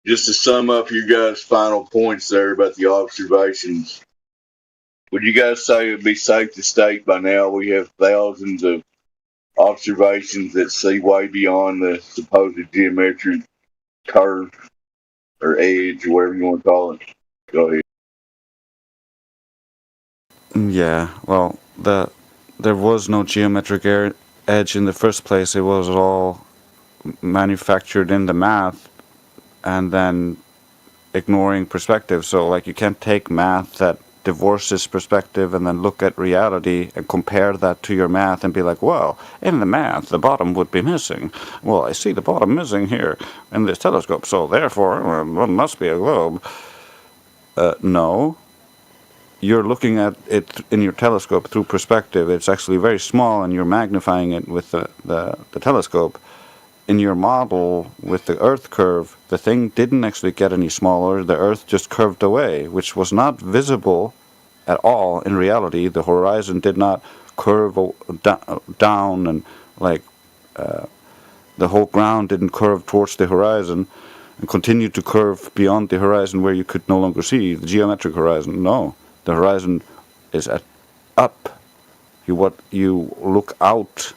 just to sum up your guys' final points there about the observations, would you guys say it would be safe to state by now we have thousands of observations that see way beyond the supposed geometric curve or edge or whatever you want to call it? Go ahead. Yeah, well, there was no geometric edge in the first place. It was all manufactured in the math and then ignoring perspective. So, like, you can't take math that divorces perspective and then look at reality and compare that to your math and be like, well, in the math, the bottom would be missing. Well, I see the bottom missing here in this telescope, so therefore, it must be a globe. No, you're looking at it in your telescope through perspective. It's actually very small, and you're magnifying it with the telescope. In your model with the Earth curve, the thing didn't actually get any smaller. The Earth just curved away, which was not visible at all in reality. The horizon did not curve down, and like the whole ground didn't curve towards the horizon and continued to curve beyond the horizon where you could no longer see the geometric horizon. No, the horizon is at up. You look out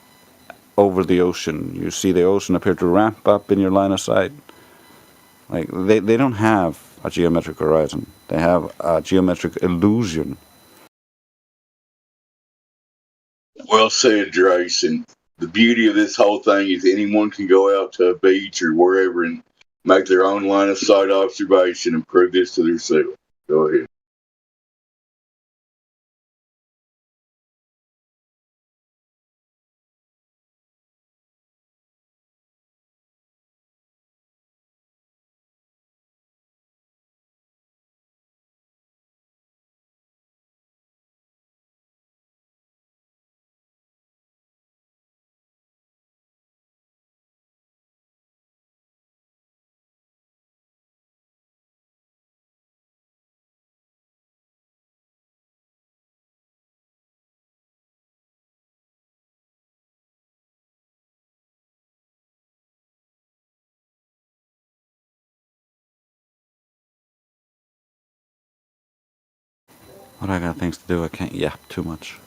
over the ocean. You see the ocean appear to ramp up in your line of sight. Like they don't have a geometric horizon. They have a geometric illusion. Well said, Drayson. The beauty of this whole thing is anyone can go out to a beach or wherever and make their own line of sight observation and prove this to themselves. Go ahead. What I got things to do, I can't yap too much.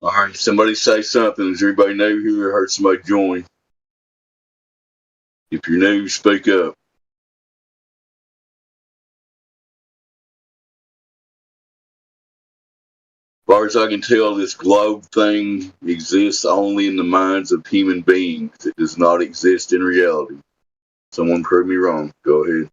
All right, somebody say something. Is everybody new here? I heard somebody join. If you're new, speak up. As far as I can tell, this globe thing exists only in the minds of human beings. It does not exist in reality. Someone prove me wrong. Go ahead.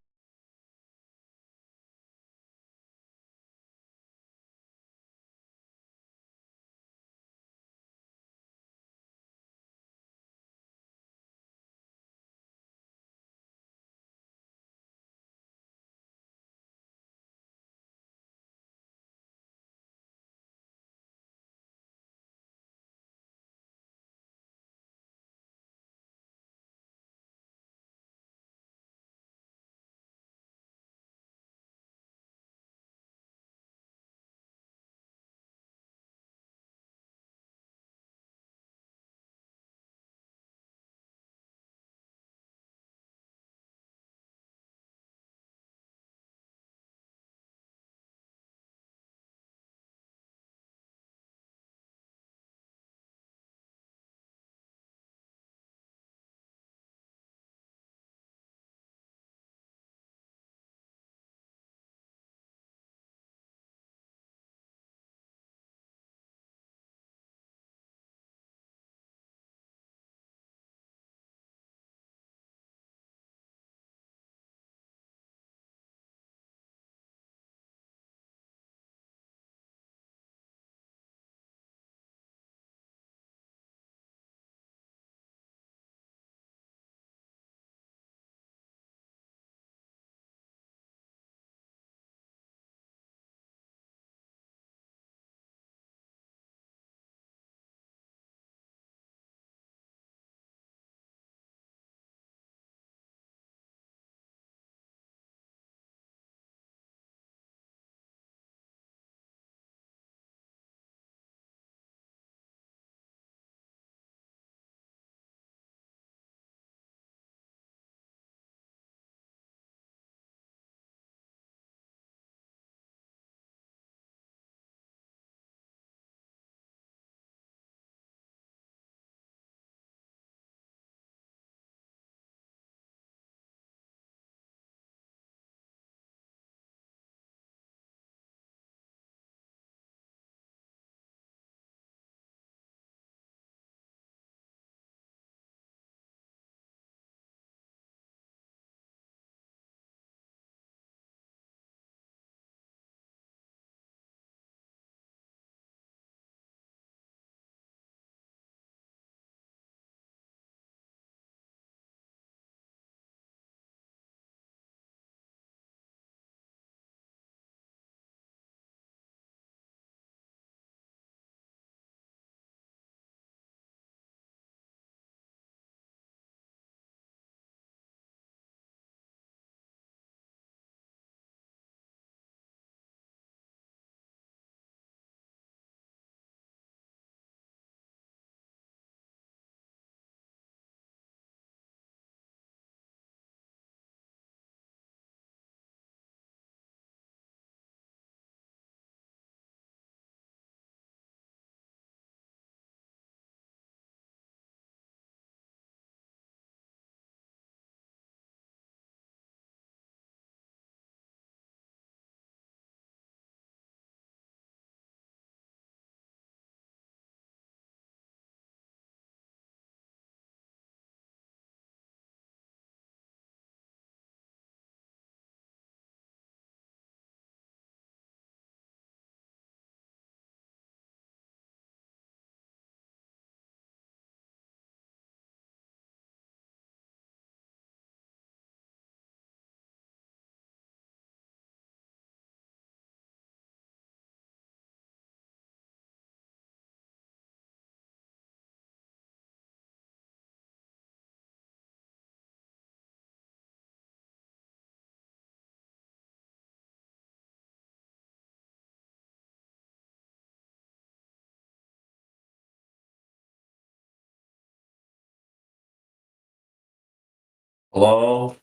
Hello?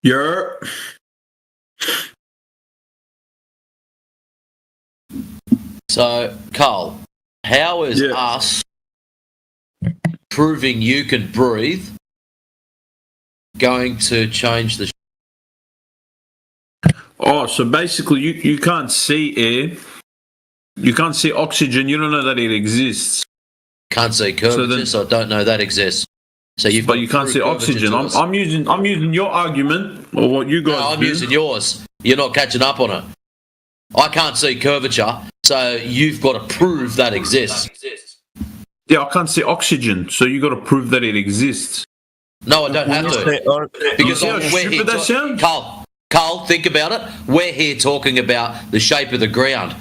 You're So, Carl, how is us proving you can breathe going to change the... Oh, so basically you can't see air. You can't see oxygen. You don't know that it exists. Can't see curvature, so I don't know that exists. So you've But you can't see oxygen. I'm using your argument, or what you guys do. No, I'm using yours. You're not catching up on it. I can't see curvature, so you've got to prove that exists. Yeah, I can't see oxygen, so you got to prove that it exists. No, I don't have to. Because You see how we're here stupid that sounds? Carl, think about it. We're here talking about the shape of the ground.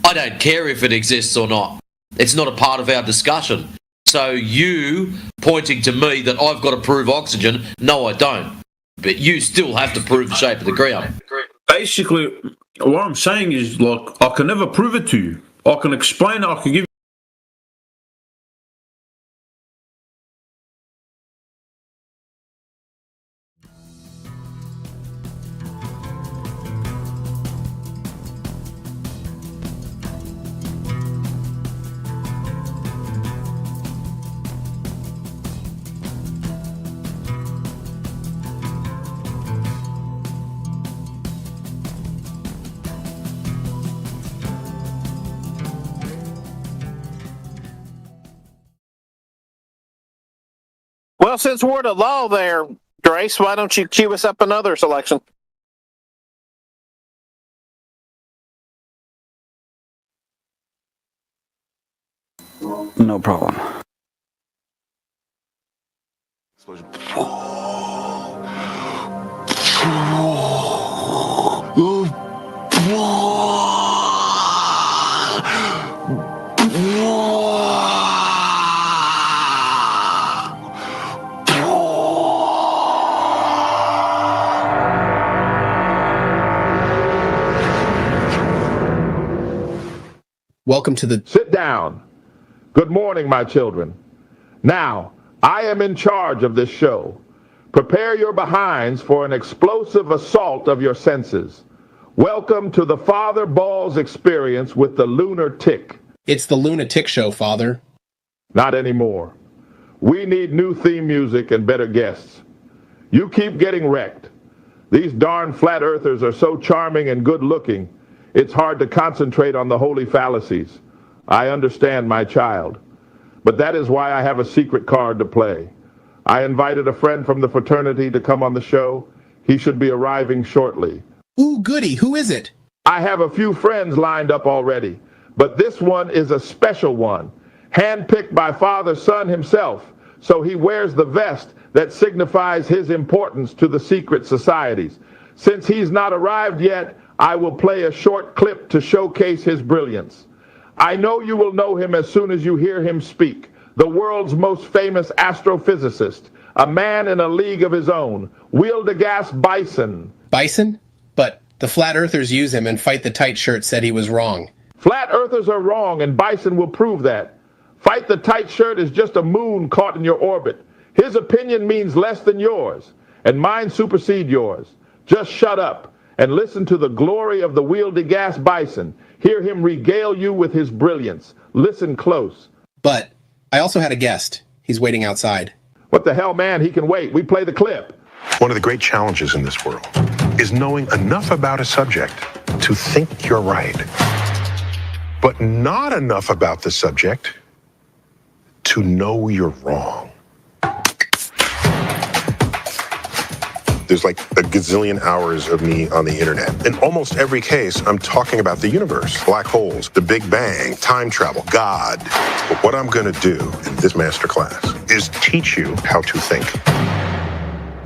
I don't care if it exists or not. It's not a part of our discussion. So you pointing to me that I've got to prove oxygen, no, I don't. But you still have to prove the shape of the ground. Basically, what I'm saying is, like, I can never prove it to you. I can explain it, I can give you... Well, since we're the law there, Grace, why don't you cue us up another selection? No problem. Welcome to the... Sit down. Good morning, my children. Now, I am in charge of this show. Prepare your behinds for an explosive assault of your senses. Welcome to the Father Balls experience with the Lunar Tick. It's the Lunatic Show, Father. Not anymore. We need new theme music and better guests. You keep getting wrecked. These darn flat earthers are so charming and good looking, it's hard to concentrate on the holy fallacies. I understand, my child. But that is why I have a secret card to play. I invited a friend from the fraternity to come on the show. He should be arriving shortly. Ooh, goody. Who is it? I have a few friends lined up already, but this one is a special one, handpicked by Father Son himself, so he wears the vest that signifies his importance to the secret societies. Since he's not arrived yet, I will play a short clip to showcase his brilliance. I know you will know him as soon as you hear him speak. The world's most famous astrophysicist, a man in a league of his own, Wildegas Bison. Bison? But the Flat Earthers use him, and Fight the Tight Shirt said he was wrong. Flat Earthers are wrong, and Bison will prove that. Fight the Tight Shirt is just a moon caught in your orbit. His opinion means less than yours, and mine supersede yours. Just shut up and listen to the glory of the Wildegas Bison. Hear him regale you with his brilliance. Listen close. But I also had a guest. He's waiting outside. What the hell, man? He can wait. We play the clip. One of the great challenges in this world is knowing enough about a subject to think you're right, but not enough about the subject to know you're wrong. There's like a gazillion hours of me on the internet. In almost every case, I'm talking about the universe, black holes, the Big Bang, time travel, God. But what I'm gonna do in this masterclass is teach you how to think.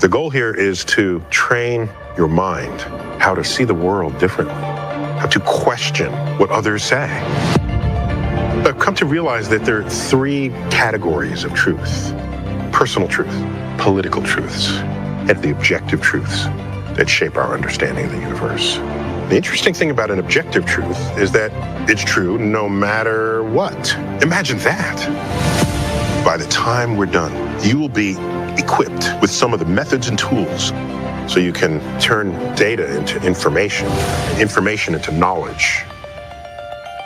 The goal here is to train your mind how to see the world differently, how to question what others say. I've come to realize that there are three categories of truth: personal truth, political truths, and the objective truths that shape our understanding of the universe. The interesting thing about an objective truth is that it's true no matter what. Imagine that. By the time we're done, you will be equipped with some of the methods and tools so you can turn data into information, information into knowledge,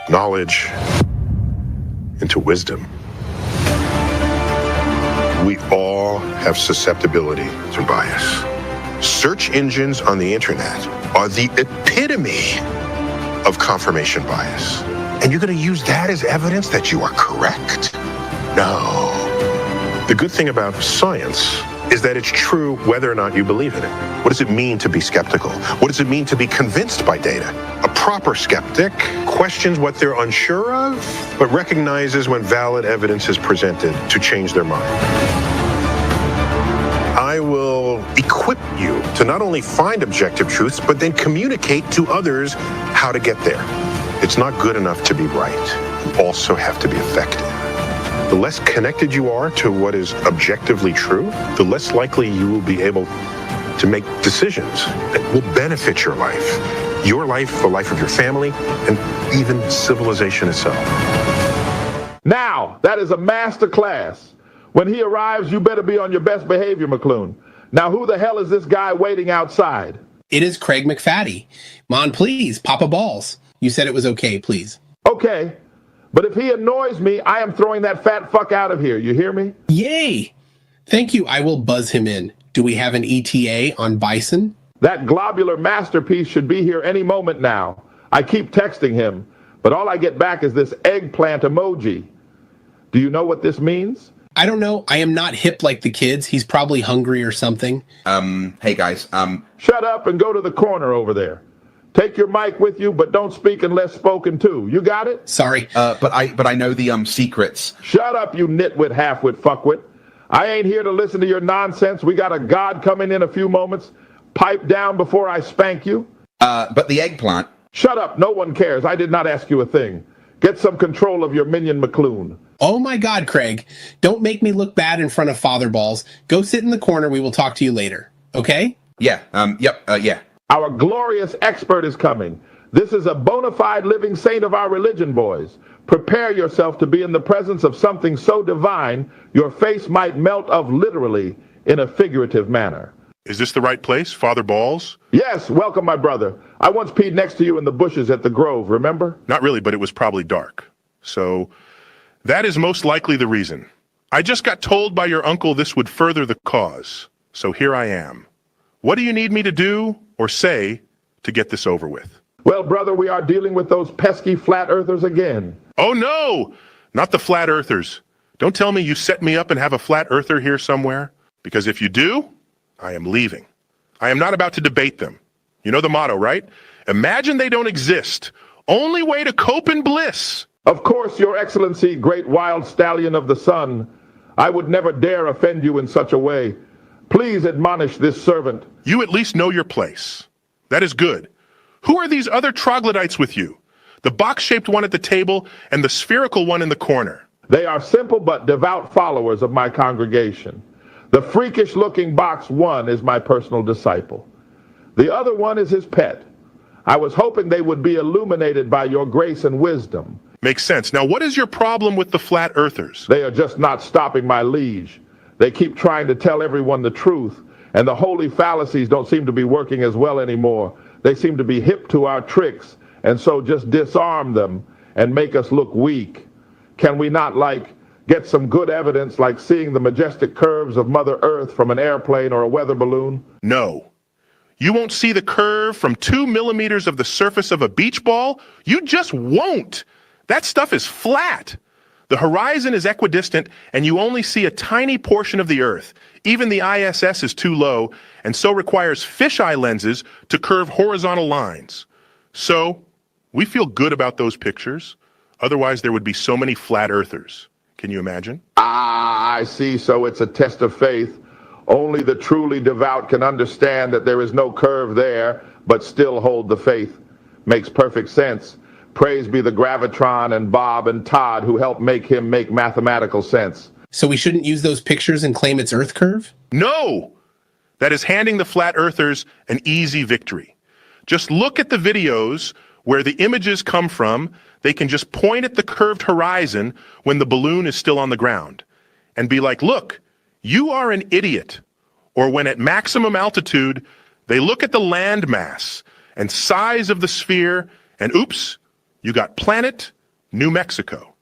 knowledge into wisdom. We all have susceptibility to bias. Search engines on the internet are the epitome of confirmation bias. And you're going to use that as evidence that you are correct? No. The good thing about science is that it's true whether or not you believe in it. What does it mean to be skeptical? What does it mean to be convinced by data? A proper skeptic questions what they're unsure of, but recognizes when valid evidence is presented to change their mind. I will equip you to not only find objective truths, but then communicate to others how to get there. It's not good enough to be right. You also have to be effective. The less connected you are to what is objectively true, the less likely you will be able to make decisions that will benefit your life, the life of your family, and even civilization itself. Now, that is a master class. When he arrives, you better be on your best behavior, McClune. Now, who the hell is this guy waiting outside? It is Craig McFaddy. Mon, please, Papa Balls. You said it was okay, please. Okay, but if he annoys me, I am throwing that fat fuck out of here. You hear me? Yay! Thank you. I will buzz him in. Do we have an ETA on Bison? That globular masterpiece should be here any moment now. I keep texting him, but all I get back is this eggplant emoji. Do you know what this means? I don't know. I am not hip like the kids. He's probably hungry or something. Hey guys, Shut up and go to the corner over there. Take your mic with you, but don't speak unless spoken to. You got it? Sorry. but I know the secrets. Shut up, you nitwit, halfwit, fuckwit. I ain't here to listen to your nonsense. We got a god coming in a few moments. Pipe down before I spank you. But the eggplant. Shut up. No one cares. I did not ask you a thing. Get some control of your minion, McClune. Oh my God, Craig. Don't make me look bad in front of Father Balls. Go sit in the corner. We will talk to you later. Okay? Yeah, yeah. Our glorious expert is coming. This is a bona fide living saint of our religion, boys. Prepare yourself to be in the presence of something so divine, your face might melt of literally in a figurative manner. Is this the right place, Father Balls? Yes, welcome, my brother. I once peed next to you in the bushes at the Grove, remember? Not really, but it was probably dark. So that is most likely the reason. I just got told by your uncle this would further the cause. So here I am. What do you need me to do or say to get this over with? Well, brother, we are dealing with those pesky flat earthers again. Oh, no! Not the flat earthers. Don't tell me you set me up and have a flat earther here somewhere. Because if you do, I am leaving. I am not about to debate them. You know the motto, right? Imagine they don't exist. Only way to cope in bliss. Of course, your excellency, great wild stallion of the sun. I would never dare offend you in such a way. Please admonish this servant. You at least know your place. That is good. Who are these other troglodytes with you? The box-shaped one at the table and the spherical one in the corner. They are simple but devout followers of my congregation. The freakish-looking box one is my personal disciple. The other one is his pet. I was hoping they would be illuminated by your grace and wisdom. Makes sense. Now, what is your problem with the flat earthers? They are just not stopping my liege. They keep trying to tell everyone the truth, and the holy fallacies don't seem to be working as well anymore. They seem to be hip to our tricks, and so just disarm them and make us look weak. Can we not, get some good evidence, like seeing the majestic curves of Mother Earth from an airplane or a weather balloon? No. You won't see the curve from 2 millimeters of the surface of a beach ball? You just won't. That stuff is flat. The horizon is equidistant, and you only see a tiny portion of the Earth. Even the ISS is too low, and so requires fisheye lenses to curve horizontal lines. So, we feel good about those pictures. Otherwise, there would be so many flat earthers. Can you imagine? Ah, I see. So it's a test of faith. Only the truly devout can understand that there is no curve there, but still hold the faith. Makes perfect sense. Praise be the Gravitron and Bob and Todd who helped make him make mathematical sense. So we shouldn't use those pictures and claim it's Earth curve? No! That is handing the flat earthers an easy victory. Just look at the videos where the images come from. They can just point at the curved horizon when the balloon is still on the ground and be like, look, you are an idiot. Or when at maximum altitude, they look at the land mass and size of the sphere and oops, you got planet New Mexico.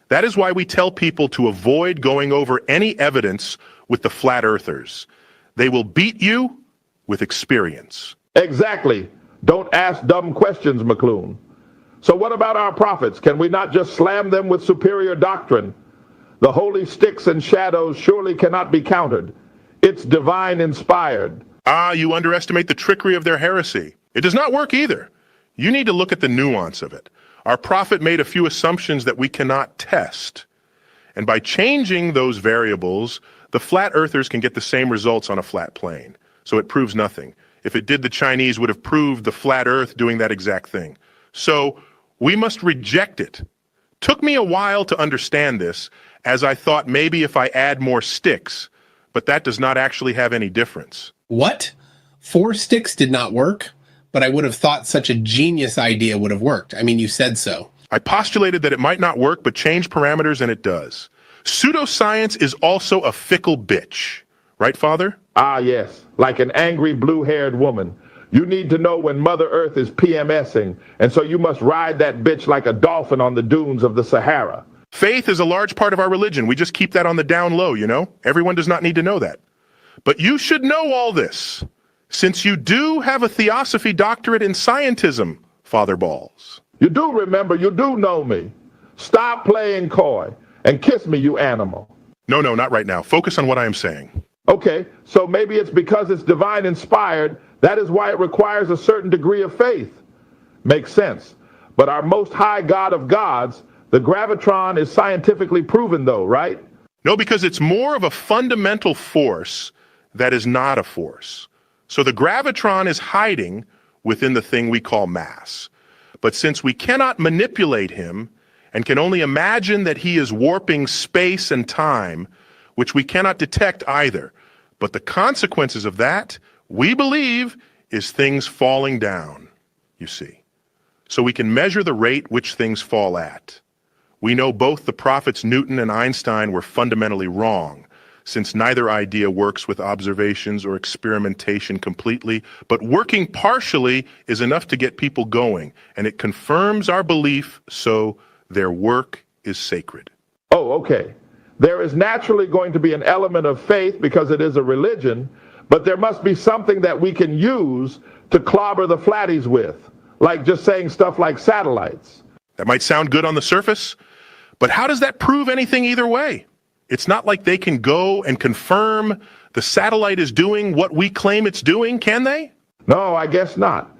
That is why we tell people to avoid going over any evidence with the flat earthers. They will beat you with experience. Exactly. Don't ask dumb questions, McClune. So what about our prophets? Can we not just slam them with superior doctrine? The holy sticks and shadows surely cannot be countered. It's divine inspired. Ah, you underestimate the trickery of their heresy. It does not work either. You need to look at the nuance of it. Our prophet made a few assumptions that we cannot test. And by changing those variables, the flat earthers can get the same results on a flat plane. So it proves nothing. If it did, the Chinese would have proved the flat earth doing that exact thing. So we must reject it. Took me a while to understand this, as I thought maybe if I add more sticks, but that does not actually have any difference. What? 4 sticks did not work? But I would have thought such a genius idea would have worked. I mean, you said so. I postulated that it might not work, but change parameters and it does. Pseudoscience is also a fickle bitch. Right, Father? Ah, yes, like an angry blue-haired woman. You need to know when Mother Earth is PMSing, and so you must ride that bitch like a dolphin on the dunes of the Sahara. Faith is a large part of our religion. We just keep that on the down low, you know? Everyone does not need to know that. But you should know all this, since you do have a Theosophy doctorate in scientism, Father Balls. You do remember, you do know me. Stop playing coy and kiss me, you animal. No, not right now. Focus on what I am saying. Okay, so maybe it's because it's divine inspired. That is why it requires a certain degree of faith. Makes sense. But our most high God of gods, the gravitron, is scientifically proven though, right? No, because it's more of a fundamental force that is not a force. So the gravitron is hiding within the thing we call mass. But since we cannot manipulate him and can only imagine that he is warping space and time, which we cannot detect either, but the consequences of that, we believe, is things falling down, you see. So we can measure the rate which things fall at. We know both the prophets Newton and Einstein were fundamentally wrong, since neither idea works with observations or experimentation completely, but working partially is enough to get people going, and it confirms our belief, so their work is sacred. Oh, okay. There is naturally going to be an element of faith because it is a religion, but there must be something that we can use to clobber the flatties with, like just saying stuff like satellites. That might sound good on the surface, but how does that prove anything either way? It's not like they can go and confirm the satellite is doing what we claim it's doing, can they? No, I guess not.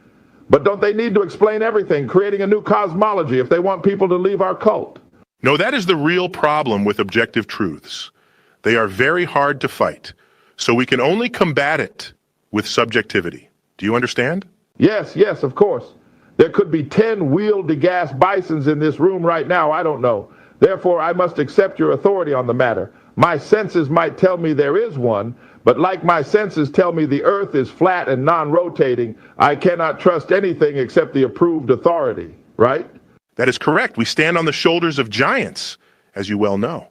But don't they need to explain everything, creating a new cosmology if they want people to leave our cult? No, that is the real problem with objective truths. They are very hard to fight, so we can only combat it with subjectivity. Do you understand? Yes, of course. There could be 10 wheel-de-gas bisons in this room right now, I don't know. Therefore, I must accept your authority on the matter. My senses might tell me there is one, but like my senses tell me the earth is flat and non-rotating, I cannot trust anything except the approved authority, right? That is correct. We stand on the shoulders of giants, as you well know.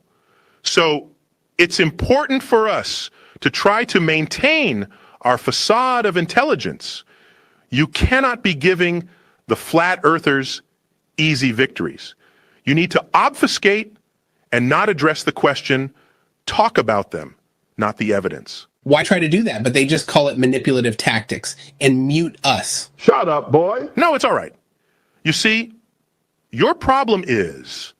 So it's important for us to try to maintain our facade of intelligence. You cannot be giving the flat earthers easy victories. You need to obfuscate and not address the question, talk about them, not the evidence. Why try to do that? But they just call it manipulative tactics and mute us. Shut up, boy. No, it's all right. You see, your problem is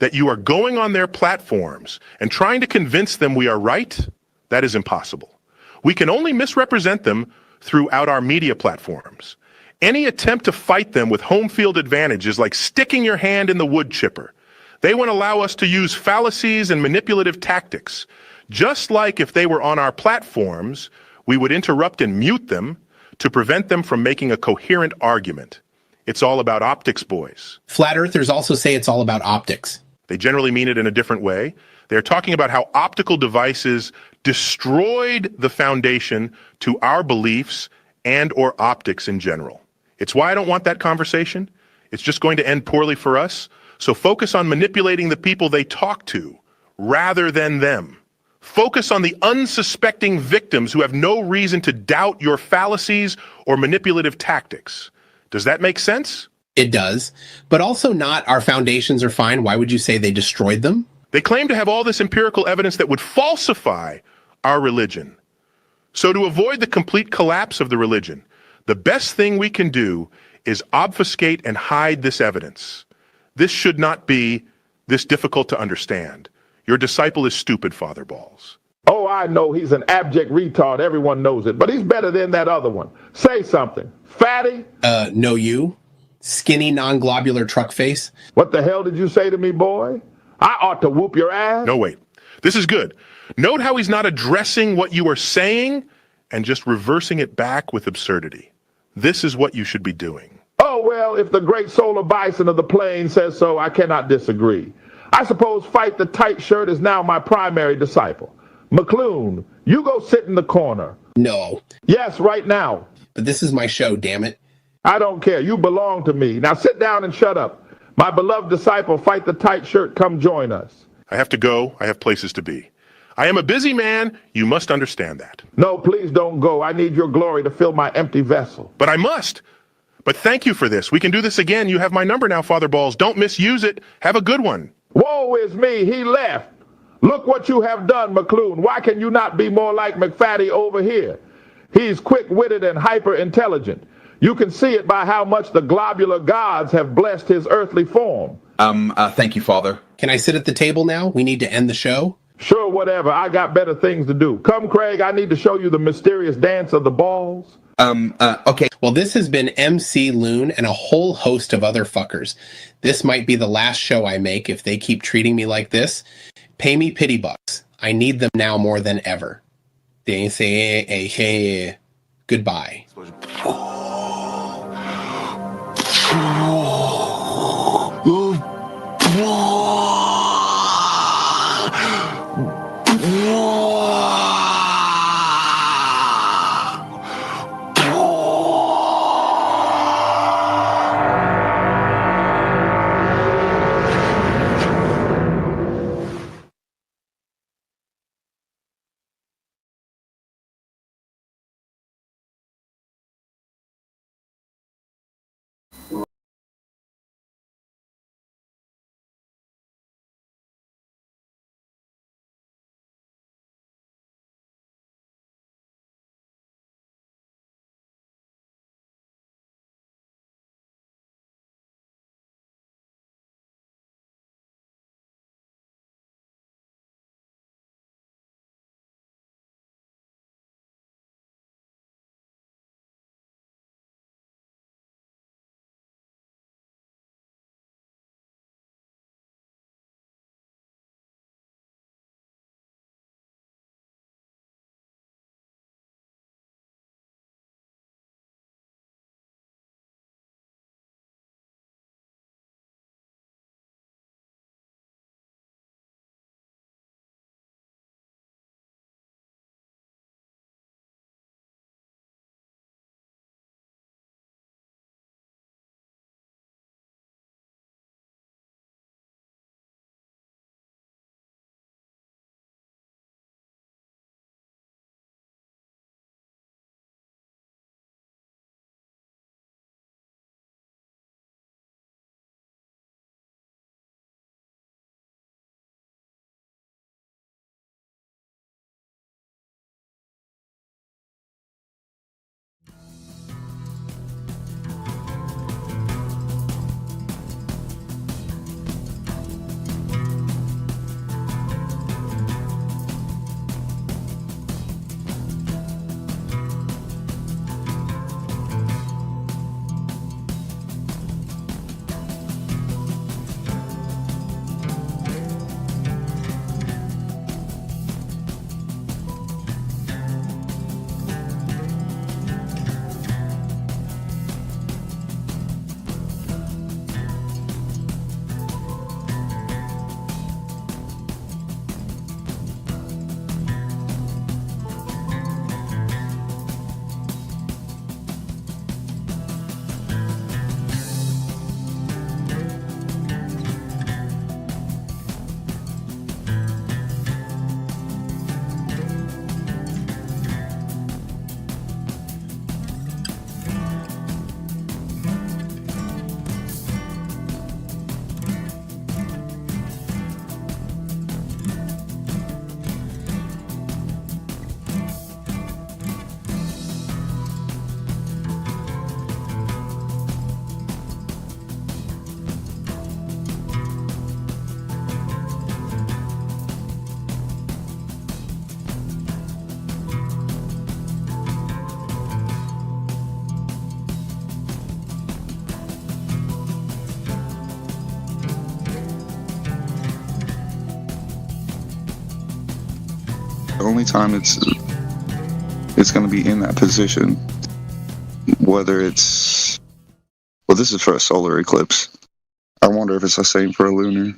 that you are going on their platforms and trying to convince them we are right. That is impossible. We can only misrepresent them throughout our media platforms. Any attempt to fight them with home field advantage is like sticking your hand in the wood chipper. They won't allow us to use fallacies and manipulative tactics. Just like if they were on our platforms, we would interrupt and mute them to prevent them from making a coherent argument. It's all about optics, boys. Flat earthers also say it's all about optics. They generally mean it in a different way. They're talking about how optical devices destroyed the foundation to our beliefs and or optics in general. It's why I don't want that conversation. It's just going to end poorly for us. So focus on manipulating the people they talk to rather than them. Focus on the unsuspecting victims who have no reason to doubt your fallacies or manipulative tactics. Does that make sense? It does, but also not our foundations are fine. Why would you say they destroyed them? They claim to have all this empirical evidence that would falsify our religion. So to avoid the complete collapse of the religion, the best thing we can do is obfuscate and hide this evidence. This should not be this difficult to understand. Your disciple is stupid, Father Balls. Oh, I know he's an abject retard. Everyone knows it. But he's better than that other one. Say something. Fatty? No you. Skinny, non-globular truck face. What the hell did you say to me, boy? I ought to whoop your ass? No, wait. This is good. Note how he's not addressing what you are saying and just reversing it back with absurdity. This is what you should be doing. Oh, well, if the great solar bison of the plain says so, I cannot disagree. I suppose Fight the Tight Shirt is now my primary disciple. McClune, you go sit in the corner. No. Yes, right now. But this is my show, damn it. I don't care. You belong to me. Now sit down and shut up. My beloved disciple, Fight the Tight Shirt, come join us. I have to go. I have places to be. I am a busy man. You must understand that. No, please don't go. I need your glory to fill my empty vessel. But I must. But thank you for this. We can do this again. You have my number now, Father Balls. Don't misuse it. Have a good one. Woe is me. He left. Look what you have done, McClune. Why can you not be more like McFatty over here? He's quick-witted and hyper-intelligent. You can see it by how much the globular gods have blessed his earthly form. Thank you, Father. Can I sit at the table now? We need to end the show. Sure, whatever. I got better things to do. Come, Craig. I need to show you the mysterious dance of the balls. Okay. Well, this has been MC Loon and a whole host of other fuckers. This might be the last show I make if they keep treating me like this. Pay me pity bucks. I need them now more than ever. They say goodbye. only time it's going to be in that position. Whether it's, well, this is for a solar eclipse. I wonder if it's the same for a lunar.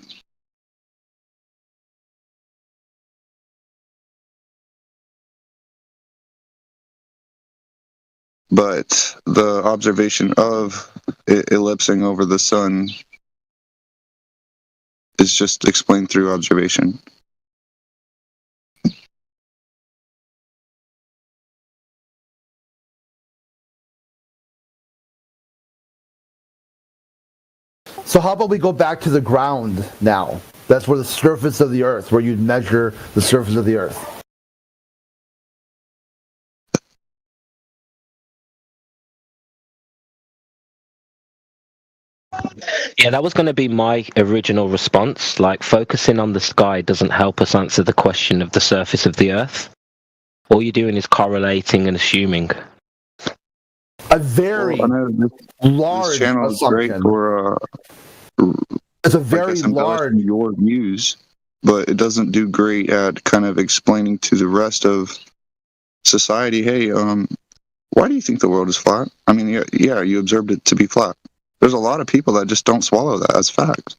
But the observation of it ellipsing over the sun is just explained through observation. So how about we go back to the ground now? That's where the surface of the Earth, where you'd measure the surface of the Earth. Yeah, that was going to be my original response. Like, focusing on the sky doesn't help us answer the question of the surface of the Earth. All you're doing is correlating and assuming. A very large channel is great assumption. for It's a very large. Your views, but it doesn't do great at kind of explaining to the rest of society, hey, why do you think the world is flat? I mean, yeah, you observed it to be flat. There's a lot of people that just don't swallow that as fact.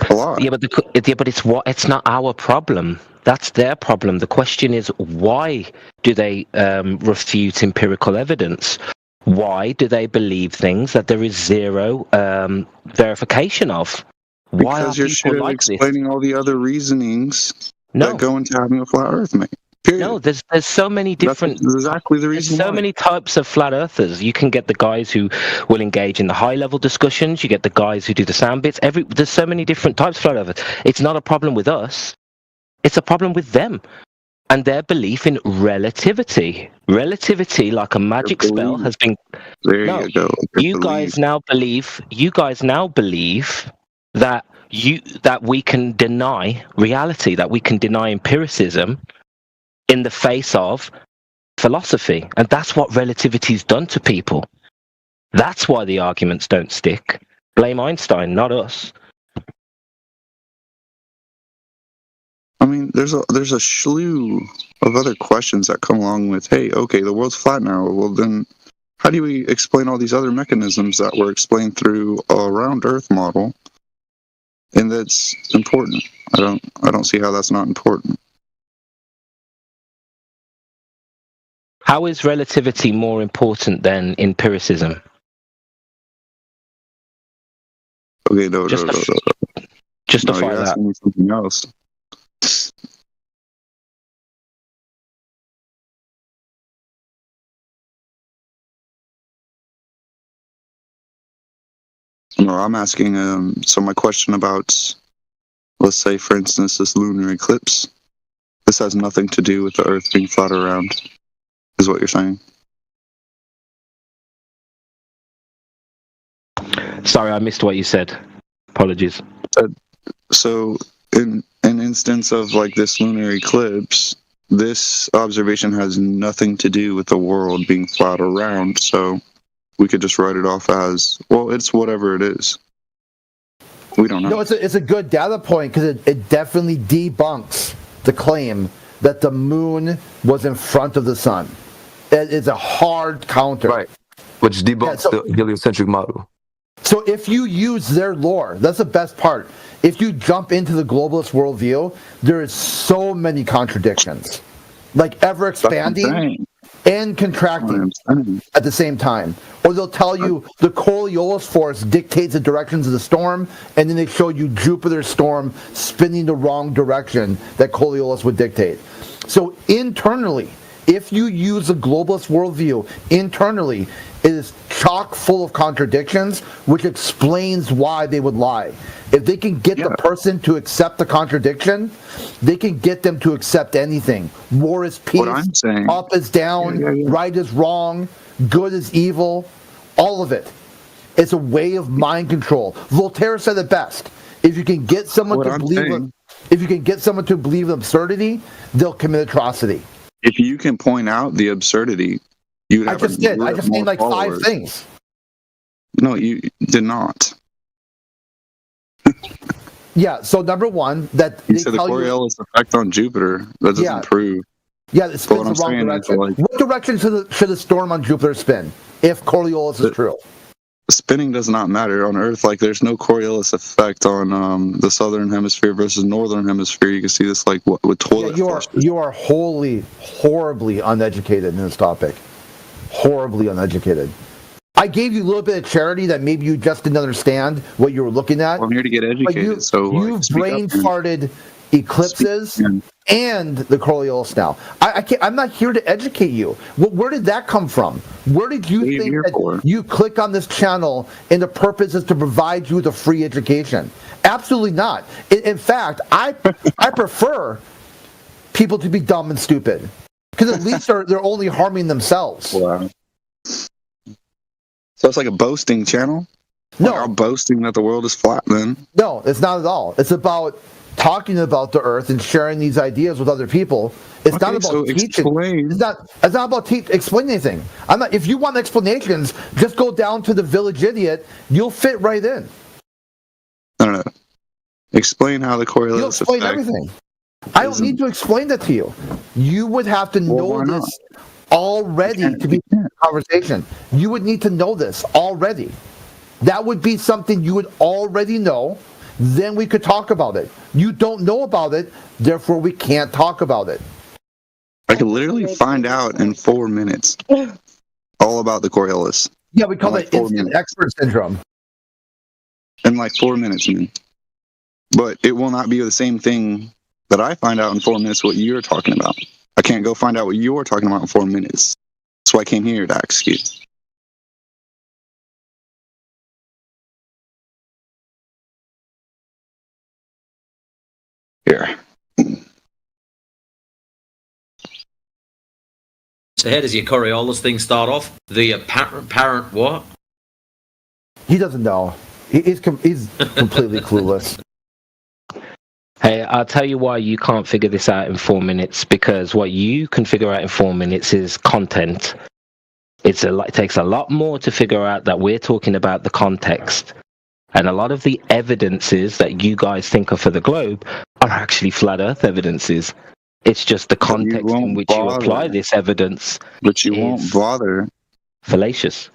A lot. Yeah, but it's not our problem. That's their problem. The question is, why do they refute empirical evidence? Why do they believe things that there is zero verification of? Why Because are you're people shit at like explaining all the other reasonings No. that go into having a flat Earth, mate. Period. No, there's so many different. That's exactly the reason. There's so many types of flat earthers. You can get the guys who will engage in the high level discussions. You get the guys who do the sound bits. There's so many different types of flat earthers. It's not a problem with us. It's a problem with them and their belief in relativity. Relativity, like a magic spell, has been. There you go. You guys now believe that we can deny reality, that we can deny empiricism in the face of philosophy. And that's what relativity's done to people. That's why the arguments don't stick. Blame Einstein, not us. I mean, there's a slew of other questions that come along with, hey, okay, the world's flat now. Well, then how do we explain all these other mechanisms that were explained through a round Earth model? And that's important. I don't see how that's not important. How is relativity more important than empiricism? Okay, no. Justify you're that. asking me something else. No, I'm asking, so my question about, let's say, for instance, this lunar eclipse, this has nothing to do with the Earth being flat around, is what you're saying? Sorry, I missed what you said. Apologies. So, in an instance of like this lunar eclipse, this observation has nothing to do with the world being flat around, so we could just write it off as, well, it's whatever it is. We don't know. No, it's a good data point because it definitely debunks the claim that the moon was in front of the sun. It is a hard counter. Right, which debunks the heliocentric model. So if you use their lore, that's the best part. If you jump into the globalist worldview, there is so many contradictions. Like ever expanding and contracting at the same time. Or they'll tell you the Coriolis force dictates the directions of the storm, and then they show you Jupiter's storm spinning the wrong direction that Coriolis would dictate. So internally, if you use a globalist worldview internally, it is chock full of contradictions, which explains why they would lie. If they can get the person to accept the contradiction, they can get them to accept anything. War is peace, up is down, right is wrong, good is evil, all of it. It's a way of mind control. Voltaire said it best. If you can get someone to believe in absurdity, they'll commit atrocity. If you can point out the absurdity, you would have. I just named like 5 things. No, you did not. Yeah. So number one, that You they said the tell you, Coriolis effect on Jupiter. That doesn't Yeah. prove. yeah, it But spins what the I'm wrong saying is, direction. like, What direction should the storm on Jupiter spin if Coriolis is true? spinning does not matter on Earth. Like, there's no Coriolis effect on the southern hemisphere versus northern hemisphere. You can see this like with toilet flushes. You are horribly uneducated in this topic. Horribly uneducated. I gave you a little bit of charity that maybe you just didn't understand what you were looking at. Well, I'm here to get educated, so you've speak up, brain man. farted eclipses and the Coriolis now. I can't. I'm not here to educate you. Where did that come from? Where did you think that you click on this channel and the purpose is to provide you with a free education? Absolutely not. In fact, I prefer people to be dumb and stupid because at least they're only harming themselves. Wow. So it's like a boasting channel? No. Like I'm boasting that the world is flat then? No, it's not at all. It's about talking about the Earth and sharing these ideas with other people. It's not about teaching. It's not about explaining anything. I'm not. If you want explanations, just go down to the Village Idiot. You'll fit right in. No. Explain how the Coriolis You'll explain effect everything. I don't need to explain that to you. You would have to know this already to be in a conversation. You would need to know this already. That would be something you would already know. Then we could talk about it. You don't know about it, therefore we can't talk about it. I could literally find out in 4 minutes all about the Coriolis. Yeah, we call it instant expert syndrome. In like 4 minutes, man. But it will not be the same thing that I find out in 4 minutes what you're talking about. I can't go find out what you're talking about in 4 minutes. That's why I came here to ask you. Here. So how does your Coriolis thing start off? The apparent what? He doesn't know. He's completely clueless. Hey, I'll tell you why you can't figure this out in 4 minutes, because what you can figure out in 4 minutes is content. It takes a lot more to figure out that we're talking about the context. And a lot of the evidences that you guys think are for the globe are actually flat earth evidences. It's just the context in which you apply this evidence. But you won't bother. Fallacious.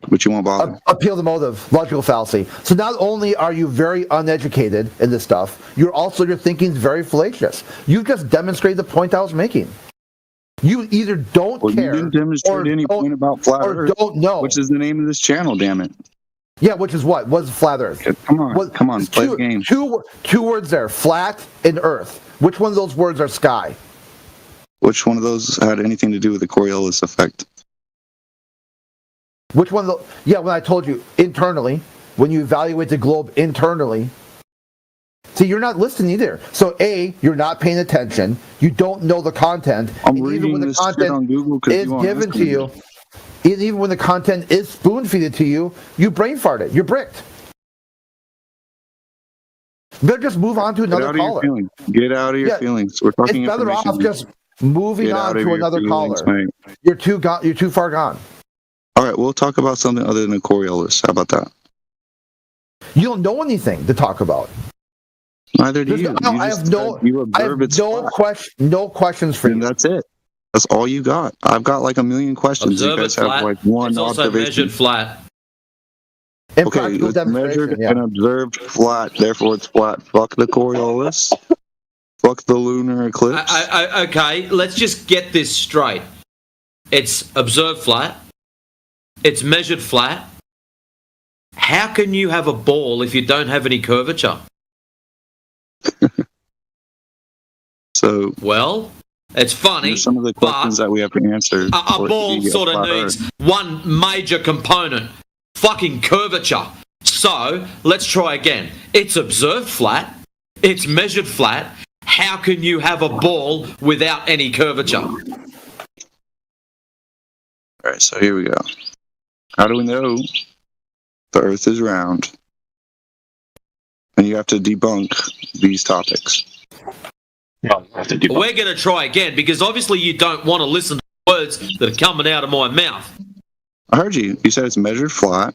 But you won't bother. Appeal to motive, logical fallacy. So not only are you very uneducated in this stuff, your thinking is very fallacious. You've just demonstrated the point I was making. You either don't care, you didn't demonstrate any point about flat Earth, don't know, which is the name of this channel. Damn it! Yeah, which is what? What's flat Earth? Come on, play the game. Two words there: flat and Earth. Which one of those words are sky? Which one of those had anything to do with the Coriolis effect? Which one? When I told you internally, when you evaluate the globe internally. See, you're not listening either. So, A, you're not paying attention. You don't know the content. I'm reading when the content on Google is given to you. And even when the content is spoon-feeded to you, you brain fart it. You're bricked. Better just move on to another caller. Get out of your feelings. We're talking. It's better off just moving on to another caller. Mate. You're too far gone. All right, we'll talk about something other than the Coriolis. How about that? You don't know anything to talk about. Neither do you. I have no questions for you. And that's it. That's all you got. I've got like a million questions. Observe you guys it flat. have like one it's also observation. measured flat. Okay, it's measured and observed flat. Therefore, it's flat. Fuck the Coriolis. Fuck the lunar eclipse. Okay, let's just get this straight. It's observed flat. It's measured flat. How can you have a ball if you don't have any curvature? Well, it's funny. Some of the questions that we have to answer. A ball sort of needs one major component: fucking curvature. So let's try again. It's observed flat. It's measured flat. How can you have a ball without any curvature? All right, so here we go. How do we know the Earth is round? And you have to debunk these topics. We're going to try again because obviously you don't want to listen to words that are coming out of my mouth. I heard you. You said it's measured flat.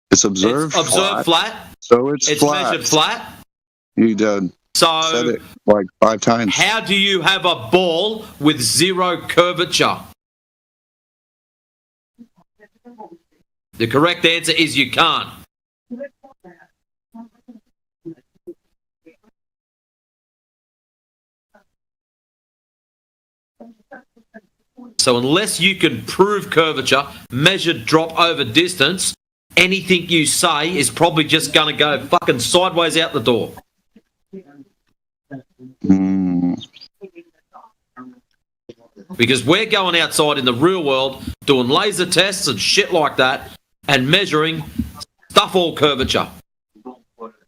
It's observed flat. So it's flat. Measured flat. You did. So Said it like 5 times. how do you have a ball with zero curvature? The correct answer is you can't. So unless you can prove curvature, measured drop over distance, anything you say is probably just going to go fucking sideways out the door. Because we're going outside in the real world doing laser tests and shit like that and measuring stuff all curvature.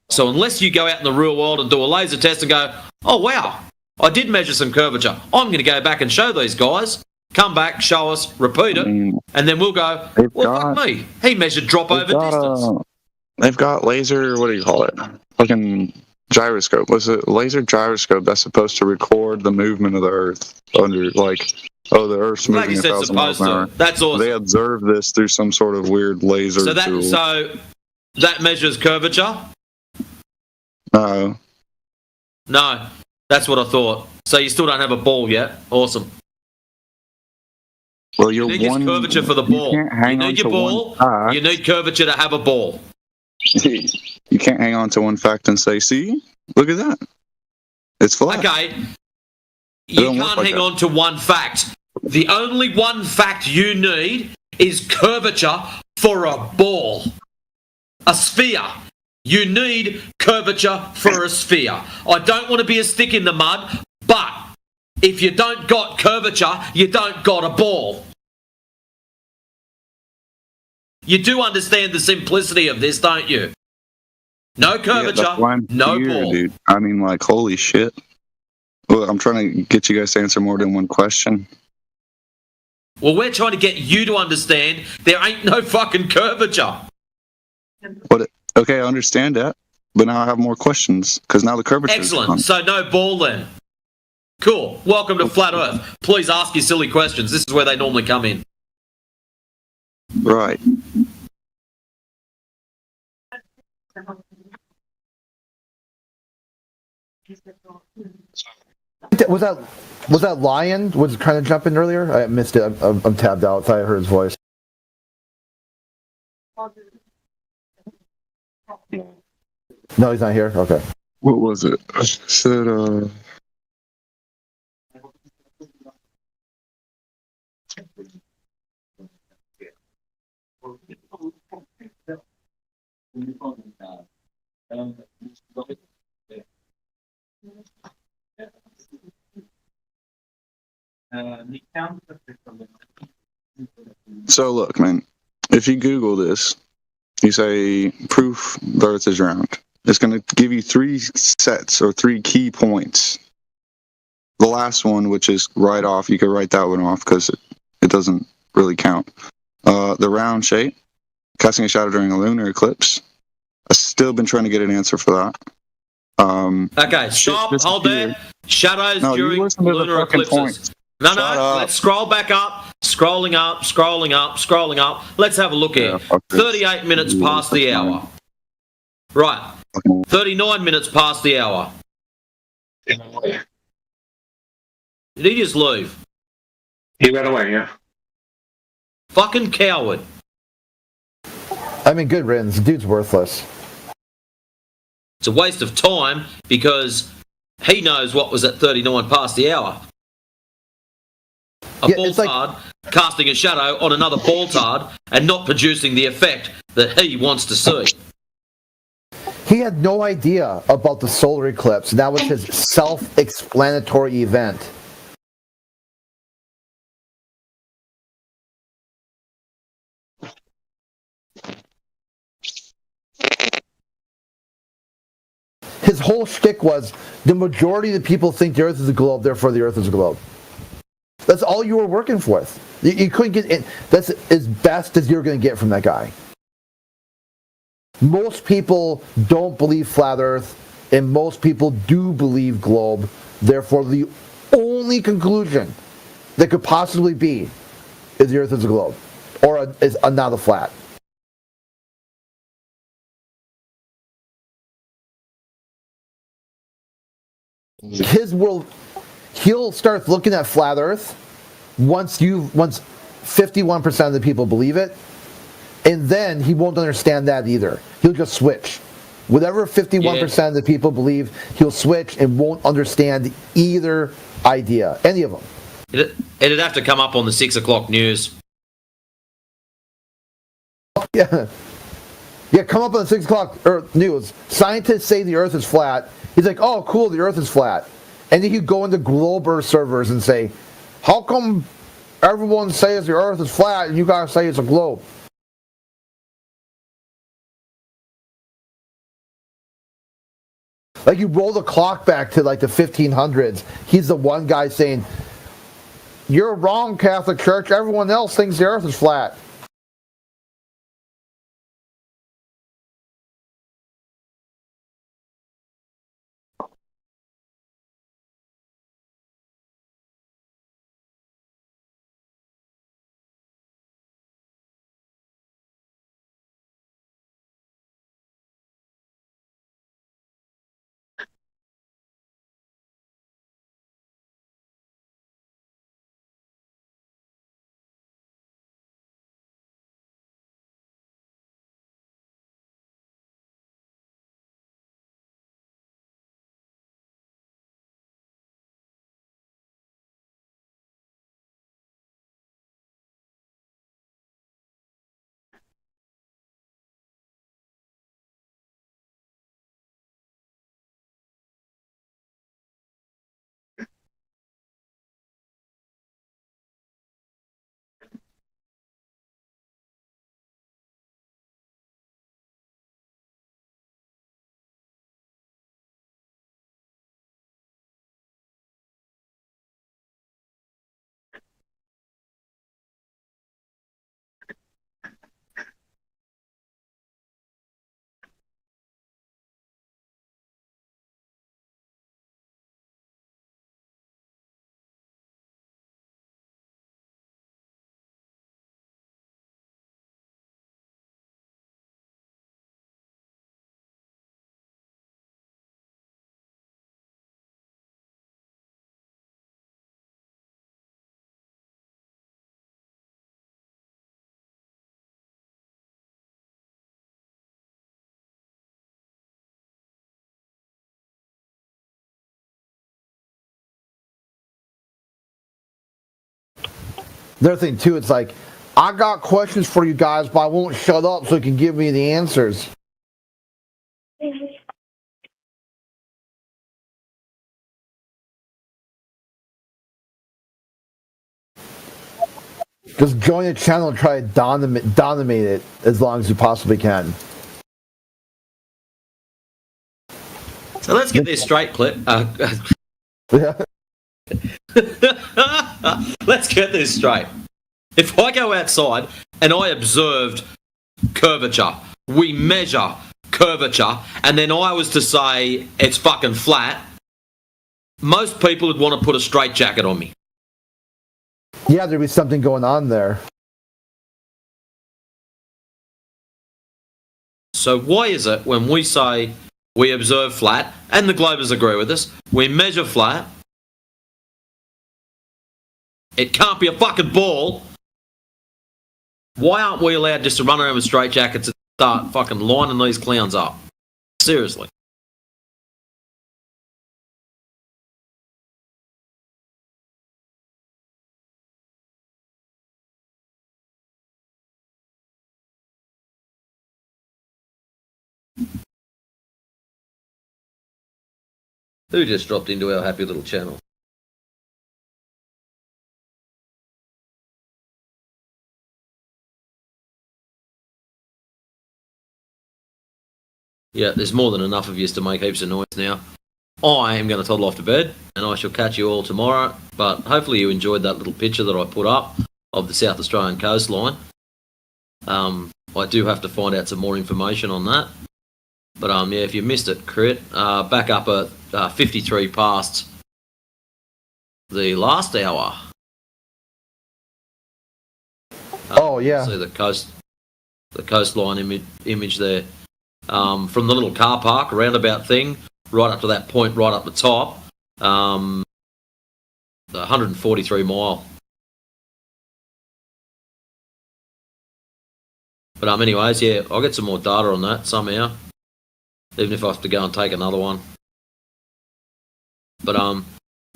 So unless you go out in the real world and do a laser test and go, oh wow, I did measure some curvature, I'm going to go back and show these guys, come back, show us, repeat it, and then we'll go, well, fuck me, he measured drop over distance. They've got laser, what do you call it? Fucking gyroscope. Was it laser gyroscope that's supposed to record the movement of the Earth under, like, the Earth's moving 1,000 miles an hour. That's awesome. They observe this through some sort of weird laser tool. So that measures curvature? No. No, that's what I thought. So you still don't have a ball yet? Awesome. Well, you need your curvature for the ball. You need your ball. You need curvature to have a ball. You can't hang on to one fact and say, see, look at that. It's flat. Okay. You can't hang on to one fact. The only one fact you need is curvature for a ball. A sphere. You need curvature for a sphere. I don't want to be a stick in the mud, but if you don't got curvature, you don't got a ball. You do understand the simplicity of this, don't you? No curvature, no ball. Dude. I mean, like, holy shit. Well, I'm trying to get you guys to answer more than one question. Well, we're trying to get you to understand there ain't no fucking curvature. But okay, I understand that, but now I have more questions because now the curvature. Excellent. So no ball then. Cool. Welcome to Flat Earth. Please ask your silly questions. This is where they normally come in. Right. Was that Lion? Was trying to jump in earlier? I missed it. I'm tabbed out. So I heard his voice. No, he's not here. Okay. What was it? I said, So look, man, if you Google this, you say proof the Earth is round. It's going to give you 3 sets or 3 key points. The last one, which is right off, you could write that one off because it doesn't really count. The round shape, casting a shadow during a lunar eclipse. I've still been trying to get an answer for that. Okay, stop, hold there. Shadows during lunar eclipses. No, let's scroll back up. Scrolling up, scrolling up, scrolling up. Let's have a look here. 38 minutes past the hour. Right. 39 minutes past the hour. Did he just leave? He ran away, yeah. Fucking coward. I mean, good riddance. The dude's worthless. It's a waste of time because he knows what was at 39 past the hour. A ball-tard casting a shadow on another ball-tard and not producing the effect that he wants to see. He had no idea about the solar eclipse, and that was his self-explanatory event. His whole shtick was the majority of the people think the Earth is a globe, therefore the Earth is a globe. That's all you were working with. You couldn't get in. That's as best as you're going to get from that guy. Most people don't believe flat Earth, and most people do believe globe. Therefore, the only conclusion that could possibly be is the Earth is a globe, or is not a flat. his world, he'll start looking at flat Earth once 51% of the people believe it, and then he won't understand that either. He'll just switch. Whatever 51% of the people believe, he'll switch and won't understand either idea, any of them. It'd have to come up on the 6 o'clock news. Yeah, come up on the 6 o'clock news. Scientists say the Earth is flat. He's like, oh, cool, the Earth is flat. And then you go into Globe Earth servers and say, how come everyone says the Earth is flat and you guys say it's a globe? Like, you roll the clock back to like the 1500s. He's the one guy saying, you're wrong, Catholic Church. Everyone else thinks the Earth is flat. The other thing, too, it's like, I got questions for you guys, but I won't shut up so you can give me the answers. Just join the channel and try to dominate it as long as you possibly can. So let's get this straight, Clip. Yeah. Let's get this straight. If I go outside and I observed curvature, we measure curvature, and then I was to say it's fucking flat, most people would want to put a straitjacket on me. Yeah, there'd be something going on there. So why is it when we say we observe flat, and the Globers agree with us, we measure flat, it can't be a fucking ball, why aren't we allowed just to run around with straitjackets and start fucking lining these clowns up? Seriously. Who just dropped into our happy little channel? Yeah, there's more than enough of you to make heaps of noise now. I am going to toddle off to bed, and I shall catch you all tomorrow. But hopefully you enjoyed that little picture that I put up of the South Australian coastline. I do have to find out some more information on that. But yeah, if you missed it, Crit, back up at 53 past the last hour. Oh yeah. See the coastline image there. From the little car park roundabout thing right up to that point right up the top, The 143 mile. But anyways, yeah, I'll get some more data on that somehow, even if I have to go and take another one. But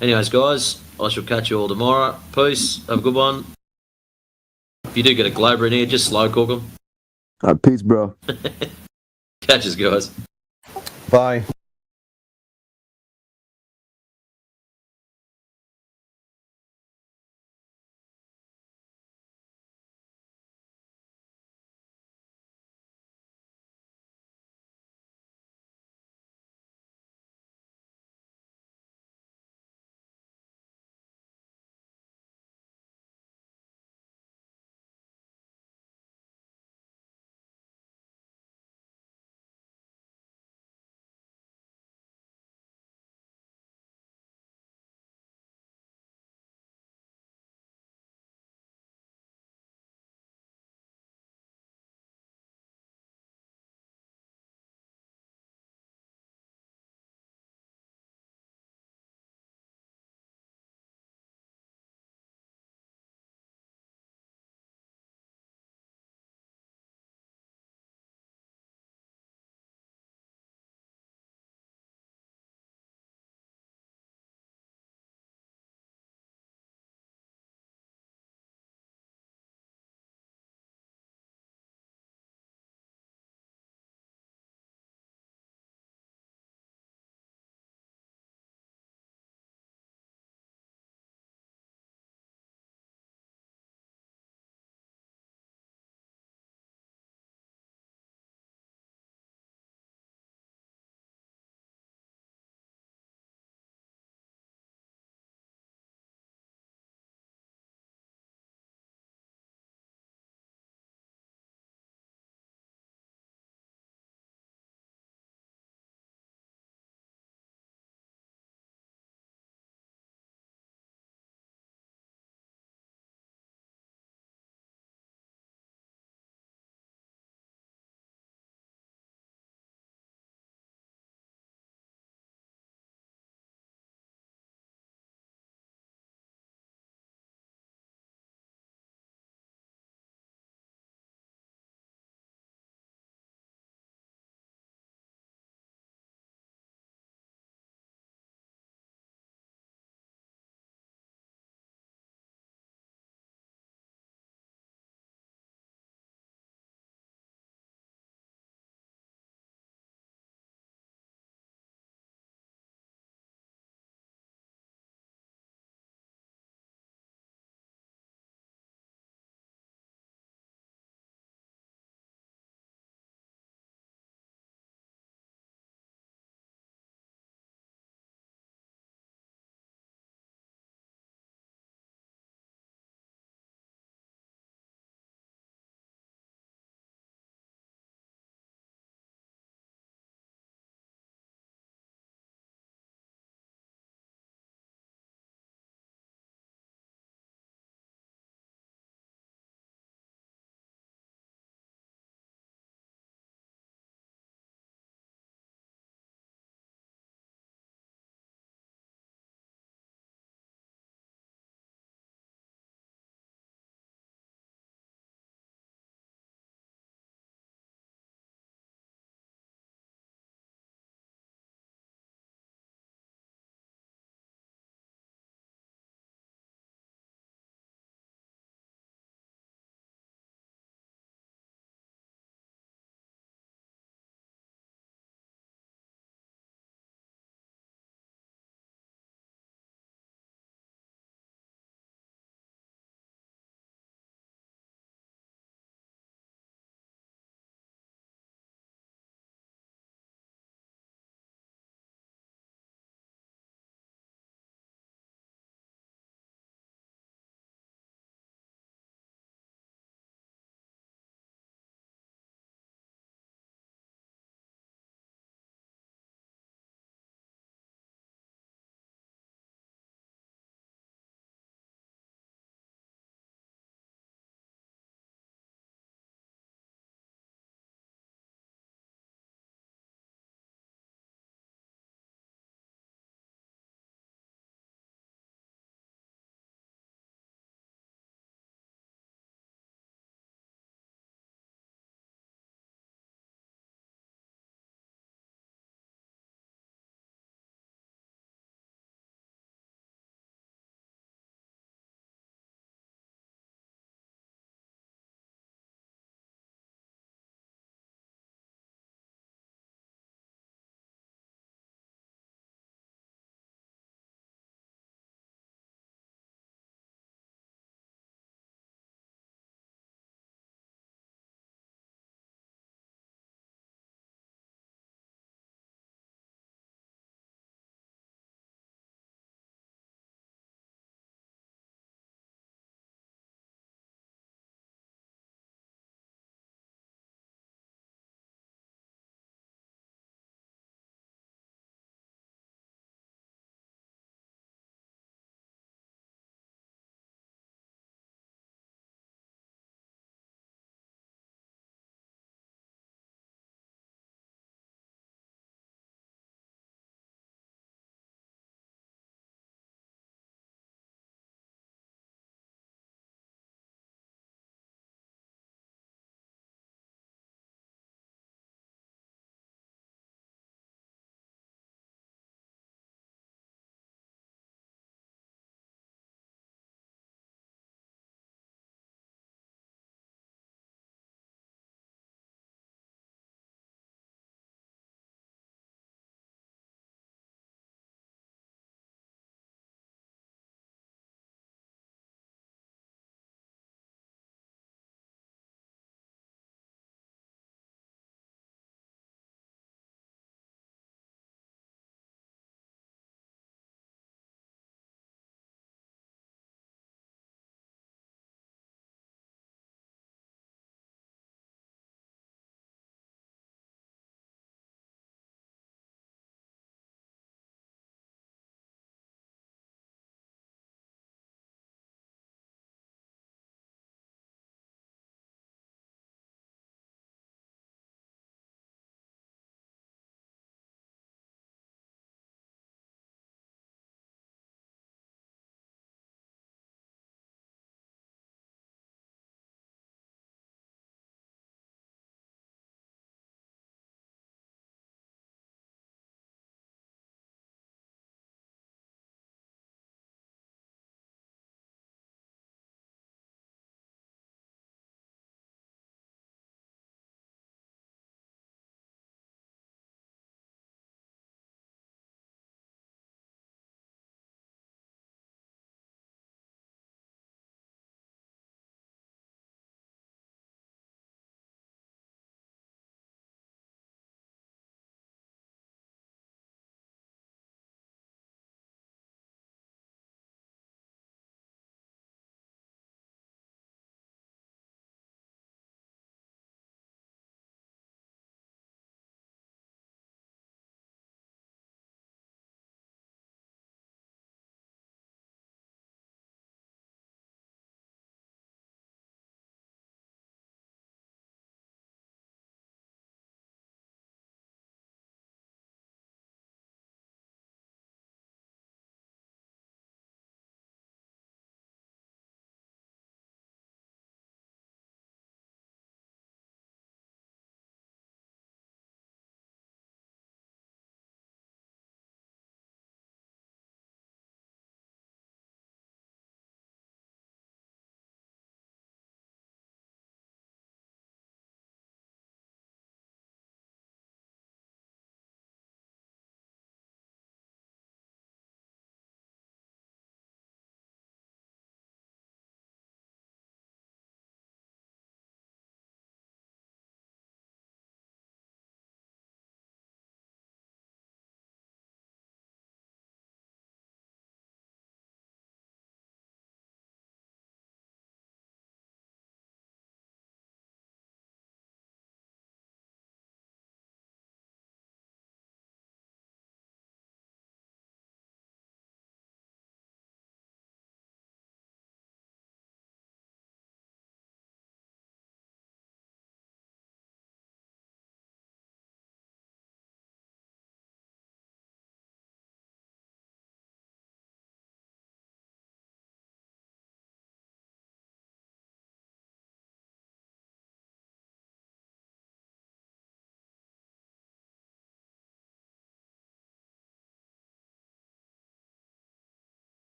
anyways, guys, I shall catch you all tomorrow. Peace. Have a good one. If you do get a Glober in here, just slow cook them. Peace, bro. Catch us, guys. Bye.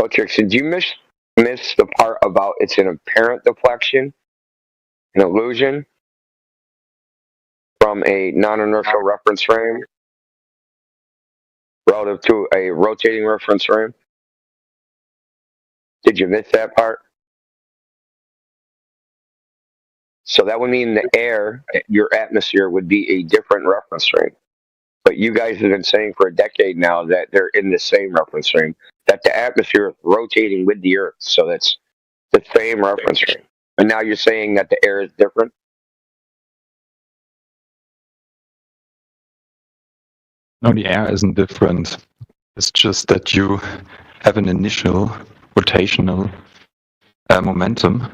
Lotrix, did you miss the part about it's an apparent deflection, an illusion from a non-inertial reference frame relative to a rotating reference frame? Did you miss that part? So that would mean the air, your atmosphere, would be a different reference frame. But you guys have been saying for a decade now that they're in the same reference frame, that the atmosphere is rotating with the Earth. So that's the same reference frame. And now you're saying that the air is different? No, the air isn't different. It's just that you have an initial rotational momentum,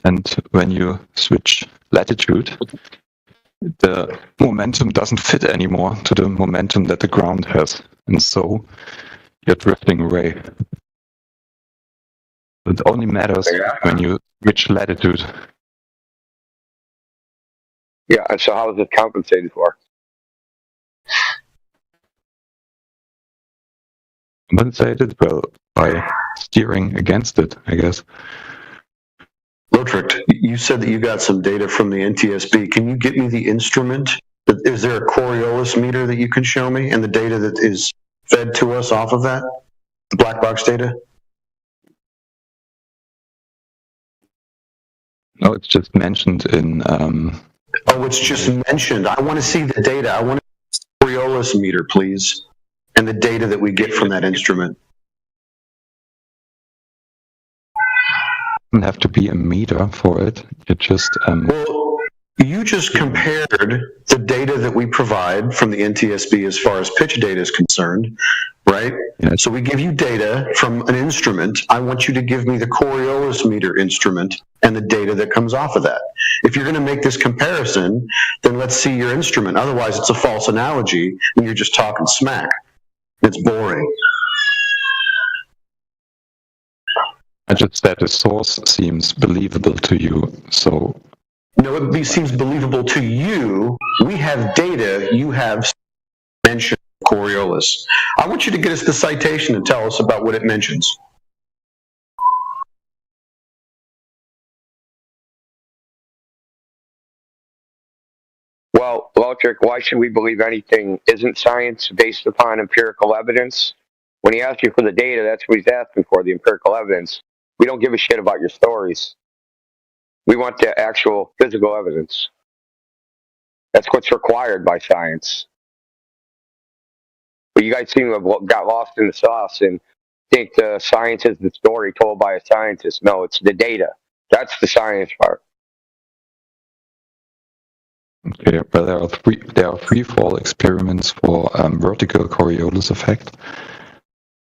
and when you switch latitude, the momentum doesn't fit anymore to the momentum that the ground has, and so you're drifting away. It only matters when you switch latitude. Yeah, and so how is it compensated for? Compensated, well, by steering against it, I guess. Lotric, you said that you got some data from the NTSB. Can you get me the instrument? Is there a Coriolis meter that you can show me and the data that is fed to us off of that? The black box data? No, it's just mentioned in... Oh, it's just mentioned. I want to see the data. I want a Coriolis meter, please, and the data that we get from that instrument. Doesn't have to be a meter for it. It just... Well, you just compared the data that we provide from the NTSB as far as pitch data is concerned, right? Yeah. So we give you data from an instrument. I want you to give me the Coriolis meter instrument and the data that comes off of that. If you're going to make this comparison, then let's see your instrument. Otherwise, it's a false analogy and you're just talking smack. It's boring. I just said the source seems believable to you, so... No, it seems believable to you. We have data. You have mentioned Coriolis. I want you to get us the citation and tell us about what it mentions. Well, Lotric, why should we believe anything? Isn't science based upon empirical evidence? When he asks you for the data, that's what he's asking for, the empirical evidence. We don't give a shit about your stories. We want the actual physical evidence. That's what's required by science. But you guys seem to have got lost in the sauce and think the science is the story told by a scientist. No, it's the data. That's the science part. Okay, but there are free fall experiments for vertical Coriolis effect.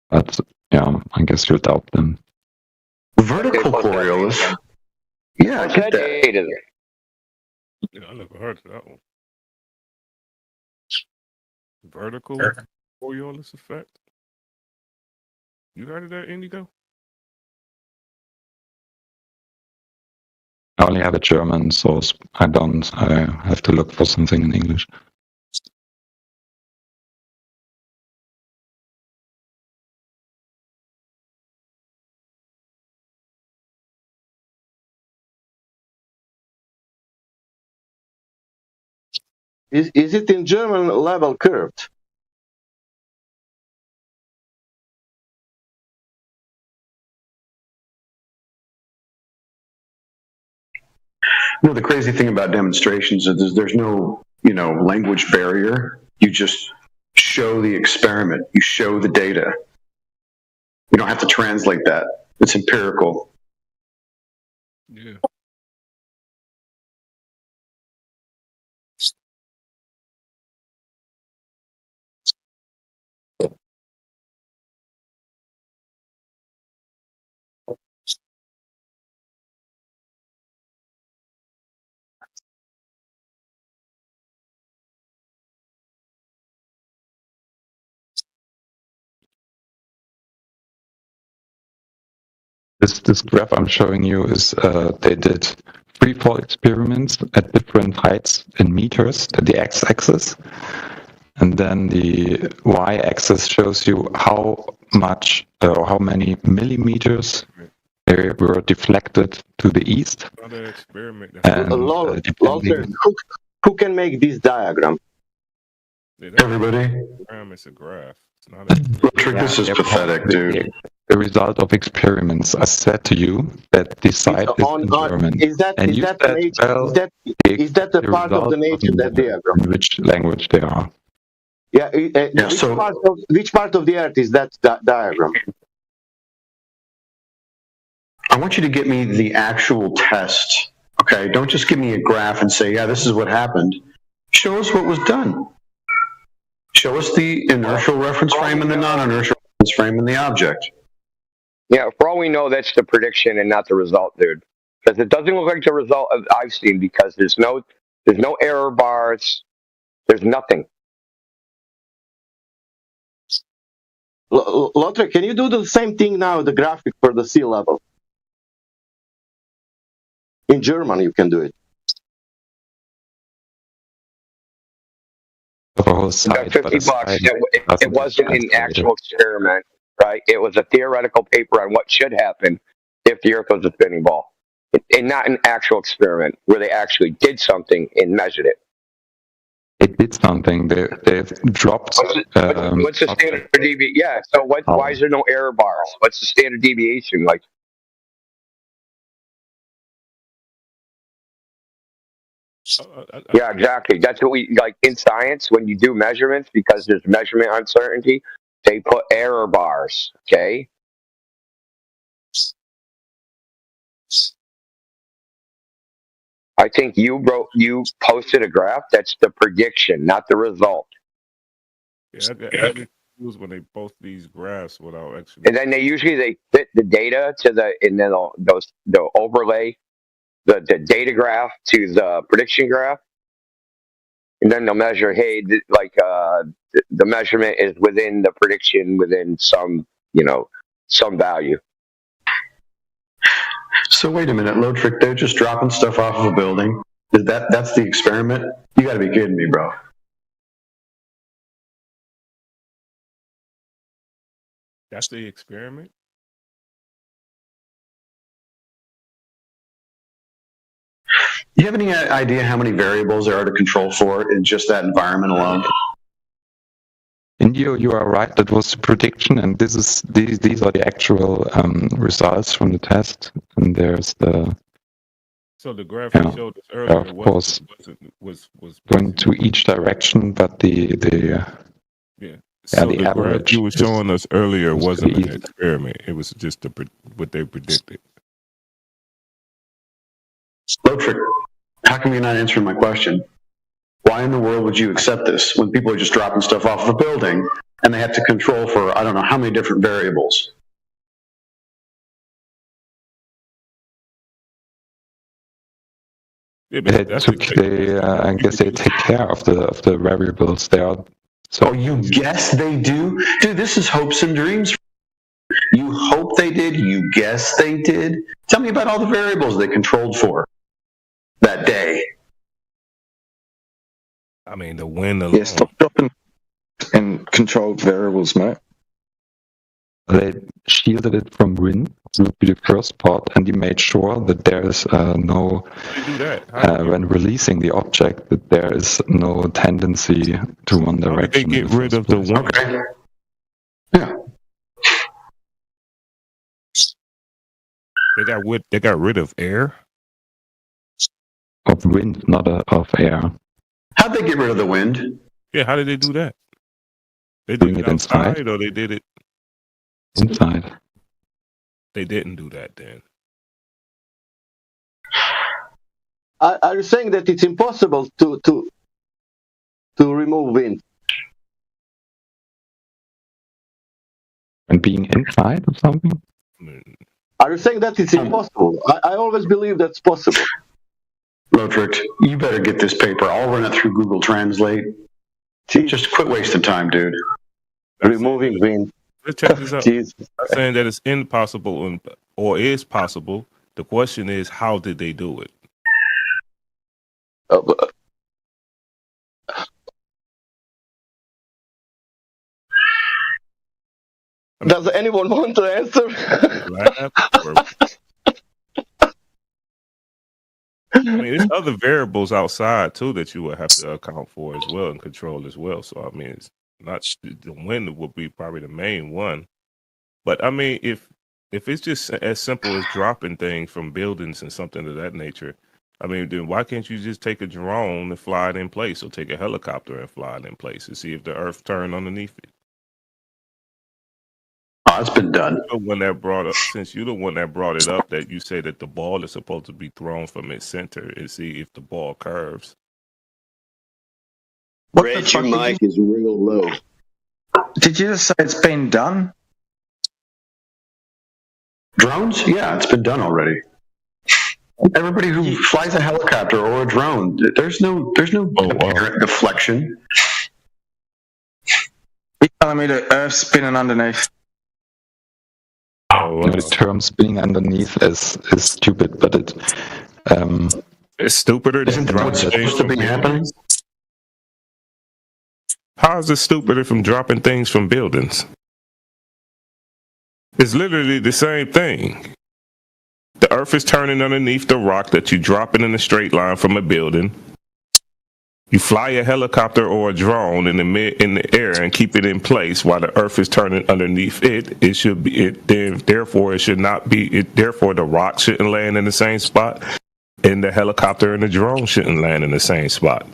But yeah, I guess you doubt them. Vertical Coriolis? Yeah, I get that. Yeah, I never heard of that one. Vertical Coriolis effect. You heard of that, Indigo? I only have a German source. I don't. I have to look for something in English. Is it in German level curved? You know, the crazy thing about demonstrations is there's no, language barrier. You just show the experiment. You show the data. You don't have to translate that. It's empirical. Yeah. This graph I'm showing you is they did free fall experiments at different heights in meters at the x-axis, and then the y-axis shows you how much or how many millimeters they were deflected to the east. Another experiment. And Walter, who can make this diagram? Everybody. It's a graph. It's not This is pathetic, dude. The result of experiments. I said to you that the site is in German. Is that and is you that said, nature? well, Is that a part of the nature, that diagram? in which language they are. Yeah. Which part of the earth is that diagram? I want you to get me the actual test. Okay, don't just give me a graph and say, yeah, this is what happened. Show us what was done. Show us the inertial reference frame and the non-inertial reference frame and the object. Yeah, for all we know, that's the prediction and not the result, dude. Because it doesn't look like the result I've seen, because there's no error bars, there's nothing. Lothar, can you do the same thing now, the graphic for the sea level? In German, you can do it. Got 50 bucks. It wasn't an actual experiment, right? It was a theoretical paper on what should happen if the Earth was a spinning ball, and not an actual experiment where they actually did something and measured it. It did something. They've dropped. What's the standard deviation? Yeah. So why is there no error bars? What's the standard deviation like? Yeah, exactly. That's what we like in science. When you do measurements, because there's measurement uncertainty, they put error bars. Okay. I think you posted a graph. That's the prediction, not the result. Yeah, I get confused when they post these graphs without actually. And then they fit the data to they'll overlay the data graph to the prediction graph, and then they'll measure. Hey, the measurement is within the prediction within some value. So wait a minute, Lotrick, they're just dropping stuff off of a building. That's the experiment? You gotta be kidding me, bro. That's the experiment? You have any idea how many variables there are to control for in just that environment alone? And you are right. That was the prediction, and these are the actual results from the test. And there's the. So the graph you showed us earlier of course, was going to each direction, but the So the the graph average you were showing us earlier was wasn't pretty an experiment. It was just what they predicted. Lotrick, how come you're not answering my question? Why in the world would you accept this when people are just dropping stuff off of a building and they have to control for I don't know how many different variables? Yeah, I guess they take care of the variables. They are. So you guess they do, dude. This is hopes and dreams. You hope they did. You guess they did. Tell me about all the variables they controlled for that day. I mean, the wind alone. Yeah, stop dropping and controlled variables, mate. They shielded it from wind, would be the first part, and they made sure that there is no, when releasing the object, that there is no tendency to one direction. They get rid of the wind. Okay. Yeah. They got rid of air. Of wind, not of air. How'd they get rid of the wind? Yeah, how did they do that? They Doing did it inside. outside, or they did it inside. They didn't do that then. Are you saying that it's impossible to remove wind? And being inside of something? Are you saying that it's impossible? I always believe that's possible. Lotrick, you better get this paper. I'll run it through Google Translate. Just quit wasting time, dude. Removing wind. Let's check this out. I'm saying that it's impossible or is possible. The question is, how did they do it? Does anyone want to answer? I mean, there's other variables outside too that you would have to account for as well and control as well. So I mean, it's not the wind would be probably the main one, but I mean, if it's just as simple as dropping things from buildings and something of that nature, I mean, then why can't you just take a drone and fly it in place, or take a helicopter and fly it in place and see if the Earth turned underneath it? Oh, it's been done. You're the one that brought up, since you're the one that brought it up, that you say that the ball is supposed to be thrown from its center and see if the ball curves. Reg, your mic is real low. Did you just say it's been done? Drones? Yeah, it's been done already. Everybody who flies a helicopter or a drone, there's no apparent deflection. You're telling me the Earth's spinning underneath? The term spinning underneath is stupid, but it's stupider than dropping what's supposed to be happening? How is it stupider from dropping things from buildings? It's literally the same thing. The Earth is turning underneath the rock that you're dropping in a straight line from a building. You fly a helicopter or a drone in the air and keep it in place while the Earth is turning underneath it. It should be therefore it should not be. Therefore, the rock shouldn't land in the same spot, and the helicopter and the drone shouldn't land in the same spot.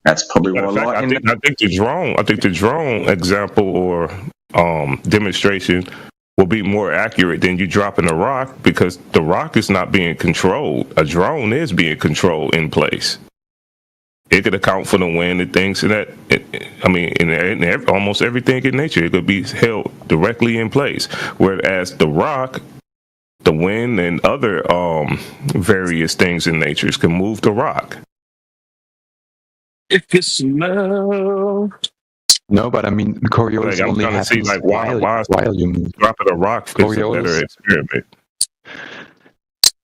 That's probably more I think the drone example or demonstration will be more accurate than you dropping a rock, because the rock is not being controlled. A drone is being controlled in place. It could account for the wind and things, and in almost everything in nature, it could be held directly in place. Whereas the rock, the wind, and other various things in nature can move the rock. If you smell. No, but I mean, Coriolis I'm only trying to see happens while you move. Dropping a rock is a better experiment.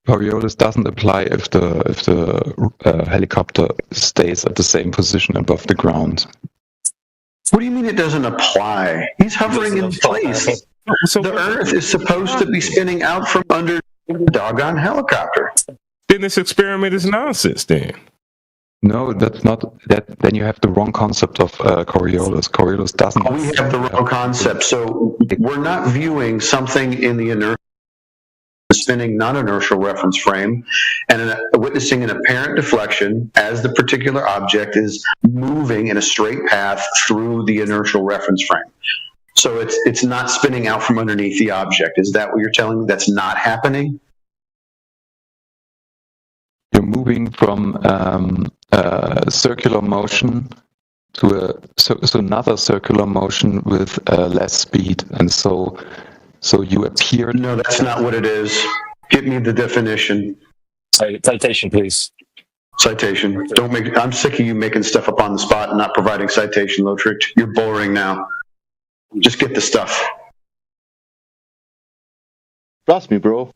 Coriolis doesn't apply if the helicopter stays at the same position above the ground. What do you mean it doesn't apply? He's hovering in place. The Earth is supposed to be spinning out from under the doggone helicopter. Then this experiment is nonsense then. No, that's not. Then you have the wrong concept of Coriolis. Coriolis doesn't. We have the wrong concept. So we're not viewing something in the inertial spinning non-inertial reference frame and witnessing an apparent deflection as the particular object is moving in a straight path through the inertial reference frame. So it's not spinning out from underneath the object. Is that what you're telling me? That's not happening? You're moving from circular motion to another circular motion with less speed, and so you appear. No, that's not what it is. Give me the definition. Citation, please. Citation. Don't make. I'm sick of you making stuff up on the spot and not providing citation, Lotrick. You're boring now. Just get the stuff. Trust me, bro.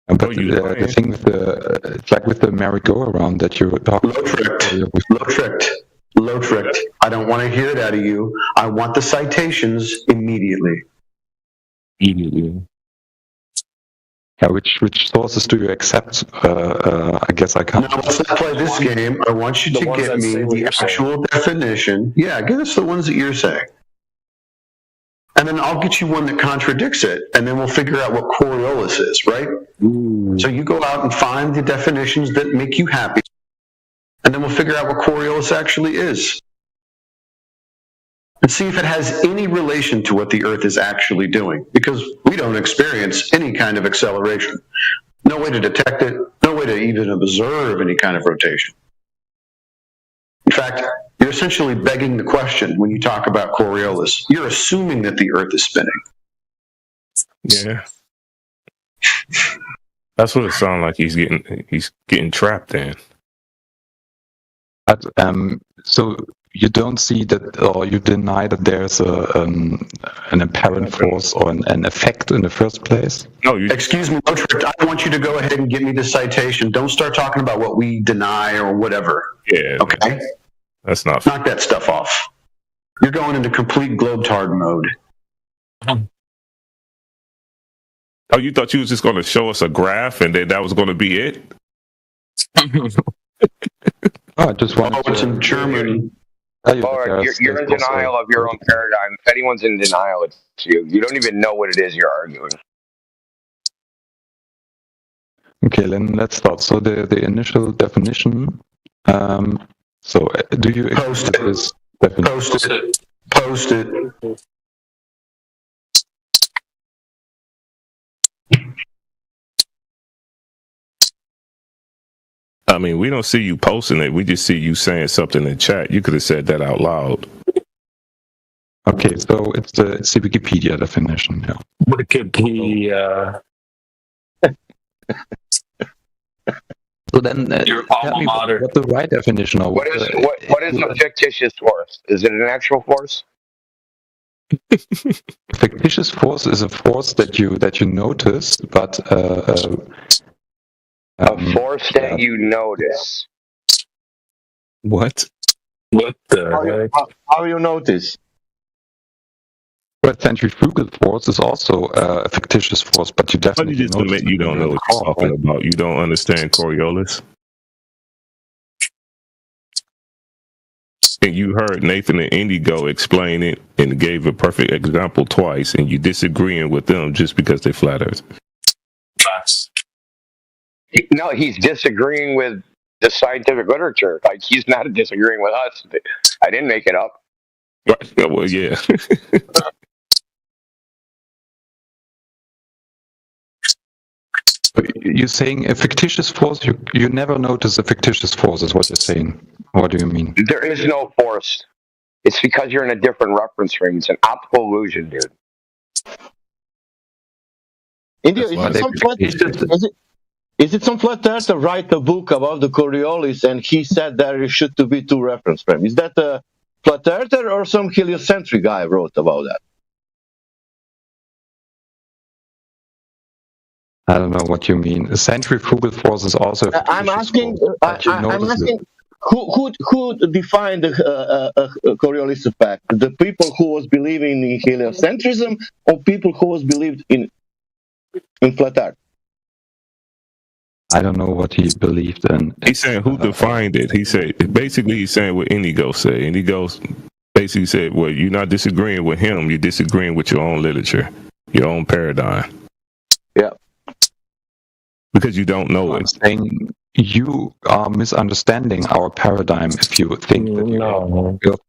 But the thing with it's like with the merry-go-round that you talk Low tricked. I don't want to hear it out of you. I want the citations immediately. Immediately. Yeah, which sources do you accept? I guess I can't. Now let's not play this game. I want you to get me the actual definition. Yeah, give us the ones that you're saying. And then I'll get you one that contradicts it, and then we'll figure out what Coriolis is, right? Ooh. So you go out and find the definitions that make you happy, and then we'll figure out what Coriolis actually is. And see if it has any relation to what the Earth is actually doing, because we don't experience any kind of acceleration. No way to detect it, no way to even observe any kind of rotation. In fact, you're essentially begging the question when you talk about Coriolis. You're assuming that the Earth is spinning. Yeah. That's what it sounds like he's getting trapped in. But, so you don't see that, or you deny that there's an apparent force or an effect in the first place? No, Excuse me, Lotrick, I want you to go ahead and give me the citation. Don't start talking about what we deny or whatever. Yeah. Okay? That's not. Knock that stuff off. You're going into complete globetard mode. Oh, you thought you was just going to show us a graph and then that was going to be it? I just wanted it's in German. You're in denial of your own paradigm. If anyone's in denial, it's you. You don't even know what it is you're arguing. Okay, then let's start. So the initial definition. So do you Post accept this definition? Post it. I mean, we don't see you posting it. We just see you saying something in chat. You could have said that out loud. Okay, so it's the Wikipedia definition. Yeah. Wikipedia. So then, Your tell alma me mater. what the right definition of What is a fictitious force? Is it an actual force? fictitious force is a force that you notice, but A force that you notice. What? What the heck? How you notice? well, centrifugal force is also a fictitious force, but you How do definitely you just admit you don't know what you're talking about? You don't understand Coriolis? And you heard Nathan and Indigo explain it and gave a perfect example twice, and you disagreeing with them just because they flat earth. No, he's disagreeing with the scientific literature. Like, he's not disagreeing with us. I didn't make it up. Right. Well, yeah. You're saying a fictitious force? You never notice a fictitious force, is what you're saying. What do you mean? There is no force. It's because you're in a different reference frame. It's an optical illusion, dude. India, is it some flat earther write a book about the Coriolis and he said there should to be two reference frames? Is that a flat earther or some heliocentric guy wrote about that? I don't know what you mean. A centrifugal force is also a I'm asking. I'm asking. it. Who defined the Coriolis effect? The people who was believing in heliocentrism, or people who was believed in flat earth? I don't know what he believed in. He's saying who defined it. He said basically he's saying what Indigo said. Indigo basically said, well, you're not disagreeing with him, you're disagreeing with your own literature, your own paradigm. Yeah. Because you don't know it. Saying you are misunderstanding our paradigm if you think that you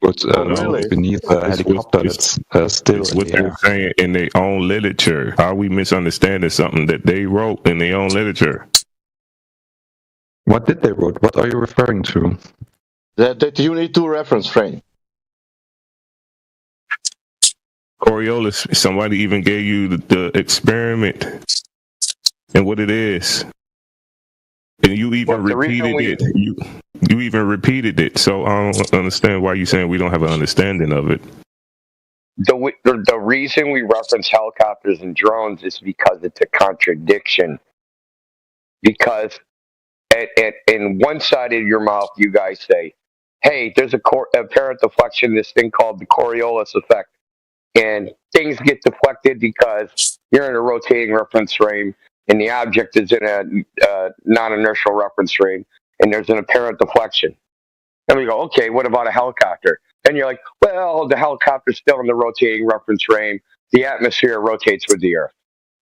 would really? beneath a helicopter that's still it's in what the they're air. saying in their own literature. How are we misunderstanding something that they wrote in their own literature? What did they wrote? What are you referring to? That you need two reference frame. Coriolis, somebody even gave you the experiment and what it is. And you even repeated it. You even repeated it. So I don't understand why you're saying we don't have an understanding of it. The reason we reference helicopters and drones is because it's a contradiction. Because in one side of your mouth, you guys say, hey, there's a apparent deflection, this thing called the Coriolis effect. And things get deflected because you're in a rotating reference frame and the object is in a non-inertial reference frame and there's an apparent deflection. And we go, okay, what about a helicopter? And you're like, well, the helicopter's still in the rotating reference frame. The atmosphere rotates with the Earth.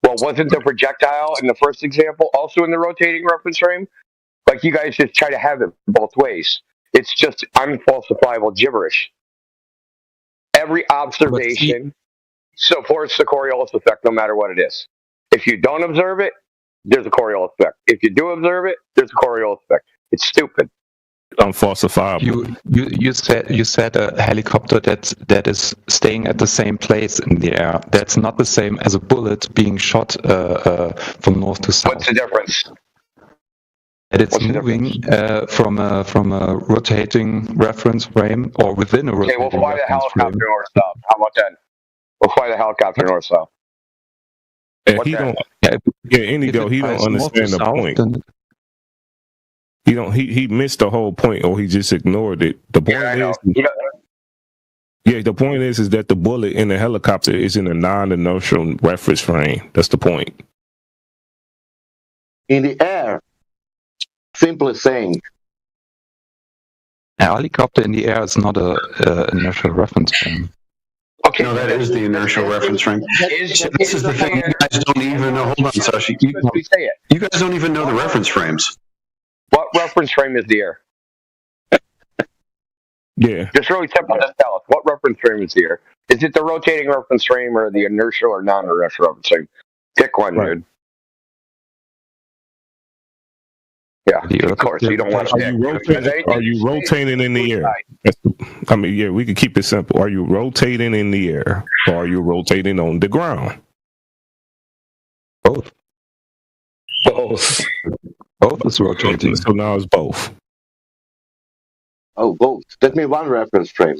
Well, wasn't the projectile in the first example also in the rotating reference frame? Like, you guys just try to have it both ways. It's just unfalsifiable gibberish. Every observation supports the Coriolis effect no matter what it is. If you don't observe it, there's a Coriolis effect. If you do observe it, there's a Coriolis effect. It's stupid. Unfalsifiable. You said a helicopter that is staying at the same place in the air. That's not the same as a bullet being shot from north to south. What's the difference? And it's moving from a rotating reference frame or within a rotating Okay, we'll fly the reference helicopter frame. north-south. How about that? We'll fly the helicopter north-south. And he don't. Yeah, Indigo. He don't understand the point. He missed the whole point, or he just ignored it. The point is that the bullet in the helicopter is in a non-inertial reference frame. That's the point. In the air, simply saying. A helicopter in the air is not a inertial reference frame. Okay, no, that is the inertial reference frame. This is the thing. You guys don't even know. Hold on, Sashi. You guys don't even know the reference frames. What reference frame is the air? Yeah. Just really simple. Just tell us. What reference frame is the air? Is it the rotating reference frame or the inertial or non-inertial reference frame? Pick one, dude. Yeah, of course. You don't want to Are you rotating in the air? I mean, yeah, we can keep it simple. Are you rotating in the air or are you rotating on the ground? Both. Both. Both is rotating. So now it's both. Oh, both. That means one reference frame.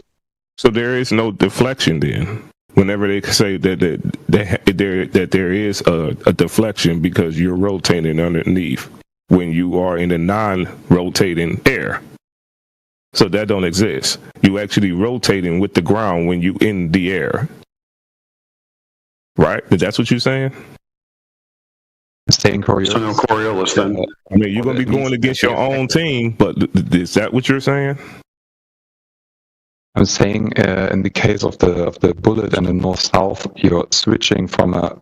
So there is no deflection then. Whenever they say that there is a deflection because you're rotating underneath when you are in a non-rotating air. So that don't exist. You actually rotating with the ground when you in the air. Right? That's what you're saying? Saying Coriolis. So no Coriolis then. I mean, you're going to be going against your own team, but is that what you're saying? I'm saying in the case of the bullet and the north-south, you're switching from a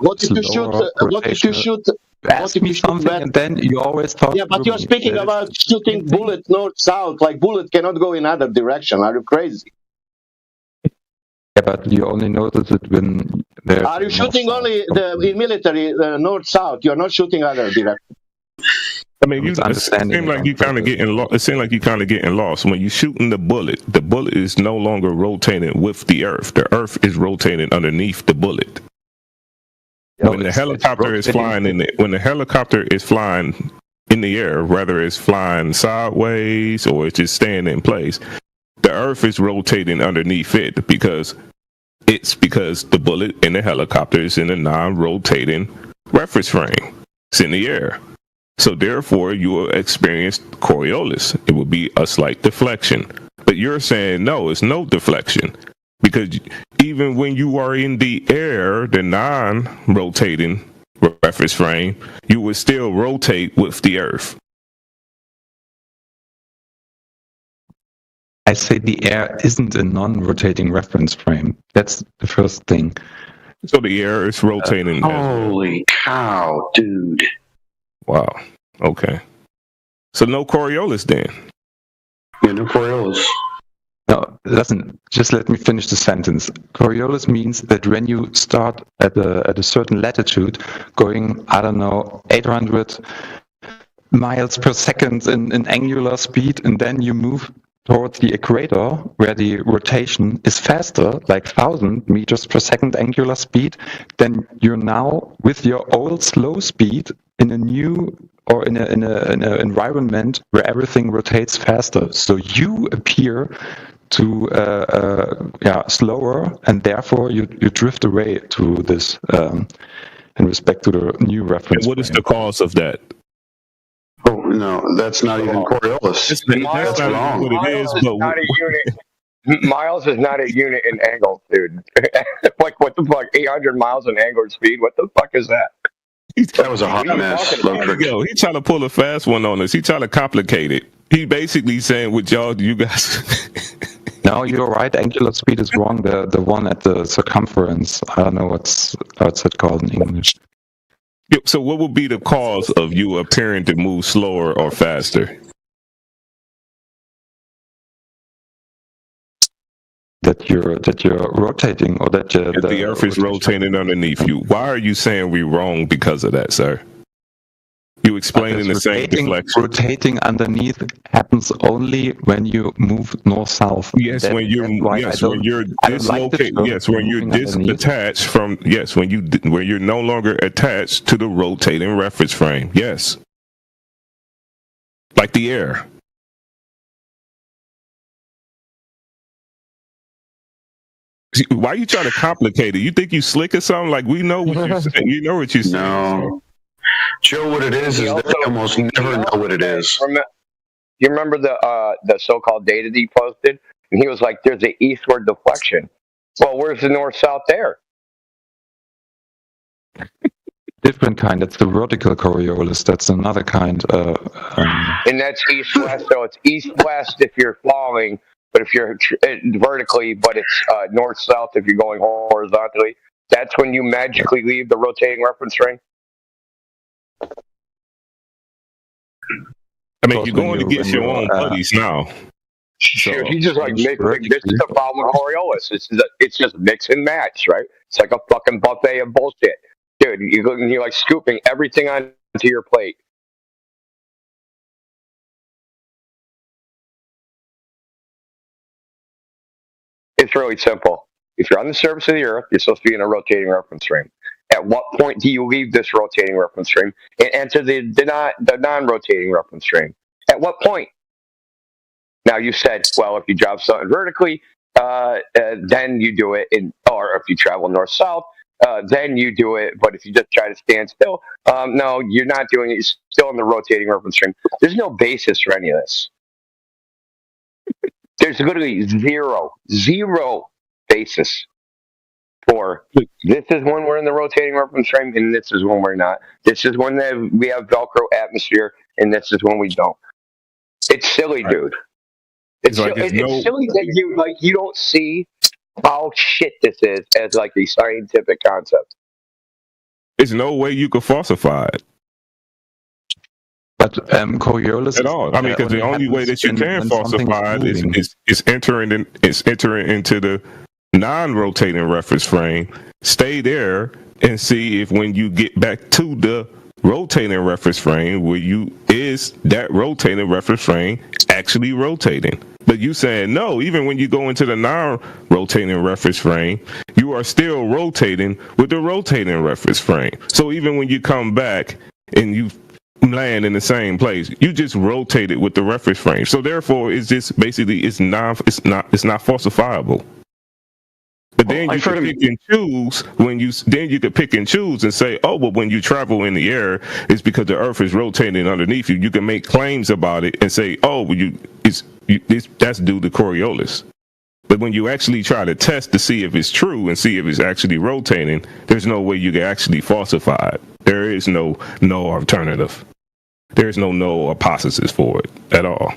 what if you shoot? What if you shoot? Ask me something, and then you always talk. Yeah, but you're speaking about shooting bullet north-south. Like bullet cannot go in other direction. Are you crazy? Yeah, but you only notice it when there. Are you shooting only in military north-south? You're not shooting other direction. I mean, it seems like you kind of getting lost. It seems like you kind of getting lost when you shooting the bullet. The bullet is no longer rotating with the earth. The earth is rotating underneath the bullet. When the helicopter is flying when the helicopter is flying in the air, whether it's flying sideways or it's just staying in place, the earth is rotating underneath it because the bullet in the helicopter is in a non-rotating reference frame. It's in the air. So therefore, you will experience Coriolis. It will be a slight deflection. But you're saying, no, it's no deflection. Because even when you are in the air, the non-rotating reference frame, you would still rotate with the earth. I say the air isn't a non-rotating reference frame. That's the first thing. So the air is rotating. Holy cow, dude. Wow. Okay. So no Coriolis then. Yeah, no Coriolis. No, listen, just let me finish the sentence. Coriolis means that when you start at a certain latitude, going, I don't know, 800 miles per second in angular speed, and then you move towards the equator, where the rotation is faster, like 1,000 meters per second angular speed, then you're now, with your old slow speed, in a new or in an environment where everything rotates faster. So you appear to slower, and therefore you drift away to this in respect to the new reference. What is the cause of that? Oh no, that's not even Coriolis. That's wrong. Miles is not a unit in angle, dude. Like what the fuck? 800 miles in angular speed? What the fuck is that? That was a hot mess. He's trying to pull a fast one on us. He's trying to complicate it. He basically saying with you guys. No, you're right. Angular speed is wrong. The one at the circumference. I don't know what's it called in English. So what would be the cause of you appearing to move slower or faster? That you're rotating, or that the earth is rotating underneath you. Why are you saying we're wrong because of that, sir? You explaining the same deflection. Rotating underneath happens only when you move north-south. Yes, when you're dislocated. Yes, when you're detached from. Yes, when you're no longer attached to the rotating reference frame. Yes, like the air. Why are you trying to complicate it? You think you slick or something? Like we know what you're saying. You know what you're saying. No. Joe, what it is that they almost never know what it is. You remember the so-called data that he posted? And he was like, there's an eastward deflection. Well, where's the north-south there? Different kind. That's the vertical Coriolis. That's another kind. And that's east-west, so it's east-west if you're falling, but if you're vertically, but it's north-south if you're going horizontally. That's when you magically leave the rotating reference frame. I mean, you're going to get your own buddies now. Sure, he's just like, this is the problem with Coriolis. It's just mix and match, right? It's like a fucking buffet of bullshit. Dude, you're like scooping everything onto your plate. It's really simple. If you're on the surface of the Earth, you're supposed to be in a rotating reference frame. At what point do you leave this rotating reference frame and enter the non-rotating reference frame? At what point? Now, you said, well, if you drop something vertically, then you do it, or if you travel north-south, then you do it. But if you just try to stand still, no, you're not doing it. You're still in the rotating reference frame. There's no basis for any of this. There's literally zero basis for this is when we're in the rotating reference frame, and this is when we're not. This is when we have Velcro atmosphere, and this is when we don't. It's silly, dude. It's silly that you don't see how shit this is as like a scientific concept. There's no way you could falsify it. But Coriolis at all. I mean, because the only way that you can falsify it is entering into the non-rotating reference frame. Stay there and see if when you get back to the rotating reference frame, is that rotating reference frame actually rotating? But you saying no, even when you go into the non-rotating reference frame, you are still rotating with the rotating reference frame. So even when you come back and you land in the same place, you just rotate it with the reference frame. So therefore, it's just basically it's not falsifiable. But then you can pick and choose you could pick and choose and say, oh, but when you travel in the air, it's because the Earth is rotating underneath you. You can make claims about it and say, oh, that's due to Coriolis. But when you actually try to test to see if it's true and see if it's actually rotating, there's no way you can actually falsify it. There is no alternative. There's no hypothesis for it at all.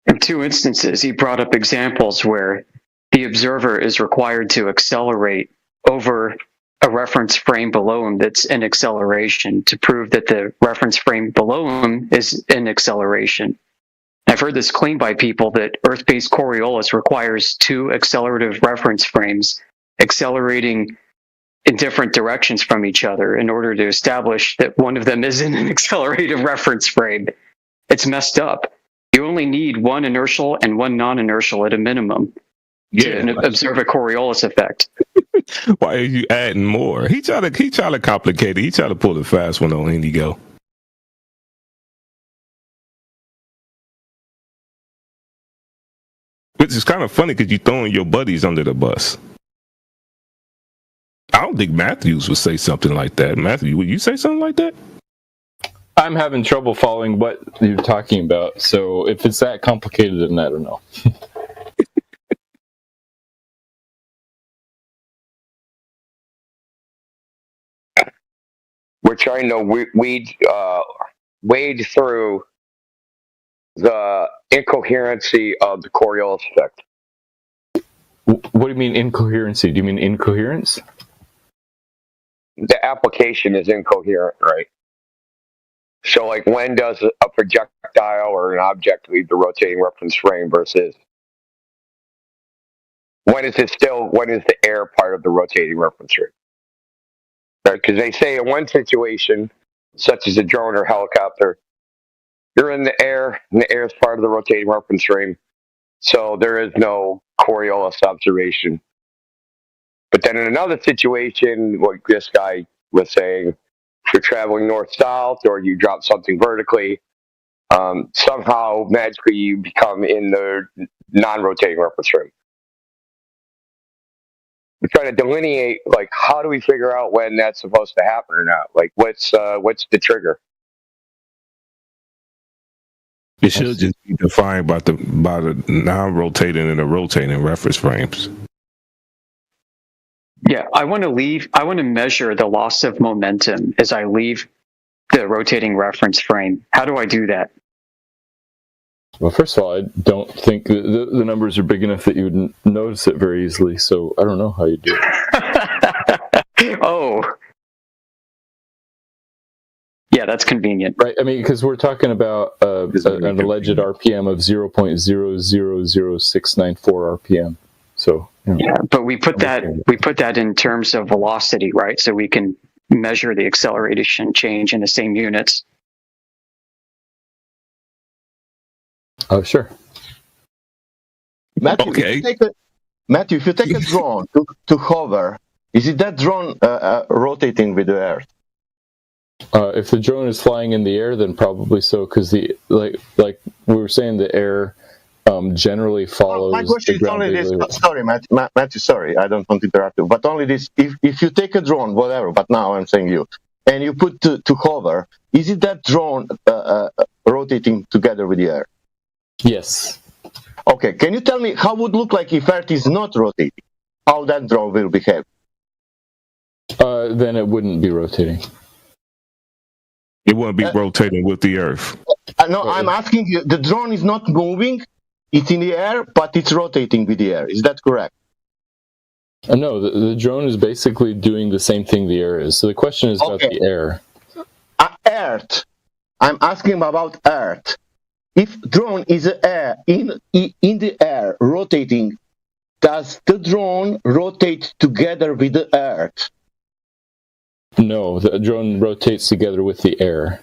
In two instances, he brought up examples where the observer is required to accelerate over a reference frame below him that's in acceleration to prove that the reference frame below him is in acceleration. I've heard this claimed by people that Earth-based Coriolis requires two accelerative reference frames accelerating in different directions from each other in order to establish that one of them is in an accelerated reference frame. It's messed up. You only need one inertial and one non-inertial at a minimum to observe a Coriolis effect. Why are you adding more? He try to complicate it. He try to pull a fast one on Indigo. Which is kind of funny because you're throwing your buddies under the bus. I don't think Matthews would say something like that. Matthew, would you say something like that? I'm having trouble following what you're talking about. So if it's that complicated, then I don't know. We're trying to wade through the incoherency of the Coriolis effect. What do you mean incoherency? Do you mean incoherence? The application is incoherent, right? So, like, when does a projectile or an object leave the rotating reference frame versus when is the air part of the rotating reference frame? Right? Because they say in one situation, such as a drone or helicopter, you're in the air, and the air is part of the rotating reference frame, so there is no Coriolis observation. But then in another situation, like this guy was saying, if you're traveling north-south or you drop something vertically, somehow magically you become in the non-rotating reference frame. we're trying to delineate, like, how do we figure out when that's supposed to happen or not? Like, what's the trigger? It should just be defined by the non-rotating and the rotating reference frames. Yeah, I want to measure the loss of momentum as I leave the rotating reference frame. How do I do that? Well, first of all, I don't think the numbers are big enough that you would notice it very easily, so I don't know how you do it. Oh. Yeah, that's convenient. Right, I mean, because we're talking about an alleged RPM of 0.0000694 RPM. So, you know. Yeah, but we put that in terms of velocity, right? So we can measure the acceleration change in the same units. Oh, sure. Matthew, Okay. If you take a drone to hover, is it that drone rotating with the Earth? If the drone is flying in the air, then probably so, because like we were saying, the air generally follows. My question the is only this. ground. Sorry, Matthew. Sorry, I don't want to interrupt you. But only this: if you take a drone, whatever. But now I'm saying you, and you put to hover, is it that drone rotating together with the air? Yes. Okay. Can you tell me how it would look like if Earth is not rotating? How that drone will behave? Then it wouldn't be rotating. It wouldn't be rotating with the Earth. No, I'm asking you. The drone is not moving; it's in the air, but it's rotating with the air. Is that correct? No, the drone is basically doing the same thing the air is. So the question is about the air. Earth. I'm asking about Earth. If drone is in the air rotating, does the drone rotate together with the Earth? No, the drone rotates together with the air.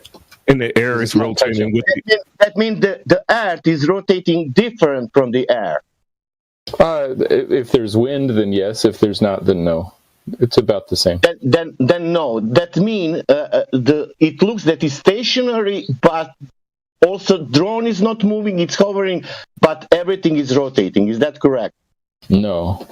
And the air is rotating with the... That means the Earth is rotating different from the air. If there's wind, then yes. If there's not, then no. It's about the same. Then no. That means it looks that it's stationary, but also drone is not moving. It's hovering, but everything is rotating. Is that correct? No.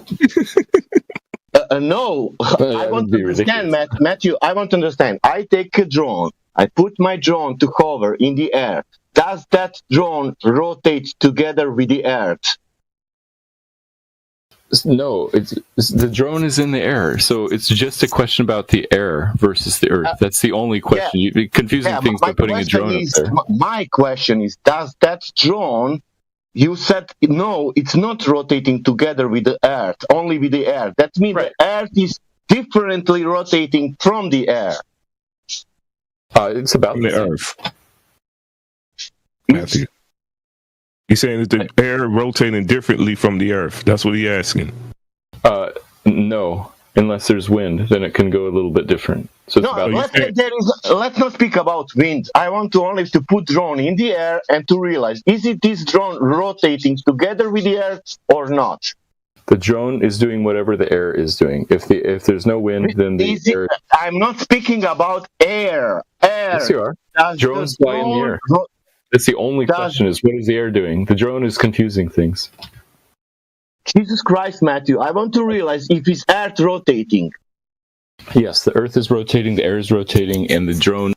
No. I want to understand, Matthew. I want to understand. I take a drone. I put my drone to hover in the air. Does that drone rotate together with the Earth? No, the drone is in the air, so it's just a question about the air versus the Earth. That's the only question. You're confusing things by putting a drone up there. My question is, does that drone, you said, no, it's not rotating together with the Earth, only with the air. That means the Earth is differently rotating from the air. It's about the Earth. Matthew. He's saying that the air rotating differently from the Earth. That's what he's asking. No, unless there's wind, then it can go a little bit different. So it's No, let's not speak about wind. I want to only to put drone in the air and to realize, is it this drone rotating together with the Earth or not? The drone is doing whatever the air is doing. If there's no wind, then the air... I'm not speaking about air. Yes, you are. Drones fly in the air. That's the only question is, what is the air doing? The drone is confusing things. Jesus Christ, Matthew, I want to realize if it's Earth rotating. Yes, the Earth is rotating, the air is rotating, and the drone...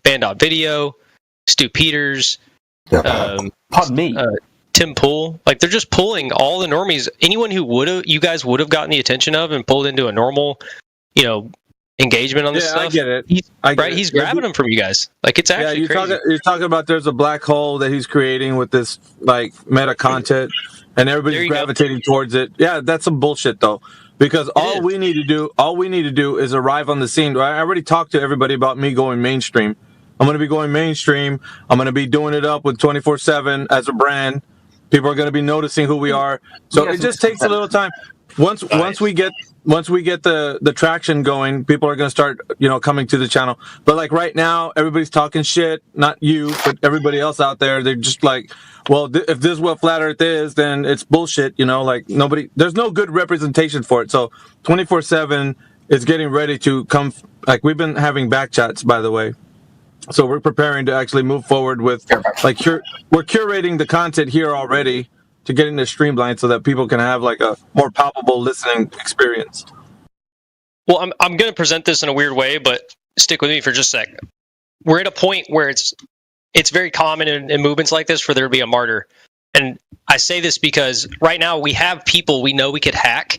Band.video, Stu Peters, pardon me, Tim Pool. Like, they're just pulling all the normies. Anyone who you guys would have gotten the attention of and pulled into a normal, engagement on this stuff. I get it. He's grabbing them from you guys. Like, it's actually crazy. You're talking about there's a black hole that he's creating with this like meta content, and everybody's gravitating towards it. Yeah, that's some bullshit though. Because all we need to do is arrive on the scene. I already talked to everybody about me going mainstream. I'm going to be going mainstream. I'm going to be doing it up with 24/7 as a brand. People are going to be noticing who we are. So it just takes a little time. Once we get the traction going, people are going to start coming to the channel. But like right now, everybody's talking shit. Not you, but everybody else out there. They're just like, well, if this is what flat Earth is, then it's bullshit. Like nobody. There's no good representation for it. So 24/7 is getting ready to come. Like we've been having back chats, by the way. So we're preparing to actually move forward with we're curating the content here already to get into streamlined so that people can have like a more palpable listening experience. Well, I'm going to present this in a weird way, but stick with me for just a sec. We're at a point where it's very common in movements like this for there to be a martyr. And I say this because right now we have people we know we could hack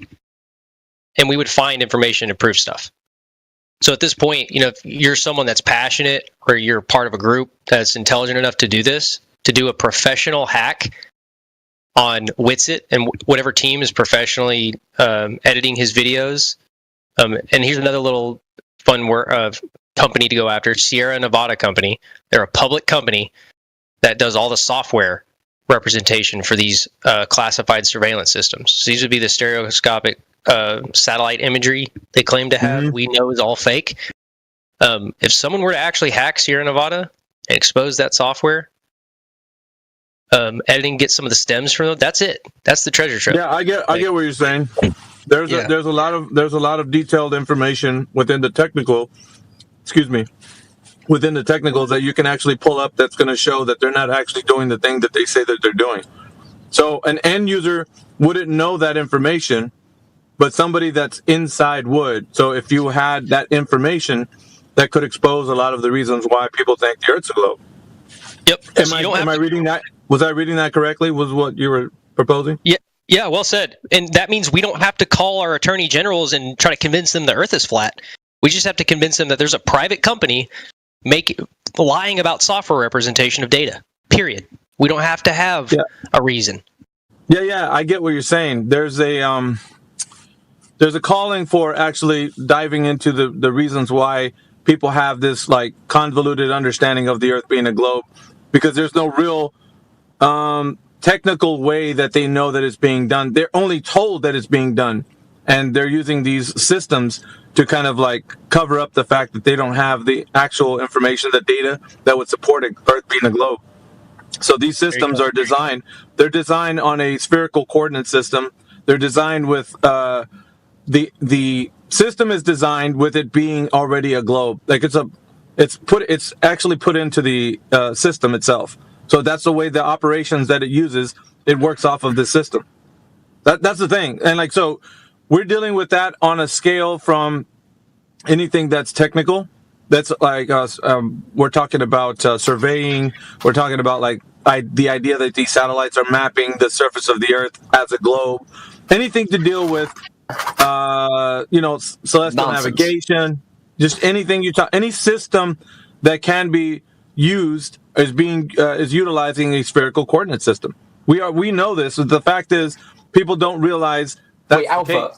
and we would find information to prove stuff. So at this point, if you're someone that's passionate or you're part of a group that's intelligent enough to do this, to do a professional hack on Witsit and whatever team is professionally editing his videos. And here's another little fun company to go after, Sierra Nevada Company. They're a public company that does all the software representation for these classified surveillance systems. So these would be the stereoscopic satellite imagery they claim to have. We know is all fake. If someone were to actually hack Sierra Nevada and expose that software, editing, get some of the stems from them, that's it. That's the treasure trove. Yeah, I get what you're saying. There's a lot of detailed information within the technicals that you can actually pull up that's going to show that they're not actually doing the thing that they say that they're doing. So an end user wouldn't know that information, but somebody that's inside would. So if you had that information, that could expose a lot of the reasons why people think the Earth's a globe. Yep. Am I reading that? Was I reading that correctly? Was what you were proposing? Yeah, well said. And that means we don't have to call our attorney generals and try to convince them the Earth is flat. We just have to convince them that there's a private company lying about software representation of data. Period. We don't have to have a reason. Yeah, I get what you're saying. There's a calling for actually diving into the reasons why people have this like convoluted understanding of the Earth being a globe, because there's no real technical way that they know that it's being done. They're only told that it's being done, and they're using these systems to kind of like cover up the fact that they don't have the actual information, the data that would support Earth being a globe. So these systems are designed. They're designed on a spherical coordinate system. They're designed with the system is designed with it being already a globe. Like it's actually put into the system itself. So that's the way the operations that it uses. It works off of the system. That's the thing. And like so, we're dealing with that on a scale from anything that's technical. That's like we're talking about surveying. We're talking about like the idea that these satellites are mapping the surface of the Earth as a globe. Anything to deal with, celestial navigation, just anything any system that can be used is utilizing a spherical coordinate system. We know this. The fact is, people don't realize. Wait, Alpha.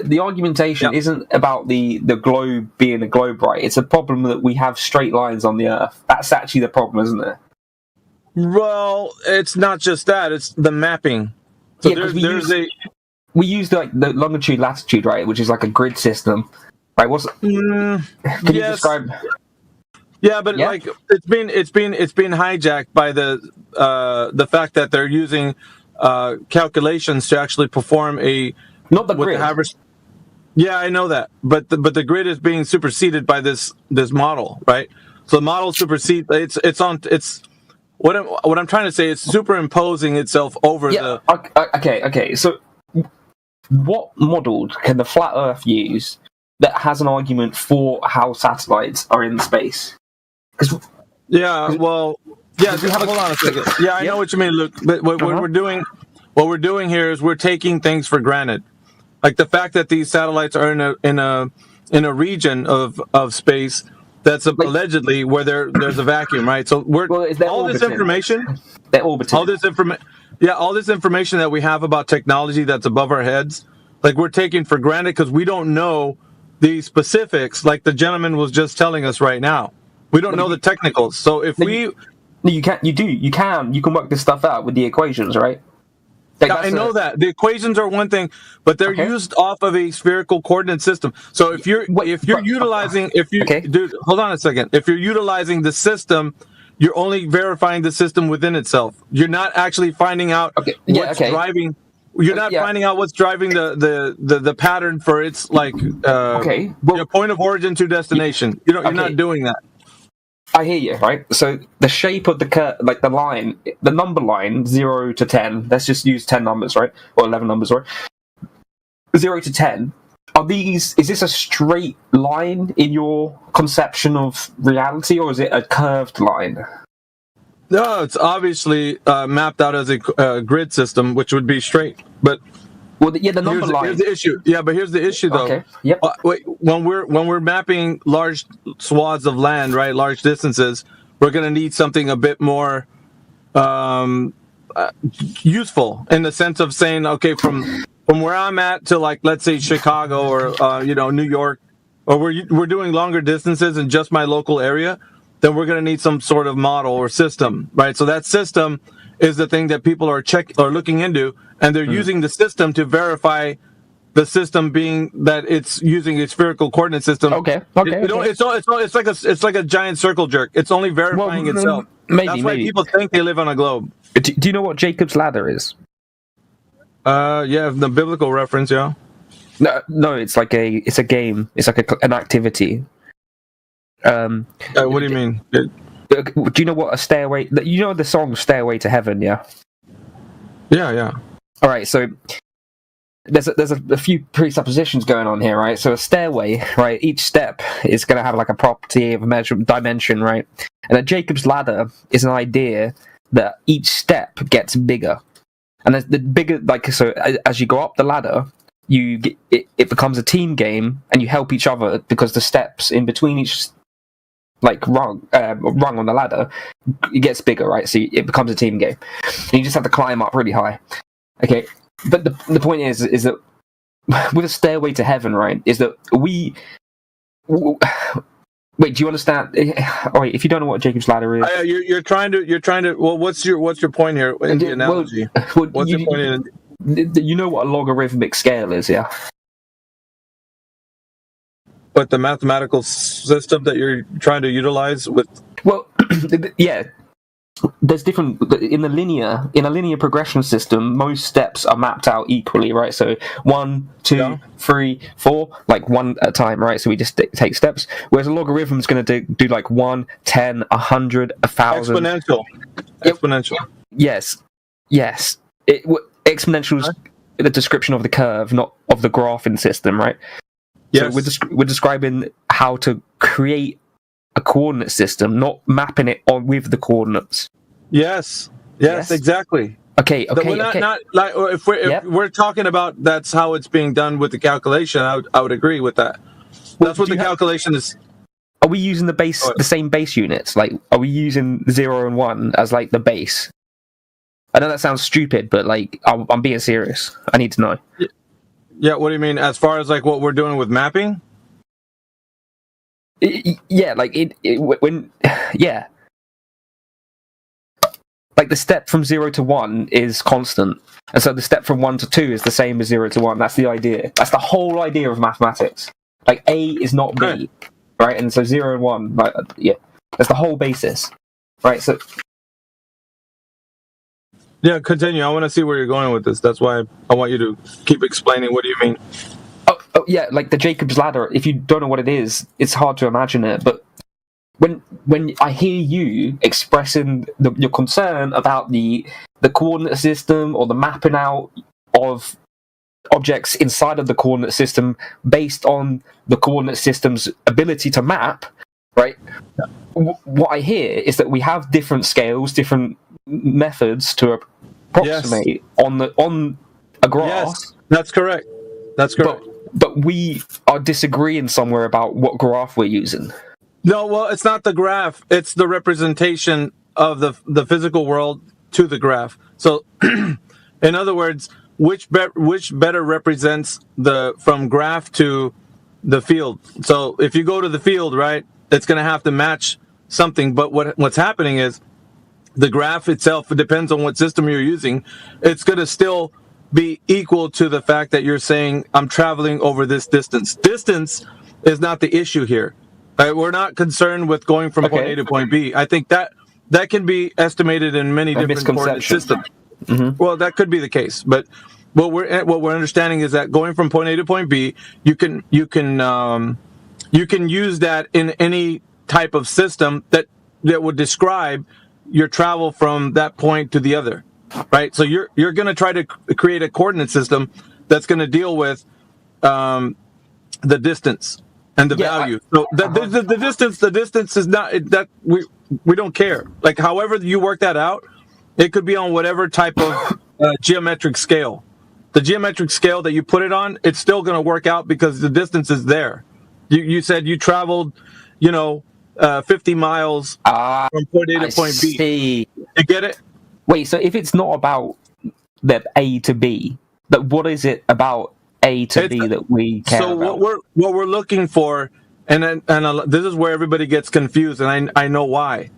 The argumentation isn't about the globe being a globe, right? It's a problem that we have straight lines on the Earth. That's actually the problem, isn't it? Well, it's not just that; it's the mapping. So we use the longitude, latitude, right, which is like a grid system, right? Can you describe? Yeah, but like it's been hijacked by the fact that they're using calculations to actually perform not the grid. Yeah, I know that, but the grid is being superseded by this model, right? So the model supersedes. It's what I'm trying to say. It's superimposing itself over the. Okay. So, what model can the flat Earth use that has an argument for how satellites are in space? Yeah, hold on a second. Yeah, I know what you mean, Luke. But what we're doing here is we're taking things for granted, like the fact that these satellites are in a region of space that's allegedly where there's a vacuum, right? So all this information that we have about technology that's above our heads, like we're taking for granted because we don't know the specifics, like the gentleman was just telling us right now. We don't know the technicals. So if you can work this stuff out with the equations, right? Yeah, I know that the equations are one thing, but they're used off of a spherical coordinate system. So if you're utilizing hold on a second. If you're utilizing the system, you're only verifying the system within itself. You're not actually finding out what's driving. You're not finding out what's driving the pattern for its your point of origin to destination. You're not doing that. I hear you, right? So the shape of the curve, like the line, the number line, 0 to 10. Let's just use 10 numbers, right? Or 11 numbers, right? 0 to 10. Is this a straight line in your conception of reality, or is it a curved line? No, it's obviously mapped out as a grid system, which would be straight. But the number line. Here's the issue. Yeah, but here's the issue, though. Okay. Yep. When we're mapping large swaths of land, right, large distances, we're going to need something a bit more useful in the sense of saying, okay, from where I'm at to let's say Chicago or New York, or we're doing longer distances in just my local area, then we're going to need some sort of model or system, right? So that system is the thing that people are looking into, and they're using the system to verify the system being that it's using a spherical coordinate system. It's like a giant circle jerk. It's only verifying itself. That's why people think they live on a globe. Do you know what Jacob's ladder is? Yeah, the biblical reference, yeah. No, it's a game. It's like an activity. What do you mean? Do you know what a stairway? You know the song "Stairway to Heaven," yeah. Yeah. All right, so there's a few presuppositions going on here, right? So a stairway, right? Each step is going to have like a property of a measurement dimension, right? And a Jacob's ladder is an idea that each step gets bigger, and as the bigger, as you go up the ladder, it becomes a team game, and you help each other because the steps in between each rung on the ladder, it gets bigger, right? So it becomes a team game. And you just have to climb up really high. Okay, but the point is that with a stairway to heaven, right, is that wait, do you understand? All right, if you don't know what Jacob's ladder is, you're trying to. Well, what's your point here in the analogy? What's your point? You know what a logarithmic scale is, yeah? But the mathematical system that you're trying to utilize with. Well, yeah. There's different in a linear progression system. Most steps are mapped out equally, right? So 1, 2, 3, 4, one at a time, right? So we just take steps. Whereas a logarithm is going to do 1, 10, 100, 1,000. Exponential. Yes. Exponential is the description of the curve, not of the graphing system, right? Yes. So we're describing how to create a coordinate system, not mapping it on with the coordinates. Yes, exactly. Okay. If we're talking about that's how it's being done with the calculation, I would agree with that. That's what the calculation is. Are we using the same base units? Are we using 0 and 1 as the base? I know that sounds stupid, but I'm being serious. I need to know. Yeah, what do you mean? As far as what we're doing with mapping? Yeah, the step from 0 to 1 is constant, and so the step from 1 to 2 is the same as 0 to 1. That's the idea. That's the whole idea of mathematics. A is not B, right? And so 0 and 1, that's the whole basis, right? So. Yeah, continue. I want to see where you're going with this. That's why I want you to keep explaining. What do you mean? Oh yeah, the Jacob's ladder. If you don't know what it is, it's hard to imagine it. But when I hear you expressing your concern about the coordinate system or the mapping out of objects inside of the coordinate system based on the coordinate system's ability to map, right? what I hear is that we have different scales, different methods to approximate on a graph. Yes, that's correct. That's correct. But we are disagreeing somewhere about what graph we're using. No, well, it's not the graph. It's the representation of the physical world to the graph. So, in other words, which better represents from graph to the field. So if you go to the field, right, it's going to have to match something. But what's happening is the graph itself, it depends on what system you're using, it's going to still be equal to the fact that you're saying I'm traveling over this distance. Distance is not the issue here. Right? We're not concerned with going from point A to point B. I think that can be estimated in many different coordinate systems. Mm-hmm. Well, that could be the case, but what we're understanding is that going from point A to point B, you can use that in any type of system that would describe your travel from that point to the other, right? So you're going to try to create a coordinate system that's going to deal with the distance and the value. The distance is not that we don't care. Like however you work that out, it could be on whatever type of geometric scale. The geometric scale that you put it on, it's still going to work out because the distance is there. You said you traveled, 50 miles from point A to point B. You get it? Wait, so if it's not about the A to B, but what is it about A to B that we care about? So what we're looking for, and this is where everybody gets confused, and I know why.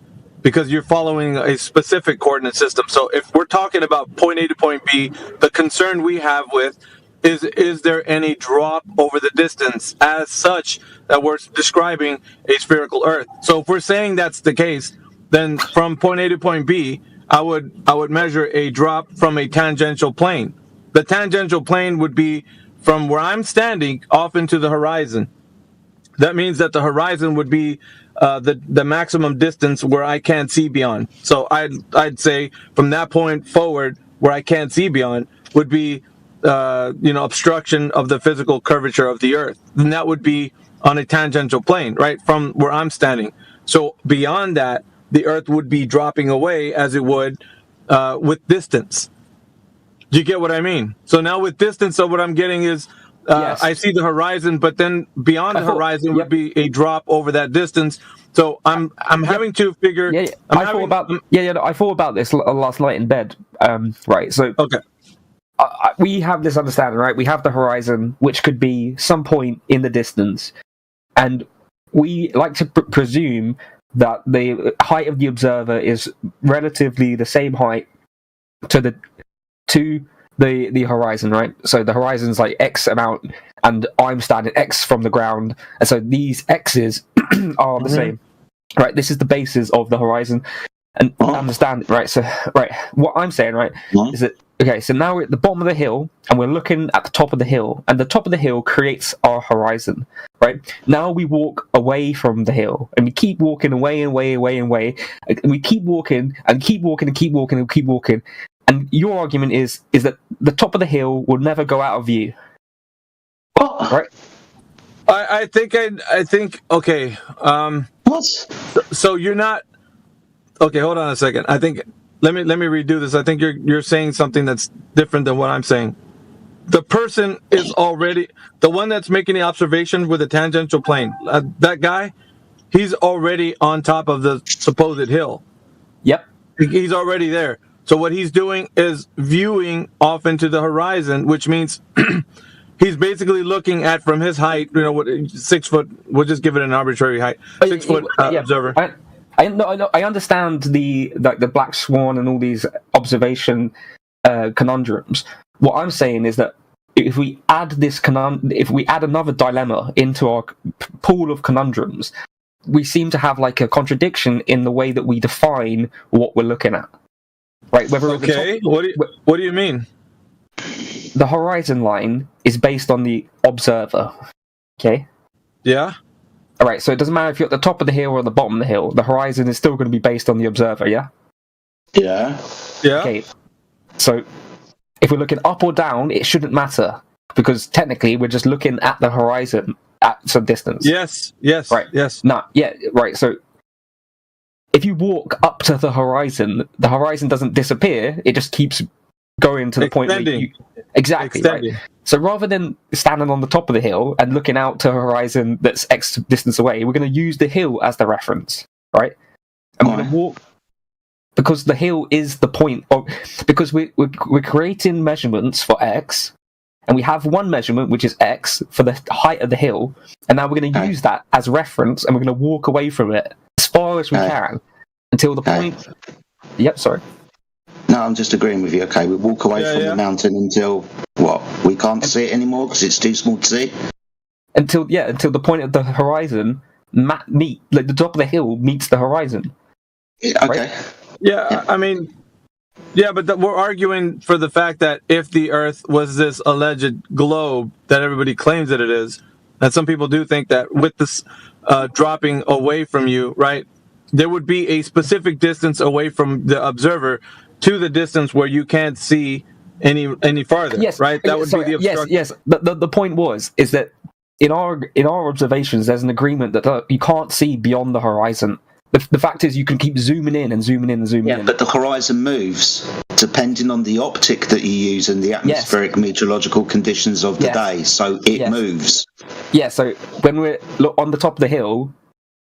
Because you're following a specific coordinate system. So if we're talking about point A to point B, the concern we have with is there any drop over the distance as such that we're describing a spherical Earth? So if we're saying that's the case, then from point A to point B, I would measure a drop from a tangential plane. The tangential plane would be from where I'm standing off into the horizon. That means that the horizon would be the maximum distance where I can't see beyond. So I'd say from that point forward, where I can't see beyond, would be obstruction of the physical curvature of the Earth. And that would be on a tangential plane, right, from where I'm standing. So beyond that, the Earth would be dropping away as it would with distance. Do you get what I mean? So now with distance, so what I'm getting is Yes. I see the horizon, but then beyond the horizon would be a drop over that distance. So I'm having to figure. I thought about this last night in bed. Right. So we have this understanding, right? We have the horizon, which could be some point in the distance, and we like to presume that the height of the observer is relatively the same height to the horizon, right? So the horizon's like X amount, and I'm standing X from the ground, and so these X's are the same, right? This is the basis of the horizon, and understand it, right? So, right, what I'm saying, right, is that so now we're at the bottom of the hill, and we're looking at the top of the hill, and the top of the hill creates our horizon, right? Now we walk away from the hill, and we keep walking away and away, and we keep walking and keep walking and keep walking and keep walking. And your argument is that the top of the hill will never go out of view, right? I think. Okay. What? So you're not. Okay, hold on a second. I think. Let me redo this. I think you're saying something that's different than what I'm saying. The person is already the one that's making the observation with the tangential plane. That guy, he's already on top of the supposed hill. Yep. He's already there. So what he's doing is viewing off into the horizon, which means he's basically looking at from his height, 6 foot. We'll just give it an arbitrary height. 6 foot observer. I understand the black swan and all these observation conundrums. What I'm saying is that if we add another dilemma into our pool of conundrums, we seem to have like a contradiction in the way that we define what we're looking at. Right? What do you mean? The horizon line is based on the observer. Okay? Yeah. All right, so it doesn't matter if you're at the top of the hill or at the bottom of the hill. The horizon is still going to be based on the observer, yeah? Yeah. Yeah. Okay. So if we're looking up or down, it shouldn't matter because technically we're just looking at the horizon at some distance. Yes. Right. Yes. No. Yeah. Right. So if you walk up to the horizon doesn't disappear; it just keeps going to the point where you exactly right. So rather than standing on the top of the hill and looking out to a horizon that's X distance away, we're going to use the hill as the reference, right? And we're going to walk because the hill is the point of because we're creating measurements for X. And we have one measurement, which is X, for the height of the hill. And now we're going to use that as reference, and we're going to walk away from it as far as we can until the point... Yep, sorry. No, I'm just agreeing with you. Okay, we walk away from the mountain until, what, we can't see it anymore because it's too small to see? Until the point of the horizon, the top of the hill meets the horizon. Okay. Right? Yeah, I mean... Yeah, but we're arguing for the fact that if the Earth was this alleged globe that everybody claims that it is, and some people do think that with this dropping away from you, right, there would be a specific distance away from the observer to the distance where you can't see any farther, right? That would be the obstruction. Yes. The point is that in our observations, there's an agreement that you can't see beyond the horizon. The fact is, you can keep zooming in and zooming in and zooming in. Yeah, but the horizon moves depending on the optic that you use and the atmospheric meteorological conditions of the day. So it moves. Yeah, so when we're on the top of the hill,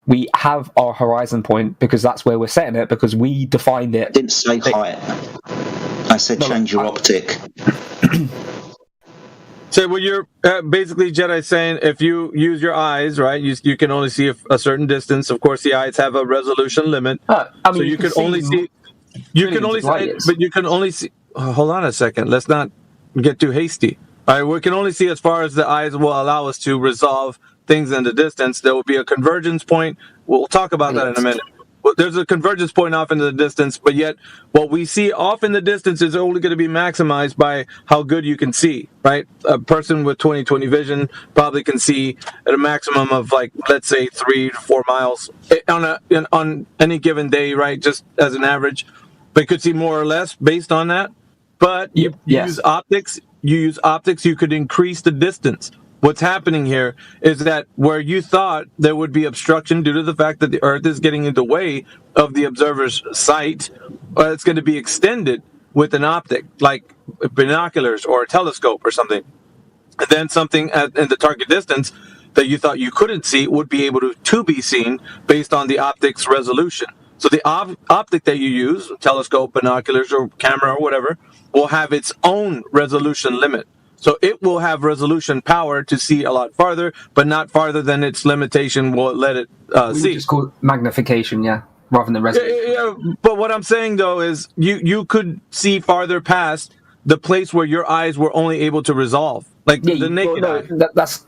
we have our horizon point because that's where we're setting it because we defined it. I didn't say height. I said change your optic. So what you're basically, Jedi, saying if you use your eyes, right, you can only see a certain distance. Of course, the eyes have a resolution limit, so you can only see. You can only see, but you can only see. Hold on a second. Let's not get too hasty. All right, we can only see as far as the eyes will allow us to resolve things in the distance. There will be a convergence point. We'll talk about that in a minute. There's a convergence point off into the distance, but yet what we see off in the distance is only going to be maximized by how good you can see, right? A person with 20/20 vision probably can see at a maximum of, like, let's say 3 to 4 miles on any given day, right? Just as an average. They could see more or less based on that. But you use optics. You could increase the distance. What's happening here is that where you thought there would be obstruction due to the fact that the Earth is getting in the way of the observer's sight, it's going to be extended with an optic, like binoculars or a telescope or something. And then something in the target distance that you thought you couldn't see would be able to be seen based on the optic's resolution. So the optic that you use, telescope, binoculars, or camera or whatever, will have its own resolution limit. So it will have resolution power to see a lot farther, but not farther than its limitation will let it see. Just call it magnification, rather than resolution. Yeah, but what I'm saying, though, is you could see farther past the place where your eyes were only able to resolve. Like the naked eye.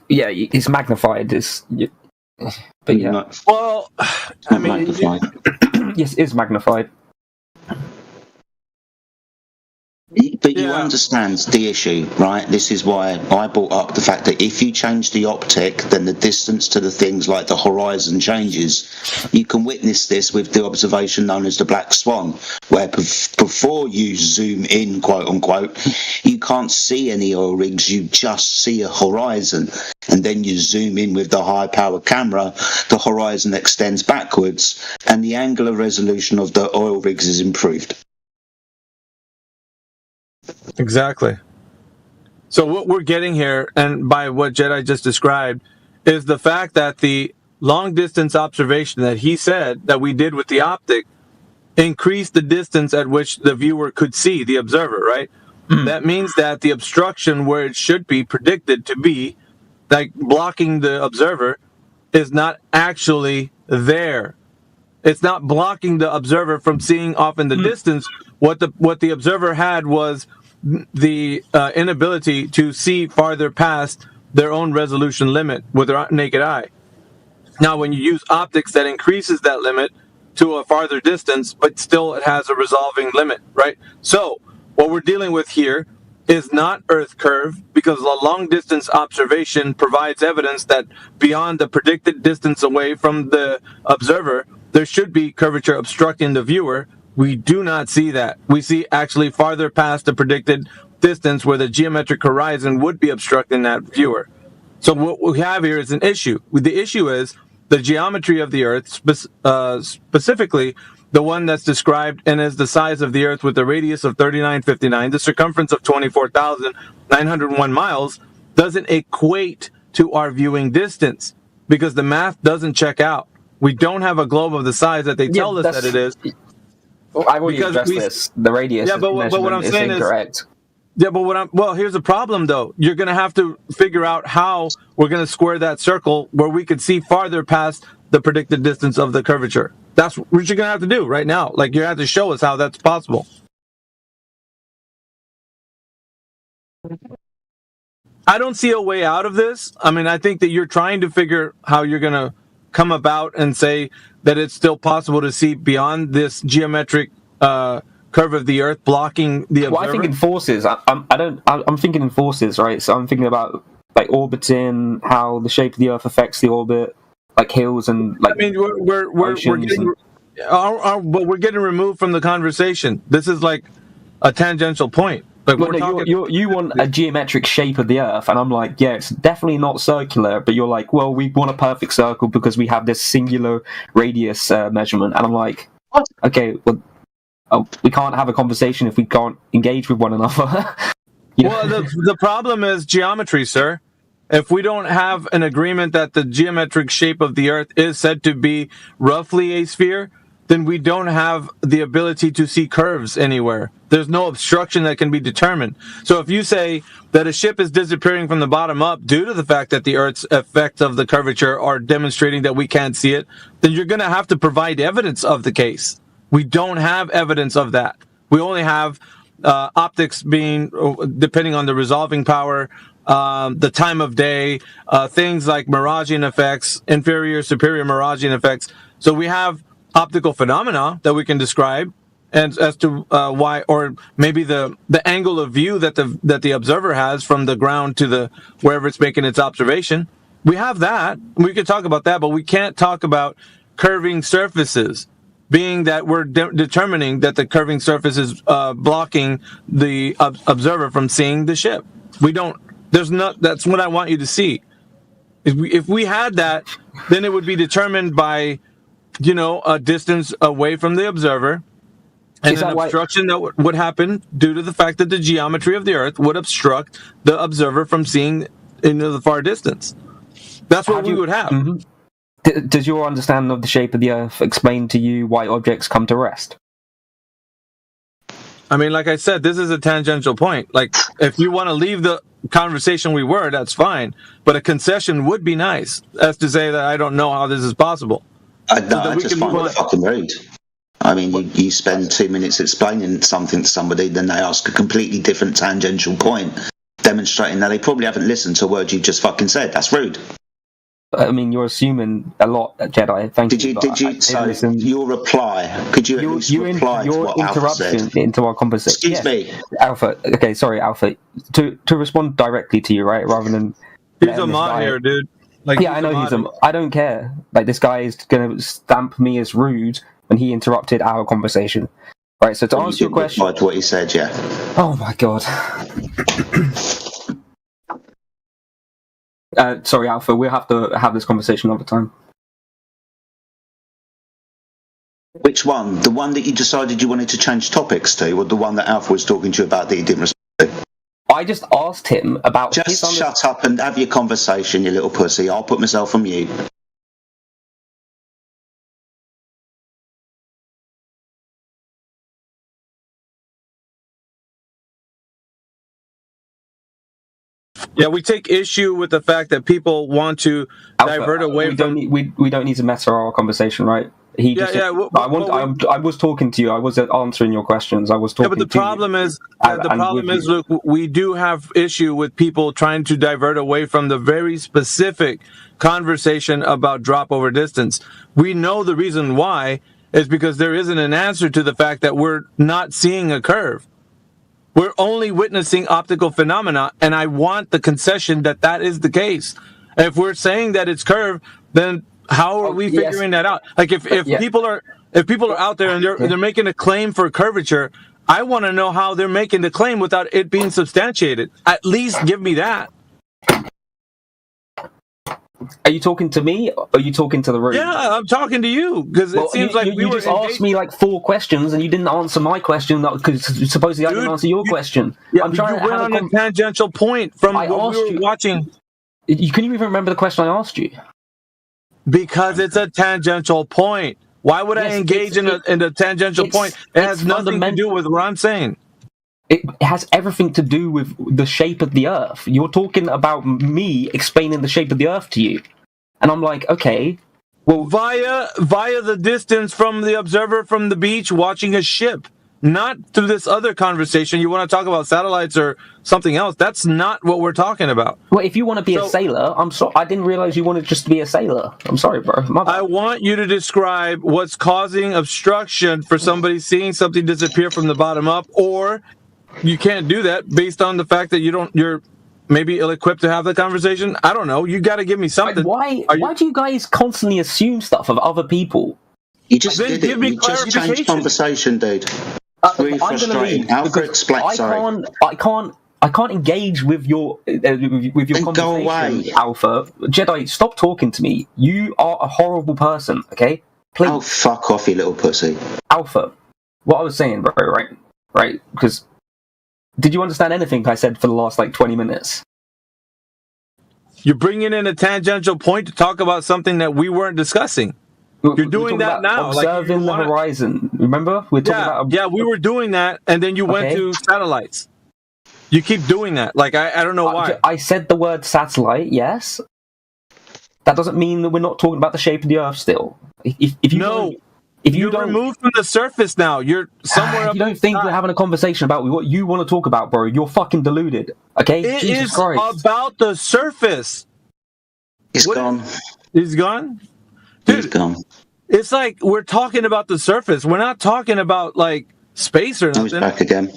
It's magnified. Well, I mean... Yes, it is magnified. But you understand the issue, right? This is why I brought up the fact that if you change the optic, then the distance to the things like the horizon changes. You can witness this with the observation known as the black swan, where before you zoom in, quote unquote, you can't see any oil rigs, you just see a horizon. And then you zoom in with the high power camera, the horizon extends backwards, and the angular resolution of the oil rigs is improved. Exactly. So what we're getting here, and by what Jedi just described, is the fact that the long distance observation that he said that we did with the optic increased the distance at which the viewer could see the observer, right? That means that the obstruction where it should be predicted to be, like blocking the observer, is not actually there. It's not blocking the observer from seeing off in the distance. What the observer had was the inability to see farther past their own resolution limit with their naked eye. Now, when you use optics, that increases that limit to a farther distance, but still it has a resolving limit, right? So what we're dealing with here is not Earth curve, because a long-distance observation provides evidence that beyond the predicted distance away from the observer, there should be curvature obstructing the viewer. We do not see that. We see actually farther past the predicted distance where the geometric horizon would be obstructing that viewer. So what we have here is an issue. The issue is the geometry of the Earth, specifically the one that's described and is the size of the Earth with a radius of 3959, the circumference of 24,901 miles, doesn't equate to our viewing distance because the math doesn't check out. We don't have a globe of the size that they tell us that it is. Well, I've already addressed this. The radius but what I'm saying is incorrect. Well, here's the problem though. You're going to have to figure out how we're going to square that circle where we could see farther past the predicted distance of the curvature. That's what you're going to have to do right now. Like, you have to show us how that's possible. I don't see a way out of this. I mean, I think that you're trying to figure how you're going to come about and say that it's still possible to see beyond this geometric curve of the Earth blocking the observer. Well, I think in forces. I'm thinking in forces, right? So I'm thinking about like orbiting, how the shape of the Earth affects the orbit, like hills and like. I mean, we're getting removed from the conversation. This is like a tangential point. Like, you want a geometric shape of the Earth, and I'm like, yeah, it's definitely not circular. But you're like, well, we want a perfect circle because we have this singular radius measurement, and I'm like, okay, well, we can't have a conversation if we can't engage with one another. Well, the problem is geometry, sir. If we don't have an agreement that the geometric shape of the Earth is said to be roughly a sphere, then we don't have the ability to see curves anywhere. There's no obstruction that can be determined. So if you say that a ship is disappearing from the bottom up due to the fact that the Earth's effects of the curvature are demonstrating that we can't see it, then you're going to have to provide evidence of the case. We don't have evidence of that. We only have optics being, depending on the resolving power, the time of day, things like miraging effects, inferior, superior miraging effects. So we have optical phenomena that we can describe, and as to why, or maybe the angle of view that the observer has from the ground to the wherever it's making its observation. We have that. We could talk about that, but we can't talk about curving surfaces, being that we're determining that the curving surface is blocking the observer from seeing the ship. We don't. There's not. That's what I want you to see. If we had that, then it would be determined by, a distance away from the observer, and an obstruction that would happen due to the fact that the geometry of the Earth would obstruct the observer from seeing into the far distance. That's what we would have. Mm-hmm. Does your understanding of the shape of the Earth explain to you why objects come to rest? I mean, like I said, this is a tangential point. Like, if you want to leave the conversation we were, that's fine. But a concession would be nice, as to say that I don't know how this is possible. I just find it fucking rude. I mean, you spend 2 minutes explaining something to somebody, then they ask a completely different tangential point, demonstrating that they probably haven't listened to a word you just fucking said. That's rude. I mean, you're assuming a lot, Jedi. Thank you. Did you? So your reply? Could you at least reply to what Alpha said? Into our conversation. Excuse me, Alpha. Okay, sorry, Alpha. To respond directly to you, right? Rather than he's a mod here, dude. Like, yeah, I know I don't care. Like, this guy is going to stamp me as rude when he interrupted our conversation. Right. So to answer your question, reply to what he said, yeah. Oh my god. Sorry, Alpha, we'll have to have this conversation another time. Which one? The one that you decided you wanted to change topics to, or the one that Alpha was talking to you about that you didn't respond to? I just asked him about... Just shut up and have your conversation, you little pussy. I'll put myself on mute. Yeah, we take issue with the fact that people want to divert away from. We don't need to mess our conversation, right? I was talking to you. I wasn't answering your questions. I was talking. Yeah, but the problem is, look, we do have issue with people trying to divert away from the very specific conversation about drop over distance. We know the reason why is because there isn't an answer to the fact that we're not seeing a curve. We're only witnessing optical phenomena, and I want the concession that that is the case. If we're saying that it's curved, then how are we figuring that out? Like, if people are out there and they're making a claim for curvature, I want to know how they're making the claim without it being substantiated. At least give me that. Are you talking to me or are you talking to the room? Yeah, I'm talking to you because it seems like you just asked me like 4 questions and you didn't answer my question because supposedly I didn't answer your question. Yeah, I'm trying you to went on a tangential point from what we were watching. Can you even remember the question I asked you? Because it's a tangential point. Why would I engage in a tangential point? It has nothing to do with what I'm saying. It has everything to do with the shape of the Earth. You're talking about me explaining the shape of the Earth to you. And I'm like, okay, well... Via the distance from the observer from the beach watching a ship. Not through this other conversation. You want to talk about satellites or something else. That's not what we're talking about. Well, if you want to be a sailor, I'm sorry. I didn't realize you wanted just to be a sailor. I'm sorry, bro. I want you to describe what's causing obstruction for somebody seeing something disappear from the bottom up, or you can't do that based on the fact that you're maybe ill-equipped to have the conversation. I don't know. You got to give me something. Why do you guys constantly assume stuff of other people? You just did it. You just changed conversation, dude. It's really frustrating. Alfred, I can't engage with your conversation. Go away, Alpha. Jedi, stop talking to me. You are a horrible person. Okay, please. Oh, fuck off, you little pussy. Alpha. What I was saying, bro. Right? Because did you understand anything I said for the last 20 minutes? You're bringing in a tangential point to talk about something that we weren't discussing. You're doing that now. Observing the horizon. Remember? We're talking about... we were doing that, and then you went to satellites. You keep doing that. I don't know why. I said the word satellite, yes. That doesn't mean that we're not talking about the shape of the Earth still. If you're removed from the surface now. You're somewhere up. You don't think we're having a conversation about what you want to talk about, bro? You're fucking deluded. Okay? It Jesus is Christ. about the surface. He's gone. He's gone? Dude, he's gone. It's like we're talking about the surface. We're not talking about space or nothing. He's back again.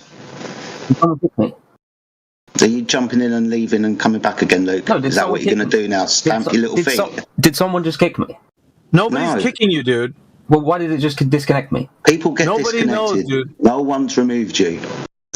Are you jumping in and leaving and coming back again, Luke? No, is that what you're going to do now? Stamp your little feet? Did someone just kick me? Nobody's kicking you, dude. Well, why did it just disconnect me? People get Nobody disconnected. knows, dude. No one's removed you.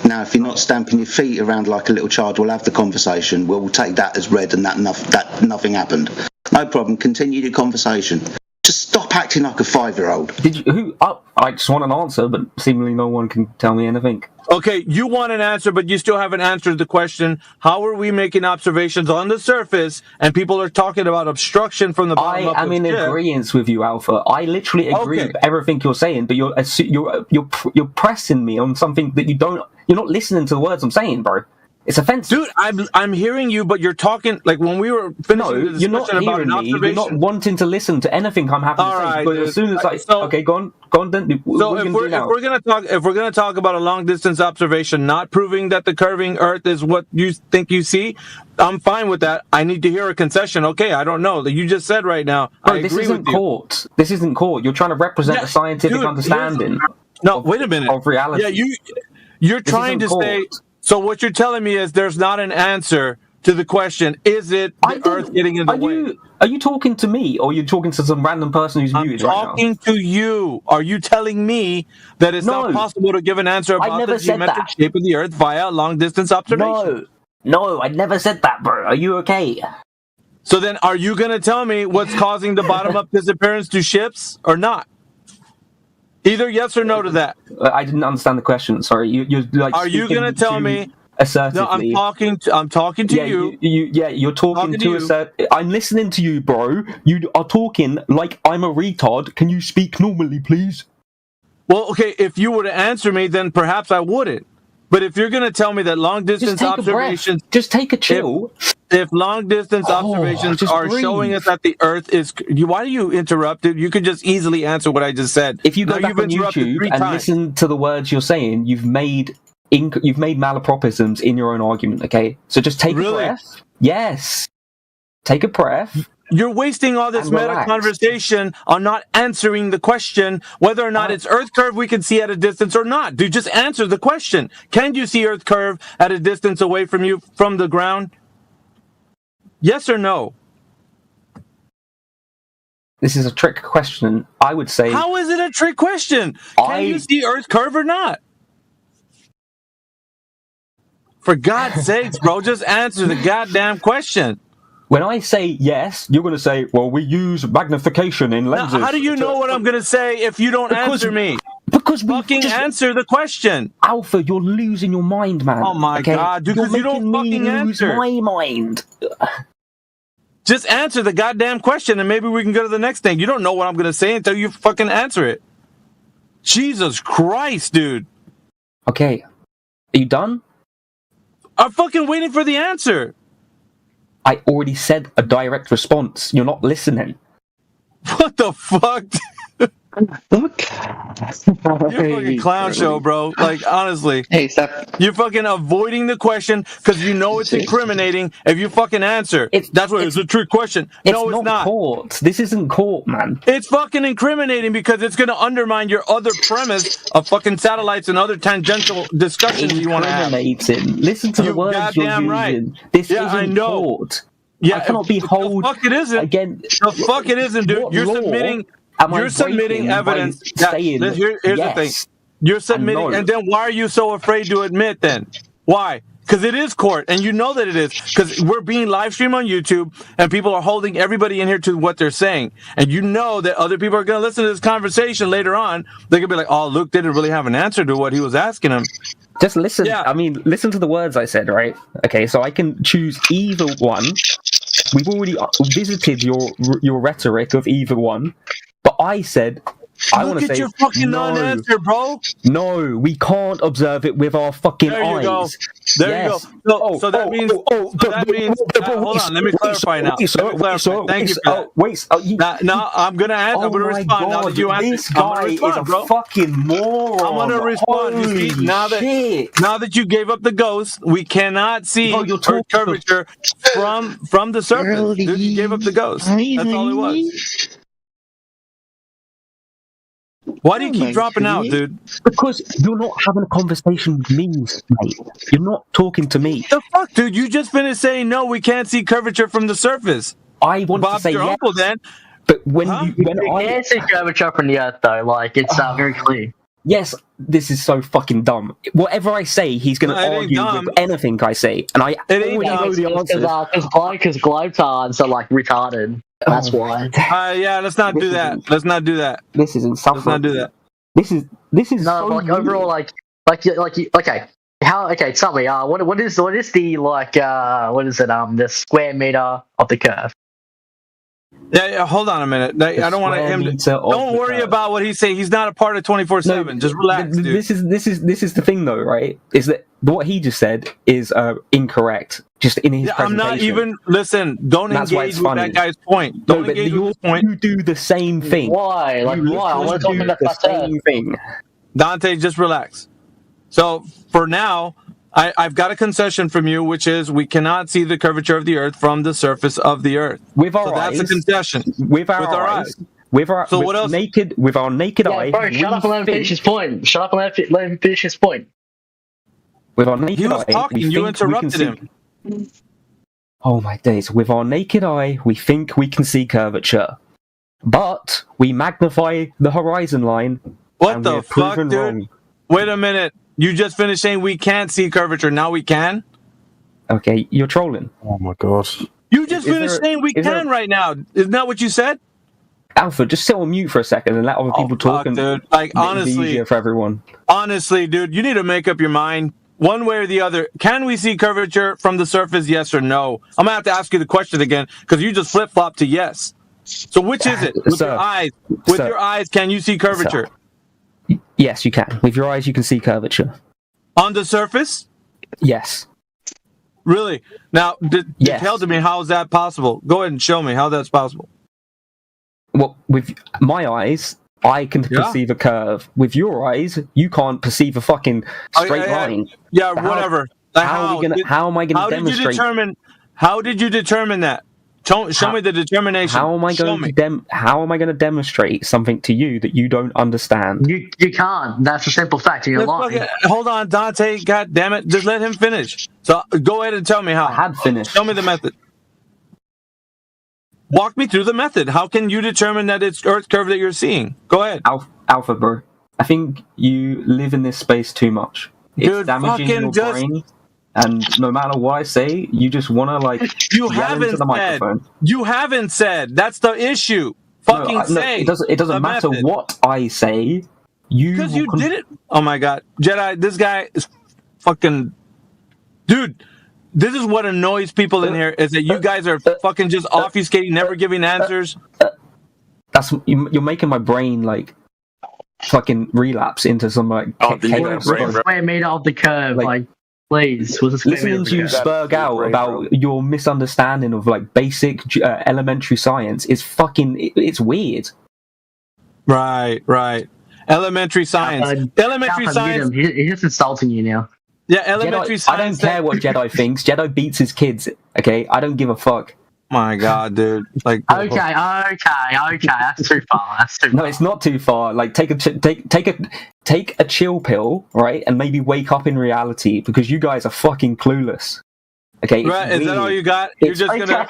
Now, if you're not stamping your feet around like a little child, we'll have the conversation. We'll take that as read and that nothing happened. No problem. Continue the conversation. Just stop acting like a 5-year-old. Did you? I just want an answer, but seemingly no one can tell me anything. Okay, you want an answer, but you still haven't answered the question. How are we making observations on the surface, and people are talking about obstruction from the bottom up? I am in agreement with you, Alpha. I literally agree with everything you're saying, but you're pressing me on something that you're not listening to the words I'm saying, bro. It's offensive. Dude, I'm hearing you, but you're talking when we were finishing the discussion you're not about hearing an observation. me. You're not wanting to listen to anything I'm having to say. Right, but dude. as soon as okay, go on then. So if we're gonna talk about a long distance observation, not proving that the curving Earth is what you think you see, I'm fine with that. I need to hear a concession. Okay, I don't know that you just said right now. Bro, I agree with you. Court. This isn't court. You're trying to represent a scientific understanding. No, wait a minute. Of reality. Yeah, you're trying to say. So what you're telling me is there's not an answer to the question, is it the Earth getting in the way? Are you talking to me, or are you talking to some random person who's muted right now? I'm talking to you. Are you telling me that it's not possible to give an answer about the geometric shape of the Earth via long-distance observation? No, I never said that, bro. Are you okay? So then are you going to tell me what's causing the bottom-up disappearance to ships or not? Either yes or no to that. I didn't understand the question. Sorry, you're like. Are you going to tell me assertively? No, I'm talking to you. You're talking to I'm listening to you, bro. You are talking like I'm a retard. Can you speak normally, please? Well, okay. If you were to answer me, then perhaps I wouldn't. But if you're going to tell me that long distance observations, just take a chill. If long distance observations are showing us that the Earth is, why do you interrupt it? You could just easily answer what I just said. If you go back on YouTube and listen to the words you're saying, you've made malapropisms in your own argument. Okay, so just take a breath. Yes, take a breath. You're wasting all this meta conversation on not answering the question whether or not it's Earth curve we can see at a distance or not. Dude, just answer the question. Can you see Earth curve at a distance away from you from the ground? Yes or no? This is a trick question. I would say. How is it a trick question? Can you see Earth curve or not? For God's sakes, bro, just answer the goddamn question. when I say yes, you're going to say, well, we use magnification in lenses. Now, how do you know what I'm going to say if you don't answer me? Because fucking answer the question. Alpha, you're losing your mind, man. Oh my God, dude, because you don't fucking answer. My mind. Just answer the goddamn question and maybe we can go to the next thing. You don't know what I'm going to say until you fucking answer it. Jesus Christ, dude. Okay. Are you done? I'm fucking waiting for the answer. I already said a direct response. You're not listening. What the fuck? You're fucking clown show, bro. Like, honestly. Hey, stop. You're fucking avoiding the question because you know it's incriminating if you fucking answer. That's what it's a trick question. No, it's not. Court. This isn't court, man. It's fucking incriminating because it's going to undermine your other premise of fucking satellites and other tangential discussions you want to have. Listen to the words you're using. Right. This isn't I know. Court. Yeah, I cannot be held. The fuck it isn't. Again, the fuck it isn't, dude. You're submitting evidence. Here's the thing. You're submitting, and then why are you so afraid to admit then? Why? Because it is court, and you know that it is. Because we're being live streamed on YouTube, and people are holding everybody in here to what they're saying. And you know that other people are going to listen to this conversation later on. They're going to be like, oh, Luke didn't really have an answer to what he was asking him. Just listen. Yeah. I mean, listen to the words I said, right? Okay, so I can choose either one. We've already visited your rhetoric of either one. But I said, I want to say, look at your fucking non-answer, bro. No, we can't observe it with our fucking eyes. Go. There you go. So that means. Hold on, let me clarify now. Thank you for that. Now I'm gonna answer. I'm gonna respond. Now that you answer, this guy is a fucking moron. I'm gonna respond. You see, now that you gave up the ghost, we cannot see Earth curvature from the surface. Dude, you gave up the ghost. That's all it was. Why do you keep dropping out, dude? Because you're not having a conversation with me, mate. You're not talking to me. The fuck, dude? You just finished saying no. We can't see curvature from the surface. I want to say your yes. uncle then. But when you can see curvature from the Earth, though. Like it's very clear. Yes, this is so fucking dumb. Whatever I say, he's going to argue with anything I say, and I already know the answers. Because globetards are like retarded. That's why. Yeah, let's not do that. Let's not do that. This is insufferable. Let's not do that. This is no, so like overall, like okay. Tell me, what is the what is it? The square meter of the curve. Yeah, hold on a minute. I don't want him to. Don't worry about what he's saying. He's not a part of 24/7. Just relax, dude. This is the thing, though, right? Is that what he just said is incorrect? Just in his presentation. I'm not even. Listen, don't engage with that guy's point. Don't engage with his point. You do the same thing. Why? Like why? I want to talk about the same thing. Dante, just relax. So for now, I've got a concession from you, which is we cannot see the curvature of the Earth from the surface of the Earth. With our eyes. That's a concession. With our eyes. With our so what else? With our naked eye. Bro, shut up and let him finish his point. Shut up and let him finish his point. With our naked eye, he was talking. You interrupted him. Oh my days! With our naked eye, we think we can see curvature, but we magnify the horizon line. What the fuck, dude? Wrong. Wait a minute. You just finished saying we can't see curvature. Now we can? Okay, you're trolling. Oh my god. You just finished saying we can right now. Isn't that what you said? Alpha, just sit on mute for a second and let other people talk. And dude. Like, honestly, easier for everyone. Honestly, dude, you need to make up your mind. One way or the other, can we see curvature from the surface, yes or no? I'm going to have to ask you the question again, because you just flip-flopped to yes. So which is it? With your eyes, your eyes, can you see curvature? Yes, you can. With your eyes, you can see curvature. On the surface? Yes. Really? Now, tell to me, how is that possible? Go ahead and show me how that's possible. Well, with my eyes, I can perceive a curve. With your eyes, you can't perceive a fucking straight line. Yeah, whatever. How am I going to demonstrate? How did you determine that? Show me the determination. How am I going to demonstrate something to you that you don't understand? You can't. That's a simple fact. You're lying. Hold on, Dante. God damn it! Just let him finish. So go ahead and tell me how. I had finished. Show me the method. Walk me through the method. How can you determine that it's Earth curve that you're seeing? Go ahead. Alpha, bro. I think you live in this space too much. It's damaging your brain. And no matter what I say, you just want to like You yell haven't into the said. microphone. You haven't said. That's the issue. Fucking say. It doesn't the matter method. what I say. Because you did it. Oh my god, Jedi! This guy is fucking, dude. This is what annoys people in here is that you guys are fucking just obfuscating, never giving answers. That's you're making my brain like fucking relapse into some like. What's the square meter of the curve? Like, please, what's the square meter Listening of the to you curve? spurg out about your misunderstanding of like basic elementary science is fucking. It's weird. Right. Elementary science. Elementary science. He's just insulting you now. Yeah, elementary Jedi, science. I don't care what Jedi thinks. Jedi beats his kids. Okay, I don't give a fuck. My God, dude. Like. Okay. That's too far. No, it's not too far. Like, take a chill pill, right, and maybe wake up in reality because you guys are fucking clueless. Okay, Right, is that all you got? You're just gonna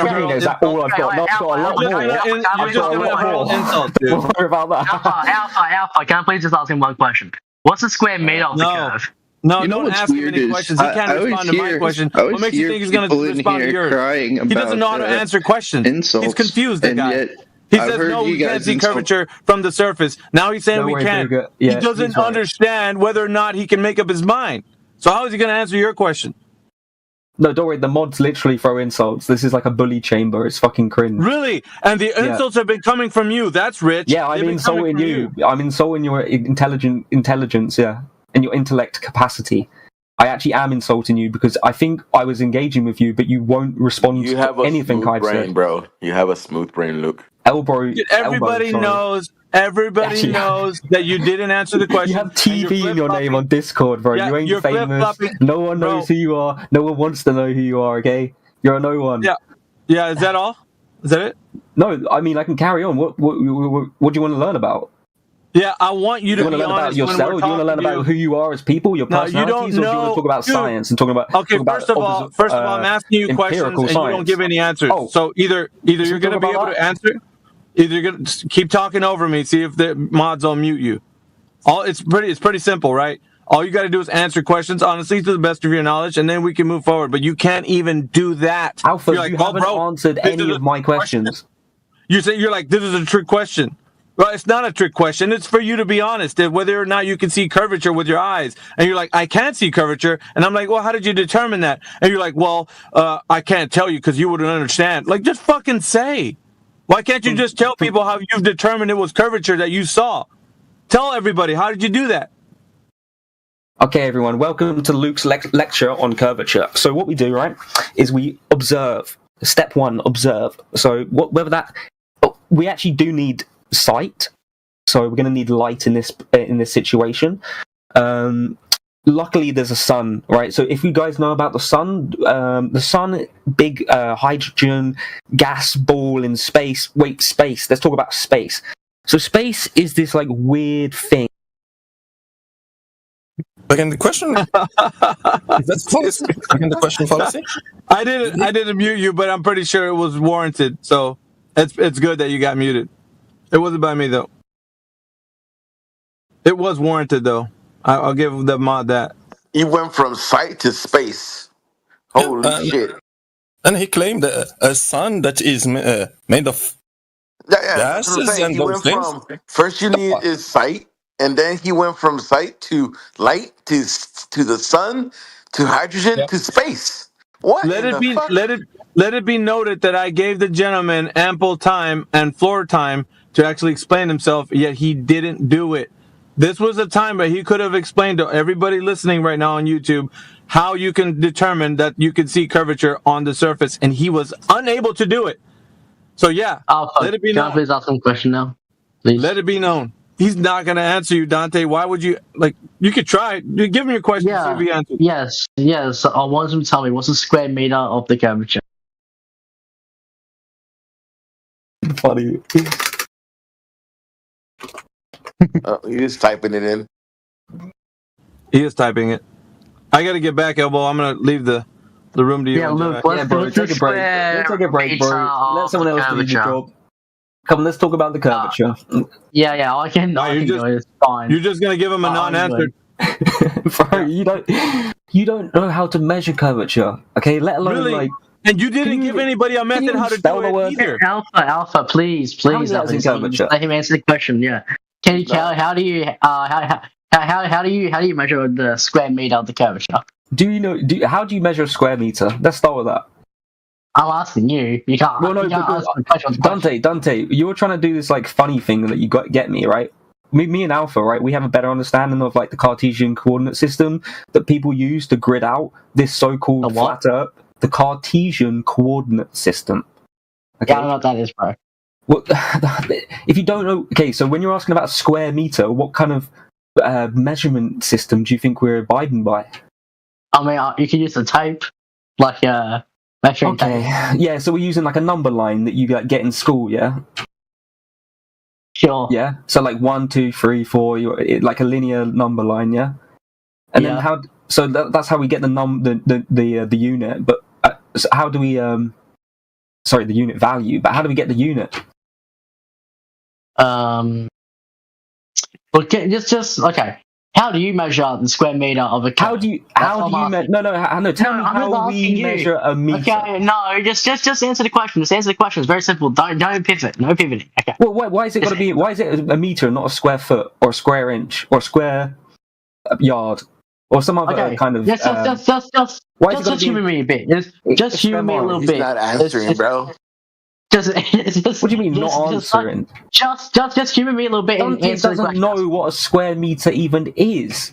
hurl Is that all I've got? No, I've got a lot more. You're just gonna hurl insults, dude. Don't worry about that. Alpha, can I please just ask him one question? What's the square meter of the curve? No, You know don't what's ask him weird any is questions. He can't respond to my question. What makes you think he's going to respond to yours? Crying He doesn't know how to about, answer questions. insults, He's confused, the and guy. yet He I've says, heard no, you we can't guys see insult- curvature from the surface. Now he's saying Don't we worry, can. Duga. Yeah, He doesn't he's right. understand whether or not he can make up his mind. So how is he going to answer your question? No, don't worry. The mods literally throw insults. This is like a bully chamber. It's fucking cringe. Really? And the insults have been coming from you. That's rich. Yeah, I'm They've been coming insulting from you. I'm insulting your intelligence, yeah, and your intellect capacity. I actually am insulting you because I think I was engaging with you, but you won't respond You have to a anything smooth I've brain, said. bro. You have a smooth brain, Luke. Everybody knows. Everybody knows that you didn't answer the question. You have TV in your name on Discord, bro. Yeah, you ain't you're famous. flip-flopping. No one knows who you are. No one wants to know who you are. Okay, you're a no one. Yeah. Is that all? Is that it? No, I mean I can carry on. What do you want to learn about? Yeah, I want you to want be to learn about honest yourself? when Do we're you want to learn talking about who you are as people, your No, you personalities, don't or do you want know- to talk about dude. science and talking about? Okay, talk about first of all, I'm asking you questions and empirical you don't science? give any answers. Oh. So either you're going to be talk able about to answer, either you're going to keep talking over me, see if the mods will mute you. It's pretty simple, right? All you got to do is answer questions honestly to the best of your knowledge, and then we can move forward. But you can't even do that. Alpha, You're like, you "Oh, haven't bro, answered this any is of a my questions. You're like, this is a trick question. Well, it's not a trick question. It's for you to be honest, whether or not you can see curvature with your eyes. And you're like, I can't see curvature. And I'm like, well, how did you determine that? And you're like, well, I can't tell you because you wouldn't understand. Like, just fucking say. Why can't you just tell people how you've determined it was curvature that you saw? Tell everybody, how did you do that? Okay, everyone, welcome to Luke's lecture on curvature. So what we do, right, is we observe. Step one, observe. So whether that, we actually do need sight. So we're going to need light in this situation. Luckily, there's a sun, right? So if you guys know about the sun, big hydrogen gas ball in space. Wait, space. Let's talk about space. So space is this like weird thing. Again, the question. That's policy. Again, the question policy. I didn't mute you, but I'm pretty sure it was warranted. So it's good that you got muted. It wasn't by me though. It was warranted though. I'll give the mod that. He went from sight to space. Holy shit! And he claimed a sun that is made of That's what I'm gases saying. and He those went things. from first you need is sight, and then he went from sight to light to the sun to hydrogen to space. What? Let in it the be fuck? let it be noted that I gave the gentleman ample time and floor time to actually explain himself, yet he didn't do it. This was a time where he could have explained to everybody listening right now on YouTube how you can determine that you can see curvature on the surface, and he was unable to do it. So yeah, let it be Can I known. please ask him a question now? Please. Let it be known. He's not going to answer you, Dante. Why would you? Like, you could try. Give him your question. See if he answers. Yes. I want him to tell me what's the square meter of the curvature. Funny. He's typing it in. He is typing it. I got to get back, Elbow. I'm going to leave the room to you. Yeah, look, Yeah, bro, take a break. Let's take a break, bro. Let someone else do the job. Come, let's talk about the curvature. Yeah, I can. No, I can you're do it. It's fine. You're just going to give him a non-answer. Bro, you don't. You don't know how to measure curvature, okay? Let alone Really? like. And you didn't give anybody a method how to do it either. Alpha, please, How many please, letters in Alpha, curvature? let him answer the question. Yeah. Can you how do you how do you measure the square meter of the curvature? Do you know? How do you measure a square meter? Let's start with that. I'm asking you. You can't. Well, no, you can't because answer the question. Dante, you were trying to do this like funny thing that you get me right. Me and Alpha, right? We have a better understanding of like the Cartesian coordinate system that people use to grid out this so-called flat Earth. The Cartesian coordinate system. Okay? Yeah, I don't know what that is, bro. Well, if you don't know, okay, so when you're asking about a square meter, what kind of measurement system do you think we're abiding by? I mean, you can use a tape, like measuring tape. Yeah, so we're using like a number line that you get in school, yeah? Sure. Yeah, so like 1, 2, 3, 4, like a linear number line, yeah? And then how? So that's how we get the unit. But so how do we? Sorry, the unit value. But how do we get the unit? Okay, just okay. How do you measure the square meter of a? How do you measure? No. Tell me how we measure a meter. Okay, no, just answer the question. Just answer the question. It's very simple. Don't pivot. No pivoting. Okay. Well, why is it got to be? Why is it a meter, and not a square foot or a square inch or a square yard or some other kind of? Just humor me a bit. Just humor me a little bit. He's not answering, bro. Just what do you mean not answering? Just humor me a little bit. Dante doesn't know what a square meter even is.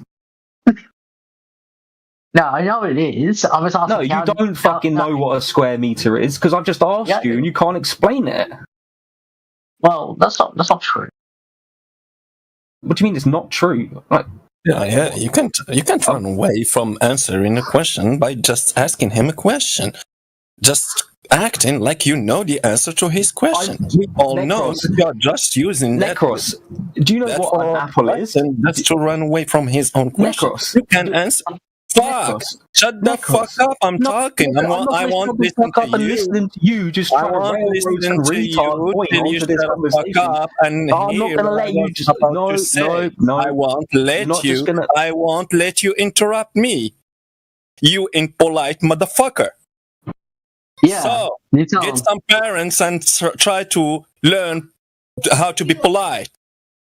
No, I know what it is. I'm just asking. No, you don't fucking know what a square meter is because I've just asked you and you can't explain it. Well, that's not true. What do you mean it's not true? Like, yeah. You can't run away from answering a question by just asking him a question. Just acting like you know the answer to his question. We all know you're just using Necros. Do you know what an apple is? That's to run away from his own question. Necros. You can answer. Fuck! Shut the fuck up! I'm talking. I want to listen to you. Listening to you. Just I want to listen to you. Till you shut the fuck up and I'm not hear gonna let you. Just no. I won't let you. I won't let you interrupt me. You impolite motherfucker. Yeah. So get some parents and try to learn how to be polite.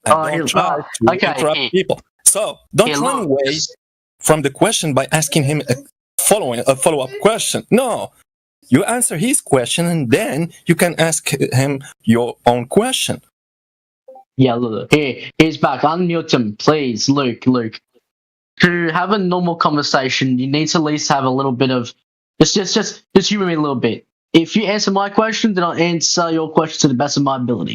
And don't try to interrupt people. So don't run away from the question by asking him a follow-up question. No, you answer his question and then you can ask him your own question. Yeah, look, he's back. Unmute him, please, Luke. To have a normal conversation, you need to at least have a little bit of just humor me a little bit. If you answer my question, then I'll answer your question to the best of my ability.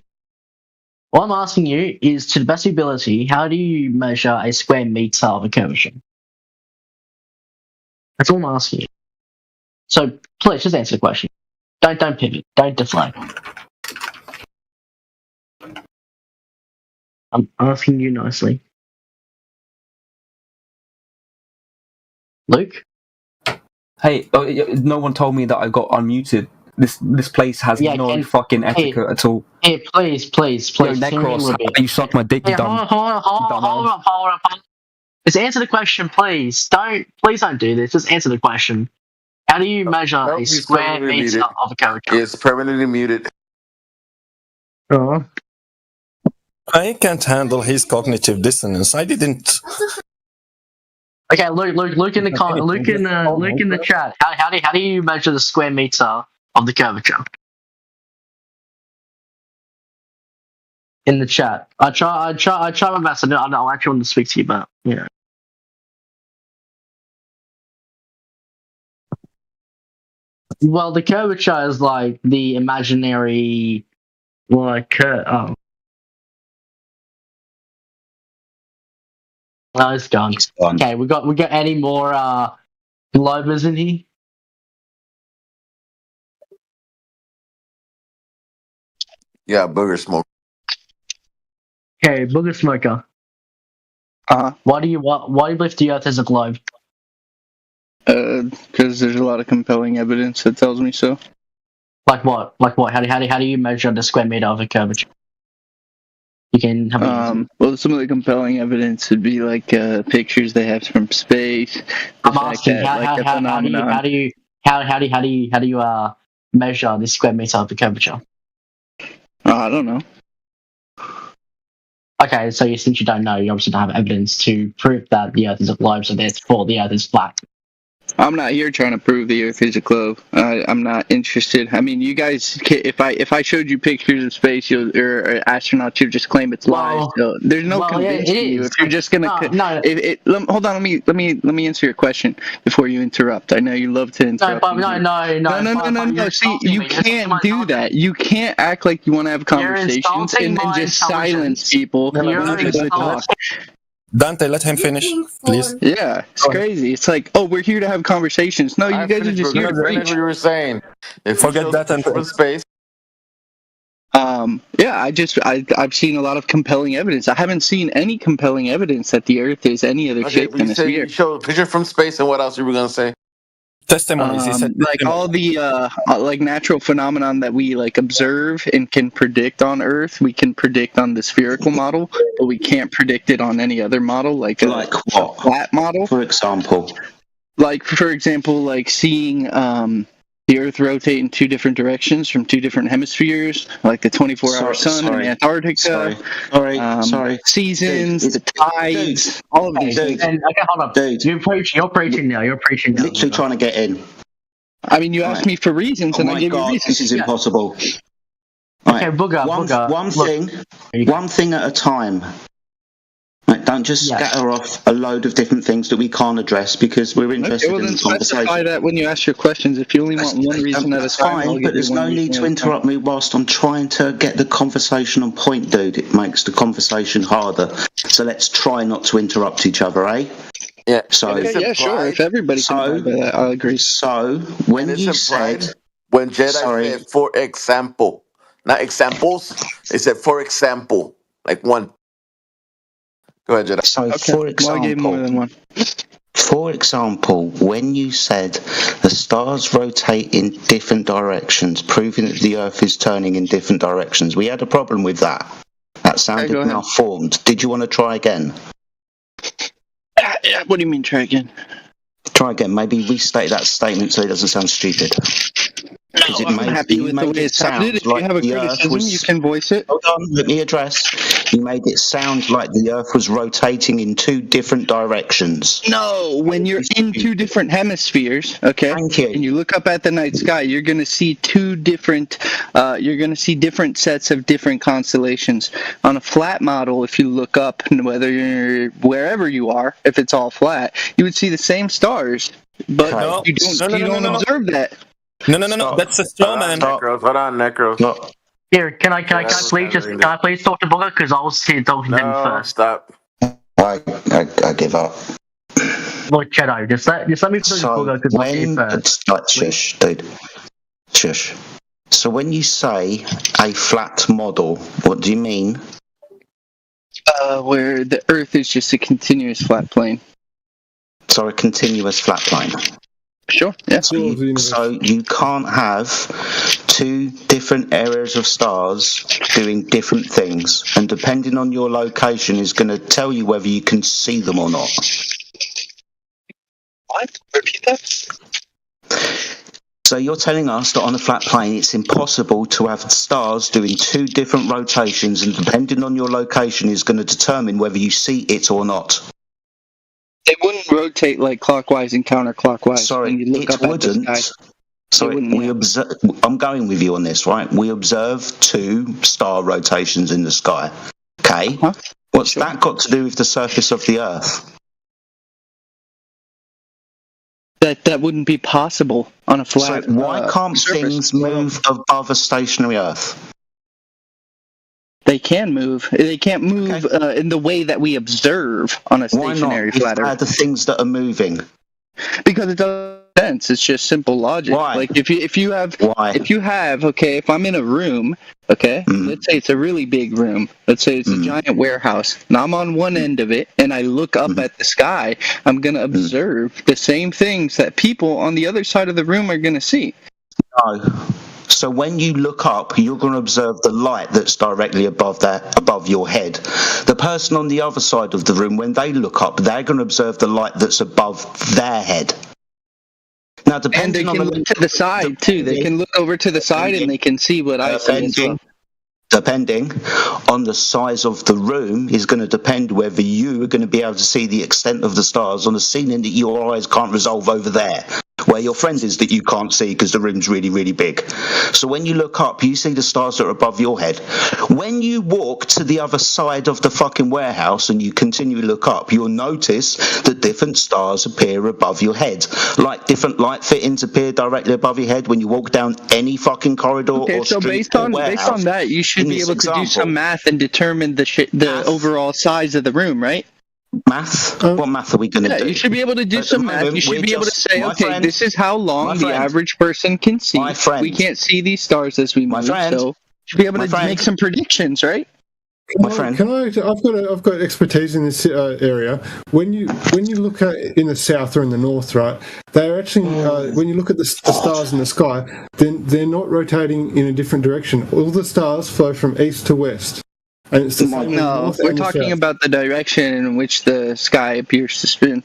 What I'm asking you is, to the best of your ability, how do you measure a square meter of a curvature? That's all I'm asking you. So please just answer the question. Don't pivot. Don't deflect. I'm asking you nicely. Luke? Hey, no one told me that I got unmuted. This place has no fucking etiquette at all. Hey, please. Yo, Necros, you suck my dick, you dumb. Hold on. Just answer the question, please. Please don't do this. Just answer the question. How do you measure a square meter of a curvature? It's permanently muted. I can't handle his cognitive dissonance. I didn't. Okay, Luke in the chat. How do you measure the square meter of the curvature? In the chat, I try my best. I don't actually want to speak to you, but yeah. Well, the curvature is like the imaginary, oh, it's gone. Okay, we got any more globers in here? Yeah, booger smoke. Okay, booger smoker. Why do you lift the Earth as a globe? Because there's a lot of compelling evidence that tells me so. Like what? How do you measure the square meter of a curvature? You can have well, some of the compelling evidence would be like pictures they have from space. I'm asking how do you measure the square meter of the curvature? I don't know. Okay, so since you don't know, you obviously don't have evidence to prove that the Earth is a globe, so therefore the Earth is flat. I'm not here trying to prove the Earth is a globe. I'm not interested. I mean, you guys, if I showed you pictures of space, or astronauts, you'd just claim it's lies. So there's no convincing you. If you're just gonna, hold on. Let me answer your question before you interrupt. I know you love to interrupt. No. See, you can't do that. You can't act like you want to have conversations and then just silence people when they talk. Dante, let him finish, please. Yeah, it's crazy. It's like, oh, we're here to have conversations. No, you guys are just here to preach. Whatever you were saying. Forget that and from space. Yeah, I've seen a lot of compelling evidence. I haven't seen any compelling evidence that the Earth is any other shape than a sphere. You showed a picture from space, and what else you were gonna say? Testimonies. Like all the like natural phenomenon that we like observe and can predict on Earth, we can predict on the spherical model, but we can't predict it on any other model, like what? A flat model. For example, like seeing the Earth rotate in two different directions from two different hemispheres, like the 24-hour sun in Antarctica. Sorry. Seasons, the tides, all of these things. And, okay, hold up. Dude. You're preaching now. Literally trying to get in. I mean, you asked me for reasons, and I gave you reasons. This is impossible. Okay, Booger. One thing at a time. Right, don't just scatter off a load of different things that we can't address because we're interested in the conversation. Specify that when you ask your questions. If you only want one reason at a time, fine, but there's no need to interrupt me whilst I'm trying to get the conversation on point, dude. It makes the conversation harder. So let's try not to interrupt each other, eh? Yeah. So yeah, sure. If everybody can do that, I'll agree. So when you said when Jedi said for example, not examples, they said for example, like one. Go ahead, Jedi. So for example, I gave more than one. For example, when you said the stars rotate in different directions, proving that the Earth is turning in different directions, we had a problem with that. That sounded malformed. Did you want to try again? What do you mean, try again? Try again. Maybe restate that statement so it doesn't sound stupid. No, I'm happy with the way it sounded. If you have a criticism, you can voice it. Hold on, let me address. You made it sound like the Earth was rotating in two different directions. No, when you're in two different hemispheres, okay, and you look up at the night sky, you're going to see different sets of different constellations. On a flat model, if you look up, whether you're wherever you are, if it's all flat, you would see the same stars, but you don't observe that. No. That's a straw man. Hold on, Necros. No. Here, can I please talk to Booger because I was here talking to them first. Stop. I give up. Look, Jedi, just let me talk to Booger because I'm here first. Shush, dude. Shush. So when you say a flat model, what do you mean? Where the Earth is just a continuous flat plane. So a continuous flat plane. Sure, yeah. So you can't have two different areas of stars doing different things, and depending on your location is going to tell you whether you can see them or not. What? Repeat that? So you're telling us that on a flat plane it's impossible to have stars doing two different rotations, and depending on your location is going to determine whether you see it or not. They wouldn't rotate like clockwise and counterclockwise. Sorry, when you look it up wouldn't. At the sky. Sorry, I'm going with you on this, right? We observe two star rotations in the sky. Okay? What's that got to do with the surface of the Earth? That wouldn't be possible on a flat. So why can't things move above a stationary Earth? They can move. They can't move in the way that we observe on a stationary flat Earth. Why not? The things that are moving. Because it doesn't make sense. It's just simple logic. Why? Like if you have if I'm in a room, let's say it's a really big room. Let's say it's a giant warehouse, and I'm on one end of it, and I look up at the sky. I'm gonna observe the same things that people on the other side of the room are gonna see. No. So when you look up, you're going to observe the light that's directly above your head. The person on the other side of the room, when they look up, they're going to observe the light that's above their head. Now, depending and they can look to the side too. They can look over to the side and they can see what I see as well. Depending on the size of the room is going to depend whether you are going to be able to see the extent of the stars on a ceiling that your eyes can't resolve over there, where your friend is that you can't see because the room's really, really big. So when you look up, you see the stars that are above your head. When you walk to the other side of the fucking warehouse and you continue to look up, you'll notice that different stars appear above your head. Like different light fittings appear directly above your head when you walk down any fucking corridor or so street based or on warehouse. that, you should be able to do some math and determine the overall size of the room, right? Math? What math are we going to do? You should be able to do some math. You should be able to say, okay, this is how long the average person can see. We can't see these stars as we move, so you should be able to make some predictions, right? I've got expertise in this area. When you look at in the south or in the north, right? They're actually when you look at the stars in the sky, then they're not rotating in a different direction. All the stars flow from east to west. And it's the same no, we're talking about the direction in which the sky appears to spin.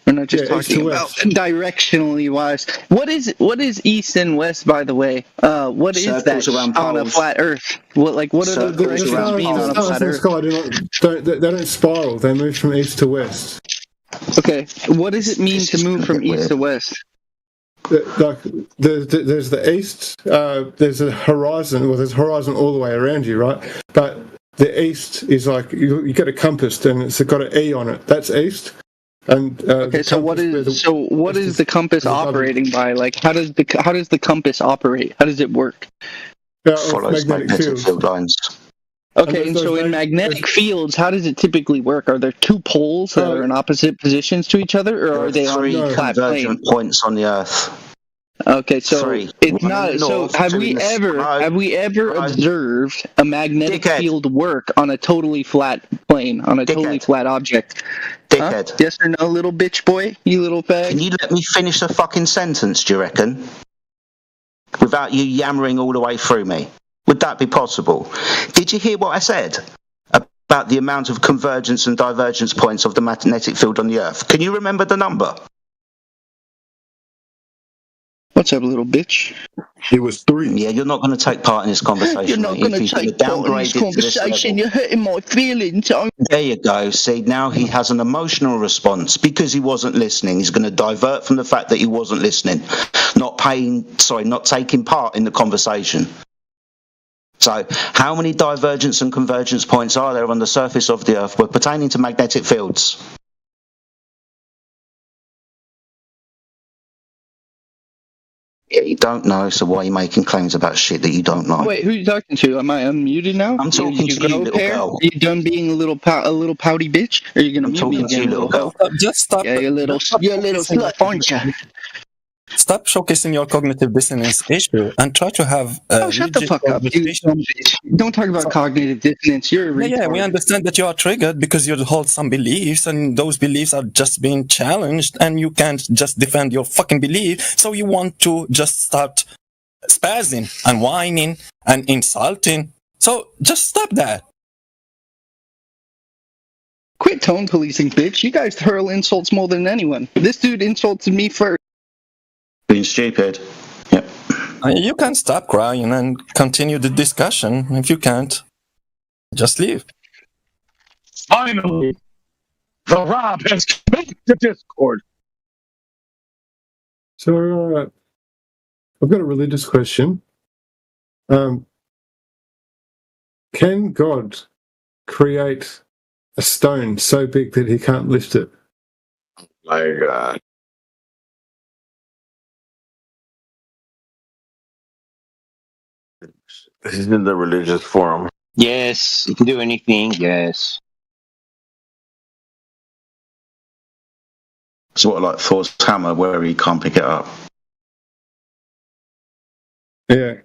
We're not just talking about directionally wise. What is east and west, by the way? What is that on a flat Earth? What are the directions mean on a flat Earth? They don't spiral. They move from east to west. Okay, what does it mean to move from east to west? Like there's the east. There's a horizon. Well, there's a horizon all the way around you, right? But the east is like you get a compass and it's got an E on it. That's east. And okay, so what is the compass operating by? Like, how does the compass operate? How does it work? Follows magnetic field lines. Okay, and so in magnetic fields, how does it typically work? Are there two poles that are in opposite positions to each other, or are they on the flat plane? Points on the Earth. Okay, so it's not. So have we ever observed a magnetic field work on a totally flat plane, on a totally flat object? Dickhead. Huh? Yes or no, little bitch boy? You little fag? Can you let me finish the fucking sentence, do you reckon? Without you yammering all the way through me. Would that be possible? Did you hear what I said about the amount of convergence and divergence points of the magnetic field on the Earth? Can you remember the number? What's up, little bitch? It was 3. Yeah, you're not going to take part in this conversation. You're not going to take part in this conversation. You're hurting my feelings. There you go. See, now he has an emotional response because he wasn't listening. He's going to divert from the fact that he wasn't listening, not taking part in the conversation. So, how many divergence and convergence points are there on the surface of the Earth pertaining to magnetic fields? Yeah, you don't know, so why are you making claims about shit that you don't know? Wait, who are you talking to? Am I unmuted now? I'm talking to you, little girl. Are you done being a little pouty bitch? Or are you gonna mute me again, little girl? Just stop. Yeah, you're a little slut, aren't you? Stop showcasing your cognitive dissonance issue and try to have a shut the fuck up, you dumb bitch. Don't talk about cognitive dissonance. You're a retard. Yeah, we understand that you are triggered because you hold some beliefs and those beliefs are just being challenged and you can't just defend your fucking belief. So you want to just start spazzing and whining and insulting. So just stop that. Quit tone policing, bitch. You guys hurl insults more than anyone. This dude insulted me first. Being stupid. Yep. You can stop crying and continue the discussion. If you can't, just leave. Finally, the Rob has connected to Discord. So, I've got a religious question. Can God create a stone so big that he can't lift it? My God. This is in the religious forum. Yes, you can do anything, yes. Sort of like Thor's hammer where he can't pick it up. Yeah.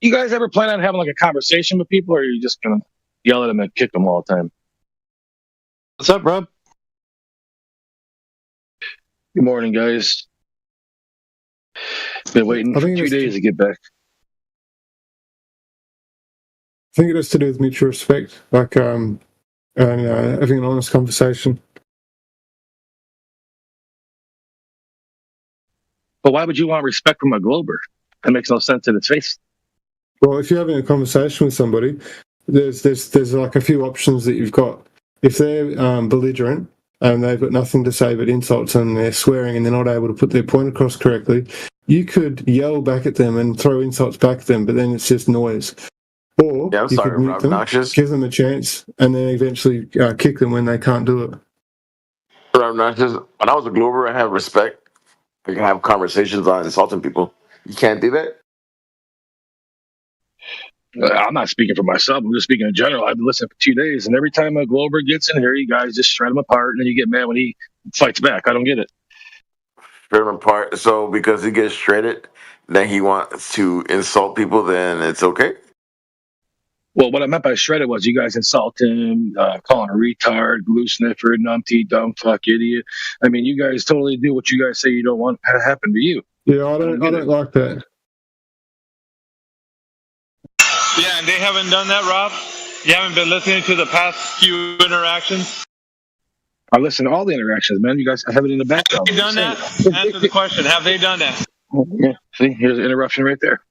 You guys ever plan on having like a conversation with people, or are you just gonna yell at him and kick him all the time. What's up, Rob? Good morning, guys. Been waiting for 2 days to get back. I think it has to do with mutual respect, like and having an honest conversation. But why would you want respect from a Glober? That makes no sense in its face. Well, if you're having a conversation with somebody, there's like a few options that you've got. If they're belligerent and they've got nothing to say but insults and they're swearing and they're not able to put their point across correctly, you could yell back at them and throw insults back at them, but then it's just noise. Or you could mute them, give them a chance, and then eventually kick them when they can't do it. When I was a Glober, I had respect. I can have conversations on insulting people. You can't do that? I'm not speaking for myself. I'm just speaking in general. I've been listening for 2 days, and every time a Glober gets in here, you guys just shred him apart, and then you get mad when he fights back. I don't get it. Shred him apart. So because he gets shredded, then he wants to insult people, then it's okay? Well, what I meant by shredded was you guys insult him, call him a retard, glue sniffer, numpty, dumb fuck, idiot. I mean, you guys totally do what you guys say you don't want to happen to you. Yeah, I don't like that. Yeah, and they haven't done that, Rob? You haven't been listening to the past few interactions? I listen to all the interactions, man. You guys have it in the background. Have they done that? Answer the question. Have they done that? Yeah, see, here's an interruption right there.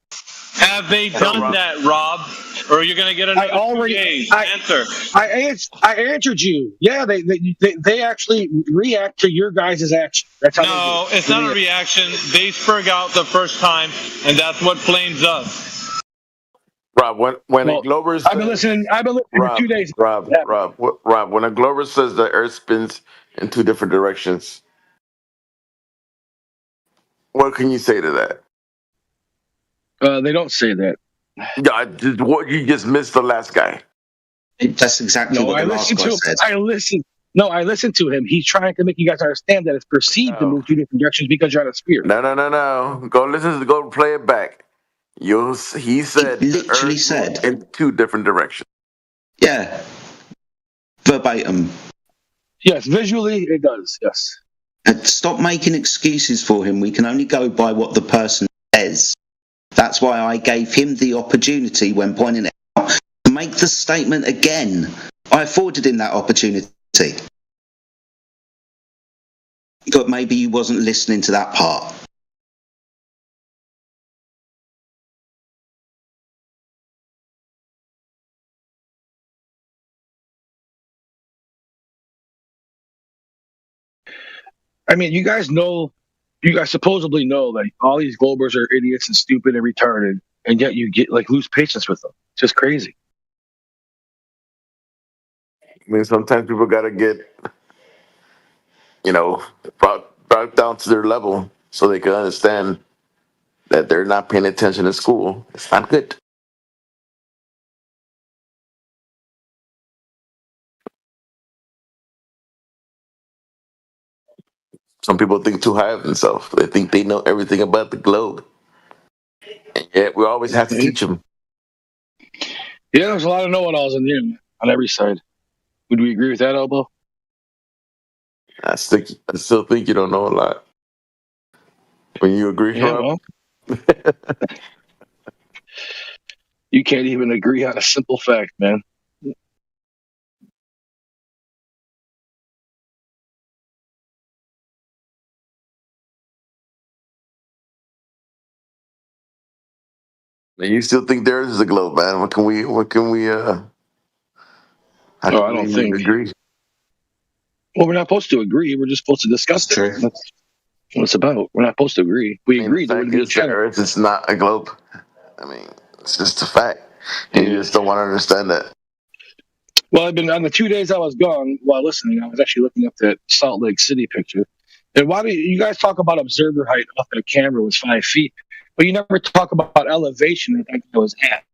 Have they done that, Rob? Or are you going to get another answer? I answered you. Yeah, they actually react to your guys' action. That's how no, it's not a reaction. They spurg out the first time, and that's what Flames does. Rob, when a Glober says, I've been listening for 2 days. Rob, when a Glober says the Earth spins in 2 different directions, what can you say to that? They don't say that. Yeah, you just missed the last guy. That's exactly what the last guy said. I listened to him. He's trying to make you guys understand that it's perceived to move 2 different directions because you're on a sphere. No. Go play it back. He said literally said in 2 different directions. Yeah. Verbatim. Yes, visually it does, yes. And stop making excuses for him. We can only go by what the person says. That's why I gave him the opportunity when pointing it out to make the statement again. I afforded him that opportunity. But maybe you wasn't listening to that part. I mean, you guys supposedly know that all these Globers are idiots and stupid and retarded, and yet you get lose patience with them. It's just crazy. I mean, sometimes people got to get, brought down to their level so they can understand that they're not paying attention in school. It's not good. Some people think too high of themselves. They think they know everything about the globe. And yet we always have to teach them. Yeah, there's a lot of know-it-alls in there on every side. Would we agree with that, Elbow? I still think you don't know a lot. When you agree, well, you can't even agree on a simple fact, man. You still think there is a globe, man? What can we how can we I don't think agree? Well, we're not supposed to agree. We're just supposed to discuss it. That's what it's about. We're not supposed to agree. We agree there would be a channel. Earth is not a globe. I mean, it's just a fact. And you just don't want to understand that. Well, I've been on the 2 days I was gone while listening. I was actually looking up that Salt Lake City picture. And why do you guys talk about observer height off the camera was 5 feet, but you never talk about elevation that guy was at.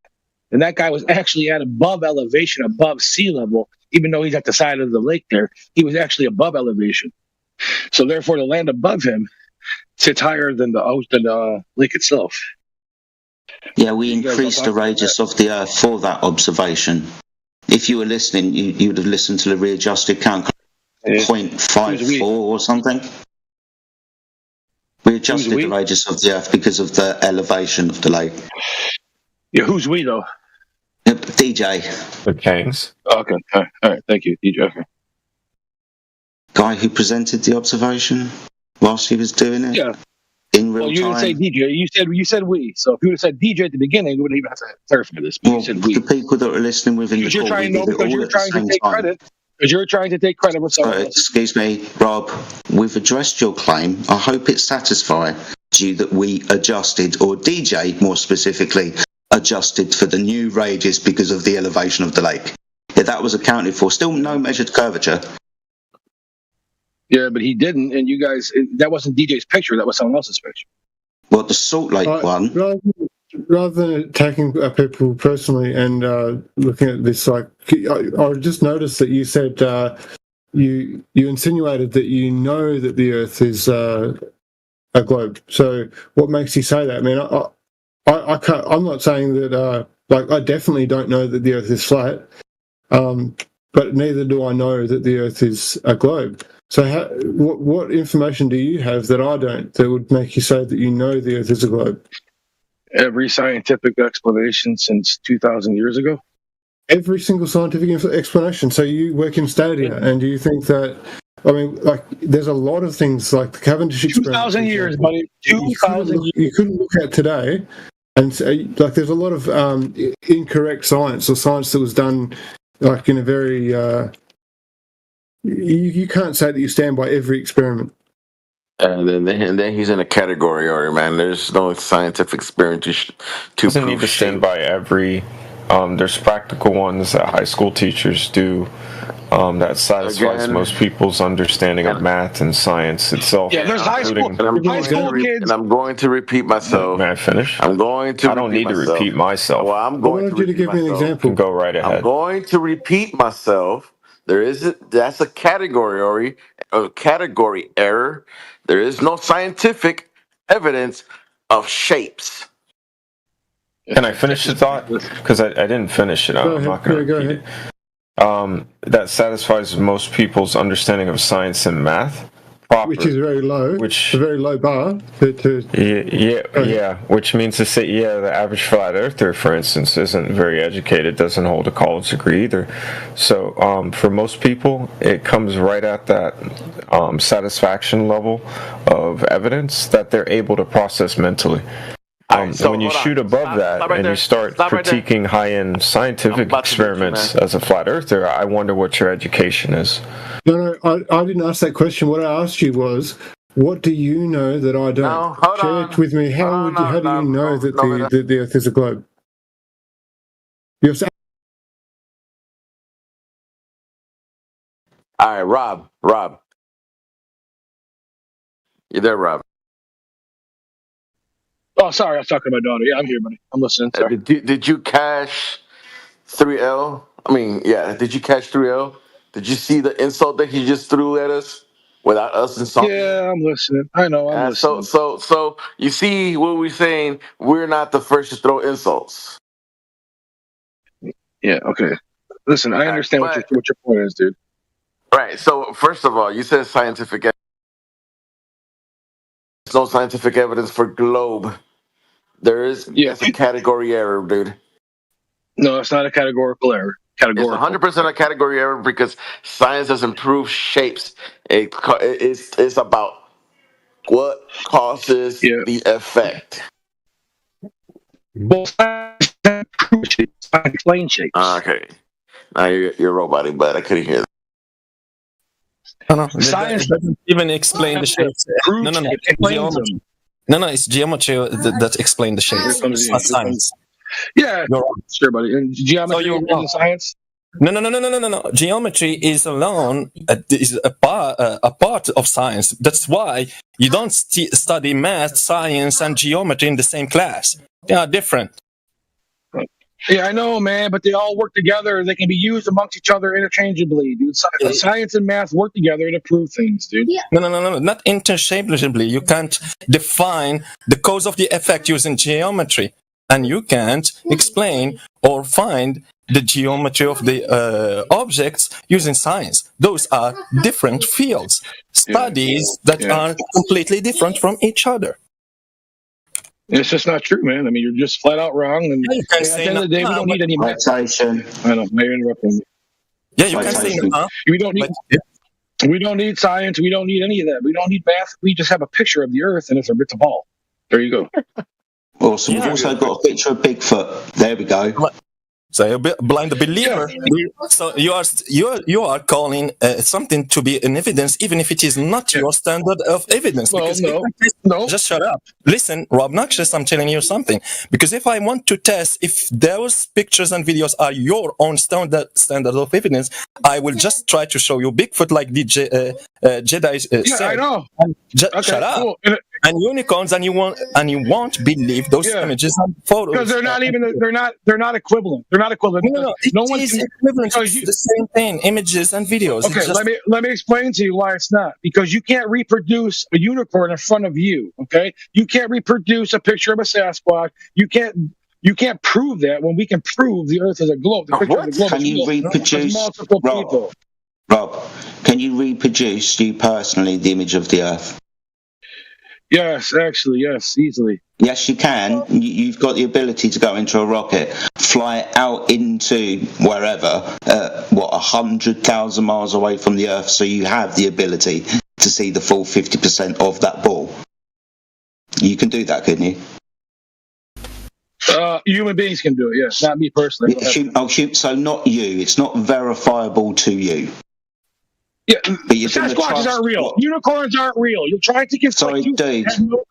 And that guy was actually at above elevation, above sea level, even though he's at the side of the lake there. He was actually above elevation. So therefore, the land above him sits higher than the lake itself. Yeah, we increased the radius of the Earth for that observation. If you were listening, you would have listened to the readjusted count, 0.54 or something. We adjusted the radius of the Earth because of the elevation of the lake. Yeah, who's we though? DJ. The Kangs. Okay, all right, thank you, DJ. Okay. Guy who presented the observation whilst he was doing it. Yeah. In real Well, you time. didn't say DJ. You said we. So if you would have said DJ at the beginning, you wouldn't even have to clarify this. But Well, you said we. the people that are listening within the Because call, we did it all you're at the trying to same take time. credit. Because you're trying to take credit for someone else. Excuse me, Rob. We've addressed your claim. I hope it satisfies you that we adjusted, or DJ more specifically, adjusted for the new radius because of the elevation of the lake. Yeah, that was accounted for. Still no measured curvature. Yeah, but he didn't, and you guys, that wasn't DJ's picture. That was someone else's picture. Well, the Salt Lake one. Rather than attacking people personally and looking at this, like I just noticed that you said you insinuated that you know that the Earth is a globe. So what makes you say that? I mean, I can't. I'm not saying that. Like, I definitely don't know that the Earth is flat, but neither do I know that the Earth is a globe. So, what information do you have that I don't that would make you say that you know the Earth is a globe? Every scientific explanation since 2,000 years ago. Every single scientific explanation. So you work in Stadia, and do you think that? I mean, like, there's a lot of things like the Cavendish experiment. 2,000 years, buddy. 2,000 years. You couldn't look at today and say, like, there's a lot of incorrect science or science that was done like in a very. You can't say that you stand by every experiment. And then he's in a category already, man. There's no scientific experiment to doesn't prove need to stand by every. There's practical ones that high school teachers do that satisfies most people's understanding of math and science itself. Yeah, there's high school. And I'm going to repeat myself. May I finish? I'm going to. I don't need to repeat myself. Well, I'm going I wanted you to give me an example. Go right ahead. I'm going to repeat myself. That's a category error. There is no scientific evidence of shapes. Can I finish the thought? Because I didn't finish it. I'm not going to repeat it. That satisfies most people's understanding of science and math. Proper, which is very low. Which a very low bar. Which means to say, the average flat earther, for instance, isn't very educated, doesn't hold a college degree either. So for most people, it comes right at that satisfaction level of evidence that they're able to process mentally. So when you shoot above that and you start critiquing high-end scientific experiments as a flat earther, I wonder what your education is. No, I didn't ask that question. What I asked you was, what do you know that I don't? Share it with me. How do you know that the Earth is a globe? You're saying. All right, Rob. You there, Rob? Oh, sorry, I was talking to my daughter. Yeah, I'm here, buddy. I'm listening. Sorry. Did you cash 3L? Did you catch 3L? Did you see the insult that he just threw at us without us insulting? Yeah, I'm listening. I know, I'm listening. So you see what we're saying? We're not the first to throw insults. Yeah, okay. Listen, I understand what your point is, dude. Right. So first of all, you said scientific evidence. There's no scientific evidence for globe. There is. It's a category error, dude. No, it's not a categorical error. It's 100% a category error because science doesn't prove shapes. It's about what causes the effect. Well, science doesn't prove shapes. Science explains shapes. Okay. Now you're robotic, but I couldn't hear that. No. Science doesn't even explain the shapes. No, it's geometry that explains the shapes. It's not science. Yeah, sure, buddy. And geometry is science? No. Geometry is alone is a part of science. That's why you don't study math, science, and geometry in the same class. They are different. Yeah, I know, man, but they all work together. They can be used amongst each other interchangeably, dude. Science and math work together to prove things, dude. No, not interchangeably. You can't define the cause of the effect using geometry. And you can't explain or find the geometry of the objects using science. Those are different fields, studies that are completely different from each other. It's just not true, man. I mean, you're just flat out wrong. And at the end of the day, we don't need any citation. I know, you're interrupting me. Yeah, you can say we don't need. We don't need science. We don't need any of that. We don't need math. We just have a picture of the Earth, and it's a bit of ball. There you go. Awesome. We've also got a picture of Bigfoot. There we go. So a blind believer. So you are calling something to be an evidence, even if it is not your standard of evidence. Well, because no. Just shut up. Listen, Rob Noxious, I'm telling you something. Because if I want to test if those pictures and videos are your own standard of evidence, I will just try to show you Bigfoot like the Jedi said. I know. Shut up. Cool. And unicorns, and you won't believe those images and photos because they're not equivalent. They're not equivalent. No, it is equivalent. It's the same thing. Images and videos. Okay, let me explain to you why it's not. Because you can't reproduce a unicorn in front of you. Okay, you can't reproduce a picture of a Sasquatch. You can't prove that when we can prove the Earth is a globe. The picture of the globe can you reproduce multiple people. Rob, can you reproduce you personally the image of the Earth? Yes, actually, yes, easily. Yes, you can. You've got the ability to go into a rocket, fly out into wherever, 100,000 miles away from the Earth, so you have the ability to see the full 50% of that ball. You can do that, couldn't you? Human beings can do it, yes. Not me personally. So not you. It's not verifiable to you. Yeah, Sasquatches aren't real. Unicorns aren't real. You're trying to give. Sorry, dude. No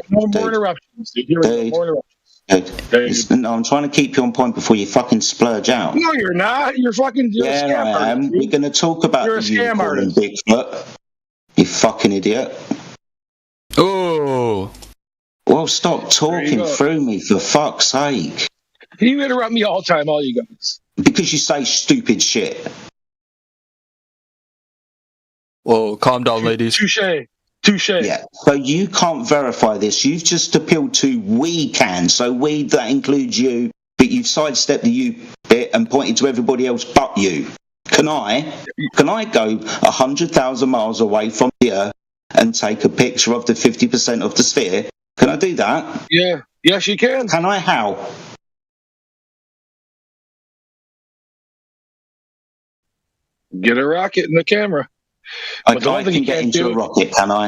more interruptions. No, I'm trying to keep you on point before you fucking splurge out. No, you're not. You're fucking. You're yeah, a scam I am. artist, We're going to talk about the unicorn and Bigfoot. You fucking idiot. Oh. Well, stop talking through me, for fuck's sake. You interrupt me all the time, all you guys. Because you say stupid shit. Whoa, calm down, ladies. Touche. Yeah, so you can't verify this. You've just appealed to we can. So we, that includes you, but you've sidestepped the you bit and pointed to everybody else but you. Can I go 100,000 miles away from the Earth and take a picture of the 50% of the sphere? Can I do that? Yeah. Yes, you can. Can I? How? Get a rocket in the camera. I can get into a rocket, can I?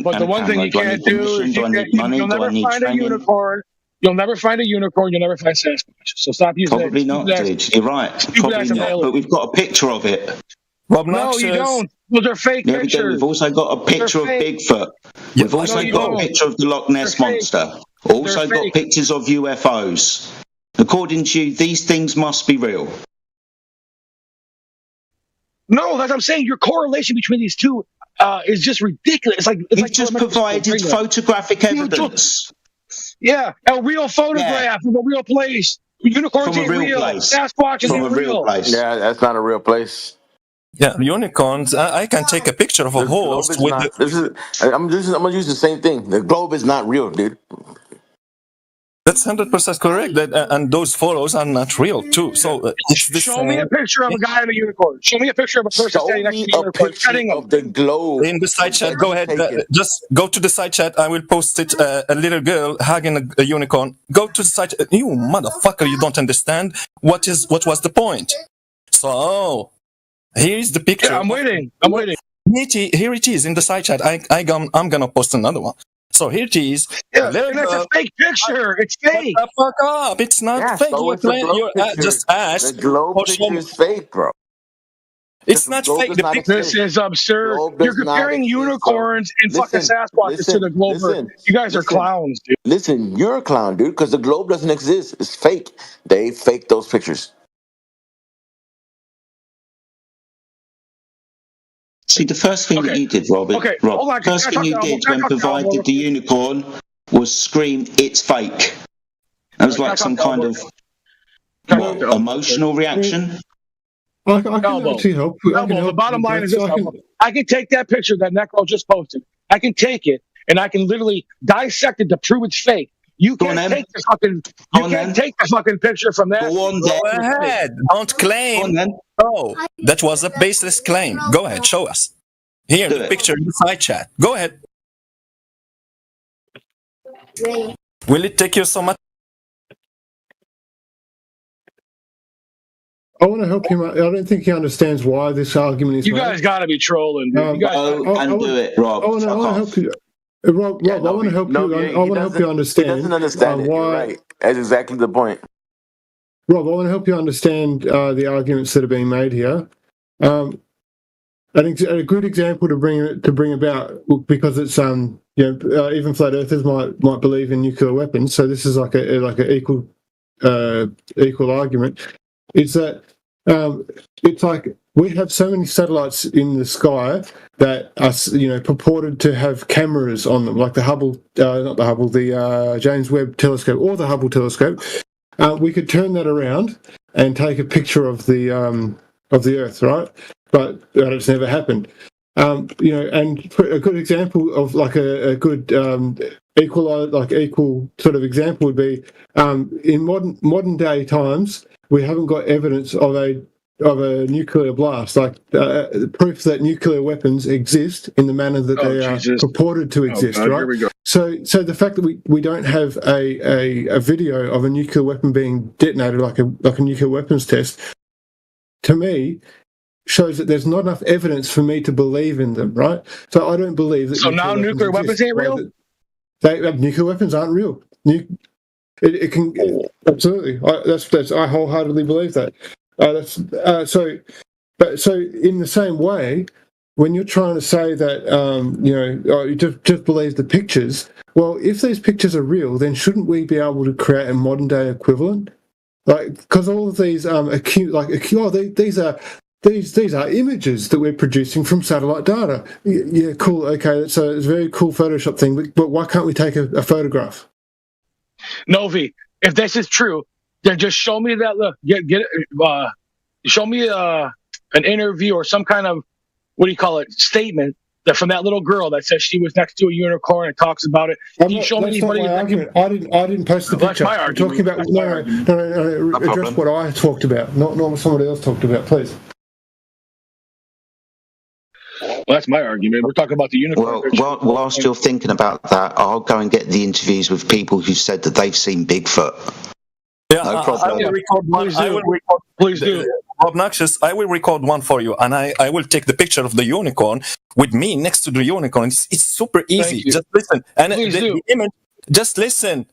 But the one thing you can't do is you'll never find a unicorn. You'll never find a unicorn. You'll never find Sasquatch. So stop using that. Probably not, dude. You're right. Probably not. But we've got a picture of it. No, you don't. Those are fake pictures. We've also got a picture of Bigfoot. We've also got a picture of the Loch Ness Monster. Also got pictures of UFOs. According to you, these things must be real. No, that's what I'm saying. Your correlation between these two is just ridiculous. It's like just provided photographic evidence. Yeah, a real photograph of a real place. Unicorns ain't real. Sasquatch isn't real. Yeah, that's not a real place. Yeah, unicorns. I can take a picture of a horse with. I'm gonna use the same thing. The globe is not real, dude. That's 100% correct. And those photos are not real too. So show me a picture of a guy in a unicorn. Show me a picture of a person standing next to a unicorn. Picture of the globe in the side chat. Go ahead. Just go to the side chat. I will post it. A little girl hugging a unicorn. Go to the side. You motherfucker! You don't understand what was the point. So here is the picture. Yeah, I'm waiting. Here it is in the side chat. I'm gonna post another one. So here it is. Yeah, and that's a fake picture. It's fake. Shut the fuck up. It's not fake. You just asked. The globe picture is fake, bro. It's not fake. This is absurd. You're comparing unicorns and fucking Sasquatches to the globe. You guys are clowns, dude. Listen, you're a clown, dude, because the globe doesn't exist. It's fake. They fake those pictures. See, the first thing that you did, Robert, the first thing you did when provided the unicorn was scream, "It's fake." That was like some kind of emotional reaction. I can actually help. The bottom line is this. I can take that picture that Necro just posted. I can take it, and I can literally dissect it to prove it's fake. You can't take the fucking. You can't take the fucking picture from that. Go ahead. Don't claim. Oh, that was a baseless claim. Go ahead. Show us. Here, the picture in the side chat. Go ahead. Will it take you so much? I want to help him. I don't think he understands why this argument is. You guys got to be trolling. Dude. You guys do it, Rob. I want to help you. Rob, I want to help you. I want to help you understand. He doesn't understand it. why. You're right. That's exactly the point. Rob, I want to help you understand the arguments that are being made here. I think a good example to bring about, because it's even flat earthers might believe in nuclear weapons, so this is like a equal argument. Is that it's like we have so many satellites in the sky that are purported to have cameras on them, like the James Webb Telescope or the Hubble Telescope. We could turn that around and take a picture of the Earth, right? But it's never happened. And a good example of like a good equal sort of example would be in modern day times, we haven't got evidence of a nuclear blast, like proof that nuclear weapons exist in the manner that they are purported to exist, right? Here we go. So the fact that we don't have a video of a nuclear weapon being detonated, like a nuclear weapons test, to me shows that there's not enough evidence for me to believe in them, right? So I don't believe that. So now nuclear weapons ain't real? Nuclear weapons aren't real. It can absolutely. I wholeheartedly believe that. So in the same way, when you're trying to say that you just believe the pictures, well, if these pictures are real, then shouldn't we be able to create a modern day equivalent? Like, because all of these these are images that we're producing from satellite data. Yeah, cool. Okay, so it's a very cool Photoshop thing, but why can't we take a photograph? Novi, if this is true, then just show me that. Look, show me an interview or some kind of statement that from that little girl that says she was next to a unicorn and talks about it. Can you show me anybody? I didn't post the picture. That's my argument. I'm talking about no. Address what I talked about, not what somebody else talked about, please. Well, that's my argument. We're talking about the unicorn. Well, whilst you're thinking about that, I'll go and get the interviews with people who said that they've seen Bigfoot. Yeah, no problem. I will record one. Please do. Rob Noxious, I will record one for you, and I will take the picture of the unicorn with me next to the unicorn. It's super easy. Just listen. And the image, just listen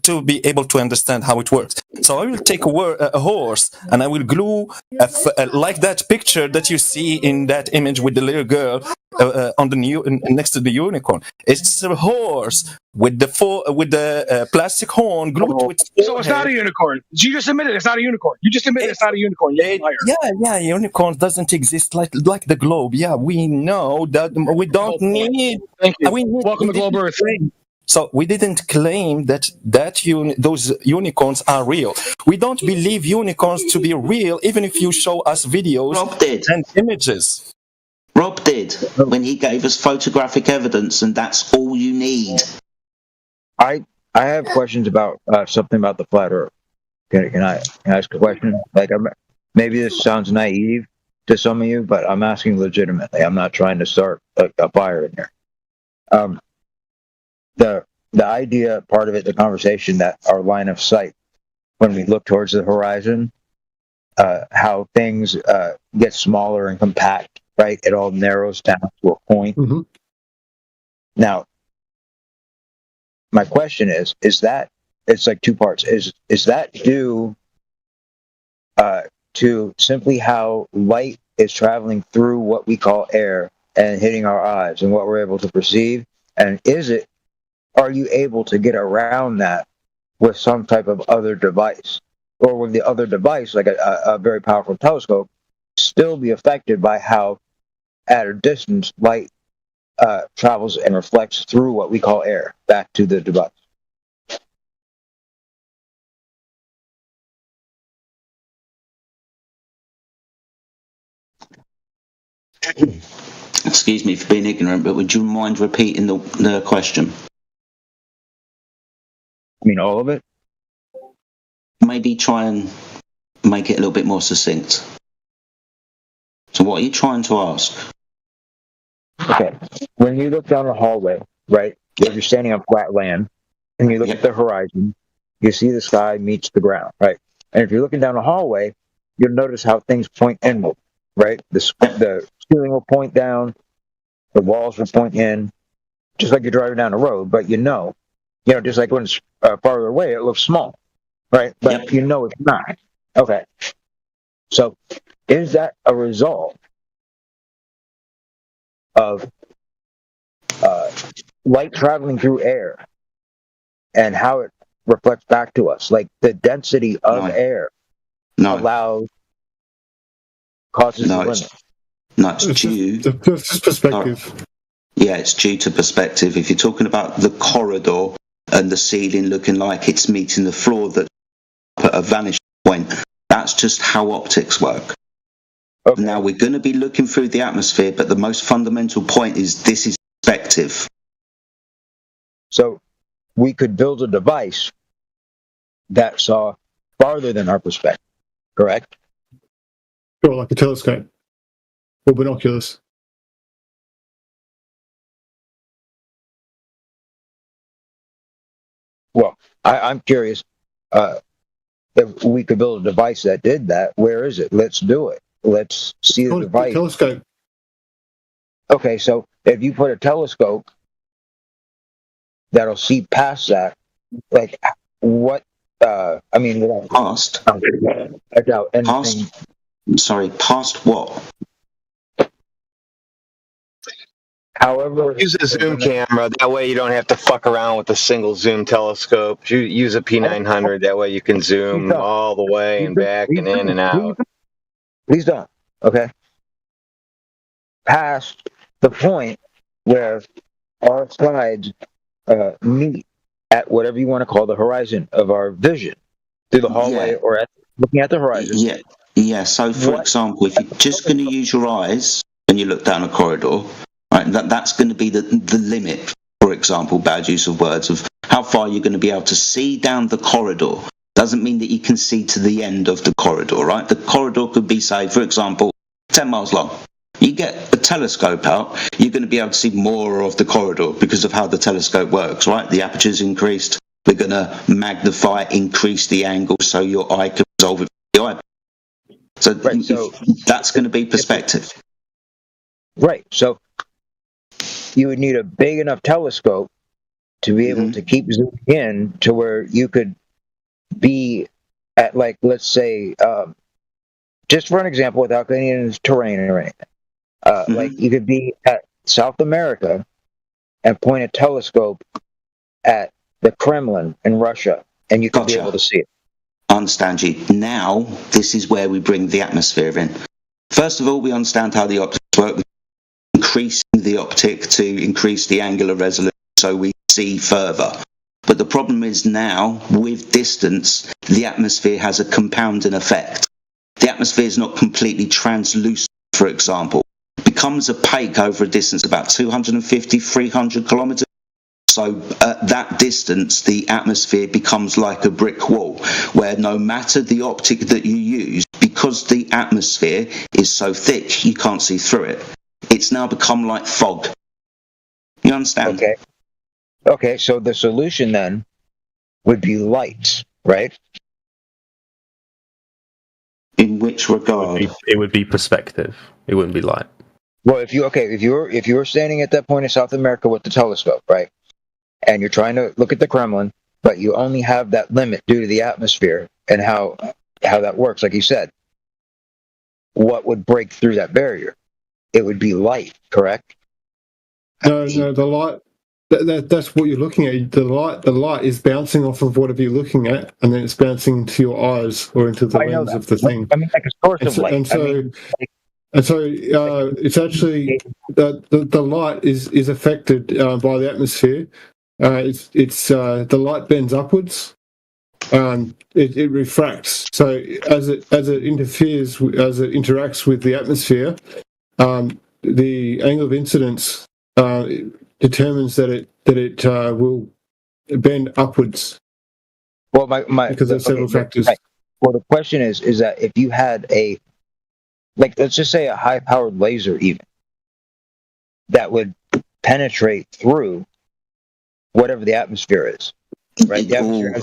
to be able to understand how it works. So I will take a horse and I will glue like that picture that you see in that image with the little girl on the next to the unicorn. It's a horse with the plastic horn glued with. So it's not a unicorn. You just admitted it's not a unicorn. You just admitted it's not a unicorn. Yeah. Unicorn doesn't exist like the globe. Yeah, we know that we don't need. Thank you. Welcome to Global Earth. So we didn't claim that those unicorns are real. We don't believe unicorns to be real, even if you show us videos and images. Rob did when he gave us photographic evidence, and that's all you need. I have questions about something about the flat Earth. Can I ask a question? Like, maybe this sounds naive to some of you, but I'm asking legitimately. I'm not trying to start a fire in here. The idea part of it, the conversation, that our line of sight, when we look towards the horizon, how things get smaller and compact, right? It all narrows down to a point. Mm-hmm. Now, my question is that, it's like two parts. Is that due to simply how light is traveling through what we call air and hitting our eyes and what we're able to perceive? And are you able to get around that with some type of other device? Or will the other device, like a very powerful telescope, still be affected by how, at a distance, light travels and reflects through what we call air back to the device? Excuse me for being ignorant, but would you mind repeating the question? I mean, all of it? Maybe try and make it a little bit more succinct. So what are you trying to ask? Okay. When you look down the hallway, right, if you're standing on flat land, and you look at the horizon, you see the sky meets the ground, right? And if you're looking down the hallway, you'll notice how things point inward, right? The ceiling will point down, the walls will point in, just like you're driving down the road, but just like when it's farther away, it looks small, right? But you know it's not. Okay. So is that a result of light traveling through air and how it reflects back to us? Like the density of air causes the limit. No, it's due. Just perspective. Yeah, it's due to perspective. If you're talking about the corridor and the ceiling looking like it's meeting the floor that at a vanishing point, that's just how optics work. Okay. Now, we're going to be looking through the atmosphere, but the most fundamental point is this is perspective. So we could build a device that saw farther than our perspective, correct? Sure, like a telescope or binoculars. Well, I'm curious. If we could build a device that did that, where is it? Let's do it. Let's see the device. Telescope. Okay, so if you put a telescope that'll see past that, like what? Without past. I doubt anything. Past what? However, use a zoom camera. That way you don't have to fuck around with a single zoom telescope. Use a P900. That way you can zoom all the way and back and in and out. Please don't. Okay. Past the point where our sides meet at whatever you want to call the horizon of our vision, through the hallway or looking at the horizon. Yeah. So, for example, if you're just going to use your eyes when you look down a corridor, right, that's going to be the limit, for example, bad use of words, of how far you're going to be able to see down the corridor. Doesn't mean that you can see to the end of the corridor, right? The corridor could be, say, for example, 10 miles long. You get a telescope out, you're going to be able to see more of the corridor because of how the telescope works, right? The aperture's increased. We're going to magnify, increase the angle so your eye can resolve it with the eye. So that's going to be perspective. Right. So you would need a big enough telescope to be able to keep zooming in to where you could be at, like, let's say, just for an example, without getting into terrain or anything, like you could be at South America and point a telescope at the Kremlin in Russia, and you could be able to see it. I understand you. Now, this is where we bring the atmosphere in. First of all, we understand how the optics work. Increasing the optic to increase the angular resolution so we see further. But the problem is now, with distance, the atmosphere has a compounding effect. The atmosphere is not completely translucent, for example. It becomes opaque over a distance about 250, 300 kilometers. So at that distance, the atmosphere becomes like a brick wall, where no matter the optic that you use, because the atmosphere is so thick, you can't see through it. It's now become like fog. You understand? Okay, so the solution then would be light, right? In which regard? It would be perspective. It wouldn't be light. Well, if you were standing at that point in South America with the telescope, right, and you're trying to look at the Kremlin, but you only have that limit due to the atmosphere and how that works, like you said, what would break through that barrier? It would be light, correct? No, the light. That's what you're looking at. The light is bouncing off of whatever you're looking at, and then it's bouncing into your eyes or into the lens of the thing. I mean, like a source of light. And so it's actually the light is affected by the atmosphere. It's the light bends upwards. It refracts. So as it interacts with the atmosphere, the angle of incidence determines that it will bend upwards. Well, because there's several factors. Right. Well, the question is that if you had let's just say a high-powered laser, even that would penetrate through whatever the atmosphere is, right? The atmosphere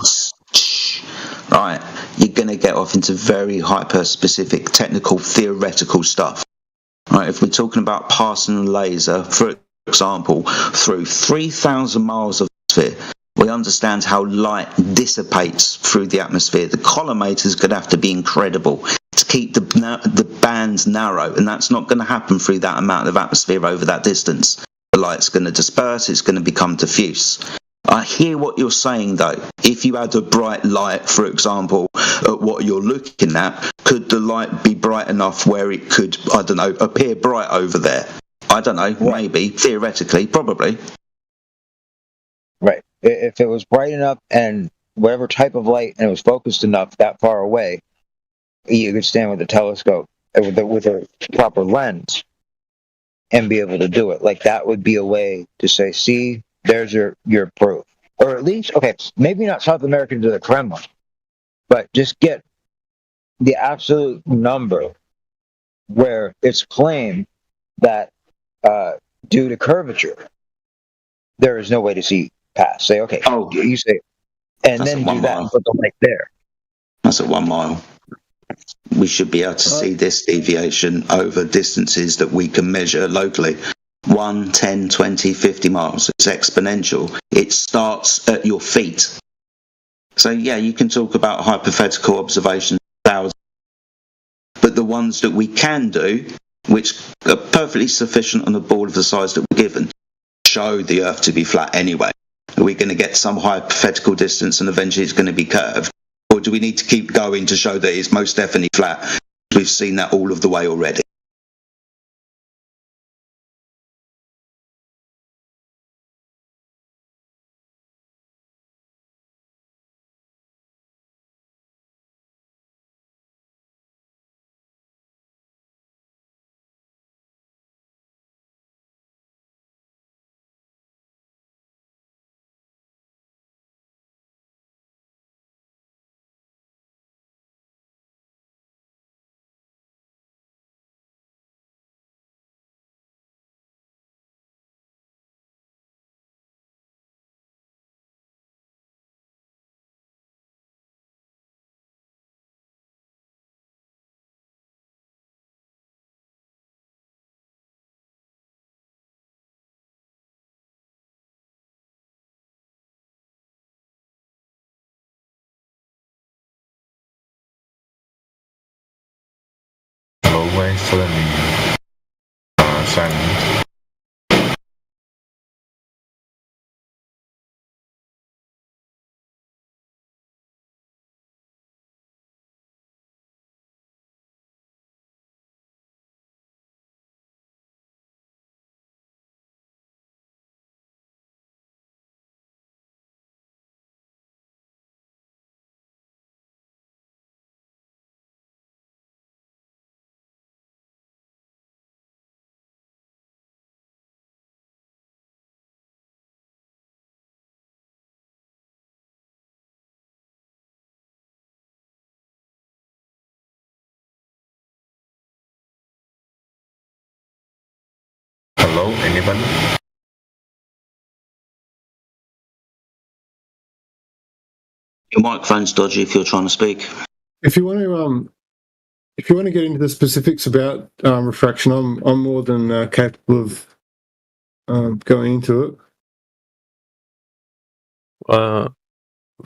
Right, you're going to get off into very hyper-specific, technical, theoretical stuff. Right, if we're talking about passing a laser, for example, through 3,000 miles of atmosphere, we understand how light dissipates through the atmosphere. The collimator is going to have to be incredible to keep the bands narrow, and that's not going to happen through that amount of atmosphere over that distance. The light's going to disperse, it's going to become diffuse. I hear what you're saying, though. If you had a bright light, for example, at what you're looking at, could the light be bright enough where it could, I don't know, appear bright over there? I don't know, maybe, theoretically, probably. Right. If it was bright enough and whatever type of light, and it was focused enough that far away, you could stand with a telescope with a proper lens and be able to do it. Like, that would be a way to say, see, there's your proof. Or at least, okay, maybe not South America to the Kremlin, but just get the absolute number where it's claimed that due to curvature, there is no way to see past. Say, okay, you say, and then do that and put the light there. That's at 1 mile. We should be able to see this deviation over distances that we can measure locally. 1, 10, 20, 50 miles. It's exponential. It starts at your feet. So, yeah, you can talk about hypothetical observations, but the ones that we can do, which are perfectly sufficient on the ball of the size that we're given, show the Earth to be flat anyway. Are we going to get some hypothetical distance and eventually it's going to be curved? Or do we need to keep going to show that it's most definitely flat? We've seen that all of the way already. Way suddenly silent. Hello, anybody? Your microphone's dodgy if you're trying to speak. If you want to get into the specifics about refraction, I'm more than capable of going into it.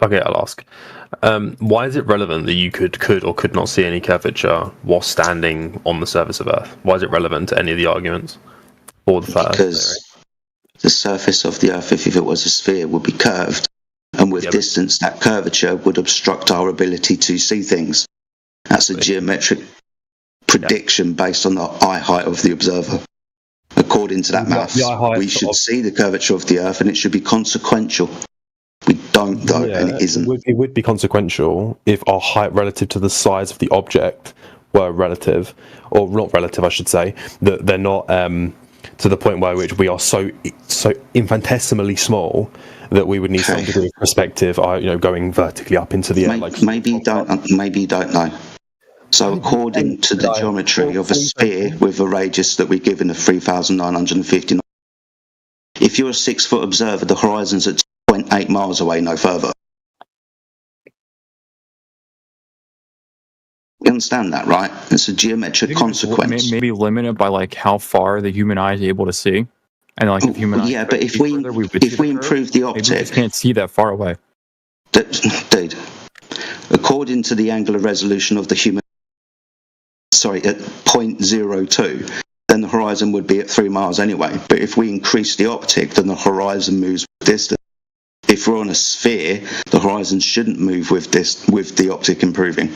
Okay, I'll ask. Why is it relevant that you could or could not see any curvature while standing on the surface of Earth? Why is it relevant to any of the arguments for the flat Earth theory? Because the surface of the Earth, if it was a sphere, would be curved, and with distance, that curvature would obstruct our ability to see things. That's a geometric prediction based on the eye height of the observer. According to that math, we should see the curvature of the Earth, and it should be consequential. We don't, though, and it isn't. It would be consequential if our height relative to the size of the object were relative, or not relative, I should say. That they're not to the point by which we are so infinitesimally small that we would need some degree of perspective, going vertically up into the air. Maybe you don't know. So according to the geometry of a sphere with a radius that we give in the 3,959, if you're a 6-foot observer, the horizon's at 2.8 miles away, no further. You understand that, right? It's a geometric consequence. Maybe limited by like how far the human eye is able to see, and like if human eye. But if we improve the optic, we just can't see that far away. Dude, according to the angular resolution of the human, at 0.02, then the horizon would be at 3 miles anyway. But if we increase the optic, then the horizon moves with distance. If we're on a sphere, the horizon shouldn't move with the optic improving.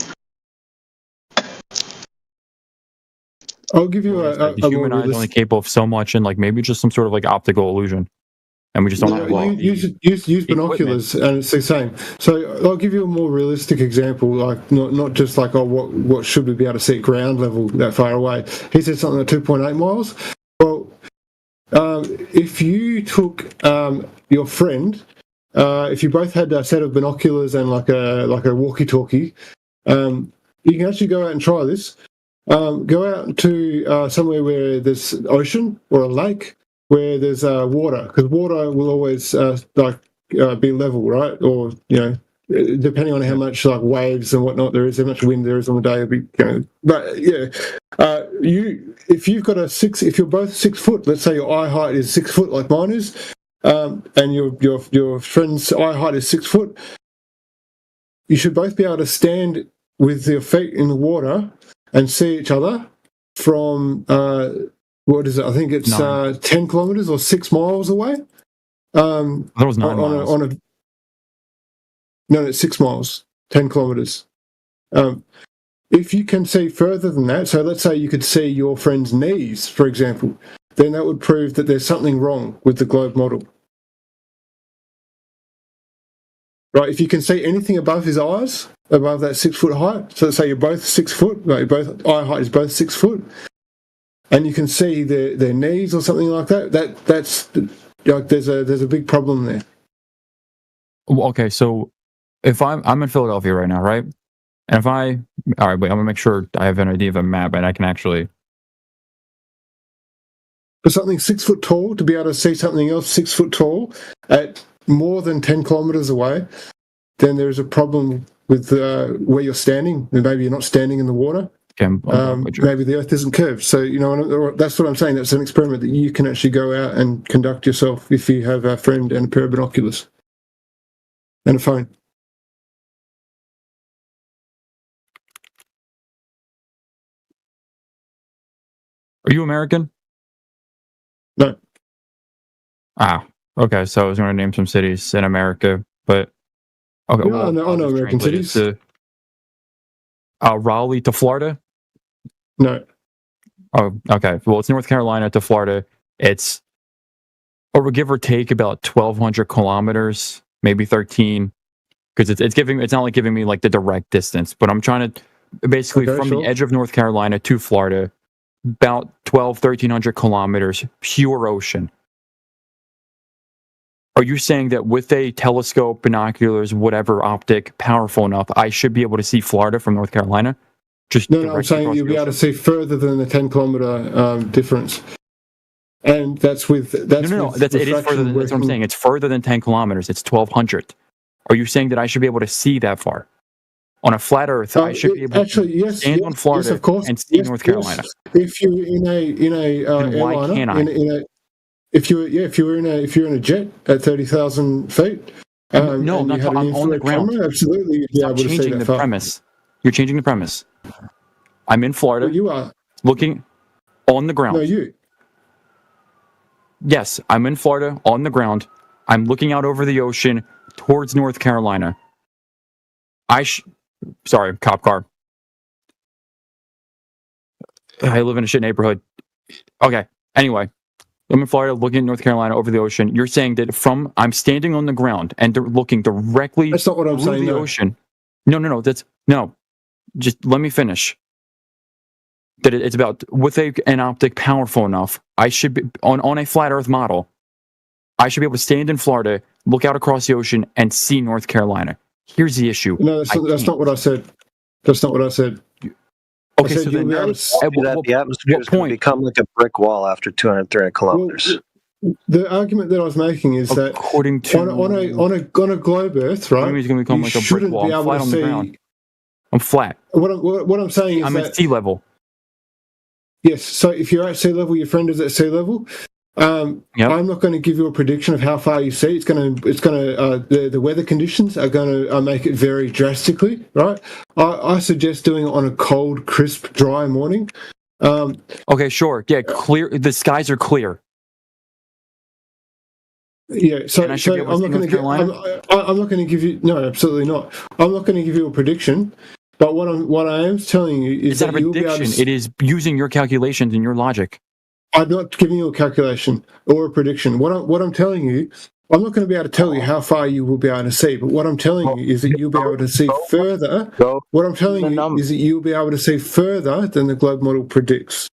I'll give you the human eye is only capable of so much, and like maybe just some sort of like optical illusion, and we just don't have use binoculars, and it's the same. So I'll give you a more realistic example, like not just like what should we be able to see at ground level that far away. He said something like 2.8 miles. Well, if you took your friend, if you both had a set of binoculars and like a walkie-talkie, you can actually go out and try this. Go out to somewhere where there's ocean or a lake where there's water, because water will always be level, right? Or depending on how much like waves and whatnot there is, how much wind there is on the day, it'll be. But yeah, if you're both 6 foot, let's say your eye height is 6 foot like mine is, and your friend's eye height is 6 foot, you should both be able to stand with your feet in the water and see each other from, what is it? I think it's 10 kilometers or 6 miles away. That was 9 miles. No, it's 6 miles, 10 kilometers. If you can see further than that, so let's say you could see your friend's knees, for example, then that would prove that there's something wrong with the globe model. Right, if you can see anything above his eyes, above that 6 foot height, so let's say you're both 6 foot, like both eye height is both 6 foot, and you can see their knees or something like that, that's like there's a big problem there. Okay, so if I'm in Philadelphia right now, right? And all right, wait, I'm gonna make sure I have an idea of a map and I can actually. For something 6 foot tall, to be able to see something else 6 foot tall at more than 10 kilometers away, then there's a problem with where you're standing. Maybe you're not standing in the water. Maybe the Earth isn't curved. So, that's what I'm saying. That's an experiment that you can actually go out and conduct yourself if you have a friend and a pair of binoculars and a phone. Are you American? No. Okay, so I was going to name some cities in America, but okay. Yeah, I know American cities. Raleigh to Florida? No. Oh, okay. Well, it's North Carolina to Florida. It's over, give or take, about 1,200 kilometers, maybe 13, because it's not like giving me like the direct distance, but I'm trying to basically the edge of North Carolina to Florida, about 1,300 kilometers, pure ocean. Are you saying that with a telescope, binoculars, whatever optic, powerful enough, I should be able to see Florida from North Carolina? No, I'm saying you'll be able to see further than the 10 kilometer difference. And that's with... It is further than, that's what I'm saying. It's further than 10 kilometers. It's 1,200. Are you saying that I should be able to see that far? On a flat Earth, I should be able to stand on Florida and see North Carolina. If you're in a why can't I? If you're in a jet at 30,000 feet, no, I'm on the ground. Camera, absolutely, you'd be able to see that far. Premise. You're changing the premise. I'm in Florida. Well, you are looking on the ground. No, you. Yes, I'm in Florida on the ground. I'm looking out over the ocean towards North Carolina. Sorry, cop car. I live in a shit neighborhood. Okay. Anyway. I'm in Florida, looking at North Carolina over the ocean. You're saying that I'm standing on the ground and they're looking directly that's not what I'm saying, the ocean. No. Just let me finish. that it's about with an optic powerful enough, I should be on a flat Earth model. I should be able to stand in Florida, look out across the ocean, and see North Carolina. Here's the issue. No, that's not what I said. That's not what I said. Okay, so then the atmosphere is going to become like a brick wall after 200, 300 kilometers. Well, the argument that I was making is that according to on a globe Earth, right? It's going to become like a brick wall. I'm flat on the ground. I'm flat. What I'm saying is I'm at sea level. Yes. So if you're at sea level, your friend is at sea level. I'm not going to give you a prediction of how far you see. The weather conditions are going to make it vary drastically, right? I suggest doing it on a cold, crisp, dry morning. Okay, sure. Yeah, clear. The skies are clear. Yeah, so I'm not going to give you. No, absolutely not. I'm not going to give you a prediction. But what I am telling you is that you'll be able to. It is using your calculations and your logic. I'm not giving you a calculation or a prediction. What I'm telling you, I'm not going to be able to tell you how far you will be able to see. But what I'm telling you is that you'll be able to see further. What I'm telling you is that you'll be able to see further than the globe model predicts.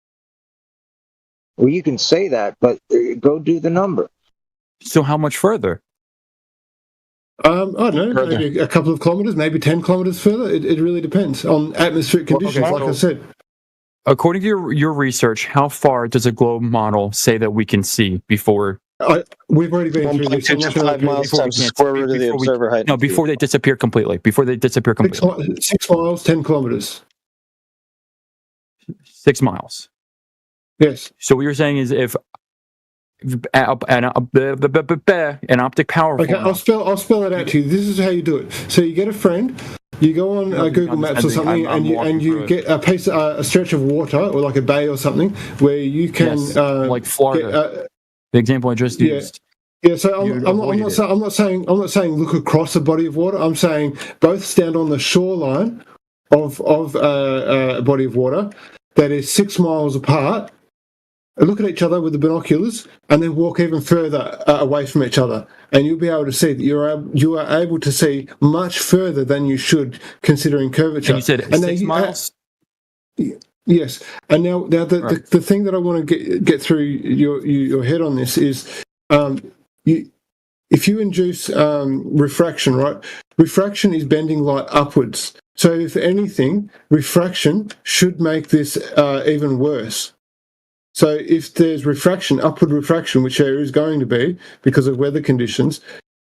Well, you can say that, but go do the number. So how much further? I don't know, maybe a couple of kilometers, maybe 10 kilometers further. It really depends on atmospheric conditions, like I said. According to your research, how far does a globe model say that we can see before? We've already been through this. 1.225 miles times the square root of the observer height. No, before they disappear completely. 6 miles, 10 kilometers. 6 miles. Yes. So what you're saying is if an optic power. Okay, I'll spell it out to you. This is how you do it. So you get a friend. You go on Google Maps or something, and you get a stretch of water or like a bay or something where you can like Florida. The example I just used. Yeah. So I'm not saying look across a body of water. I'm saying both stand on the shoreline of a body of water that is 6 miles apart. Look at each other with the binoculars, and then walk even further away from each other, and you'll be able to see that you are able to see much further than you should, considering curvature. And you said 6 miles. Yes, and now the thing that I want to get through your head on this is, if you induce refraction, right? Refraction is bending light upwards. So if anything, refraction should make this even worse. So if there's refraction, upward refraction, which there is going to be because of weather conditions,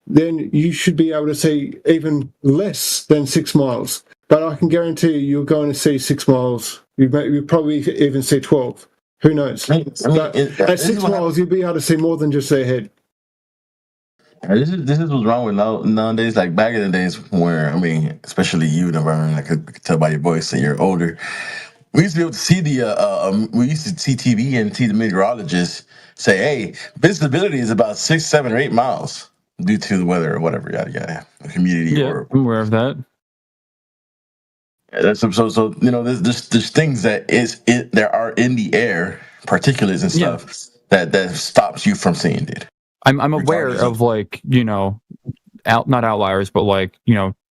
then you should be able to see even less than 6 miles. But I can guarantee you're going to see 6 miles. You probably even see 12. Who knows? At 6 miles, you'll be able to see more than just their head. This is what's wrong with nowadays. Like back in the days where, especially you, Navarro, I could tell by your voice that you're older. We used to be able to see we used to see TV and see the meteorologists say, "Hey, visibility is about 6, 7, or 8 miles due to the weather or whatever, yada yada, humidity." Yeah, I'm aware of that. Yeah, there's things that there are in the air, particulates and stuff that stops you from seeing it. I'm aware of not outliers, but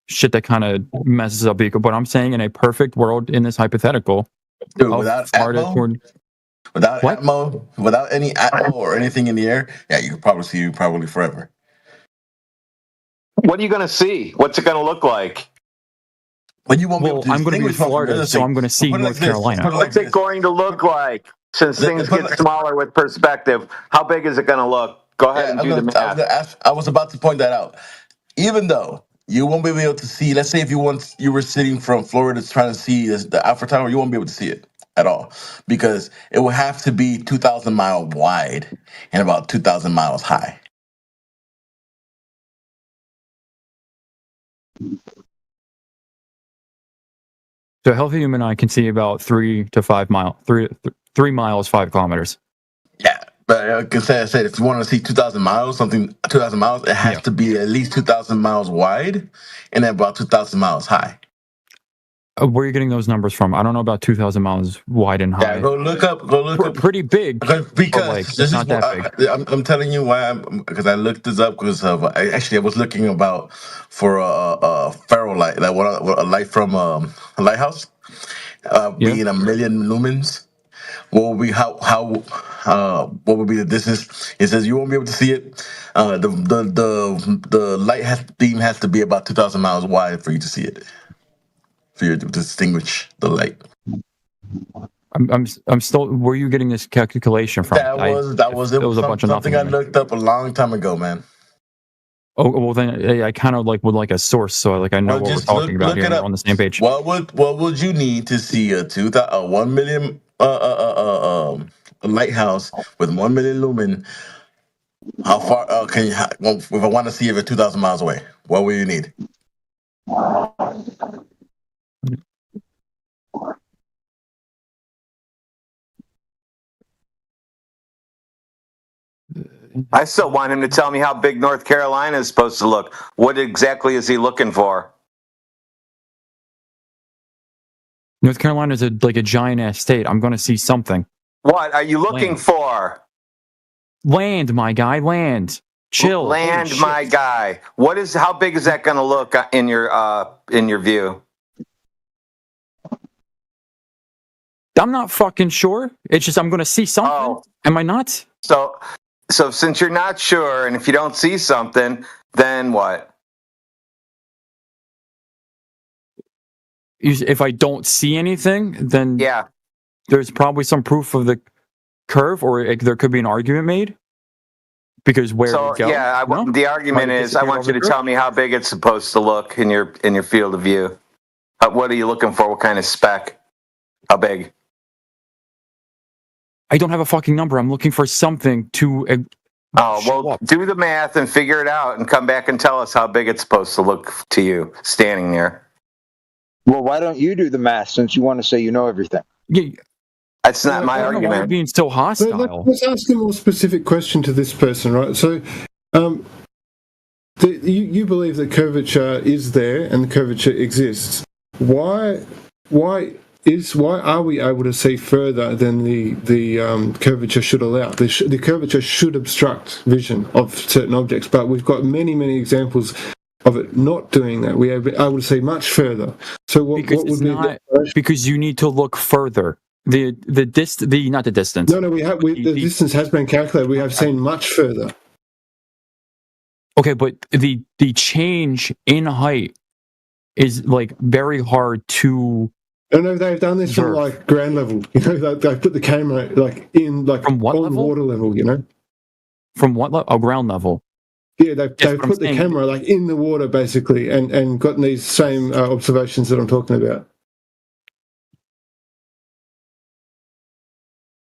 shit that kind of messes up Eco. But I'm saying in a perfect world, in this hypothetical, dude, without Atmo, without any Atmo or anything in the air, you could probably see forever. What are you going to see? What's it going to look like? But you won't be able to. I'm going to be in Florida, so I'm going to see North Carolina. What's it going to look like? Since things get smaller with perspective, how big is it going to look? Go ahead and do the math. I was about to point that out. Even though you won't be able to see, let's say if you were sitting from Florida trying to see the Eiffel Tower, you won't be able to see it at all because it will have to be 2,000 miles wide and about 2,000 miles high. So a healthy human eye can see about 3 to 5 miles, 3 miles, 5 kilometers. Yeah, but like I said, if you want to see 2,000 miles, it has to be at least 2,000 miles wide and then about 2,000 miles high. Where are you getting those numbers from? I don't know about 2,000 miles wide and high. Yeah, go look up. Pretty big. Because it's not that big. I'm telling you why. Because I looked this up because of I was looking for a ferro light, a light from a lighthouse. being 1 million lumens, what would be what would be the distance? It says you won't be able to see it. The light beam has to be about 2,000 miles wide for you to see it, for you to distinguish the light. I'm still. Where are you getting this calculation from? It was a bunch of something I looked up a long time ago, man. Oh well, then I kind of would like a source, so I know what we're talking about here. We're on the same page. What would you need to see a 1 million lighthouse with 1 million lumen? How far can you? If I want to see it at 2,000 miles away, what will you need? I still want him to tell me how big North Carolina is supposed to look. What exactly is he looking for? North Carolina is like a giant ass state. I'm going to see something. What are you looking for? Land, my guy. Land. Chill. Land, my guy. How big is that going to look in your view? I'm not fucking sure. It's just I'm going to see something. Oh. Am I not? So since you're not sure, and if you don't see something, then what? If I don't see anything, then yeah, there's probably some proof of the curve, or there could be an argument made. Because where we go? Yeah, the argument is I want you to tell me how big it's supposed to look in your field of view. What are you looking for? What kind of spec? How big? I don't have a fucking number. I'm looking for something to. Do the math and figure it out, and come back and tell us how big it's supposed to look to you standing there. Well, why don't you do the math since you want to say you know everything? Yeah, that's not my argument. Why are you being so hostile? Let's ask a more specific question to this person, right? So, you believe that curvature is there and the curvature exists. Why are we able to see further than the curvature should allow? The curvature should obstruct vision of certain objects, but we've got many examples of it not doing that. We are able to see much further. So what would be because you need to look further. The distance. No, the distance has been calculated. We have seen much further. Okay, but the change in height is very hard to. No, they've done this from ground level. They put the camera in from what level? Water level. From what level? Ground level. Yeah, they've put the camera in the water basically, and gotten these same observations that I'm talking about.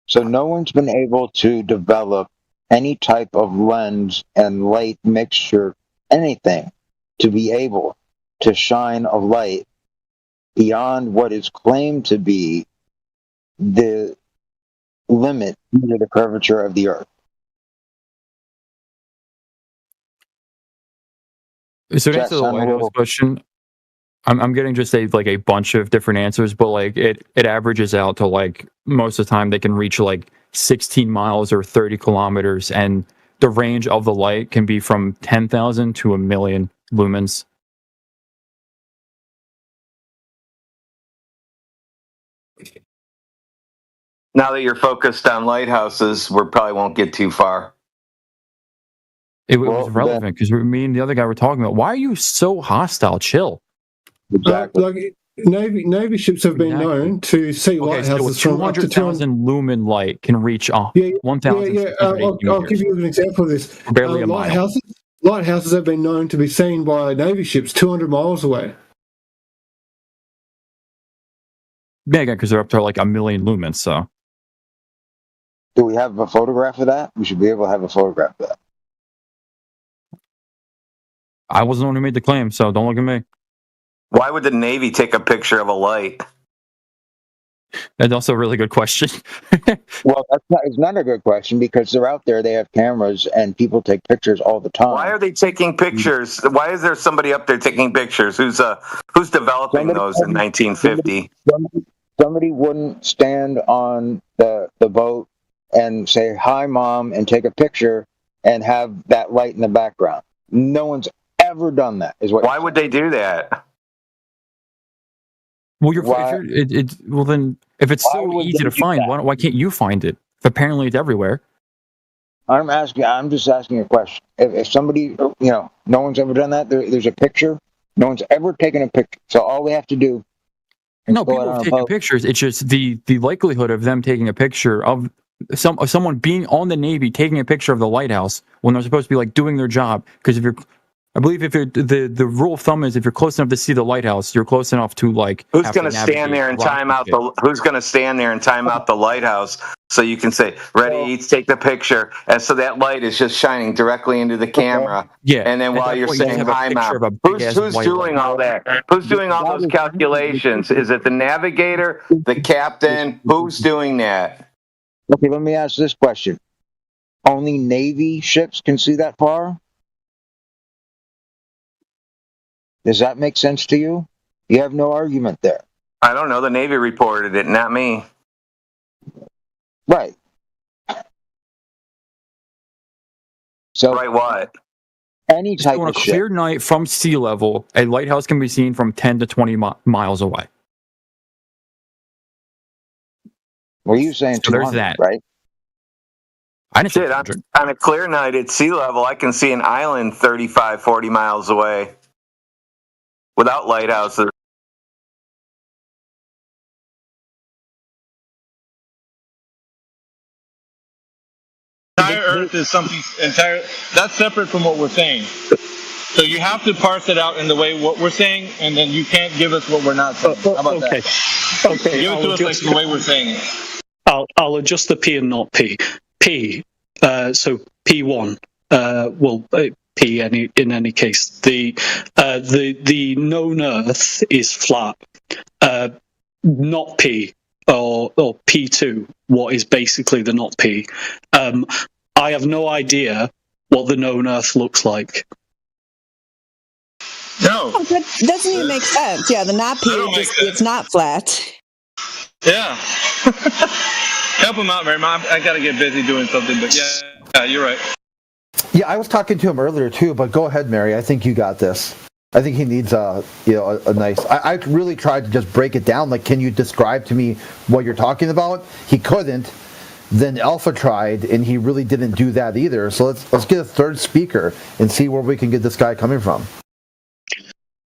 So no one's been able to develop any type of lens and light mixture, anything, to be able to shine a light beyond what is claimed to be the limit to the curvature of the Earth. So to answer the White House question, I'm getting just a bunch of different answers, but it averages out to most of the time they can reach 16 miles or 30 kilometers, and the range of the light can be from 10,000 to 1 million lumens. Now that you're focused on lighthouses, we probably won't get too far. It was relevant because me and the other guy were talking about. Why are you so hostile? Chill. Exactly. Navy ships have been known to see lighthouses from up to 200,000 lumen light can reach 1,000. Yeah. I'll give you an example of this. Barely a mile. Lighthouses have been known to be seen by Navy ships 200 miles away. Yeah, because they're up to 1 million lumens. So, do we have a photograph of that? We should be able to have a photograph of that. I wasn't the one who made the claim, so don't look at me. Why would the Navy take a picture of a light? That's also a really good question. Well, it's not a good question because they're out there, they have cameras, and people take pictures all the time. Why are they taking pictures? Why is there somebody up there taking pictures? Who's developing those in 1950? Somebody wouldn't stand on the boat and say, "Hi, Mom," and take a picture and have that light in the background. No one's ever done that. Why would they do that? Well, well then, if it's so easy to find, why can't you find it? If apparently it's everywhere. I'm just asking a question. If somebody, no one's ever done that. There's a picture. No one's ever taken a picture. So all we have to do. No, people have taken pictures. It's just the likelihood of them taking a picture of someone being on the Navy taking a picture of the lighthouse when they're supposed to be like doing their job. Because I believe if the rule of thumb is if you're close enough to see the lighthouse, you're close enough to like. Who's going to stand there and time out the lighthouse so you can say ready, eats, take the picture, and so that light is just shining directly into the camera. Yeah, and then while you're saying time out, who's doing all that? Who's doing all those calculations? Is it the navigator, the captain? Who's doing that? Okay, let me ask this question: only Navy ships can see that far? Does that make sense to you? You have no argument there. I don't know. The Navy reported it, not me. Right. So, right, what? Any type on of a clear ship. night from sea level, a lighthouse can be seen from 10 to 20 miles away. Were you saying so there's that, right? I didn't on a clear night at sea level, I can see an island 35, 40 miles away without lighthouses. Entire Earth is something entire that's separate from what we're saying. So you have to parse it out in the way what we're saying, and then you can't give us what we're not saying. How about that? Okay. Give it to us like the way we're saying it. I'll adjust the P and not P. P. So P1. P in any case. The known Earth is flat. Not P. Or P2, what is basically the not P. I have no idea what the known Earth looks like. No. Oh, that doesn't even make sense. Yeah, the not P, it's not flat. Yeah. Help him out, Mary. I got to get busy doing something, but yeah, you're right. Yeah, I was talking to him earlier too, but go ahead, Mary. I think you got this. I think he needs a nice. I really tried to just break it down. Like, can you describe to me what you're talking about? He couldn't. Then Alpha tried, and he really didn't do that either. So let's get a third speaker and see where we can get this guy coming from.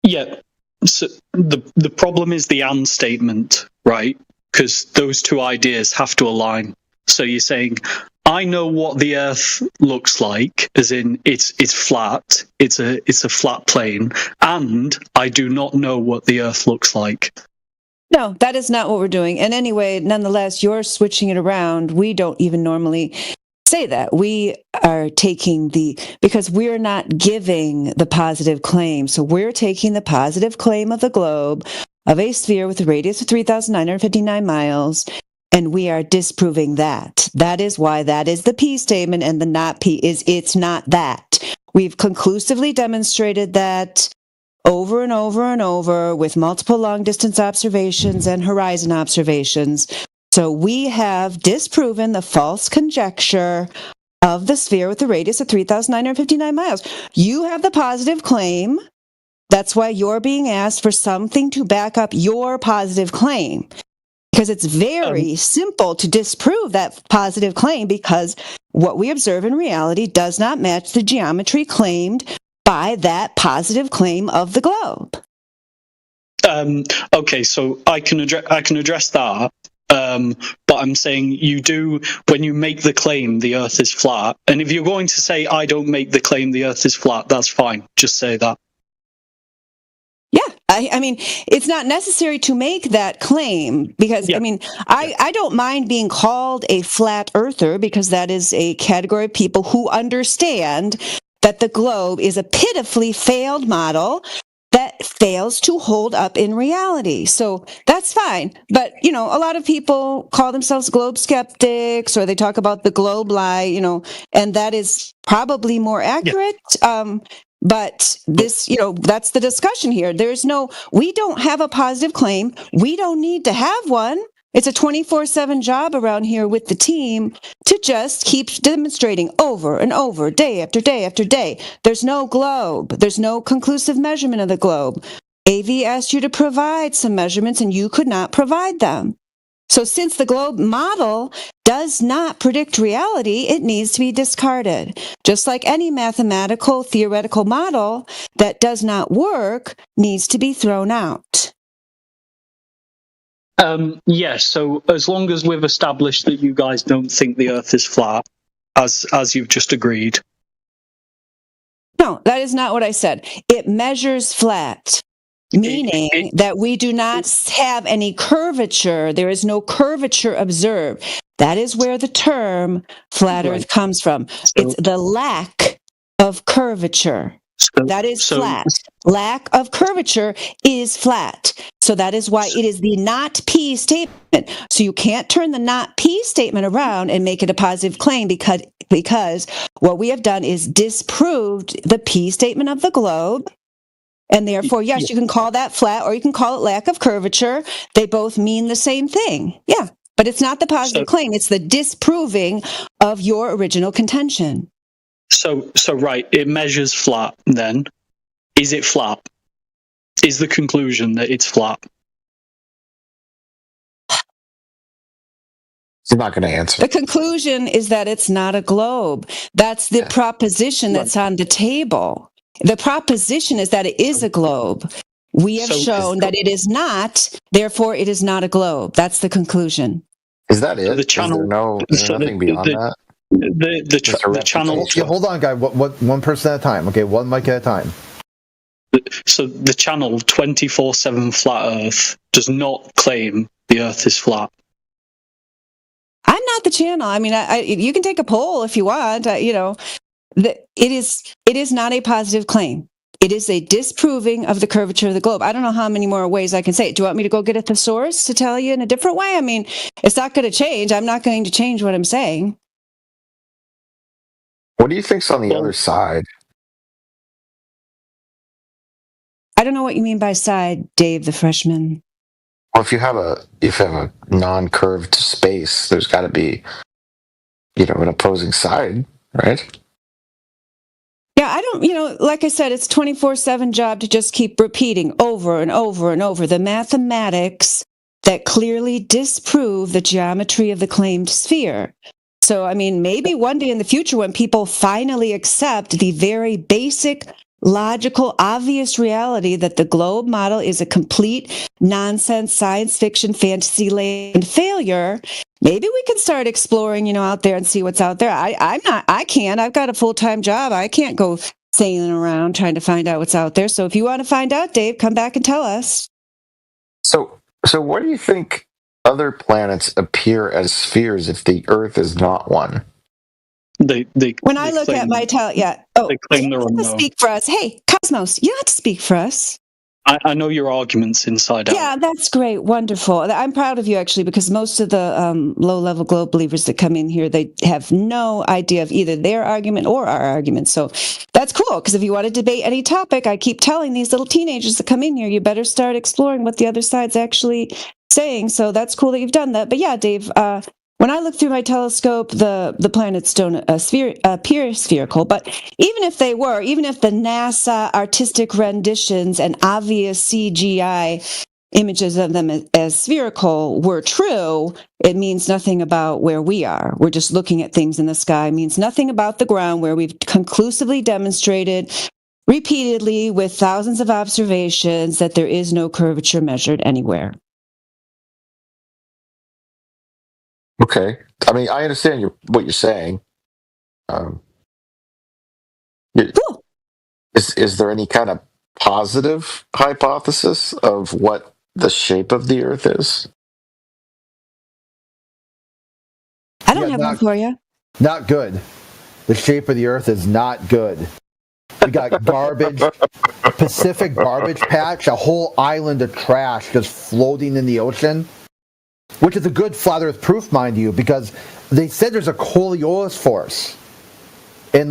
Yeah. So the problem is the and statement, right? Because those two ideas have to align. So you're saying, I know what the Earth looks like, as in it's flat, it's a flat plane, and I do not know what the Earth looks like. No, that is not what we're doing. And anyway, nonetheless, you're switching it around. We don't even normally say that. We are taking because we're not giving the positive claim. So we're taking the positive claim of the globe of a sphere with a radius of 3,959 miles. And we are disproving that. That is why that is the P statement, and the not P is it's not that. We've conclusively demonstrated that over and over and over with multiple long-distance observations and horizon observations. So we have disproven the false conjecture of the sphere with a radius of 3,959 miles. You have the positive claim. That's why you're being asked for something to back up your positive claim. Because it's very simple to disprove that positive claim, because what we observe in reality does not match the geometry claimed by that positive claim of the globe. Okay, so I can address that, but I'm saying you do, when you make the claim the Earth is flat, and if you're going to say I don't make the claim the Earth is flat, that's fine. Just say that. Yeah, I mean, it's not necessary to make that claim because, I mean, I don't mind being called a flat earther because that is a category of people who understand that the globe is a pitifully failed model that fails to hold up in reality. So that's fine. But, a lot of people call themselves globe skeptics, or they talk about the globe lie, and that is probably more accurate. Yeah. But this, that's the discussion here. We don't have a positive claim. We don't need to have one. It's a 24/7 job around here with the team to just keep demonstrating over and over, day after day after day. There's no globe. There's no conclusive measurement of the globe. AV asked you to provide some measurements and you could not provide them. So since the globe model does not predict reality, it needs to be discarded. Just like any mathematical, theoretical model that does not work needs to be thrown out. Yes, so as long as we've established that you guys don't think the Earth is flat, as you've just agreed. No, that is not what I said. It measures flat. Meaning that we do not have any curvature. There is no curvature observed. That is where the term flat Earth comes from. It's the lack of curvature. That is flat. Lack of curvature is flat. So that is why it is the not P statement. So you can't turn the not P statement around and make it a positive claim because what we have done is disproved the P statement of the globe. And therefore, yes, you can call that flat or you can call it lack of curvature. They both mean the same thing. Yeah, but it's not the positive claim. It's the disproving of your original contention. So right, it measures flat then. Is it flat? Is the conclusion that it's flat? He's not going to answer. The conclusion is that it's not a globe. That's the proposition that's on the table. The proposition is that it is a globe. We have shown that it is not, therefore it is not a globe. That's the conclusion. Is that it? The channel, there's nothing beyond that? The channel. Yeah, hold on, guy. One person at a time. Okay, one mic at a time. So the channel 24/7 Flat Earth does not claim the Earth is flat. I'm not the channel. I mean, you can take a poll if you want. It is not a positive claim. It is a disproving of the curvature of the globe. I don't know how many more ways I can say it. Do you want me to go get a thesaurus to tell you in a different way? I mean, it's not going to change. I'm not going to change what I'm saying. What do you think's on the other side? I don't know what you mean by side, Dave the freshman. Well, if you have a non-curved space, there's got to be, an opposing side, right? Yeah, I don't, like I said, it's 24/7 job to just keep repeating over and over and over the mathematics that clearly disprove the geometry of the claimed sphere. So, I mean, maybe one day in the future when people finally accept the very basic, logical, obvious reality that the globe model is a complete nonsense, science fiction, fantasy land failure, maybe we can start exploring, out there and see what's out there. I can't. I've got a full-time job. I can't go sailing around trying to find out what's out there. So if you want to find out, Dave, come back and tell us. So what do you think other planets appear as spheres if the Earth is not one? When I look at my they claim you don't have to speak for us. Hey, Cosmos, you don't have to speak for us. I know your arguments inside out. Yeah, that's great. Wonderful. I'm proud of you, actually, because most of the low-level globe believers that come in here, they have no idea of either their argument or our argument. So that's cool, because if you want to debate any topic, I keep telling these little teenagers that come in here, you better start exploring what the other side's actually saying. So that's cool that you've done that. But yeah, Dave, when I look through my telescope, the planets don't appear spherical. But even if they were, even if the NASA artistic renditions and obvious CGI images of them as spherical were true, it means nothing about where we are. We're just looking at things in the sky. It means nothing about the ground, where we've conclusively demonstrated repeatedly with thousands of observations that there is no curvature measured anywhere. Okay. I mean, I understand what you're saying. Cool. Is there any kind of positive hypothesis of what the shape of the Earth is? I don't have one for you. Not good. The shape of the Earth is not good. We got garbage, Pacific garbage patch, a whole island of trash just floating in the ocean. Which is a good flat Earth proof, mind you, because they said there's a Coriolis force in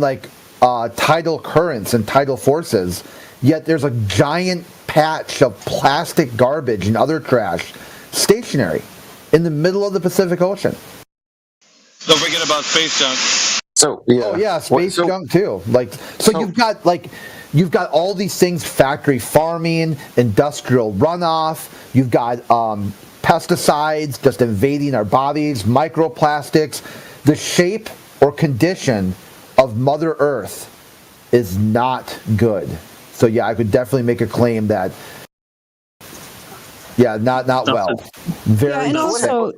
tidal currents and tidal forces, yet there's a giant patch of plastic garbage and other trash stationary in the middle of the Pacific Ocean. Don't forget about space junk. So yeah, space junk too. You've got you've got all these things: factory farming, industrial runoff. You've got pesticides just invading our bodies, microplastics. The shape or condition of Mother Earth is not good. So yeah, I could definitely make a claim that not well. Very and also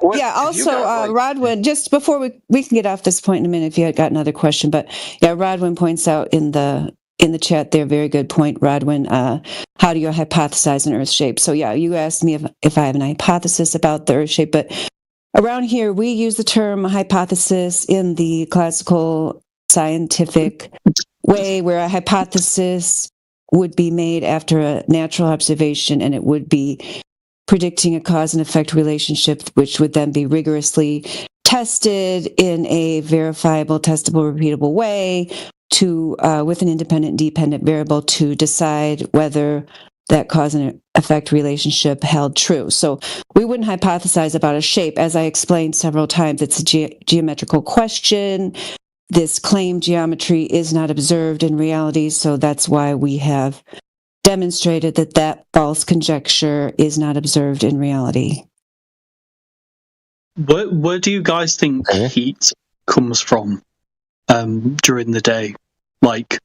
Rodwin, just before we can get off this point in a minute if you had got another question, but yeah, Rodwin points out in the chat there, very good point, Rodwin. How do you hypothesize an Earth shape? So yeah, you asked me if I have an hypothesis about the Earth shape, but around here we use the term hypothesis in the classical scientific way, where a hypothesis would be made after a natural observation, and it would be predicting a cause and effect relationship, which would then be rigorously tested in a verifiable, testable, repeatable way to with an independent, dependent variable to decide whether that cause and effect relationship held true. So we wouldn't hypothesize about a shape. As I explained several times, it's a geometrical question. This claimed geometry is not observed in reality, so that's why we have demonstrated that false conjecture is not observed in reality. Where do you guys think heat comes from during the day? Like,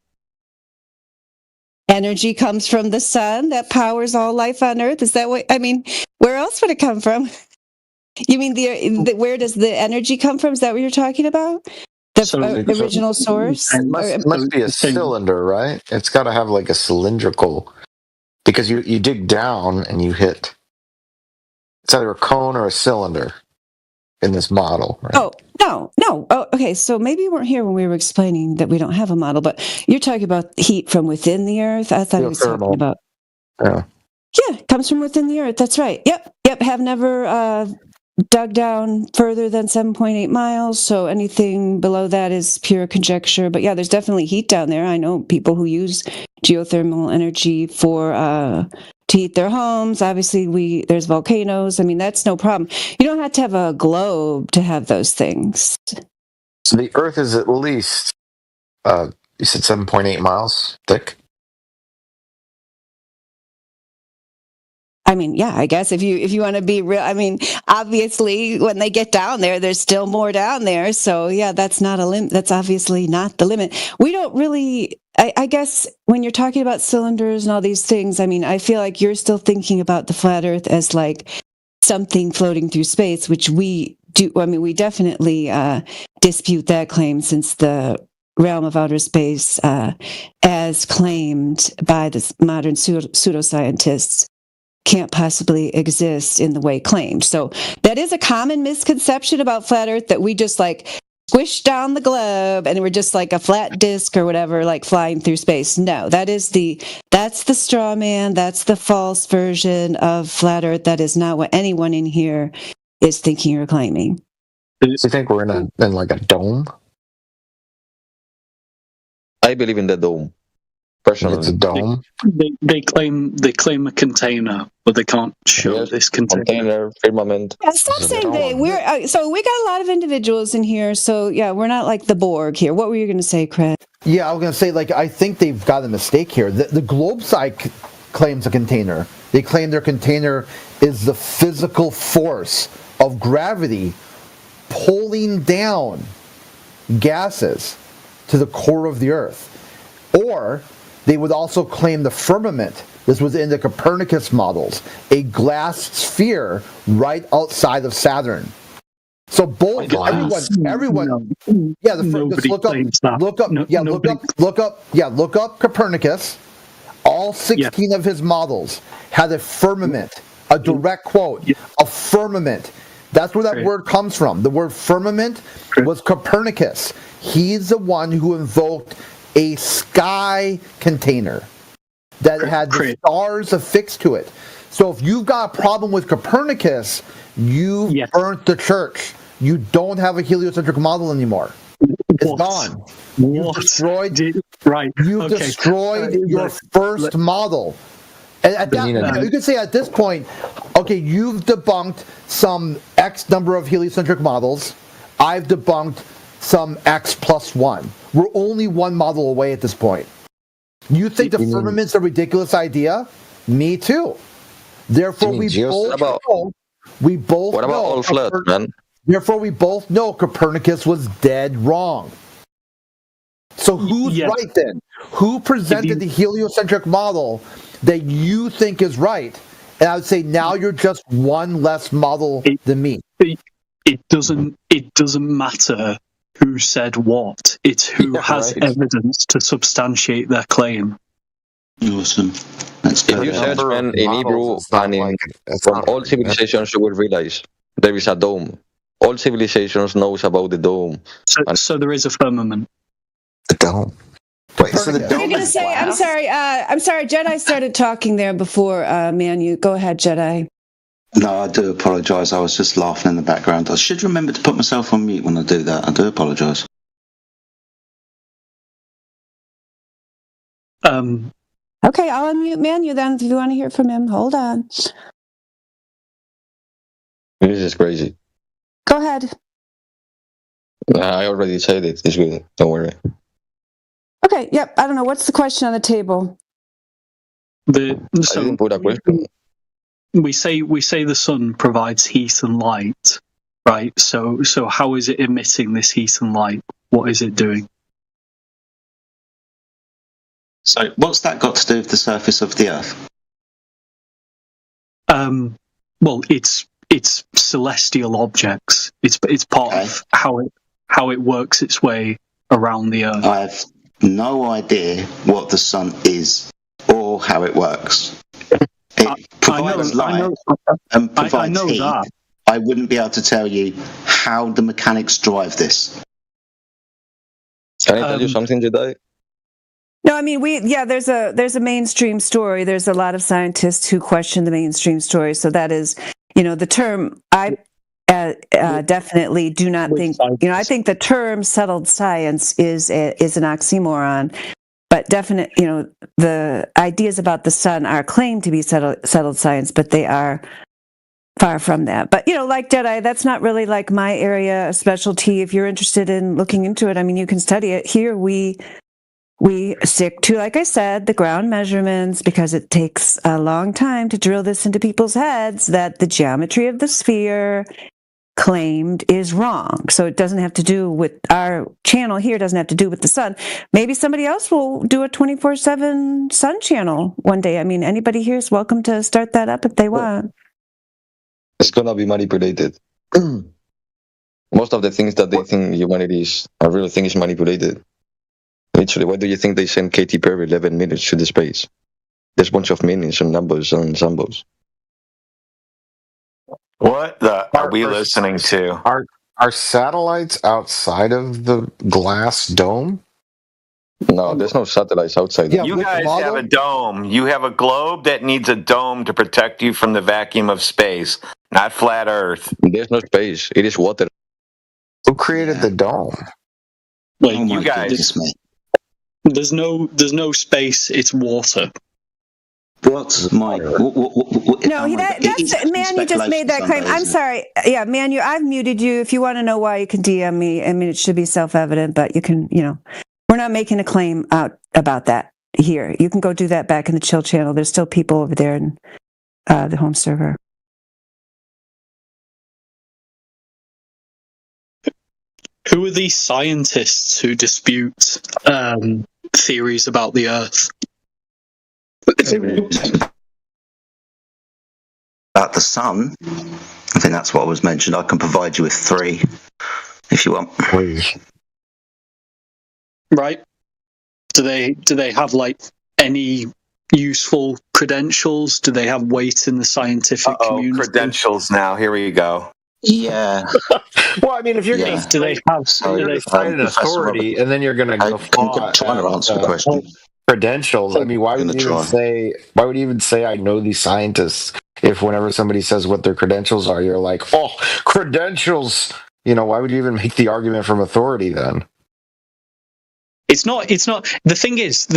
energy comes from the sun that powers all life on Earth. Is that what I mean? Where else would it come from? You mean where does the energy come from? Is that what you're talking about? The original source? It must be a cylinder, right? It's got to have like a cylindrical, because you dig down and you hit. It's either a cone or a cylinder in this model, right? Oh, no. Oh, okay, so maybe you weren't here when we were explaining that we don't have a model, but you're talking about heat from within the Earth? I thought he was talking about... Yeah, it comes from within the Earth. That's right. Yep. Have never dug down further than 7.8 miles, so anything below that is pure conjecture. But yeah, there's definitely heat down there. I know people who use geothermal energy for to heat their homes. Obviously, there's volcanoes. I mean, that's no problem. You don't have to have a globe to have those things. So the Earth is at least, you said 7.8 miles thick? I mean, yeah, I guess if you want to be real, I mean, obviously when they get down there, there's still more down there. So yeah, that's not a limit. That's obviously not the limit. We don't really, I guess when you're talking about cylinders and all these things, I mean, I feel like you're still thinking about the flat Earth as like something floating through space, which we do. I mean, we definitely dispute that claim, since the realm of outer space, as claimed by the modern pseudoscientists, can't possibly exist in the way claimed. So that is a common misconception about flat Earth, that we just like squish down the globe and we're just like a flat disc or whatever, like flying through space. No, that's the straw man. That's the false version of flat Earth. That is not what anyone in here is thinking or claiming. Do you think we're in like a dome? I believe in the dome. Personally, it's a dome. They claim a container, but they can't show this container. Firmament. Yeah, stop saying they. So we got a lot of individuals in here. So yeah, we're not like the Borg here. What were you going to say, Craig? Yeah, I was going to say, like, I think they've got a mistake here. The globe side claims a container. They claim their container is the physical force of gravity pulling down gases to the core of the Earth. Or they would also claim the firmament. This was in the Copernicus models, a glass sphere right outside of Saturn. So both everyone, yeah. Look up Copernicus. All 16 of his models had a firmament, a direct quote, a firmament. That's where that word comes from. The word firmament was Copernicus. He's the one who invoked a sky container that had the stars affixed to it. So if you've got a problem with Copernicus, you've burnt the church. You don't have a heliocentric model anymore. It's gone. You've destroyed your first model. And at that, you could say at this point, okay, you've debunked some X number of heliocentric models. I've debunked some X plus one. We're only one model away at this point. You think the firmament's a ridiculous idea? Me too. Therefore, we both know. What about all flat, man? Therefore, we both know Copernicus was dead wrong. So who's right then? Who presented the heliocentric model that you think is right? And I would say now you're just one less model than me. It doesn't matter who said what. It's who has evidence to substantiate their claim. Awesome. That's if you search in Hebrew and from all civilizations, you will realize there is a dome. All civilizations knows about the dome. So there is a firmament. The dome. Wait, so the What are dome you going to say? I'm sorry. Jedi started talking there before, Manu. Go ahead, Jedi. No, I do apologise. I was just laughing in the background. I should remember to put myself on mute when I do that. I do apologise. Okay, I'll unmute Manu then if you want to hear from him. Hold on. This is crazy. Go ahead. I already said it. It's good. Don't worry. Okay, yep. I don't know. What's the question on the table? I didn't put a question. We say the sun provides heat and light, right? So how is it emitting this heat and light? What is it doing? So what's that got to do with the surface of the Earth? Well, it's celestial objects. It's part of how it works its way around the Earth. I have no idea what the sun is or how it works. It provides light and provides heat. That. I wouldn't be able to tell you how the mechanics drive this. Can I tell you something, Jedi? No, I mean there's a mainstream story. There's a lot of scientists who question the mainstream story. So that is, the term I definitely do not think. I think the term settled science is an oxymoron. But the ideas about the sun are claimed to be settled science, but they are far from that. But like Jedi, that's not really like my area of specialty. If you're interested in looking into it, I mean, you can study it. Here we stick to, like I said, the ground measurements because it takes a long time to drill this into people's heads that the geometry of the sphere claimed is wrong. So it doesn't have to do with our channel here, doesn't have to do with the sun. Maybe somebody else will do a 24/7 sun channel one day. I mean, anybody here is welcome to start that up if they want. It's gonna be manipulated. Most of the things that they think humanity is, I really think is manipulated. Literally, why do you think they sent Katy Perry 11 minutes to the space? There's a bunch of meanings and numbers and symbols. What are we listening to? Are satellites outside of the glass dome? No, there's no satellites outside. You guys have a dome. You have a globe that needs a dome to protect you from the vacuum of space, not flat Earth. There's no space. It is water. Who created the dome? Like, you guys. There's no space. It's water. What's Mike? No, that's Manu just made that claim. I'm sorry. Yeah, Manu, I've muted you. If you want to know why, you can DM me. I mean, it should be self-evident, but you can, we're not making a claim out about that here. You can go do that back in the chill channel. There's still people over there in the home server. Who are these scientists who dispute theories about the Earth? About the sun, I think that's what was mentioned. I can provide you with 3 if you want. Please. Right? Do they have like any useful credentials? Do they have weight in the scientific community? Credentials now. Here we go. Yeah. Well, I mean, if you're do they have an authority, and then you're going to go trying to answer the question. Credentials. I mean, why would you even say I know these scientists if whenever somebody says what their credentials are, you're like, oh, credentials. Why would you even make the argument from authority then? It's not. The thing is,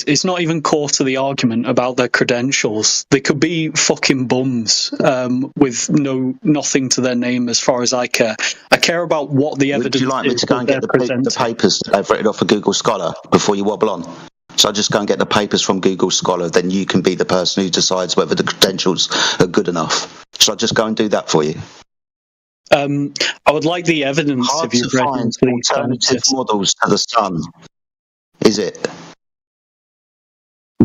it's not even core to the argument about their credentials. They could be fucking bums with nothing to their name, as far as I care. I care about what the evidence is. Would you like me to go and get the papers that I've written off of Google Scholar before you wobble on? So I just go and get the papers from Google Scholar, then you can be the person who decides whether the credentials are good enough. Should I just go and do that for you? I would like the evidence Hard if you've to read find into the alternative models to the sun, is it?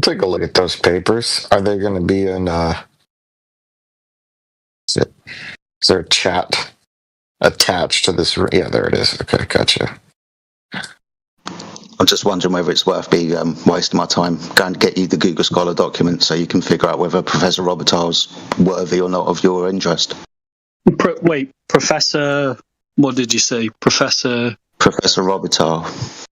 Take a look at those papers. Are they going to be in? Is there a chat attached to this? Yeah, there it is. Okay, gotcha. I'm just wondering whether it's worth me wasting my time going to get you the Google Scholar document so you can figure out whether Professor Robitaille's worthy or not of your interest. Wait, Professor... What did you say? Professor Robitaille.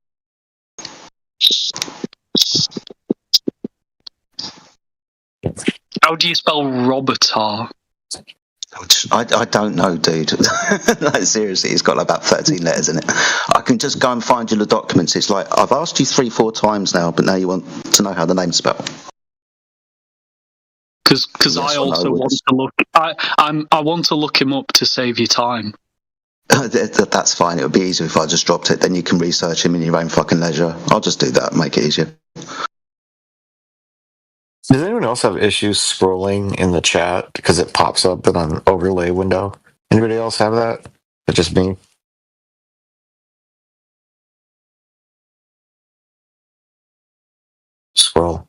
How do you spell Robitaille? I don't know, dude. Like, seriously, it's got like about 13 letters in it. I can just go and find you the documents. It's like, I've asked you 3-4 times now, but now you want to know how the name's spelled. Because I also want to look... I want to look him up to save you time. That's fine. It would be easier if I just dropped it. Then you can research him in your own fucking leisure. I'll just do that, make it easier. Does anyone else have issues scrolling in the chat because it pops up in an overlay window? Anybody else have that? It's just me. Scroll.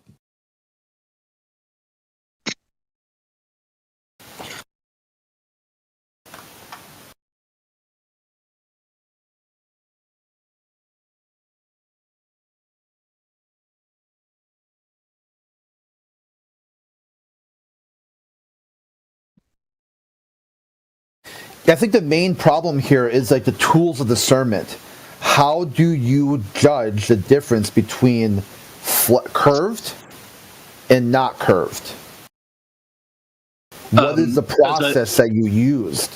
I think the main problem here is like the tools of discernment. How do you judge the difference between curved and not curved? What is the process that you used?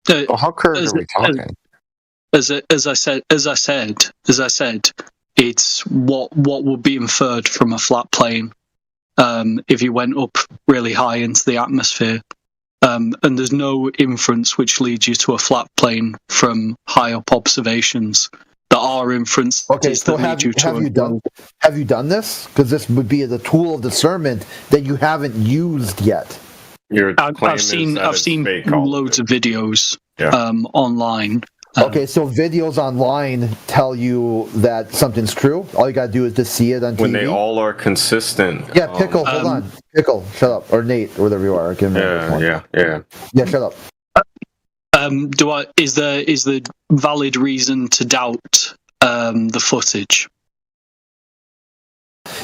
How curved are we talking? As I said, it's what would be inferred from a flat plane if you went up really high into the atmosphere. And there's no inference which leads you to a flat plane from high up observations. There are inferences that lead you to have you done this? Because this would be the tool of discernment that you haven't used yet. I've seen loads of videos online. Okay, so videos online tell you that something's true. All you gotta do is just see it on TV. When they all are consistent. Yeah, Pickle, hold on. Pickle, shut up. Or Nate, or whatever you are. I can't remember. Yeah, shut up. Is there valid reason to doubt the footage?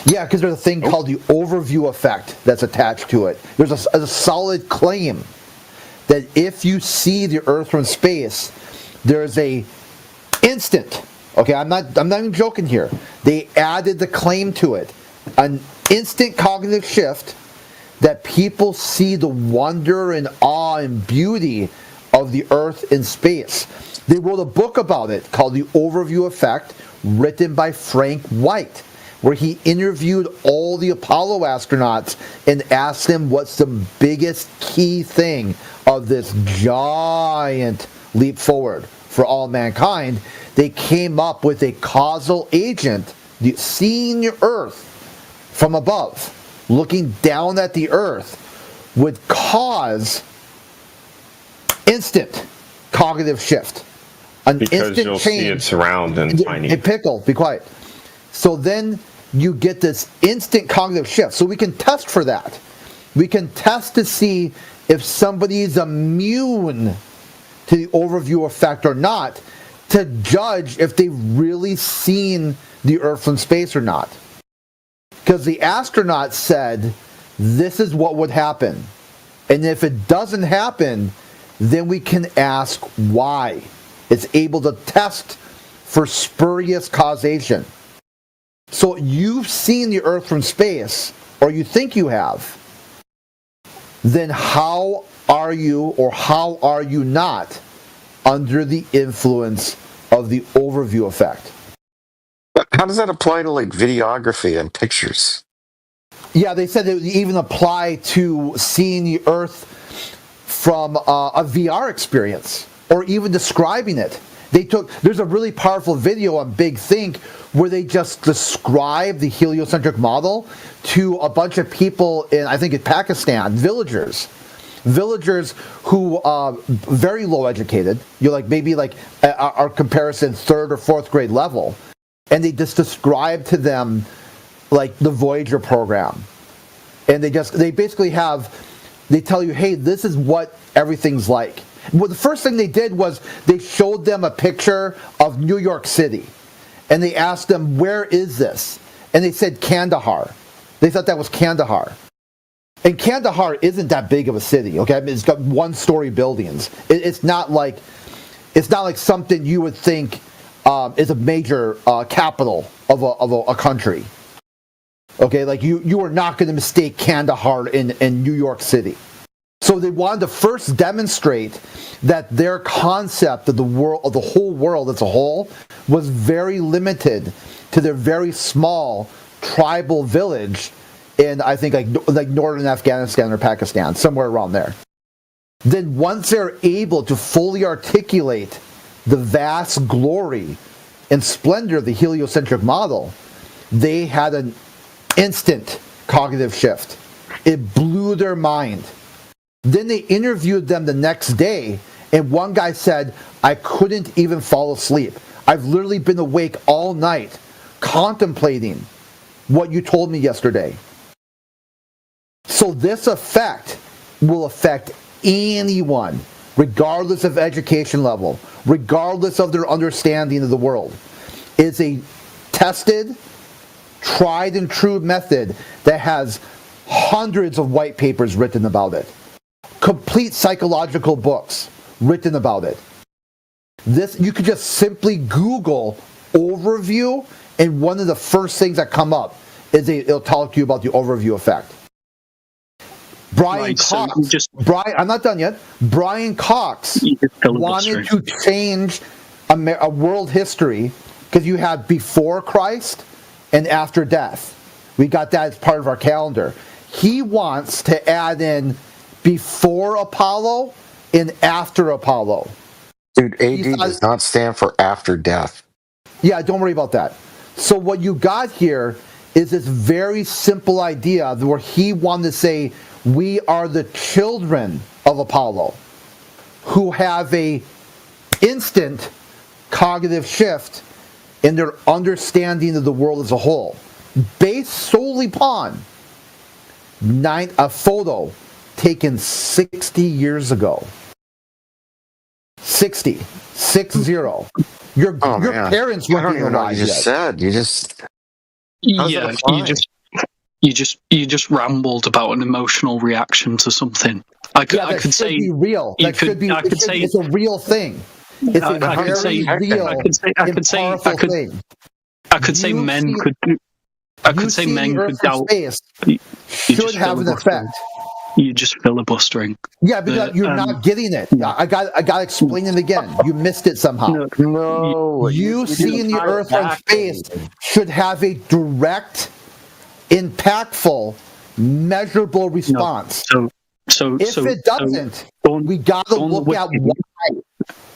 Yeah, because there's a thing called the overview effect that's attached to it. There's a solid claim that if you see the Earth from space, there's a instant. Okay, I'm not even joking here. They added the claim to it, an instant cognitive shift that people see the wonder and awe and beauty of the Earth in space. They wrote a book about it called The Overview Effect, written by Frank White, where he interviewed all the Apollo astronauts and asked them what's the biggest key thing of this giant leap forward for all mankind. They came up with a causal agent, seeing the Earth from above, looking down at the Earth, would cause instant cognitive shift. Because you'll see its round and tiny. Hey, Pickle, be quiet. So then you get this instant cognitive shift. So we can test for that. We can test to see if somebody is immune to the overview effect or not, to judge if they've really seen the Earth from space or not. Because the astronaut said, this is what would happen. And if it doesn't happen, then we can ask why. It's able to test for spurious causation. So you've seen the Earth from space, or you think you have, then how are you or how are you not under the influence of the overview effect? How does that apply to like videography and pictures? Yeah, they said it would even apply to seeing the Earth from a VR experience, or even describing it. There's a really powerful video on Big Think where they just describe the heliocentric model to a bunch of people in, I think in Pakistan, villagers who are very low educated, maybe our comparison 3rd or 4th grade level, and they just describe to them like the Voyager program, and they basically they tell you, hey, this is what everything's like. Well, the first thing they did was they showed them a picture of New York City, and they asked them, where is this? And they said Kandahar. They thought that was Kandahar. And Kandahar isn't that big of a city, okay? I mean, it's got 1-story buildings. It's not like something you would think is a major capital of a country. Okay, like you are not going to mistake Kandahar in New York City. So they wanted to first demonstrate that their concept of the world, of the whole world as a whole, was very limited to their very small tribal village in, I think, like northern Afghanistan or Pakistan, somewhere around there. Then once they're able to fully articulate the vast glory and splendor of the heliocentric model, they had an instant cognitive shift. It blew their mind. Then they interviewed them the next day, and one guy said, I couldn't even fall asleep. I've literally been awake all night contemplating what you told me yesterday. So this effect will affect anyone, regardless of education level, regardless of their understanding of the world. It's a tested, tried and true method that has hundreds of white papers written about it. Complete psychological books written about it. This, you could just simply Google overview, and one of the first things that come up is it'll talk to you about the overview effect. Brian Cox. I'm not done yet. Brian Cox wanted to change a world history because you have before Christ and after death. We got that as part of our calendar. He wants to add in before Apollo and after Apollo. Dude, AD does not stand for after death. Yeah, don't worry about that. So what you got here is this very simple idea where he wanted to say, we are the children of Apollo who have a instant cognitive shift in their understanding of the world as a whole, based solely upon a photo taken 60 years ago. 60. Your parents weren't even alive yet. You just rambled about an emotional reaction to something. I could say be real. It's a real thing. It's a very real and powerful thing. I could say men could doubt. Should have an effect. You're just filibustering. Yeah, because you're not getting it. I got to explain it again. You missed it somehow. No. You seeing the Earth from space should have a direct, impactful, measurable response. If it doesn't, we got to look at why.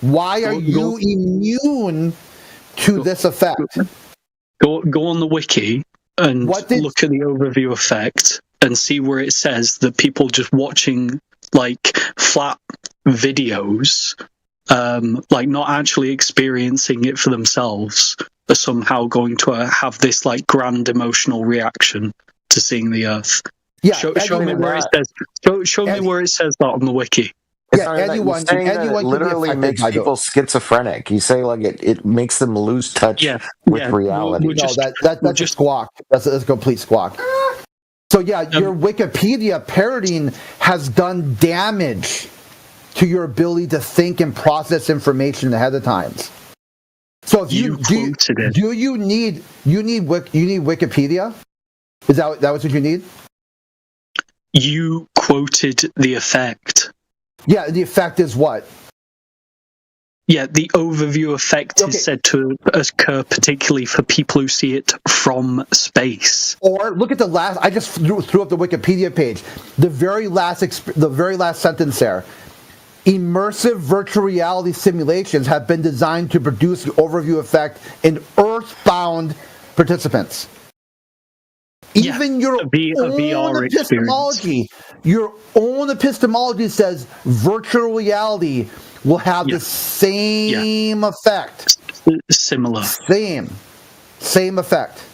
Why are you immune to this effect? Go on the wiki and look at the overview effect and see where it says that people just watching like flat videos, like not actually experiencing it for themselves, are somehow going to have this like grand emotional reaction to seeing the Earth. Yeah, show me where it says. Show me where it says that on the wiki. Yeah, anyone literally makes people schizophrenic. You say like it makes them lose touch with reality. That's a squawk. That's a complete squawk. So yeah, your Wikipedia parroting has done damage to your ability to think and process information ahead of time. So if you need Wikipedia? Is that what you need? You quoted the effect. Yeah, the effect is what? Yeah, the overview effect is said to occur particularly for people who see it from space. Or look at the last. I just threw up the Wikipedia page. The very last sentence there. immersive virtual reality simulations have been designed to produce the overview effect in earthbound participants. Even your own epistemology says virtual reality will have the same effect. Similar. Same effect.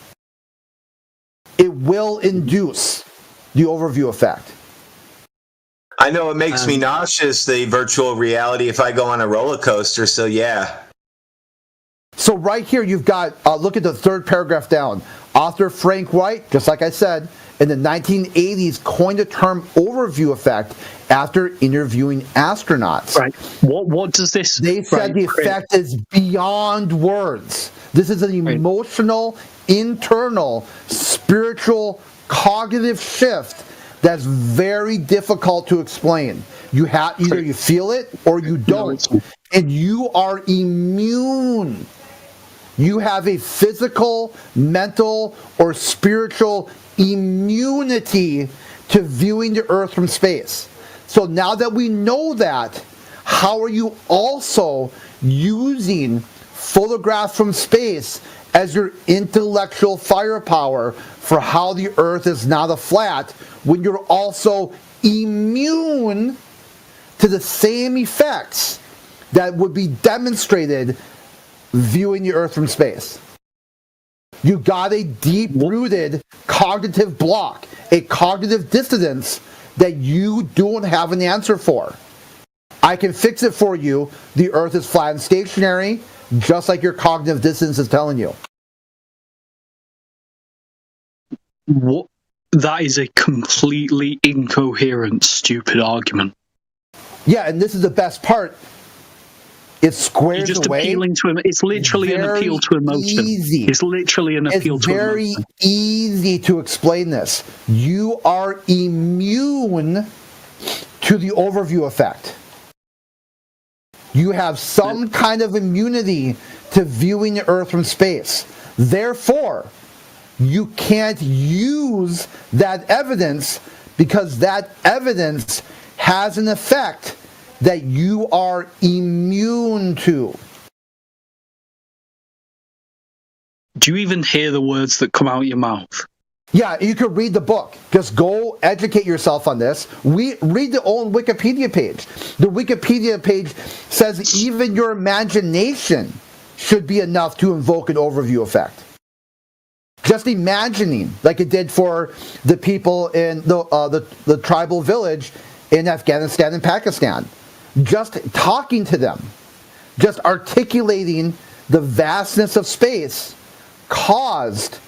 It will induce the overview effect. I know it makes me nauseous, the virtual reality, if I go on a roller coaster, so yeah. So right here you've got, look at the third paragraph down. Author Frank White, just like I said, in the 1980s coined the term overview effect after interviewing astronauts. Right. What does this... They said the effect is beyond words. This is an emotional, internal, spiritual, cognitive shift that's very difficult to explain. You have either you feel it or you don't, and you are immune. You have a physical, mental, or spiritual immunity to viewing the Earth from space. So now that we know that, how are you also using photographs from space as your intellectual firepower for how the Earth is not a flat when you're also immune to the same effects that would be demonstrated viewing the Earth from space? You got a deep-rooted cognitive block, a cognitive dissonance that you don't have an answer for. I can fix it for you. The Earth is flat and stationary, just like your cognitive dissonance is telling you. What? That is a completely incoherent, stupid argument. Yeah, and this is the best part. It squares You're just away. appealing to him. It's literally an appeal to emotion. Easy. It's literally an appeal to emotion. It's very easy to explain this. You are immune to the overview effect. You have some kind of immunity to viewing the Earth from space. Therefore, you can't use that evidence because that evidence has an effect that you are immune to. Do you even hear the words that come out of your mouth? Yeah, you could read the book. Just go educate yourself on this. Read the own Wikipedia page. The Wikipedia page says even your imagination should be enough to invoke an overview effect. Just imagining, like it did for the people in the tribal village in Afghanistan and Pakistan. Just talking to them, just articulating the vastness of space caused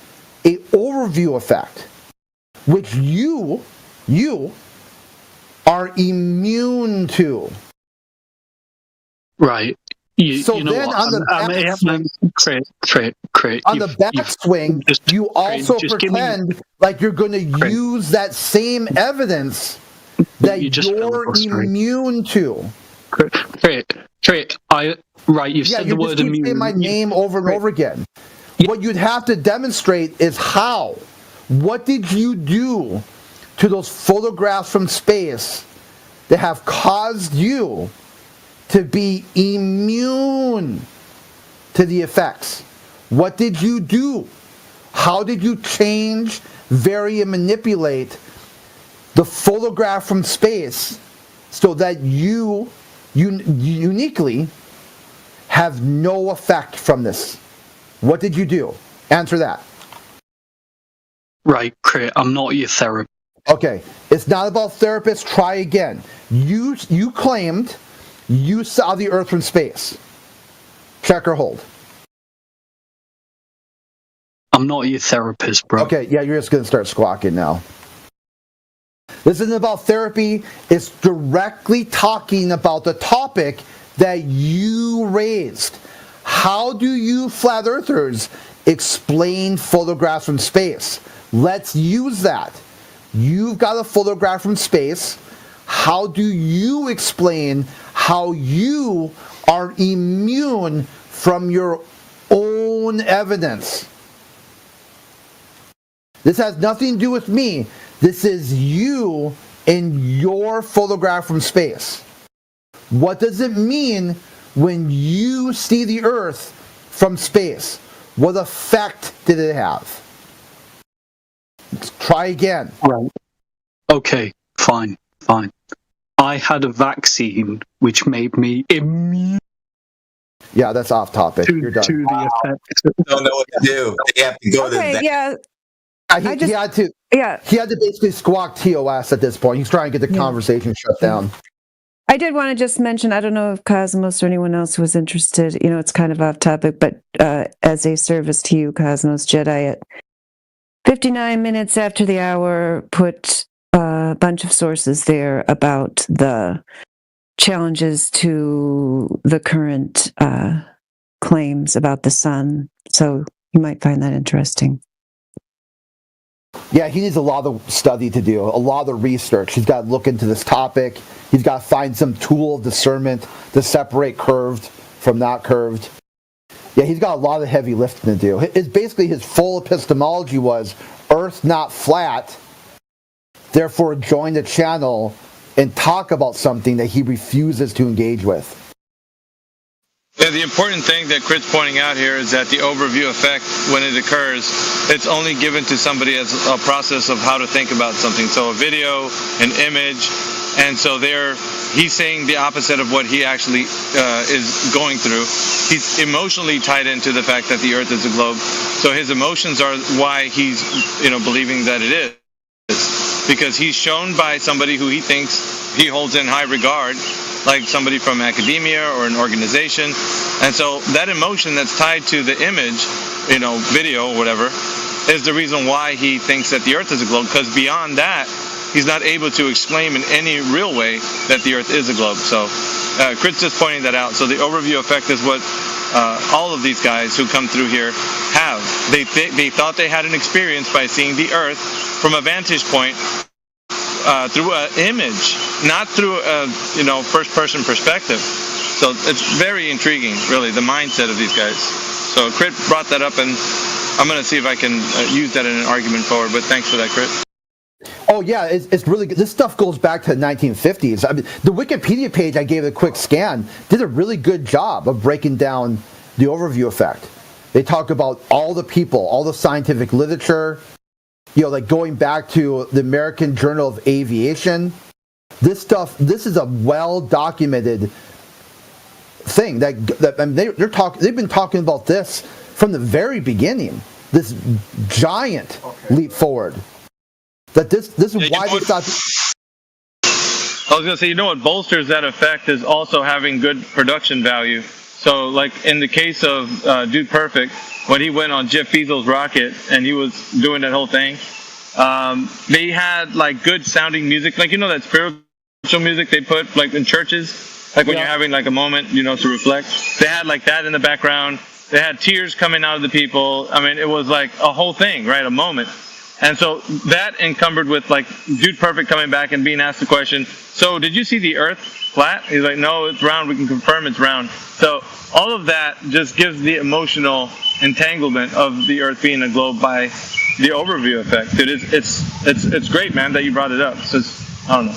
a overview effect, which you are immune to. Right. So you know then what? on the backswing, you also pretend like you're going to use that same evidence that you're immune to. You've said the word immune. Saying my name over and over again. What you'd have to demonstrate is how. What did you do to those photographs from space that have caused you to be immune to the effects? What did you do? How did you change, vary, and manipulate the photograph from space so that you uniquely have no effect from this? What did you do? Answer that. Right, Crit, I'm not your therapist. Okay, it's not about therapists. Try again. You claimed you saw the Earth from space. Check or hold. I'm not your therapist, bro. Okay, yeah, you're just going to start squawking now. This isn't about therapy. It's directly talking about the topic that you raised. How do you flat earthers explain photographs from space? Let's use that. You've got a photograph from space. How do you explain how you are immune from your own evidence? This has nothing to do with me. This is you in your photograph from space. What does it mean when you see the Earth from space? What effect did it have? Try again. Right. Okay, fine. I had a vaccine which made me immune. Yeah, that's off topic. You're done. To the effect. Don't know what to do. They have to go to Okay, that. yeah. He had to. Yeah. He had to basically squawk TOS at this point. He's trying to get the conversation shut down. I did want to just mention, I don't know if Cosmos or anyone else was interested, it's kind of off topic, but as a service to you, Cosmos Jedi, at 59 minutes after the hour, put a bunch of sources there about the challenges to the current claims about the sun. So you might find that interesting. Yeah, he needs a lot of study to do, a lot of research. He's got to look into this topic. He's got to find some tool of discernment to separate curved from not curved. Yeah, he's got a lot of heavy lifting to do. It's basically his full epistemology was Earth not flat, therefore join the channel and talk about something that he refuses to engage with. Yeah, the important thing that Crit's pointing out here is that the overview effect, when it occurs, it's only given to somebody as a process of how to think about something. So a video, an image, and so he's saying the opposite of what he actually is going through. He's emotionally tied into the fact that the Earth is a globe. So his emotions are why he's, believing that it is. Because he's shown by somebody who he thinks he holds in high regard, like somebody from academia or an organization. And so that emotion that's tied to the image, video or whatever, is the reason why he thinks that the Earth is a globe. Because beyond that, he's not able to explain in any real way that the Earth is a globe. So Crit's just pointing that out. So the overview effect is what all of these guys who come through here have. They thought they had an experience by seeing the Earth from a vantage point through an image, not through a first-person perspective. So it's very intriguing, really, the mindset of these guys. So Crit brought that up, and I'm going to see if I can use that in an argument forward. But thanks for that, Crit. Oh yeah, it's really good. This stuff goes back to the 1950s. I mean, the Wikipedia page I gave it a quick scan did a really good job of breaking down the overview effect. They talk about all the people, all the scientific literature, like going back to the American Journal of Aviation. This is a well-documented thing that I mean, they've been talking about this from the very beginning. This giant leap forward. That this is why they thought. I was going to say, what bolsters that effect is also having good production value. So, like in the case of Dude Perfect, when he went on Jeff Bezos' rocket and he was doing that whole thing, they had like good sounding music, like that spiritual music they put like in churches, like when you're having like a moment, to reflect. They had like that in the background. They had tears coming out of the people. I mean, it was like a whole thing, right? A moment. And so that encumbered with like Dude Perfect coming back and being asked the question, so did you see the Earth flat? He's like, no, it's round. We can confirm it's round. So all of that just gives the emotional entanglement of the Earth being a globe by the overview effect. Dude, it's great, man, that you brought it up. So I don't know.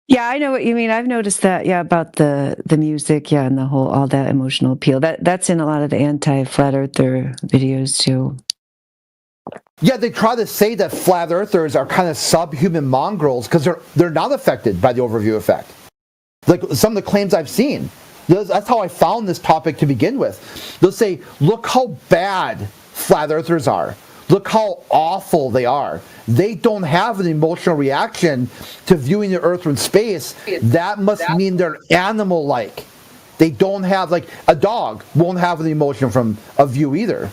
Yeah, I know what you mean. I've noticed that, about the music, and the whole, all that emotional appeal. That's in a lot of the anti-flat earther videos too. Yeah, they try to say that flat earthers are kind of subhuman mongrels because they're not affected by the overview effect. Like some of the claims I've seen. That's how I found this topic to begin with. They'll say, look how bad flat earthers are. Look how awful they are. They don't have an emotional reaction to viewing the Earth from space. That must mean they're animal-like. They don't have, like, a dog won't have an emotion from a view either.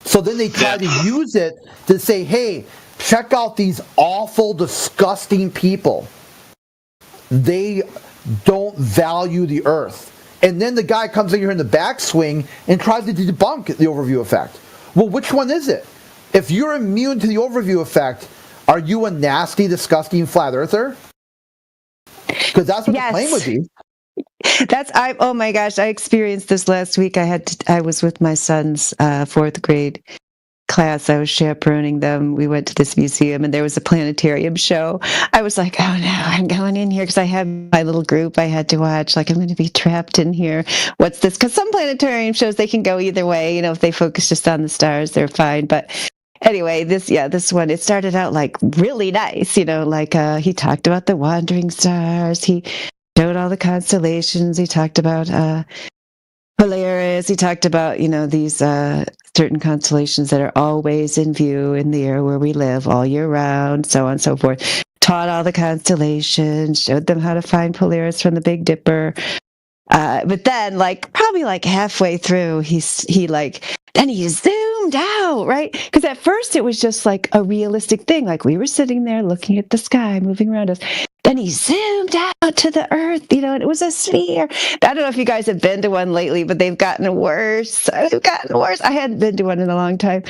So then they try to use it to say, hey, check out these awful, disgusting people. They don't value the Earth. And then the guy comes in here in the backswing and tries to debunk the overview effect. Well, which one is it? If you're immune to the overview effect, are you a nasty, disgusting flat earther? Because that's what the claim would be. Oh my gosh, I experienced this last week. I was with my son's 4th grade class, I was chaperoning them. We went to this museum and there was a planetarium show. I was like, oh no, I'm going in here because I had my little group I had to watch. Like, I'm going to be trapped in here. What's this? Because some planetarium shows, they can go either way. You know, if they focus just on the stars, they're fine. But anyway, this one, it started out like really nice. You know, like he talked about the wandering stars. He showed all the constellations. He talked about Polaris. He talked about, you know, these certain constellations that are always in view in the area where we live all year round, so on and so forth. Taught all the constellations, showed them how to find Polaris from the Big Dipper. But then, like, probably like halfway through, he zoomed out, right? Because at first it was just like a realistic thing. Like, we were sitting there looking at the sky moving around us. Then he zoomed out to the Earth, you know, and it was a sphere. I don't know if you guys have been to one lately, but they've gotten worse. They've gotten worse. I hadn't been to one in a long time.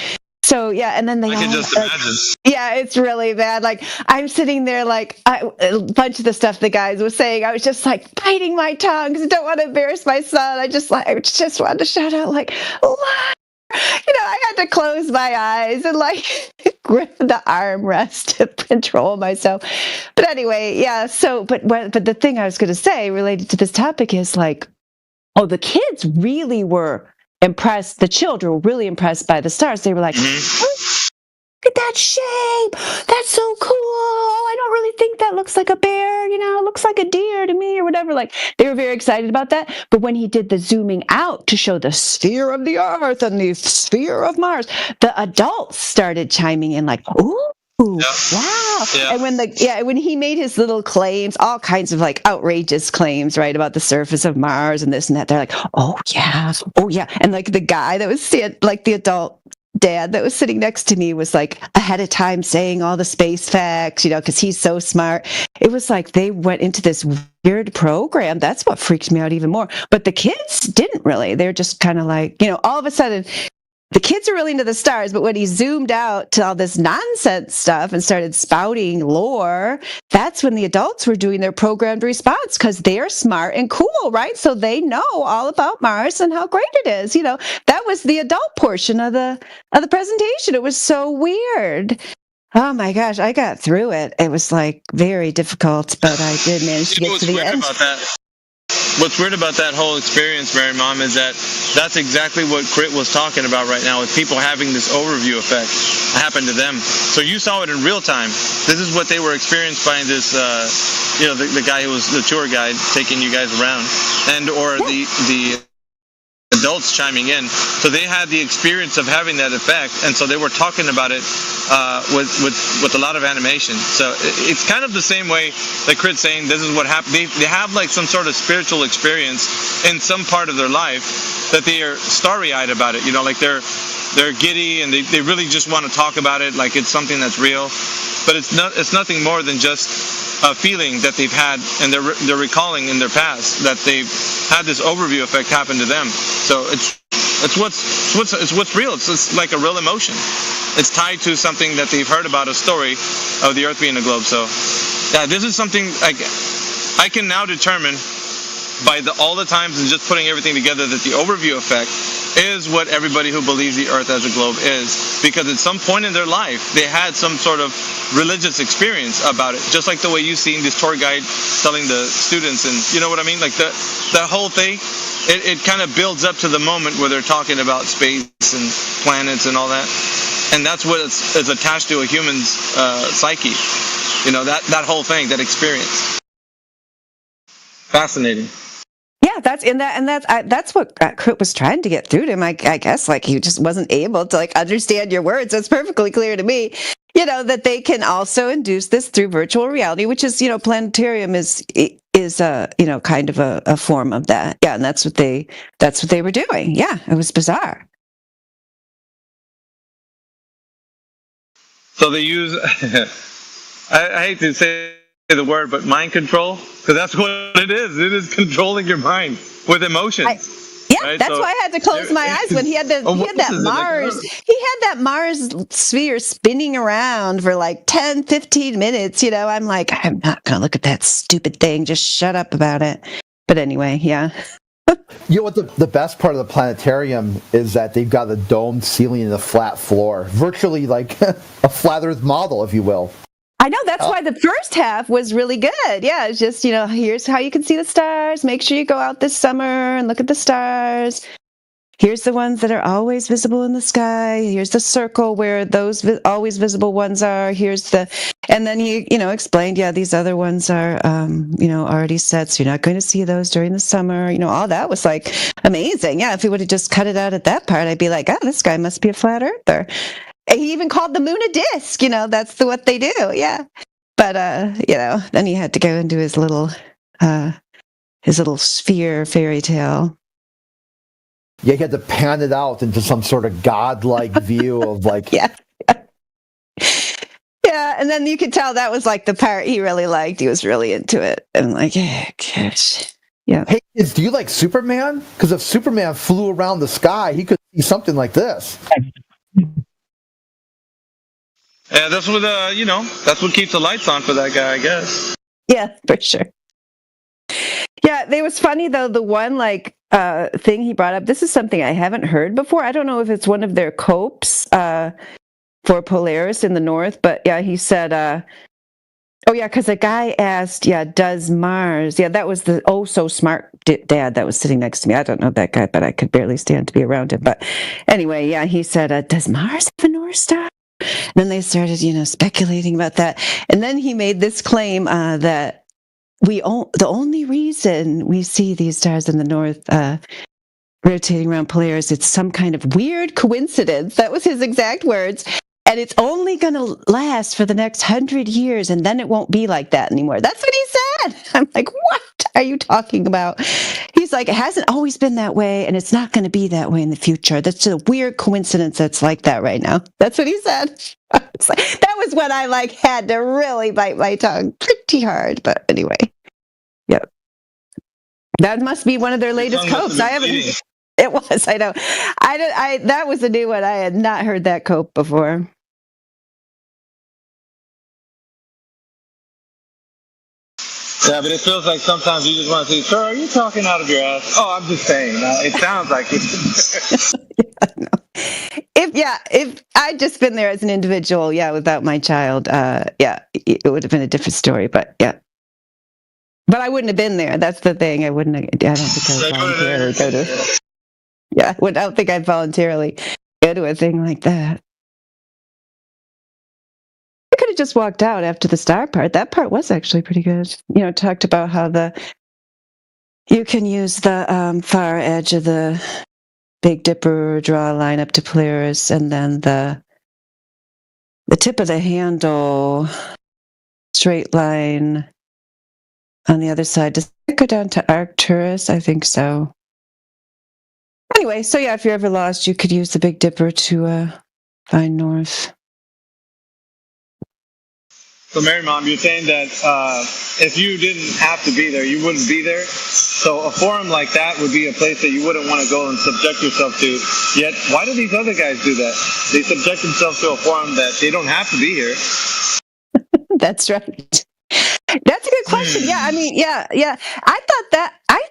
So, yeah, and then I can just imagine. Yeah, it's really bad. Like, I'm sitting there, like, a bunch of the stuff the guys was saying, I was just, like, biting my tongue because I don't want to embarrass my son. I just wanted to shout out, like, what? You know, I had to close my eyes and like grip the armrest to control myself. But anyway, yeah. So, but the thing I was going to say related to this topic is like, oh, the kids really were impressed. The children were really impressed by the stars. They were like, look at that shape. That's so cool. Oh, I don't really think that looks like a bear. You know, it looks like a deer to me or whatever. Like, they were very excited about that. But when he did the zooming out to show the sphere of the Earth and the sphere of Mars, the adults started chiming in like, ooh. Wow. Yeah. And when he made his little claims, all kinds of like outrageous claims, right, about the surface of Mars and this and that, they're like, oh yeah. And like the guy that was like the adult dad that was sitting next to me was like ahead of time saying all the space facts, you know, because he's so smart. It was like they went into this weird program. That's what freaked me out even more. But the kids didn't really. They're just kind of like, you know, all of a sudden, the kids are really into the stars, but when he zoomed out to all this nonsense stuff and started spouting lore, that's when the adults were doing their programmed response because they're smart and cool, right? So they know all about Mars and how great it is. You know, that was the adult portion of the presentation. It was so weird. Oh my gosh, I got through it. It was like very difficult, but I did manage to get to the end. What's weird about that whole experience, Mary Mom, is that that's exactly what Crit was talking about right now, with people having this overview effect happen to them. So you saw it in real time. This is what they were experienced by this, the guy who was the tour guide taking you guys around, or the adults chiming in. So they had the experience of having that effect, and so they were talking about it with a lot of animation. So it's kind of the same way that Crit's saying this is what happened. They have like some sort of spiritual experience in some part of their life that they are starry-eyed about it. You know, like they're giddy and they really just want to talk about it like it's something that's real. But it's nothing more than just a feeling that they've had, and they're recalling in their past that they've had this overview effect happen to them. So it's what's real. It's like a real emotion. It's tied to something that they've heard about, a story of the Earth being a globe. So yeah, this is something I can now determine by all the times and just putting everything together that the overview effect is what everybody who believes the Earth as a globe is, because at some point in their life they had some sort of religious experience about it, just like the way you've seen this tour guide telling the students, and you know what I mean, like the whole thing, it kind of builds up to the moment where they're talking about space and planets and all that, and that's what is attached to a human's psyche, you know, that whole thing, that experience. Fascinating. Yeah, that's what Crit was trying to get through to him. I guess like he just wasn't able to like understand your words. So it's perfectly clear to me, you know, that they can also induce this through virtual reality, which is, you know, planetarium is you know, kind of a form of that. Yeah, and that's what they were doing. Yeah, it was bizarre. So they use I hate to say the word, but mind control, because that's what it is. It is controlling your mind with emotions. Right? That's why I had to close my eyes when he had that Mars sphere spinning around for like 10, 15 minutes. You know, I'm like, I'm not going to look at that stupid thing. Just shut up about it. But anyway, yeah. You know what the best part of the planetarium is that they've got a domed ceiling and a flat floor, virtually like a flat Earth model, if you will. I know, that's why the first half was really good. Yeah, it's just, here's how you can see the stars. Make sure you go out this summer and look at the stars. Here's the ones that are always visible in the sky. Here's the circle where those always visible ones are. And then he, explained, these other ones are, already set. So you're not going to see those during the summer. All that was like amazing. Yeah, if he would have just cut it out at that part, I'd be like, this guy must be a flat earther. And he even called the moon a disc. That's what they do. Yeah. But, then he had to go into his little sphere fairy tale. Yeah, he had to pan it out into some sort of godlike view of like. Yeah, and then you could tell that was like the part he really liked. He was really into it, and like, gosh, yeah. Hey, do you like Superman? Because if Superman flew around the sky, he could see something like this. Yeah, that's what that's what keeps the lights on for that guy, I guess. Yeah, for sure. Yeah, it was funny though. The one thing he brought up. This is something I haven't heard before. I don't know if it's one of their copes for Polaris in the north, but yeah, he said, because a guy asked, does Mars? Yeah, that was the so smart dad that was sitting next to me. I don't know that guy, but I could barely stand to be around him. But anyway, yeah, he said, does Mars have a North Star? And then they started, speculating about that, and then he made this claim that. The only reason we see these stars in the north rotating around Polaris, it's some kind of weird coincidence. That was his exact words. And it's only going to last for the next 100 years, and then it won't be like that anymore. That's what he said. I'm like, what are you talking about? He's like, it hasn't always been that way, and it's not going to be that way in the future. That's just a weird coincidence that's like that right now. That's what he said. That was when I had to really bite my tongue pretty hard. But anyway, yep. That must be one of their latest copes. I haven't. It was. I know. That was a new one. I had not heard that cope before. Yeah, but it feels like sometimes you just want to say, "Sir, are you talking out of your ass?" Oh, I'm just saying. It sounds like it. If I'd just been there as an individual, without my child, it would have been a different story. But yeah. But I wouldn't have been there. That's the thing. I don't think I'd voluntarily go to. Yeah, I don't think I'd voluntarily go to a thing like that. I could have just walked out after the star part. That part was actually pretty good. Talked about how you can use the far edge of the Big Dipper, draw a line up to Polaris, and then the tip of the handle, straight line on the other side. Does it go down to Arcturus? I think so. Anyway, so yeah, if you're ever lost, you could use the Big Dipper to find north. So, Mary Mom, you're saying that if you didn't have to be there, you wouldn't be there? So a forum like that would be a place that you wouldn't want to go and subject yourself to. Yet, why do these other guys do that? They subject themselves to a forum that they don't have to be here. That's right. That's a good question. Yeah, I mean, yeah. I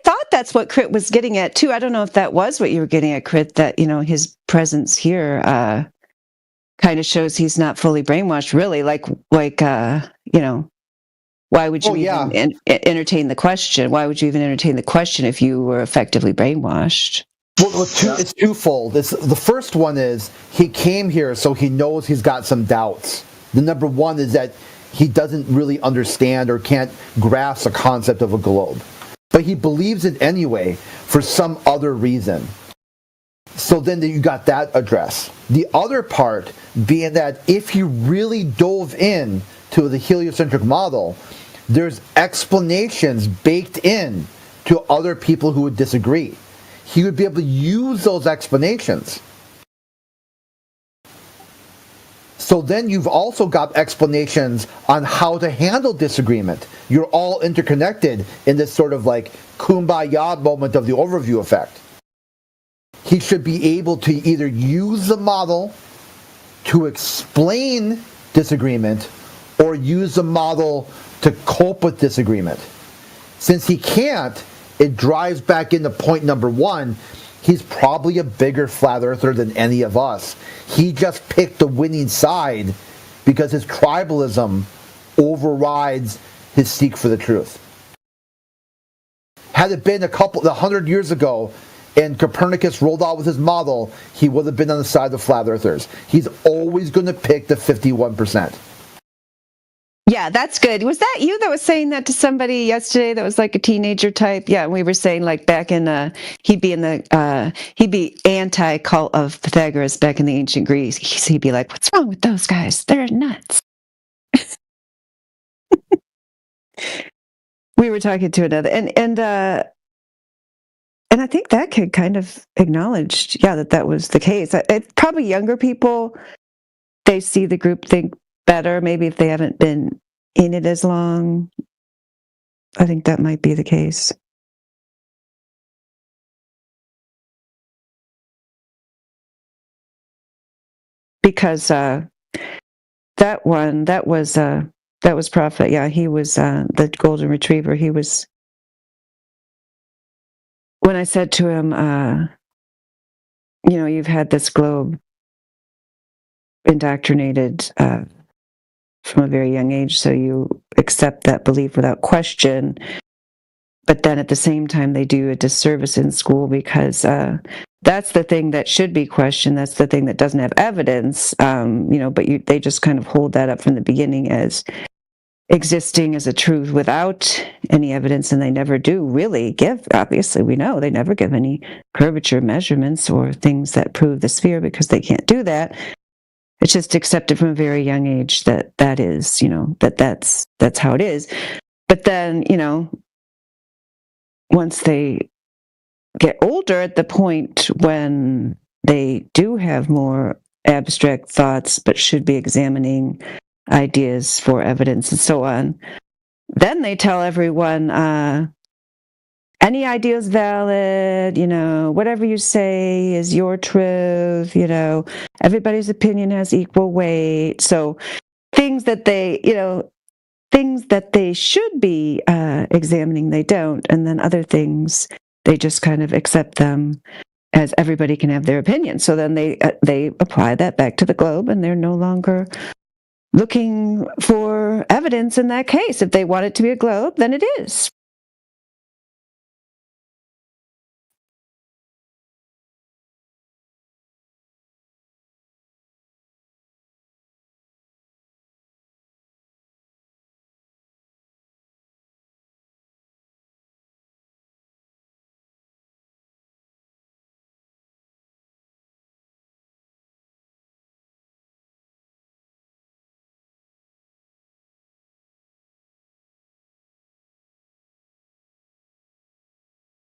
thought that's what Crit was getting at too. I don't know if that was what you were getting at, Crit. That his presence here kind of shows he's not fully brainwashed. Really, why would you even entertain the question? Why would you even entertain the question if you were effectively brainwashed? Well, it's twofold. The first one is he came here, so he knows he's got some doubts. The number one is that he doesn't really understand or can't grasp the concept of a globe. But he believes it anyway for some other reason. So then you got that address. The other part being that if he really dove in to the heliocentric model, there's explanations baked in to other people who would disagree. He would be able to use those explanations. So then you've also got explanations on how to handle disagreement. You're all interconnected in this sort of kumbaya moment of the overview effect. He should be able to either use the model to explain disagreement or use the model to cope with disagreement. Since he can't, it drives back into point number one. He's probably a bigger flat earther than any of us. He just picked the winning side because his tribalism overrides his seek for the truth. Had it been 100 years ago and Copernicus rolled out with his model, he would have been on the side of the flat earthers. He's always going to pick the 51%. Yeah, that's good. Was that you that was saying that to somebody yesterday that was like a teenager type? Yeah, we were saying like back in he'd be anti-cult of Pythagoras back in the ancient Greece. He'd be like, "What's wrong with those guys? They're nuts." We were talking to another and I think that kid kind of acknowledged, that was the case. Probably younger people, they see the groupthink better, maybe if they haven't been in it as long. I think that might be the case. Because that was Prophet. Yeah, he was the golden retriever. He was, when I said to him, you've had this globe indoctrinated from a very young age, so you accept that belief without question. But then at the same time, they do a disservice in school because that's the thing that should be questioned. That's the thing that doesn't have evidence, but they just kind of hold that up from the beginning as existing as a truth without any evidence, and they never do really give, obviously we know, they never give any curvature measurements or things that prove the sphere because they can't do that. It's just accepted from a very young age that is, that's how it is. But then, once they get older, at the point when they do have more abstract thoughts but should be examining ideas for evidence and so on, then they tell everyone, any idea is valid, whatever you say is your truth, everybody's opinion has equal weight. So things that they should be examining, they don't. And then other things, they just kind of accept them as everybody can have their opinion. So then they apply that back to the globe, and they're no longer looking for evidence in that case. If they want it to be a globe, then it is.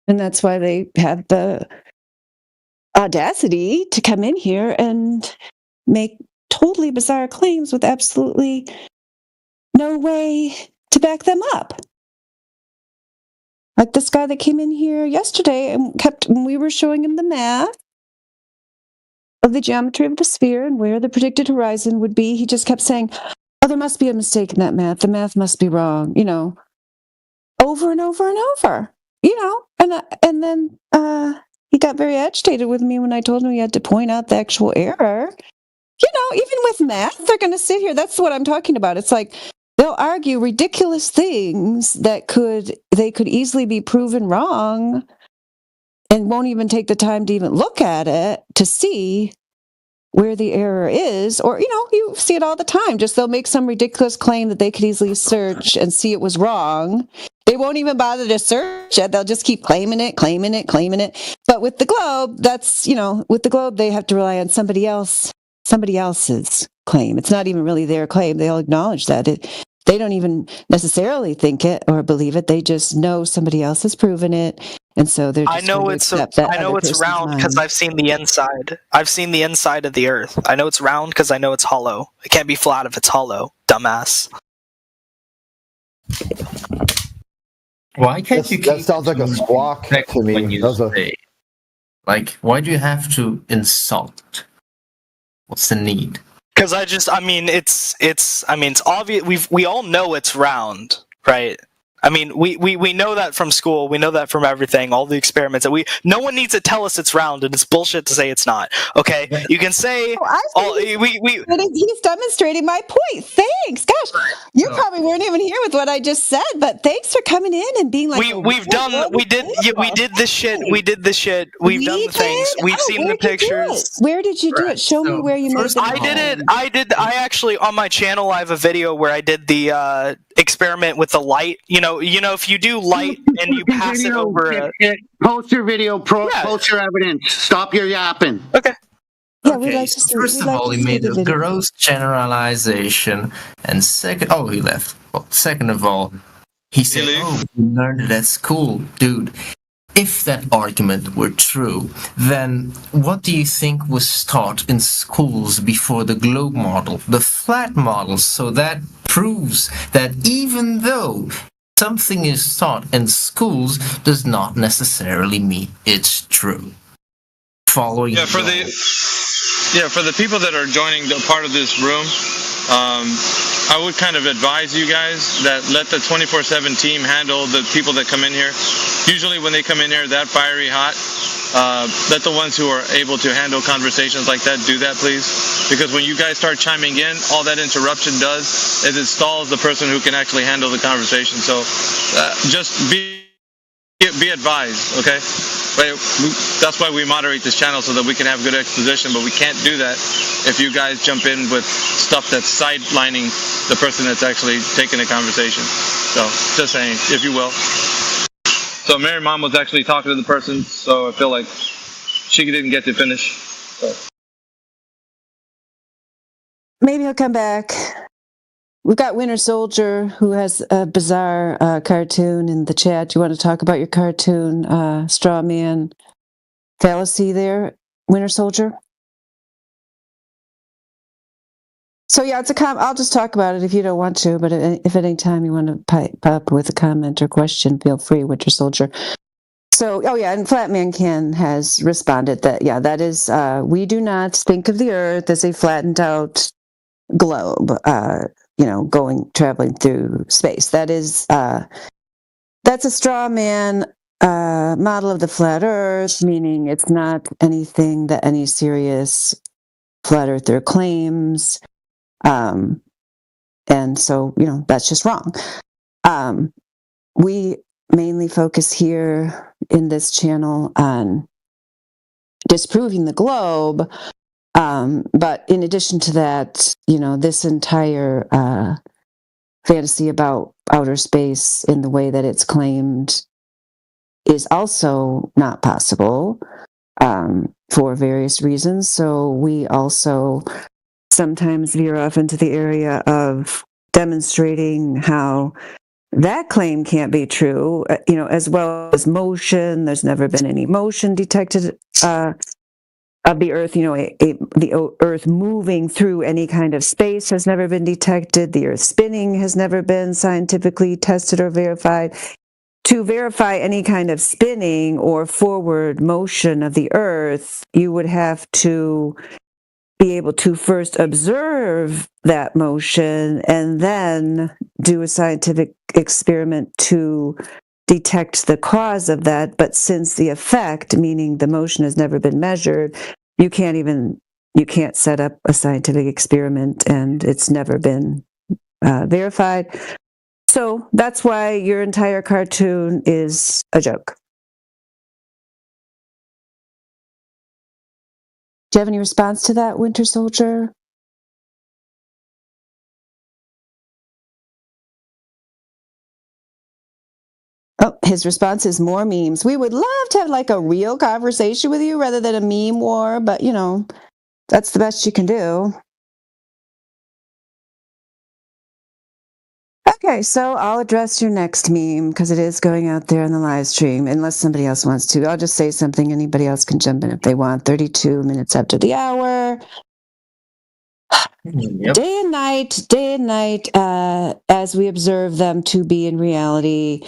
And that's why they have the audacity to come in here and make totally bizarre claims with absolutely no way to back them up. Like this guy that came in here yesterday and we were showing him the math of the geometry of the sphere and where the predicted horizon would be. He just kept saying, "Oh, there must be a mistake in that math. The math must be wrong," over and over and over. And then he got very agitated with me when I told him he had to point out the actual error. Even with math, they're going to sit here. That's what I'm talking about. It's like they'll argue ridiculous things that they could easily be proven wrong and won't even take the time to even look at it to see where the error is. Or, you see it all the time. Just they'll make some ridiculous claim that they could easily search and see it was wrong. They won't even bother to search it. They'll just keep claiming it. But with the globe, with the globe, they have to rely on somebody else's claim. It's not even really their claim. They'll acknowledge that. They don't even necessarily think it or believe it. They just know somebody else has proven it. And so they're just I know it's round because I've seen the inside. I've seen the inside of the Earth. I know it's round because I know it's hollow. It can't be flat if it's hollow, dumbass. Why can't you? That sounds like a squawk to me. When you say, why do you have to insult? What's the need? Because it's obvious. We all know it's round, right? I mean, we know that from school. We know that from everything. All the experiments that no one needs to tell us it's round, and it's bullshit to say it's not. Okay, you can say he's demonstrating my point. Thanks, gosh, you probably weren't even here with what I just said, but thanks for coming in and being like, we did this shit. We've done the things. We've seen the pictures. Where did you do it? Show me where you made it. I actually on my channel I have a video where I did the experiment with the light. You know, if you do light and you pass it over. Post your video. Post your evidence. Stop your yapping. Okay. Yeah, okay, first of all, he made a gross generalization, and second, he left. Well, second of all, he said, "Oh, we learned it at school, dude." If that argument were true, then what do you think was taught in schools before the globe model, the flat model? So that proves that even though something is taught in schools does not necessarily mean it's true. Following for the people that are joining the part of this room, I would kind of advise you guys that let the 24/7 team handle the people that come in here. Usually when they come in here that fiery hot, let the ones who are able to handle conversations like that do that, please. Because when you guys start chiming in, all that interruption does is it stalls the person who can actually handle the conversation. So just be advised, okay? That's why we moderate this channel, so that we can have good exposition, but we can't do that if you guys jump in with stuff that's sidelining the person that's actually taking the conversation. So, just saying, if you will. So, Mary Mom was actually talking to the person, so I feel like she didn't get to finish. So. Maybe he'll come back. We've got Winter Soldier, who has a bizarre cartoon in the chat. Do you want to talk about your cartoon, straw man fallacy there, Winter Soldier? So yeah, I'll just talk about it if you don't want to, but if at any time you want to pipe up with a comment or question, feel free, Winter Soldier. So, and Flatman Can has responded that, that is, we do not think of the Earth as a flattened out globe, traveling through space. That is, that's a straw man model of the flat Earth, meaning it's not anything that any serious flat earther claims. And so, that's just wrong. We mainly focus here in this channel on disproving the globe. But in addition to that, this entire fantasy about outer space in the way that it's claimed is also not possible for various reasons. So we also sometimes veer off into the area of demonstrating how that claim can't be true, as well as motion. There's never been any motion detected of the Earth. The Earth moving through any kind of space has never been detected. The Earth spinning has never been scientifically tested or verified. To verify any kind of spinning or forward motion of the Earth, you would have to be able to first observe that motion and then do a scientific experiment to detect the cause of that. But since the effect, meaning the motion, has never been measured, you can't set up a scientific experiment, and it's never been verified. So that's why your entire cartoon is a joke. Do you have any response to that, Winter Soldier? Oh, his response is more memes. We would love to have like a real conversation with you rather than a meme war, but that's the best you can do. Okay, so I'll address your next meme because it is going out there in the live stream, unless somebody else wants to. I'll just say something. Anybody else can jump in if they want. 32 minutes after the hour. Yep. Day and night, as we observe them to be in reality,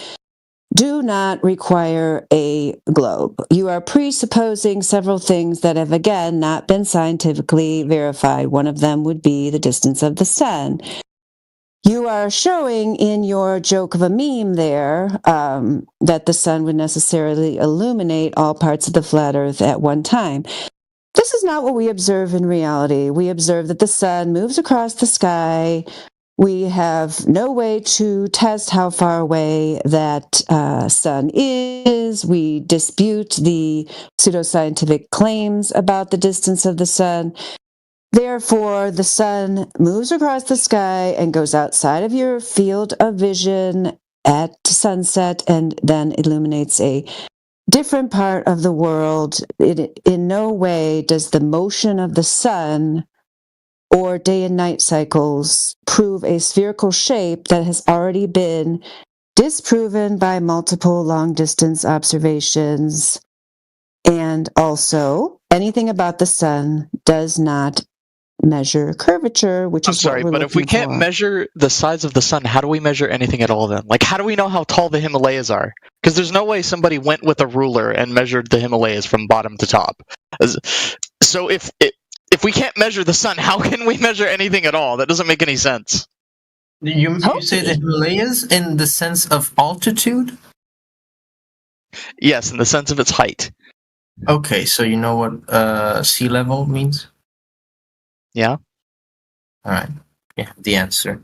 do not require a globe. You are presupposing several things that have, again, not been scientifically verified. One of them would be the distance of the sun. You are showing in your joke of a meme there that the sun would necessarily illuminate all parts of the flat Earth at one time. This is not what we observe in reality. We observe that the sun moves across the sky. We have no way to test how far away that sun is. We dispute the pseudoscientific claims about the distance of the sun. Therefore, the sun moves across the sky and goes outside of your field of vision at sunset and then illuminates a different part of the world. In no way does the motion of the sun or day and night cycles prove a spherical shape that has already been disproven by multiple long-distance observations. And also, anything about the sun does not measure curvature, which is sorry, what we're but if we looking can't for. measure the size of the sun, how do we measure anything at all then? Like, how do we know how tall the Himalayas are? Because there's no way somebody went with a ruler and measured the Himalayas from bottom to top. So if we can't measure the sun, how can we measure anything at all? That doesn't make any sense. You say the Himalayas in the sense of altitude? Yes, in the sense of its height. Okay, so you know what sea level means? Yeah. All right. Yeah, the answer.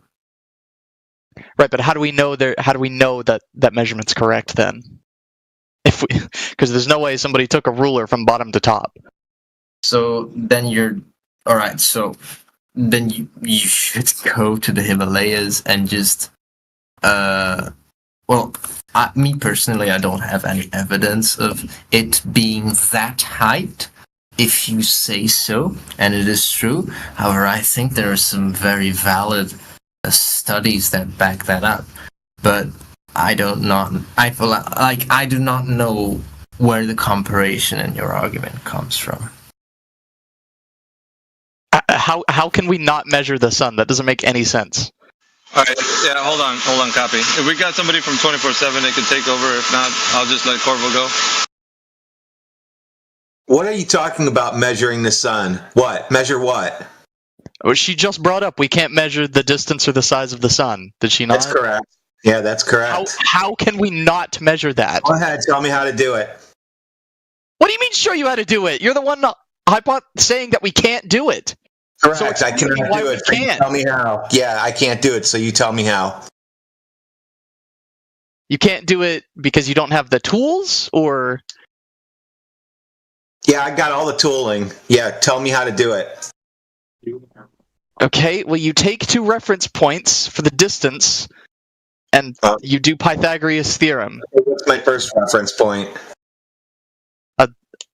Right, but how do we know that measurement's correct then? If we, because there's no way somebody took a ruler from bottom to top. So then you're all right. So then you should go to the Himalayas and just me personally, I don't have any evidence of it being that height. If you say so, and it is true. However, I think there are some very valid studies that back that up. But I don't know. I feel like I do not know where the comparison in your argument comes from. How can we not measure the sun? That doesn't make any sense. All right, yeah, hold on, copy. If we got somebody from 24/7, they can take over. If not, I'll just let Corvo go. What are you talking about measuring the sun? What? Measure what? Oh, she just brought up we can't measure the distance or the size of the sun. Did she not? That's correct. Yeah, that's correct. How can we not measure that? Go ahead, tell me how to do it. What do you mean show you how to do it? You're the one saying that we can't do it. Correct, So I cannot do it. So you tell me how. Yeah, I can't do it, so you tell me how. You can't do it because you don't have the tools, or? Yeah, I got all the tooling. Yeah, tell me how to do it. Okay, well, you take 2 reference points for the distance, and you do Pythagoras' theorem. What's my first reference point?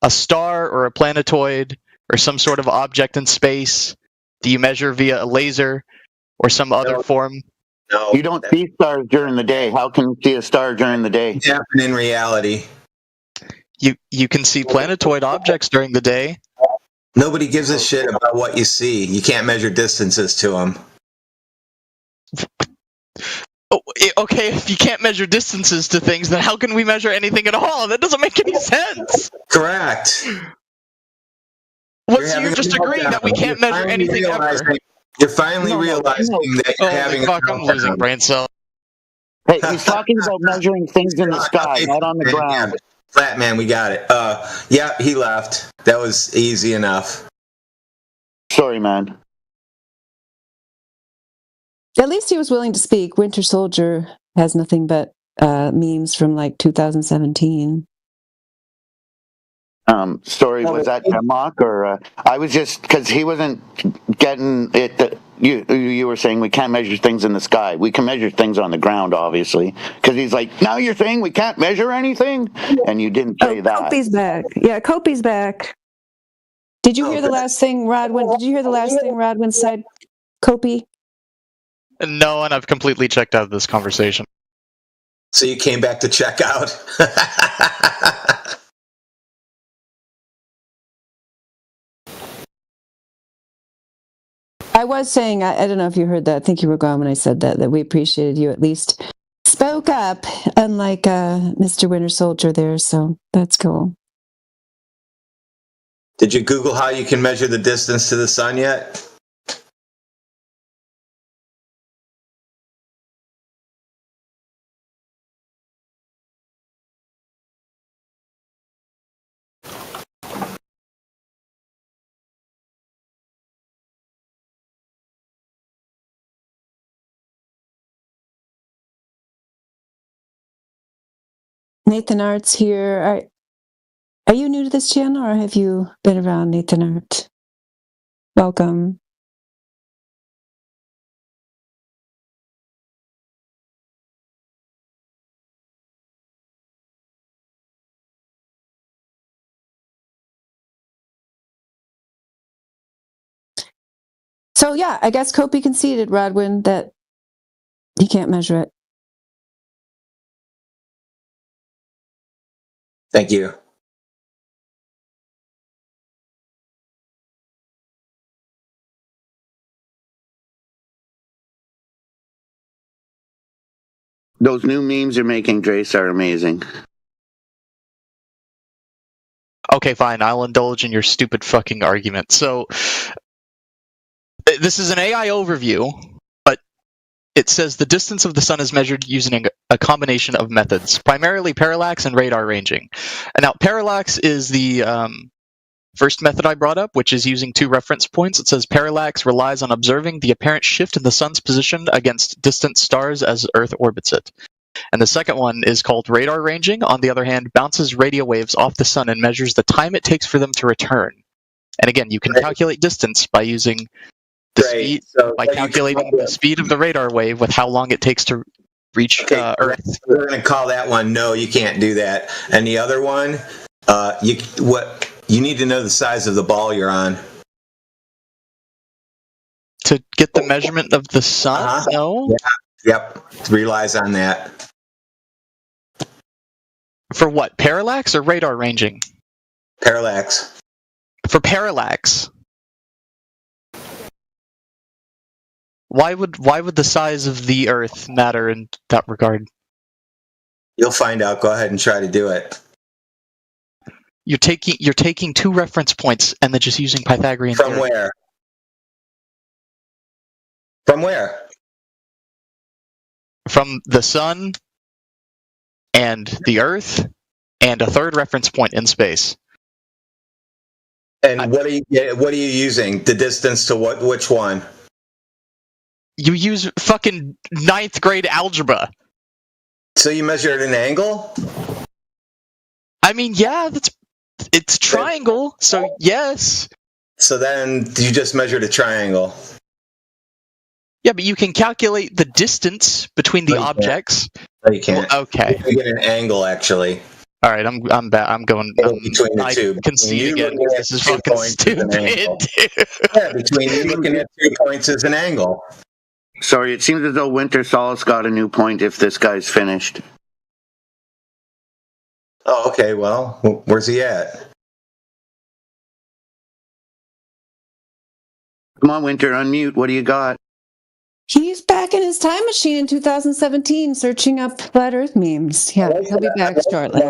A star or a planetoid or some sort of object in space. Do you measure via a laser or some other form? No. You don't see stars during the day. How can you see a star during the day? It's happening in reality. You can see planetoid objects during the day. Nobody gives a shit about what you see. You can't measure distances to them. Oh, okay, if you can't measure distances to things, then how can we measure anything at all? That doesn't make any sense. Correct. So you're just agreeing that we can't measure anything ever. You're finally realizing that you're having fuck, I'm losing brain cells. Hey, he's talking about measuring things in the sky, not on the ground. Flat man, we got it. Yeah, he left. That was easy enough. Sorry, man. At least he was willing to speak. Winter Soldier has nothing but memes from like 2017. Story was that Hemlock, or I was just because he wasn't getting it. That you were saying we can't measure things in the sky. We can measure things on the ground, obviously. Because he's like, now you're saying we can't measure anything, and you didn't say that. Kopi's back. Yeah, Kopi's back. Did you hear the last thing, Rodwin? Did you hear the last thing Rodwin said, Kopi? No, and I've completely checked out of this conversation. So you came back to check out. I was saying, I don't know if you heard that. I think you were gone when I said that we appreciated you at least spoke up, unlike Mr. Winter Soldier there, so that's cool. Did you Google how you can measure the distance to the sun yet? Nathan Art's here. Are you new to this channel, or have you been around, Nathan Art? Welcome. So yeah, I guess Kopi conceded, Rodwin, that he can't measure it. Thank you. Those new memes you're making, Drace, are amazing. Okay, fine. I'll indulge in your stupid fucking argument. So, this is an AI overview, but it says the distance of the sun is measured using a combination of methods, primarily parallax and radar ranging. And now, parallax is the first method I brought up, which is using 2 reference points. It says parallax relies on observing the apparent shift in the sun's position against distant stars as Earth orbits it. And the second one is called radar ranging. On the other hand, bounces radio waves off the sun and measures the time it takes for them to return. And again, you can calculate distance by using the speed, by calculating the speed of the radar wave with how long it takes to reach Earth. We're going to call that one. No, you can't do that. And the other one, you need to know the size of the ball you're on. To get the measurement of the sun? No? Yeah. Yep. It relies on that. For what? Parallax or radar ranging? Parallax. For parallax. Why would the size of the Earth matter in that regard? You'll find out. Go ahead and try to do it. You're taking 2 reference points and then just using Pythagorean From theory. where? From where? From the sun and the Earth and a 3rd reference point in space. And what are you using? The distance to what? Which one? You use fucking 9th grade algebra. So you measured an angle? I mean, yeah, it's triangle, so yes. So then you just measured a triangle. Yeah, but you can calculate the distance between the objects. No, you can't. Well, okay. You get an angle, actually. All right, I'm going. Between the two. Concede again. This is fucking stupid. Yeah, between you looking at 2 points is an angle. Sorry, it seems as though Winter Solace got a new point if this guy's finished. Oh, okay. Well, where's he at? Come on, Winter, unmute. What do you got? He's back in his time machine in 2017 searching up flat Earth memes. Yeah, he'll be back shortly.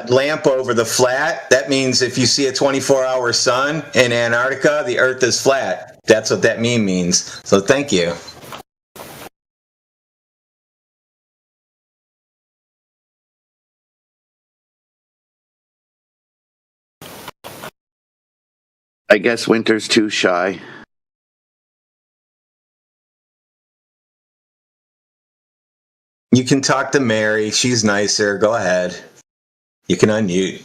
Lamp over the flat. That means if you see a 24-hour sun in Antarctica, the Earth is flat. That's what that meme means. So thank you. I guess Winter's too shy. You can talk to Mary. She's nicer. Go ahead. You can unmute.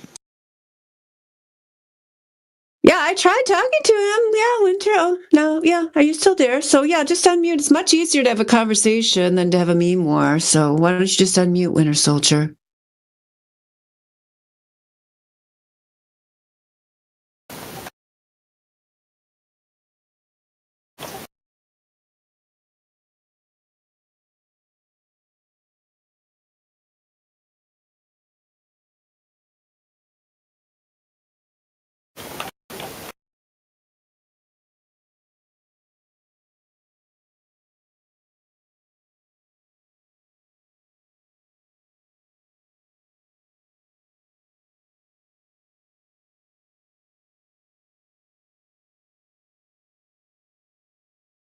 Yeah, I tried talking to him. Yeah, Winter. Oh, no, yeah. Are you still there? So, yeah, just unmute. It's much easier to have a conversation than to have a meme war. So, why don't you just unmute, Winter Soldier?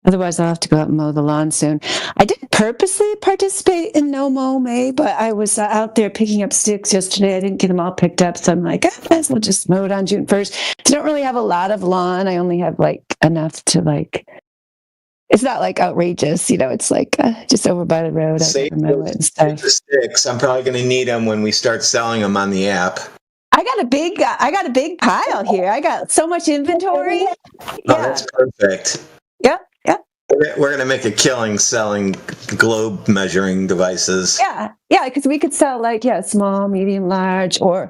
Otherwise, I'll have to go out and mow the lawn soon. I didn't purposely participate in No Mow May, but I was out there picking up sticks yesterday. I didn't get them all picked up, so I'm like, I might as well just mow it on June 1st. I don't really have a lot of lawn. I only have, enough to, It's not like outrageous, it's like just over by the road. I Save remember it and those stuff. sticks. I'm probably going to need them when we start selling them on the app. I got a big pile here. I got so much inventory. Oh, that's perfect. Yep. We're going to make a killing selling globe measuring devices. Yeah, because we could sell small, medium, large, or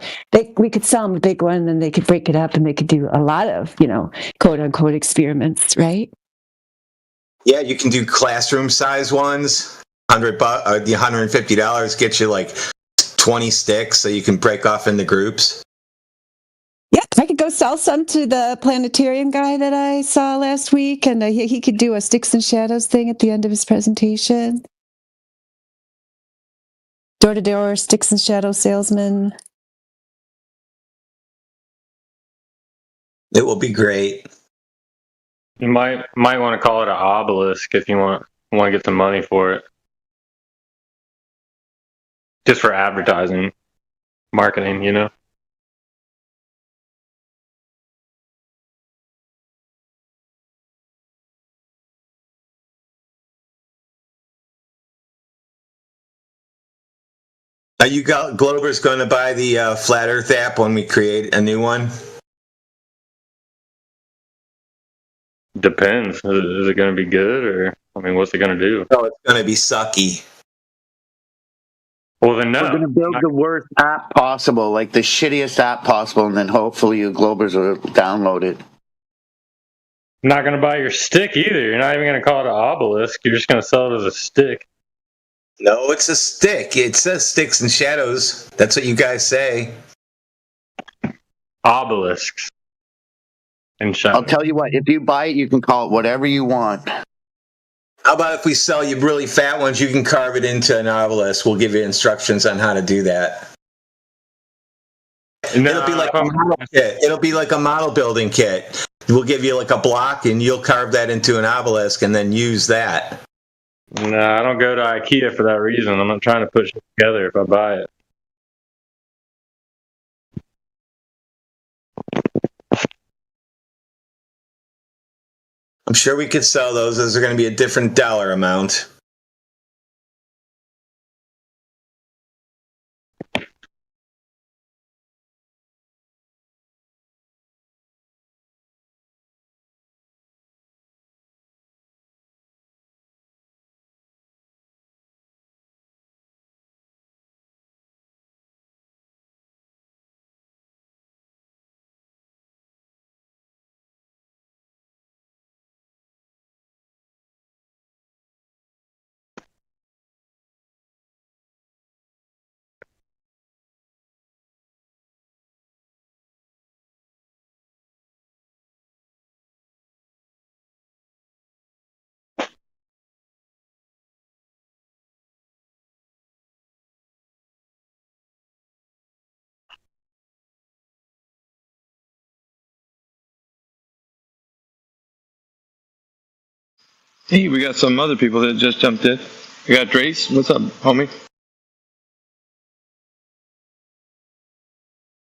we could sell them a big one, and then they could break it up, and they could do a lot of quote unquote experiments, right? Yeah, you can do classroom size ones. $100, the $150 gets you like 20 sticks, so you can break off into groups. Yeah, I could go sell some to the planetarium guy that I saw last week, and he could do a sticks and shadows thing at the end of his presentation. Door-to-door sticks and shadow salesman. It will be great. You might want to call it an obelisk if you want to get some money for it, just for advertising, marketing. Are you Glober's going to buy the Flat Earth app when we create a new one? Depends. Is it going to be good, or what's it going to do? No, it's going to be sucky. Well, then no. We're going to build the worst app possible, like the shittiest app possible, and then hopefully you Globers will download it. I'm not going to buy your stick either. You're not even going to call it an obelisk. You're just going to sell it as a stick. No, it's a stick. It says sticks and shadows. That's what you guys say. Obelisks. And shadows. I'll tell you what, if you buy it, you can call it whatever you want. How about if we sell you really fat ones, you can carve it into an obelisk. We'll give you instructions on how to do that. No, It'll be like a model kit. It'll be like a model building kit. We'll give you like a block, and you'll carve that into an obelisk and then use that. No, I don't go to IKEA for that reason. I'm not trying to put shit together if I buy it. I'm sure we could sell those. Those are going to be a different dollar amount. Hey, we got some other people that just jumped in. We got Drace. What's up, homie?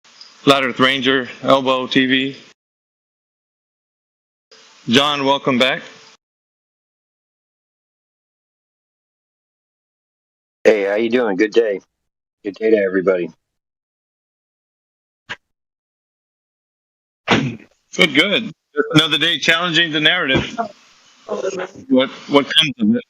Flat Earth Ranger, Elbow TV. John, welcome back. Hey, how you doing? Good day. Good day to everybody. Good. Another day challenging the narrative. What comes of it?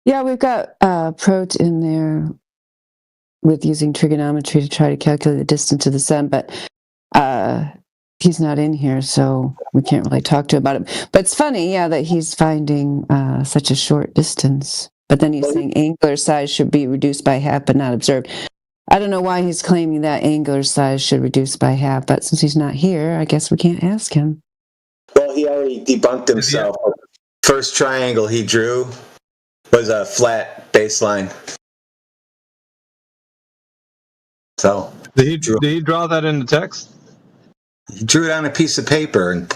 Yeah, we've got Prot in there with using trigonometry to try to calculate the distance to the sun, but he's not in here, so we can't really talk to him about it. But it's funny, yeah, that he's finding such a short distance. But then he's saying angular size should be reduced by half but not observed. I don't know why he's claiming that angular size should reduce by half, but since he's not here, I guess we can't ask him. Well, he already debunked himself. First triangle he drew was a flat baseline. So did he draw that in the text? He drew it on a piece of paper and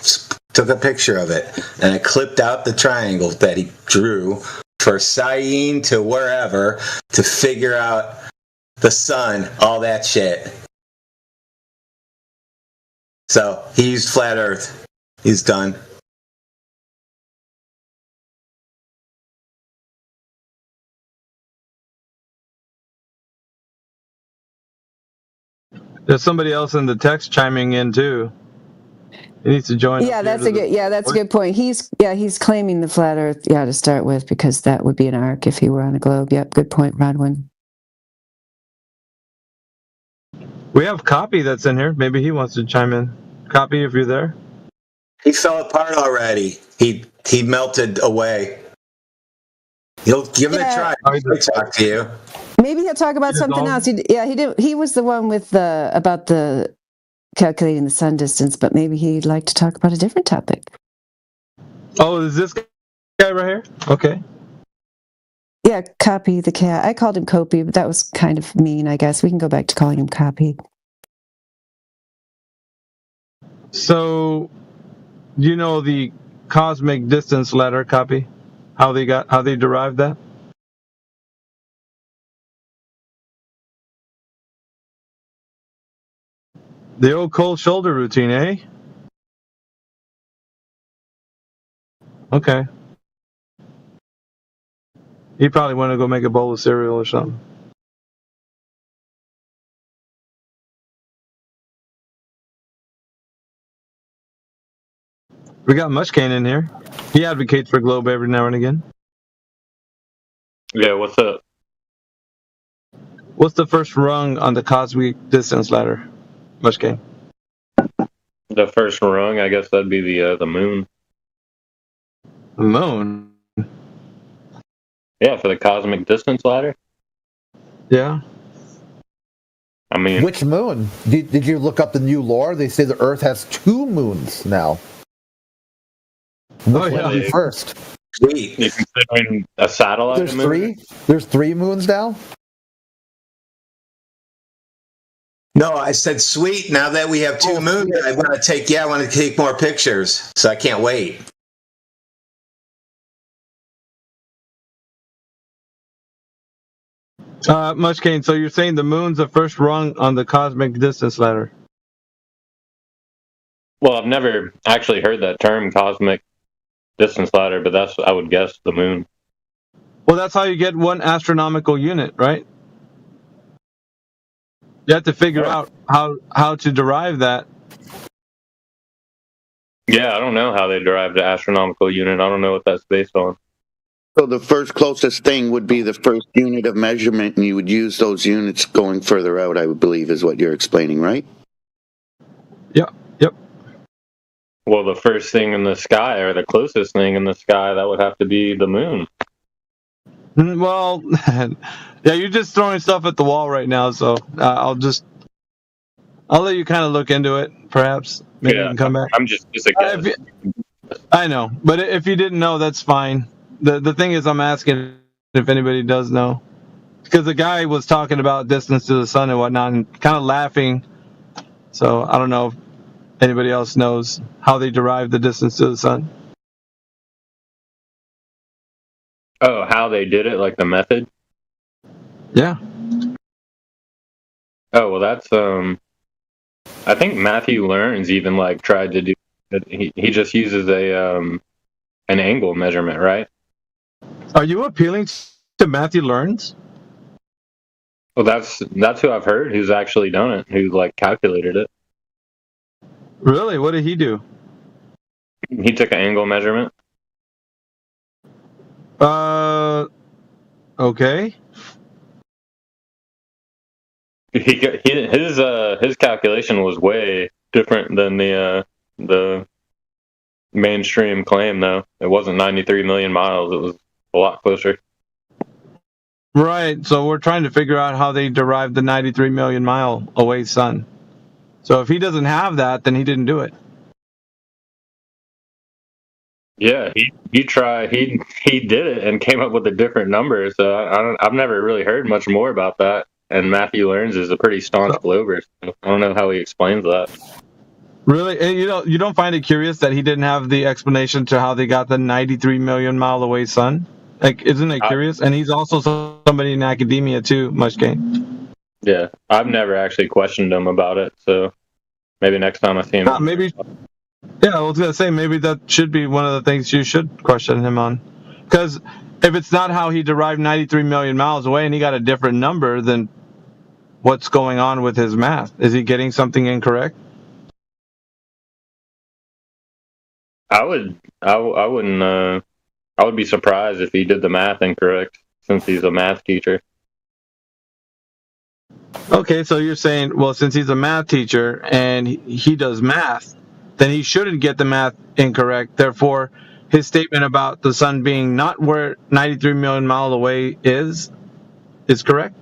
took a picture of it, and I clipped out the triangle that he drew for Syene to wherever to figure out the sun, all that shit. So he used flat Earth. He's done. There's somebody else in the text chiming in too. He needs to join. Yeah, that's a good point. He's claiming the flat Earth, to start with, because that would be an arc if he were on a globe. Yep, good point, Rodwin. We have Copy that's in here. Maybe he wants to chime in. Copy, if you're there. He fell apart already. He melted away. He'll give it a try. He'll talk to you. Maybe he'll talk about something else. He did. He was the one with about the calculating the sun distance, but maybe he'd like to talk about a different topic. Oh, is this guy right here? Okay. Yeah, Copy the cat. I called him Copy, but that was kind of mean, I guess. We can go back to calling him Copy. So, you know the cosmic distance ladder, Copy? How they derived that? The old cold shoulder routine, eh? Okay. He probably want to go make a bowl of cereal or something. We got Mushkane in here. He advocates for globe every now and again. Yeah, what's up? What's the first rung on the cosmic distance ladder, Mushkane? The first rung, I guess that'd be the moon. The moon? Yeah, for the cosmic distance ladder. Yeah. I mean, which moon? Did you look up the new lore? They say the Earth has 2 moons now. Which one be first? Sweet. You're considering a satellite. There's 3. There's 3 moons now. No, I said sweet. Now that we have 2 moons, I want to take more pictures. So I can't wait. Mushkane, so you're saying the moon's the first rung on the cosmic distance ladder? Well, I've never actually heard that term, cosmic distance ladder, but that's, I would guess, the moon. Well, that's how you get 1 astronomical unit, right? You have to figure out how to derive that. Yeah, I don't know how they derived the astronomical unit. I don't know what that's based on. So the first closest thing would be the first unit of measurement, and you would use those units going further out, I would believe, is what you're explaining, right? Yep. Well, the first thing in the sky, or the closest thing in the sky, that would have to be the moon. Well, yeah, you're just throwing stuff at the wall right now, so I'll let you kind of look into it, perhaps. Maybe you can come back. I'm just a guess. I know, but if you didn't know, that's fine. The thing is, I'm asking if anybody does know, because the guy was talking about distance to the sun and whatnot, and kind of laughing. So I don't know if anybody else knows how they derive the distance to the sun. Oh, how they did it, like the method? Yeah. Oh, well, that's I think Matthew Learns even tried to do it. He just uses an angle measurement, right? Are you appealing to Matthew Learns? Well, that's who I've heard who's actually done it, who calculated it. Really? What did he do? He took an angle measurement. Okay. His calculation was way different than the mainstream claim, though. It wasn't 93 million miles. It was a lot closer. Right. So we're trying to figure out how they derived the 93 million mile away sun. So if he doesn't have that, then he didn't do it. Yeah, he did it and came up with a different number. So I've never really heard much more about that. And Matthew Learns is a pretty staunch glober. So I don't know how he explains that. Really? And you don't find it curious that he didn't have the explanation to how they got the 93 million mile away sun? Like, isn't it curious? And he's also somebody in academia too, Mushkane. Yeah, I've never actually questioned him about it. So maybe next time I see him. Maybe. Yeah, I was gonna say maybe that should be one of the things you should question him on, because if it's not how he derived 93 million miles away and he got a different number, then what's going on with his math? Is he getting something incorrect? I would be surprised if he did the math incorrect, since he's a math teacher. Okay, so you're saying, well, since he's a math teacher and he does math, then he shouldn't get the math incorrect. Therefore, his statement about the sun being not where 93 million miles away is correct?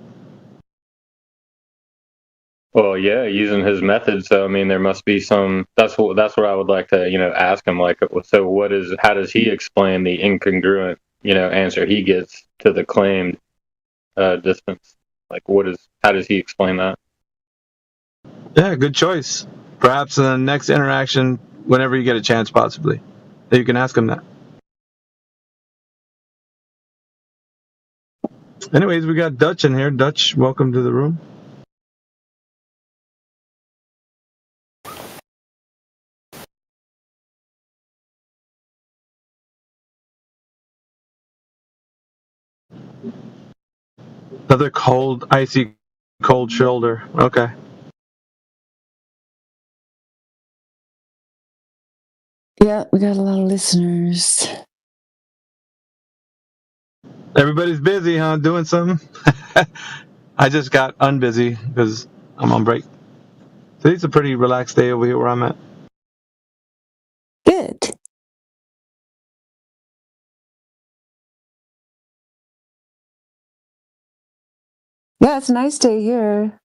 Well, yeah, using his method. So I mean, there must be some. That's what I would like to ask him. Like, so how does he explain the incongruent answer he gets to the claimed distance? Like, how does he explain that? Yeah, good choice. Perhaps in the next interaction, whenever you get a chance, possibly, that you can ask him that. Anyways, we got Dutch in here. Dutch, welcome to the room. Another icy cold shoulder. Okay. Yeah, we got a lot of listeners. Everybody's busy, huh? Doing something? I just got unbusy because I'm on break. Today's a pretty relaxed day over here where I'm at. Good. Yeah, it's a nice day here.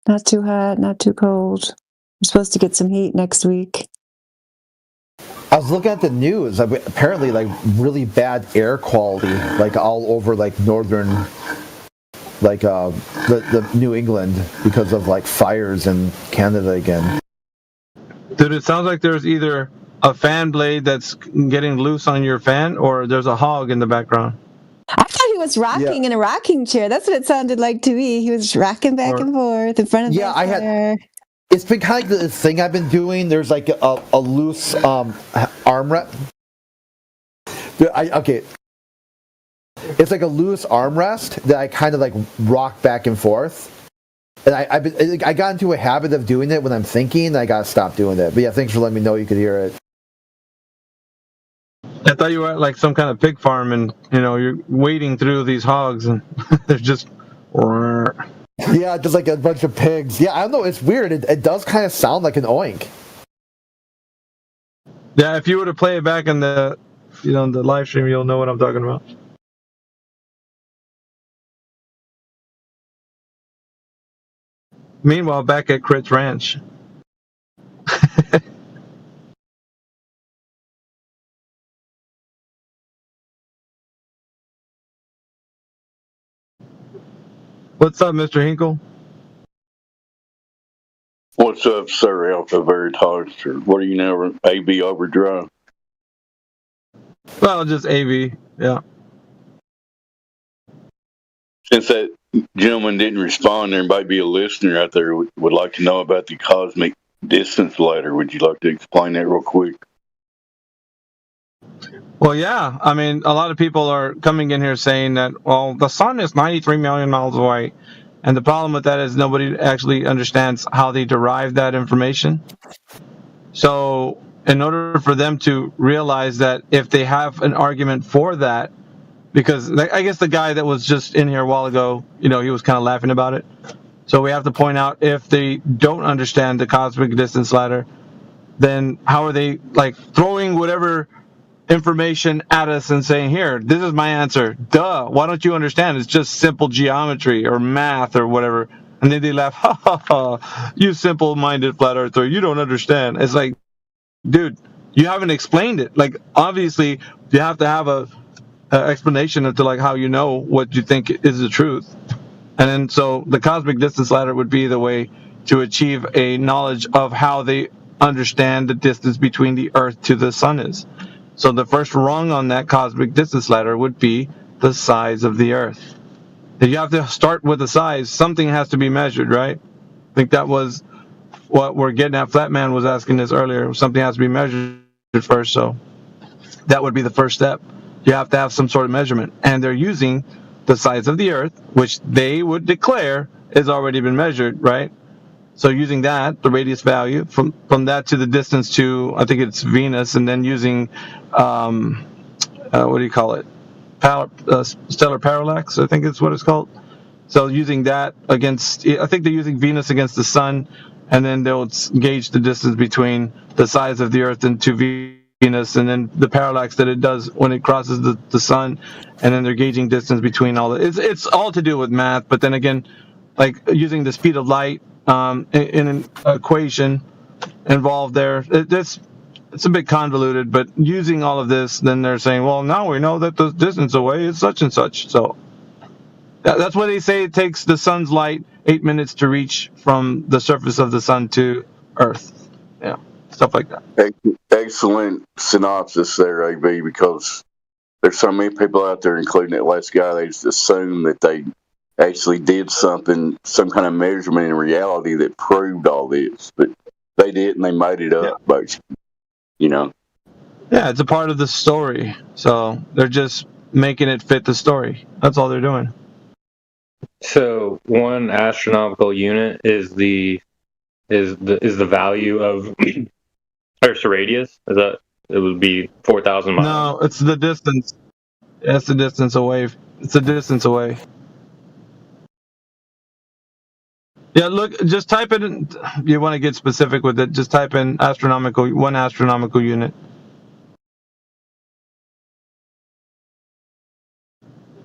Not too hot, not too cold. We're supposed to get some heat next week. I was looking at the news. Apparently, like really bad air quality, like all over like northern, like the New England because of like fires in Canada again. Dude, it sounds like there's either a fan blade that's getting loose on your fan, or there's a hog in the background. I thought he was rocking in a rocking chair. That's what it sounded like to me. He was rocking back and forth in front of the chair. It's been kind of like this thing I've been doing. There's like a loose armrest. Okay. It's like a loose armrest that I kind of like rock back and forth. And I got into a habit of doing it when I'm thinking, and I gotta stop doing it. But yeah, thanks for letting me know you could hear it. I thought you were at like some kind of pig farm and, you're wading through these hogs and they're just... Yeah, just like a bunch of pigs. Yeah, I don't know. It's weird. It does kind of sound like an oink. Yeah, if you were to play it back in the, the live stream, you'll know what I'm talking about. Meanwhile, back at Crit's Ranch. What's up, Mr. Hinkle? What's up, Sir Alpha Veritas? What do you know, AB Overdrive? Well, just AV, yeah. Since that gentleman didn't respond, there might be a listener out there would like to know about the cosmic distance ladder. Would you like to explain that real quick? Well, yeah. I mean, a lot of people are coming in here saying that, well, the sun is 93 million miles away. And the problem with that is nobody actually understands how they derive that information. So in order for them to realize that if they have an argument for that, because I guess the guy that was just in here a while ago, he was kind of laughing about it. So we have to point out, if they don't understand the cosmic distance ladder, then how are they like throwing whatever information at us and saying, here, this is my answer. Duh, why don't you understand? It's just simple geometry or math or whatever. And then they laugh, ha ha ha, you simple-minded flat earther, you don't understand. It's like, dude, you haven't explained it. Like, obviously, you have to have a explanation as to like how you know what you think is the truth. And then so the cosmic distance ladder would be the way to achieve a knowledge of how they understand the distance between the Earth to the sun is. So the first rung on that cosmic distance ladder would be the size of the Earth. If you have to start with the size, something has to be measured, right? I think that was what we're getting at. Flatman was asking this earlier. Something has to be measured first, so that would be the first step. You have to have some sort of measurement. And they're using the size of the Earth, which they would declare has already been measured, right? So using that, the radius value, from that to the distance to, I think it's Venus, and then using, what do you call it? Stellar parallax, I think is what it's called. So using that against, I think they're using Venus against the sun, and then they'll gauge the distance between the size of the Earth and to Venus, and then the parallax that it does when it crosses the sun, and then they're gauging distance between all the, it's all to do with math, but then again, like using the speed of light in an equation involved there. It's a bit convoluted, but using all of this, then they're saying, well, now we know that the distance away is such and such. So that's why they say it takes the sun's light 8 minutes to reach from the surface of the sun to Earth. Yeah, stuff like that. Excellent synopsis there, AB, because there's so many people out there, including that last guy, they just assume that they actually did something, some kind of measurement in reality that proved all this, but they didn't. They made it up, basically. Yeah, it's a part of the story, so they're just making it fit the story. That's all they're doing. So 1 astronomical unit is the value of Earth's radius. Is that it would be 4,000 miles? No, it's the distance. It's the distance away. It's the distance away. Yeah, look, just type it in. You want to get specific with it, just type in 1 astronomical unit.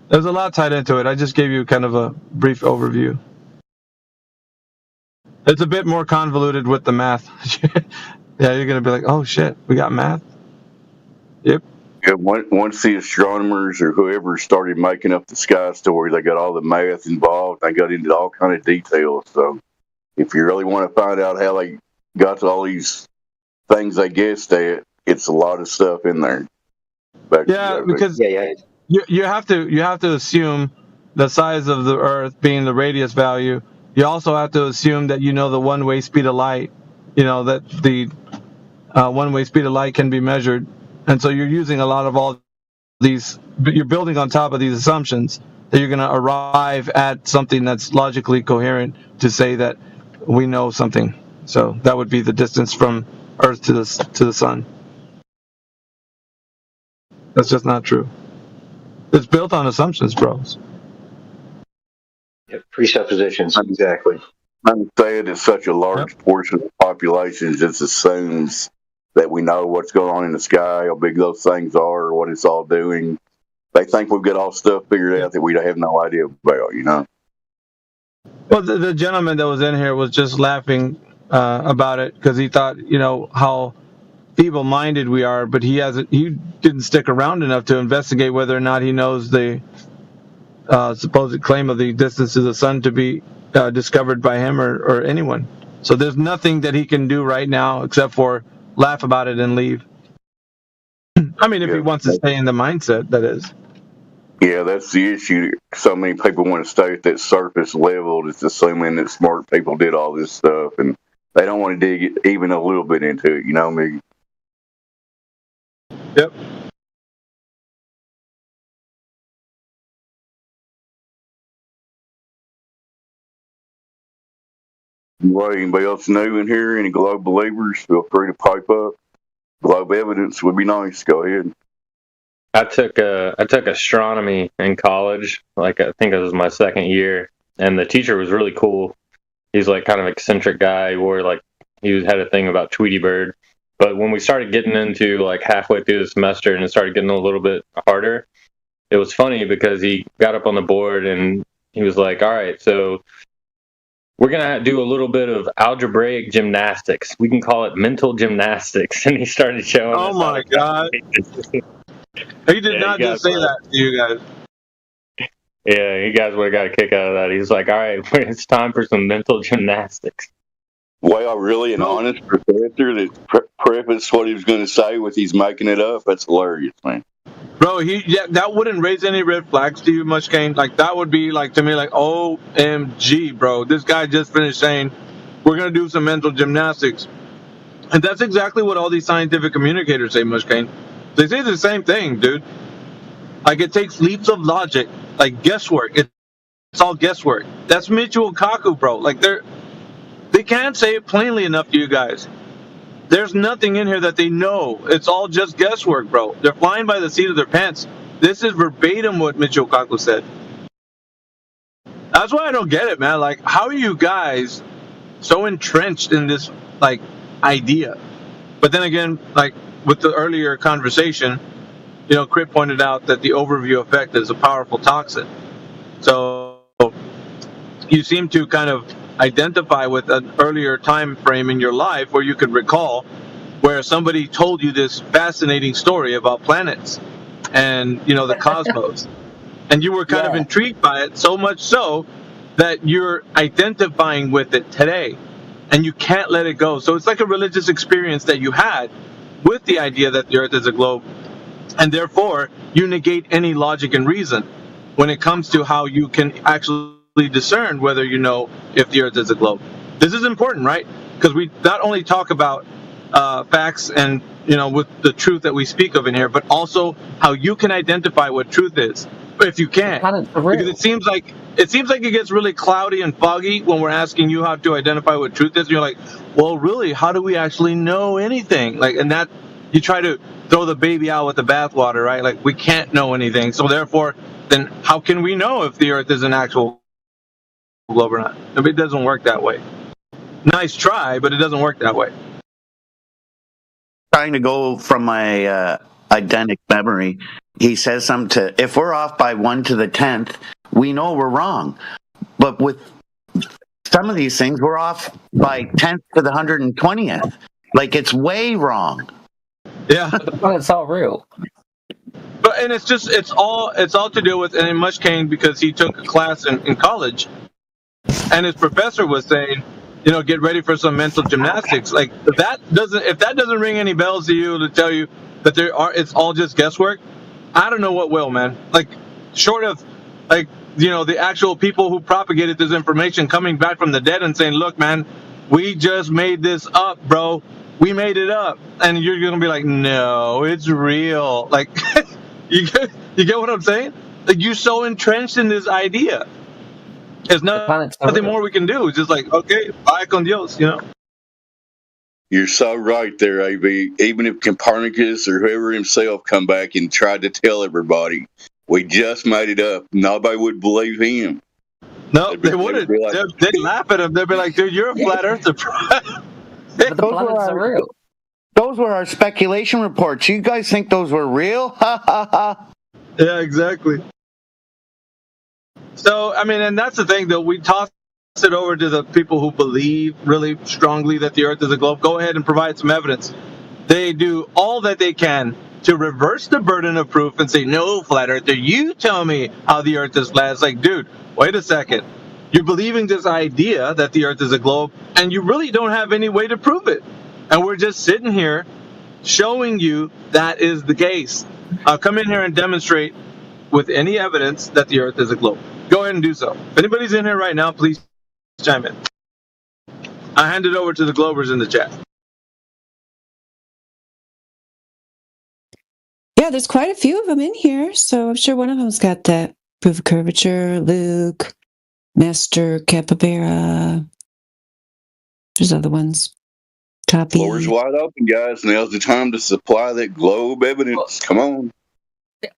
There's a lot tied into it. I just gave you kind of a brief overview. It's a bit more convoluted with the math. Yeah, you're going to be like, oh shit, we got math? Yep. Yeah, once the astronomers or whoever started making up the sky story, they got all the math involved. They got into all kind of details. So if you really want to find out how they got to all these things they guessed at, it's a lot of stuff in there. Because you have to assume the size of the Earth being the radius value. You also have to assume that the one-way speed of light, that the one-way speed of light can be measured. And so you're using a lot of all these, you're building on top of these assumptions that you're going to arrive at something that's logically coherent to say that we know something. So that would be the distance from Earth to the sun. That's just not true. It's built on assumptions, bros. Presuppositions, exactly. I'm saying that such a large portion of the population just assumes that we know what's going on in the sky, how big those things are, or what it's all doing. They think we've got all stuff figured out that we have no idea about, Well, the gentleman that was in here was just laughing about it because he thought, how feeble-minded we are, but he didn't stick around enough to investigate whether or not he knows the supposed claim of the distance to the sun to be discovered by him or anyone. So there's nothing that he can do right now except for laugh about it and leave. I mean, if he wants to stay in the mindset, that is. Yeah, that's the issue. So many people want to stay at that surface level, just assuming that smart people did all this stuff, and they don't want to dig even a little bit into it, me. Yep. Well, anybody else new in here? Any Globe believers? Feel free to pipe up. Globe evidence would be nice. Go ahead. I took astronomy in college. Like I think it was my second year, and the teacher was really cool. He's like kind of eccentric guy. He had a thing about Tweety Bird. But when we started getting into like halfway through the semester and it started getting a little bit harder, it was funny because he got up on the board and he was like, "All right, so we're going to do a little bit of algebraic gymnastics. We can call it mental gymnastics." And he started showing us. Oh my God. He did not just say that to you guys. Yeah, you guys would have got a kick out of that. He's like, "All right, it's time for some mental gymnastics." Wow, really an honest professor that prefaced what he was going to say with he's making it up? That's hilarious, man. Bro, that wouldn't raise any red flags to you much, Kane. Like, that would be, like, to me, like, OMG, bro. This guy just finished saying, we're going to do some mental gymnastics. And that's exactly what all these scientific communicators say, Mush Kane. They say the same thing, dude. Like, it takes leaps of logic, like guesswork. It's all guesswork. That's Michio Kaku, bro. Like, they can't say it plainly enough to you guys. There's nothing in here that they know. It's all just guesswork, bro. They're flying by the seat of their pants. This is verbatim what Michio Kaku said. That's why I don't get it, man. Like, how are you guys so entrenched in this, like, idea? But then again, like, with the earlier conversation, you know, Crit pointed out that the overview effect is a powerful toxin. So you seem to kind of identify with an earlier time frame in your life where you could recall where somebody told you this fascinating story about planets and, you know, the cosmos. And you were kind of intrigued by it, so much so that you're identifying with it today. And you can't let it go. So it's like a religious experience that you had with the idea that the Earth is a globe. And therefore, you negate any logic and reason when it comes to how you can actually discern whether you know if the Earth is a globe. This is important, right? Because we not only talk about facts and, you know, with the truth that we speak of in here, but also how you can identify what truth is, if you can. Because it seems like it gets really cloudy and foggy when we're asking you how to identify what truth is. And you're like, well, really, how do we actually know anything? Like, and that you try to throw the baby out with the bathwater, right? Like, we can't know anything. So therefore, then how can we know if the Earth is an actual globe or not? I mean, it doesn't work that way. Nice try, but it doesn't work that way. Trying to go from my eidetic memory, he says something to, if we're off by 1 to the 10th, we know we're wrong. But with some of these things, we're off by 10th to the 120th. Like, it's way wrong. Yeah. But it's all real. But, and it's all to do with, and in Mush Kane, because he took a class in college, and his professor was saying, you know, get ready for some mental gymnastics. Like, if that doesn't ring any bells to you to tell you that it's all just guesswork, I don't know what will, man. Like, short of, like, you know, the actual people who propagated this information coming back from the dead and saying, look, man, we just made this up, bro. We made it up. And you're going to be like, no, it's real. Like, you get what I'm saying? Like, you're so entrenched in this idea. There's nothing more we can do. It's just like, okay, bye con Dios, you know? You're so right there, AB. Even if Copernicus or whoever himself come back and tried to tell everybody, we just made it up, nobody would believe him. No, they wouldn't. They'd laugh at him. They'd be like, dude, you're a flat earther. But those were our speculation reports. You guys think those were real? Ha ha ha. Yeah, exactly. So, I mean, and that's the thing, though. We toss it over to the people who believe really strongly that the Earth is a globe. Go ahead and provide some evidence. They do all that they can to reverse the burden of proof and say, no, flat earther, you tell me how the Earth is flat. It's like, dude, wait a second. You're believing this idea that the Earth is a globe, and you really don't have any way to prove it. And we're just sitting here showing you that is the case. Come in here and demonstrate with any evidence that the Earth is a globe. Go ahead and do so. If anybody's in here right now, please chime in. I hand it over to the Globers in the chat. Yeah, there's quite a few of them in here, so I'm sure one of them's got that proof of curvature. Luke, Master Capybara. There's other ones. Copy. Floor's wide open, guys. Now's the time to supply that globe evidence. Come on.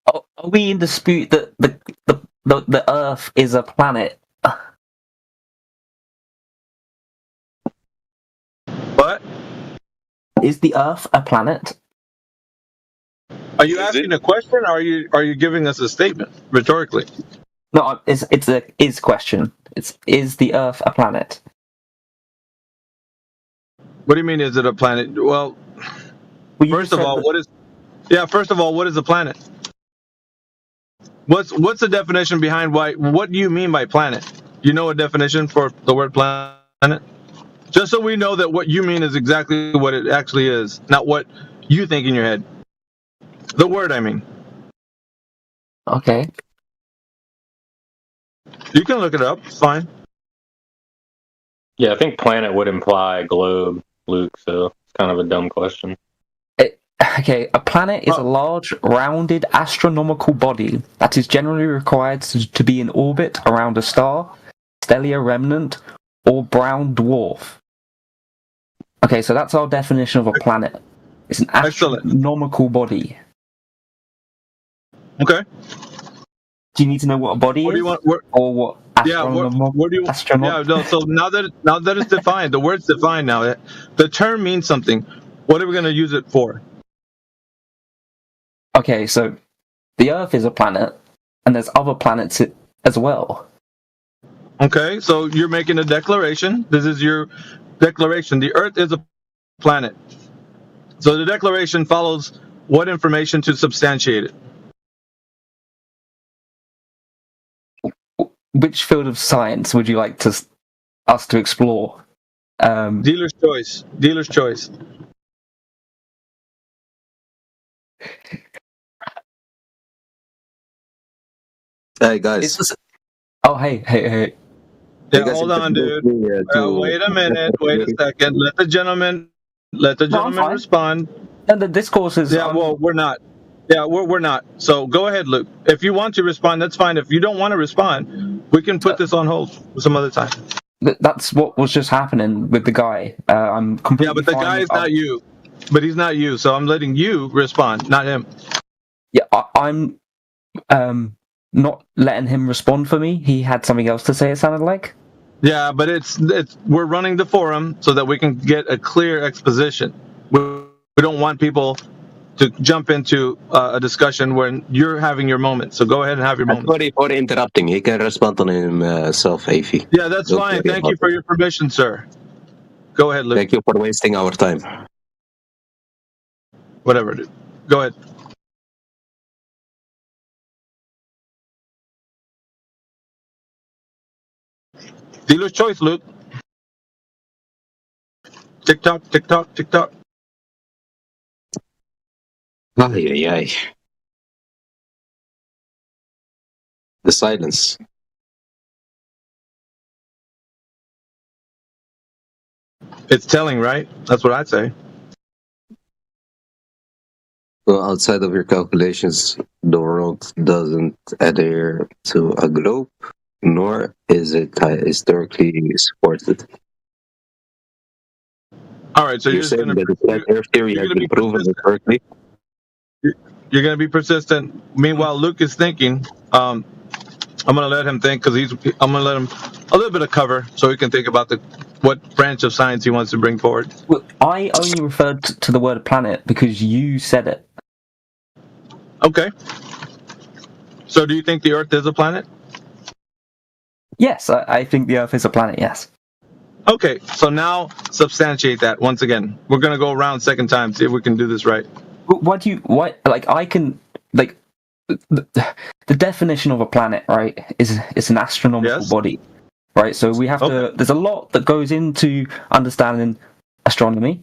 Are we in dispute that the Earth is a planet? What? Is the Earth a planet? Are you asking a question, or are you giving us a statement rhetorically? No, it's a is question. Is the Earth a planet? What do you mean? Is it a planet? Well, first of all, what is a planet? What's the definition behind what do you mean by planet? You know a definition for the word planet? Just so we know that what you mean is exactly what it actually is, not what you think in your head. The word, I mean. Okay. You can look it up. It's fine. Yeah, I think planet would imply globe, Luke, so it's kind of a dumb question. Okay, a planet is a large, rounded astronomical body that is generally required to be in orbit around a star, stellar remnant, or brown dwarf. Okay, so that's our definition of a planet. It's an astronomical body. Okay. Do you need to know what a body is? Or what astronomical? Yeah, no, so now that it's defined, the word's defined now. The term means something. What are we going to use it for? Okay, so the Earth is a planet, and there's other planets as well. Okay, so you're making a declaration. This is your declaration. The Earth is a planet. So the declaration follows what information to substantiate it? Which field of science would you like us to explore? Dealer's choice. Dealer's choice. Hey guys. Oh hey. Yeah, hold on, dude. Wait a minute. Wait a second. Let the gentleman respond. And the discourse is. Yeah, well, we're not. Yeah, we're not. So go ahead, Luke. If you want to respond, that's fine. If you don't want to respond, we can put this on hold for some other time. That's what was just happening with the guy. I'm completely. Yeah, but the guy is not you. But he's not you, so I'm letting you respond, not him. Yeah, I'm not letting him respond for me. He had something else to say, it sounded like. Yeah, but it's we're running the forum so that we can get a clear exposition. We don't want people to jump into a discussion when you're having your moment. So go ahead and have your moment. Sorry for interrupting. He can respond on himself, Afi. Yeah, that's fine. Thank you for your permission, sir. Go ahead, Luke. Thank you for wasting our time. Whatever, dude. Go ahead. Dealer's choice, Luke. Tick-tock, tick-tock, tick-tock. Ay. The silence. It's telling, right? That's what I'd say. Well, outside of your calculations, the world doesn't adhere to a globe, nor is it historically supported. All right, so you're saying that the flat Earth theory has been proven historically? You're going to be persistent. Meanwhile, Luke is thinking. I'm going to let him think because I'm going to let him a little bit of cover so he can think about what branch of science he wants to bring forward. Well, I only referred to the word planet because you said it. Okay. So do you think the Earth is a planet? Yes, I think the Earth is a planet, yes. Okay, so now substantiate that once again. We're going to go around second time, see if we can do this right. The definition of a planet, right, is it's an astronomical body, right? So we have to. There's a lot that goes into understanding astronomy.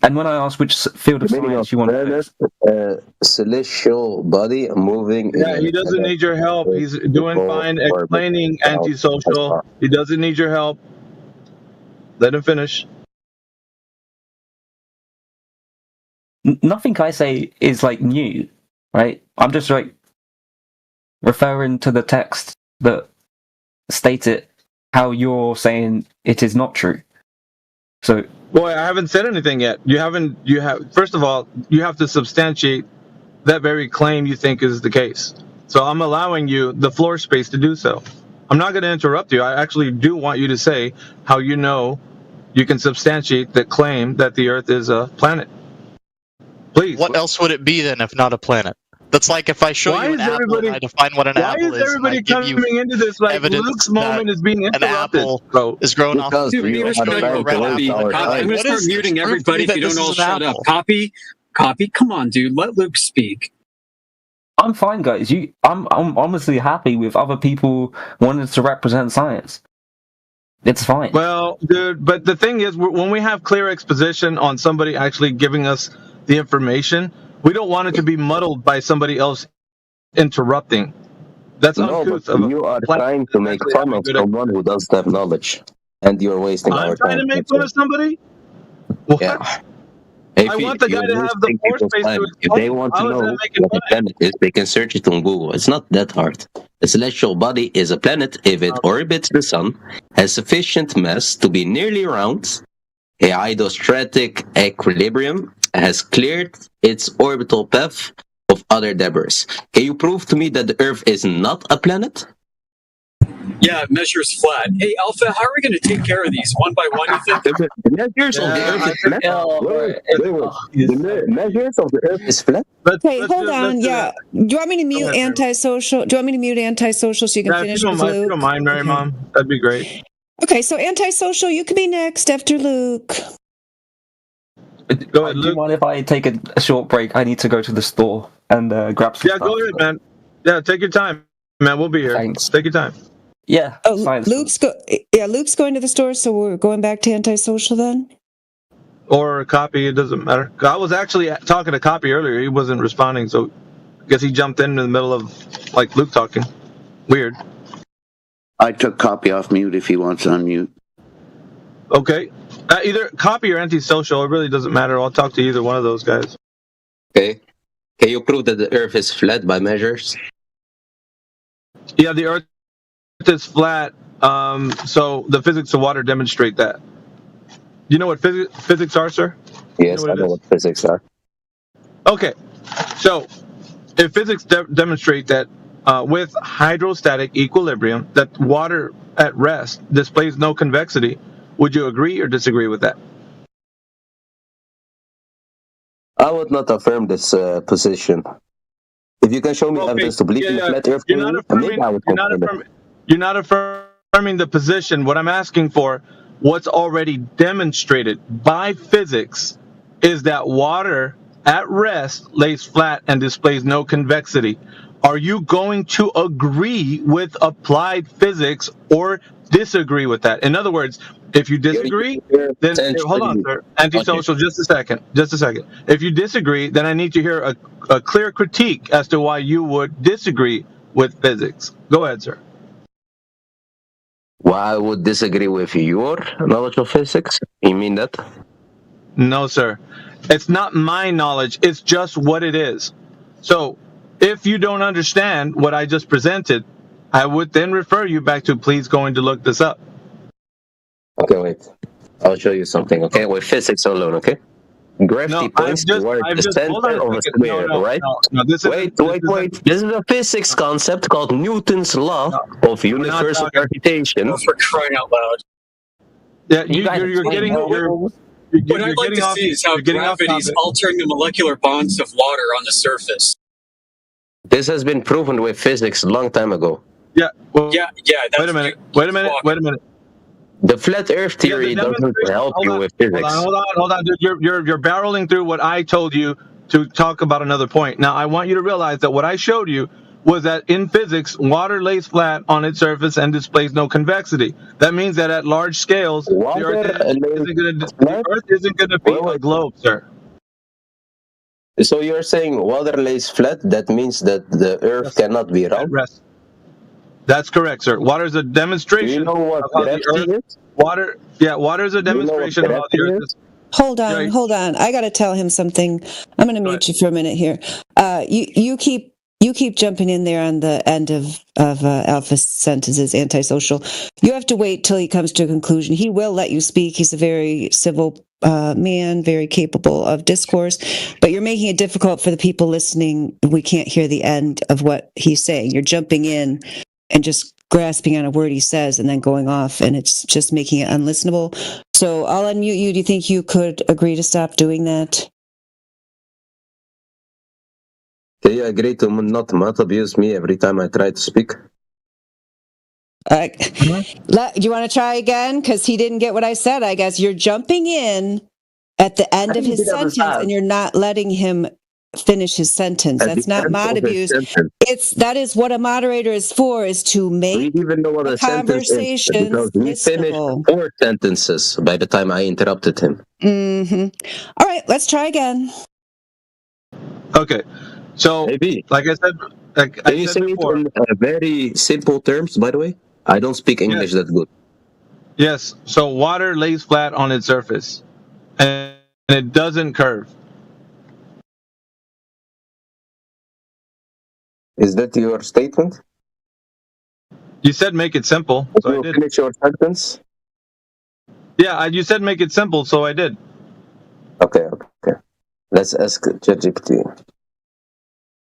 And when I ask which field of science you want to celestial body moving. Yeah, he doesn't need your help. He's doing fine explaining antisocial. He doesn't need your help. Let him finish. Nothing I say is like new, right? I'm just like referring to the text that states it how you're saying it is not true. So, boy, I haven't said anything yet. You have. First of all, you have to substantiate that very claim you think is the case. So I'm allowing you the floor space to do so. I'm not going to interrupt you. I actually do want you to say how you know you can substantiate the claim that the Earth is a planet. Please. What else would it be then if not a planet? That's like if I show you an apple and I define what an apple is. Why is everybody coming into this like Luke's moment is being interrupted? An apple is grown off. Dude, be respectful, Copy. I'm going to start muting everybody if you don't all shut up. Copy, come on, dude. Let Luke speak. I'm fine, guys. I'm honestly happy with other people wanting to represent science. It's fine. Well, dude, but the thing is, when we have clear exposition on somebody actually giving us the information, we don't want it to be muddled by somebody else interrupting. That's uncouth. But you are trying to make fun of someone who doesn't have knowledge, and you're wasting our time. I'm trying to make fun of somebody? What? Yeah. I want the guy to have the floor space to explain. If they want to know what a planet is, they can search it on Google. It's not that hard. A celestial body is a planet if it orbits the sun, has sufficient mass to be nearly round, a hydrostatic equilibrium, has cleared its orbital path of other debris. Can you prove to me that the Earth is not a planet? Yeah, it measures flat. Hey, Alpha, how are we going to take care of these one by one, you think? The measures of the Earth is flat? The measures of the Earth is flat? Hey, hold on. Yeah. Do you want me to mute antisocial? Do you want me to mute antisocial so you can finish with Luke? If you don't mind, Mary Mom, that'd be great. Okay, so antisocial, you can be next after Luke. Go ahead, Luke. Do you mind if I take a short break? I need to go to the store and grab some stuff. Go ahead, man. Yeah, take your time, man. We'll be here. Thanks. Take your time. Yeah. Luke's going to the store, so we're going back to antisocial then? Or a Copy, it doesn't matter. I was actually talking to Copy earlier. He wasn't responding, so I guess he jumped in the middle of like Luke talking. Weird. I took Copy off mute if he wants to unmute. Okay. Either Copy or antisocial, it really doesn't matter. I'll talk to either one of those guys. Okay. Can you prove that the Earth is flat by measures? Yeah, the Earth is flat, so the physics of water demonstrate that. You know what physics are, sir? Yes, I know what physics are. Okay, so if physics demonstrate that with hydrostatic equilibrium, that water at rest displays no convexity, would you agree or disagree with that? I would not affirm this position. If you can show me evidence to believe in the flat Earth theory, maybe I would confirm it. You're not affirming the position. What I'm asking for, what's already demonstrated by physics, is that water at rest lays flat and displays no convexity. Are you going to agree with applied physics or disagree with that? In other words, if you disagree, then hold on, sir. Antisocial, just a second. If you disagree, then I need to hear a clear critique as to why you would disagree with physics. Go ahead, sir. Why I would disagree with your knowledge of physics? You mean that? No, sir. It's not my knowledge. It's just what it is. So, if you don't understand what I just presented, I would then refer you back to please going to look this up. Okay, wait. I'll show you something, okay? With physics alone, okay? Gravity points toward the center of a square, right? Wait. This is a physics concept called Newton's law of universal gravitation. For crying out loud. Yeah, you're getting... What I'd like to see is how gravity is altering the molecular bonds of water on the surface. This has been proven with physics a long time ago. Yeah. Well, yeah. Wait a minute. The flat Earth theory doesn't help you with physics. Hold on, dude. You're barreling through what I told you to talk about another point. Now, I want you to realize that what I showed you was that in physics, water lays flat on its surface and displays no convexity. That means that at large scales, the Earth isn't going to be a globe, sir. So you're saying water lays flat? That means that the Earth cannot be round? That's correct, sir. Water is a demonstration. Do you know what gravity is? Water is a demonstration of how the Earth is. Hold on. I got to tell him something. I'm going to mute you for a minute here. You keep jumping in there on the end of Alpha's sentences, antisocial. You have to wait till he comes to a conclusion. He will let you speak. He's a very civil man, very capable of discourse, but you're making it difficult for the people listening. We can't hear the end of what he's saying. You're jumping in and just grasping on a word he says and then going off, and it's just making it unlistenable. So I'll unmute you. Do you think you could agree to stop doing that? Do you agree to not abuse me every time I try to speak? Do you want to try again? Because he didn't get what I said. I guess you're jumping in at the end of his sentence, and you're not letting him finish his sentence. That's not mod abuse. That is what a moderator is for, is to make we even know what a conversations because he finished 4 sentences by the time I interrupted him. All right, let's try again. Okay, so maybe, like I said, can you say before, it in very simple terms? By the way, I don't speak English that good. Yes. So water lays flat on its surface, and it doesn't curve. Is that your statement? You said make it simple, so I did. Finish your sentence. Yeah, you said make it simple, so I did. Okay. Let's ask ChatGPT.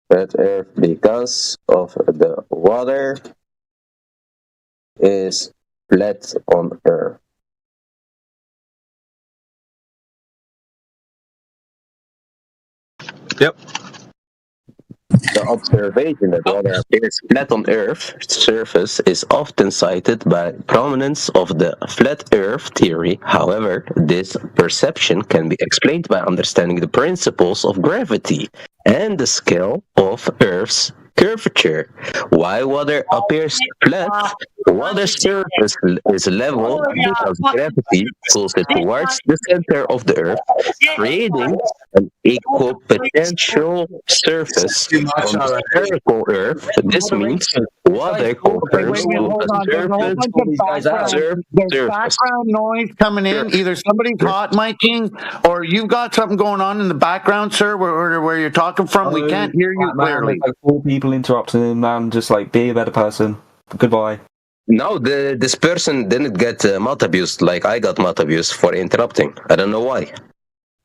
Flat Earth because of the water is flat on Earth. Yep. The observation that water appears flat on Earth's surface is often cited by proponents of the flat Earth theory. However, this perception can be explained by understanding the principles of gravity and the scale of Earth's curvature. Why water appears flat? Water's surface is level because gravity pulls it towards the center of the Earth, creating an equipotential surface on the spherical Earth. This means water confers to a surface. There's background noise coming in. Either somebody's hot micing or you've got something going on in the background, sir, where you're talking from. We can't hear you clearly. Like 4 people interrupting him, man. Just like, be a better person. Goodbye. No, this person didn't get mouth abused like I got mouth abused for interrupting. I don't know why.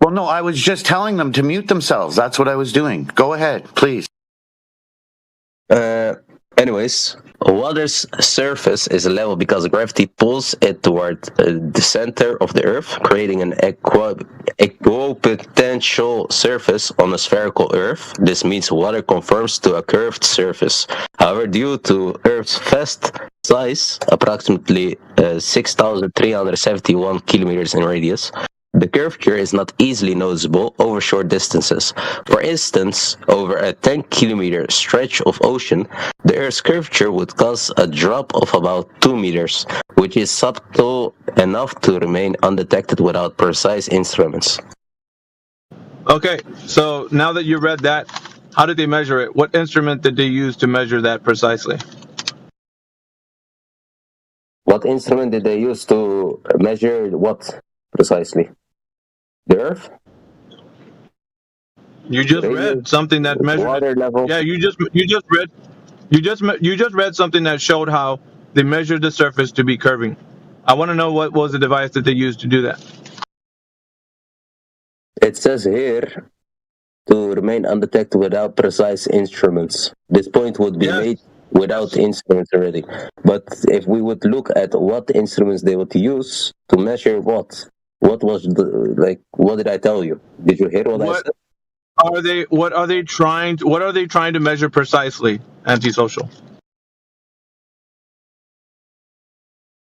Well, no, I was just telling them to mute themselves. That's what I was doing. Go ahead, please. Anyways, water's surface is level because gravity pulls it toward the center of the Earth, creating an equipotential surface on a spherical Earth. This means water conforms to a curved surface. However, due to Earth's vast size, approximately 6,371 kilometers in radius, the curvature is not easily noticeable over short distances. For instance, over a 10-kilometer stretch of ocean, the Earth's curvature would cause a drop of about 2 meters, which is subtle enough to remain undetected without precise instruments. Okay, so now that you read that, how did they measure it? What instrument did they use to measure that precisely? What instrument did they use to measure what precisely? The Earth? You just read something that measured water level. Yeah, you just read something that showed how they measured the surface to be curving. I want to know what was the device that they used to do that. It says here to remain undetected without precise instruments. This point would be made without instruments already. But if we would look at what instruments they would use to measure what was what did I tell you? Did you hear what I said? What are they trying to measure precisely, Antisocial?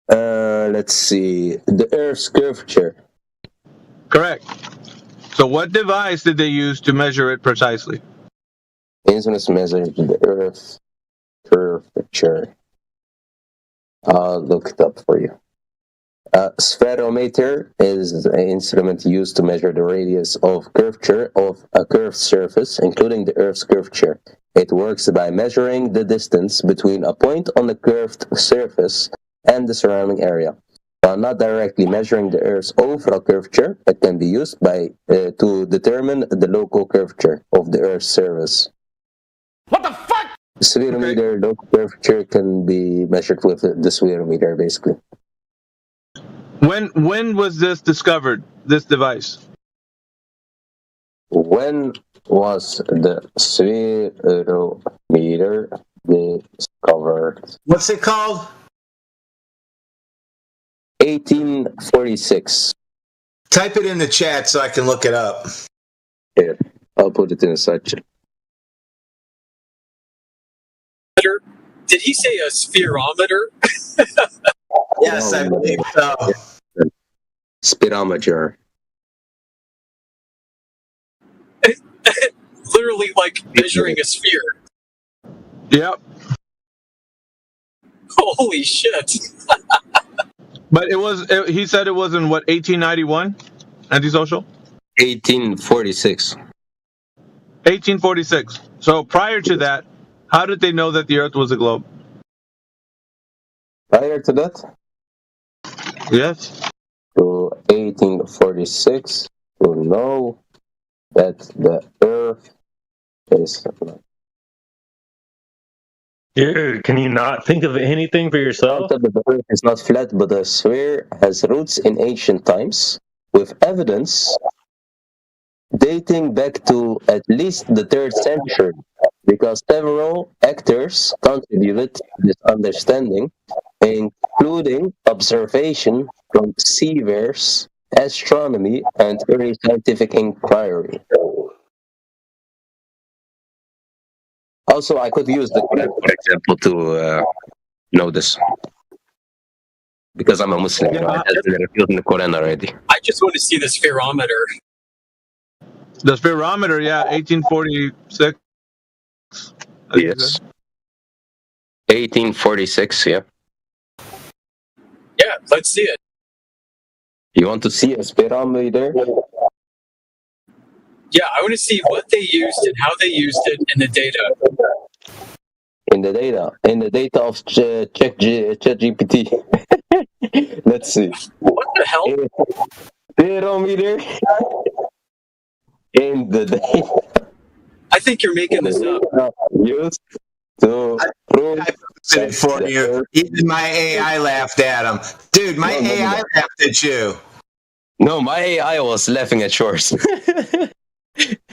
Let's see. The Earth's curvature. Correct. So what device did they use to measure it precisely? Instruments measure the Earth's curvature. I'll look it up for you. A spherometer is an instrument used to measure the radius of curvature of a curved surface, including the Earth's curvature. It works by measuring the distance between a point on the curved surface and the surrounding area. While not directly measuring the Earth's overall curvature, it can be used to determine the local curvature of the Earth's surface. What the fuck? The spherometer local curvature can be measured with the spherometer, basically. When was this discovered? This device? When was the spherometer discovered? What's it called? 1846. Type it in the chat so I can look it up. Here, I'll put it in the section. Did he say a spherometer? Yes, I believe so. Speedometer. Literally like measuring a sphere. Yep. Holy shit. But he said it was in what, 1891? Antisocial? 1846. 1846. So prior to that, how did they know that the Earth was a globe? Prior to that? Yes. To 1846, to know that the Earth is. Dude, can you not think of anything for yourself? That the Earth is not flat, but a sphere has roots in ancient times, with evidence dating back to at least the 3rd century, because several actors contributed to this understanding, including observation from seafarers, astronomy, and early scientific inquiry. Also, I could use the Quran, for example, to know this. Because I'm a Muslim, it has been revealed in the Quran already. I just want to see the spherometer. The spherometer, yeah, 1846. Yes. 1846, yeah. Yeah, let's see it. You want to see a spherometer? Yeah, I want to see what they used and how they used it in the data. In the data of ChatGPT. Let's see. What the hell? Spherometer in the data. I think you're making this up. Used to prove it for you. Even my AI laughed at him. Dude, my AI laughed at you. No, my AI was laughing at yours.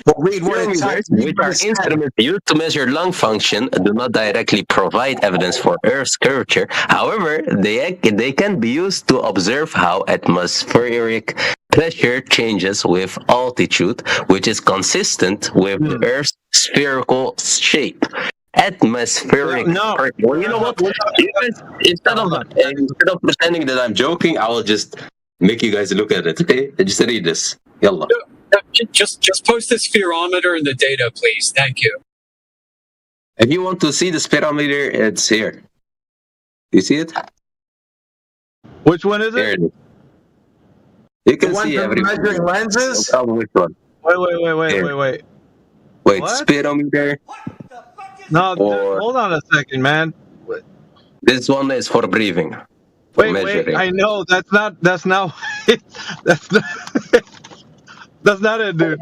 Well, read one at a time. Which are instruments used to measure lung function, do not directly provide evidence for Earth's curvature. However, they can be used to observe how atmospheric pressure changes with altitude, which is consistent with the Earth's spherical shape. Atmospheric pressure. Well, you know what? Instead of pretending that I'm joking, I will just make you guys look at it. Okay, just read this. Yalla. Just post the spherometer in the data, please. Thank you. If you want to see the spherometer, it's here. You see it? Which one is it? You can the one see for everything. measuring lenses? Oh, which one? Wait. Wait, What? speedometer. No, hold on a second, man. This one is for breathing. Wait, I know that's not that's not it, dude.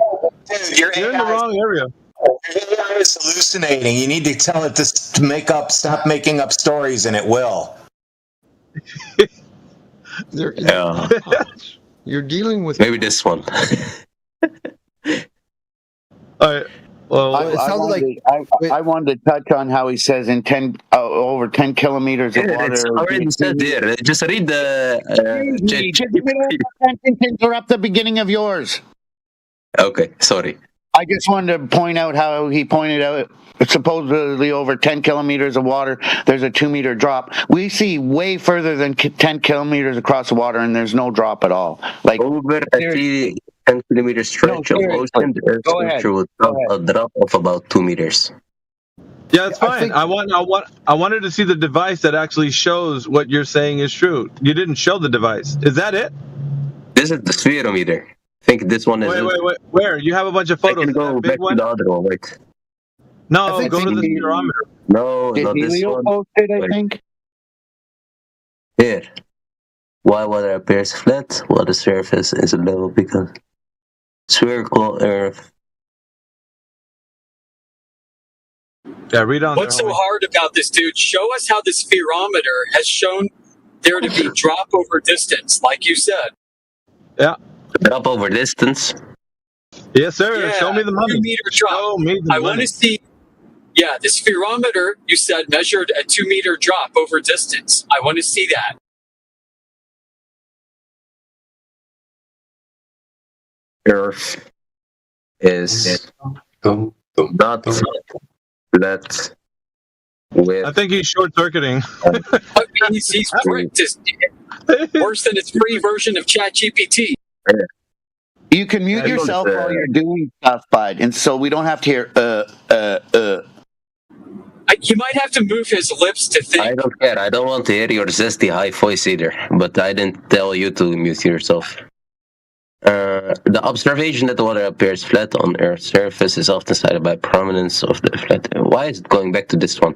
Dude, you're in the wrong area. Your AI is hallucinating. You need to tell it to stop making up stories, and it will. Yeah. You're dealing with maybe this one. All right. Well, I wanted to touch on how he says in over 10 kilometers of water. It's already said there. Just read the. Interrupt the beginning of yours. Okay, sorry. I just wanted to point out how he pointed out supposedly over 10 kilometers of water, there's a 2-meter drop. We see way further than 10 kilometers across the water, and there's no drop at all. Like over a 10-kilometer stretch of ocean, the Earth's structure would drop a drop of about 2 meters. Yeah, it's fine. I wanted to see the device that actually shows what you're saying is true. You didn't show the device. Is that it? This is the spherometer. I think this one is. Wait. Where? You have a bunch of photos. I can go back to the other one. Wait. No, go to the spherometer. No, not this one. Posted, I think. Here. Why water appears flat while the surface is level? Because spherical Earth. Yeah, read on. What's so hard about this, dude? Show us how the spherometer has shown there to be drop over distance, like you said. Yeah. Drop over distance. Yes, sir. Yeah, Show me the money. 2 meter drop. Show me the I want money. to see. Yeah, the spherometer, you said, measured a 2 meter drop over distance. I want to see that. Earth is not that with. I think he's short circuiting. He's worse than its free version of ChatGPT. You can mute yourself while you're doing stuff, bud, and so we don't have to hear He might have to move his lips to think. I don't care. I don't want to hear your zesty high voice either. But I didn't tell you to mute yourself. The observation that the water appears flat on Earth's surface is often cited by prominence of the flat. Why is it going back to this one?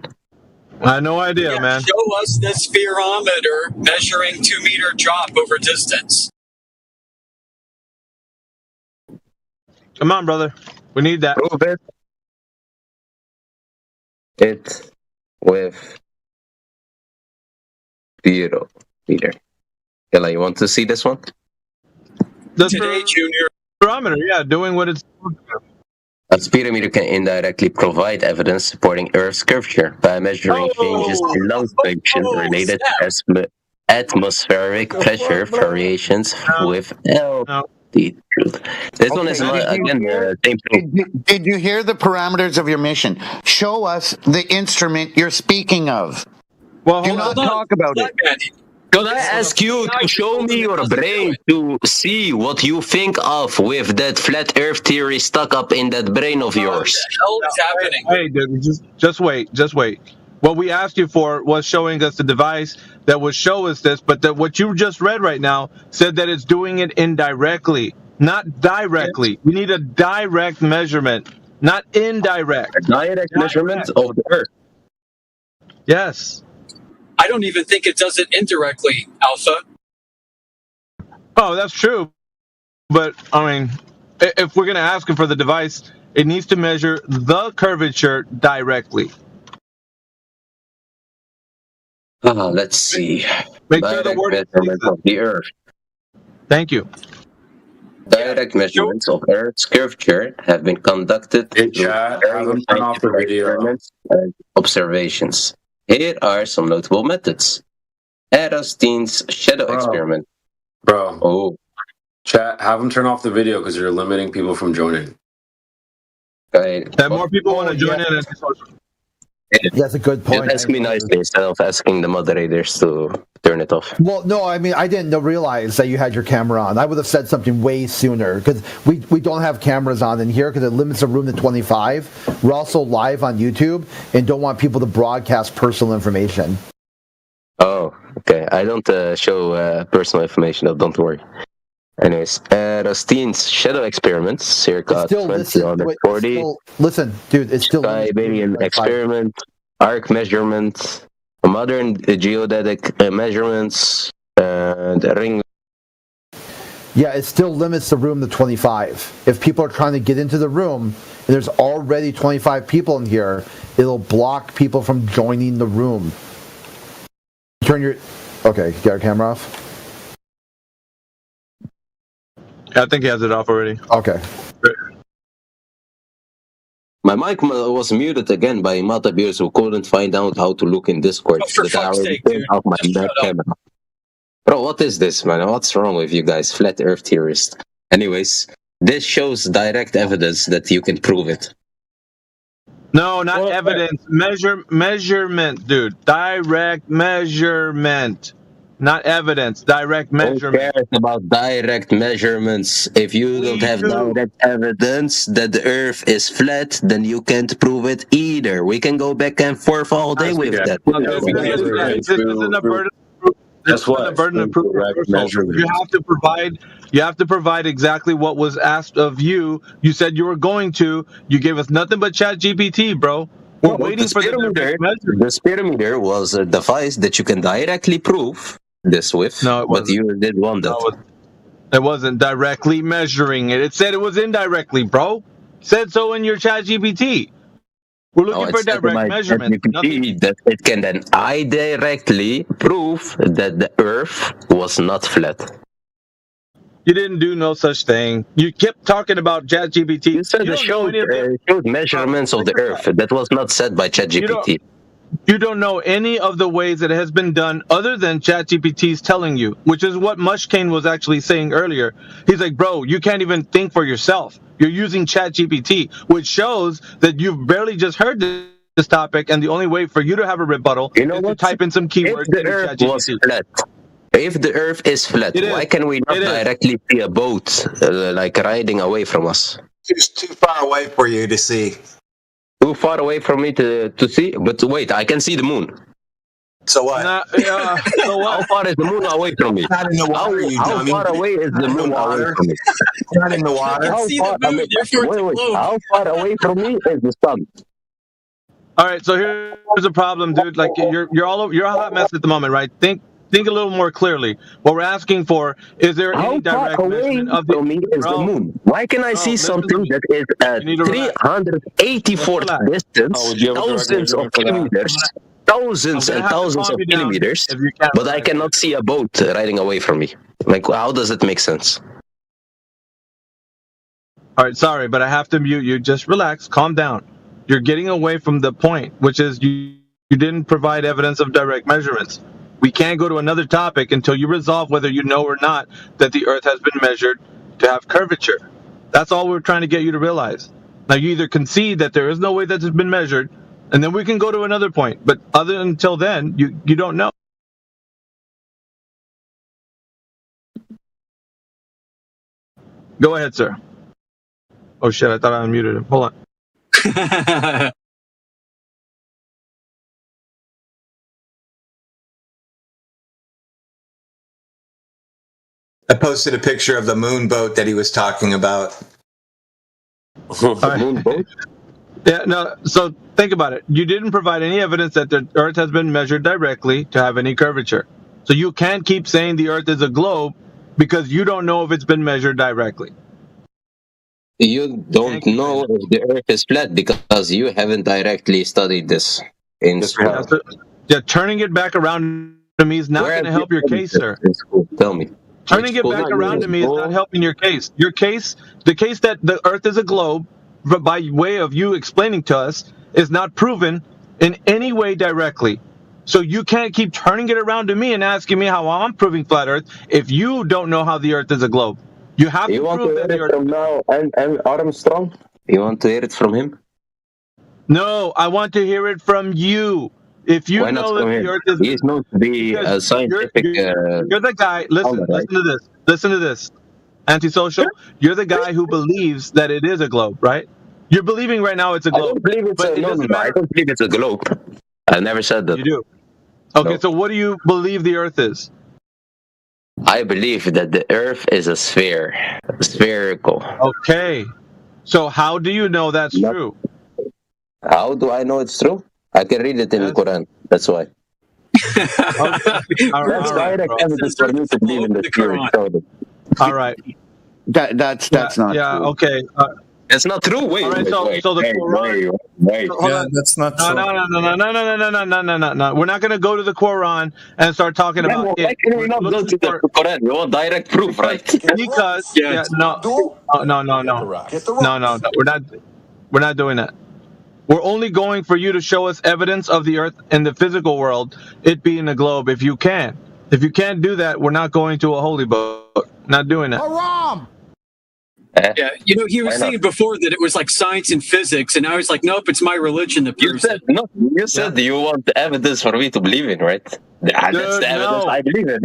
I have no idea, man. Show us the spherometer measuring 2 meter drop over distance. Come on, brother. We need that. Prove it. It with 0 meter. Killa, you want to see this one? Today, Junior. Barometer, yeah, doing what it's. A speedometer can indirectly provide evidence supporting Earth's curvature by measuring changes in lung function related to atmospheric pressure variations with altitude. This one is again the same thing. Did you hear the parameters of your mission? Show us the instrument you're speaking of. Well, do not talk about it. Could I ask you to show me your brain to see what you think of with that flat Earth theory stuck up in that brain of yours? What the hell is happening? Hey, dude, just wait. What we asked you for was showing us the device that would show us this, but what you just read right now said that it's doing it indirectly, not directly. We need a direct measurement, not indirect. A direct measurement of the Earth. Yes. I don't even think it does it indirectly, Alpha. Oh, that's true. But, I mean, if we're going to ask him for the device, it needs to measure the curvature directly. Let's see. Make sure the Direct word measurement of the Earth. Thank you. Direct measurements of Earth's curvature have been conducted through various scientific experiments and observations. Here are some notable methods. Eratosthen's shadow experiment. Bro. Oh. Chat, have them turn off the video because you're limiting people from joining. Okay. That more people want to join in. That's a good point. Just ask me nicely instead of asking the moderators to turn it off. Well, no, I mean, I didn't realize that you had your camera on. I would have said something way sooner because we don't have cameras on in here because it limits the room to 25. We're also live on YouTube and don't want people to broadcast personal information. Oh, okay. I don't show personal information, though. Don't worry. Anyways, Eratosthen's shadow experiments, circa 2040. Listen, dude, it's still Skybalian experiment, arc measurement, modern geodetic measurements, and ring. Yeah, it still limits the room to 25. If people are trying to get into the room and there's already 25 people in here, it'll block people from joining the room. Turn your... Okay, get our camera off. I think he has it off already. Okay. My mic was muted again by Matabeers who couldn't find out how to look in Discord. Oh, for fuck's sake, dude. Off my back camera. Bro, what is this, man? What's wrong with you guys, flat Earth theorists? Anyways, this shows direct evidence that you can prove it. No, not evidence. Measurement, dude. Direct measurement. Not evidence, direct measurement. Who cares about direct measurements? If you don't have direct evidence that the Earth is flat, then you can't prove it either. We can go back and forth all day with that. This isn't a burden. This isn't a burden of proof. You have to provide exactly what was asked of you. You said you were going to. You gave us nothing but ChatGPT, bro. We're waiting for the speedometer was a device that you can directly prove this with. No, it wasn't. But you did want that. No, it wasn't directly measuring it. It said it was indirectly, bro. It said so in your ChatGPT. We're looking for direct measurements. That it can then directly prove that the Earth was not flat. You didn't do no such thing. You kept talking about ChatGPT. You said it showed measurements of the Earth. That was not said by ChatGPT. You don't know any of the ways that it has been done other than ChatGPT's telling you, which is what Mushkane was actually saying earlier. He's like, bro, you can't even think for yourself. You're using ChatGPT, which shows that you've barely just heard this topic, and the only way for you to have a rebuttal is to type in some keywords into ChatGPT. If the Earth is flat, why can we not directly see a boat like riding away from us? It's too far away for you to see. Too far away from me to see? But wait, I can see the moon. So what? So what? How far is the moon away from me? Not in the water, how far away is the moon away from me? Not in the water. How far away from me is the sun? All right, so here's the problem, dude. Like you're a hot mess at the moment, right? Think a little more clearly. What we're asking for is there any direct measurement of the moon? The moon. Why can I see something that is at 384 distance, thousands of kilometers, thousands and thousands of kilometers, but I cannot see a boat riding away from me? Like, how does it make sense? All right, sorry, but I have to mute you. Just relax, calm down. You're getting away from the point, which is you didn't provide evidence of direct measurements. We can't go to another topic until you resolve whether you know or not that the Earth has been measured to have curvature. That's all we're trying to get you to realize. Now, you either concede that there is no way that it's been measured, and then we can go to another point. But until then, you don't know. Go ahead, sir. Oh, shit, I thought I unmuted him. Hold on. I posted a picture of the moon boat that he was talking about. Moon boat? Yeah, no, so think about it. You didn't provide any evidence that the Earth has been measured directly to have any curvature. So you can't keep saying the Earth is a globe because you don't know if it's been measured directly. You don't know if the Earth is flat because you haven't directly studied this in school. Yeah, turning it back around to me is not going to help your case, sir. Tell me. Turning it back around to me is not helping your case. Your case, the case that the Earth is a globe, by way of you explaining to us, is not proven in any way directly. So you can't keep turning it around to me and asking me how I'm proving flat Earth if you don't know how the Earth is a globe. You have to prove that the Earth. From now and Armstrong? You want to hear it from him? No, I want to hear it from you. If you know that the Earth is, he's known to be a scientific. You're the guy. Listen to this. Listen to this. Antisocial. You're the guy who believes that it is a globe, right? You're believing right now it's a globe. I don't believe it's I don't believe it's a globe. I never said that. You do. Okay, so what do you believe the Earth is? I believe that the Earth is a sphere, spherical. Okay. So how do you know that's true? How do I know it's true? I can read it in the Quran. That's why. That's direct evidence for me to believe in the Quran. All right. That's not true. Okay. It's not true. Wait, all right, so the Quran. Wait. Yeah, that's not true. No. We're not going to go to the Quran and start talking about it. Why can we not go to the Quran? We want direct proof, right? Because no. We're not doing that. We're only going for you to show us evidence of the Earth in the physical world, it being a globe, if you can. If you can't do that, we're not going to a holy book. Not doing that. Haram! Yeah, he was saying before that it was like science and physics, and now he's like, nope, it's my religion that proves it. No, you said you want the evidence for me to believe in, right? That's the evidence I believe in.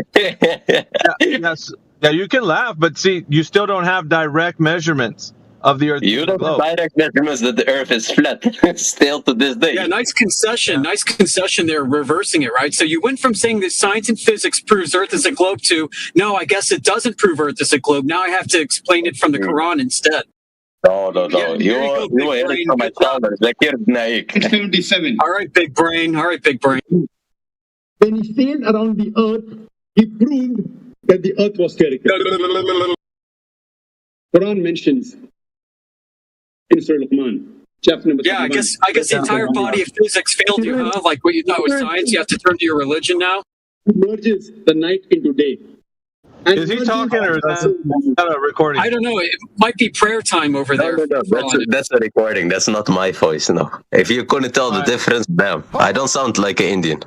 Yes. Yeah, you can laugh, but see, you still don't have direct measurements of the Earth. You don't have direct measurements that the Earth is flat still to this day. Yeah, nice concession there, reversing it, right? So you went from saying that science and physics proves Earth is a globe to, no, I guess it doesn't prove Earth is a globe. Now I have to explain it from the Quran instead. No. Yeah, you are heading from my father. Zakir Naik. 77. All right, big brain. When he sailed around the Earth, he proved that the Earth was spherical. Quran mentions in Surah Luqman, Yeah, I guess the entire body of physics failed you, huh? Like what you thought was science, you have to turn to your religion now? Merges the night into day. And Is he talking or is that a recording? I don't know. It might be prayer time over there. That's a recording. That's not my voice, no. If you couldn't tell the difference, damn. I don't sound like an Indian.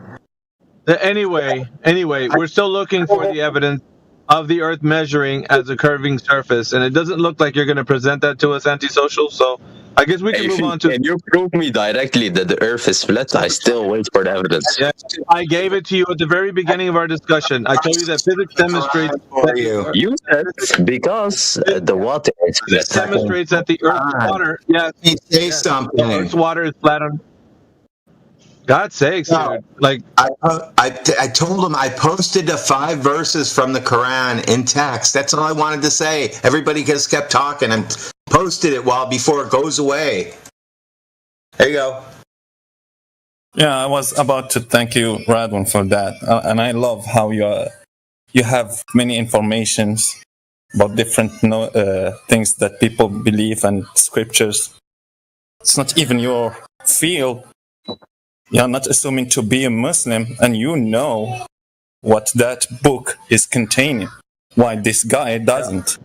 Anyway, we're still looking for the evidence of the Earth measuring as a curving surface, and it doesn't look like you're going to present that to us, Antisocial, so I guess we can move on to... Can you prove me directly that the Earth is flat? I still wait for the evidence. Yeah, I gave it to you at the very beginning of our discussion. I told you that physics demonstrates... You said because the water is flat. This demonstrates that the Earth's water... Yes, say something. The Earth's water is flat on... God's sakes, dude. Like I told him I posted the 5 verses from the Quran in text. That's all I wanted to say. Everybody just kept talking and posted it before it goes away. There you go. Yeah, I was about to thank you, Radwan, for that, and I love how you have many informations about different things that people believe and scriptures. It's not even your field. You're not assuming to be a Muslim, and you know what that book is containing. Why this guy doesn't?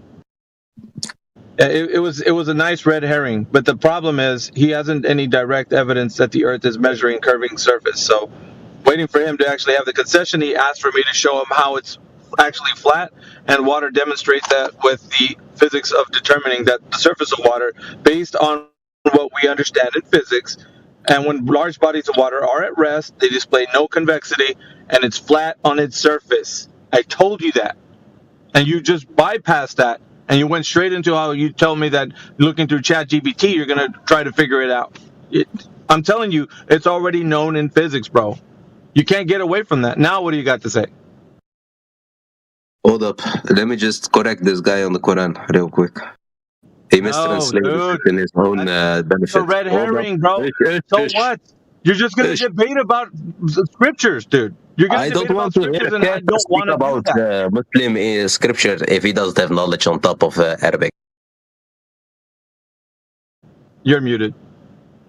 It was a nice red herring, but the problem is he hasn't any direct evidence that the Earth is measuring curving surface. So, waiting for him to actually have the concession, he asked for me to show him how it's actually flat, and water demonstrates that with the physics of determining that the surface of water, based on what we understand in physics. And when large bodies of water are at rest, they display no convexity, and it's flat on its surface. I told you that. And you just bypassed that, and you went straight into how you told me that looking through ChatGPT, you're going to try to figure it out. I'm telling you, it's already known in physics, bro. You can't get away from that. Now what do you got to say? Hold up. Let me just correct this guy on the Quran real quick. He mistranslated it in his own benefit. It's a red herring, bro. So what? You're just going to debate about scriptures, dude. You're going I to don't debate want about to scriptures, hear and I don't want to about do that. Muslim scripture if he doesn't have knowledge on top of Arabic. You're muted.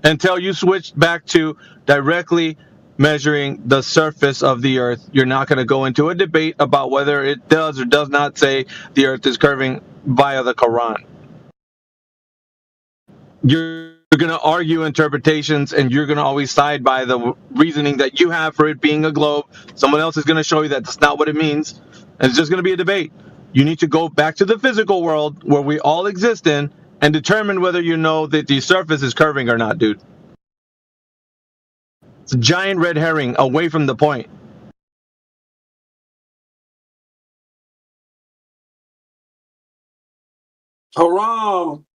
Until you switch back to directly measuring the surface of the Earth, you're not going to go into a debate about whether it does or does not say the Earth is curving via the Quran. You're going to argue interpretations, and you're going to always side by the reasoning that you have for it being a globe. Someone else is going to show you that that's not what it means. And it's just going to be a debate. You need to go back to the physical world where we all exist in and determine whether you know that the surface is curving or not, dude. It's a giant red herring away from the point. Haram.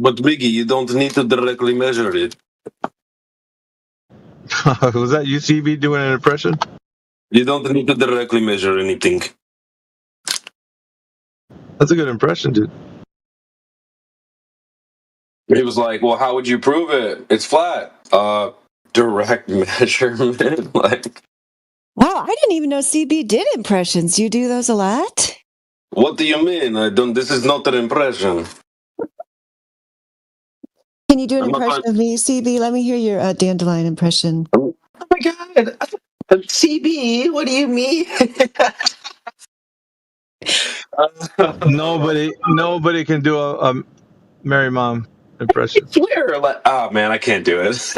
But Biggie, you don't need to directly measure it. Was that UCB doing an impression? You don't need to directly measure anything. That's a good impression, dude. He was like, well, how would you prove it? It's flat. Direct measurement. Like, Wow, I didn't even know CB did impressions. You do those a lot? what do you mean? This is not an impression. Can you do an impression of me, CB? Let me hear your dandelion impression. Oh my god. CB, what do you mean? Nobody can do a Mary Mom impression. I swear, oh man, I can't do it.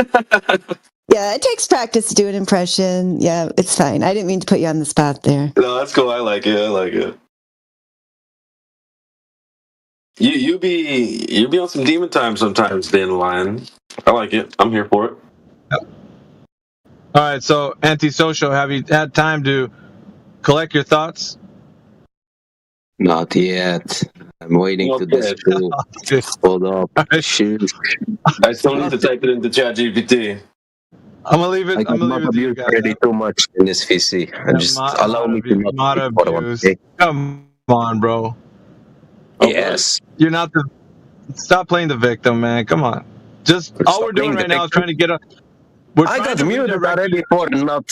Yeah, it takes practice to do an impression. Yeah, it's fine. I didn't mean to put you on the spot there. No, that's cool. I like it. You be on some demon time sometimes, Dandelion. I like it. I'm here for it. All right, so Antisocial, have you had time to collect your thoughts? Not yet. I'm waiting to this through. Hold up. Shoot. I still need to type it into ChatGPT. I'm gonna leave it. I'm gonna leave it already too much in this VC. And just allow me to not abuse. Come on, bro. Yes. You're not the. Stop playing the victim, man. Come on. Just all we're doing right now is trying to get We're I trying got to muted redirect already you. for not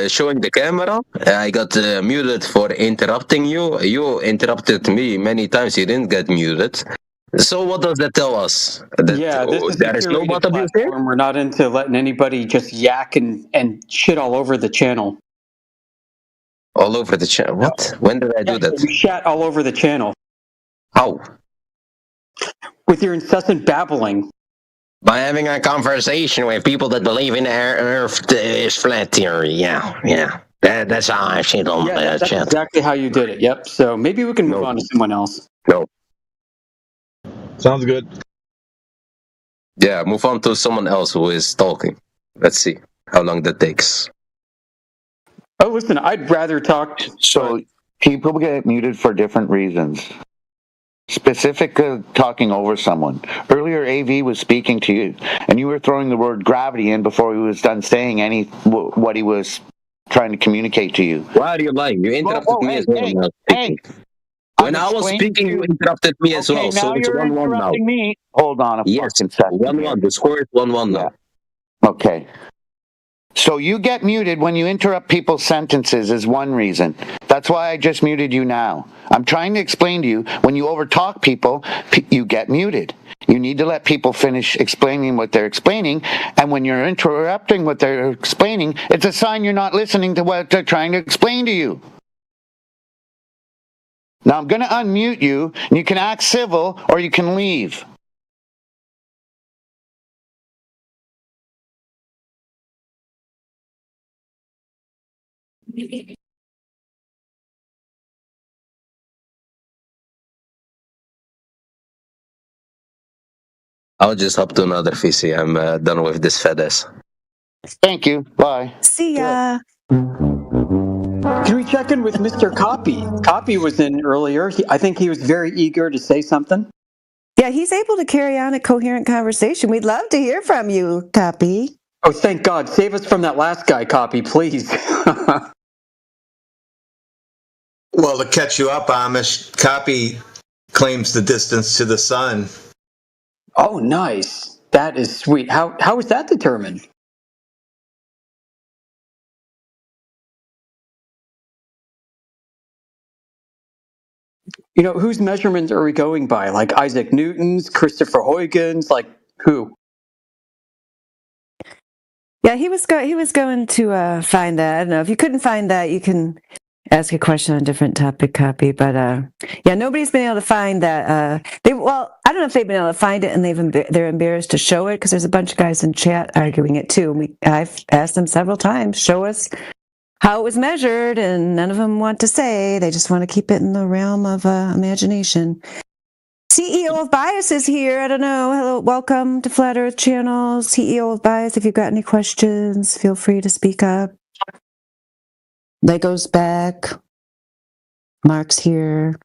showing the camera. I got muted for interrupting you. You interrupted me many times. You didn't get muted. So what does that tell us? That Yeah, this is a there is no curated bot abuse here? platform. We're not into letting anybody just yak and shit all over the channel. All over the channel. What? When did I do that? You shat all over the channel. How? With your incessant babbling. By having a conversation with people that believe in Earth is flat theory. Yeah. That's how I shit on Yeah, the that's chat. exactly how you did it. Yep. So maybe we can move on to someone else. No. Sounds good. Yeah, move on to someone else who is talking. Let's see how long that takes. Oh, listen, I'd rather talk. So people get muted for different reasons. Specific talking over someone. Earlier, AV was speaking to you, and you were throwing the word gravity in before he was done saying what he was trying to communicate to you. Why are you lying? You interrupted me as well. When I was speaking, you interrupted me as well. Now So it's you're 1-1 now. interrupting me. Hold on a fucking second. 1-1. The score is 1-1 now. Okay. So you get muted when you interrupt people's sentences is one reason. That's why I just muted you now. I'm trying to explain to you, when you overtalk people, you get muted. You need to let people finish explaining what they're explaining, and when you're interrupting what they're explaining, it's a sign you're not listening to what they're trying to explain to you. Now I'm going to unmute you, and you can act civil or you can leave. I'll just hop to another VC. I'm done with this FedEx. Thank you. Bye. See ya. Can we check in with Mr. Copy? Copy was in earlier. I think he was very eager to say something. Yeah, he's able to carry on a coherent conversation. We'd love to hear from you, Copy. Oh, thank God. Save us from that last guy, Copy, please. Well, to catch you up, Amish, Copy claims the distance to the sun. Oh, nice. That is sweet. How is that determined? You know, whose measurements are we going by? Like Isaac Newton's, Christopher Huygens, like who? Yeah, he was going to find that. I don't know if you couldn't find that, you can ask a question on a different topic, Copy. But yeah, nobody's been able to find that. I don't know if they've been able to find it, and they're embarrassed to show it because there's a bunch of guys in chat arguing it too. I've asked them several times, show us how it was measured, and none of them want to say. They just want to keep it in the realm of imagination. CEO of Bias is here. I don't know. Hello, welcome to Flat Earth Channel. CEO of Bias, if you've got any questions, feel free to speak up. Lego's back. Mark's here.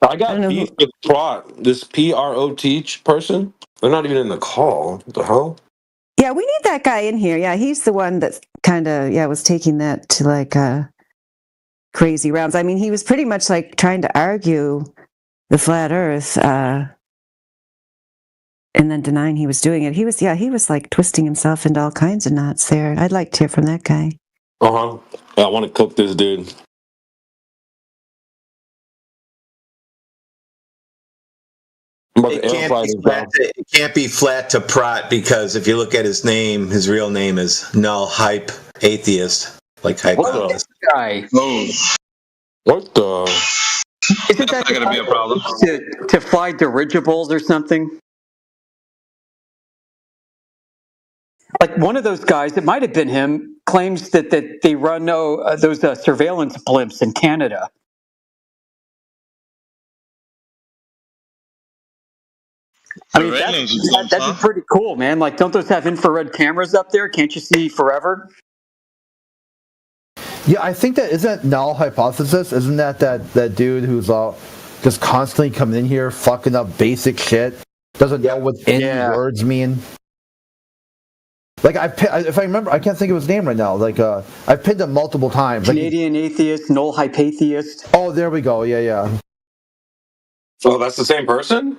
I got beef with Prot, this PROT person. They're not even in the call. What the hell? Yeah, we need that guy in here. Yeah, he's the one that kind of, was taking that to like crazy rounds. I mean, he was pretty much like trying to argue the flat Earth and then denying he was doing it. He was like twisting himself into all kinds of knots there. I'd like to hear from that guy. Yeah, I want to cook this dude. It can't be flat to Prot because if you look at his name, his real name is Null Hype Atheist. Like hypothesis. Guy. What the? Isn't that going to be a problem? To fly dirigibles or something? Like one of those guys, it might have been him, claims that they run those surveillance blimps in Canada. I mean, that'd be pretty cool, man. Like, don't those have infrared cameras up there? Can't you see forever? Yeah, I think that isn't null hypothesis. Isn't that dude who's just constantly coming in here, fucking up basic shit, doesn't know what any words mean. Like if I remember, I can't think of his name right now. Like I've pinned him multiple times. Canadian atheist, null hypatheist. Oh, there we go. Yeah. Oh, that's the same person?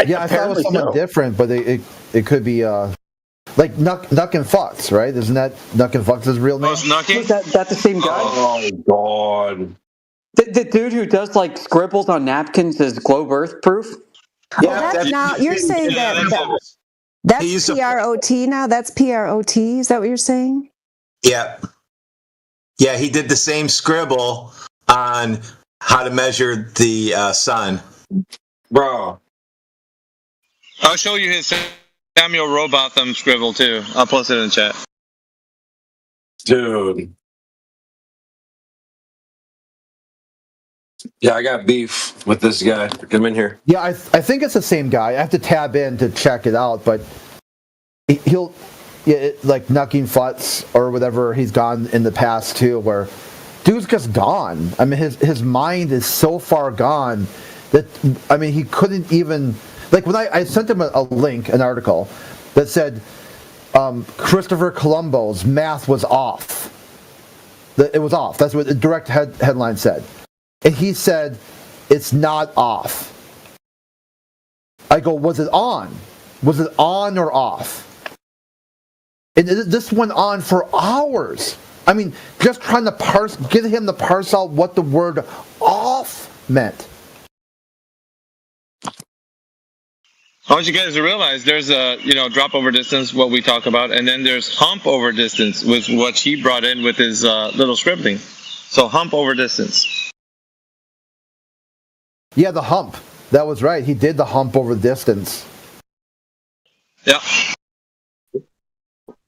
Yeah, I thought it was somewhat different, but it could be like Nuck and Fox, right? Isn't that Nuck and Fox's real name? Was Nucky? That the same guy? Oh God. The dude who does like scribbles on napkins is globe Earth proof? Yeah, that's now you're saying that's PROT now. That's PROT. Is that what you're saying? Yeah. Yeah, he did the same scribble on how to measure the sun. Bro. I'll show you his Samuel Robotham scribble too. I'll post it in the chat. Dude. Yeah, I got beef with this guy. Come in here. Yeah, I think it's the same guy. I have to tab in to check it out, but he'll like Nucking Futz or whatever he's gone in the past too, where dude's just gone. I mean, his mind is so far gone that I mean he couldn't even like when I sent him a link, an article that said Christopher Columbo's math was off. It was off. That's what the direct headline said. And he said, it's not off. I go, was it on? Was it on or off? And this went on for hours. I mean, just trying to get him to parse out what the word off meant. I want you guys to realize there's a drop over distance, what we talk about, and then there's hump over distance with what he brought in with his little scribbling. So hump over distance. Yeah, the hump. That was right. He did the hump over distance. Yeah.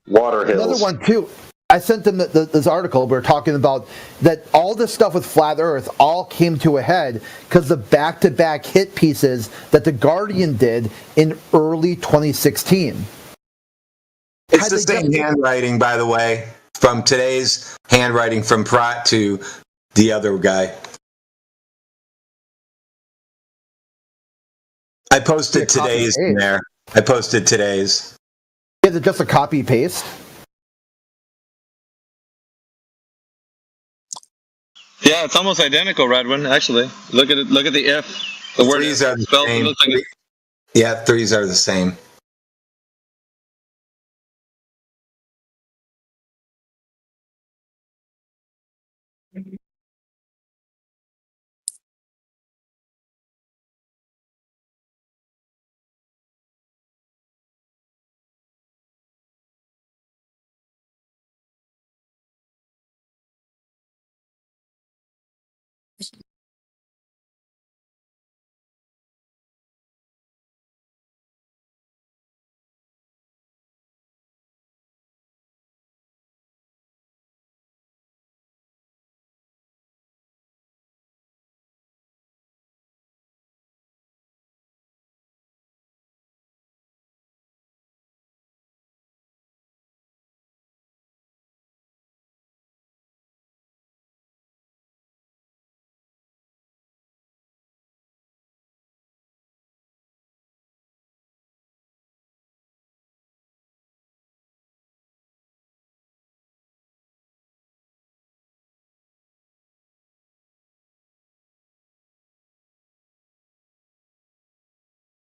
Water hills. Another one too. I sent them this article. We were talking about that all this stuff with flat Earth all came to a head because the back-to-back hit pieces that The Guardian did in early 2016. It's the same handwriting, by the way, from today's handwriting from Pratt to the other guy. I posted today's in there. I posted today's. Is it just a copy paste? Yeah, it's almost identical, Radwin. Actually, look at it. Look at the if. The word threes are the spelled. same. Looks like Yeah, threes are the same.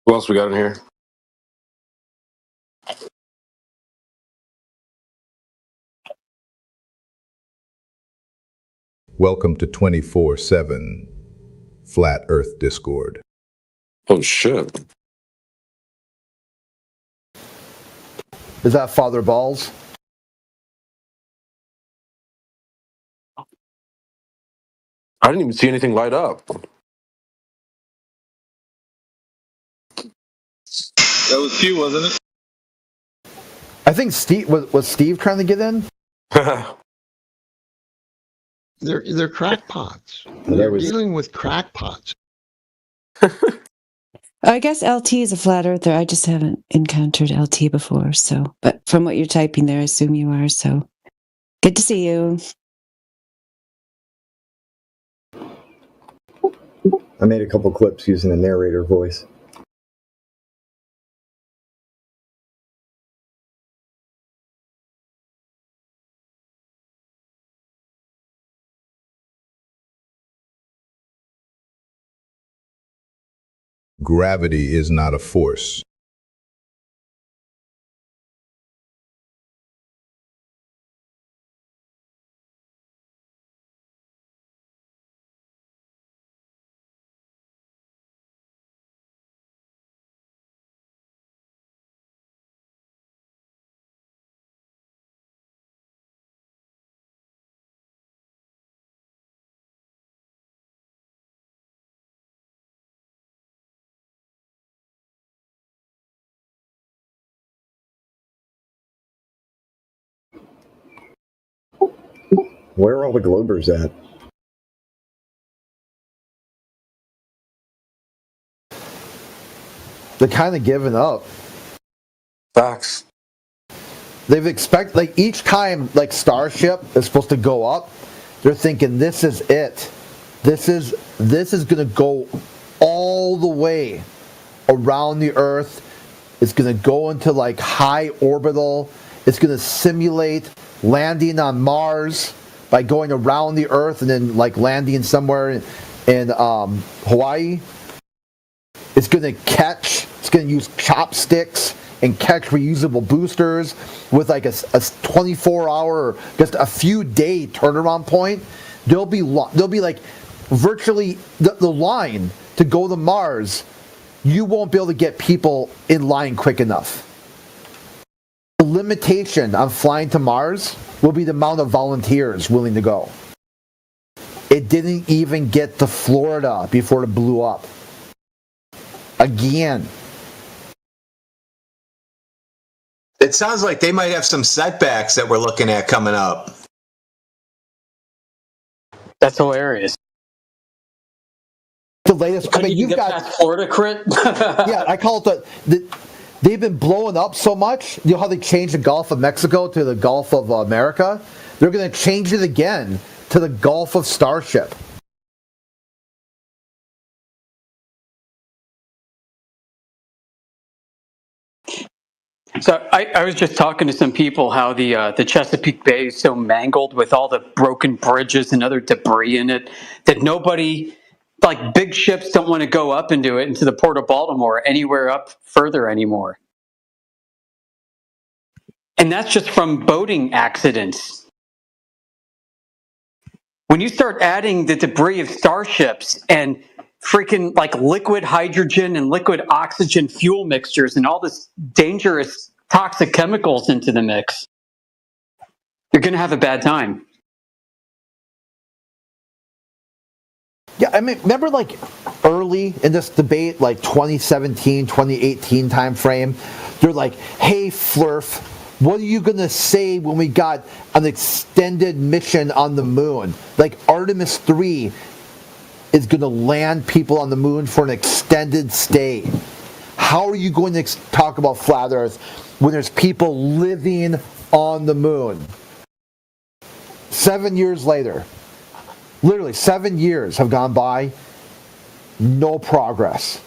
Who else we got in here? Welcome to 24/7 Flat Earth Discord. Oh shit. Is that Father Balls? I didn't even see anything light up. that was Q, wasn't it? I think Steve was Steve trying to get in. They're crackpots. They're dealing with crackpots. I guess LT is a flat earther. I just haven't encountered LT before, so. But from what you're typing there, I assume you are. So, good to see you. I made a couple clips using a narrator voice. Gravity is not a force. Where are all the Globers at? They're kind of giving up. Facts. They've like each time like Starship is supposed to go up, they're thinking this is it. This is gonna go all the way around the Earth. It's gonna go into like high orbital. It's gonna simulate landing on Mars by going around the Earth and then like landing somewhere in Hawaii. It's gonna use chopsticks and catch reusable boosters with like a 24-hour, just a few day turnaround point. There'll be like virtually the line to go to Mars. You won't be able to get people in line quick enough. The limitation on flying to Mars will be the amount of volunteers willing to go. It didn't even get to Florida before it blew up. Again. It sounds like they might have some setbacks that we're looking at coming up. That's hilarious. The latest. I mean, you've got Florida crit. Yeah, I call it they've been blowing up so much. You know how they changed the Gulf of Mexico to the Gulf of America? They're going to change it again to the Gulf of Starship. So I was just talking to some people how the Chesapeake Bay is so mangled with all the broken bridges and other debris in it that nobody, like big ships, don't want to go up into it, into the Port of Baltimore, anywhere up further anymore. And that's just from boating accidents. When you start adding the debris of starships and freaking like liquid hydrogen and liquid oxygen fuel mixtures and all this dangerous toxic chemicals into the mix, you're going to have a bad time. Yeah, I mean, remember like early in this debate, like 2017, 2018 time frame, they're like, hey, Flurf, what are you going to say when we got an extended mission on the moon? Like Artemis 3 is going to land people on the moon for an extended stay. How are you going to talk about flat Earth when there's people living on the moon? 7 years later, literally 7 years have gone by, no progress.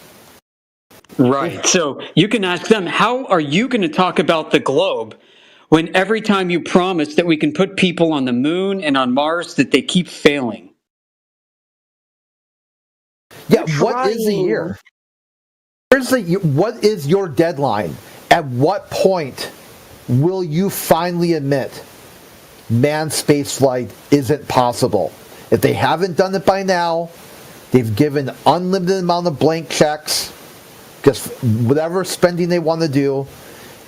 Right. So you can ask them, how are you going to talk about the globe when every time you promise that we can put people on the moon and on Mars that they keep failing? Yeah, what is the year? What is your deadline? At what point will you finally admit manned spaceflight isn't possible? If they haven't done it by now, they've given unlimited amount of blank checks, just whatever spending they want to do.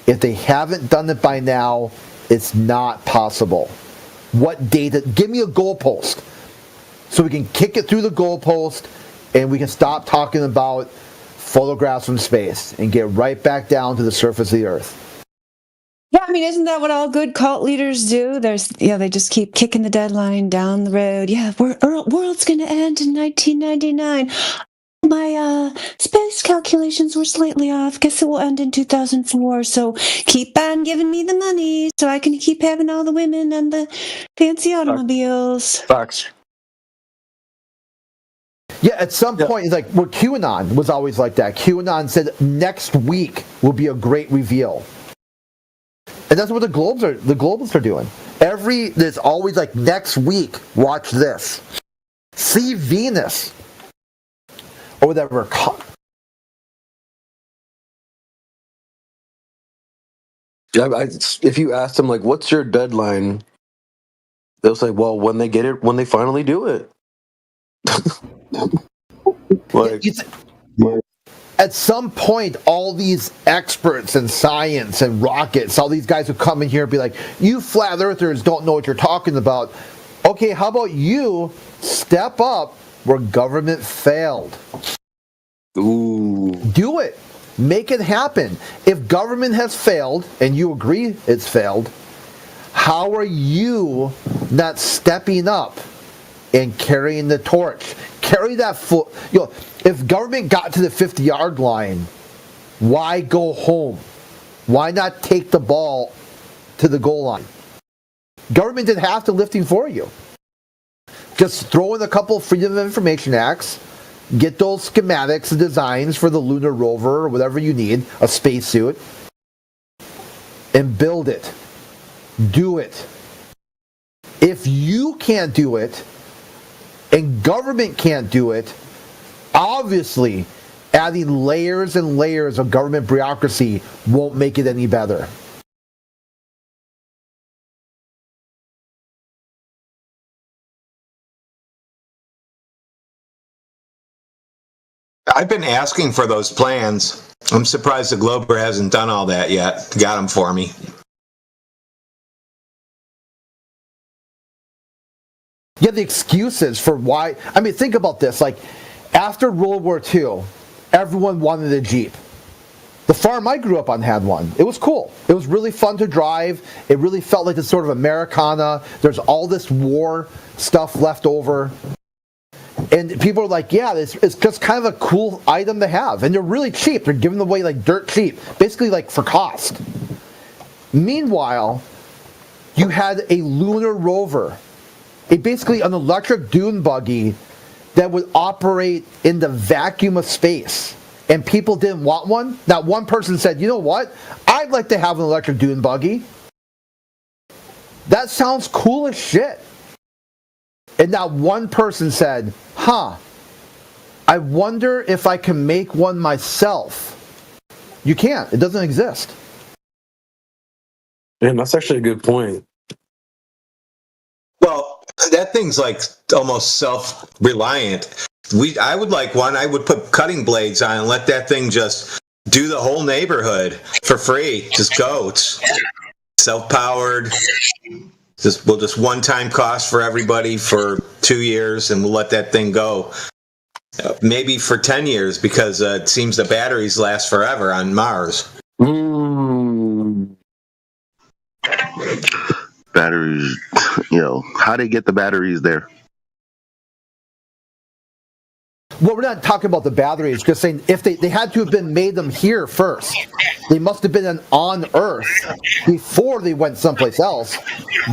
If they haven't done it by now, it's not possible. What data? Give me a goalpost so we can kick it through the goalpost and we can stop talking about photographs from space and get right back down to the surface of the Earth. Yeah, I mean, isn't that what all good cult leaders do? They just keep kicking the deadline down the road. Yeah, world's going to end in 1999. My space calculations were slightly off. Guess it will end in 2004. So keep on giving me the money so I can keep having all the women and the fancy automobiles. Facts. Yeah, at some point, it's like QAnon was always like that. QAnon said next week will be a great reveal. And that's what the globalists are doing. There's always like next week, watch this. See Venus. Or whatever. If you ask them like, "What's your deadline?" They'll say, "Well, when they get it, when they finally do it." Like, at some point, all these experts in science and rockets, all these guys who come in here and be like, "You flat earthers don't know what you're talking about." Okay, how about you step up where government failed? Ooh. Do it. Make it happen. If government has failed, and you agree it's failed, how are you not stepping up and carrying the torch? Carry that foot. If government got to the 50-yard line, why go home? Why not take the ball to the goal line? Government did half the lifting for you. Just throw in a couple of Freedom of Information Acts, get those schematics and designs for the lunar rover or whatever you need, a spacesuit, and build it. Do it. If you can't do it, and government can't do it, obviously adding layers and layers of government bureaucracy won't make it any better. I've been asking for those plans. I'm surprised the Glober hasn't done all that yet. Got them for me. Yeah, the excuses for why. I mean, think about this. Like, after World War II, everyone wanted a Jeep. The farm I grew up on had one. It was cool. It was really fun to drive. It really felt like this sort of Americana. There's all this war stuff left over. And people are like, yeah, it's just kind of a cool item to have. And they're really cheap. They're giving away like dirt cheap. Basically like for cost. Meanwhile, you had a lunar rover. Basically an electric dune buggy that would operate in the vacuum of space. And people didn't want one. Not one person said, you know what? I'd like to have an electric dune buggy. That sounds cool as shit. And not one person said, I wonder if I can make one myself. You can't. It doesn't exist. Man, that's actually a good point. Well, that thing's like almost self-reliant. I would like one. I would put cutting blades on and let that thing just do the whole neighborhood for free. Just go. It's self-powered. We'll just one-time cost for everybody for 2 years, and we'll let that thing go. Maybe for 10 years, because it seems the batteries last forever on Mars. Batteries, how they get the batteries there? Well, we're not talking about the batteries, just saying if they had to have been made them here first. They must have been on Earth before they went someplace else.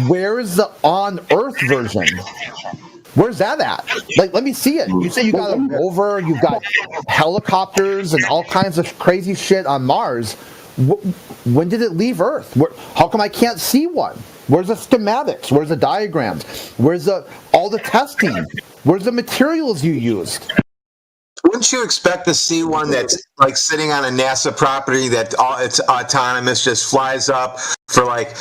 Where's the on Earth version? Where's that at? Like, let me see it. You say you got a rover, you've got helicopters and all kinds of crazy shit on Mars. When did it leave Earth? How come I can't see one? Where's the schematics? Where's the diagrams? Where's all the testing? Where's the materials you used? Wouldn't you expect to see one that's like sitting on a NASA property that it's autonomous, just flies up for like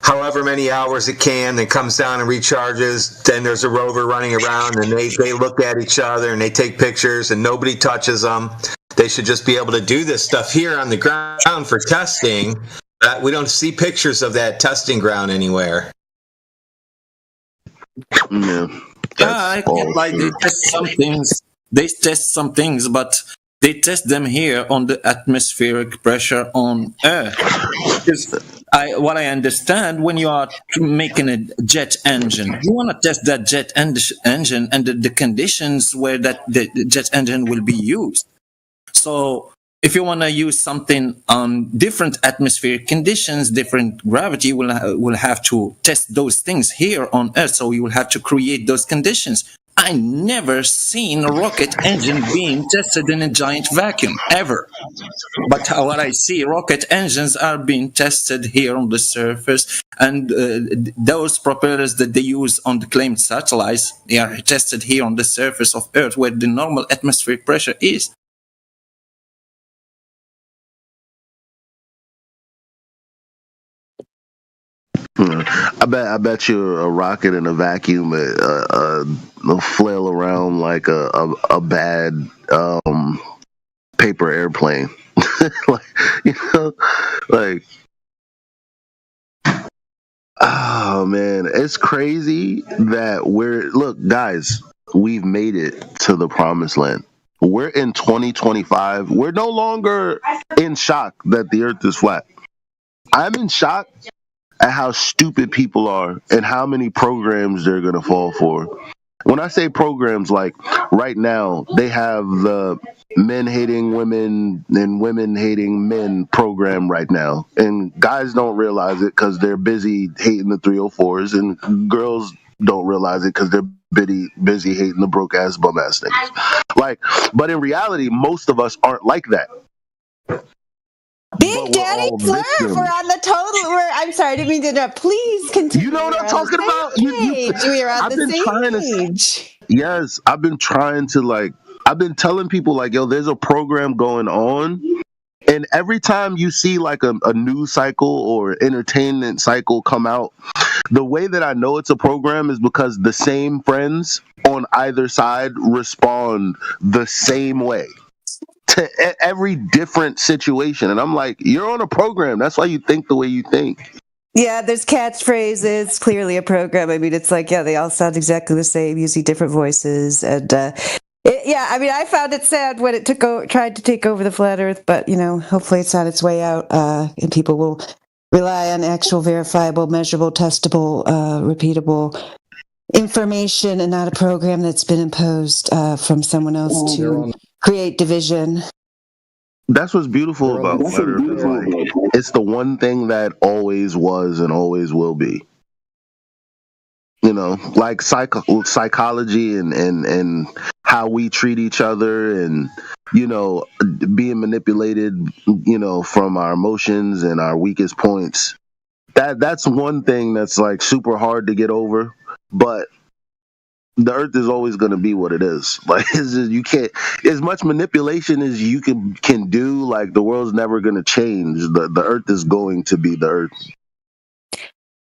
however many hours it can, then comes down and recharges. Then there's a rover running around, and they look at each other and they take pictures, and nobody touches them. They should just be able to do this stuff here on the ground for testing. We don't see pictures of that testing ground anywhere. Yeah, I get like they test some things. They test some things, but they test them here on the atmospheric pressure on Earth. Because what I understand, when you are making a jet engine, you want to test that jet engine and the conditions where the jet engine will be used. So if you want to use something on different atmospheric conditions, different gravity, will have to test those things here on Earth. So you will have to create those conditions. I never seen a rocket engine being tested in a giant vacuum, ever. But what I see, rocket engines are being tested here on the surface, and those propellers that they use on the claimed satellites, they are tested here on the surface of Earth, where the normal atmospheric pressure is. I bet you a rocket and a vacuum flail around like a bad paper airplane. Like, you know, like, oh man, it's crazy that look, guys, we've made it to the promised land. We're in 2025. We're no longer in shock that the earth is flat. I'm in shock at how stupid people are and how many programs they're going to fall for. When I say programs, like right now, they have the men hating women and women hating men program right now. And guys don't realize it because they're busy hating the 304s, and girls don't realize it because they're busy hating the broke ass bum ass niggas. Like, but in reality, most of us aren't like that. Big Daddy Flirt, we're on the total. I'm sorry, I didn't mean to interrupt. Please continue. You know what I'm talking about? We are on I've the been same trying page. Yes, I've been trying to I've been telling people yo, there's a program going on. And every time you see like a news cycle or entertainment cycle come out, the way that I know it's a program is because the same friends on either side respond the same way to every different situation. And I'm like, you're on a program. That's why you think the way you think. Yeah, there's catchphrases. Clearly a program. I mean, it's like, yeah, they all sound exactly the same, using different voices. And I mean, I found it sad when it tried to take over the flat Earth, but hopefully it's on its way out, and people will rely on actual, verifiable, measurable, testable, repeatable information, and not a program that's been imposed from someone else to create division. That's what's beautiful about flat Earth. Is like, it's the one thing that always was and always will be. Like psychology and how we treat each other, and being manipulated, from our emotions and our weakest points. That's one thing that's like super hard to get over, but the earth is always going to be what it is. Like, it's just, you can't, as much manipulation as you can do, like, the world's never going to change. The earth is going to be the earth.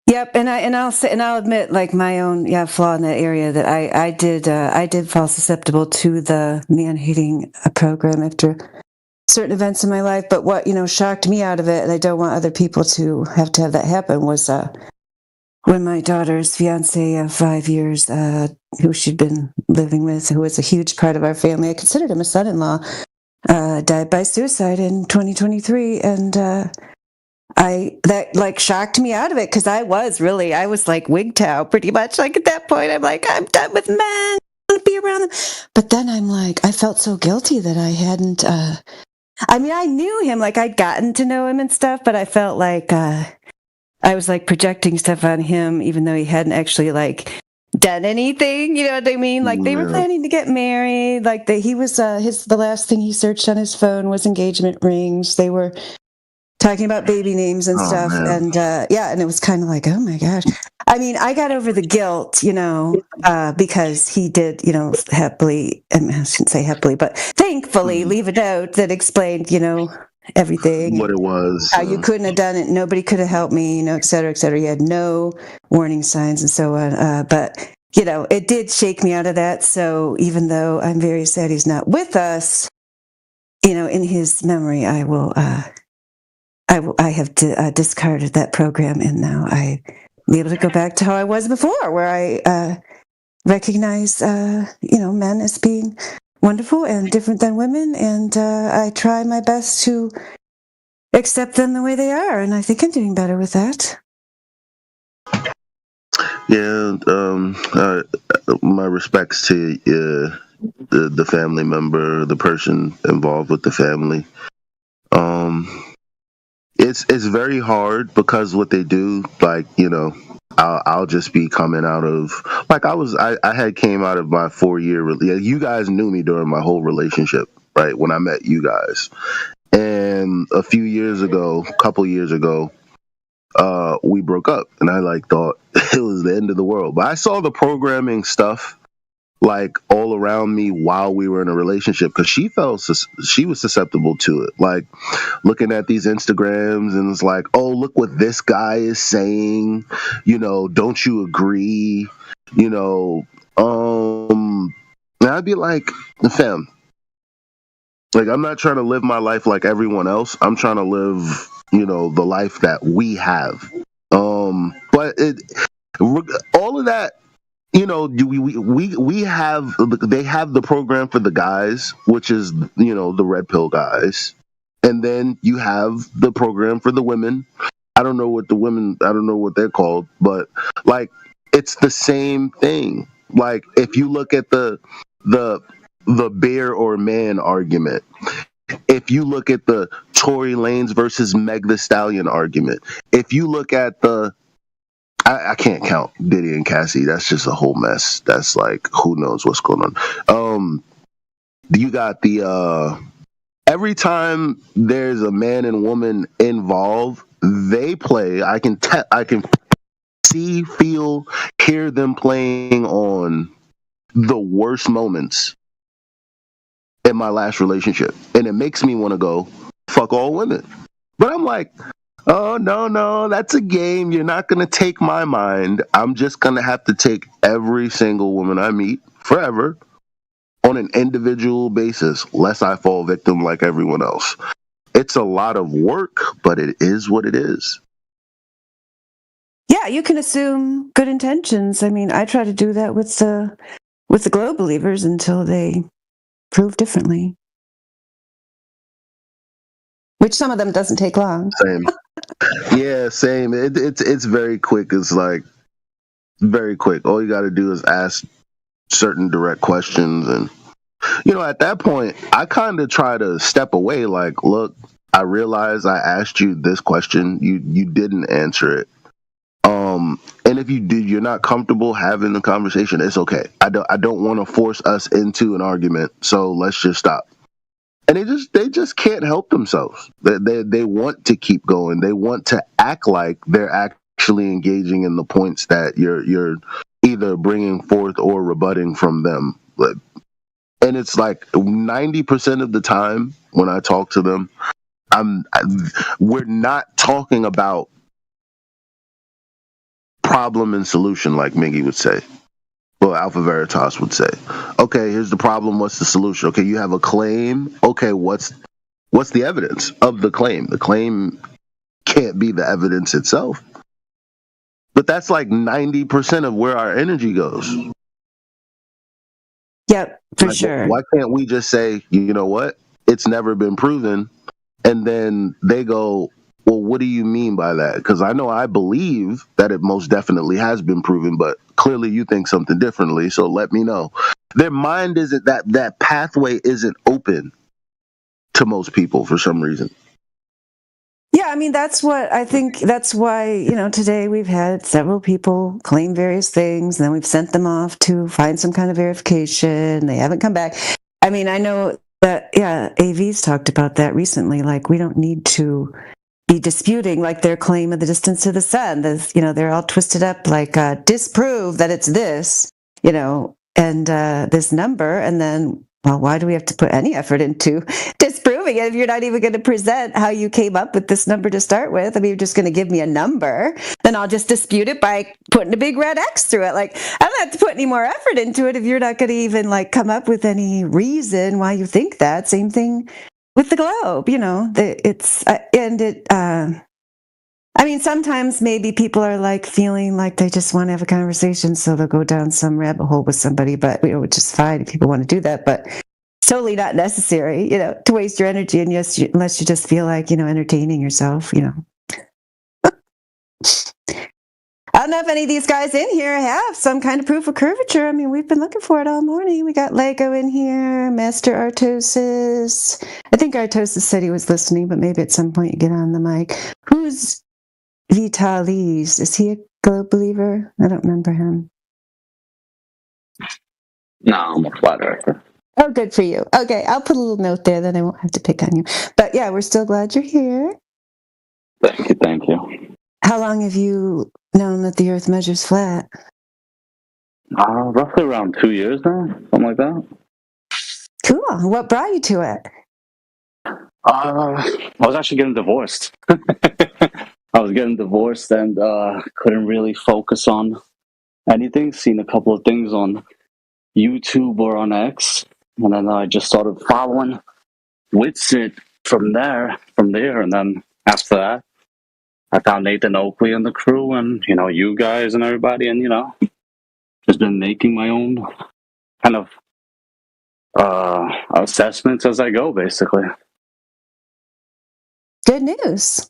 Yep, and I'll admit, like, my own flaw in that area, that I did fall susceptible to the man-hating program after certain events in my life. But what shocked me out of it, and I don't want other people to have that happen, was when my daughter's fiance of 5 years, who she'd been living with, who was a huge part of our family, I considered him a son-in-law, died by suicide in 2023, and that shocked me out of it, because I was like WGTOW pretty much. Like, at that point, I'm like, I'm done with men. I want to be around them. But then I'm like, I felt so guilty that I hadn't. I mean, I knew him, like, I'd gotten to know him and stuff, but I felt like I was like projecting stuff on him, even though he hadn't actually like done anything. You know what I mean? Like, they were planning to get married. Like, he was the last thing he searched on his phone was engagement rings. They were talking about baby names and stuff. Man. And and it was kind of like, oh my gosh. I mean, I got over the guilt, because he did, happily, I shouldn't say happily, but thankfully leave a note that explained, everything, what it was, how you couldn't have done it, nobody could have helped me, et cetera, et cetera. He had no warning signs and so on. But it did shake me out of that. So even though I'm very sad he's not with us, in his memory, I will. I have discarded that program, and now I be able to go back to how I was before, where I recognize men as being wonderful and different than women, and I try my best to accept them the way they are, and I think I'm doing better with that. Yeah, my respects to the family member, the person involved with the family. It's very hard, because what they do, like, I'll just be coming out of, like, I had came out of my 4-year, you guys knew me during my whole relationship, right, when I met you guys. And a couple years ago, we broke up, and I thought it was the end of the world. But I saw the programming stuff like all around me while we were in a relationship because she was susceptible to it. Like looking at these Instagrams and it's like, oh, look what this guy is saying. Don't you agree? And I'd be like, fam, like I'm not trying to live my life like everyone else. I'm trying to live, the life that we have. But all of that, we have, they have the program for the guys, which is, the red pill guys. And then you have the program for the women. I don't know what they're called, but like, it's the same thing. Like if you look at the bear or man argument, if you look at the Tory Lanez versus Meg Thee Stallion argument, if you look at I can't count Diddy and Cassie. That's just a whole mess. That's like, who knows what's going on. You got the every time there's a man and woman involved, they play. I can see, feel, hear them playing on the worst moments in my last relationship, and it makes me want to go fuck all women. But I'm like, oh, no, that's a game. You're not going to take my mind. I'm just going to have to take every single woman I meet forever on an individual basis, lest I fall victim like everyone else. It's a lot of work, but it is what it is. Yeah, you can assume good intentions. I mean, I try to do that with the glow believers until they prove differently. Which some of them doesn't take long. Same. Yeah, same. It's very quick. It's like very quick. All you got to do is ask certain direct questions, and at that point, I kind of try to step away. Like, look, I realize I asked you this question. You didn't answer it. And if you did, you're not comfortable having the conversation. It's okay. I don't want to force us into an argument. So let's just stop. And they just can't help themselves. They want to keep going. They want to act like they're actually engaging in the points that you're either bringing forth or rebutting from them. And it's like 90% of the time when I talk to them, we're not talking about problem and solution like Miggy would say. Well, Alpha Veritas would say, okay, here's the problem. What's the solution? Okay, you have a claim. Okay, what's the evidence of the claim? The claim can't be the evidence itself. But that's like 90% of where our energy goes. Yep, for sure. Why can't we just say, you know what? It's never been proven. And then they go, well, what do you mean by that? Because I know I believe that it most definitely has been proven, but clearly you think something differently, so let me know. Their mind isn't, that pathway isn't open to most people for some reason. Yeah, I mean, that's what I think. That's why, today we've had several people claim various things, and then we've sent them off to find some kind of verification. They haven't come back. I mean, I know that, yeah, AV's talked about that recently. Like, we don't need to be disputing like their claim of the distance to the sun. They're all twisted up like disprove that it's this, and this number, and then, well, why do we have to put any effort into disproving it if you're not even going to present how you came up with this number to start with? I mean, you're just going to give me a number, then I'll just dispute it by putting a big red X through it. Like, I don't have to put any more effort into it if you're not going to even like come up with any reason why you think that. Same thing with the globe, I mean, sometimes maybe people are like feeling like they just want to have a conversation, so they'll go down some rabbit hole with somebody, but which is fine if people want to do that, but it's totally not necessary, to waste your energy unless you just feel like, entertaining yourself, I don't know if any of these guys in here have some kind of proof of curvature. I mean, we've been looking for it all morning. We got Lego in here, Master Artosis. I think Artosis said he was listening, but maybe at some point you get on the mic. Who's Vitalis? Is he a globe believer? I don't remember him. No, I'm a flat earther. Oh, good for you. Okay, I'll put a little note there, then I won't have to pick on you. But yeah, we're still glad you're here. Thank you. How long have you known that the Earth measures flat? Roughly around 2 years now, something like that. Cool. What brought you to it? I was actually getting divorced. I was getting divorced and couldn't really focus on anything. Seen a couple of things on YouTube or on X, and then I just started following Witsit from there, and then after that, I found Nathan Oakley and the crew, and you guys and everybody, and just been making my own kind of assessments as I go, basically. Good news.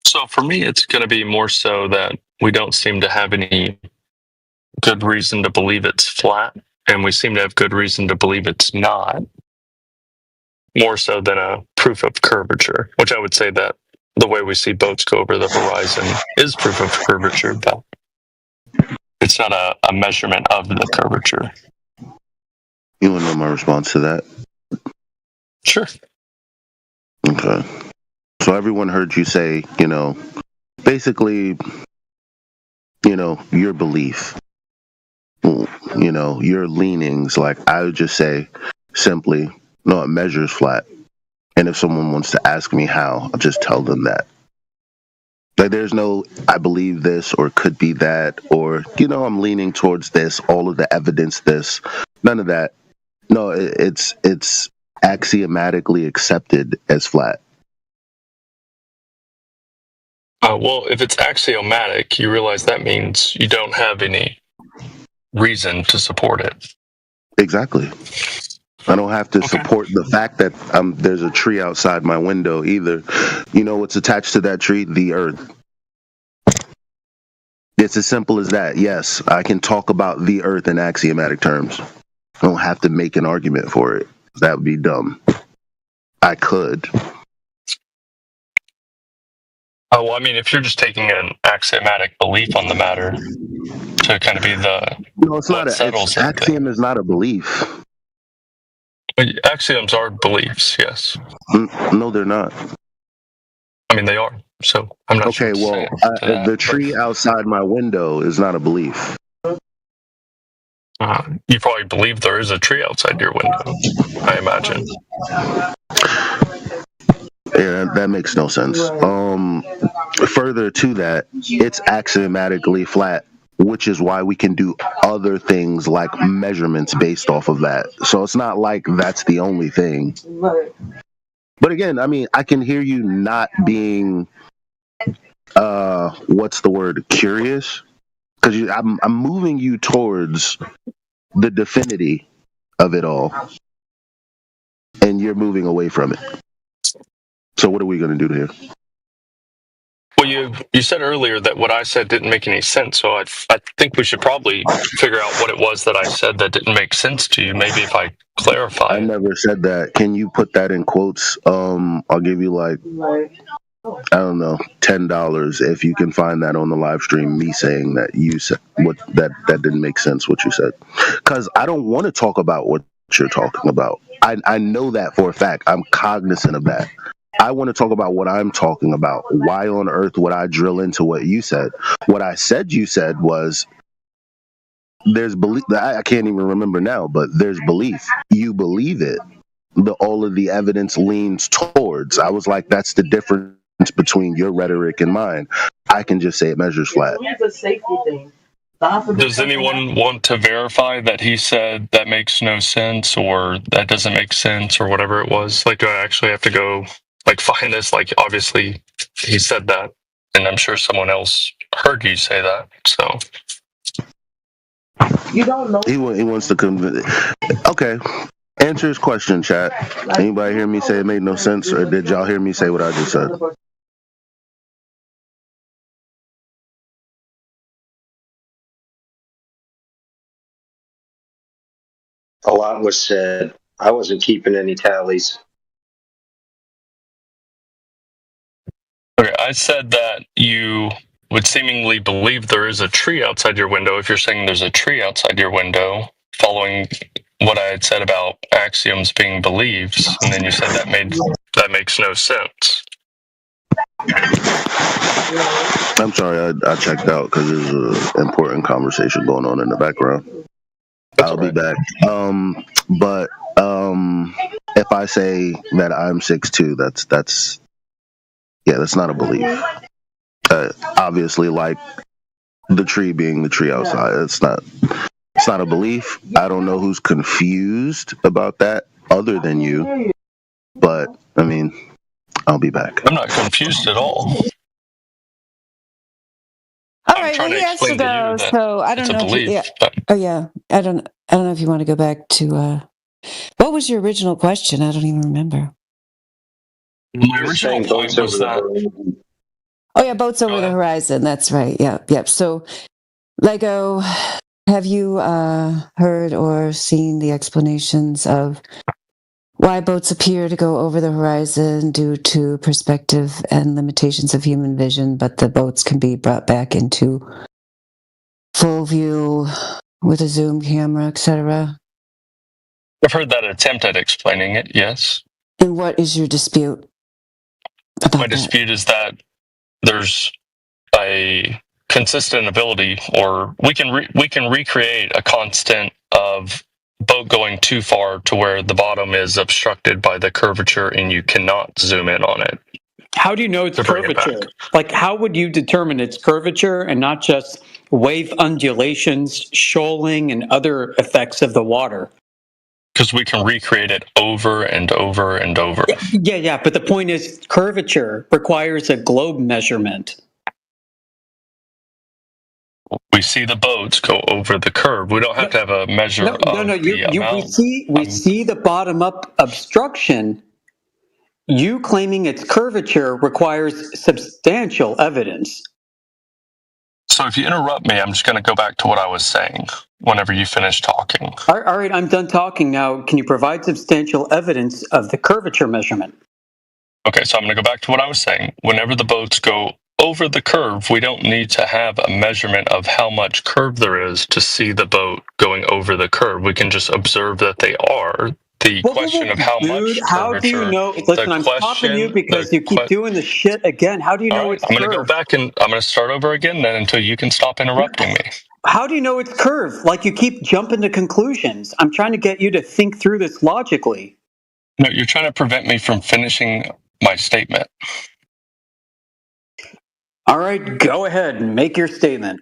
So for me, it's going to be more so that we don't seem to have any good reason to believe it's flat, and we seem to have good reason to believe it's not, more so than a proof of curvature, which I would say that the way we see boats go over the horizon is proof of curvature, but it's not a measurement of the curvature. You want to know my response to that? Sure. Okay. So everyone heard you say, basically, your belief, your leanings. Like, I would just say simply, no, it measures flat. And if someone wants to ask me how, I'll just tell them that. Like, there's no, I believe this or could be that, or, I'm leaning towards this, all of the evidence this, none of that. No, it's axiomatically accepted as flat. Well, if it's axiomatic, you realize that means you don't have any reason to support it. Exactly. I don't have to support the fact that there's a tree outside my window either. You know what's attached to that tree? The earth. It's as simple as that. Yes, I can talk about the earth in axiomatic terms. I don't have to make an argument for it. That would be dumb. I could. Well, I mean, if you're just taking an axiomatic belief on the matter to kind of be the no, it's not. Axiom is not a belief. Axioms are beliefs, yes. No, they're not. I mean, they are. So I'm not sure. Okay, well, the tree outside my window is not a belief. You probably believe there is a tree outside your window, I imagine. Yeah, that makes no sense. Further to that, it's axiomatically flat, which is why we can do other things like measurements based off of that. So it's not like that's the only thing. But again, I mean, I can hear you not being, what's the word, curious? Because I'm moving you towards the definity of it all, and you're moving away from it. So what are we going to do here? Well, you said earlier that what I said didn't make any sense, so I think we should probably figure out what it was that I said that didn't make sense to you. Maybe if I clarify. I never said that. Can you put that in quotes? I'll give you like, I don't know, $10 if you can find that on the live stream. Me saying that you said that didn't make sense what you said, because I don't want to talk about what you're talking about. I know that for a fact. I'm cognizant of that. I want to talk about what I'm talking about. Why on earth would I drill into what you said? What I said you said was there's belief. I can't even remember now, but there's belief. You believe it. All of the evidence leans towards. I was like, that's the difference between your rhetoric and mine. I can just say it measures flat. It's a safety thing. Does anyone want to verify that he said that makes no sense or that doesn't make sense or whatever it was? Like, do I actually have to go find this? Like, obviously he said that, and I'm sure someone else heard you say that. So you don't know. He wants to convince. Okay, answer his question, chat. Anybody hear me say it made no sense, or did y'all hear me say what I just said? A lot was said. I wasn't keeping any tallies. okay, I said that you would seemingly believe there is a tree outside your window. If you're saying there's a tree outside your window, following what I had said about axioms being beliefs, and then you said that makes no sense. I'm sorry, I checked out because there's an important conversation going on in the background. I'll be back. But if I say that I'm 6'2", that's not a belief. Obviously, like the tree being the tree outside, it's not a belief. I don't know who's confused about that other than you, but I mean, I'll be back. I'm not confused at all. All right, well, he has to go, so I don't know if you, I don't know if you want to go back to what was your original question? I don't even remember. My original point was that. Oh yeah, boats over the horizon. That's right. Yep. So, Lego, have you heard or seen the explanations of why boats appear to go over the horizon due to perspective and limitations of human vision, but the boats can be brought back into full view with a zoom camera, etc.? I've heard that attempt at explaining it, yes. And what is your dispute about My dispute is that there's a consistent ability, or we can recreate a constant of boat going too far to where the bottom is obstructed by the curvature and you cannot zoom in on it. How do you know it's curvature? Like, how would you determine it's curvature and not just wave undulations, shoaling, and other effects of the water? Because we can recreate it over and over and over. Yeah, but the point is curvature requires a globe measurement. We see the boats go over the curve. We don't have to have a measure of the amount. We see the bottom-up obstruction. You claiming it's curvature requires substantial evidence. So if you interrupt me, I'm just going to go back to what I was saying whenever you finish talking. All right, I'm done talking now. Can you provide substantial evidence of the curvature measurement? Okay, so I'm going to go back to what I was saying. Whenever the boats go over the curve, we don't need to have a measurement of how much curve there is to see the boat going over the curve. We can just observe that they are. The question of how much curvature... How do you know? Listen, I'm stopping you because you keep doing the shit again. How do you know it's curved? I'm going to go back and I'm going to start over again then until you can stop interrupting me. How do you know it's curved? Like, you keep jumping to conclusions. I'm trying to get you to think through this logically. No, you're trying to prevent me from finishing my statement. All right, go ahead and make your statement.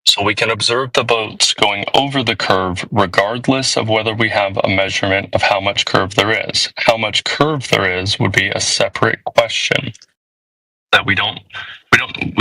So we can observe the boats going over the curve regardless of whether we have a measurement of how much curve there is. How much curve there is would be a separate question that we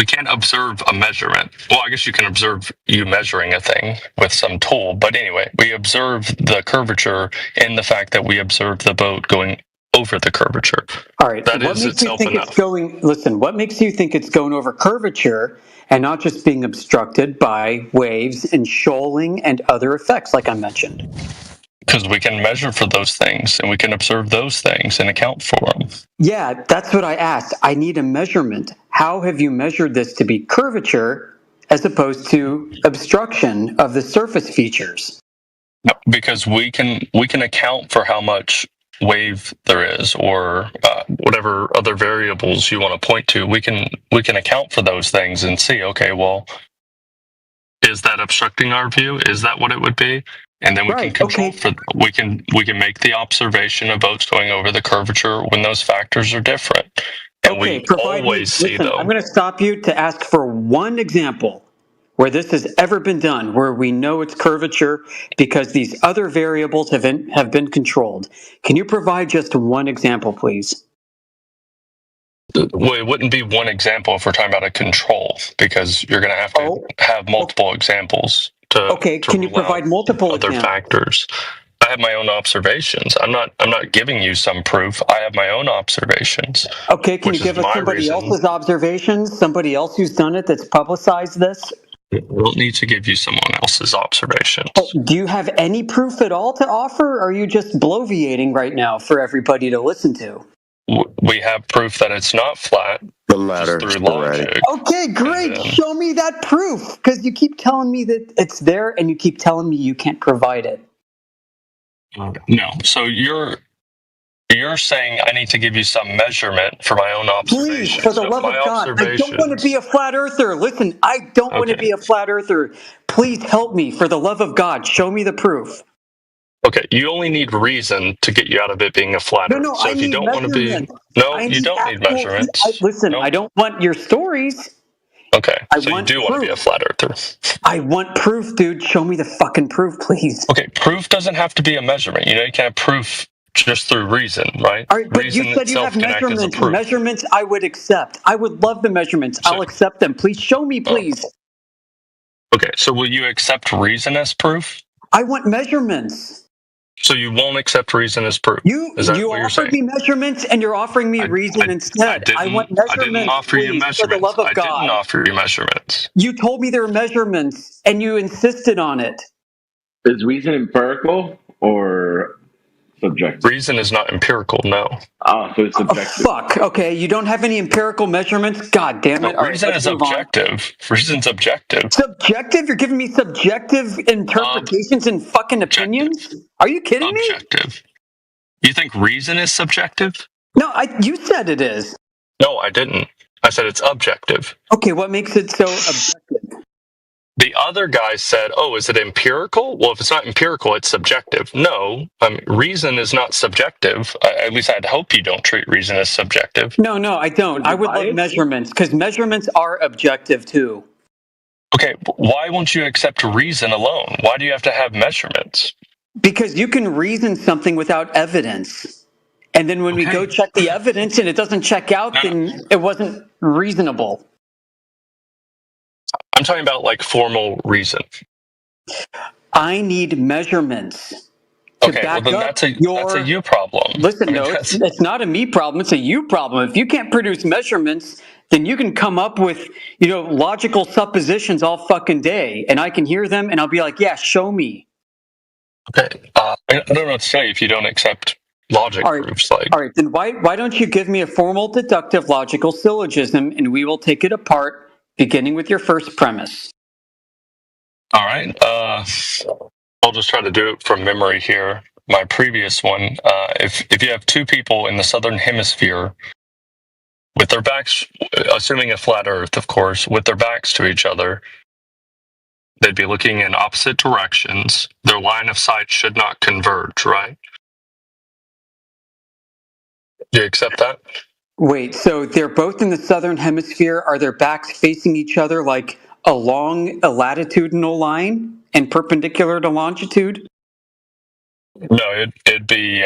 can't observe a measurement. Well, I guess you can observe you measuring a thing with some tool, but anyway, we observe the curvature in the fact that we observe the boat going over the curvature. All right, that is itself enough. What makes you think it's going over curvature and not just being obstructed by waves and shoaling and other effects like I mentioned? Because we can measure for those things and we can observe those things and account for them. Yeah, that's what I asked. I need a measurement. How have you measured this to be curvature as opposed to obstruction of the surface features? No, because we can account for how much wave there is, or whatever other variables you want to point to. We can account for those things and see, okay, well, is that obstructing our view? Is that what it would be? And then we can control we can make the observation of boats going over the curvature when those factors are different. And we always see though. I'm going to stop you to ask for one example where this has ever been done, where we know it's curvature because these other variables have been controlled. Can you provide just one example, please? Well, it wouldn't be one example if we're talking about a control, because you're going to have to have multiple examples to can you provide multiple other factors? I have my own observations. I'm not giving you some proof. I have my own observations. Okay, can you give us somebody else's observations? Somebody else who's done it, that's publicized this? I don't need to give you someone else's observations. Do you have any proof at all to offer, or are you just bloviating right now for everybody to listen to? we have proof that it's not flat. The latter. Just through logic. Okay, great. Show me that proof, because you keep telling me that it's there, and you keep telling me you can't provide it. No. So you're saying I need to give you some measurement for my own observation. Please, for the love of God, I don't want to be a flat earther. Listen, I don't want to be a flat earther. Please help me. For the love of God, show me the proof. Okay, you only need reason to get you out of it being a flat earth. No, so I if you need don't want to be, you don't need measurements. Listen, I don't want your stories. Okay, so you do want to be a flat earther. I want proof, dude. Show me the fucking proof, please. Okay, proof doesn't have to be a measurement. You can have proof just through reason, right? All right, but reason you said you have measurements. Measurements I would accept. I would love the measurements. I'll accept them. Please show me, please. Okay, so will you accept reason as proof? I want measurements. So you won't accept reason as proof? You you're offered me measurements, and you're offering me reason instead. I want measurements. I didn't offer you measurements. For the love of God. I didn't offer you measurements. You told me there were measurements, and you insisted on it. Is reason empirical or subjective? Reason is not empirical, no. Oh, so it's subjective. Fuck. Okay, you don't have any empirical measurements? God damn it. No, reason is objective. Reason's objective. Subjective? You're giving me subjective interpretations and fucking opinions? Are you kidding me? Objective. You think reason is subjective? No, you said it is. No, I didn't. I said it's objective. Okay, what makes it so objective? The other guy said, oh, is it empirical? Well, if it's not empirical, it's subjective. No, reason is not subjective. At least I'd hope you don't treat reason as subjective. No, I don't. I would love measurements, because measurements are objective too. Okay, why won't you accept reason alone? Why do you have to have measurements? Because you can reason something without evidence. And then when we go check the evidence and it doesn't check out, then it wasn't reasonable. I'm talking about like formal reason. I need measurements. Okay, well then that's a you problem. Listen, it's not a me problem, it's a you problem. If you can't produce measurements, then you can come up with, logical suppositions all fucking day, and I can hear them and I'll be like, yeah, show me. Okay, I don't know what to say if you don't accept logic proofs. All right, then why don't you give me a formal deductive logical syllogism and we will take it apart, beginning with your first premise. All right. I'll just try to do it from memory here. My previous one, if you have two people in the southern hemisphere with their backs, assuming a flat Earth, of course, with their backs to each other, they'd be looking in opposite directions. Their line of sight should not converge, right? Do you accept that? Wait, so they're both in the southern hemisphere. Are their backs facing each other like along a latitudinal line and perpendicular to longitude? No, it'd be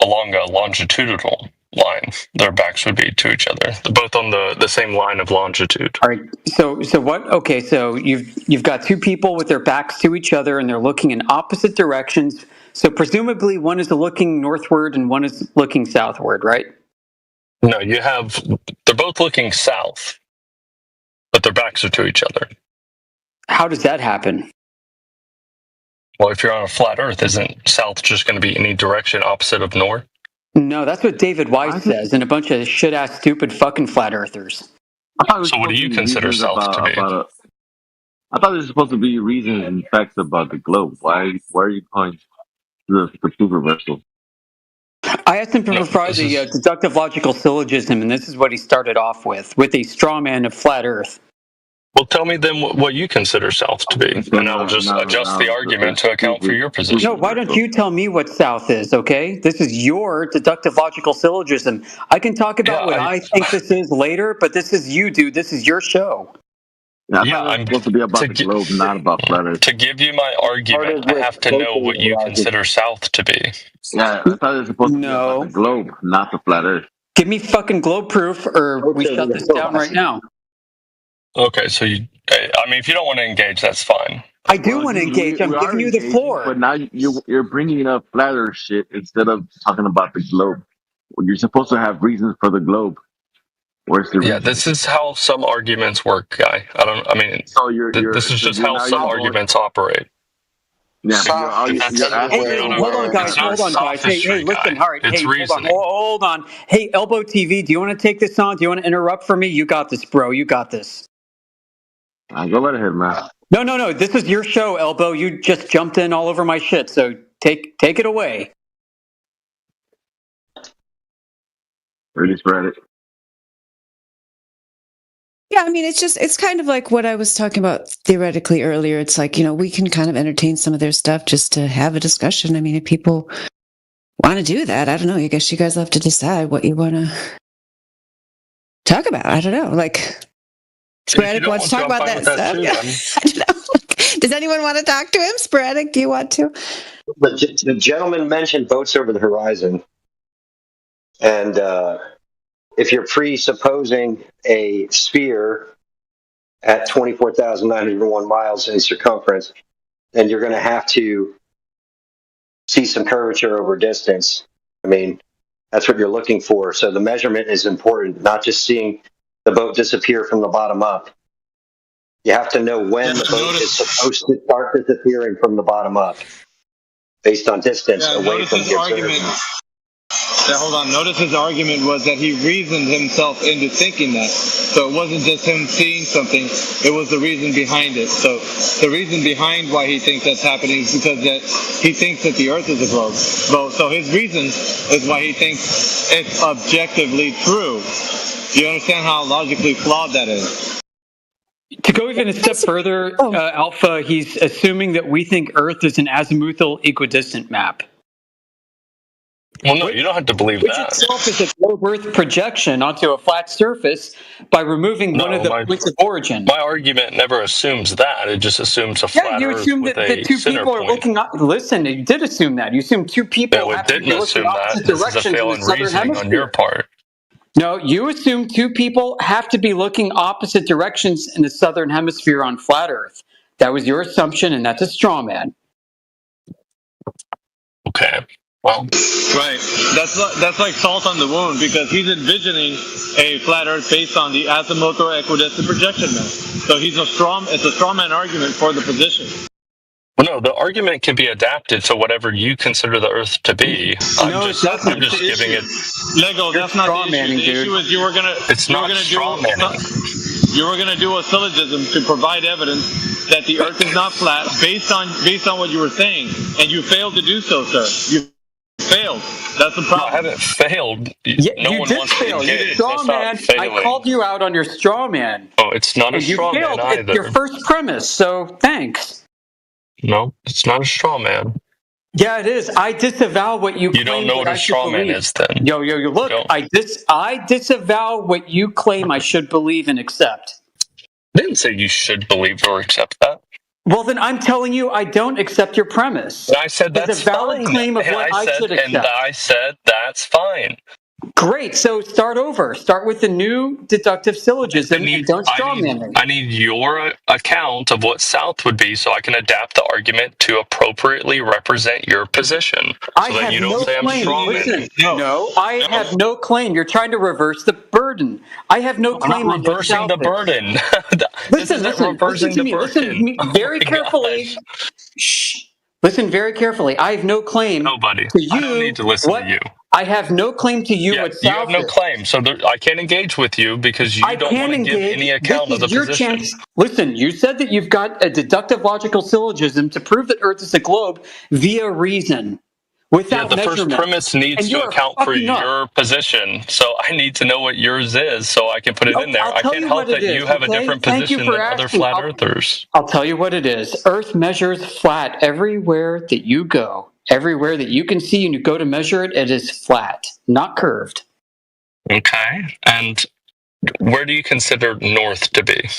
along a longitudinal line. Their backs would be to each other. They're both on the same line of longitude. All right. So what? Okay. So you've got two people with their backs to each other and they're looking in opposite directions. So presumably one is looking northward and one is looking southward, right? No, they're both looking south, but their backs are to each other. How does that happen? Well, if you're on a flat Earth, isn't south just going to be any direction opposite of north? No, that's what David Weiss says, and a bunch of shit-ass, stupid fucking flat earthers. So what do you consider south to be? I thought it was supposed to be reasons and facts about the globe. Why are you calling the proof reversal? I asked him to provide the deductive logical syllogism, and this is what he started off with a straw man of flat Earth. Well, tell me then what you consider south to be, and I'll just adjust the argument to account for your position. No, why don't you tell me what south is, okay? This is your deductive logical syllogism. I can talk about what I think this is later, but this is you, dude. This is your show. I'm supposed to be about the globe, not about flat Earth. To give you my argument, I have to know what you consider south to be. Yeah, I thought it was supposed to be about the globe, not the flat Earth. Give me fucking globe proof, or we shut this down right now. Okay, so if you don't want to engage, that's fine. I do want to engage. I'm giving you the floor. But now you're bringing up flat Earth shit instead of talking about the globe. You're supposed to have reasons for the globe. Where's the reason? This is how some arguments work, guy. This is just how some arguments operate. Yeah, but Hey, hold on, guys. Hold on, guys. Hey, listen. All right. It's Hey, reasoning. hold on. Hey, Elbow TV, do you want to take this on? Do you want to interrupt for me? You got this, bro. You got this. Go right ahead, man. No. This is your show, Elbow. You just jumped in all over my shit, so take it away. Really spread it. Yeah, I mean, it's kind of like what I was talking about theoretically earlier. It's like, we can kind of entertain some of their stuff just to have a discussion. I mean, if people want to do that, I don't know. I guess you guys have to decide what you want to talk about. I don't know. Like, Sporadic wants to talk about that stuff. I don't know. Does anyone want to talk to him? Sporadic, do you want to? The gentleman mentioned boats over the horizon. And if you're presupposing a sphere at 24,901 miles in circumference, then you're going to have to see some curvature over distance. I mean, that's what you're looking for. So the measurement is important, not just seeing the boat disappear from the bottom up. You have to know when the boat is supposed to start disappearing from the bottom up, based on distance away from the observer. Yeah, hold on. Notice his argument was that he reasoned himself into thinking that. So it wasn't just him seeing something, it was the reason behind it. So the reason behind why he thinks that's happening is because that he thinks that the Earth is a globe. So his reason is why he thinks it's objectively true. Do you understand how logically flawed that is? To go even a step further, Alpha, he's assuming that we think Earth is an azimuthal equidistant map. Well, no, you don't have to believe Which that. itself is a globe Earth projection onto a flat surface by removing one of the points of origin. My argument never assumes that. It just assumes a flat you Earth assume with that a the two center people are point. looking up. Listen, you did assume that. You assumed two people No, have it to be didn't looking assume that. opposite This is a directions in fail the in southern reasoning hemisphere. on your part. No, you assume two people have to be looking opposite directions in the southern hemisphere on flat Earth. That was your assumption, and that's a straw man. Okay. Well, right. That's like salt on the wound, because he's envisioning a flat Earth based on the azimuthal equidistant projection map. So it's a straw man argument for the position. Well, no, the argument can be adapted to whatever you consider the Earth to be. I'm just giving it. Lego, that's not the issue. The issue is you were gonna do a syllogism to provide evidence that the Earth is not flat based on what you were saying, and you failed to do so, sir. You failed. That's the problem. No, I haven't failed. No one wants to fail. You engage. straw That's man. not failing. I called you out on your straw man. Oh, it's not a And you straw man failed at either. your first premise, so thanks. No, it's not a straw man. Yeah, it is. I disavow what you claim. You don't know what a straw man is, then. Yo, look, I disavow what you claim I should believe and accept. I didn't say you should believe or accept that. Well, then I'm telling you I don't accept your premise. And I said that's it's a valid fine. claim of and what I should accept. And I said that's fine. Great. So start over. Start with the new deductive syllogism and don't strawman me. I need your account of what south would be so I can adapt the argument to appropriately represent your position. So that you don't say I'm strawmanning. I have no claim. You're trying to reverse the burden. I have no claim I'm not reversing the burden. Listen to me. Listen very carefully. Shh. Listen very carefully. I have no claim to you. I don't need to listen to you. I have no claim to you what you south have no is. claim, so I can't engage with you because you don't want to give any account of the position. Chance. Listen, you said that you've got a deductive logical syllogism to prove that Earth is a globe via reason. Without the first premise needs to account for your position, so I need to know what yours is so I can put it in there. I can't help that you have a different position than other flat earthers. I'll tell you what it is. Earth measures flat everywhere that you go. Everywhere that you can see and you go to measure it, it is flat, not curved. Okay. And where do you consider north to be?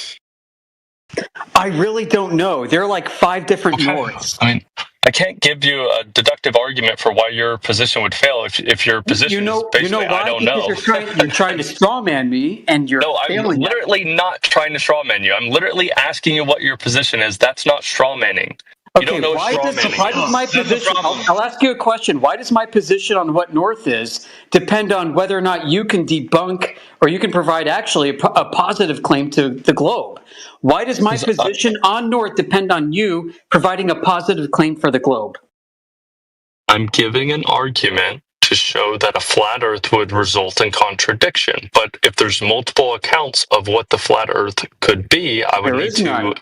I really don't know. There are like 5 different norths. I mean, I can't give you a deductive argument for why your position would fail if your position is basically I don't know. You're trying to strawman me, and you're failing. I'm literally not trying to strawman you. I'm literally asking you what your position is. That's not strawmanning. You don't know why straw does manning. my position? I'll ask you a question. Why does my position on what North is depend on whether or not you can debunk or you can provide actually a positive claim to the globe? Why does my position on North depend on you providing a positive claim for the globe? I'm giving an argument to show that a flat Earth would result in contradiction. But if there's multiple accounts of what the flat Earth could be, I would need to. None.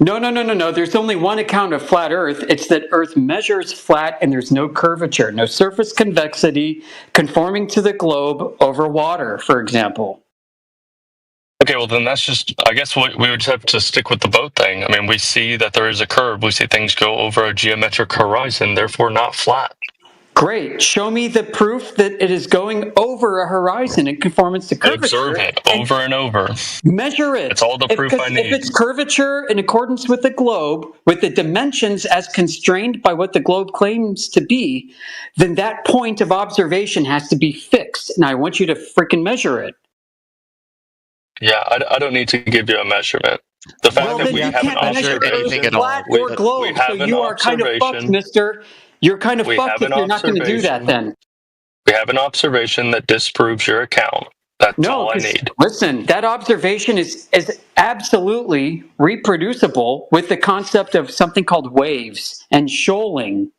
No. There's only one account of flat Earth. It's that Earth measures flat and there's no curvature, no surface convexity conforming to the globe over water, for example. Okay, well then that's just, I guess we would just have to stick with the boat thing. I mean, we see that there is a curve. We see things go over a geometric horizon, therefore not flat. Great. Show me the proof that it is going over a horizon in conformance to curvature. Observe it over and over. Measure it. It's all the proof I need. If it's curvature in accordance with the globe, with the dimensions as constrained by what the globe claims to be, then that point of observation has to be fixed. And I want you to freaking measure it. Yeah, I don't need to give you a measurement. The fact that we haven't measure anything at all. Or globe, so you are kind of fucked, mister. You're kind of fucked if you're not going to do that then. We have an observation that disproves your account. That's all I need. Listen, that observation is absolutely reproducible with the concept of something called waves and shoaling.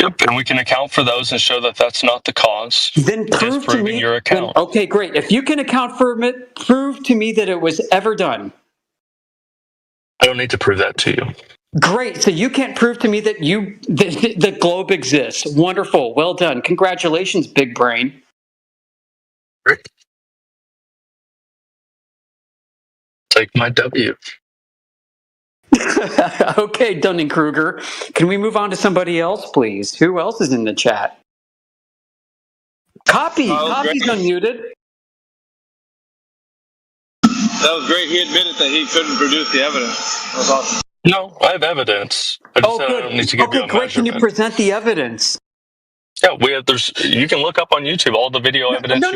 Yep, and we can account for those and show that that's not the cause. Then prove to me your account. Okay, great. If you can account for it, prove to me that it was ever done. I don't need to prove that to you. Great. So you can't prove to me that the globe exists. Wonderful. Well done. Congratulations, big brain. Great. Take my W. Okay, Dunning-Kruger. Can we move on to somebody else, please? Who else is in the chat? Copy's unmuted. That was great. He admitted that he couldn't produce the evidence. That was awesome. No, I have evidence. I just said I don't need to give you a great. measurement. Can you present the evidence? Yeah, you can look up on YouTube all the video evidence. No.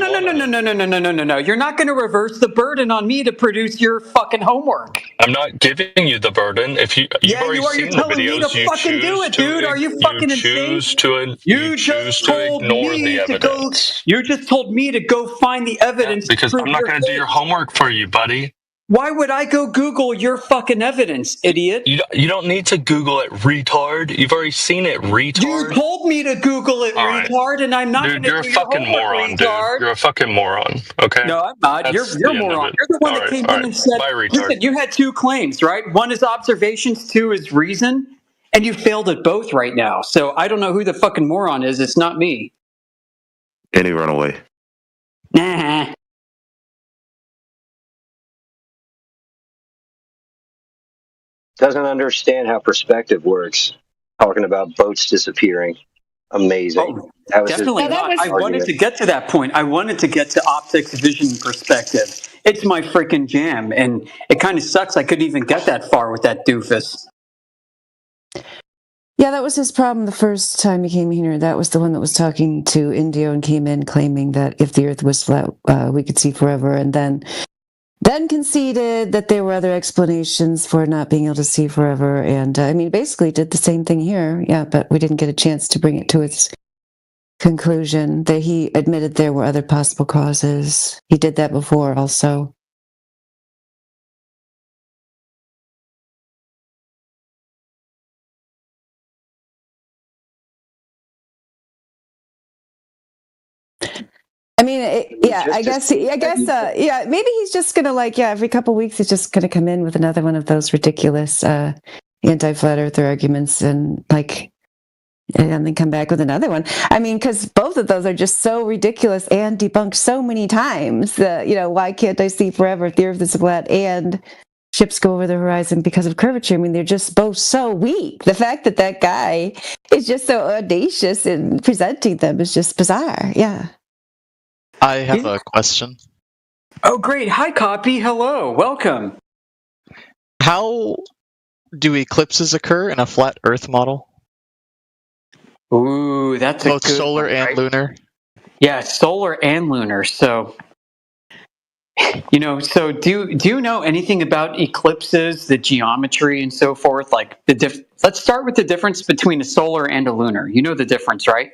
You're not going to reverse the burden on me to produce your fucking homework. I'm not giving you the burden. If you've already seen the videos, you fucking do it, dude. Are you fucking insane? You choose to ignore the evidence. You just told me to go find the evidence. Because I'm not going to do your homework for you, buddy. Why would I go Google your fucking evidence, idiot? You don't need to Google it, retard. You've already seen it, retard. You told me to Google it, retard, and I'm not going to do your homework, You're a fucking moron, dude. You're a fucking moron, okay? No, I'm not. You're a moron. You're the one that came in and said, listen, you had two claims, right? One is observations, two is reason, and you failed at both right now. So I don't know who the fucking moron is. It's not me. Any runaway. Nah. Doesn't understand how perspective works. Talking about boats disappearing. Amazing. Definitely not. I wanted to get to that point. I wanted to get to optics, vision, perspective. It's my freaking jam, and it kind of sucks I couldn't even get that far with that doofus. Yeah, that was his problem the first time he came here. That was the one that was talking to Indio and came in claiming that if the Earth was flat, we could see forever, and then conceded that there were other explanations for not being able to see forever. And I mean, basically did the same thing here. Yeah, but we didn't get a chance to bring it to its conclusion. That he admitted there were other possible causes. He did that before also. I mean, I guess, maybe he's just going to every couple of weeks, he's just going to come in with another one of those ridiculous anti-flat earther arguments and then come back with another one. I mean, because both of those are just so ridiculous and debunked so many times that, why can't I see forever if the Earth is flat and ships go over the horizon because of curvature? I mean, they're just both so weak. The fact that that guy is just so audacious in presenting them is just bizarre. Yeah. I have a question. Oh, great. Hi, Copy. Hello. Welcome. How do eclipses occur in a flat Earth model? Ooh, that's both solar and lunar. Yeah, solar and lunar. So So do you know anything about eclipses, the geometry, and so forth? Like let's start with the difference between a solar and a lunar. You know the difference, right?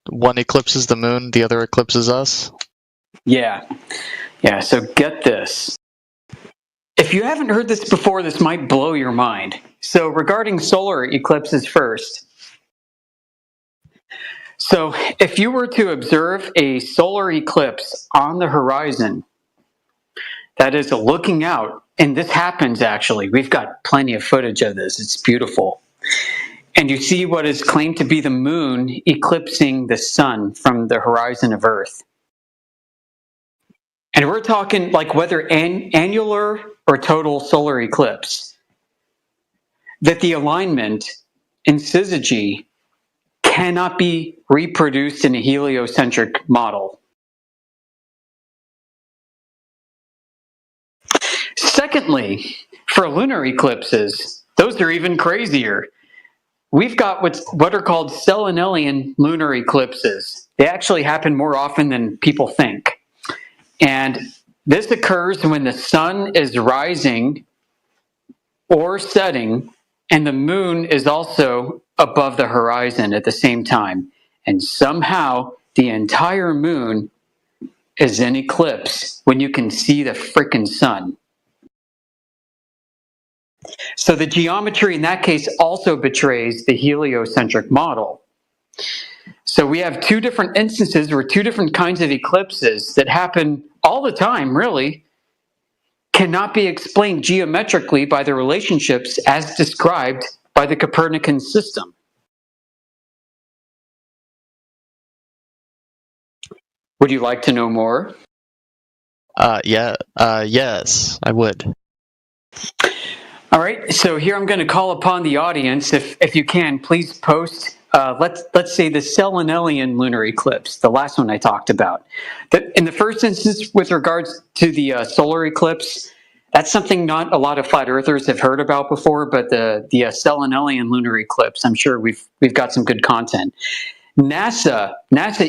One eclipses the moon, the other eclipses us. Yeah. So get this. If you haven't heard this before, this might blow your mind. So regarding solar eclipses first. So if you were to observe a solar eclipse on the horizon, that is looking out, and this happens actually. We've got plenty of footage of this. It's beautiful. And you see what is claimed to be the moon eclipsing the sun from the horizon of Earth. And we're talking like whether annular or total solar eclipse, that the alignment in syzygy cannot be reproduced in a heliocentric model. Secondly, for lunar eclipses, those are even crazier. We've got what are called Selenelian lunar eclipses. They actually happen more often than people think. And this occurs when the sun is rising or setting, and the moon is also above the horizon at the same time. And somehow the entire moon is in eclipse when you can see the frickin' sun. So the geometry in that case also betrays the heliocentric model. So we have two different instances or two different kinds of eclipses that happen all the time, really, cannot be explained geometrically by the relationships as described by the Copernican system. Would you like to know more? Yes, I would. All right, so here I'm going to call upon the audience, if you can, please post, let's say the Selenelian lunar eclipse, the last one I talked about. In the first instance, with regards to the solar eclipse, that's something not a lot of flat earthers have heard about before, but the Selenelian lunar eclipse, I'm sure we've got some good content. NASA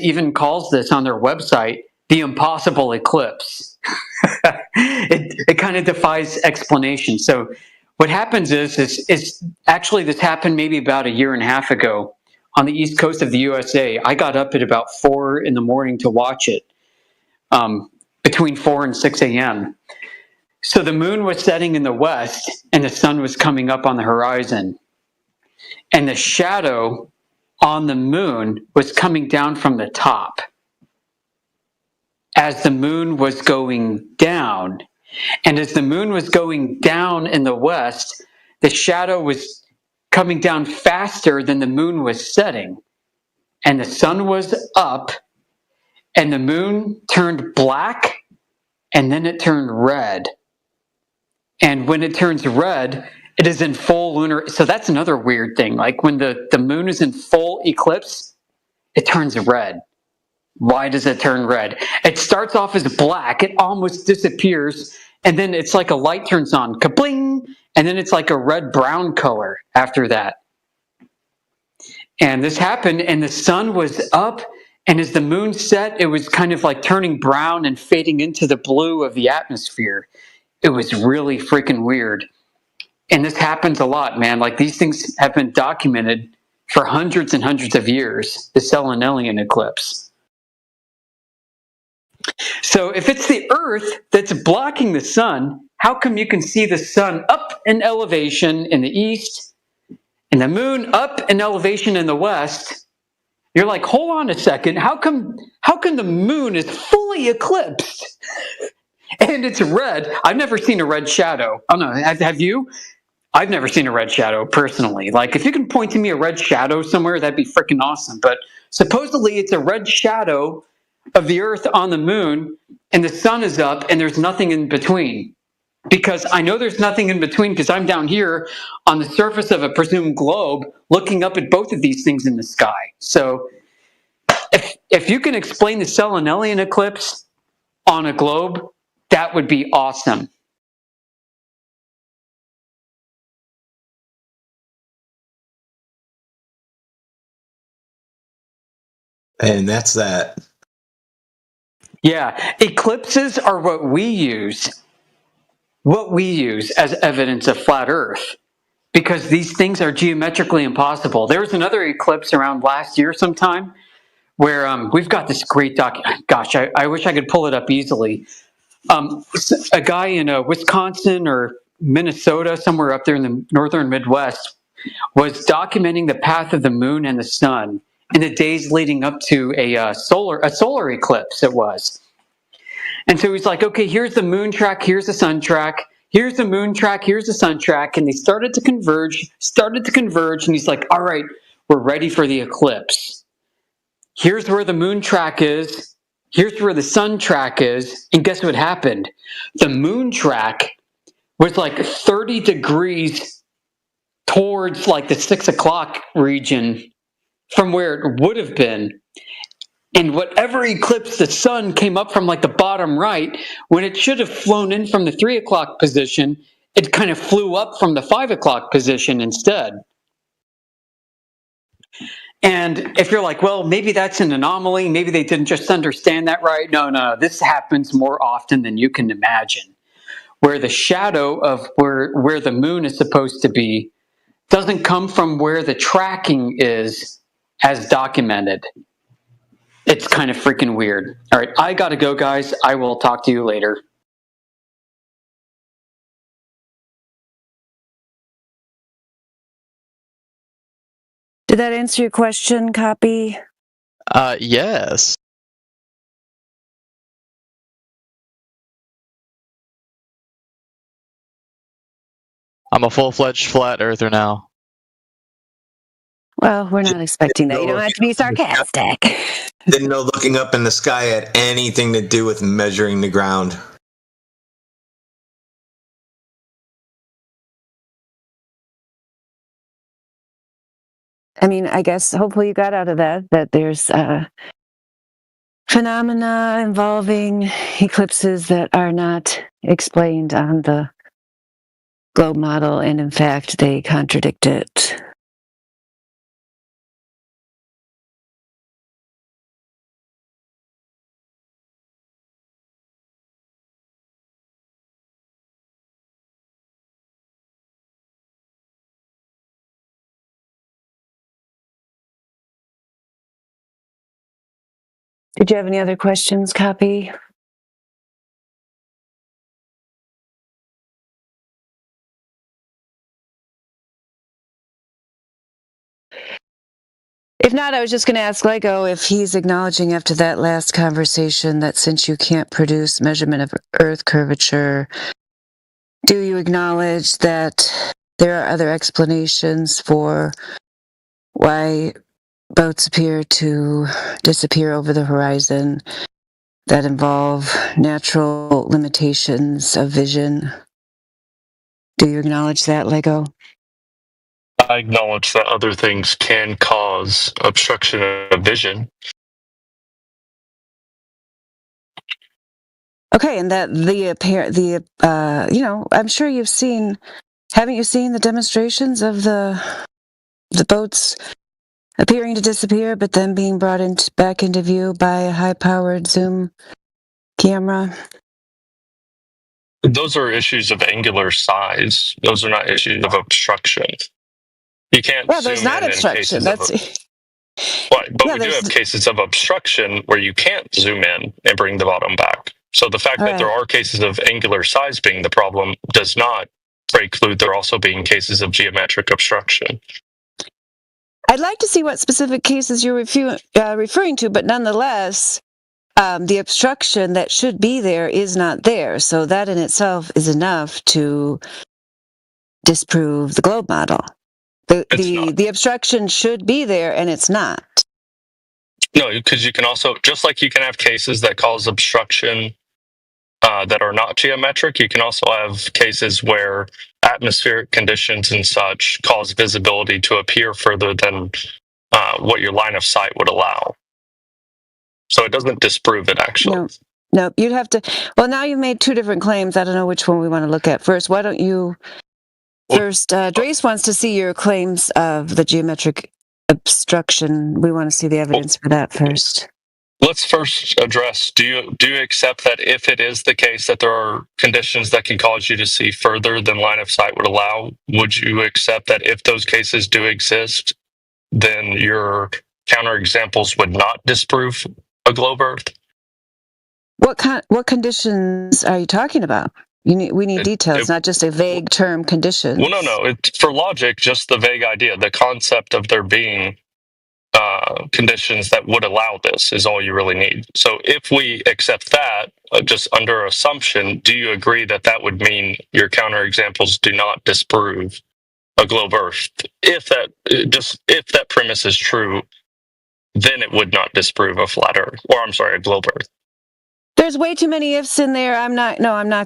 even calls this on their website the impossible eclipse. It kind of defies explanation. So what happens is actually this happened maybe about a year and a half ago on the east coast of the USA. I got up at about 4 in the morning to watch it, between 4 and 6 a.m. So the moon was setting in the west and the sun was coming up on the horizon. And the shadow on the moon was coming down from the top as the moon was going down. And as the moon was going down in the west, the shadow was coming down faster than the moon was setting. And the sun was up, and the moon turned black, and then it turned red. And when it turns red, it is in full lunar. So that's another weird thing. Like when the moon is in full eclipse, it turns red. Why does it turn red? It starts off as black, it almost disappears, and then it's like a light turns on, kabling, and then it's like a red-brown color after that. And this happened, and the sun was up, and as the moon set, it was kind of like turning brown and fading into the blue of the atmosphere. It was really freaking weird. And this happens a lot, man. Like these things have been documented for hundreds and hundreds of years, the Selenelian eclipse. So if it's the Earth that's blocking the sun, how come you can see the sun up in elevation in the east and the moon up in elevation in the west? You're like, hold on a second. How come the moon is fully eclipsed and it's red? I've never seen a red shadow. I don't know. Have you? I've never seen a red shadow personally. Like if you can point to me a red shadow somewhere, that'd be freaking awesome. But supposedly it's a red shadow of the Earth on the moon, and the sun is up, and there's nothing in between. Because I know there's nothing in between because I'm down here on the surface of a presumed globe looking up at both of these things in the sky. So if you can explain the Selenelian eclipse on a globe, that would be awesome. And that's that. Yeah, eclipses are what we use as evidence of flat Earth, because these things are geometrically impossible. There was another eclipse around last year sometime where we've got this great gosh, I wish I could pull it up easily. A guy in Wisconsin or Minnesota, somewhere up there in the northern Midwest, was documenting the path of the moon and the sun in the days leading up to a solar eclipse. It was. And so he's like, okay, here's the moon track, here's the sun track, here's the moon track, here's the sun track, and they started to converge, and he's like, all right, we're ready for the eclipse. Here's where the moon track is, here's where the sun track is, and guess what happened? The moon track was like 30 degrees towards like the 6 o'clock region from where it would have been. And whatever eclipse the sun came up from like the bottom right, when it should have flown in from the 3 o'clock position, it kind of flew up from the 5 o'clock position instead. And if you're like, well, maybe that's an anomaly, maybe they didn't just understand that right. No, this happens more often than you can imagine, where the shadow of where the moon is supposed to be doesn't come from where the tracking is as documented. It's kind of freaking weird. All right, I gotta go, guys. I will talk to you later. Did that answer your question, Copy? Yes. I'm a full-fledged flat earther now. Well, we're not expecting that. You don't have to be sarcastic. Didn't know looking up in the sky had anything to do with measuring the ground. I mean, I guess hopefully you got out of that there's phenomena involving eclipses that are not explained on the globe model, and in fact, they contradict it. Did you have any other questions, Copy? If not, I was just going to ask Lego if he's acknowledging after that last conversation that since you can't produce measurement of Earth curvature, do you acknowledge that there are other explanations for why boats appear to disappear over the horizon that involve natural limitations of vision? Do you acknowledge that, Lego? I acknowledge that other things can cause obstruction of vision. Okay, and that I'm sure you've seen. Haven't you seen the demonstrations of the boats appearing to disappear, but then being brought back into view by a high-powered zoom camera? Those are issues of angular size. Those are not issues of obstruction. You can't Well, zoom there's not in obstruction. cases but we do have cases of obstruction where you can't zoom in and bring the bottom back. So the fact that there are cases of angular size being the problem does not preclude there also being cases of geometric obstruction. I'd like to see what specific cases you're referring to, but nonetheless, the obstruction that should be there is not there. So that in itself is enough to disprove the globe model. The obstruction should be there, and it's not. No, because you can also, just like you can have cases that cause obstruction that are not geometric, you can also have cases where atmospheric conditions and such cause visibility to appear further than what your line of sight would allow. So it doesn't disprove it, actually. No, you'd have to. Well, now you've made two different claims. I don't know which one we want to look at first. Why don't you first? Drace wants to see your claims of the geometric obstruction. We want to see the evidence for that first. let's first address, do you accept that if it is the case that there are conditions that can cause you to see further than line of sight would allow, would you accept that if those cases do exist, then your counterexamples would not disprove a globe Earth? What conditions are you talking about? We need details, not just a vague term, conditions. Well, no. It's for logic, just the vague idea, the concept of there being conditions that would allow this is all you really need. So if we accept that, just under assumption, do you agree that that would mean your counterexamples do not disprove a globe Earth? If that premise is true, then it would not disprove a flat Earth, or I'm sorry, a globe Earth. There's way too many ifs in there. I'm not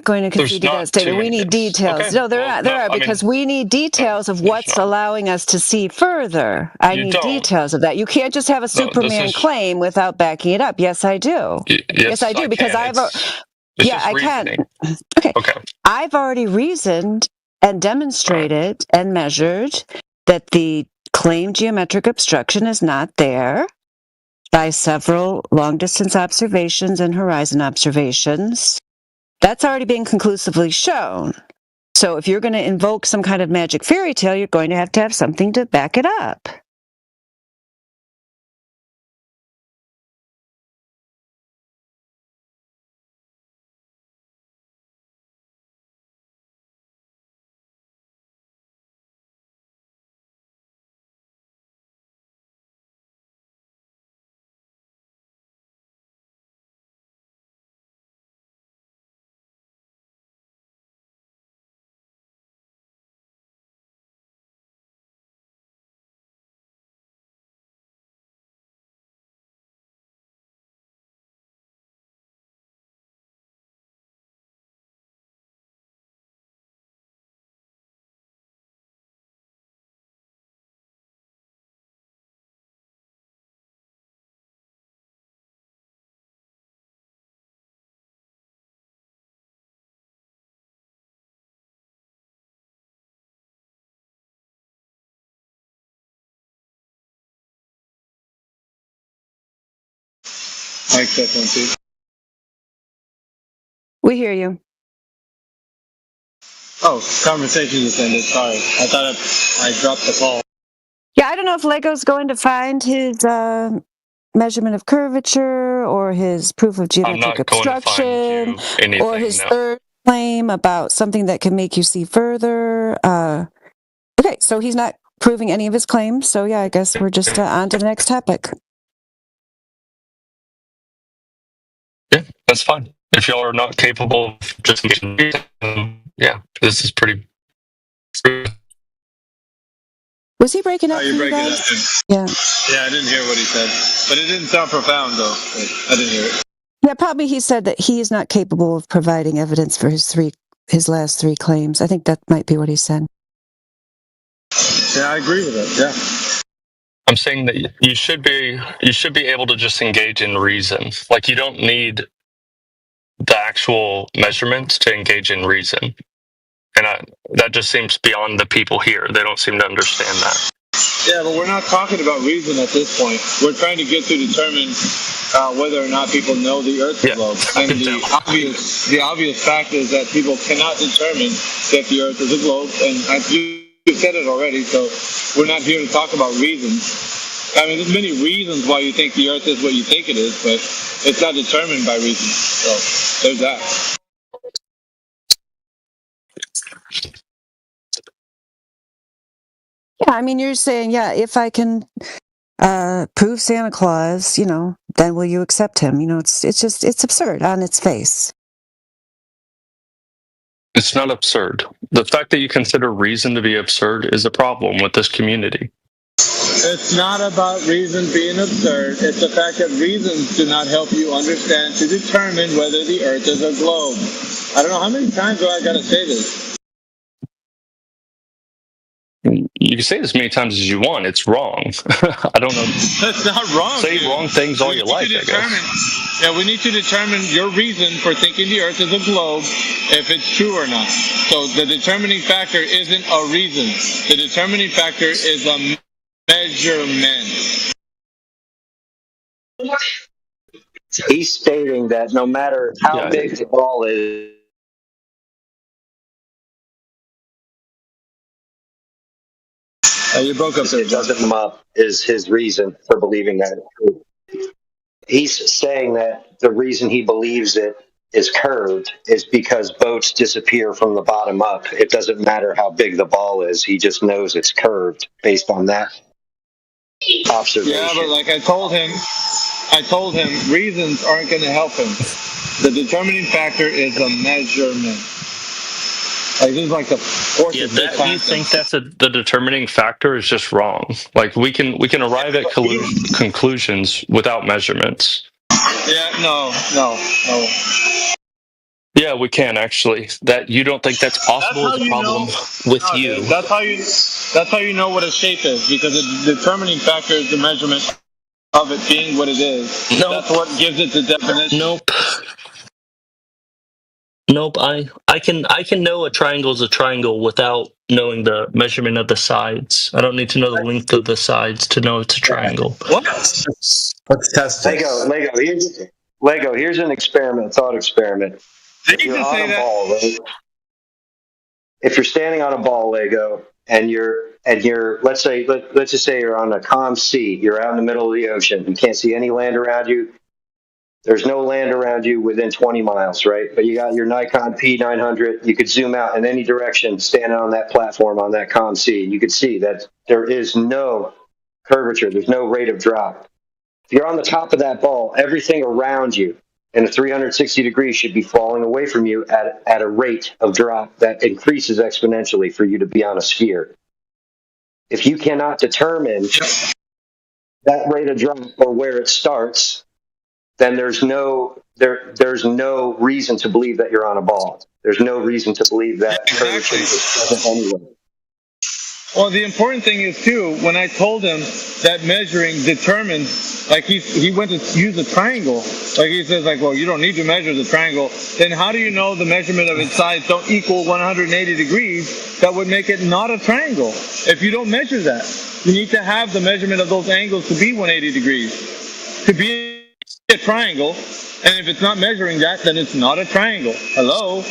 going to concede to that statement. We need details. Okay. No, there are because we need details of what's allowing us to see further. I need details of that. You can't just have a Superman claim without backing it up. Yes, I do. Yes, I do, because I can. Okay. I've already reasoned and demonstrated and measured that the claimed geometric obstruction is not there by several long-distance observations and horizon observations. That's already been conclusively shown. So if you're going to invoke some kind of magic fairy tale, you're going to have something to back it up. Mike, that one too. We hear you. Oh, conversation just ended. Sorry. I thought I dropped the call. Yeah, I don't know if Lego's going to find his measurement of curvature or his proof of geometric obstruction or his third claim about something that can make you see further. Okay, so he's not proving any of his claims. So yeah, I guess we're just on to the next topic. Yeah, that's fine. If y'all are not capable of just yeah, this is pretty. Was he breaking up? You're breaking up. Yeah. Yeah, I didn't hear what he said, but it didn't sound profound though. I didn't hear it. Yeah, probably he said that he is not capable of providing evidence for his last three claims. I think that might be what he said. Yeah, I agree with it. Yeah. I'm saying that you should be able to just engage in reason. Like, you don't need the actual measurements to engage in reason. And that just seems beyond the people here. They don't seem to understand that. Yeah, but we're not talking about reason at this point. We're trying to get to determine whether or not people know the Earth is a globe. And the obvious fact is that people cannot determine that the Earth is a globe. And you said it already, so we're not here to talk about reasons. I mean, there's many reasons why you think the Earth is what you think it is, but it's not determined by reason. So there's that. Yeah, I mean, you're saying, yeah, if I can prove Santa Claus, then will you accept him? It's absurd on its face. It's not absurd. The fact that you consider reason to be absurd is a problem with this community. It's not about reason being absurd. It's the fact that reasons do not help you understand to determine whether the Earth is a globe. I don't know how many times do I got to say this. You can say it as many times as you want. It's wrong. I don't know. That's not wrong. Say wrong things all your life, I guess. Yeah, we need to determine your reason for thinking the Earth is a globe, if it's true or not. So the determining factor isn't a reason. The determining factor is a measurement. He's stating that no matter how Yeah. big the ball is, You broke up there. it doesn't come up is his reason for believing that. He's saying that the reason he believes it is curved is because boats disappear from the bottom up. It doesn't matter how big the ball is. He just knows it's curved based on that observation. Yeah, but like I told him, reasons aren't going to help him. The determining factor is a measurement. Like this is like the fourth. Yeah, that you think that's the determining factor is just wrong. Like we can arrive at conclusions without measurements. Yeah, no. Yeah, we can actually. That you don't think that's possible is a problem with you. That's how you know what a shape is, because the determining factor is the measurement of it being what it is. Nope. That's what gives it the definition. Nope. I can know a triangle is a triangle without knowing the measurement of the sides. I don't need to know the length of the sides to know it's a triangle. What? Let's test this. Lego. Here's an experiment, thought experiment. Did If you you're just on say a that? ball, right? If you're standing on a ball, Lego, and you're let's just say you're on a calm sea, you're out in the middle of the ocean, you can't see any land around you. There's no land around you within 20 miles, right? But you got your Nikon P900. You could zoom out in any direction, standing on that platform on that calm sea. You could see that there is no curvature. There's no rate of drop. If you're on the top of that ball, everything around you in a 360 degrees should be falling away from you at a rate of drop that increases exponentially for you to be on a sphere. If you cannot determine that rate of drop or where it starts, then there's no reason to believe that you're on a ball. There's no reason to believe that curvature is present anyway. Well, the important thing is too, when I told him that measuring determines, like he went to use a triangle, like he says, like, well, you don't need to measure the triangle. Then how do you know the measurement of its sides don't equal 180 degrees? That would make it not a triangle. If you don't measure that, you need to have the measurement of those angles to be 180 degrees to be a triangle. And if it's not measuring that, then it's not a triangle. Hello?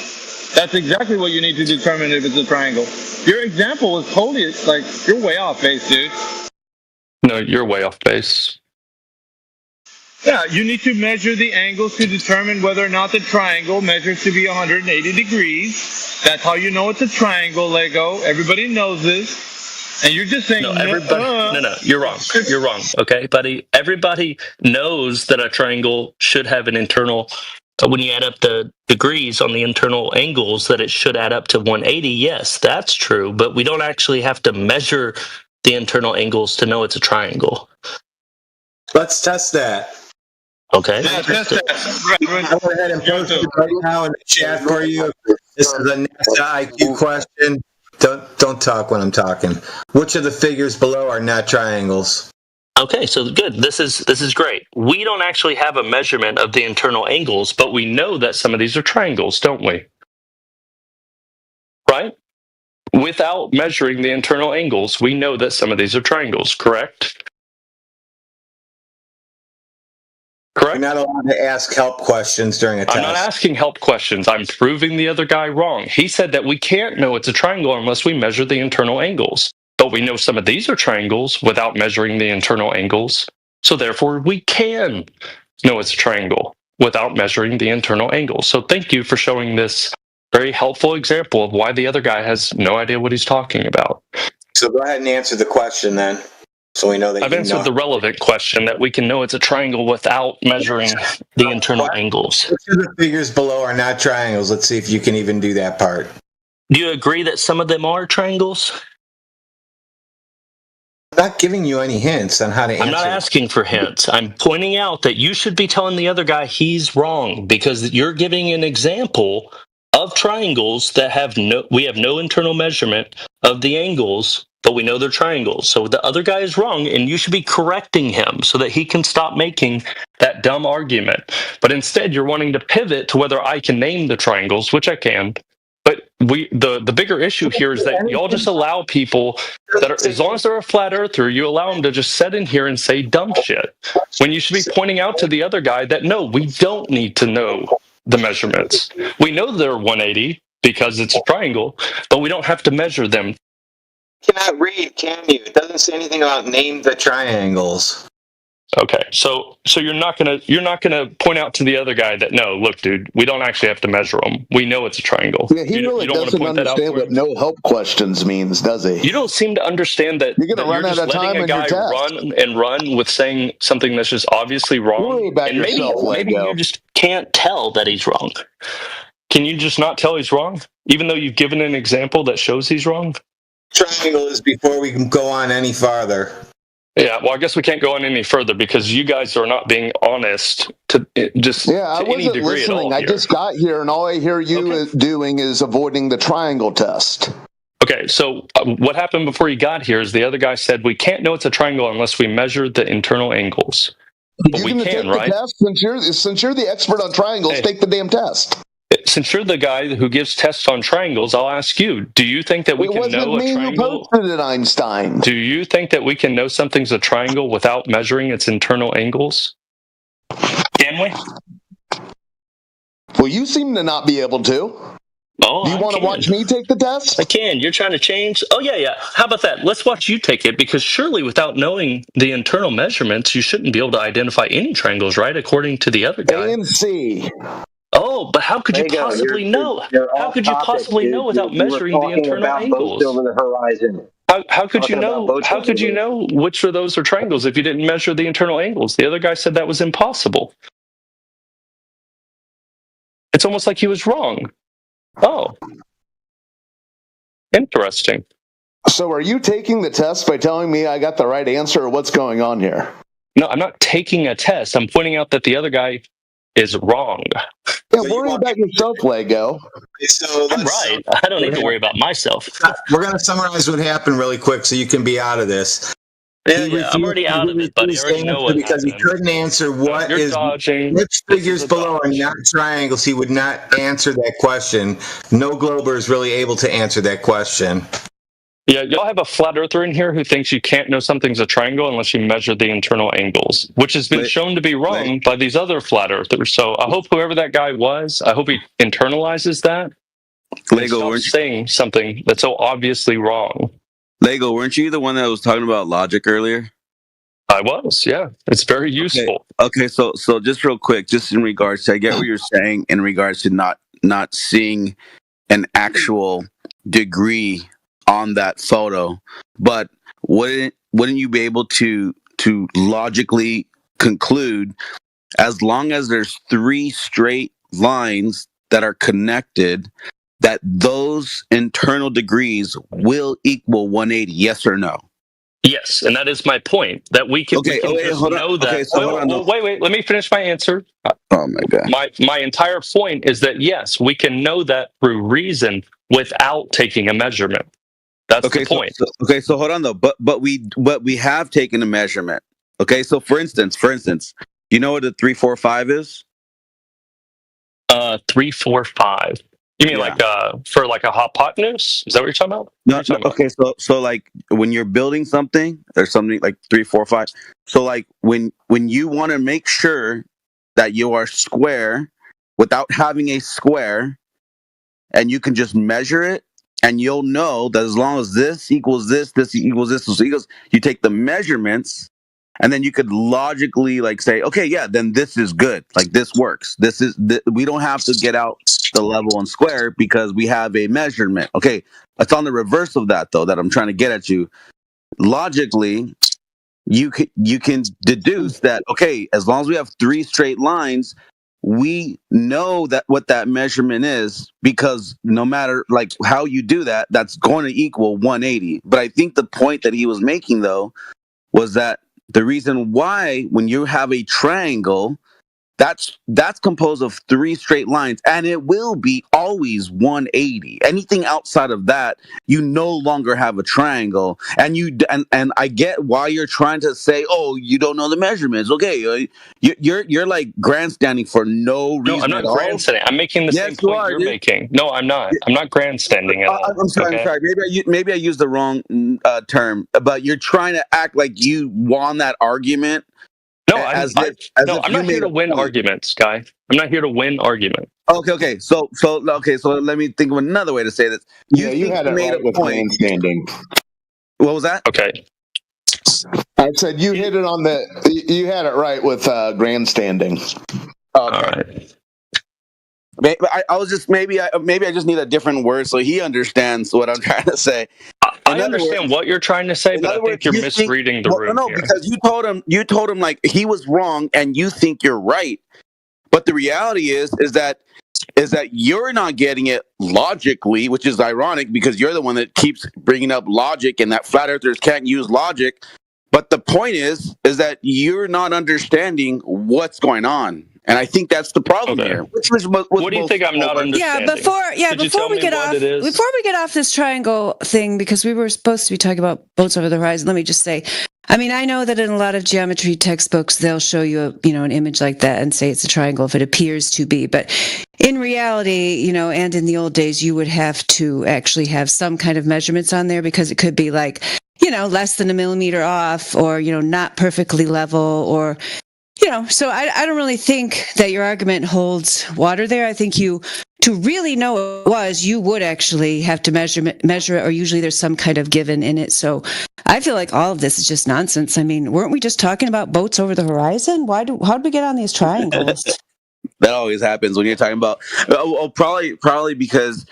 That's exactly what you need to determine if it's a triangle. Your example was totally, like, you're way off base, dude. No, you're way off base. Yeah, you need to measure the angles to determine whether or not the triangle measures to be 180 degrees. That's how you know it's a triangle, Lego. Everybody knows this. And you're just saying... No, you're wrong. You're wrong, okay, buddy? Everybody knows that a triangle should have an internal... when you add up the degrees on the internal angles, that it should add up to 180. Yes, that's true, but we don't actually have to measure the internal angles to know it's a triangle. Let's test that. Okay. Yeah, test that. I'll go ahead and post it right now in the chat for you. This is a NASA IQ question. Don't talk when I'm talking. Which of the figures below are not triangles? Okay, so good. This is great. We don't actually have a measurement of the internal angles, but we know that some of these are triangles, don't we? Right? Without measuring the internal angles, we know that some of these are triangles, correct? Correct? You're not allowed to ask help questions during a test. I'm not asking help questions. I'm proving the other guy wrong. He said that we can't know it's a triangle unless we measure the internal angles. But we know some of these are triangles without measuring the internal angles. So therefore, we can know it's a triangle without measuring the internal angles. So thank you for showing this very helpful example of why the other guy has no idea what he's talking about. So go ahead and answer the question then. So we know that I've answered the relevant question that we can know it's a triangle without measuring the internal angles. Which of the figures below are not triangles? Let's see if you can even do that part. Do you agree that some of them are triangles? I'm not giving you any hints on how to answer. I'm not asking for hints. I'm pointing out that you should be telling the other guy he's wrong because you're giving an example of triangles that we have no internal measurement of the angles, but we know they're triangles. So the other guy is wrong, and you should be correcting him so that he can stop making that dumb argument. But instead, you're wanting to pivot to whether I can name the triangles, which I can. But the bigger issue here is that y'all just allow people that are, as long as they're a flat earther, you allow them to just sit in here and say dumb shit. When you should be pointing out to the other guy that no, we don't need to know the measurements. We know they're 180 because it's a triangle, but we don't have to measure them. You cannot read, can you? It doesn't say anything about name the triangles. Okay, so you're not gonna point out to the other guy that no, look, dude, we don't actually have to measure them. We know it's a triangle. Yeah, he really you don't doesn't point that out understand what no help questions means, does he? You don't seem to understand that You're going to run you're out just of time letting a on your guy test. run with saying something that's just obviously wrong. Worry about And yourself, maybe Lego. you just can't tell that he's wrong. Can you just not tell he's wrong, even though you've given an example that shows he's wrong? Triangle is before we can go on any farther. Yeah, well, I guess we can't go on any further because you guys are not being honest to just Yeah, I to any wasn't degree at all listening. I here. just got here, and all I hear you doing is avoiding the triangle test. Okay, so what happened before you got here is the other guy said we can't know it's a triangle unless we measure the internal angles. But You're we going to can, take right? the test since you're the expert on triangles. Hey. Take the damn test. Since you're the guy who gives tests on triangles, I'll ask you, do you think that we It can wasn't know a me who triangle? posted it, Einstein. Do you think that we can know something's a triangle without measuring its internal angles? Can we? Well, you seem to not be able to. Oh, Do you want to watch me take the test? I can. You're trying to change? Oh, yeah. How about that? Let's watch you take it, because surely without knowing the internal measurements, you shouldn't be able to identify any triangles, right? According to the other guy. A and C. Oh, but how could you Lego, possibly you're- know? you're How off could you topic, possibly dude. know without You were measuring the talking internal about angles? boats over the horizon. How could you Talking about know? boats How over could you the- know which of those are triangles if you didn't measure the internal angles? The other guy said that was impossible. It's almost like he was wrong. Oh, interesting. So are you taking the test by telling me I got the right answer, or what's going on here? No, I'm not taking a test. I'm pointing out that the other guy is wrong. Yeah, worry about yourself, Lego. So I'm right. I don't need to worry about myself. We're going to summarize what happened really quick so you can be out of this. Yeah, I'm already out of it, buddy. I already know what because he happened. couldn't answer what You're is dodging. which figures below are not triangles. He would not answer that question. No Glober is really able to answer that question. Yeah, y'all have a flat earther in here who thinks you can't know something's a triangle unless you measure the internal angles, which has been shown to be wrong by these other flat earthers. So I hope whoever that guy was, I hope he internalizes that. Lego, and stops saying something that's so obviously wrong. Lego, weren't you the one that was talking about logic earlier? I was, yeah. It's very useful. Okay, so just real quick, just in regards to, I get what you're saying in regards to not seeing an actual degree on that photo, but wouldn't you be able to logically conclude, as long as there's 3 straight lines that are connected, that those internal degrees will equal 180? Yes or no? Yes, and that is my point, that we can, Okay, we can just know that. Okay, so hold on. Wait, let me finish my answer. Oh my god. My entire point is that yes, we can know that through reason without taking a measurement. That's the point. So hold on though. But we have taken a measurement. Okay, so for instance, you know what a 345 is? 345. You mean like for like a hypotenuse? Is that what you're talking about? No, okay, so like when you're building something, there's something like 345. So like when you want to make sure that you are square without having a square, and you can just measure it, and you'll know that as long as this equals this, this equals this, so you take the measurements, and then you could logically like say, okay, yeah, then this is good. Like this works. We don't have to get out the level and square because we have a measurement. Okay, it's on the reverse of that though that I'm trying to get at you. Logically, you can deduce that, okay, as long as we have 3 straight lines, we know that what that measurement is, because no matter like how you do that, that's going to equal 180. But I think the point that he was making though was that the reason why when you have a triangle that's composed of 3 straight lines, and it will be always 180. Anything outside of that, you no longer have a triangle. And and I get why you're trying to say, oh, you don't know the measurements. Okay, you're like grandstanding for no reason No, I'm not at all. grandstanding. I'm making the same point you're making. No, I'm not. I'm not grandstanding at all. I'm sorry. Okay? I'm sorry. Maybe I used the wrong term, but you're trying to act like you won that argument. No, I'm not here to win arguments, Guy. I'm not here to win arguments. Okay. So let me think of another way to say this. You had it right with grandstanding. What was that? Okay. I said you hit it on you had it right with grandstanding. Okay. All right. I was just maybe I just need a different word so he understands what I'm trying to say. I understand what you're trying to say, but I think you're misreading the room here. Because you told him like he was wrong and you think you're right. But the reality is that you're not getting it logically, which is ironic because you're the one that keeps bringing up logic and that flat earthers can't use logic. But the point is that you're not understanding what's going on. And I think that's the problem here. What do you think I'm not understanding? Before we get off this triangle thing, because we were supposed to be talking about boats over the horizon, let me just say, I mean, I know that in a lot of geometry textbooks, they'll show you an image like that and say it's a triangle if it appears to be. But in reality, and in the old days, you would have to actually have some kind of measurements on there because it could be like, less than a millimeter off or, not perfectly level or, so I don't really think that your argument holds water there. I think to really know what it was, you would actually have to measure it, or usually there's some kind of given in it. So I feel like all of this is just nonsense. I mean, weren't we just talking about boats over the horizon? How did we get on these triangles? That always happens when you're talking about. Probably because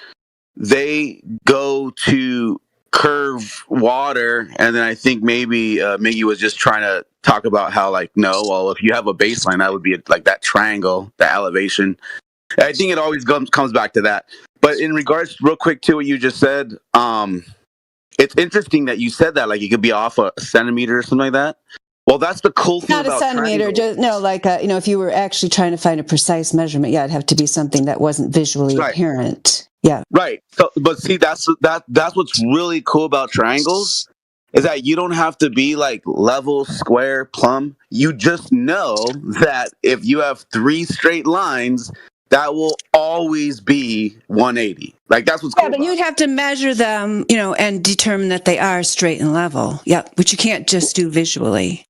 they go to curve water, and then I think maybe Miggy was just trying to talk about how if you have a baseline, that would be like that triangle, the elevation. I think it always comes back to that. But in regards, real quick to what you just said, it's interesting that you said that it could be off a centimeter or something like that. Well, that's the cool thing Not about a centimeter, if you were actually trying to find a precise measurement, it'd have to be something that wasn't visually apparent. Yeah. Right. So, but see, that's what's really cool about triangles is that you don't have to be level, square, plumb. You just know that if you have 3 straight lines, that will always be 180. That's what's cool. Yeah, but you'd have to measure them, and determine that they are straight and level. Yeah, which you can't just do visually.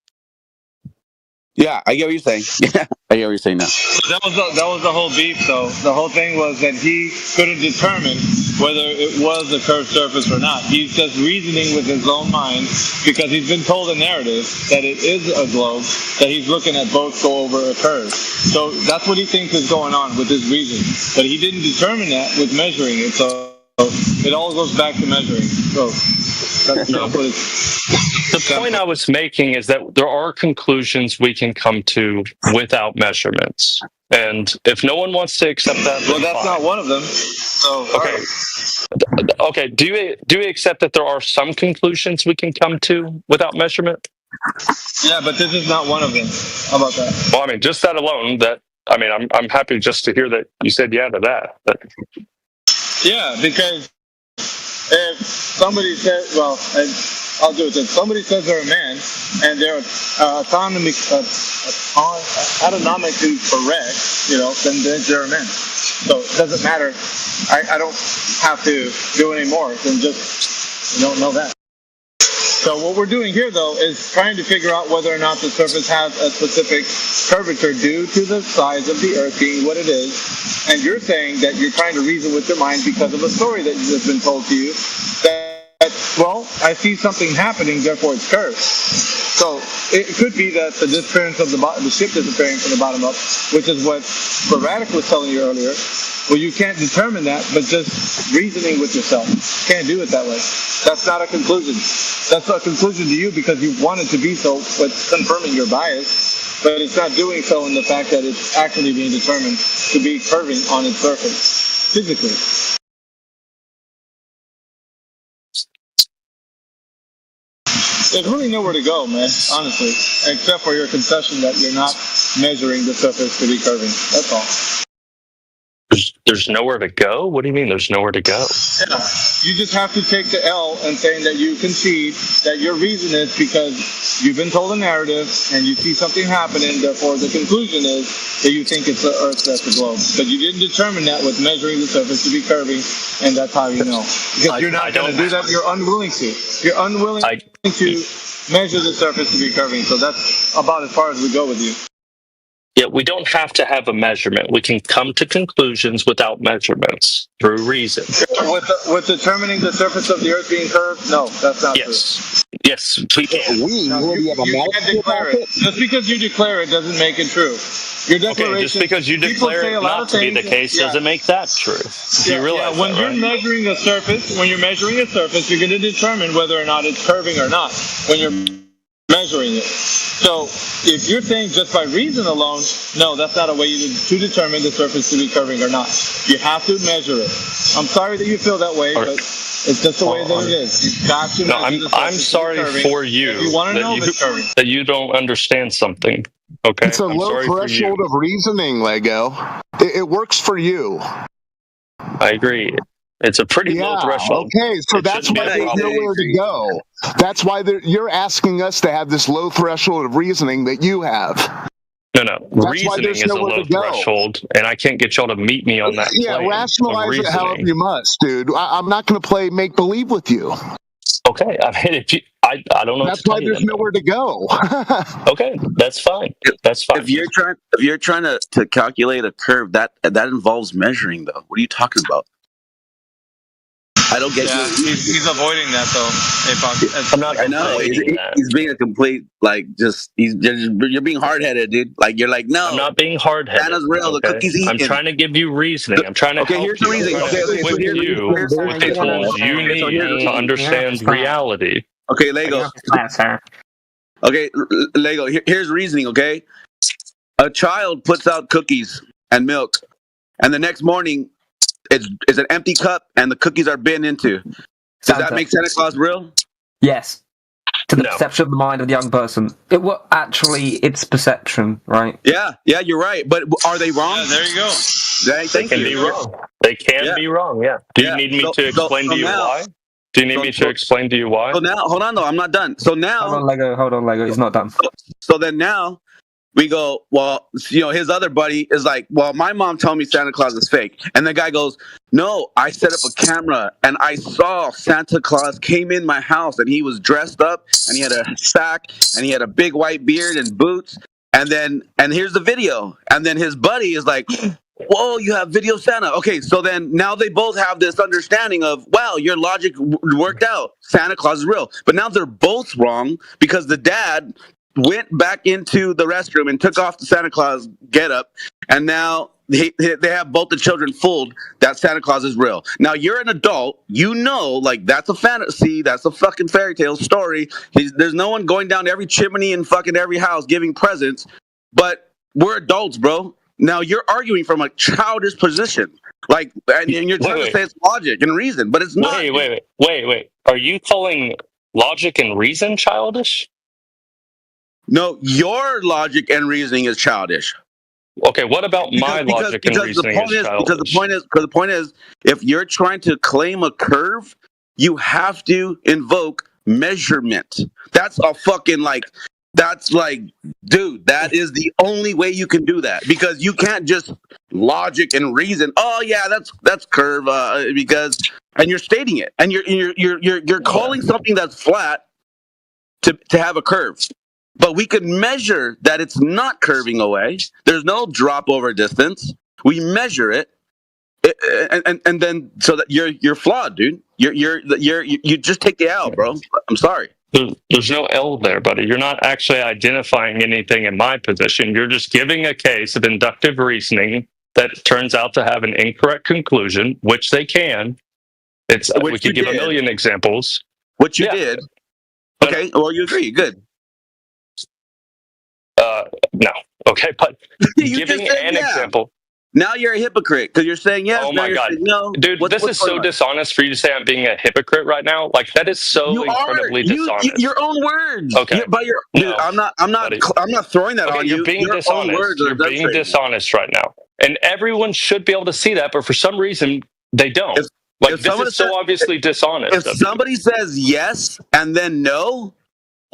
Yeah, I get what you're saying. Yeah, I get what you're saying now. That was the whole beef, though. The whole thing was that he couldn't determine whether it was a curved surface or not. He's just reasoning with his own mind because he's been told a narrative that it is a globe, that he's looking at boats go over a curve. So that's what he thinks is going on with his reason. But he didn't determine that with measuring it. So it all goes back to measuring. So that's what it's... The point I was making is that there are conclusions we can come to without measurements. And if no one wants to accept that, well, that's not one of them. So okay. Do you accept that there are some conclusions we can come to without measurement? Yeah, but this is not one of them. How about that? Well, I mean, just that alone. I'm happy just to hear that you said yeah to that. But... Yeah, because if somebody says, I'll do it. If somebody says they're a man and they're autonomically correct, then they're a man. So it doesn't matter. I don't have to do any more than just know that. So what we're doing here, though, is trying to figure out whether or not the surface has a specific curvature due to the size of the Earth being what it is. And you're saying that you're trying to reason with your mind because of a story that has been told to you that, I see something happening, therefore it's curved. So it could be that the disappearance of the ship disappearing from the bottom up, which is what Radic was telling you earlier. Well, you can't determine that, but just reasoning with yourself. Can't do it that way. That's not a conclusion. That's a conclusion to you because you want it to be so, but confirming your bias. But it's not doing so in the fact that it's actually being determined to be curving on its surface, physically. There's really nowhere to go, man, honestly, except for your concession that you're not measuring the surface to be curving. That's all. There's nowhere to go? What do you mean there's nowhere to go? Yeah, you just have to take the L and saying that you concede that your reason is because you've been told a narrative and you see something happening, therefore the conclusion is that you think it's the Earth that's the globe. But you didn't determine that with measuring the surface to be curving, and that's how you know. Because you're not going to do that, you're unwilling to. You're unwilling to measure the surface to be curving, so that's about as far as we go with you. Yeah, we don't have to have a measurement. We can come to conclusions without measurements through reason. With determining the surface of the Earth being curved, no, that's not true. Yes, we can. You can't declare it. Just because you declare it doesn't make it true. Your declaration. Okay, just because you declare it not to be the case doesn't make that true. Do you realize when that, you're right? measuring a surface, you're going to determine whether or not it's curving or not when you're measuring it. So if you're saying just by reason alone, no, that's not a way to determine the surface to be curving or not. You have to measure it. I'm sorry that you feel that way, but it's just the way that it is. You've got to measure the surface. I'm sorry for you, if you want to know if it's curving. that you don't understand something. Okay, It's a I'm low sorry for threshold you. of reasoning, Lego. It works for you. I agree. It's a pretty low threshold. Okay, so that's shouldn't be why a there's problem. nowhere to go. That's why you're asking us to have this low threshold of reasoning that you have. No. why Reasoning there's is a nowhere low to go. threshold, and I can't get y'all to meet me on that Yeah, plane rationalize of it however reasoning. you must, dude. I'm not going to play make believe with you. Okay, I mean, if you, I don't know. That's what to why tell you there's then. nowhere to go. Okay, that's fine. That's fine. If you're trying to calculate a curve, that involves measuring, though. What are you talking about? I don't get you. He's avoiding that though. I'm not. I know he's being a complete you're being hard headed, dude. Like you're like no. I'm not being hard headed. Santa's real. The cookies eating. I'm trying to give you reasoning. I'm trying to Okay, help here's you. the reasoning. I'm trying to Okay, so equip here's you with the tools you need to understand reality. Okay, Lego. Okay, Lego. Here's reasoning. Okay, a child puts out cookies and milk, and the next morning, it's an empty cup, and the cookies are bitten into. Does that make Santa Claus real? Yes. To the perception of the mind of the young person. It's perception, right? Yeah, you're right. But are they wrong? Yeah, there you go. Thank They can you. be wrong. They can be wrong. Yeah. Do you need me to explain to you why? Do you need me to explain to you why? So now, hold on though. I'm not done. So now, hold on, Lego. He's not done. So then now we go, well, his other buddy is like, well, my mom told me Santa Claus is fake. And the guy goes, no, I set up a camera and I saw Santa Claus came in my house and he was dressed up and he had a sack and he had a big white beard and boots. And here's the video. And then his buddy is like, whoa, you have video Santa. Okay, so then now they both have this understanding of, wow, your logic worked out. Santa Claus is real. But now they're both wrong because the dad went back into the restroom and took off the Santa Claus getup, and now they have both the children fooled that Santa Claus is real. Now you're an adult, like that's a fantasy, that's a fucking fairy tale story. There's no one going down every chimney in fucking every house giving presents, but we're adults, bro. Now you're arguing from a childish position, and you're trying to say it's logic and reason, but it's not. Wait. Are you calling logic and reason childish? No, your logic and reasoning is childish. Okay, what about my logic and reasoning is childish? Because the point is, if you're trying to claim a curve, you have to invoke measurement. That's a fucking dude, that is the only way you can do that, because you can't just logic and reason. Oh yeah, that's curve because, and you're stating it, and you're calling something that's flat to have a curve. But we could measure that it's not curving away. There's no drop over distance. We measure it, and then so that you're flawed, dude. You just take the L, bro. I'm sorry. There's no L there, buddy. You're not actually identifying anything in my position. You're just giving a case of inductive reasoning that turns out to have an incorrect conclusion, which they can. We could give a million examples. Which you did. Okay, well, you agree. Good. No. Okay, but giving an example. Now you're a hypocrite because you're saying yes. Oh now my you're God, saying no. dude, this is so dishonest for you to say I'm being a hypocrite right now. Like that is so You are incredibly dishonest. your own words. Okay, Dude, no, I'm not buddy. throwing that Okay, on you're you. being Your own dishonest. words are You're being demonstrating. dishonest right now, and everyone should be able to see that, but for some reason they don't. Like this is so obviously dishonest. If somebody says yes and then no,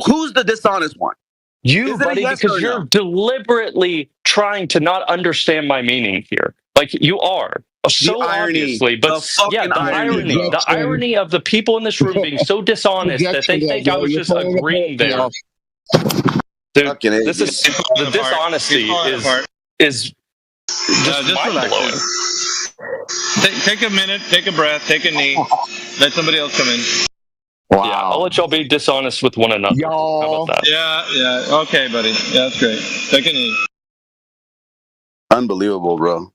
who's the dishonest one? You, Is it a buddy, yes because or you're no? deliberately trying to not understand my meaning here. Like you are. So irony. obviously, but The fucking irony, bro. the irony of the people in this room being so dishonest that they think I was just agreeing there. Dude, this is the dishonesty is just Just mind relax. blowing. Take a minute, take a breath, take a knee. Let somebody else come in. Wow. Yeah, I'll let y'all be dishonest with one another. Y'all. How about that? Yeah. Okay, buddy. Yeah, that's great. Take a knee. Unbelievable, bro.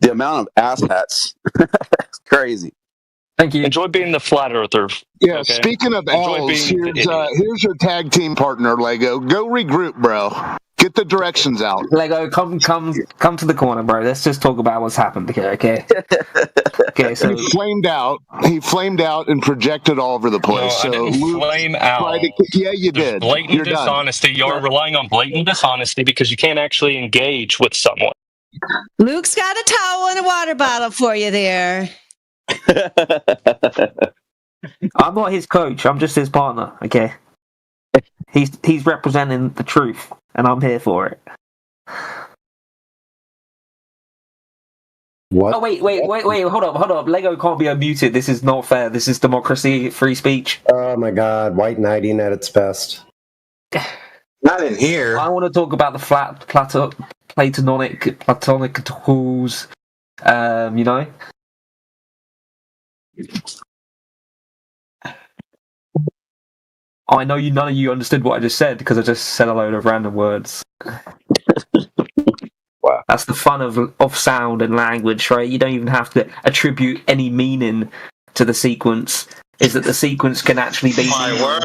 The amount of asshats. It's crazy. Thank you. Enjoy being the flat earther. Yeah, okay? speaking of Enjoy L's, being the idiot. here's your tag team partner, Lego. Go regroup, bro. Get the directions out. Lego, come to the corner, bro. Let's just talk about what's happened here, okay? Okay, so He flamed out. He flamed out and projected all over the place. No, I so didn't Luke flame out. tried to, yeah, you There's did. blatant You're done. dishonesty. You're relying on blatant dishonesty because you can't actually engage with someone. Luke's got a towel and a water bottle for you there. I'm not his coach. I'm just his partner, okay? He's representing the truth, and I'm here for it. What? Oh, wait, hold up. Lego can't be unmuted. This is not fair. This is democracy, free speech. Oh my god, white knighting at its best. Not in here. I want to talk about the platonic tools, you know? I know none of you understood what I just said because I just said a load of random words. Wow. That's the fun of sound and language, right? You don't even have to attribute any meaning to the sequence. Is that the sequence can actually be... My word.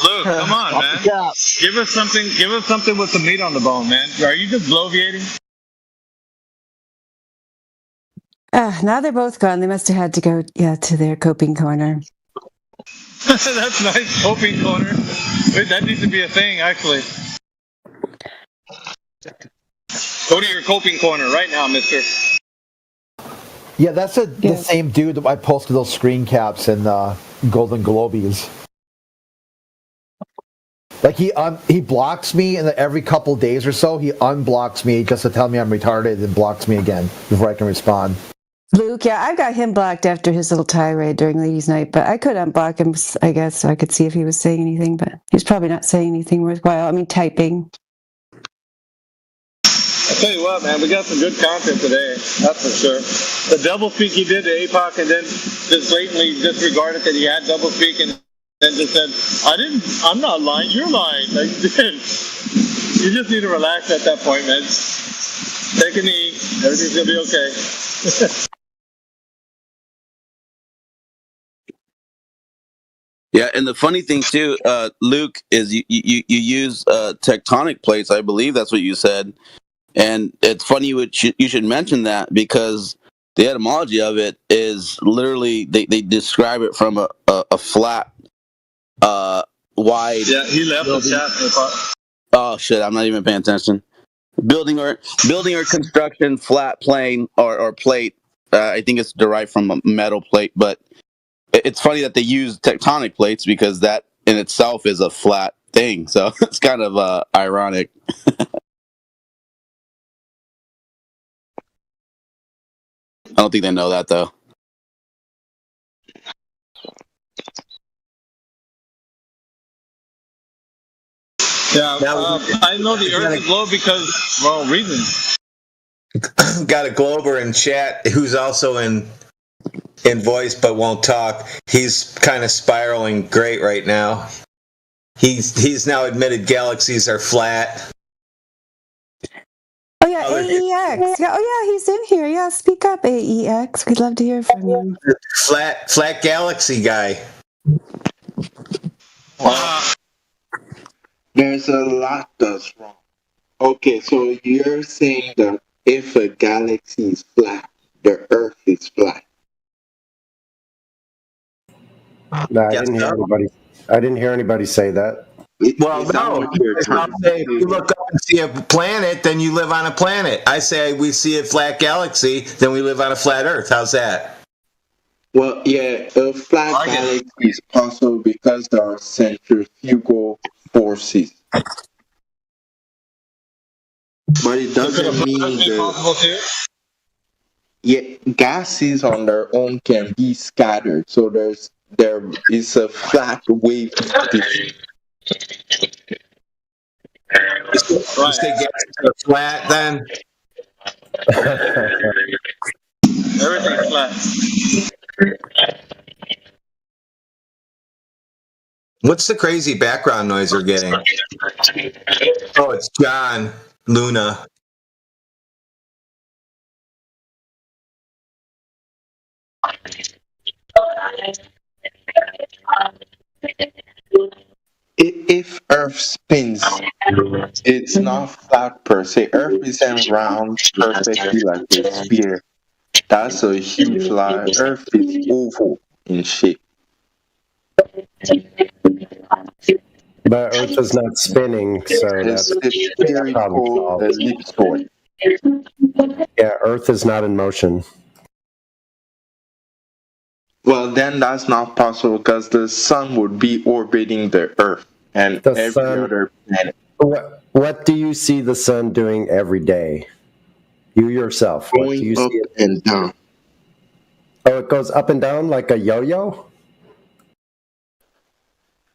Luke, come on, man. Give us something with some meat on the bone, man. Are you just bloviating? Now they're both gone. They must have had to go to their coping corner. That's nice. Coping corner. Wait, that needs to be a thing, actually. Go to your coping corner right now, mister. Yeah, that's the same dude that I posted those screen caps in Golden Globies. Like he blocks me, and every couple days or so he unblocks me just to tell me I'm retarded, and blocks me again before I can respond. Luke, yeah, I've got him blocked after his little tirade during Ladies' Night, but I could unblock him, I guess, so I could see if he was saying anything, but he's probably not saying anything worthwhile. I mean, typing. I'll tell you what, man, we got some good content today. That's for sure. The double speak he did to APOC and then just blatantly disregarded that he had double speak and then just said, I'm not lying, you're lying. Like, dude, you just need to relax at that point, man. Take a knee. Everything's going to be okay. Yeah, and the funny thing too, Luke, is you use tectonic plates. I believe that's what you said, and it's funny you should mention that because the etymology of it is literally they describe it from a flat, wide. Yeah, he left the chat. Oh shit! I'm not even paying attention. Building or construction flat plane or plate. I think it's derived from a metal plate, but it's funny that they use tectonic plates because that in itself is a flat thing. So it's kind of ironic. I don't think they know that though. Yeah, I know the Earth is globe because, well, reasons. Got a Glober in chat who's also in voice but won't talk. He's kind of spiraling great right now. He's now admitted galaxies are flat. Oh yeah, AEX. Yeah, oh yeah, he's in here. Yeah, speak up, AEX. We'd love to hear from you. Flat galaxy guy. There's a lot that's wrong. Okay, so you're saying that if a galaxy is flat, the Earth is flat. No, I didn't hear anybody say that. Well, no. I'll say if you look up and see a planet, then you live on a planet. I say we see a flat galaxy, then we live on a flat Earth. How's that? Well, yeah, a flat galaxy is possible because there are centrifugal forces. But it doesn't mean that. Yeah, gases on their own can be scattered, so there is a flat wave distribution. You say gases are flat, then? Everything's flat. What's the crazy background noise we're getting? Oh, it's John Luna. If Earth spins, it's not flat per se. Earth isn't round perfectly like a sphere. That's a huge lie. Earth is oval in shape. But Earth is not spinning, so It's that's a spherical ellipsoid. Yeah, Earth is not in motion. Well, then that's not possible because the sun would be orbiting the Earth and every other planet. What do you see the sun doing every day? You yourself. What do you Going up see it? and down. Oh, it goes up and down like a yo-yo?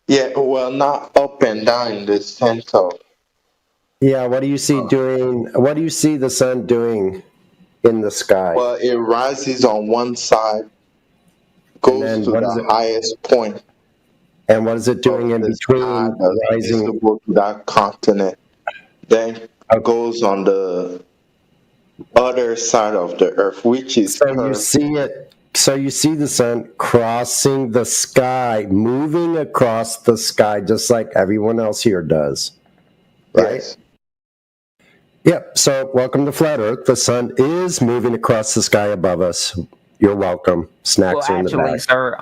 Yeah, well, not up and down in the sense of. Yeah, what do you see doing? What do you see the sun doing in the sky? Well, it rises on one side, goes to the highest point. And what is it doing in between rising? Visible to that continent. Then goes on the other side of the Earth, which is you see it. So you see the sun crossing the sky, moving across the sky, just like everyone else here does, right? Yes. Yep. So welcome to Flat Earth. The sun is moving across the sky above us. You're welcome. Snacks are in the back. Sir,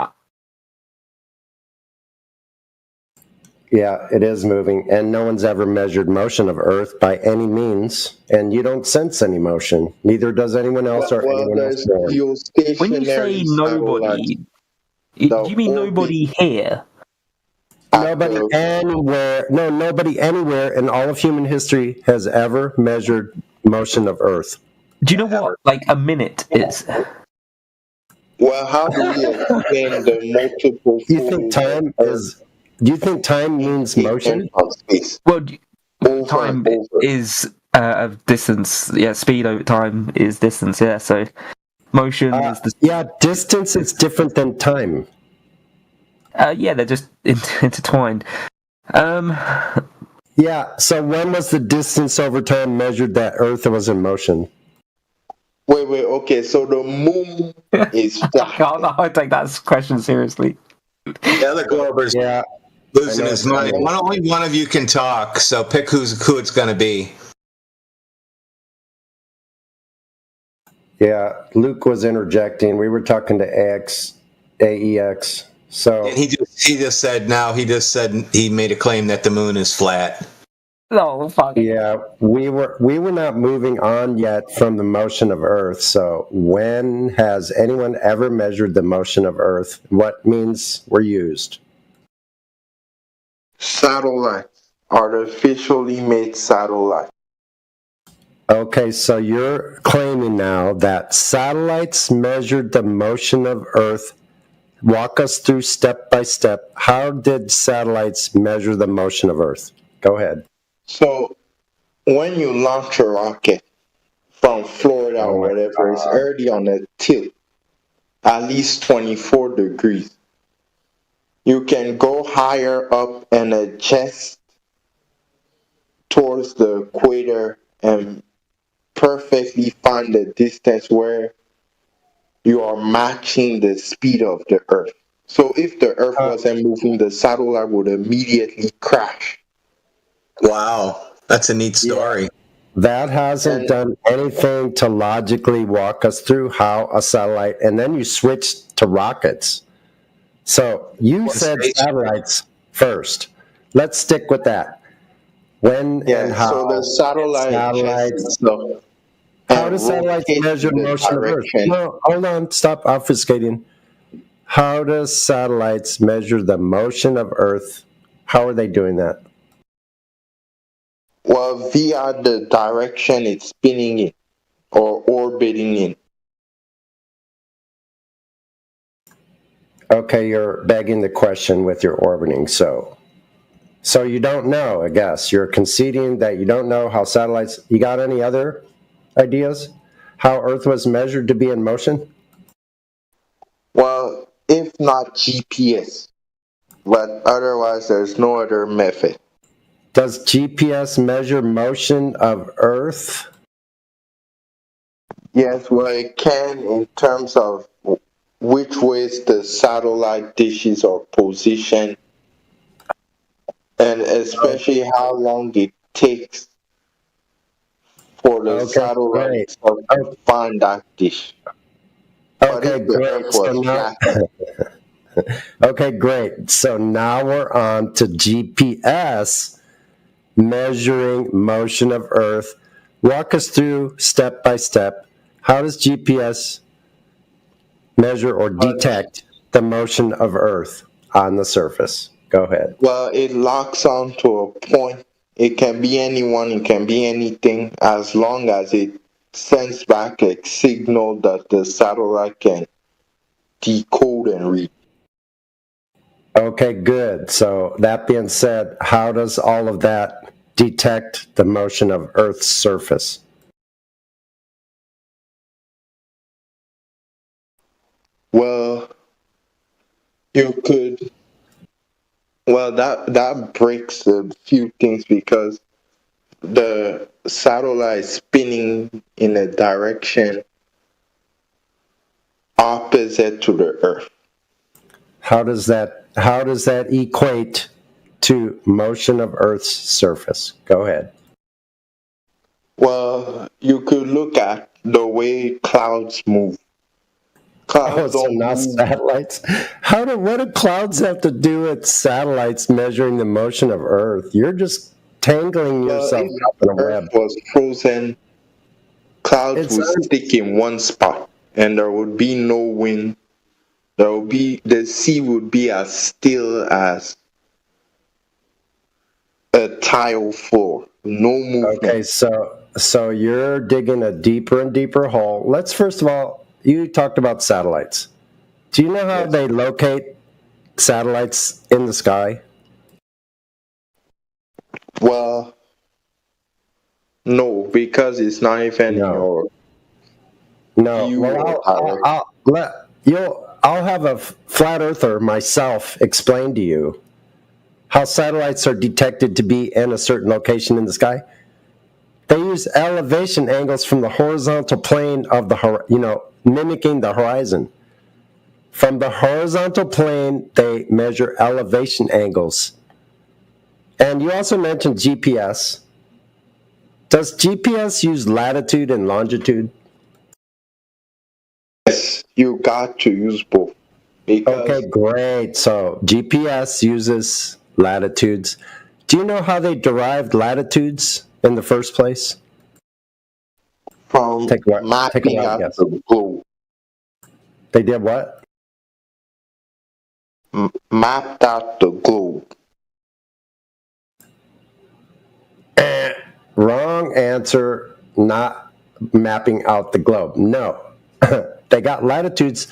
Yeah, it is moving, and no one's ever measured motion of Earth by any means, and you don't sense any motion. Neither does anyone else or anyone else. when you say nobody, do you mean nobody here? Nobody anywhere. No, nobody anywhere in all of human history has ever measured motion of Earth. Do you know what, like, a minute is? Well, how do we explain the multiple? You think time is? Do you think time means motion? Well, time is of distance. Yeah, speed over time is distance. Yeah, so motion is the. Yeah, distance is different than time. Yeah, they're just intertwined. Yeah, so when was the distance over time measured that Earth was in motion? Wait, okay, so the moon is flat. I take that question seriously. The other Glober's losing his mind. Only one of you can talk, so pick who it's going to be. Yeah, Luke was interjecting. We were talking to AEX. So and he just said now. He just said he made a claim that the moon is flat. No, fuck. Yeah, we were not moving on yet from the motion of Earth. So when has anyone ever measured the motion of Earth? What means were used? Satellites, artificially made satellites. Okay, so you're claiming now that satellites measured the motion of Earth. Walk us through step by step. How did satellites measure the motion of Earth? Go ahead. So, when you launch a rocket from Florida or whatever, it's already on a tilt, at least 24 degrees. You can go higher up and adjust towards the equator and perfectly find the distance where you are matching the speed of the Earth. So if the Earth wasn't moving, the satellite would immediately crash. Wow, that's a neat story. that hasn't done anything to logically walk us through how a satellite, and then you switched to rockets. So you said satellites first. Let's stick with that. When and how? So the satellites. How do satellites measure the motion of Earth? No, hold on, stop obfuscating. How does satellites measure the motion of Earth? How are they doing that? Well, via the direction it's spinning in or orbiting in. Okay, you're begging the question with your orbiting. So you don't know, I guess. You're conceding that you don't know how satellites... You got any other ideas? How Earth was measured to be in motion? Well, if not GPS, but otherwise there's no other method. Does GPS measure motion of Earth? Yes, well, it can in terms of which ways the satellite dishes are positioned, and especially how long it takes for the satellite to find that dish. Okay, great. Okay, great. So now we're on to GPS measuring motion of Earth. Walk us through step by step. How does GPS measure or detect the motion of Earth on the surface? Go ahead. Well, it locks on to a point. It can be anyone, it can be anything, as long as it sends back a signal that the satellite can decode and read. Okay, good. So that being said, how does all of that detect the motion of Earth's surface? Well, you could... Well, that breaks a few things because the satellite is spinning in a direction opposite to the Earth. How does that equate to motion of Earth's surface? Go ahead. Well, you could look at the way clouds move. Clouds don't not move. Satellites. What do clouds have to do with satellites measuring the motion of Earth? You're just tangling yourself up in a web. Earth was frozen, clouds would stick in one spot, and there would be no wind. The sea would be as still as a tile floor. No movement. Okay, so you're digging a deeper and deeper hole. Let's first of all, you talked about satellites. Do you know how they locate satellites in the sky? Well, no, because it's not even your. No. Well, I'll have a flat earther myself explain to you how satellites are detected to be in a certain location in the sky. They use elevation angles from the horizontal plane of the, mimicking the horizon. From the horizontal plane, they measure elevation angles. And you also mentioned GPS. Does GPS use latitude and longitude? Yes, you got to use both. Okay, great. So GPS uses latitudes. Do you know how they derived latitudes in the first place? From mapping out the globe. They did what? Mapped out the globe. Wrong answer, not mapping out the globe. No. They got latitudes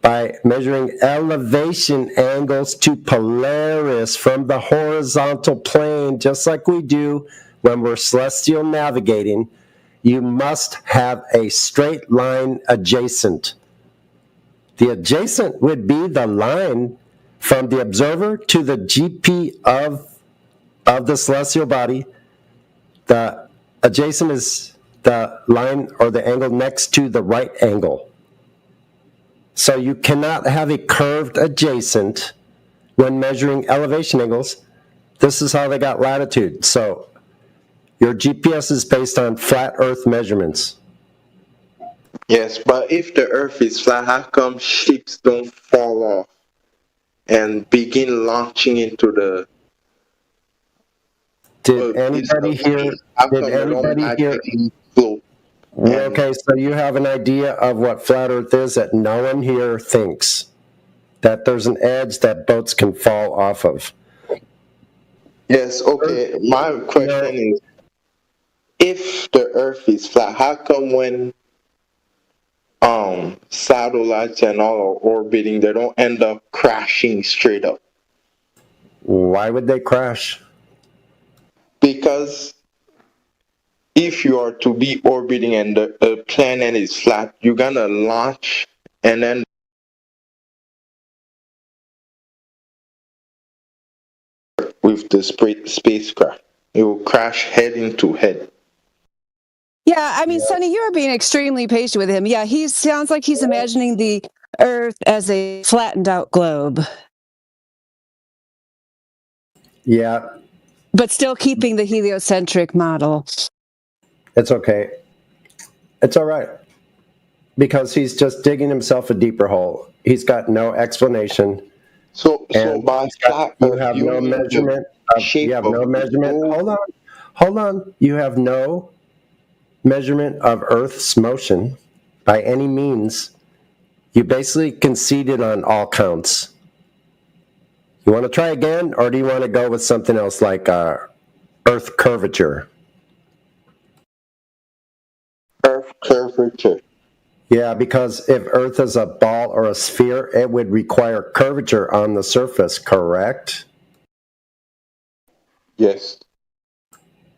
by measuring elevation angles to Polaris from the horizontal plane, just like we do when we're celestial navigating. You must have a straight line adjacent. The adjacent would be the line from the observer to the GP of the celestial body. The adjacent is the line or the angle next to the right angle. So you cannot have a curved adjacent when measuring elevation angles. This is how they got latitude. So Your GPS is based on flat Earth measurements. Yes, but if the Earth is flat, how come ships don't fall off and begin launching into the? Did anybody here? Did anybody here? Okay, so you have an idea of what flat Earth is that no one here thinks. That there's an edge that boats can fall off of. Yes, okay. My question is, if the Earth is flat, how come when satellites and all are orbiting, they don't end up crashing straight up? Why would they crash? Because if you are to be orbiting and the planet is flat, you're gonna launch and then with the spacecraft, it will crash head into head. Yeah, I mean, Sonny, you're being extremely patient with him. Yeah, he sounds like he's imagining the Earth as a flattened out globe. Yeah. But still keeping the heliocentric model. It's okay. It's all right. Because he's just digging himself a deeper hole. He's got no explanation. So by flat you have no measurement. You have no measurement. Hold on. You have no measurement of Earth's motion by any means. You basically conceded on all counts. You want to try again, or do you want to go with something else like Earth curvature? Earth curvature. Yeah, because if Earth is a ball or a sphere, it would require curvature on the surface, correct? Yes.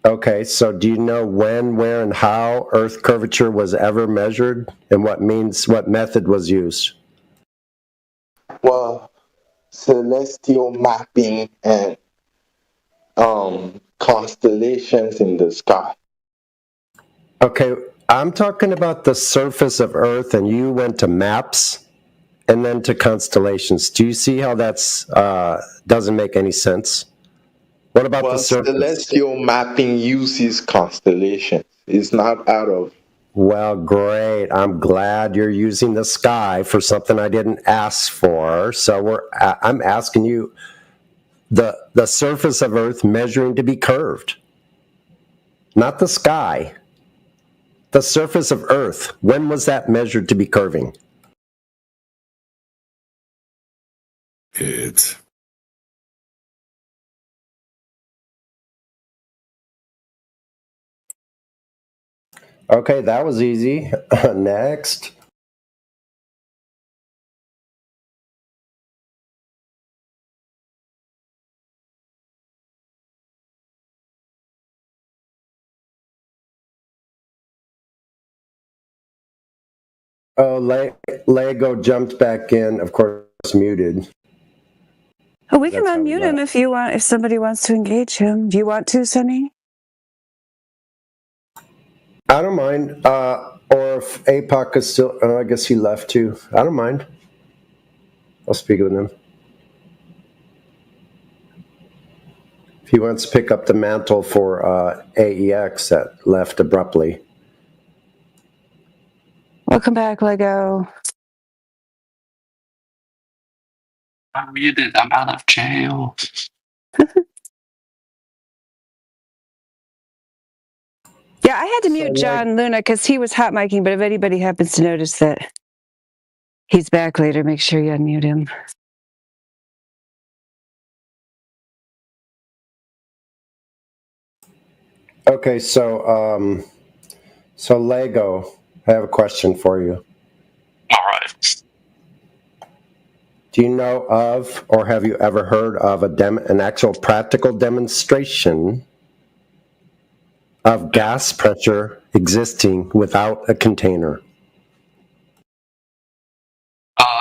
Okay, so do you know when, where, and how Earth curvature was ever measured, and what method was used? Well, celestial mapping and constellations in the sky. Okay, I'm talking about the surface of Earth, and you went to maps and then to constellations. Do you see how that's doesn't make any sense? What about the surface? Celestial mapping uses constellations. It's not out of. Well, great. I'm glad you're using the sky for something I didn't ask for. So I'm asking you the surface of Earth measuring to be curved, not the sky. The surface of Earth, when was that measured to be curving? Okay, that was easy. Next. Oh, Lego jumped back in, of course, muted. Oh, we can unmute him if you want. If somebody wants to engage him, do you want to, Sonny? I don't mind. Or if APOC is still, I guess he left too. I don't mind. I'll speak with him. If he wants to pick up the mantle for AEX that left abruptly. Welcome back, Lego. I'm muted. I'm out of jail. Yeah, I had to mute John Luna because he was hot micing, but if anybody happens to notice that he's back later, make sure you unmute him. Okay, so Lego, I have a question for you. All right. Do you know of, or have you ever heard of an actual practical demonstration of gas pressure existing without a container?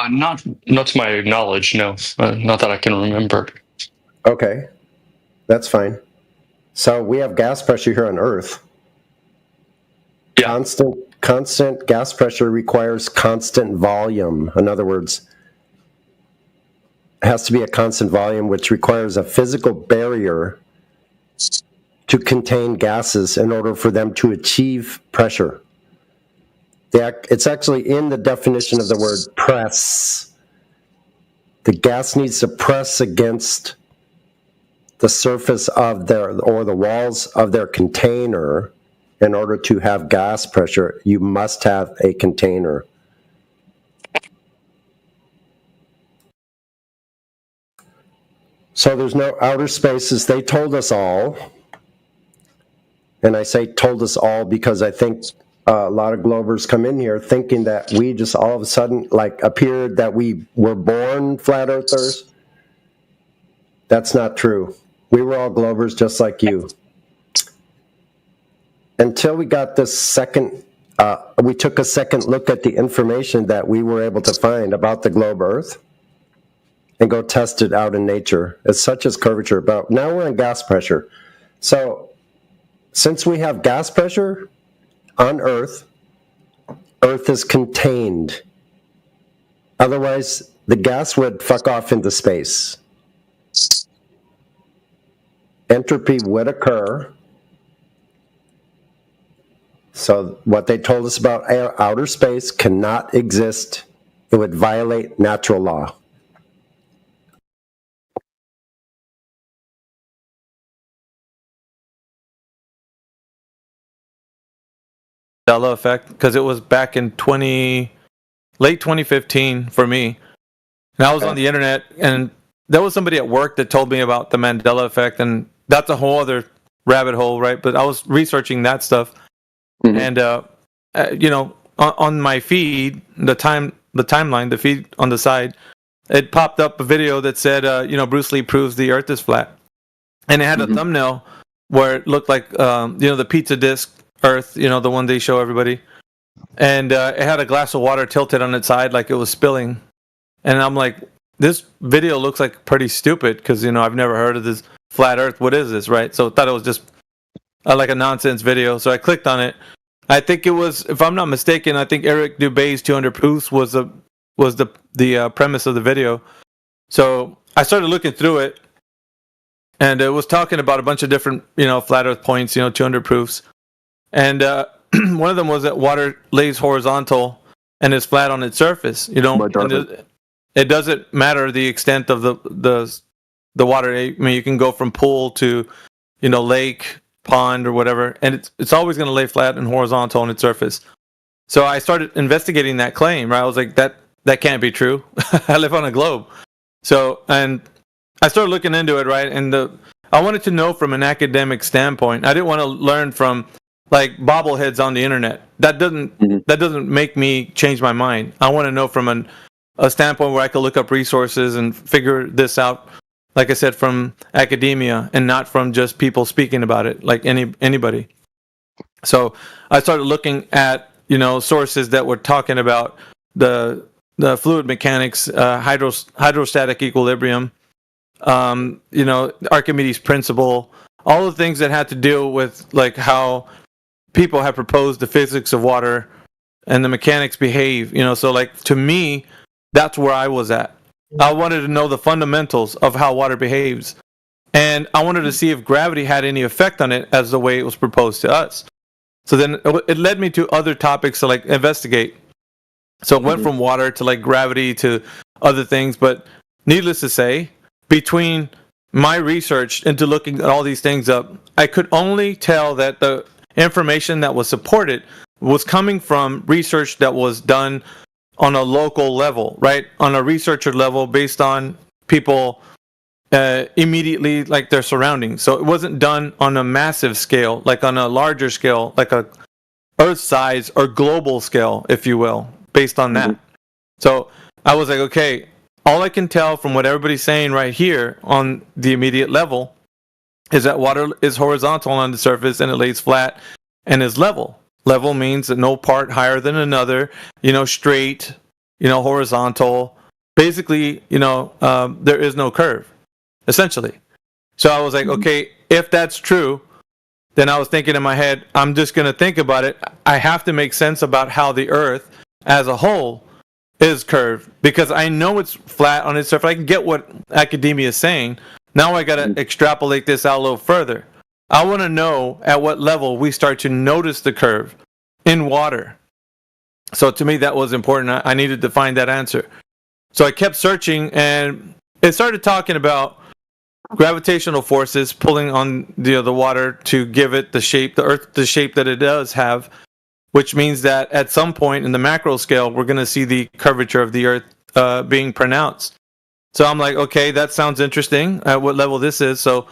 Not to my knowledge, no. Not that I can remember. Okay, that's fine. So we have gas pressure here on Earth. Yeah. Constant gas pressure requires constant volume. In other words, it has to be a constant volume, which requires a physical barrier to contain gases in order for them to achieve pressure. It's actually in the definition of the word press. The gas needs to press against the surface of or the walls of their container. In order to have gas pressure, you must have a container. So there's no outer spaces. They told us all. And I say told us all because I think a lot of Globers come in here thinking that we just all of a sudden appeared that we were born flat earthers. That's not true. We were all Globers just like you. Until we got this second, we took a second look at the information that we were able to find about the globe Earth and go test it out in nature. It's such as curvature, but now we're in gas pressure. So since we have gas pressure on Earth, Earth is contained. Otherwise, the gas would fuck off into space. Entropy would occur. So what they told us about outer space cannot exist. It would violate natural law. Mandela effect, because it was back in late 2015 for me. And I was on the internet, and there was somebody at work that told me about the Mandela effect, and that's a whole other rabbit hole, right? But I was researching that stuff, and on my feed, the timeline, the feed on the side, it popped up a video that said, Bruce Lee proves the Earth is flat, and it had a thumbnail where it looked like the pizza disc Earth, the one they show everybody, and it had a glass of water tilted on its side like it was spilling, and I'm like, this video looks like pretty stupid because I've never heard of this flat Earth. What is this, right? So I thought it was just like a nonsense video. So I clicked on it. I think it was, if I'm not mistaken, I think Eric Dubé's 200 Proofs was the premise of the video. So I started looking through it, and it was talking about a bunch of different flat Earth points, 200 proofs. And one of them was that water lays horizontal and is flat on its surface. It doesn't matter the extent of the water. I mean, you can go from pool to lake, pond, or whatever, and it's always going to lay flat and horizontal on its surface. So I started investigating that claim. Right, I was like, that can't be true. I live on a globe. So, and I started looking into it. Right, and I wanted to know from an academic standpoint. I didn't want to learn from like bobbleheads on the internet. That doesn't make me change my mind. I want to know from a standpoint where I could look up resources and figure this out, like I said, from academia and not from just people speaking about it, like anybody. So I started looking at sources that were talking about the fluid mechanics, hydrostatic equilibrium, Archimedes' principle, all the things that had to do with like how people have proposed the physics of water and the mechanics behave. So like to me, that's where I was at. I wanted to know the fundamentals of how water behaves, and I wanted to see if gravity had any effect on it as the way it was proposed to us. So then it led me to other topics to like investigate. So it went from water to like gravity to other things, but needless to say, between my research into looking at all these things up, I could only tell that the information that was supported was coming from research that was done on a local level, right? On a researcher level based on people immediately like their surroundings. So it wasn't done on a massive scale, like on a larger scale, like a Earth size or global scale, if you will, based on that. So I was like, okay, all I can tell from what everybody's saying right here on the immediate level is that water is horizontal on the surface and it lays flat and is level. Level means that no part higher than another, straight, horizontal. Basically, there is no curve, essentially. So I was like, okay, if that's true, then I was thinking in my head, I'm just going to think about it. I have to make sense about how the Earth as a whole is curved, because I know it's flat on its surface. I can get what academia is saying. Now I got to extrapolate this out a little further. I want to know at what level we start to notice the curve in water. So to me, that was important. I needed to find that answer. So I kept searching, and it started talking about gravitational forces pulling on the water to give it the shape, the Earth, the shape that it does have, which means that at some point in the macro scale, we're going to see the curvature of the Earth being pronounced. So I'm like, okay, that sounds interesting at what level this is. So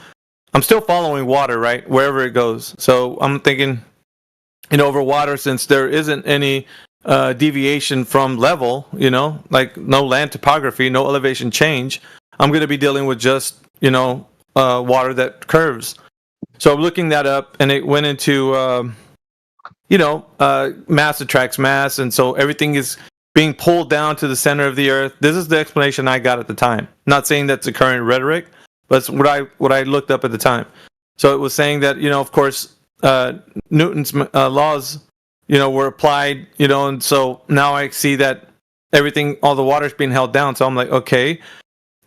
I'm still following water, right, wherever it goes. So I'm thinking, over water, since there isn't any deviation from level, like no land topography, no elevation change, I'm going to be dealing with just, water that curves. So I'm looking that up, and it went into, mass attracts mass, and so everything is being pulled down to the center of the Earth. This is the explanation I got at the time. Not saying that's the current rhetoric, but it's what I looked up at the time. So it was saying that, of course, Newton's laws, were applied, and so now I see that all the water's being held down. So I'm like, okay,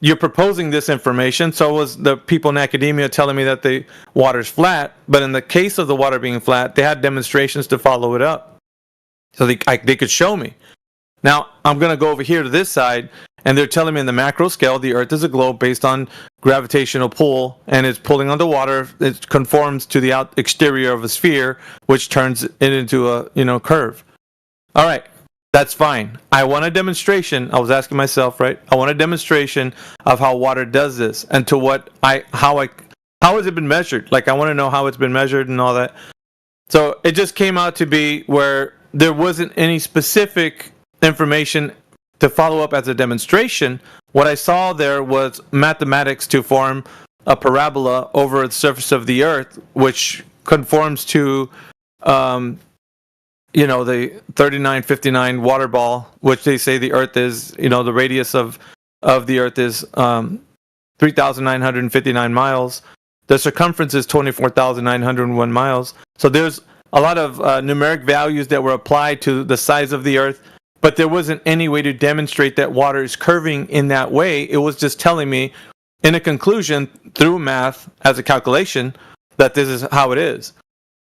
you're proposing this information. So was the people in academia telling me that the water's flat, but in the case of the water being flat, they had demonstrations to follow it up. So they could show me. Now, I'm going to go over here to this side, and they're telling me in the macro scale, the Earth is a globe based on gravitational pull, and it's pulling on the water. It conforms to the exterior of a sphere, which turns it into a curve. All right, that's fine. I want a demonstration. I was asking myself, right? I want a demonstration of how water does this, and how has it been measured? Like, I want to know how it's been measured and all that. So it just came out to be where there wasn't any specific information to follow up as a demonstration. What I saw there was mathematics to form a parabola over the surface of the Earth, which conforms to, the 3959 water ball, which they say the Earth is, the radius of the Earth is 3,959 miles. The circumference is 24,901 miles. So there's a lot of numeric values that were applied to the size of the Earth. But there wasn't any way to demonstrate that water is curving in that way. It was just telling me in a conclusion through math as a calculation that this is how it is.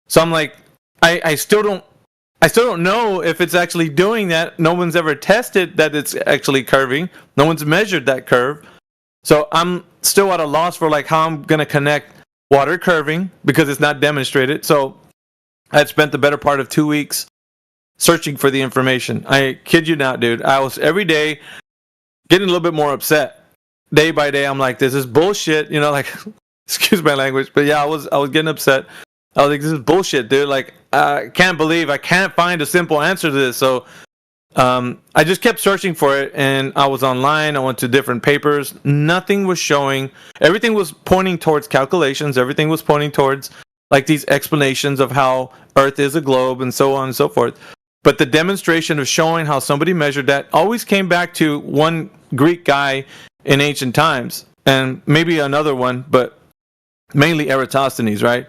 So I'm like, I still don't know if it's actually doing that. No one's ever tested that it's actually curving. No one's measured that curve. So I'm still at a loss for how I'm going to connect water curving because it's not demonstrated. So I had spent the better part of 2 weeks searching for the information. I kid you not, dude. I was every day getting a little bit more upset. Day by day, I'm like, this is bullshit. Excuse my language, but yeah, I was getting upset. I was like, this is bullshit, dude. I can't believe I can't find a simple answer to this. So I just kept searching for it, and I was online. I went to different papers. Nothing was showing. Everything was pointing towards calculations. Everything was pointing towards these explanations of how Earth is a globe and so on and so forth. But the demonstration of showing how somebody measured that always came back to one Greek guy in ancient times, and maybe another one, but mainly Eratosthenes, right?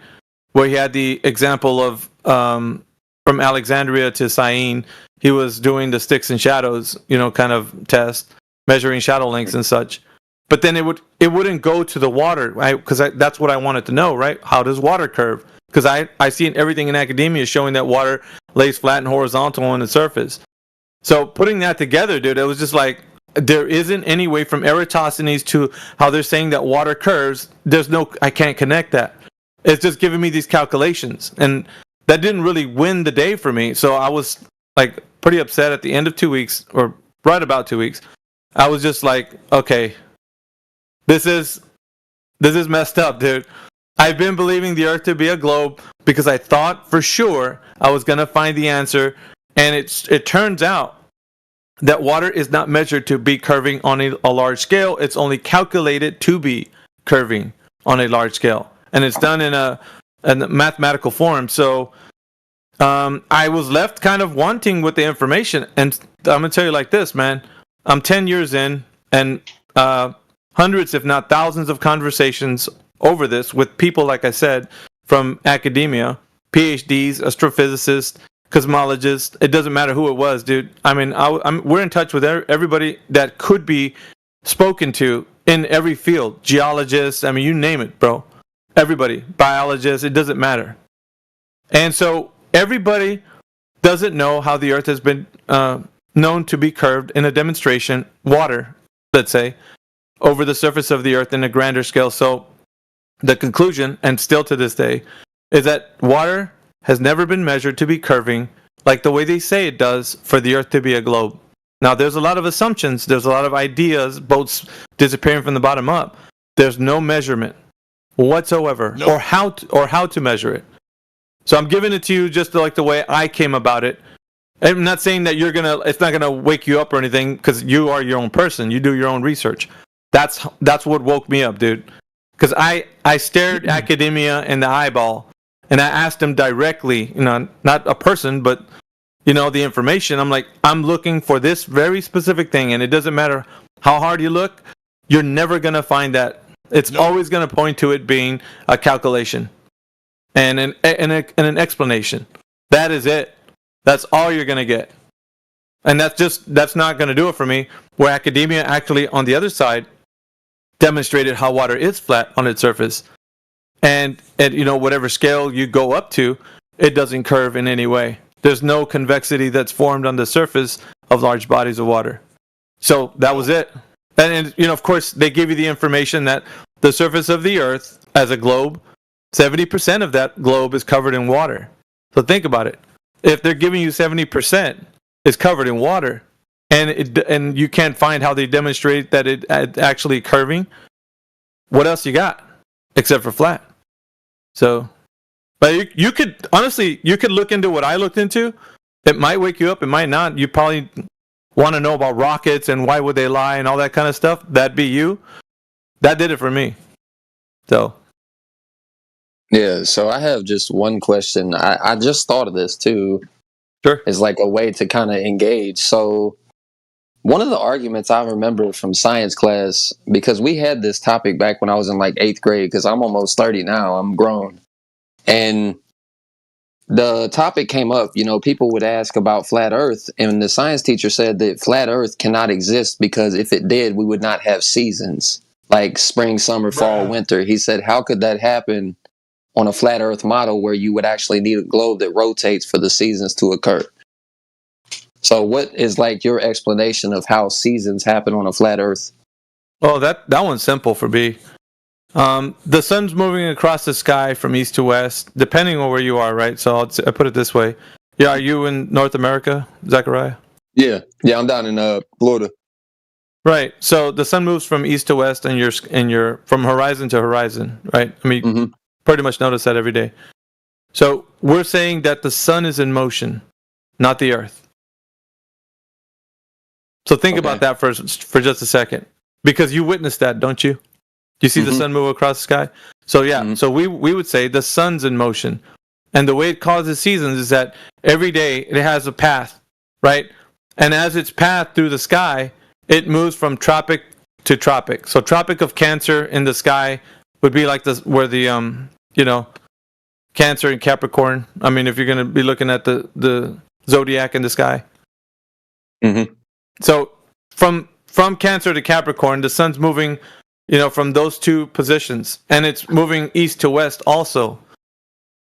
Where he had the example of from Alexandria to Syene, he was doing the sticks and shadows, kind of test, measuring shadow lengths and such. But then it wouldn't go to the water, right? Because that's what I wanted to know, right? How does water curve? Because I see everything in academia showing that water lays flat and horizontal on the surface. So putting that together, dude, it was just like, there isn't any way from Eratosthenes to how they're saying that water curves. I can't connect that. It's just giving me these calculations. And that didn't really win the day for me. So I was pretty upset at the end of 2 weeks, or right about 2 weeks. I was just like, okay, this is messed up, dude. I've been believing the Earth to be a globe because I thought for sure I was going to find the answer. And it turns out that water is not measured to be curving on a large scale. It's only calculated to be curving on a large scale. And it's done in a mathematical form. So I was left kind of wanting with the information. And I'm going to tell you like this, man. I'm 10 years in, and hundreds, if not thousands of conversations over this with people, like I said, from academia, PhDs, astrophysicists, cosmologists. It doesn't matter who it was, dude. I mean, we're in touch with everybody that could be spoken to in every field. Geologists, I mean, you name it, bro. Everybody, biologists, it doesn't matter. And so everybody doesn't know how the Earth has been known to be curved in a demonstration, water, let's say, over the surface of the Earth in a grander scale. So the conclusion, and still to this day, is that water has never been measured to be curving like the way they say it does for the Earth to be a globe. Now, there's a lot of assumptions. There's a lot of ideas, boats disappearing from the bottom up. There's no measurement whatsoever, or how to measure it. So I'm giving it to you just like the way I came about it. I'm not saying that it's not gonna wake you up or anything, because you are your own person. You do your own research. That's what woke me up, dude. Because I stared academia in the eyeball, and I asked them directly, not a person, but the information. I'm like, I'm looking for this very specific thing, and it doesn't matter how hard you look, you're never gonna find that. It's always gonna point to it being a calculation and an explanation. That is it. That's all you're gonna get. And that's not gonna do it for me. Where academia actually, on the other side, demonstrated how water is flat on its surface, and whatever scale you go up to, it doesn't curve in any way. There's no convexity that's formed on the surface of large bodies of water. So that was it. And of course, they give you the information that the surface of the Earth as a globe, 70% of that globe is covered in water. So think about it. If they're giving you 70% is covered in water, and you can't find how they demonstrate that it actually curving, what else you got except for flat? So, but you could look into what I looked into. It might wake you up. It might not. You probably want to know about rockets and why would they lie and all that kind of stuff. That'd be you. That did it for me. So. Yeah, so I have just one question. I just thought of this too. Sure. It's like a way to kind of engage. So one of the arguments I remember from science class, because we had this topic back when I was in like 8th grade, because I'm almost 30 now, I'm grown. And the topic came up, people would ask about flat Earth, and the science teacher said that flat Earth cannot exist because if it did, we would not have seasons like spring, summer, fall, winter. He said, how could that happen on a flat Earth model where you would actually need a globe that rotates for the seasons to occur? So what is like your explanation of how seasons happen on a flat Earth? Well, that one's simple for me. The sun's moving across the sky from east to west, depending on where you are, right? So I put it this way. Yeah, are you in North America, Zachariah? Yeah, I'm down in Florida. Right. So the sun moves from east to west, and you're from horizon to horizon, right? I mean, pretty much notice that every day. So we're saying that the sun is in motion, not the Earth. So think about that for just a second, because you witnessed that, don't you? You see the sun move across the sky? So yeah, so we would say the sun's in motion. And the way it causes seasons is that every day it has a path, right? And as its path through the sky, it moves from tropic to tropic. So Tropic of Cancer in the sky would be like this, where the Cancer and Capricorn. I mean, if you're going to be looking at the zodiac in the sky. So from Cancer to Capricorn, the sun's moving, from those two positions, and it's moving east to west also.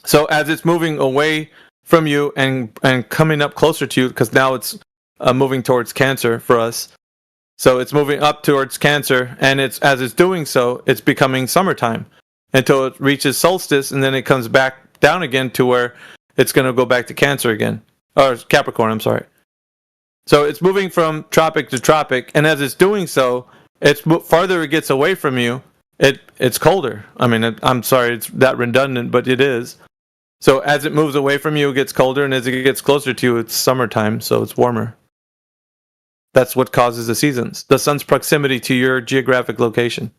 So as it's moving away from you and coming up closer to you, because now it's moving towards Cancer for us. So it's moving up towards Cancer, and as it's doing so, it's becoming summertime until it reaches solstice, and then it comes back down again to where it's going to go back to Cancer again, or Capricorn. I'm sorry. So it's moving from tropic to tropic, and as it's doing so, farther it gets away from you, it's colder. I mean, I'm sorry, it's that redundant, but it is. So as it moves away from you, it gets colder, and as it gets closer to you, it's summertime, so it's warmer. That's what causes the seasons. The sun's proximity to your geographic location.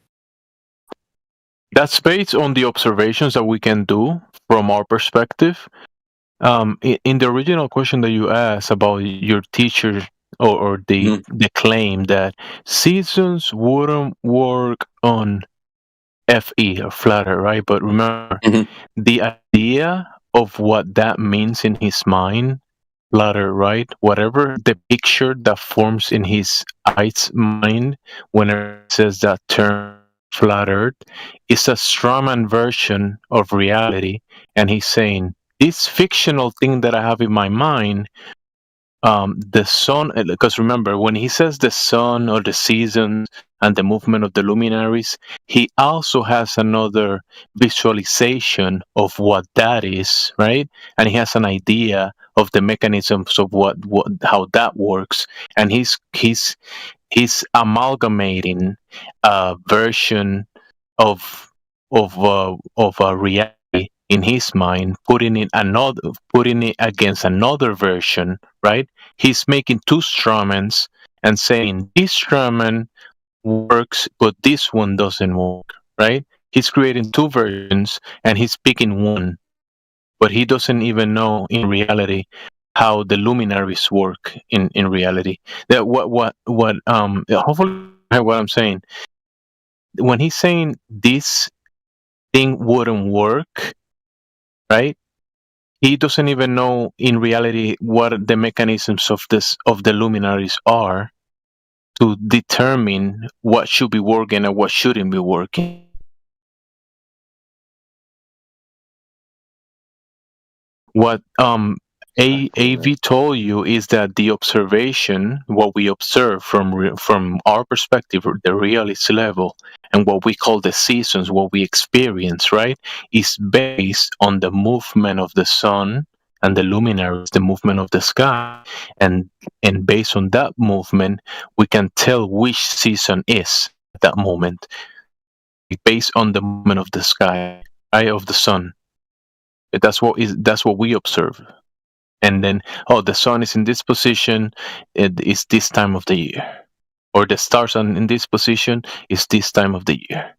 That's based on the observations that we can do from our perspective. In the original question that you asked about your teacher or the claim that seasons wouldn't work on FE or flatter, right? But remember, the idea of what that means in his mind, flatter, right? Whatever the picture that forms in his eyes mind whenever he says that term flat Earth is a strawman version of reality, and he's saying this fictional thing that I have in my mind, the sun. Because remember, when he says the sun or the seasons and the movement of the luminaries, he also has another visualization of what that is, right? And he has an idea of the mechanisms of what how that works, and he's amalgamating a version of a reality in his mind, putting it against another version, right? He's making two strawmans and saying this strawman works, but this one doesn't work, right? He's creating two versions and he's picking one, but he doesn't even know in reality how the luminaries work in reality. That hopefully what I'm saying, when he's saying this thing wouldn't work, right? He doesn't even know in reality what the mechanisms of the luminaries are to determine what should be working and what shouldn't be working. What AV told you is that the observation, what we observe from our perspective, the realist level, and what we call the seasons, what we experience, right, is based on the movement of the sun and the luminaries, the movement of the sky, and based on that movement, we can tell which season is at that moment, based on the movement of the sky, eye of the sun. That's what we observe. And then, the sun is in this position, it is this time of the year. Or the stars are in this position, is this time of the year.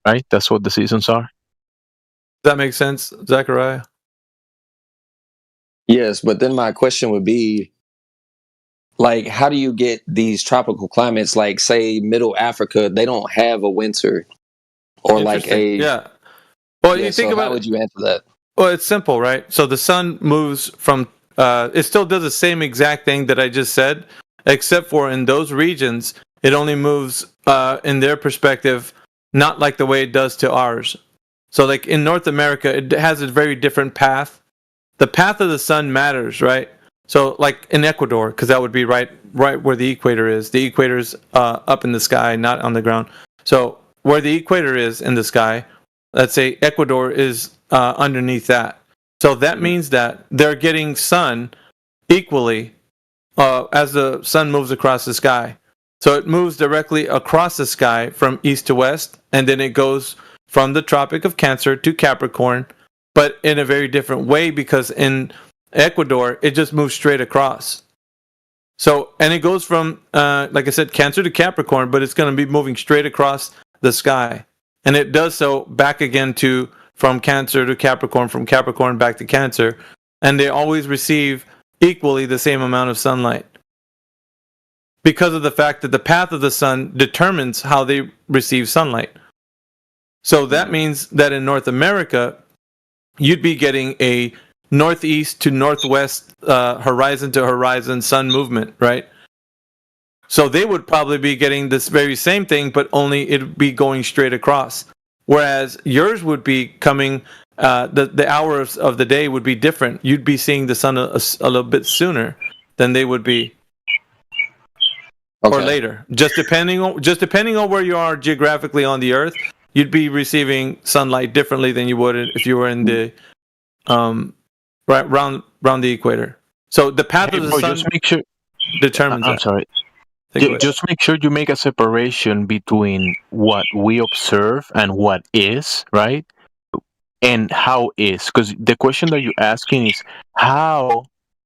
Right? That's what the seasons are. Does that make sense, Zachariah? Yes, but then my question would be, like, how do you get these tropical climates? Like, say, Middle Africa, they don't have a winter. Or like yeah. Well, you think so about how would you answer that? Well, it's simple, right? So the sun moves from, it still does the same exact thing that I just said, except for in those regions, it only moves, in their perspective, not like the way it does to ours. So like in North America, it has a very different path. The path of the sun matters, right? So like in Ecuador, because that would be right where the equator is. The equator is up in the sky, not on the ground. So where the equator is in the sky, let's say Ecuador is underneath that. So that means that they're getting sun equally as the sun moves across the sky. So it moves directly across the sky from east to west, and then it goes from the Tropic of Cancer to Capricorn, but in a very different way, because in Ecuador, it just moves straight across. So, and it goes from, like I said, Cancer to Capricorn, but it's going to be moving straight across the sky. And it does so back again from Cancer to Capricorn, from Capricorn back to Cancer, and they always receive equally the same amount of sunlight, because of the fact that the path of the sun determines how they receive sunlight. So that means that in North America, you'd be getting a northeast to northwest, horizon to horizon sun movement, right? So they would probably be getting this very same thing, but only it'd be going straight across. Whereas yours would be coming, the hours of the day would be different. You'd be seeing the sun a little bit sooner than they would be, or later. Just depending on where you are geographically on the Earth, you'd be receiving sunlight differently than you would if you were in the right round the equator. So the path of the sun just make sure, determines I'm that. sorry. Just make sure you make a separation between what we observe and what is, right? And how is. Because the question that you're asking is, how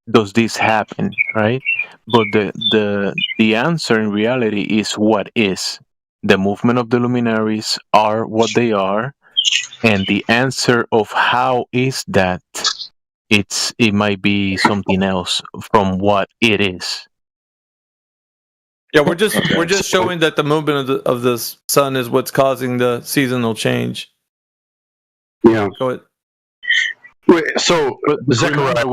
does this happen, right? But the answer in reality is what is. The movement of the luminaries are what they are, and the answer of how is that, it might be something else from what it is. Yeah, we're just showing that the movement of the sun is what's causing the seasonal change. Yeah. Go ahead. Wait, so Zechariah,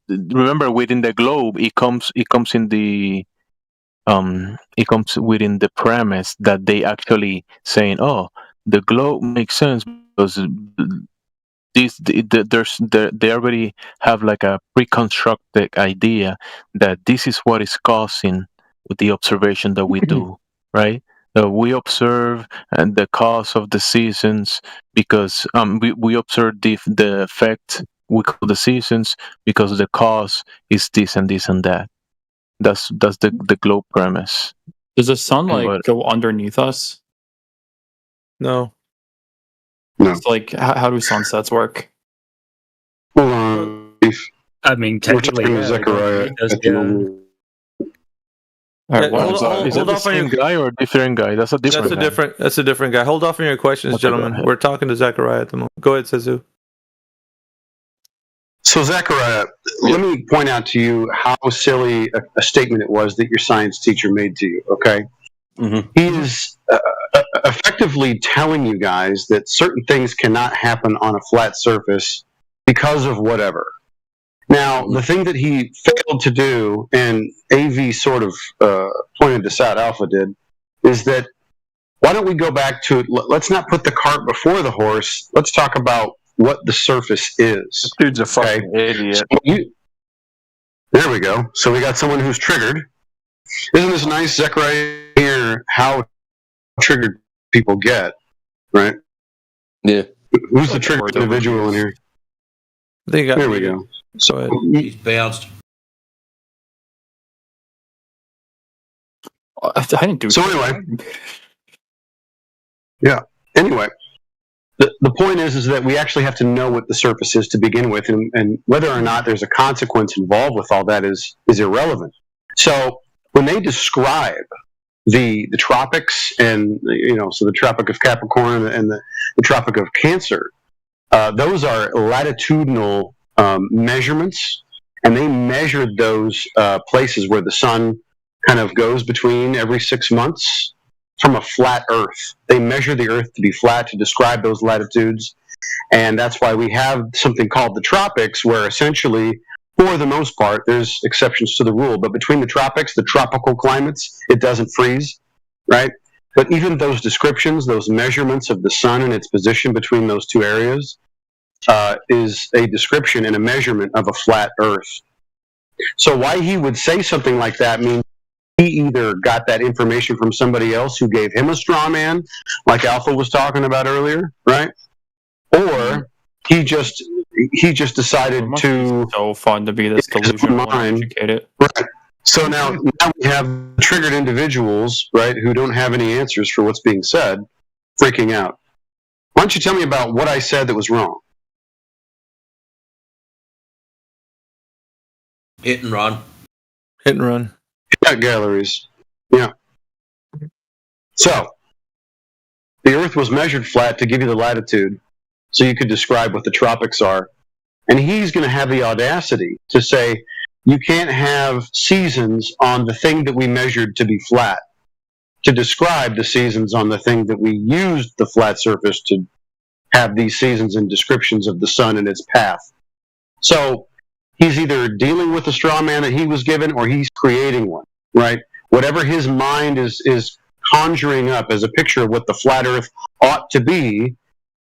remember within the globe, it comes in the it comes within the premise that they actually saying, "Oh, the globe makes sense because they already have like a pre-constructed idea that this is what is causing with the observation that we do, right? We observe and the cause of the seasons because we observe the effect we call the seasons because the cause is this and this and that. That's the globe premise. Does the sun like But- go underneath us? No. No. So, like, how do sunsets work? Hold on. I mean, We're talking technically, to Zechariah at the moment. Is that the same guy or a different guy? That's a different. That's a different guy. Hold off on your questions, Okay, go gentlemen. ahead. We're talking to Zachariah at the moment. Go ahead, Sezu. So, Zechariah, let me point out to you how silly a statement it was that your science teacher made to you, okay? He is effectively telling you guys that certain things cannot happen on a flat surface because of whatever. Now, the thing that he failed to do, and AV sort of pointed this out, Alpha did, is that why don't we go back to, let's not put the cart before the horse, let's talk about what the surface is. This dude's a fucking idiot. There we go. So we got someone who's triggered. Isn't this nice, Zechariah, here how triggered people get, right? Yeah. Who's the triggered individual in here? There we go. So he's bounced. I didn't do. So anyway, yeah. Anyway, the point is that we actually have to know what the surface is to begin with, and whether or not there's a consequence involved with all that is irrelevant. So when they describe the tropics and so the Tropic of Capricorn and the Tropic of Cancer, those are latitudinal measurements, and they measured those places where the sun kind of goes between every 6 months from a flat Earth. They measure the Earth to be flat to describe those latitudes, and that's why we have something called the tropics, where essentially, for the most part, there's exceptions to the rule, but between the tropics, the tropical climates, it doesn't freeze, right? But even those descriptions, those measurements of the sun and its position between those two areas, is a description and a measurement of a flat Earth. So why he would say something like that means he either got that information from somebody else who gave him a straw man, like Alpha was talking about earlier, right? Or he just decided to. So fun to be this delusional and educated. Right. So now we have triggered individuals, right, who don't have any answers for what's being said, freaking out. Why don't you tell me about what I said that was wrong? Hit and run. Hit and run. Yeah, galleries. Yeah. So, the Earth was measured flat to give you the latitude so you could describe what the tropics are. And he's going to have the audacity to say, you can't have seasons on the thing that we measured to be flat, to describe the seasons on the thing that we used the flat surface to have these seasons and descriptions of the sun and its path. So, he's either dealing with the straw man that he was given or he's creating one, right? Whatever his mind is conjuring up as a picture of what the flat Earth ought to be,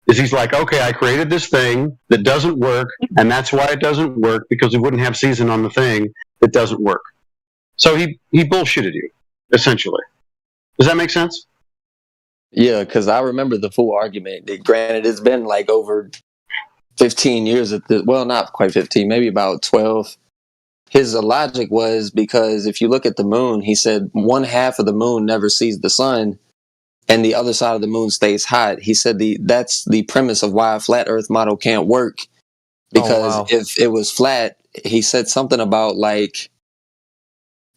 is he's like, okay, I created this thing that doesn't work, and that's why it doesn't work, because we wouldn't have season on the thing that doesn't work. So he bullshitted you, essentially. Does that make sense? Yeah, because I remember the full argument. Granted, it's been like over 15 years at the, well, not quite 15, maybe about 12. His logic was because if you look at the moon, he said one half of the moon never sees the sun and the other side of the moon stays hot. He said that's the premise of why a flat earth model can't work, because if it was flat, he said something about like,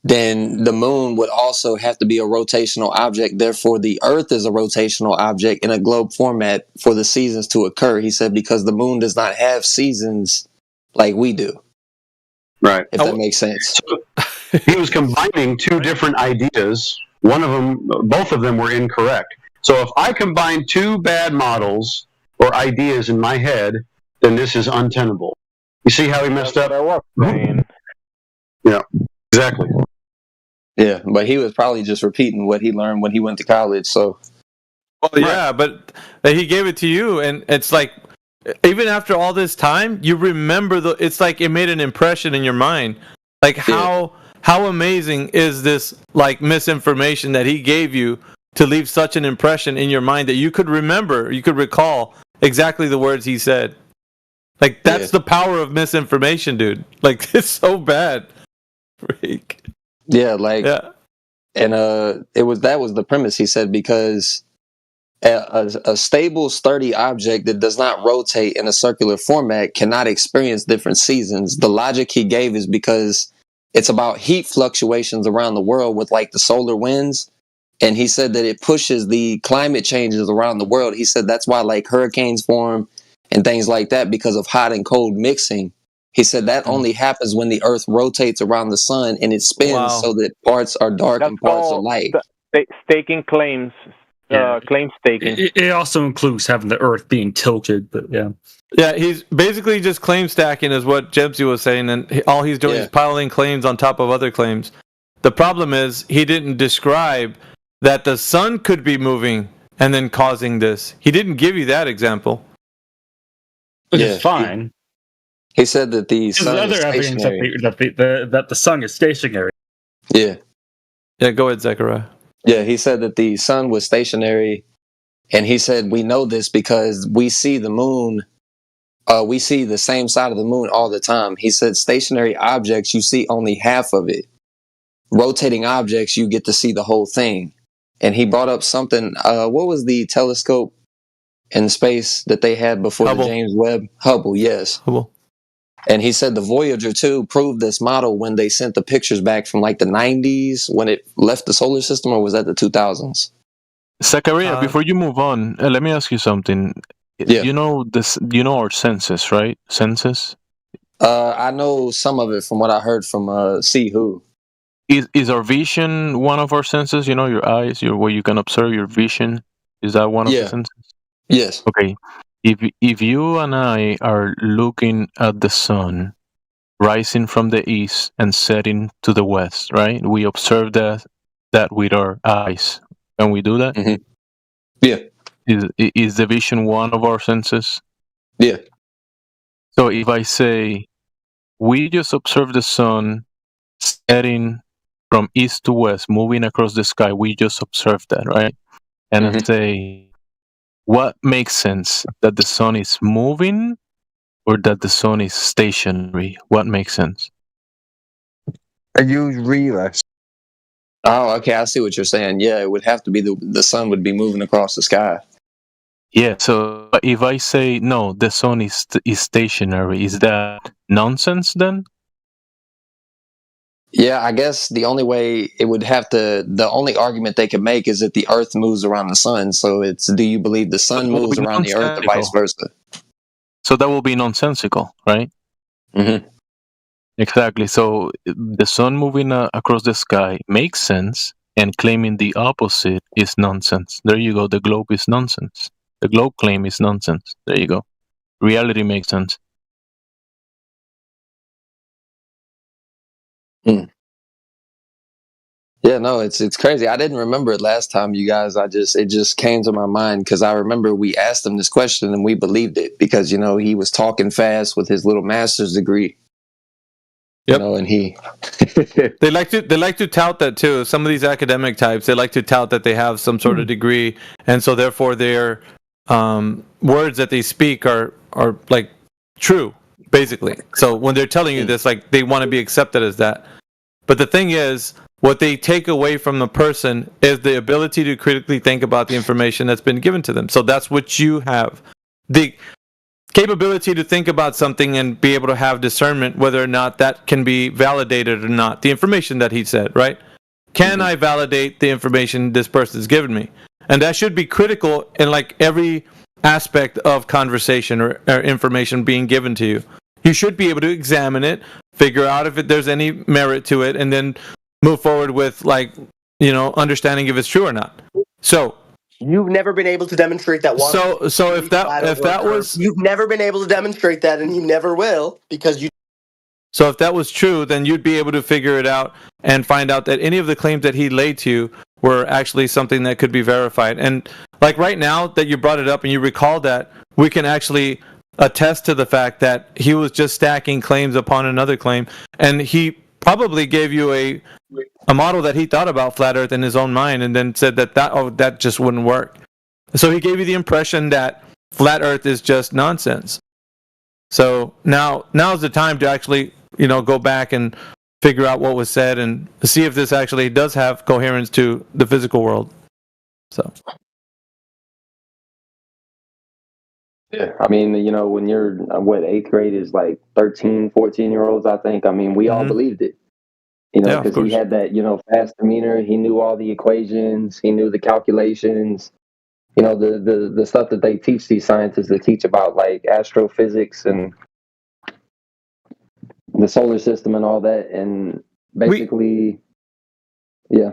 then the moon would also have to be a rotational object. Therefore, the earth is a rotational object in a globe format for the seasons to occur. He said because the moon does not have seasons like we do. Right. If that makes sense. So he was combining two different ideas. One of them, both of them were incorrect. So if I combine two bad models or ideas in my head, then this is untenable. You see how he messed up? I was saying. Yeah, exactly. Yeah, but he was probably just repeating what he learned when he went to college. So, Well, yeah, but he gave it to you, and it's like, even after all this time, you remember the. It's like it made an impression in your mind. Like how amazing is this like misinformation that he gave you to leave such an impression in your mind that you could remember, you could recall exactly the words he said. Like that's the power of misinformation, dude. Like it's so bad. Freak. yeah, like, and that was the premise. He said because a stable, sturdy object that does not rotate in a circular format cannot experience different seasons. The logic he gave is because it's about heat fluctuations around the world with like the solar winds. And he said that it pushes the climate changes around the world. He said that's why like hurricanes form and things like that because of hot and cold mixing. He said that only happens when the earth rotates around the sun and it spins so that parts are dark and parts are light. Staking claims. Claim staking. It also includes having the Earth being tilted, but yeah. Yeah, he's basically just claim stacking is what Jebsy was saying, and all he's doing is piling claims on top of other claims. The problem is he didn't describe that the sun could be moving and then causing this. He didn't give you that example. Which is fine. He said that the sun There's is other evidence stationary. that the sun is stationary. Yeah. Yeah, go ahead, Zechariah. Yeah, he said that the sun was stationary, and he said we know this because we see the moon, we see the same side of the moon all the time. He said stationary objects, you see only half of it. Rotating objects, you get to see the whole thing. And he brought up something, what was the telescope in space that they had before Hubble. the James Webb? Hubble, yes. Hubble. And he said the Voyager 2 proved this model when they sent the pictures back from like the 90s when it left the solar system, or was that the 2000s? Zachariah, before you move on, let me ask you something. Yeah. You know this. You know our senses, right? Senses. I know some of it from what I heard from See Who. Is our vision one of our senses? You know, your eyes, where you can observe your vision. Is that one of the senses? Yes. Okay. If you and I are looking at the sun rising from the east and setting to the west, right? We observe that with our eyes. Can we do that? Mm-hmm. Yeah. Is the vision one of our senses? Yeah. So if I say we just observe the sun setting from east to west, moving across the sky, we just observe that, right? And I say, what makes sense? That the sun is moving or that the sun is stationary? What makes sense? You realize. Oh, okay. I see what you're saying. Yeah, it would have to be the sun would be moving across the sky. Yeah, so if I say, no, the sun is stationary, is that nonsense then? Yeah, I guess the only way it would have to, the only argument they could make is that the earth moves around the sun. So it's, do you believe the sun moves around the earth or vice versa? So that will be nonsensical, right? Mm-hmm. Exactly. So the sun moving across the sky makes sense, and claiming the opposite is nonsense. There you go. The globe is nonsense. The globe claim is nonsense. There you go. Reality makes sense. Hmm. Yeah, no, it's crazy. I didn't remember it last time, you guys. It just came to my mind because I remember we asked him this question and we believed it because he was talking fast with his little master's degree. Yep. And he they like to tout that too. Some of these academic types, they like to tout that they have some sort of degree, and so therefore their words that they speak are like true, basically. So when they're telling you this, like they want to be accepted as that. But the thing is, what they take away from the person is the ability to critically think about the information that's been given to them. So that's what you have. The capability to think about something and be able to have discernment whether or not that can be validated or not. The information that he said, right? Can I validate the information this person's given me? And that should be critical in like every aspect of conversation or information being given to you. You should be able to examine it, figure out if there's any merit to it, and then move forward with understanding if it's true or not. So you've never been able to demonstrate that one. So if that was, you've never been able to demonstrate that, and you never will because you So if that was true, then you'd be able to figure it out and find out that any of the claims that he laid to you were actually something that could be verified. And like right now that you brought it up and you recall that, we can actually attest to the fact that he was just stacking claims upon another claim, and he probably gave you a model that he thought about flat Earth in his own mind, and then said that just wouldn't work. So he gave you the impression that flat Earth is just nonsense. So now's the time to actually go back and figure out what was said and see if this actually does have coherence to the physical world. So. Yeah, I mean, when you're, 8th grade is like 13, 14-year-olds, I think. I mean, we all believed it, because he had that, fast demeanor. He knew all the equations. He knew the calculations, the stuff that they teach these scientists to teach about, like astrophysics and the solar system and all that. And basically, yeah,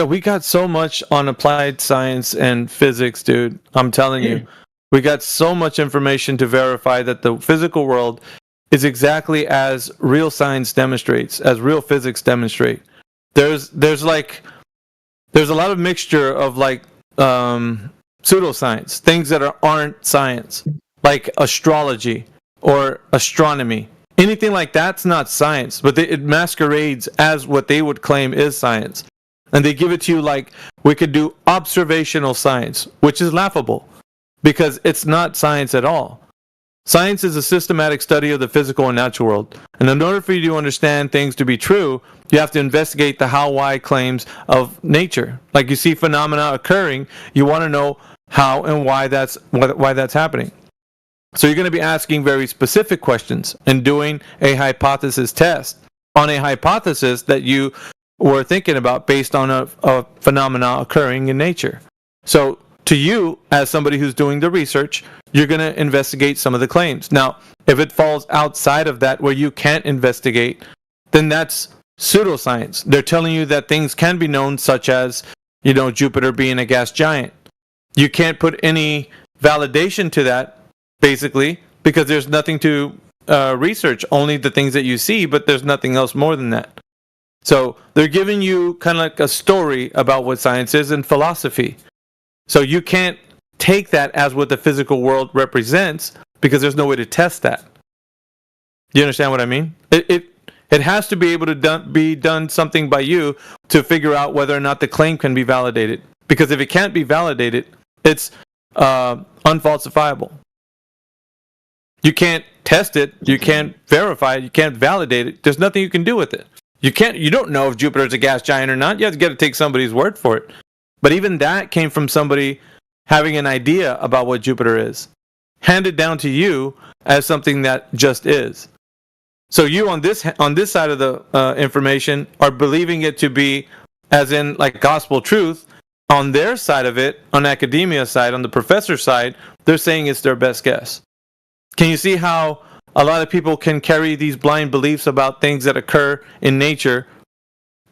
we got so much on applied science and physics, dude. I'm telling you. We got so much information to verify that the physical world is exactly as real science demonstrates, as real physics demonstrate. There's a lot of mixture of pseudoscience, things that aren't science, like astrology or astronomy. Anything like that's not science, but it masquerades as what they would claim is science. And they give it to you like we could do observational science, which is laughable. Because it's not science at all. Science is a systematic study of the physical and natural world. And in order for you to understand things to be true, you have to investigate the how-why claims of nature. Like you see phenomena occurring, you want to know how and why that's happening. So you're going to be asking very specific questions and doing a hypothesis test on a hypothesis that you were thinking about based on a phenomena occurring in nature. So to you, as somebody who's doing the research, you're going to investigate some of the claims. Now, if it falls outside of that where you can't investigate, then that's pseudoscience. They're telling you that things can be known, such as, Jupiter being a gas giant. You can't put any validation to that, basically, because there's nothing to research, only the things that you see, but there's nothing else more than that. So they're giving you kind of like a story about what science is and philosophy. So you can't take that as what the physical world represents because there's no way to test that. Do you understand what I mean? It has to be able to be done something by you to figure out whether or not the claim can be validated. Because if it can't be validated, it's unfalsifiable. You can't test it. You can't verify it. You can't validate it. There's nothing you can do with it. You don't know if Jupiter's a gas giant or not. You have to take somebody's word for it. But even that came from somebody having an idea about what Jupiter is, handed down to you as something that just is. So you on this side of the information are believing it to be as in like gospel truth. On their side of it, on academia side, on the professor side, they're saying it's their best guess. Can you see how a lot of people can carry these blind beliefs about things that occur in nature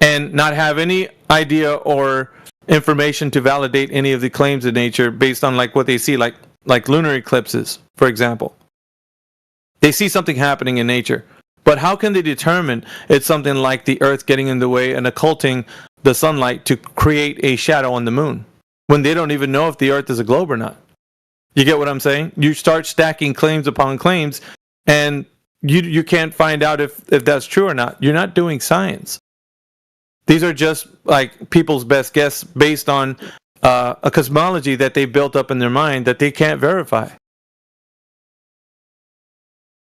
and not have any idea or information to validate any of the claims of nature based on like what they see, like lunar eclipses, for example. They see something happening in nature, but how can they determine it's something like the Earth getting in the way and occulting the sunlight to create a shadow on the moon when they don't even know if the Earth is a globe or not? You get what I'm saying? You start stacking claims upon claims, and you can't find out if that's true or not. You're not doing science. These are just like people's best guess based on a cosmology that they built up in their mind that they can't verify.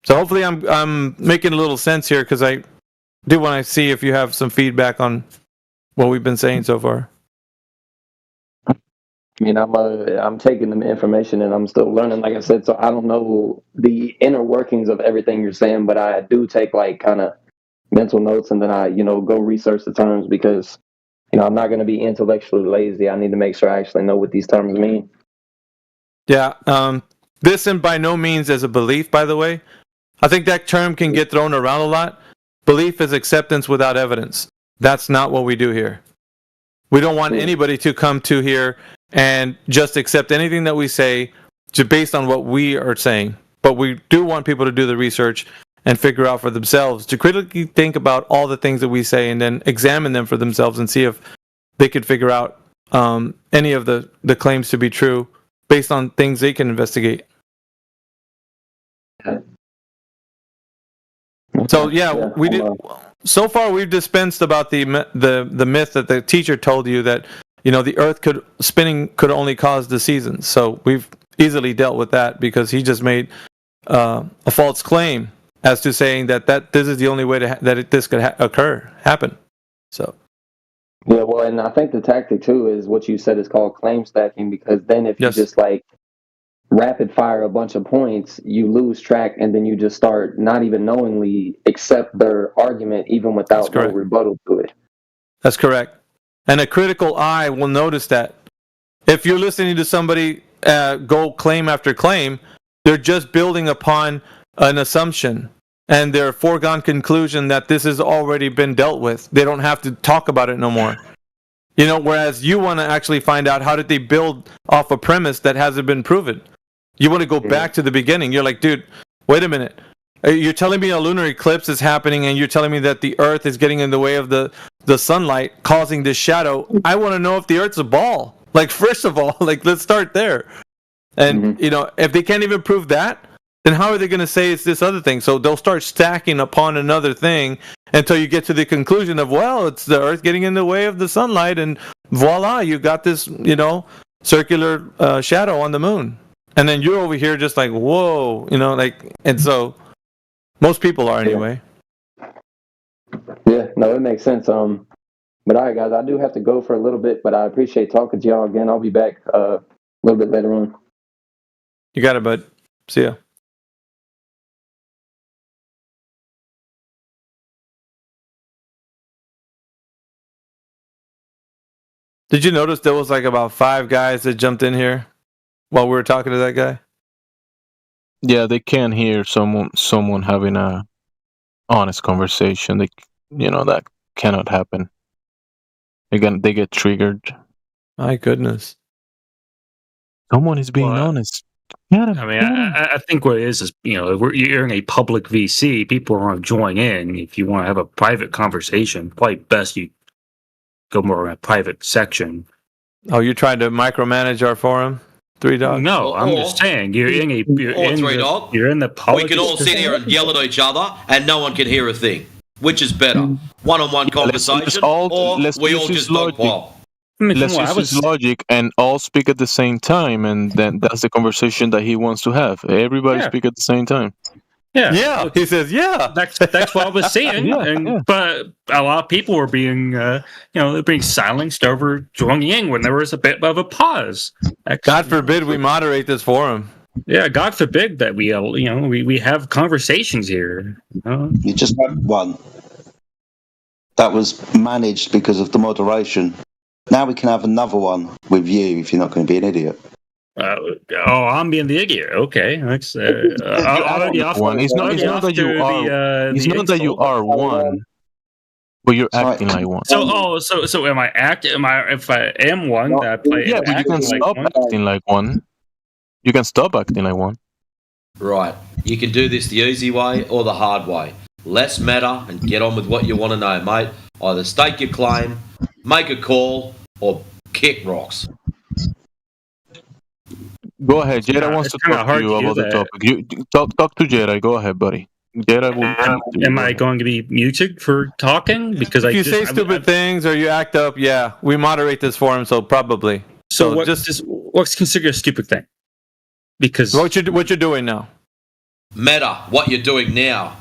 So hopefully I'm making a little sense here, because I do want to see if you have some feedback on what we've been saying so far. I mean, I'm taking the information and I'm still learning, like I said, so I don't know the inner workings of everything you're saying, but I do take like kind of mental notes, and then I, go research the terms, because, I'm not going to be intellectually lazy. I need to make sure I actually know what these terms mean. Yeah. This and by no means as a belief, by the way. I think that term can get thrown around a lot. Belief is acceptance without evidence. That's not what we do here. We don't want anybody to come to here and just accept anything that we say just based on what we are saying. But we do want people to do the research and figure out for themselves, to critically think about all the things that we say and then examine them for themselves and see if they could figure out any of the claims to be true based on things they can investigate. So we did. So far, we've dispensed about the myth that the teacher told you that the Earth spinning could only cause the seasons. So we've easily dealt with that because he just made a false claim as to saying that this is the only way this could happen. So. Yeah, well, and I think the tactic too is what you said is called claim stacking, because then if you just like rapid fire a bunch of points, you lose track, and then you just start not even knowingly accept their argument even without no rebuttal to it. That's correct. And a critical eye will notice that. If you're listening to somebody go claim after claim, they're just building upon an assumption and their foregone conclusion that this has already been dealt with. They don't have to talk about it no more. Whereas you want to actually find out how did they build off a premise that hasn't been proven. You want to go back to the beginning. You're like, dude, wait a minute. You're telling me a lunar eclipse is happening and you're telling me that the Earth is getting in the way of the sunlight, causing this shadow. I want to know if the Earth's a ball. Like, first of all, let's start there. And, if they can't even prove that, then how are they going to say it's this other thing? So they'll start stacking upon another thing until you get to the conclusion of, well, it's the Earth getting in the way of the sunlight, and voila, you got this, circular shadow on the moon. And then you're over here just like, whoa, and so most people are anyway. Yeah, no, it makes sense. But all right, guys, I do have to go for a little bit, but I appreciate talking to y'all again. I'll be back a little bit later on. You got it, bud. See ya. Did you notice there was about 5 guys that jumped in here while we were talking to that guy? Yeah, they can't hear someone having a honest conversation. That cannot happen. Again, they get triggered. My goodness. Someone is being honest. I think what it is you're in a public VC. People are going to join in. If you want to have a private conversation, probably best you go more in a private section. Oh, you're trying to micromanage our forum, Three Dogs? No, I'm just saying you're in the public. We can all sit here and yell at each other, and no one can hear a thing. Which is better, one-on-one conversation, or we all just dogpile? Let's use his logic and all speak at the same time, and then that's the conversation that he wants to have. Everybody speak at the same time. Yeah. He says, That's what I was saying. But a lot of people were being, they're being silenced over joining in when there was a bit of a pause. God forbid we moderate this forum. Yeah, God forbid that we have conversations here. You just had one that was managed because of the moderation. Now we can have another one with you if you're not going to be an idiot. I'm being the idiot. Okay, that's It's not that you are one, but you're acting like one. So am I acting? If I am one, that I play? Yeah, but you can stop acting like one. You can stop acting like one. Right. You can do this the easy way or the hard way. Less meta and get on with what you want to know, mate. Either stake your claim, make a call, or kick rocks. Go ahead. Jedi wants to talk to you about the topic. You talk to Jedi. Go ahead, buddy. Jedi will. Am I going to be muted for talking? Because if you say stupid things or you act up, we moderate this forum, so probably. So what's considered a stupid thing? Because what you're doing now. Meta, what you're doing now.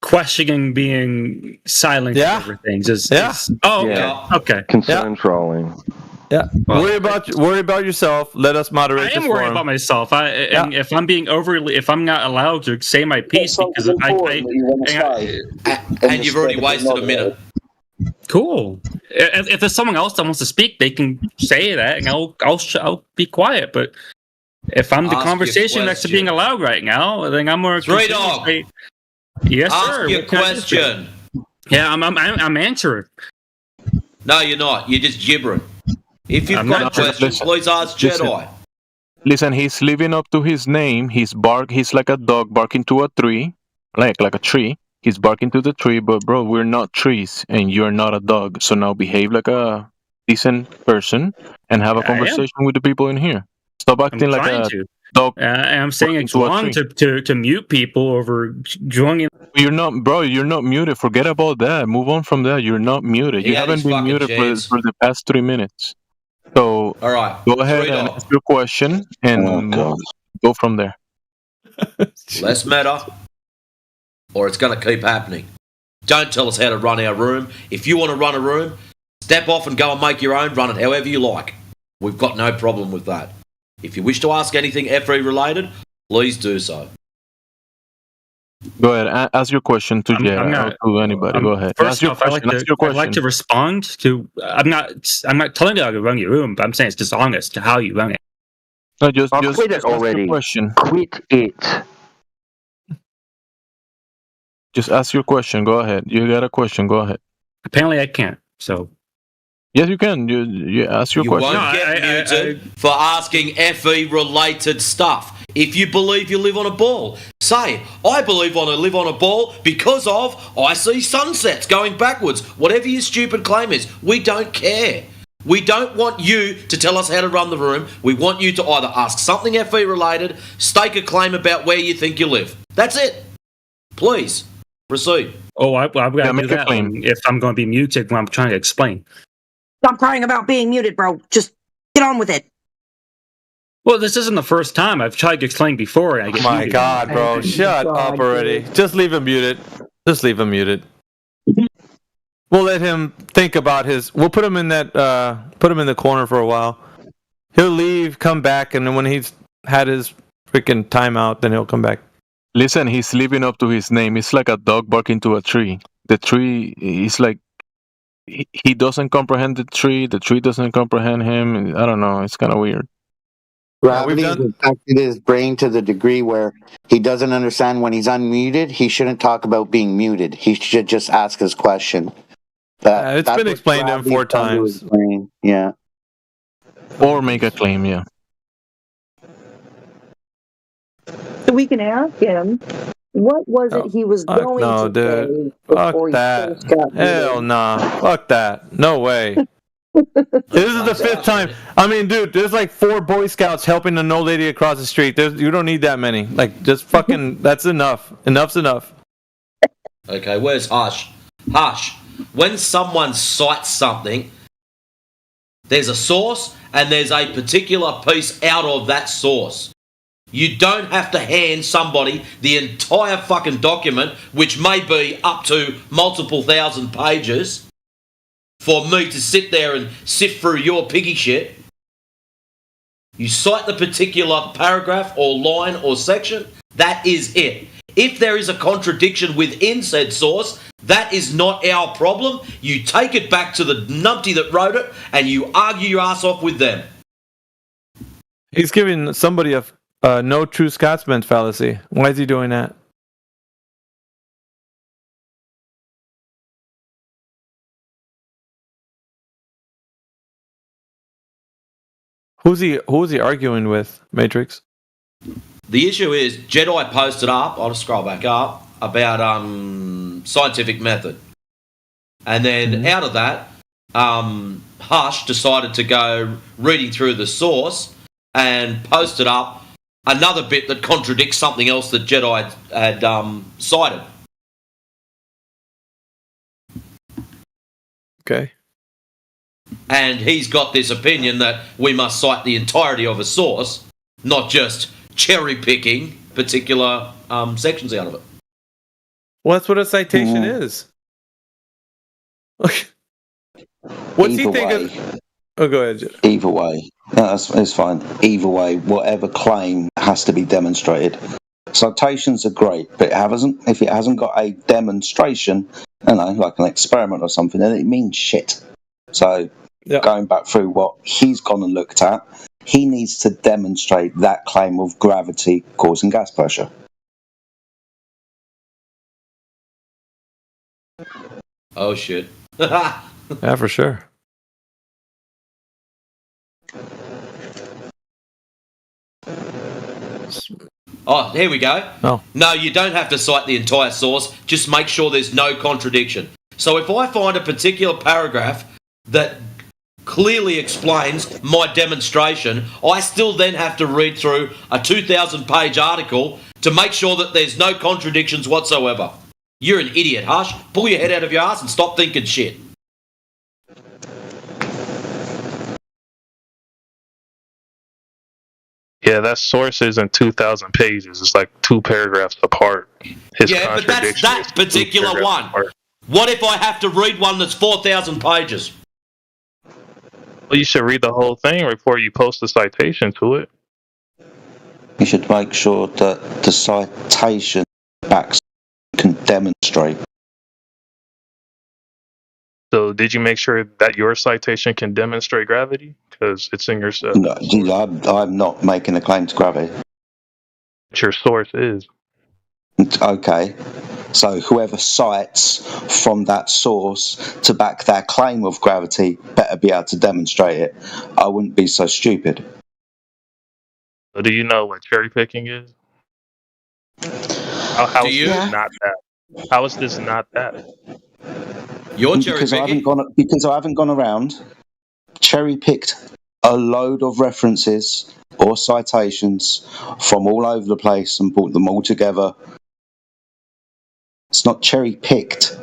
Questioning being silent over things is okay. Concern trolling. Yeah. Well, worry about yourself. Let us moderate this forum. I am worried about myself. And if I'm being if I'm not allowed to say my piece because and you've already wasted a minute. Cool. If there's someone else that wants to speak, they can say that, and I'll be quiet. But if I'm the conversation next to being allowed right now, then I'm more. Three Dog. Yes, ask sir. Your question. Yeah, I'm answering. No, you're not. You're just gibbering. If you've got a question, please ask Jedi. Listen, he's living up to his name. He's like a dog barking to a tree, like a tree. He's barking to the tree, but bro, we're not trees, and you're not a dog. So now behave like a decent person and have a I am. conversation with the people in here. Stop acting like trying a to. dog. And I'm saying it's to a wrong tree. to mute people over joining. You're not, bro. You're not muted. Forget about that. Move on from that. You're not muted. He You had his haven't been fucking muted chance. for the past 3 minutes. So All right, go ahead and ask your question and go from there. less meta, or it's going to keep happening. Don't tell us how to run our room. If you want to run a room, step off and go and make your own. Run it however you like. We've got no problem with that. If you wish to ask anything FE related, please do so. Go ahead. Ask your question to Jay or to anybody. Go ahead. Ask First your off, I'd question. Ask your like question. to respond to. I'm not telling you how to run your room, but I'm saying it's dishonest to how you run it. No, just quit it ask your already. question. Quit it. Just ask your question. Go ahead. You got a question. Go ahead. Apparently, I can't. So. Yes, you can. You ask your You question. won't get muted for asking FE related stuff. If you believe you live on a ball, say, I believe I live on a ball because of I see sunsets going backwards. Whatever your stupid claim is, we don't care. We don't want you to tell us how to run the room. We want you to either ask something FE related, stake a claim about where you think you live. That's it. Please, proceed. Oh, I've got to do that if I'm going to be muted when I'm trying to explain. Stop crying about being muted, bro. Just get on with it. Well, this isn't the first time. I've tried to explain before. And I get My muted. God, bro. Shut up already. Just leave him muted. Just leave him muted. We'll let him think about we'll put him in put him in the corner for a while. He'll leave, come back, and then when he's had his freaking timeout, then he'll come back. Listen, he's living up to his name. It's like a dog barking to a tree. The tree is like, he doesn't comprehend the tree doesn't comprehend him. I don't know. It's kind of weird. Gravity has affected his brain to the degree where he doesn't understand when he's unmuted. He shouldn't talk about being muted. He should just ask his question. It's been explained to him 4 times. Yeah. Or make a claim, yeah. So we can ask him, what was it he was going No, to dude. say Fuck before he that. first got Hell muted? nah. Fuck that. No way. This is the 5th time. I mean, dude, there's like 4 Boy Scouts helping an old lady across the street. You don't need that many. Like, just fucking, that's enough. Enough's enough. Okay, where's Hush? Hush, when someone cites something, there's a source and there's a particular piece out of that source. You don't have to hand somebody the entire fucking document, which may be up to multiple thousand pages, for me to sit there and sift through your piggy shit. You cite the particular paragraph or line or section, that is it. If there is a contradiction within said source, that is not our problem. You take it back to the numpty that wrote it and you argue your ass off with them. He's giving somebody a no true Scotsman fallacy. Why is he doing that? Who's he arguing with, Matrix? The issue is Jedi posted up, I'll just scroll back up, about scientific method. And then out of that, Hush decided to go reading through the source and posted up another bit that contradicts something else that Jedi had cited. Okay. And he's got this opinion that we must cite the entirety of a source, not just cherry picking particular sections out of it. Well, that's what a citation is. What's he thinking? Oh, go ahead. Either way, no, it's fine. Either way, whatever claim has to be demonstrated. Citations are great, but if it hasn't got a demonstration, like an experiment or something, then it means shit. So, going back through what he's gone and looked at, he needs to demonstrate that claim of gravity causing gas pressure. Oh shit. Yeah, for sure. Oh, here we go. Oh. No, you don't have to cite the entire source. Just make sure there's no contradiction. So if I find a particular paragraph that clearly explains my demonstration, I still then have to read through a 2,000-page article to make sure that there's no contradictions whatsoever. You're an idiot, Hush. Pull your head out of your ass and stop thinking shit. Yeah, that source isn't 2,000 pages. It's like 2 paragraphs apart. His Yeah, but that's contradiction that is 2 particular paragraphs one. apart. What if I have to read one that's 4,000 pages? Well, you should read the whole thing before you post a citation to it. You should make sure that the citation backs can demonstrate. So, did you make sure that your citation can demonstrate gravity? Because it's in your No, I'm not making a claim to gravity. your source is. Okay. So whoever cites from that source to back their claim of gravity better be able to demonstrate it. I wouldn't be so stupid. So do you know what cherry picking is? How is this not that? How is this not that? You're because I haven't gone around, cherry picked a load of references or citations from all over the place and brought them all together. It's not cherry picked.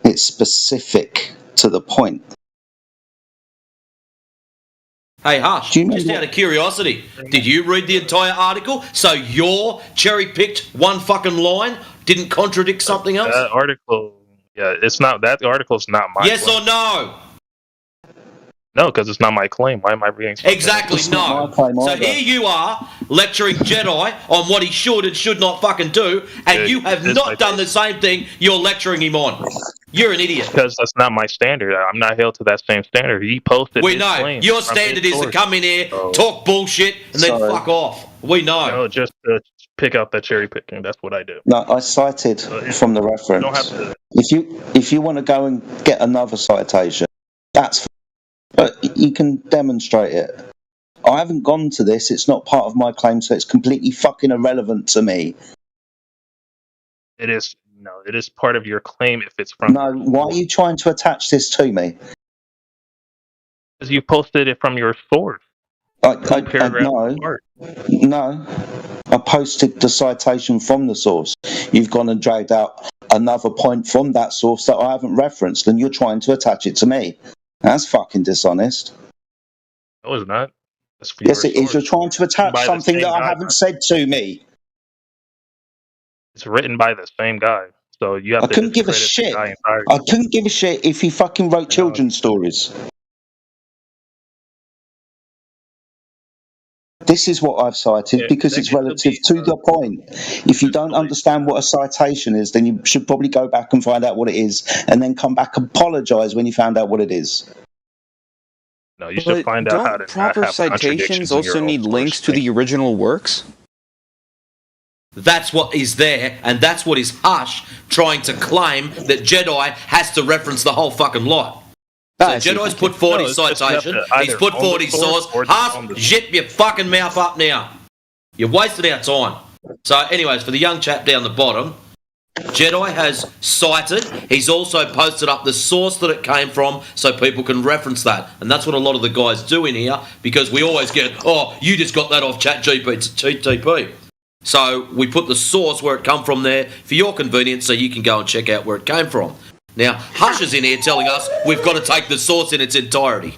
It's specific to the point. Hey, Hush, just out of curiosity, did you read the entire article? So your cherry-picked one fucking line didn't contradict something else? That article, yeah, it's not. That article's not my. Yes claim. or no? No, because it's not my claim. Why am I reading? Exactly, no. So here you are lecturing Jedi on what he should and should not fucking do, and you have not done the same thing you're lecturing him on. You're an idiot. Because that's not my standard. I'm not held to that same standard. He posted. We his know. claim Your from standard his is to source. come in here, talk bullshit, and then fuck off. We know. No, just to pick out that cherry picking. That's what I do. No, I cited from the reference. don't have to. If you want to go and get another citation, that's. But you can demonstrate it. I haven't gone to this. It's not part of my claim, so it's completely fucking irrelevant to me. It is no. It is part of your claim if it's from. No, why are you trying to attach this to me? Because you posted it from your source. No. I posted the citation from the source. You've gone and dragged out another point from that source that I haven't referenced, and you're trying to attach it to me. That's fucking dishonest. No, it's not. Yes, it is. You're trying to attach something that I haven't said to me. It's written by the same guy, so you have I to. couldn't give a shit. I couldn't give a shit if he fucking wrote children's stories. This is what I've cited because it's relative to the point. If you don't understand what a citation is, then you should probably go back and find out what it is, and then come back and apologise when you found out what it is. No, you should find out how to proper not have citations also need links to the original works? That's what is there, and that's what is Hush trying to claim that Jedi has to reference the whole fucking lot. So Jedi's put forward his citation, he's put forward his source. Hush, zip your fucking mouth up now. You're wasting our time. So anyways, for the young chap down the bottom, Jedi has cited, he's also posted up the source that it came from so people can reference that. And that's what a lot of the guys do in here, because we always get, oh, you just got that off ChatGPT. So we put the source where it come from there for your convenience so you can go and check out where it came from. Now, Hush is in here telling us we've got to take the source in its entirety.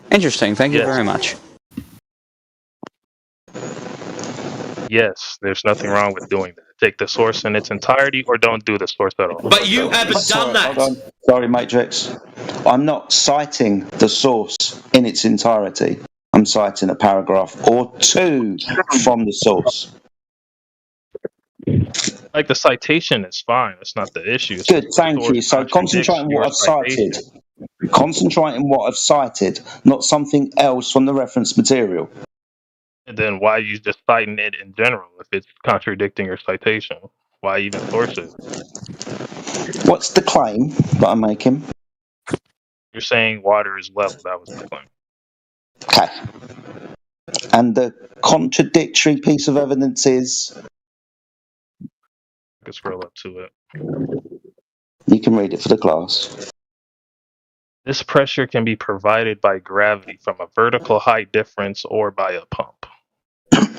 Interesting. Thank you very much. Yes, there's nothing wrong with doing that. Take the source in its entirety, or don't do the source at all. But you haven't done that. Hold on. Sorry, Matrix. I'm not citing the source in its entirety. I'm citing a paragraph or two from the source. Like the citation is fine. That's not the issue. It's Good, the thank source you. So concentrate on what I've cited. Concentrate on what I've cited, not something else from the reference material. And then why are you just citing it in general if it's contradicting your citation? Why even source it? What's the claim that I'm making? You're saying water is level. That was the claim. Okay. And the contradictory piece of evidence is. I can scroll up to it. You can read it for the class. This pressure can be provided by gravity from a vertical height difference or by a pump.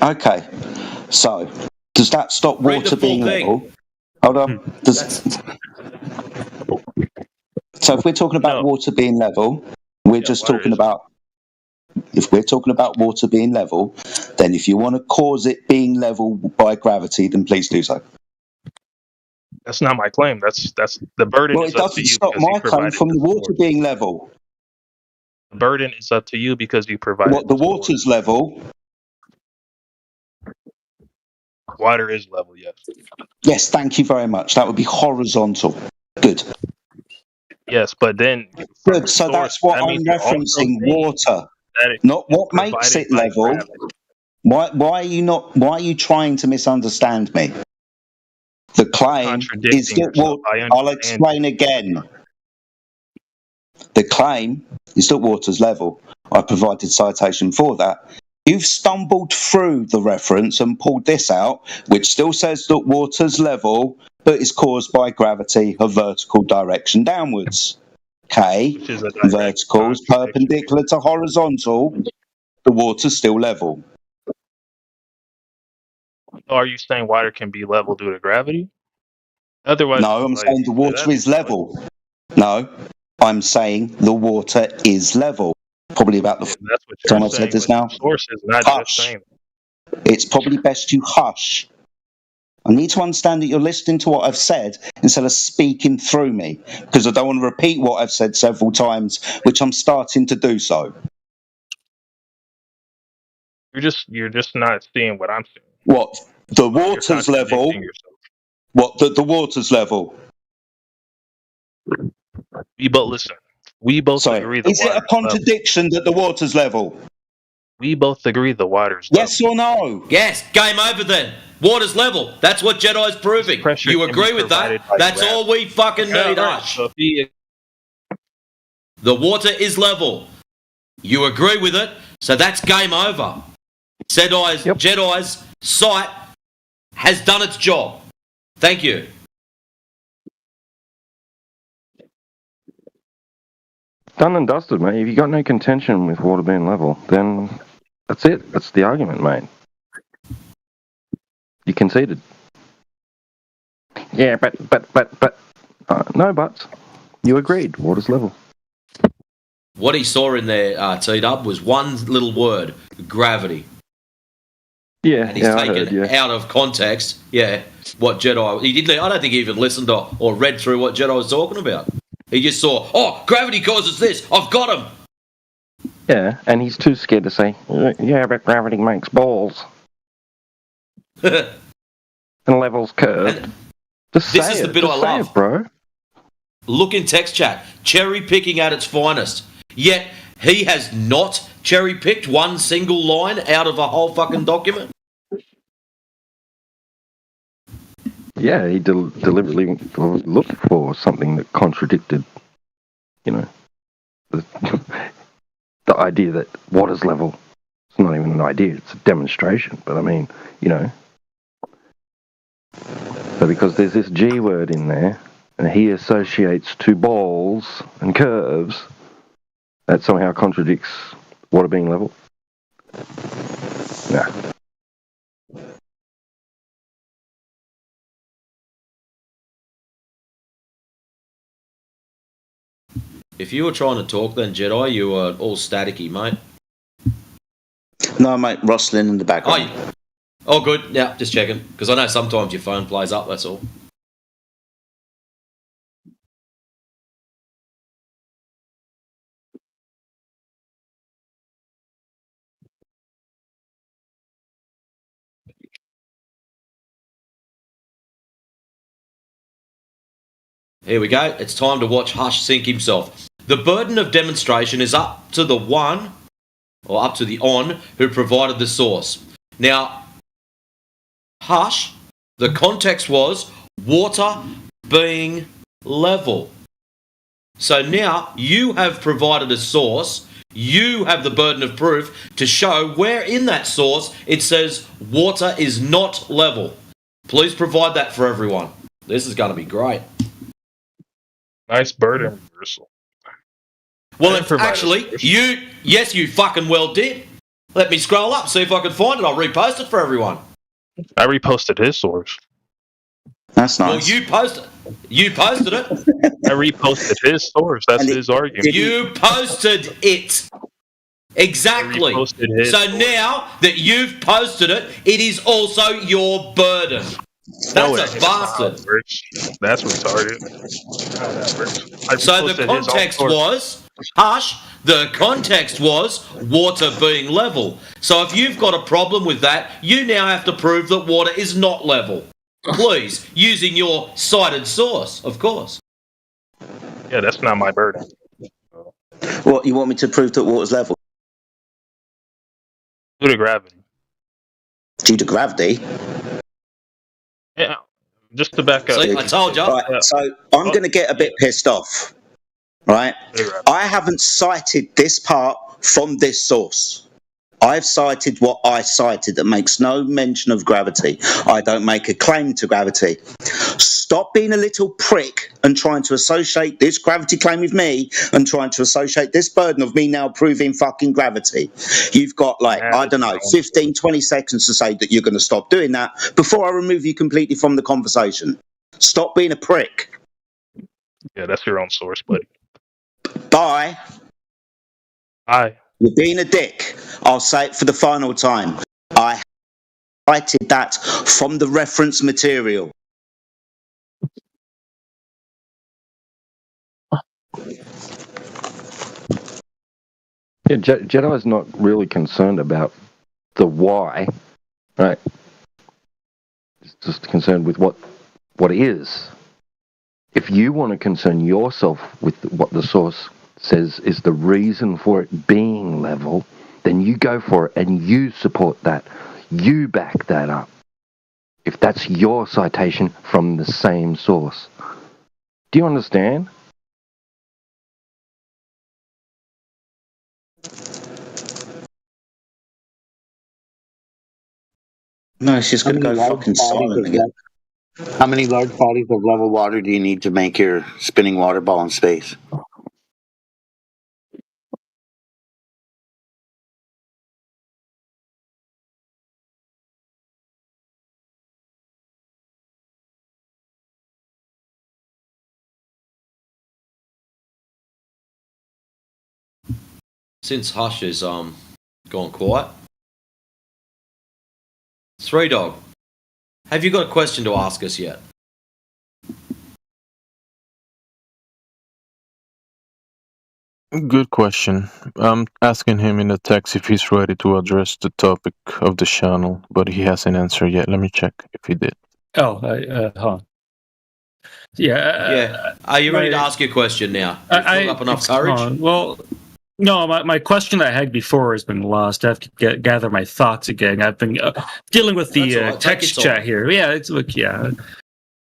Okay, so does that stop water being level? Hold on. So if we're talking about water being level, we're just talking about. If we're talking about water being level, then if you want to cause it being level by gravity, then please do so. That's not my claim. That's the burden. Well, is it up to doesn't you stop because you my claim provided from the water source. being level. The burden is up to you because you provided. What, the water's level? Water is level, yes. Yes, thank you very much. That would be horizontal. Good. Yes, but then good. So that's what I'm referencing. Water, not what makes it level. Why are you trying to misunderstand me? The claim is that water. I'll explain again. The claim is that water's level. I provided citation for that. You've stumbled through the reference and pulled this out, which still says that water's level, but is caused by gravity of vertical direction downwards. Okay, vertical is perpendicular to horizontal. The water's still level. Are you saying water can be level due to gravity? Otherwise, no, I'm saying the water is level. No, I'm saying the water is level. Probably about the that's what time you're I said this saying, now. Source is not Hush. just saying. It's probably best you hush. I need to understand that you're listening to what I've said instead of speaking through me, because I don't want to repeat what I've said several times, which I'm starting to do so. You're just not seeing what I'm seeing. What? The water's level? What? The water's level? We both listen. We both agree. Is it a contradiction that the water's level? We both agree the water's yes or no? Yes. Game over then. Water's level. That's what Jedi's proving. You agree with that? That's all we fucking need, Ash. The water is level. You agree with it, so that's game over. Jedi's sight has done its job. Thank you. Done and dusted, mate. If you got no contention with water being level, then that's it. That's the argument, mate. You conceded. Yeah, but no buts. You agreed. Water's level. What he saw in there, T-Dub, was one little word: gravity. Yeah, and he's taken out of context. Yeah, what Jedi he didn't. I don't think he even listened or read through what Jedi was talking about. He just saw, oh, gravity causes this. I've got him. Yeah, and he's too scared to say, yeah, but gravity makes balls. And levels curved. Just this say is it. the bit Just I say love, it, bro. Look in text chat. Cherry picking at its finest. Yet he has not cherry picked one single line out of a whole fucking document. Yeah, he deliberately looked for something that contradicted, the idea that water's level. It's not even an idea, it's a demonstration. But I mean, so because there's this G word in there, and he associates two balls and curves, that somehow contradicts water being level. Nah. If you were trying to talk then, Jedi, you were all staticky, mate. No, mate, rustling in the background. Oh, good. Yeah, just checking. Because I know sometimes your phone plays up, that's all. Here we go. It's time to watch Hush sink himself. The burden of demonstration is up to the one, or up to the on, who provided the source. Now, Hush, the context was water being level. So now you have provided a source. You have the burden of proof to show where in that source it says water is not level. Please provide that for everyone. This is going to be great. Nice burden reversal. Well, if actually, you fucking well did. Let me scroll up, see if I can find it. I'll repost it for everyone. I reposted his source. That's Well, you posted it. I reposted his source. That's his argument. You posted it. Exactly. So now that you've posted it, it is also your burden. That's a bastard. That's retarded. So the context was, the context was water being level. So if you've got a problem with that, you now have to prove that water is not level. Please, using your cited source, of course. Yeah, that's not my burden. What, you want me to prove that water's level? Due to gravity. Due to gravity? Yeah, just to back up. See, I told you. Right, so I'm going to get a bit pissed off, right? I haven't cited this part from this source. I've cited what I cited that makes no mention of gravity. I don't make a claim to gravity. Stop being a little prick and trying to associate this gravity claim with me and trying to associate this burden of me now proving fucking gravity. You've got like, I don't know, 15, 20 seconds to say that you're going to stop doing that before I remove you completely from the conversation. Stop being a prick. Yeah, that's your own source, buddy. Bye. Bye. You're being a dick. I'll say it for the final time. I cited that from the reference material. Yeah, Jedi's not really concerned about the why, right? He's just concerned with what is. If you want to concern yourself with what the source says is the reason for it being level, then you go for it and you support that. You back that up. If that's your citation from the same source. Do you understand? No, it's just going to go fucking silent again. How many large bodies of level water do you need to make your spinning water ball in space? Since Hush is gone quiet. Three Dog, have you got a question to ask us yet? Good question. I'm asking him in the text if he's ready to address the topic of the channel, but he hasn't answered yet. Let me check if he did. Oh, huh. Yeah. Are you ready to ask your question now? You've built up enough courage? Well, no, my question that I had before has been lost. I have to gather my thoughts again. I've been dealing with the text chat here. Yeah,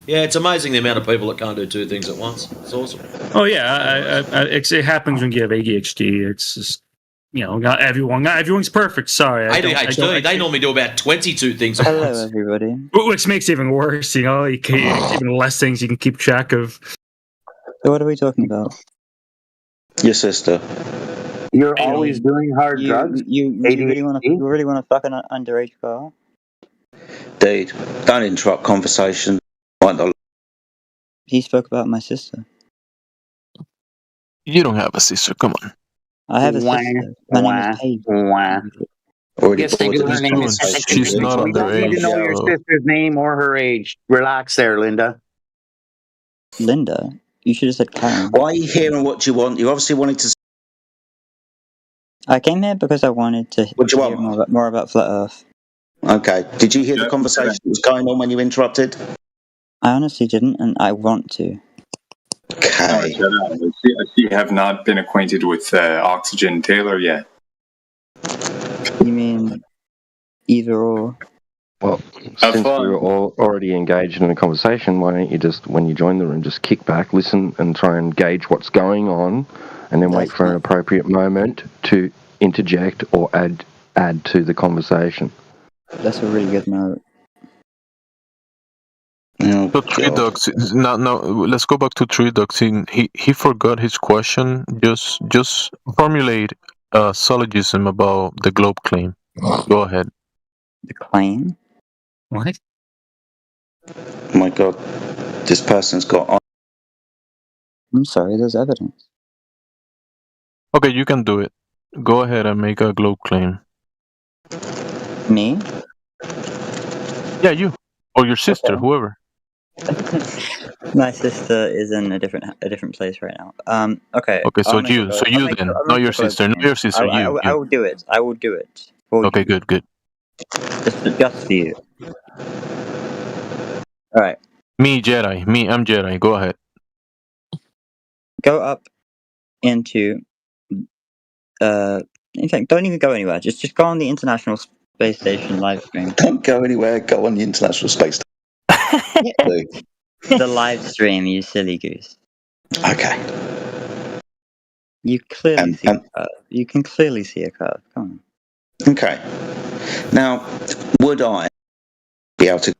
Yeah, it's amazing the amount of people that can't do two things at once. It's awesome. Oh yeah, it happens when you have ADHD. It's just, not everyone's perfect. Sorry, ADHD. They normally do about 22 things at once. Hello, everybody. Which makes it even worse. You can even less things you can keep track of. So what are we talking about? Your sister. You're always doing hard drugs? You really want to fuck an underage girl? Dude, don't interrupt conversation. He spoke about my sister. You don't have a sister, come on. I have a sister. My name is Paige. Yes, they do. Her name is She's not We don't need to know your sister's name or her age. Relax there, Linda. Linda? You should have said Karen. Why are you here and what do you want? You obviously wanted to... I came here because I wanted to hear more about Flat Earth. Okay. Did you hear the conversation that was going on when you interrupted? I honestly didn't, and I want to. Okay. You have not been acquainted with Oxygen Taylor yet. You mean either or? Well, since we're all already engaged in a conversation, why don't you just, when you join the room, just kick back, listen, and try and gauge what's going on, and then wait for an appropriate moment to interject or add to the conversation. That's a really good note. So Three Ducks. No, let's go back to Three Ducks. He forgot his question. Just formulate a syllogism about the globe claim. Go ahead. The claim? What? Oh my God, this person's got. I'm sorry, there's evidence. Okay, you can do it. Go ahead and make a globe claim. Me? Yeah, you or your sister, whoever. My sister is in a different place right now. Okay. Okay, so you then, not your sister, not your sister, you. I will do it. I will do it. Okay, good. Just for you. All right. I'm Jedi. Go ahead. Go up into. In fact, don't even go anywhere. Just go on the International Space Station live stream. Don't go anywhere. Go on the International Space Station. The live stream, you silly goose. Okay. You clearly see a curve. You can clearly see a curve. Come on. Okay. Now, would I be able to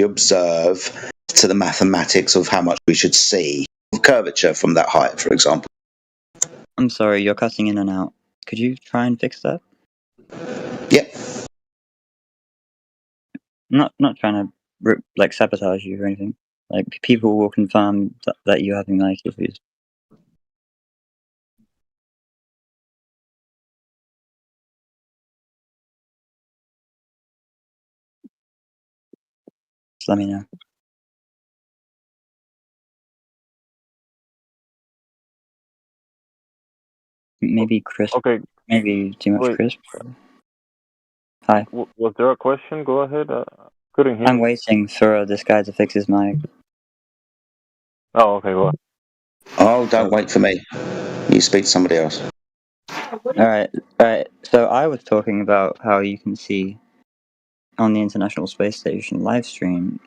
observe to the mathematics of how much we should see of curvature from that height, for example? I'm sorry, you're cutting in and out. Could you try and fix that? Yep. Not trying to sabotage you or anything. Like people will confirm that you're having like issues. Just let me know. Maybe crisp. Okay. Maybe too much crisp. Hi. Was there a question? Go ahead. Couldn't hear. I'm waiting for this guy to fix his mic. Oh, okay. Go on. Oh, don't wait for me. You speak to somebody else. Alright. So I was talking about how you can see on the International Space Station live stream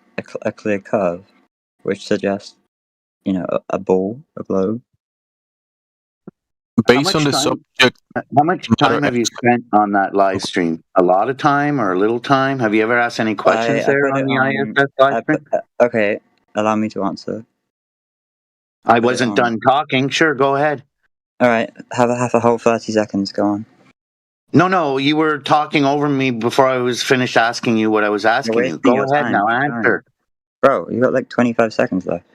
a clear curve, which suggests, a ball, a globe. Based on the subject. How much time have you spent on that live stream? A lot of time or a little time? Have you ever asked any questions there on the ISS live stream? Okay, allow me to answer. I wasn't done talking. Sure, go ahead. All right, have a whole 30 seconds. Go on. No, you were talking over me before I was finished asking you what I was asking you. Go ahead now, answer. Bro, you got like 25 seconds left.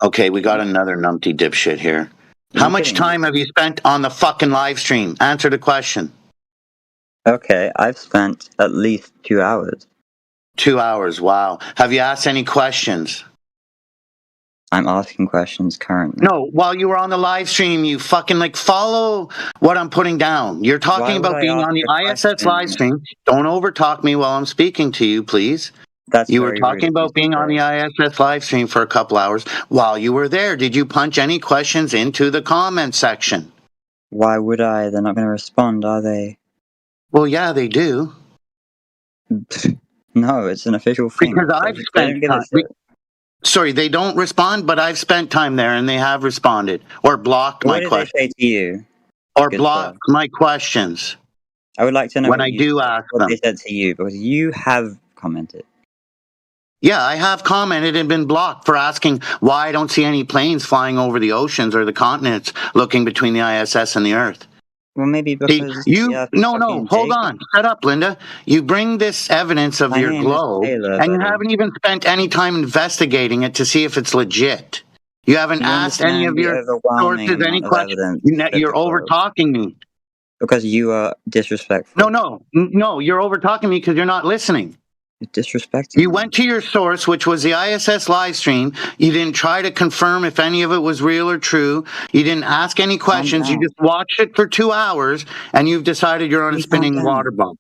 Okay, we got another numpty dipshit here. How much time have you spent on the fucking live stream? Answer the question. Okay, I've spent at least 2 hours. 2 hours, wow. Have you asked any questions? I'm asking questions currently. No, while you were on the live stream, you fucking follow what I'm putting down. You're talking about being on the ISS live stream. Don't overtalk me while I'm speaking to you, please. You were talking about being on the ISS live stream for a couple hours. While you were there, did you punch any questions into the comment section? Why would I? They're not going to respond, are they? Well, yeah, they do. No, it's an official thing. Because I've spent time. Sorry, they don't respond, but I've spent time there and they have responded or blocked my questions. What did they say to you? Or blocked my questions. I would like to know when I do ask them. What they said to you, because you have commented. Yeah, I have commented and been blocked for asking why I don't see any planes flying over the oceans or the continents looking between the ISS and the Earth. Well, maybe because No, hold on. Shut up, Linda. You bring this evidence of your globe, and you haven't even spent any time investigating it to see if it's legit. You haven't asked any of your sources any questions. You're over-talking me. Because you are disrespectful. No, you're over-talking me because you're not listening. Disrespecting. You went to your source, which was the ISS live stream. You didn't try to confirm if any of it was real or true. You didn't ask any questions. You just watched it for 2 hours, and you've decided you're on a spinning water ball.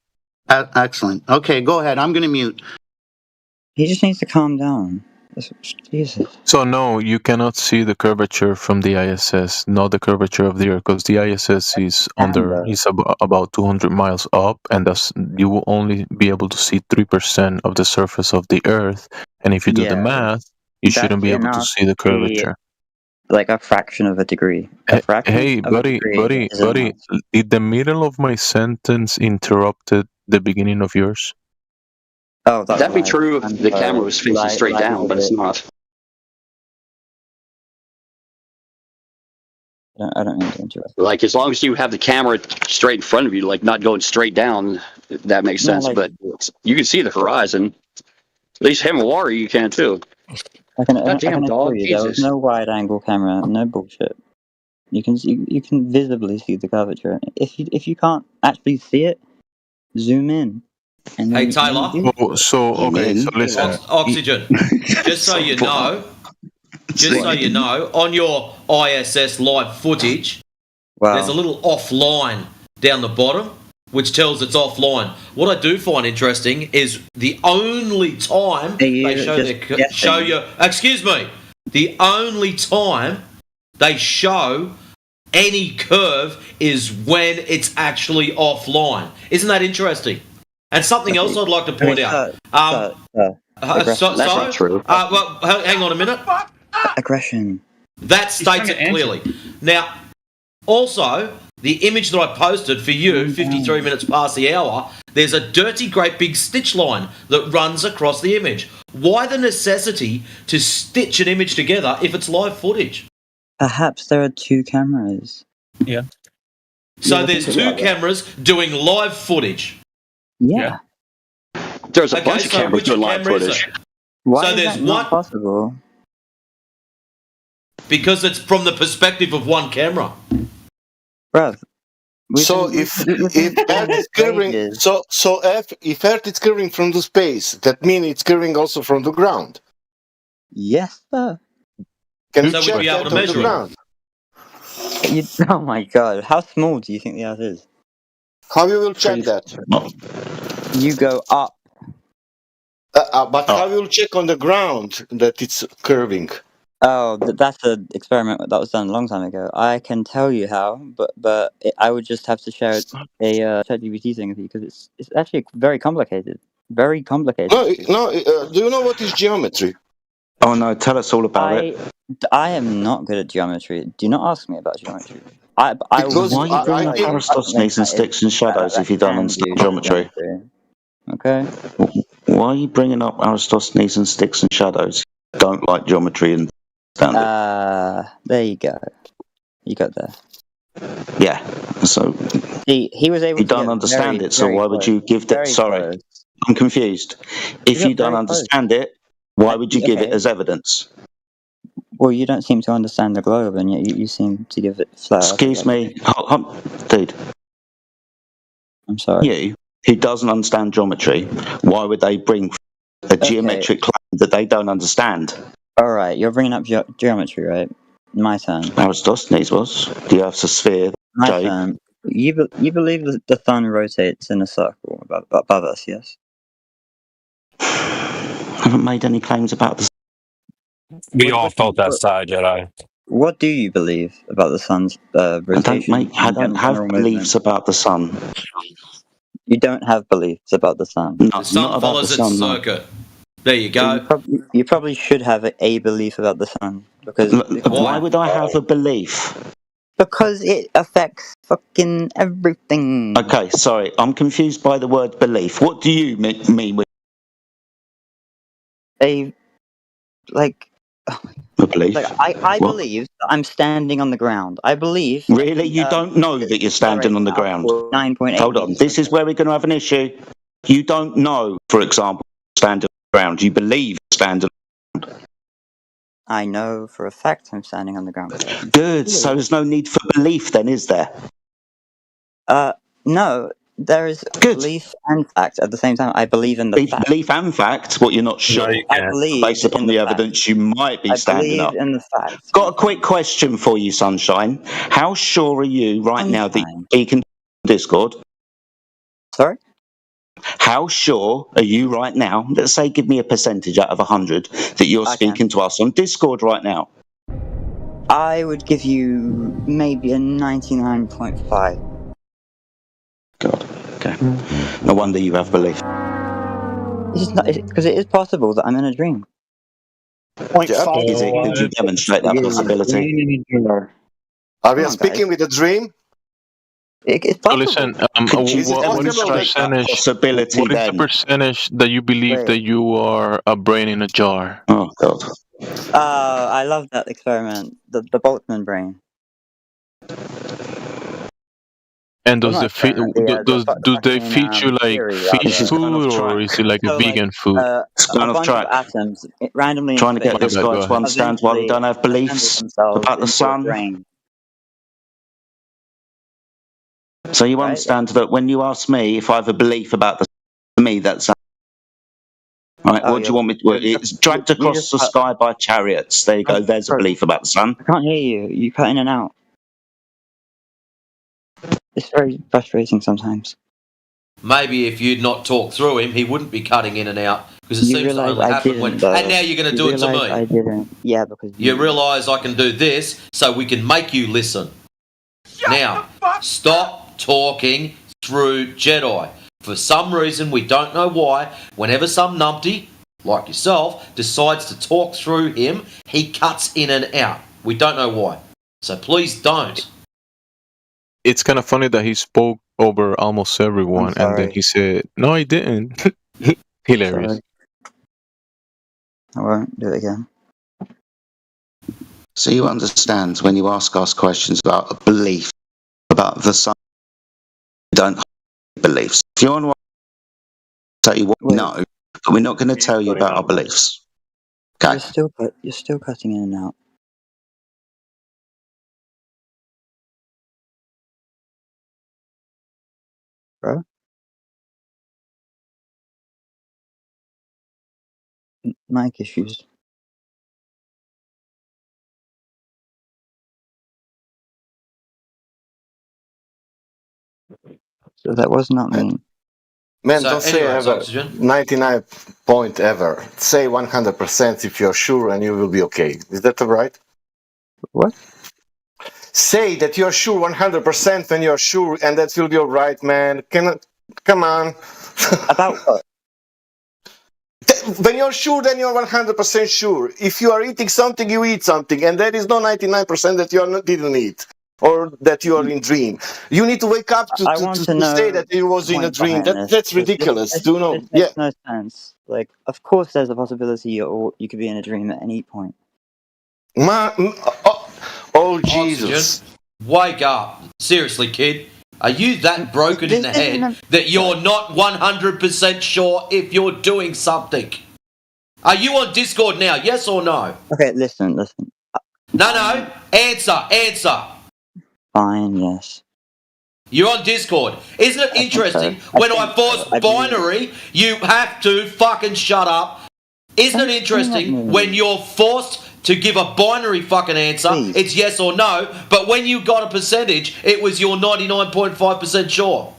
Excellent. Okay, go ahead. I'm going to mute. He just needs to calm down. Jesus. So no, you cannot see the curvature from the ISS, not the curvature of the Earth, because the ISS is about 200 miles up, and thus you will only be able to see 3% of the surface of the Earth. And if you do the math, You shouldn't be able to see the curvature. Like a fraction of a degree. A fraction Hey, of a buddy, degree buddy, is buddy. enough. Did the middle of my sentence interrupted the beginning of yours? Oh, that's That'd be right. true if I'm the sorry. camera was facing straight down, but it's not. I don't mean to interrupt. Like, as long as you have the camera straight in front of you, like not going straight down, that makes No, sense. like- But you can see the horizon. At least him and Wari, you can too. I can Goddamn, assure dog, you, there was Jesus. no wide-angle camera, no bullshit. You can visibly see the curvature. If you can't actually see it, zoom in. And Hey, Taylor. Okay, so listen. Oxygen. Just so you know, on your ISS live footage, there's a little offline down the bottom, which tells it's offline. What I do find interesting is the only time they show you. Excuse me. The only time they show any curve is when it's actually offline. Isn't that interesting? And something else I'd like to point out. That's not true. Well, hang on a minute. Aggression. That states it clearly. Now, also, the image that I posted for you, 53 minutes past the hour, there's a dirty, great big stitch line that runs across the image. Why the necessity to stitch an image together if it's live footage? Perhaps there are two cameras. Yeah. So there's two cameras doing live footage. Yeah. There's a bunch of cameras doing live footage. Why So is there's that not possible? Because it's from the perspective of one camera. Bruv. So if Earth is curving, if Earth is curving from the space, that means it's curving also from the ground. Yes, sir. Can So you we'd check be able that to on measure the it. ground? Oh my god, how small do you think the Earth is? How you will check that? You go up. But how you will check on the ground that it's curving? Oh, that's an experiment that was done a long time ago. I can tell you how, but I would just have to share a ChatGPT thing with you because it's actually very complicated. Very complicated. No. Do you know what is geometry? Oh no, tell us all about it. I am not good at geometry. Do not ask me about geometry. Why are you bringing up Aristosthenes and sticks and shadows if you don't understand geometry? Okay. Why are you bringing up Aristosthenes and sticks and shadows? You don't like geometry and understand it. There you go. You got there. Yeah. So he was able. You don't understand it, so why would you give that? Sorry, I'm confused. If you don't understand it, why would you give it as evidence? Well, you don't seem to understand the globe, and yet you seem to give it flair. Excuse me, dude. I'm sorry. You, who doesn't understand geometry, why would they bring a geometric claim that they don't understand? All right, you're bringing up geometry, right? My turn. Aristosthenes was. The Earth's a sphere. My turn. You believe that the sun rotates in a circle above us, yes? I haven't made any claims about the. We all felt that side, Jedi. What do you believe about the sun's rotation? I don't have beliefs about the sun. You don't have beliefs about the sun? No, The sun follows its circuit. There you go. You probably should have a belief about the sun. Because why would I have a belief? Because it affects fucking everything. Okay, sorry. I'm confused by the word belief. What do you mean with a belief? Like I believe that I'm standing on the ground. I believe. Really? You don't know that you're standing on the ground? 9.8. Hold on. This is where we're going to have an issue. You don't know, for example, standing on the ground. You believe standing on the ground. I know for a fact I'm standing on the ground. Good. So there's no need for belief then, is there? No. There is belief and fact at the same time. I believe in the fact. Belief and fact, what you're not sure. No, I believe based upon the evidence, you might be standing up. I believe in the fact. Got a quick question for you, Sunshine. How sure are you right now that you're speaking on Discord? Sorry? How sure are you right now? Let's say, give me a percentage out of 100 that you're speaking to us on Discord right now. I would give you maybe a 99.5. God. Okay. No wonder you have belief. It's not because it is possible that I'm in a dream. Could you demonstrate that possibility? Are we speaking with a dream? So listen, what is the percentage that you believe that you are a brain in a jar? Oh God! I love that experiment, the Boltzmann brain. And does they feed you like fish food, or is it like a vegan food? It's gone off track. Atoms randomly Trying to get this guy to understand why we don't have beliefs about the sun. So you understand that when you ask me if I have a belief about the sun, to me that's right. What do you want me to? It's dragged across the sky by chariots. There you go. There's a belief about the sun. I can't hear you. You cut in and out. It's very frustrating sometimes. Maybe if you'd not talked through him, he wouldn't be cutting in and out, because it seems to only happen when. And now you're going to do it to me. I didn't. Yeah, because you realise I can do this, so we can make you listen. Now, stop talking through Jedi. For some reason, we don't know why, whenever some numpty, like yourself, decides to talk through him, he cuts in and out. We don't know why. So please don't. It's kind of funny that he spoke over almost everyone, and then he said, "No, I didn't." Hilarious. I won't do it again. So you understand when you ask us questions about a belief about the sun, you don't have beliefs. If you want to tell you what we know, but we're not going to tell you about our beliefs. Okay. You're still cutting in and out. Bro? Mic issues. So that was not me. Man, don't say ever 99 point ever. Say 100% if you're sure and you will be okay. Is that right? What? Say that you're sure 100% when you're sure and that will be alright, man. Come on. About what? When you're sure, then you're 100% sure. If you are eating something, you eat something, and there is no 99% that you didn't eat, or that you are in dream. You need to wake up to say that you was in a dream. That's ridiculous. Do you know? This makes no sense. Like, of course, there's a possibility you could be in a dream at any point. Oh Jesus! Oxygen, wake up! Seriously, kid. Are you that broken in the head that you're not 100% sure if you're doing something? Are you on Discord now, yes or no? Okay, listen. No. Answer. Fine, yes. You're on Discord. Isn't it interesting when I force binary, you have to fucking shut up? Isn't it interesting when you're forced to give a binary fucking answer, it's yes or no, but when you got a percentage, it was you're 99.5% sure.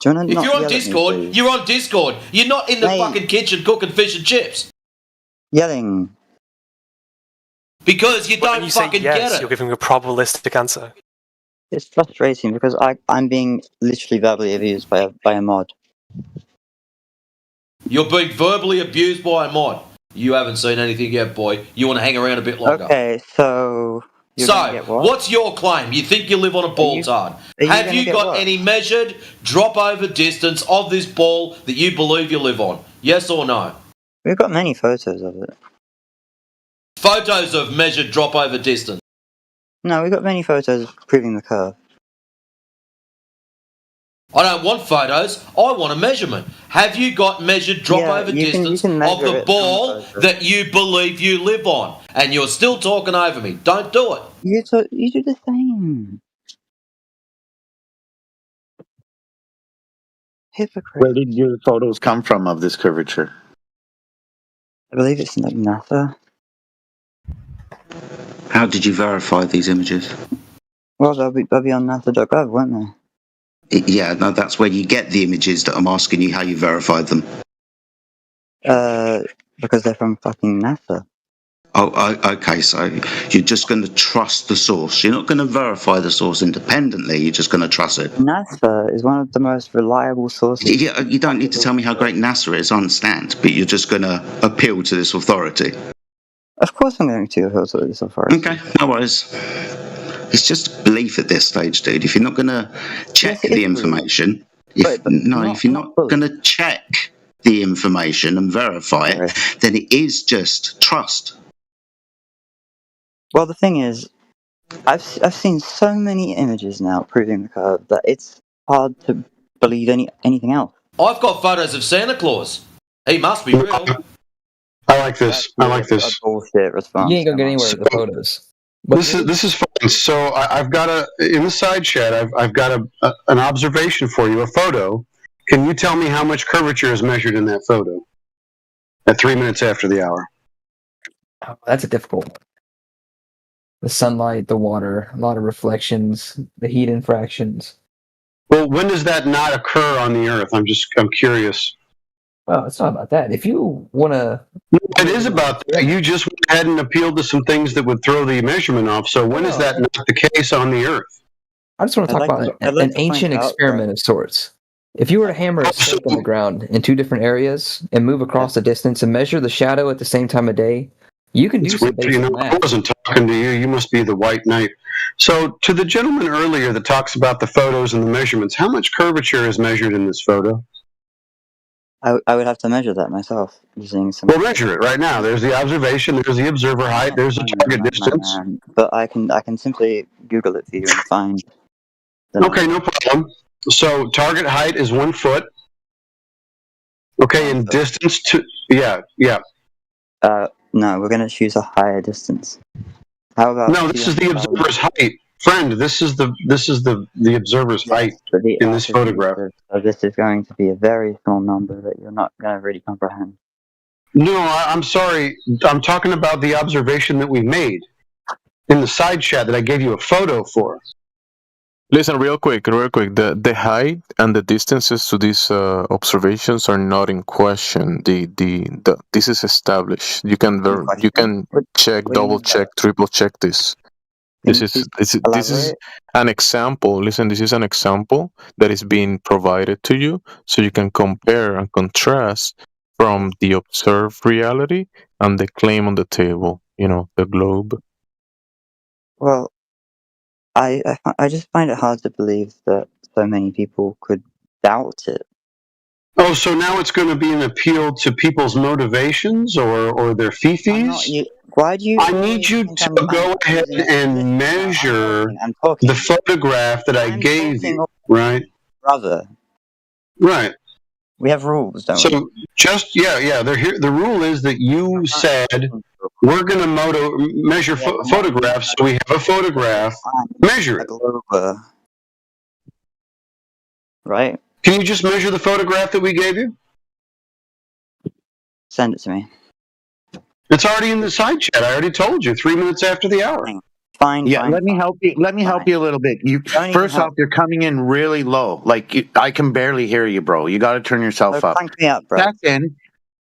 If you're on Discord, you're on Discord. You're not in the fucking kitchen cooking fish and chips. Yelling. Because you don't fucking get it. You're giving a probabilistic answer. It's frustrating because I'm being literally verbally abused by a mod. You're being verbally abused by a mod. You haven't seen anything yet, boy. You want to hang around a bit longer. Okay, so... what's your claim? You think you live on a ball tard. Have you got any measured drop-over distance of this ball that you believe you live on? Yes or no? We've got many photos of it. Photos of measured drop-over distance? No, we've got many photos proving the curve. I don't want photos. I want a measurement. Have you got measured drop-over distance of the ball that you believe you live on? And you're still talking over me. Don't do it. You do the same. Hypocrite. Where did your photos come from of this curvature? I believe it's like NASA. How did you verify these images? Well, they'll be on NASA.gov, won't they? Yeah, no, that's where you get the images that I'm asking you how you verified them. Because they're from fucking NASA. Oh, okay, so you're just going to trust the source. You're not going to verify the source independently, you're just going to trust it. NASA is one of the most reliable sources. Yeah, you don't need to tell me how great NASA is, I understand, but you're just going to appeal to this authority. Of course I'm going to filter this off. Okay, no worries. It's just belief at this stage, dude. If you're not going to check the information, if you're not going to check the information and verify it, then it is just trust. Well, the thing is, I've seen so many images now proving the curve that it's hard to believe anything else. I've got photos of Santa Claus. He must be real. I like this. I like this. A bullshit response. You ain't gonna get anywhere with the photos. This is fun. So I've got in the side chat. I've got an observation for you, a photo. Can you tell me how much curvature is measured in that photo at 3 minutes after the hour? Oh, that's a difficult one. The sunlight, the water, a lot of reflections, the heat infractions. Well, when does that not occur on the Earth? I'm curious. Well, it's not about that. If you want to... It is about that. You just went ahead and appealed to some things that would throw the measurement off. So when is that not the case on the Earth? I just want to talk about an ancient experiment of sorts. If you were to hammer a stake on the ground in two different areas and move across the distance and measure the shadow at the same time of day, you can do some basic math. I wasn't talking to you. You must be the white knight. So to the gentleman earlier that talks about the photos and the measurements, how much curvature is measured in this photo? I would have to measure that myself using some. We'll measure it right now. There's the observation. There's the observer height. There's the target distance. But I can simply Google it for you and find. Okay, no problem. So target height is 1 foot. Okay, and distance to yeah. No, we're gonna choose a higher distance. How about? No, this is the observer's height, friend. This is the observer's height in this photograph. So this is going to be a very small number that you're not going to really comprehend. No, I'm sorry. I'm talking about the observation that we made in the side chat that I gave you a photo for. Listen, real quick. The height and the distances to these observations are not in question. This is established. You can check, double check, triple check this. This is an example. Listen, this is an example that is being provided to you, so you can compare and contrast from the observed reality and the claim on the table. You know, the globe. Well, I just find it hard to believe that so many people could doubt it. Oh, so now it's going to be an appeal to people's motivations or their fifis? Why do you? I need you to go ahead and measure the photograph that I gave you, right? Brother. Right. We have rules, don't we? So just they're here. The rule is that you said we're going to measure photographs, so we have a photograph. Measure it. Right. Can you just measure the photograph that we gave you? Send it to me. It's already in the side chat. I already told you 3 minutes after the hour. Fine. Let me help you. Let me help you a little bit. First off, you're coming in really low. Like I can barely hear you, bro. You got to turn yourself up. Crank me up, bro.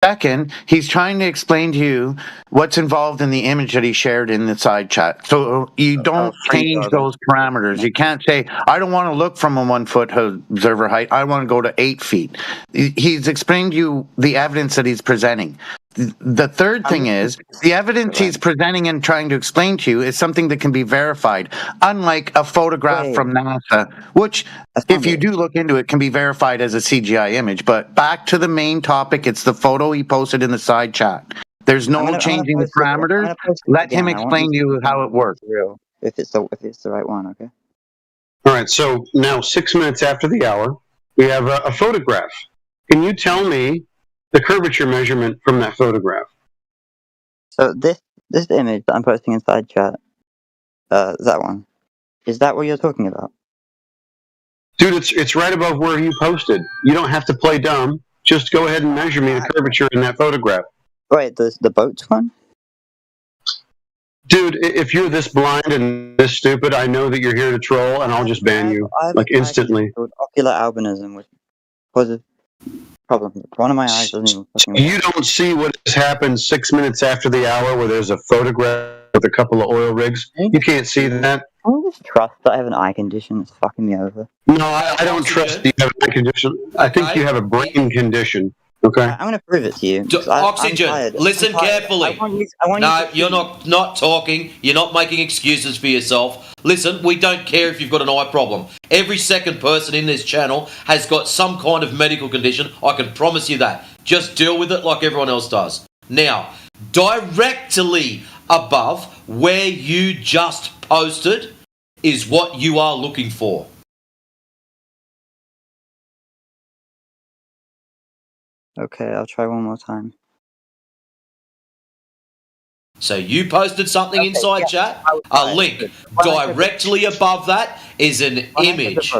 Second, he's trying to explain to you what's involved in the image that he shared in the side chat. So you don't change those parameters. You can't say, I don't want to look from a 1 foot observer height. I want to go to 8 feet. He's explained to you the evidence that he's presenting. The third thing is, the evidence he's presenting and trying to explain to you is something that can be verified, unlike a photograph from NASA, which, if you do look into it, can be verified as a CGI image. But back to the main topic, it's the photo he posted in the side chat. There's no changing the parameters. Let him explain to you how it works. If it's the right one, okay? All right, so now 6 minutes after the hour, we have a photograph. Can you tell me the curvature measurement from that photograph? So this image that I'm posting in side chat, that one, is that what you're talking about? Dude, it's right above where you posted. You don't have to play dumb. Just go ahead and measure me the curvature in that photograph. Wait, the boats one? Dude, if you're this blind and this stupid, I know that you're here to troll, and I'll just ban you, instantly. Ocular albinism, which causes problem. One of my eyes doesn't even. You don't see what has happened 6 minutes after the hour where there's a photograph with a couple of oil rigs? You can't see that? I just trust that I have an eye condition that's fucking me over. No, I don't trust you have an eye condition. I think you have a brain condition. Okay. I'm going to prove it to you. Oxygen, listen carefully. You're not talking. You're not making excuses for yourself. Listen, we don't care if you've got an eye problem. Every second person in this channel has got some kind of medical condition. I can promise you that. Just deal with it like everyone else does. Now, directly above where you just posted is what you are looking for. Okay, I'll try one more time. So you posted something inside chat, a link. Directly above that is an image.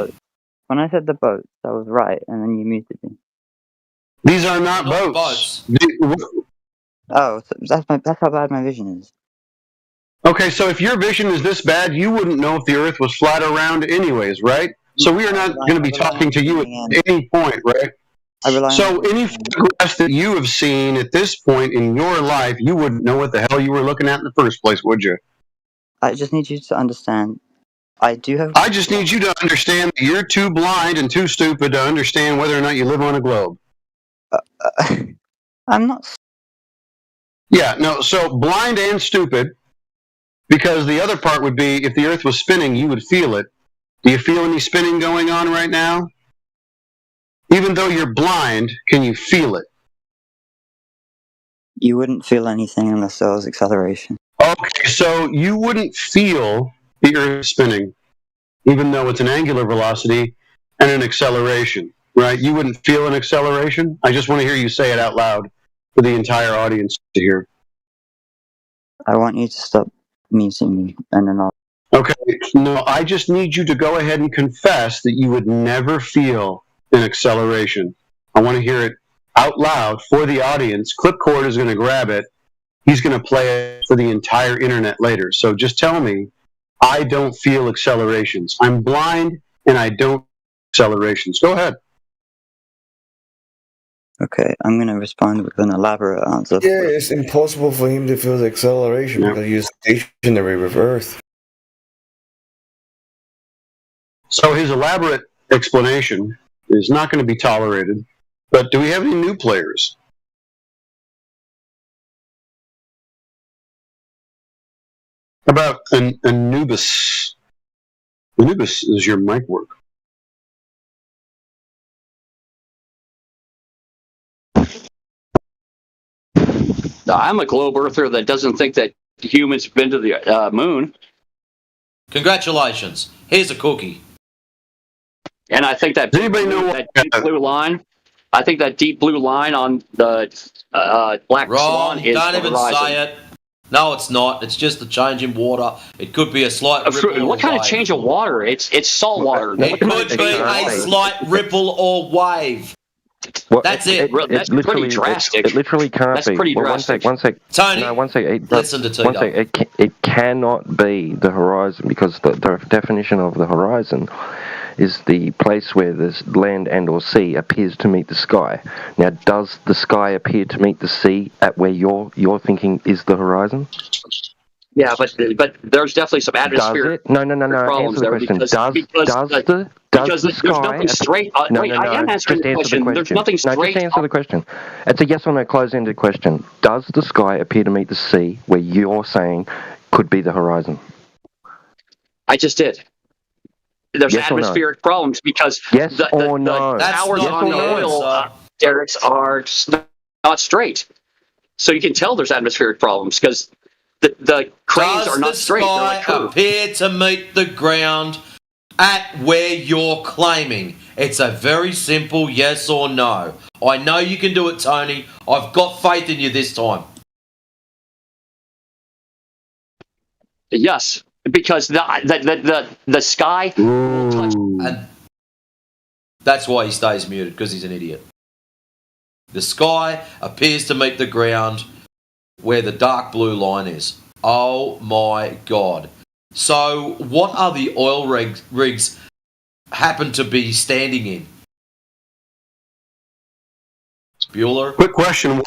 When I said the boat, that was right, and then you muted me. These are not boats. Oh, so that's how bad my vision is. Okay, so if your vision is this bad, you wouldn't know if the Earth was flat or round anyways, right? So we are not going to be talking to you at any point, right? So any photographs that you have seen at this point in your life, you wouldn't know what the hell you were looking at in the first place, would you? I just need you to understand. I just need you to understand that you're too blind and too stupid to understand whether or not you live on a globe. I'm not. Yeah, no, so blind and stupid, because the other part would be if the Earth was spinning, you would feel it. Do you feel any spinning going on right now? Even though you're blind, can you feel it? You wouldn't feel anything unless there was acceleration. Okay, so you wouldn't feel the Earth spinning, even though it's an angular velocity and an acceleration, right? You wouldn't feel an acceleration? I just want to hear you say it out loud for the entire audience to hear. I want you to stop muting me, and then I'll... Okay, no, I just need you to go ahead and confess that you would never feel an acceleration. I want to hear it out loud for the audience. Clipcord is going to grab it. He's going to play it for the entire internet later. So just tell me, I don't feel accelerations. I'm blind and I don't feel accelerations. Go ahead. Okay, I'm going to respond with an elaborate answer. Yeah, it's impossible for him to feel the acceleration because he's stationary with Earth. So his elaborate explanation is not going to be tolerated. But do we have any new players? How about Anubis? Anubis, does your mic work? I'm a globe earther that doesn't think that humans have been to the moon. Congratulations. Here's a cookie. And I think that deep blue line. I think that deep blue line on the black swan is don't the even horizon. say it. No, it's not. It's just a change in water. It could be a slight ripple. What kind of change of water? It's salt water. It could be a slight ripple or wave. That's it. That's pretty drastic. It literally can't That's be. pretty Well, drastic. One sec. Tony, no, one sec. listen to Tito. One sec. It cannot be the horizon because the definition of the horizon is the place where the land and or sea appears to meet the sky. Now, does the sky appear to meet the sea at where you're thinking is the horizon? Yeah, but there's definitely some atmospheric problems Answer the question. Does the sky? There's nothing straight. I am answering the question. There's nothing straight. Just answer the question. It's a yes or no close-ended question. Does the sky appear to meet the sea where you're saying could be the horizon? I just did. There's yes atmospheric problems because the towers on the oil derricks are not straight. So you can tell there's atmospheric problems because the cranes are not straight. They're like curved. Appear to meet the ground at where you're claiming? It's a very simple yes or no. I know you can do it, Tony. I've got faith in you this time. Yes, because the sky will touch. And that's why he stays muted, because he's an idiot. The sky appears to meet the ground where the dark blue line is. Oh my God. So what are the oil rigs happen to be standing in? Bueller? Quick question.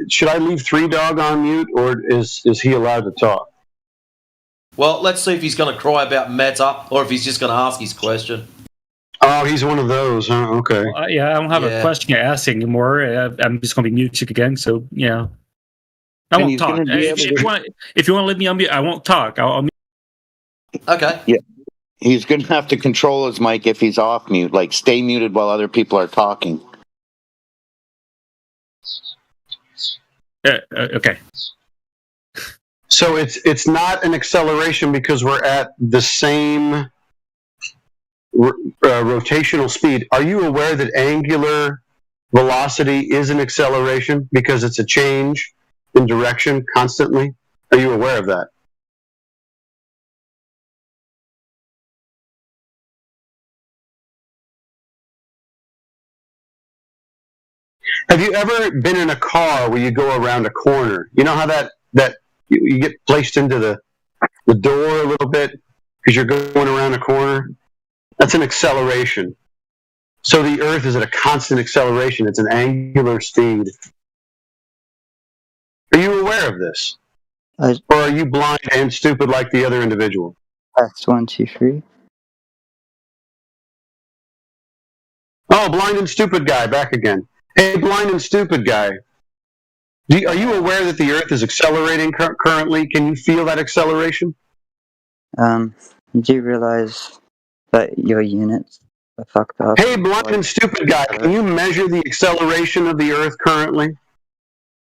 Should I leave 3Dog on mute, or is he allowed to talk? Well, let's see if he's going to cry about meta or if he's just going to ask his question. Oh, he's one of those, huh? Okay. Yeah, I don't have a question to ask anymore. I'm just going to be muted again. So yeah, I won't talk. If you want to let me unmute, I won't talk. I'll mute. Okay. Yeah. He's going to have to control his mic if he's off mute. Like, stay muted while other people are talking. Okay. So it's not an acceleration because we're at the same rotational speed. Are you aware that angular velocity is an acceleration because it's a change in direction constantly? Are you aware of that? Have you ever been in a car where you go around a corner? You know how that you get placed into the door a little bit because you're going around a corner? That's an acceleration. So the Earth is at a constant acceleration. It's an angular speed. Are you aware of this? Or are you blind and stupid like the other individual? Test 1, 2, 3. Oh, blind and stupid guy, back again. Hey, blind and stupid guy. Are you aware that the Earth is accelerating currently? Can you feel that acceleration? Do you realize that your units are fucked up? Hey, blind and stupid guy, can you measure the acceleration of the Earth currently?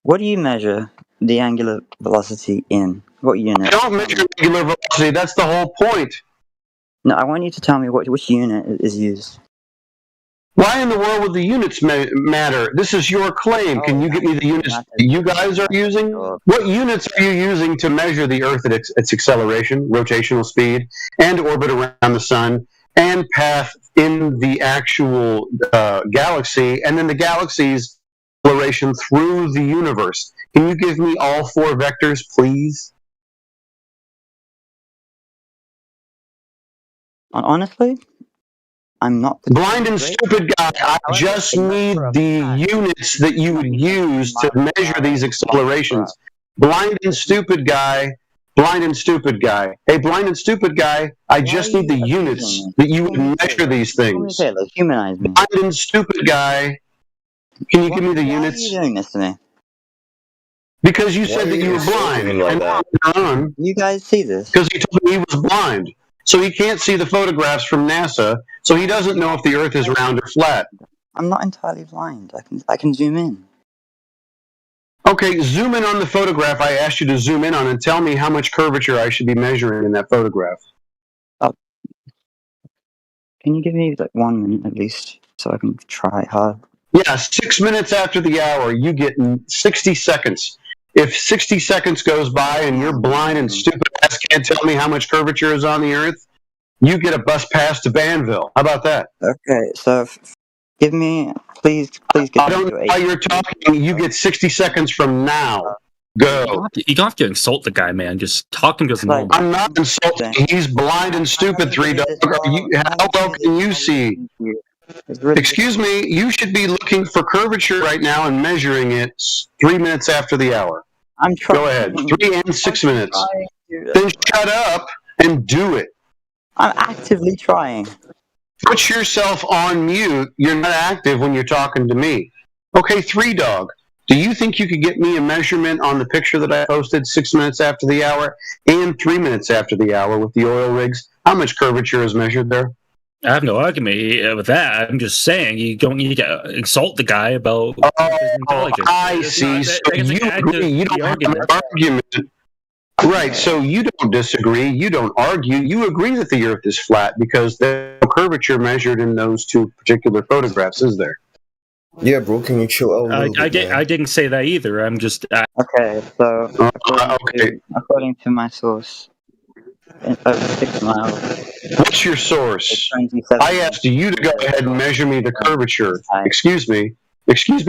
What do you measure the angular velocity in? What unit? Don't measure angular velocity. That's the whole point. No, I want you to tell me which unit is used. Why in the world would the units matter? This is your claim. Can you give me the units you guys are using? What units are you using to measure the Earth at its acceleration, rotational speed, and orbit around the sun, and path in the actual galaxy, and then the galaxy's acceleration through the universe? Can you give me all 4 vectors, please? Honestly? I'm not blind and stupid guy. I just need the units that you would use to measure these accelerations. Blind and stupid guy. Blind and stupid guy. Hey, blind and stupid guy. I just need the units that you would measure these things. Humanize me. Blind and stupid guy. Can you give me the units? Why are you doing this to me? Because you said that you were blind. You guys see this? Because he told me he was blind. So he can't see the photographs from NASA, so he doesn't know if the Earth is round or flat. I'm not entirely blind. I can zoom in. Okay, zoom in on the photograph I asked you to zoom in on and tell me how much curvature I should be measuring in that photograph. Can you give me like 1 minute at least so I can try hard? Yeah, 6 minutes after the hour, you get 60 seconds. If 60 seconds goes by and you're blind and stupid ass can't tell me how much curvature is on the Earth, you get a bus pass to Banville. How about that? Okay, so give me, please give me. I don't know why you're talking. You get 60 seconds from now. Go. You don't have to insult the guy, man. Just talk him just normal. I'm not insulting. He's blind and stupid, 3 dog. How well can you see? Excuse me, you should be looking for curvature right now and measuring it 3 minutes after the hour. I'm trying. Go ahead. 3 and 6 minutes. Then shut up and do it. I'm actively trying. Put yourself on mute. You're not active when you're talking to me. Okay, 3 dog. Do you think you could get me a measurement on the picture that I posted 6 minutes after the hour and 3 minutes after the hour with the oil rigs? How much curvature is measured there? I have no argument with that. I'm just saying you don't need to insult the guy about his intelligence. I see. So you agree. You don't have an argument. Right. So you don't disagree. You don't argue. You agree that the Earth is flat because there's no curvature measured in those 2 particular photographs, is there? Yeah, bro. Can you chill out? I didn't say that either. I'm just. Okay, so according to my source, over 6 miles. What's your source? I asked you to go ahead and measure me the curvature. Excuse me,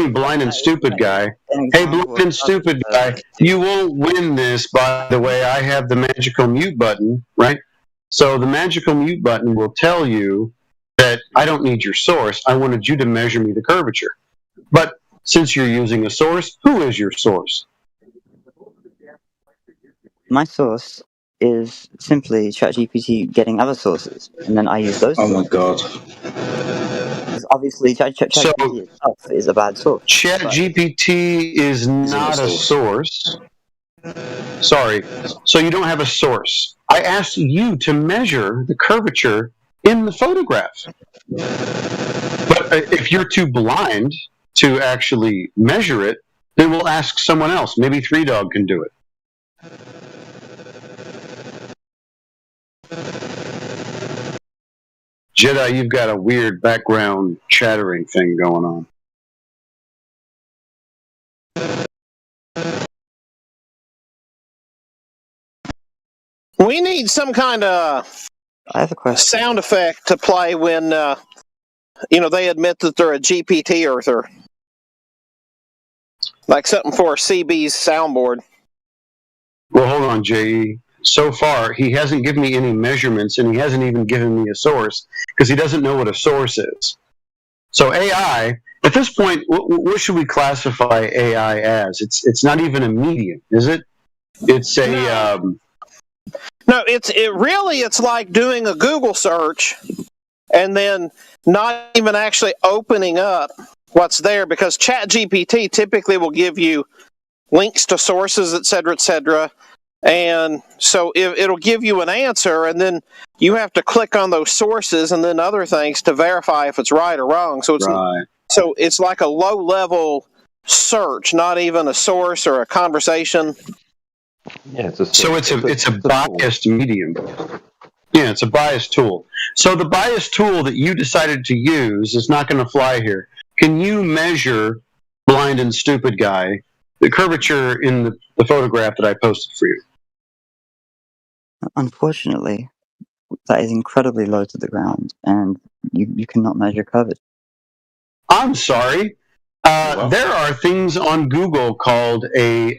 blind and stupid guy. Hey, blind and stupid guy, you won't win this, by the way. I have the magical mute button, right? So the magical mute button will tell you that I don't need your source. I wanted you to measure me the curvature. But since you're using a source, who is your source? My source is simply ChatGPT getting other sources, and then I use those. Oh my god! Because obviously, ChatGPT itself is a bad source. ChatGPT is not a source. Sorry. So you don't have a source. I asked you to measure the curvature in the photograph. But if you're too blind to actually measure it, then we'll ask someone else. Maybe 3Dog can do it. Jedi, you've got a weird background chattering thing going on. We need some kind of sound effect to play when, they admit that they're a GPT earther. Like something for CB's soundboard. Well, hold on, J.E. So far, he hasn't given me any measurements, and he hasn't even given me a source, because he doesn't know what a source is. So AI, at this point, what should we classify AI as? It's not even a medium, is it? It's a... No, it's like doing a Google search and then not even actually opening up what's there, because ChatGPT typically will give you links to sources, et cetera, and so it'll give you an answer, and then you have to click on those sources and then other things to verify if it's right or wrong. So it's like a low-level search, not even a source or a conversation. Yeah, it's a biased medium. Yeah, it's a biased tool. So the biased tool that you decided to use is not going to fly here. Can you measure, blind and stupid guy, the curvature in the photograph that I posted for you? Unfortunately, that is incredibly low to the ground, and you cannot measure curvature. I'm sorry. There are things on Google called a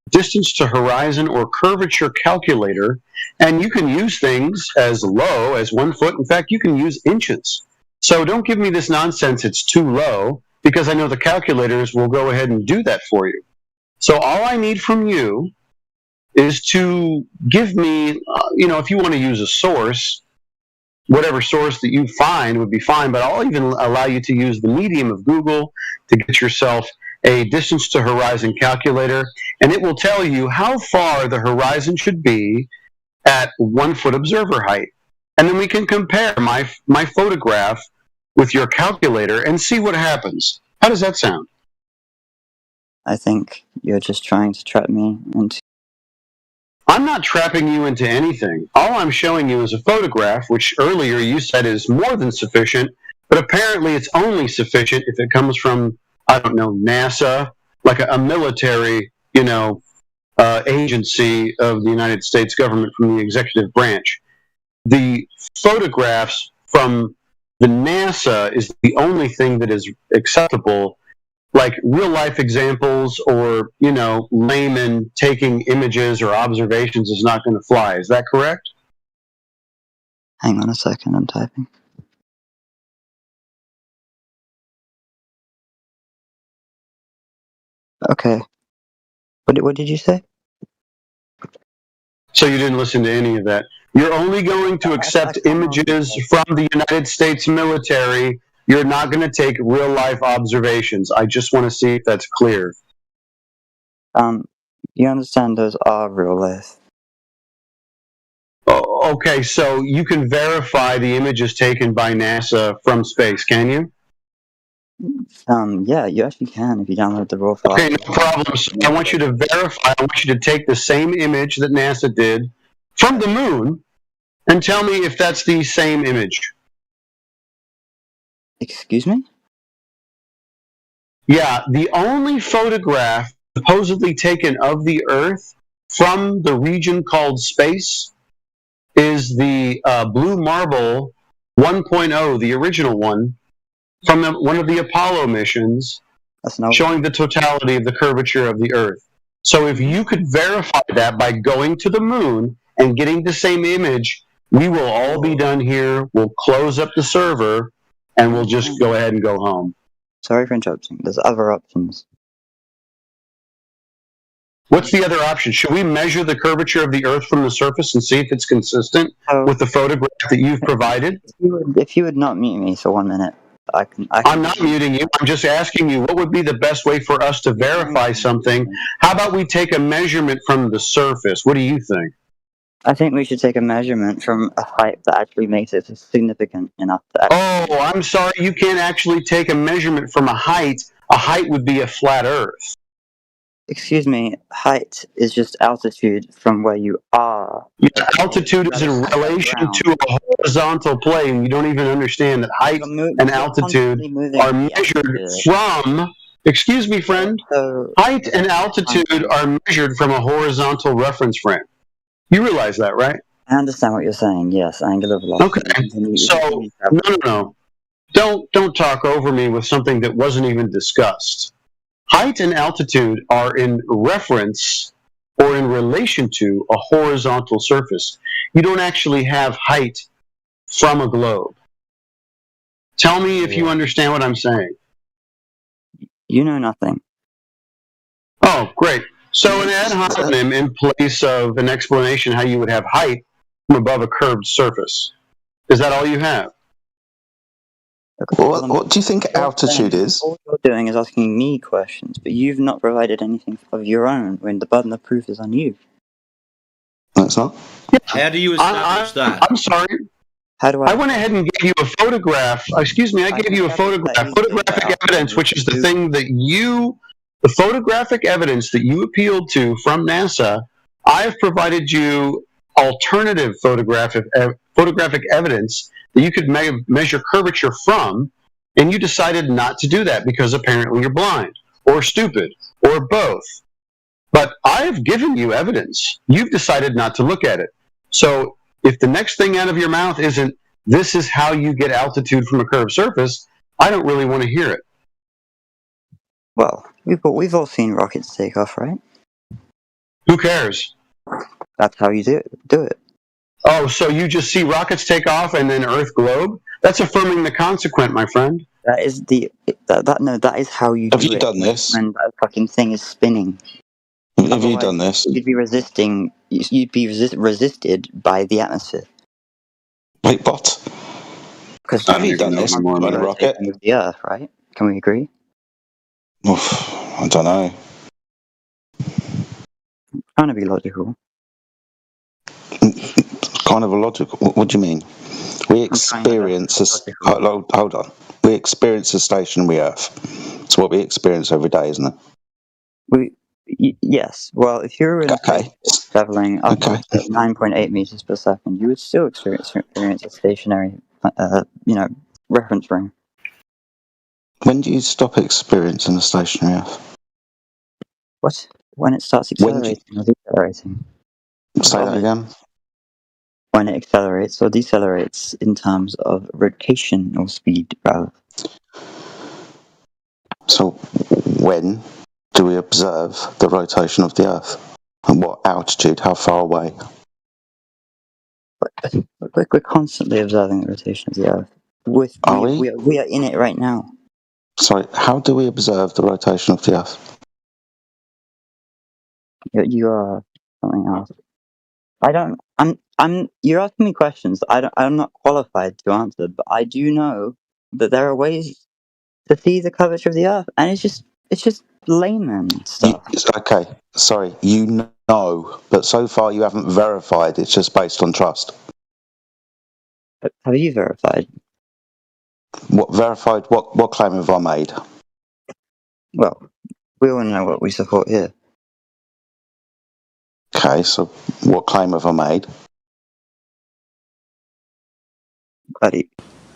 distance to horizon or curvature calculator, and you can use things as low as 1 foot. In fact, you can use inches. So don't give me this nonsense, it's too low, because I know the calculators will go ahead and do that for you. So all I need from you is to give me, if you want to use a source, whatever source that you find would be fine, but I'll even allow you to use the medium of Google to get yourself a distance to horizon calculator, and it will tell you how far the horizon should be at 1 foot observer height. And then we can compare my photograph with your calculator and see what happens. How does that sound? I think you're just trying to trap me into... I'm not trapping you into anything. All I'm showing you is a photograph, which earlier you said is more than sufficient, but apparently it's only sufficient if it comes from, I don't know, NASA, like a military, agency of the United States government, from the executive branch. The photographs from the NASA is the only thing that is acceptable. Like real-life examples or, layman taking images or observations is not going to fly. Is that correct? Hang on a second, I'm typing. Okay. What did you say? So you didn't listen to any of that. You're only going to accept images from the United States military. You're not going to take real-life observations. I just want to see if that's clear. You understand those are real life. Oh, okay, so you can verify the images taken by NASA from space, can you? Yeah, you actually can if you download the raw file. Okay, no problem. So I want you to verify. I want you to take the same image that NASA did from the moon and tell me if that's the same image. Excuse me? Yeah, the only photograph supposedly taken of the Earth from the region called space is the Blue Marble 1.0, the original one, from one of the Apollo missions, showing the totality of the curvature of the Earth. So if you could verify that by going to the moon and getting the same image, we will all be done here. We'll close up the server, and we'll just go ahead and go home. Sorry for interrupting. There's other options. What's the other option? Should we measure the curvature of the Earth from the surface and see if it's consistent with the photograph that you've provided? If you would not mute me for 1 minute, I can I'm not muting you. I'm just asking you, what would be the best way for us to verify something? How about we take a measurement from the surface? What do you think? I think we should take a measurement from a height that actually makes it significant enough. Oh, I'm sorry. You can't actually take a measurement from a height. A height would be a flat Earth. Excuse me, height is just altitude from where you are. Yeah, altitude is in relation to a horizontal plane. You don't even understand that height and altitude are measured from, excuse me, friend, height and altitude are measured from a horizontal reference frame. You realize that, right? I understand what you're saying, yes, angular velocity. Okay, so, no. Don't talk over me with something that wasn't even discussed. Height and altitude are in reference or in relation to a horizontal surface. You don't actually have height from a globe. Tell me if you understand what I'm saying. You know nothing. Oh, great. So an ad hominem in place of an explanation how you would have height from above a curved surface. Is that all you have? What do you think altitude is? All you're doing is asking me questions, but you've not provided anything of your own when the burden of proof is on you. No, it's not. How do you establish that? I'm sorry. How do I went ahead and gave you a photograph. Excuse me, I gave you a photograph. Photographic evidence, which is the thing that the photographic evidence that you appealed to from NASA. I have provided you alternative photographic evidence that you could measure curvature from, and you decided not to do that because apparently you're blind or stupid or both. But I've given you evidence. You've decided not to look at it. So if the next thing out of your mouth isn't, this is how you get altitude from a curved surface, I don't really want to hear it. Well, we've all seen rockets take off, right? Who cares? That's how you do it. Oh, so you just see rockets take off and then Earth globe? That's affirming the consequent, my friend. That is that is how you do it. Have you done this? When that fucking thing is spinning. Have you done this? You'd be resisting. You'd be resisted by the atmosphere. Wait, what? Have you done this on a rocket? With the Earth, right? Can we agree? Oof, I don't know. I'm trying to be logical. Kind of illogical. What do you mean? We experience hold on. We experience a stationary Earth. It's what we experience every day, isn't it? Yes. Well, if you're traveling up at 9.8 meters per second, you would still experience a stationary, reference frame. When do you stop experiencing a stationary Earth? What? When it starts accelerating or decelerating. Say that again. When it accelerates or decelerates in terms of rotation or speed, rather. So, when do we observe the rotation of the Earth? And what altitude? How far away? We're constantly observing the rotation of the Earth. We are in it right now. Sorry, how do we observe the rotation of the Earth? You are something else. You're asking me questions I'm not qualified to answer, but I do know that there are ways to see the curvature of the Earth, and it's just layman stuff. Okay, sorry, you know, but so far you haven't verified. It's just based on trust. Have you verified? What verified? What claim have I made? Well, we all know what we support here. Okay, so what claim have I made? Buddy,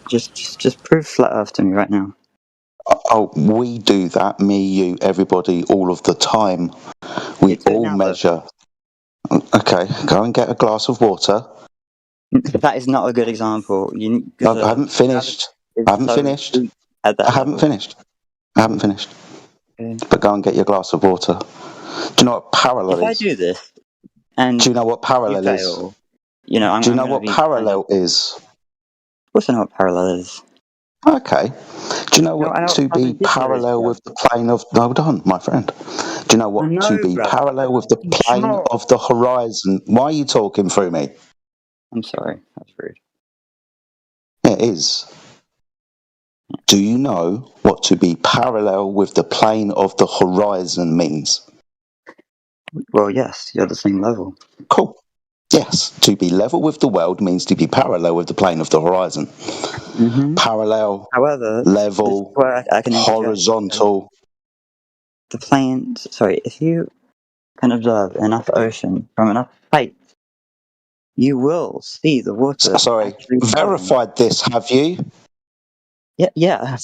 just prove flat Earth to me right now. Oh, we do that. Me, you, everybody, all of the time. We all measure. Okay, go and get a glass of water. That is not a good example. I haven't finished. I haven't finished. Okay. But go and get your glass of water. Do you know what parallel is? If I do this, and do you know what parallel is? Do you know what parallel is? Of course I know what parallel is. Okay. Do you know what to be parallel with the plane of... Hold on, my friend. Do you know what to be parallel with the plane of the horizon? Why are you talking through me? I'm sorry, that's rude. It is. Do you know what to be parallel with the plane of the horizon means? Well, yes, you're the same level. Cool. Yes, to be level with the world means to be parallel with the plane of the horizon. Mm-hmm. Parallel, however, level, I can horizontal. The plane, sorry, if you can observe enough ocean from enough height, you will see the water. Sorry, verified this, have you? Yeah.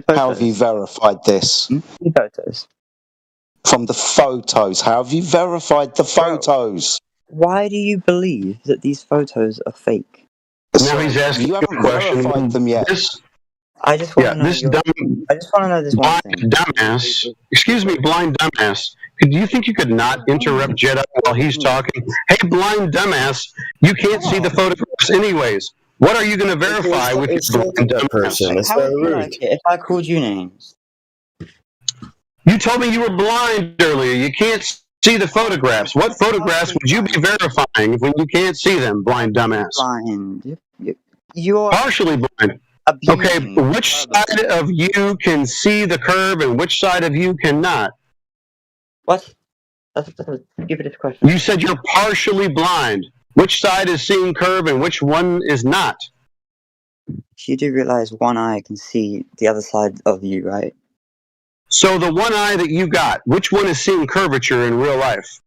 How have you verified this? Photos. From the photos. How have you verified the photos? Why do you believe that these photos are fake? Now he's asking you haven't verified them yet. I just want to know. I just want to know this one thing. Dumbass. Excuse me, blind dumbass. Do you think you could not interrupt Jedi while he's talking? Hey, blind dumbass, you can't see the photographs anyways. What are you going to verify with your blind dumbass? How would you like it if I called you names? You told me you were blind earlier. You can't see the photographs. What photographs would you be verifying when you can't see them, blind dumbass? Blind. You're partially blind. Okay, which side of you can see the curve and which side of you cannot? What? That's a stupidest question. You said you're partially blind. Which side is seeing curve and which one is not? You do realize one eye can see the other side of you, right? So the one eye that you got, which one is seeing curvature in real life?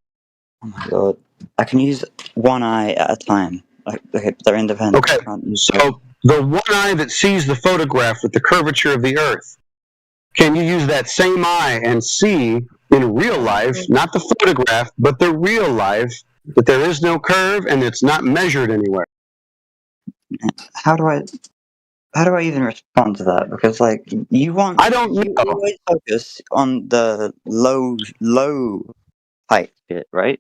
Oh my god. I can use one eye at a time. Like, okay, they're independent. Okay, so the one eye that sees the photograph with the curvature of the Earth, can you use that same eye and see in real life, not the photograph, but the real life, that there is no curve and it's not measured anywhere? How do I even respond to that? Because like you always focus on the low height bit, right?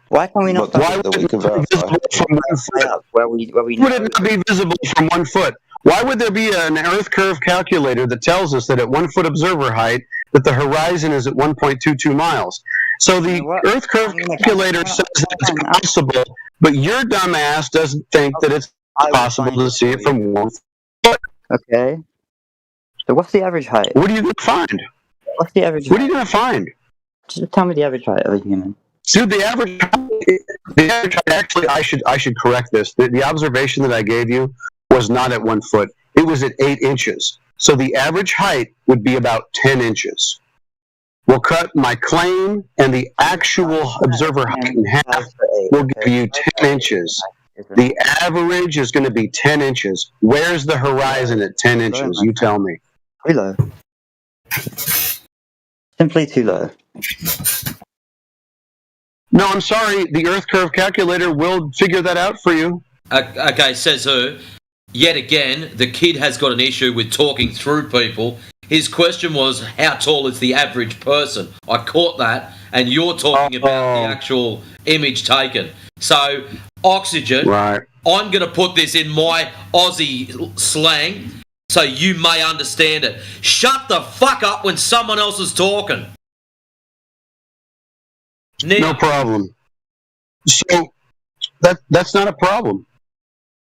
Why can we not? Why would it not be visible from 1 foot? Where we would it not be visible from 1 foot? Why would there be an Earth curve calculator that tells us that at 1 foot observer height that the horizon is at 1.22 miles? So the Earth curve calculator says that it's possible, but your dumb ass doesn't think that it's possible to see it from 1 foot. Okay. So what's the average height? What are you going to find? What's the average? What are you going to find? Just tell me the average height of a human. Dude, the average height, actually, I should correct this. The observation that I gave you was not at 1 foot. It was at 8 inches. So the average height would be about 10 inches. We'll cut my claim and the actual observer height in half. We'll give you 10 inches. The average is going to be 10 inches. Where's the horizon at 10 inches? You tell me. Too low. Simply too low. No, I'm sorry. The Earth curve calculator will figure that out for you. Okay, says who? Yet again, the kid has got an issue with talking through people. His question was, how tall is the average person? I caught that, and you're talking about the actual image taken. So, oxygen, right. I'm going to put this in my Aussie slang so you may understand it. Shut the fuck up when someone else is talking. Now, no problem. So, that's not a problem.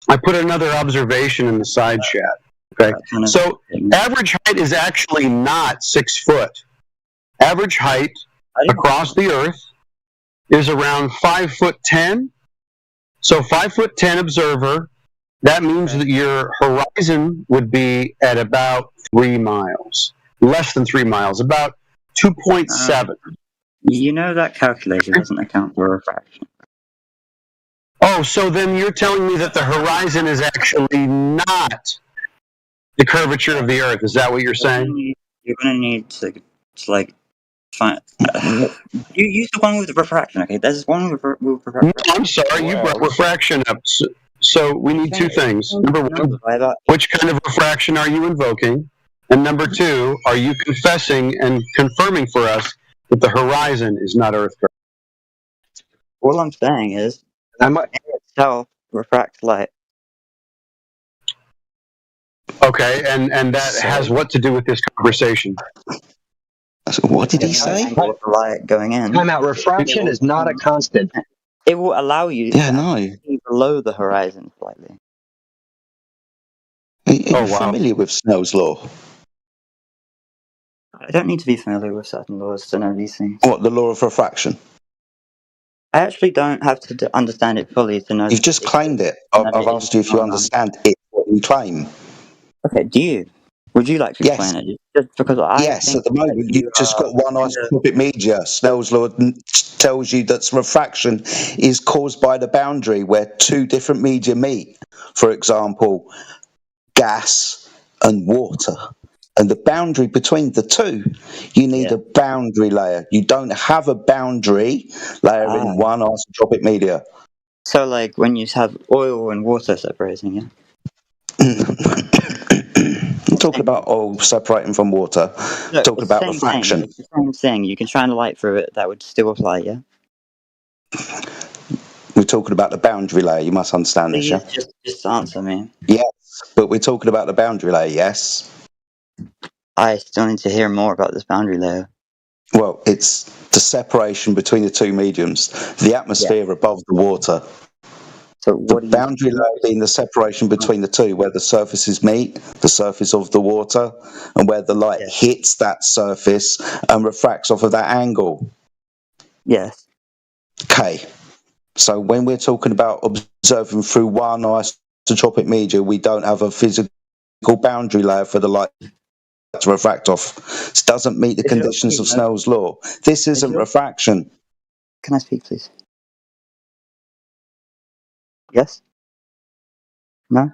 I put another observation in the side chat. Okay, so average height is actually not 6 foot. Average height across the Earth is around 5'10". So 5'10" observer. That means that your horizon would be at about 3 miles, less than 3 miles, about 2.7. You know that calculator doesn't account for refraction. Oh, so then you're telling me that the horizon is actually not the curvature of the Earth. Is that what you're saying? You're going to need to like, find... you use the one with the refraction, okay? There's one with refraction. No, I'm sorry, you brought refraction up. So we need two things. Number one, which kind of refraction are you invoking? And number two, are you confessing and confirming for us that the horizon is not Earth curve? All I'm saying is, air itself refracts light. Okay, and that has what to do with this conversation? So what did he say? The light going in. Time out. Refraction is not a constant. It will allow you to see below the horizon slightly. Are you familiar with Snell's law? I don't need to be familiar with certain laws to know these things. What, the law of refraction? I actually don't have to understand it fully to know. You've just claimed it. I've asked you if you understand it, what you claim. Okay, do you? Would you like to explain it? Just because Yes, at the moment you've just got one isotropic media. Snell's law tells you that refraction is caused by the boundary where two different media meet. For example, gas and water. And the boundary between the two, you need a boundary layer. You don't have a boundary layer in one isotropic media. So, like when you have oil and water separating, yeah? I'm talking about oil separating from water. Look, Talking about refraction. It's the same thing. You can shine a light through it. That would still apply, yeah? We're talking about the boundary layer. You must understand this, yeah? Just answer me. Yes, but we're talking about the boundary layer, yes? I still need to hear more about this boundary layer. Well, it's the separation between the two mediums, the atmosphere above the water. So the boundary layer being the separation between the two, where the surfaces meet, the surface of the water, and where the light hits that surface and refracts off of that angle. Yes. Okay. So when we're talking about observing through one isotropic media, we don't have a physical boundary layer for the light to refract off. This doesn't meet the conditions of Snell's law. This isn't refraction. Can I speak, please? Yes? No?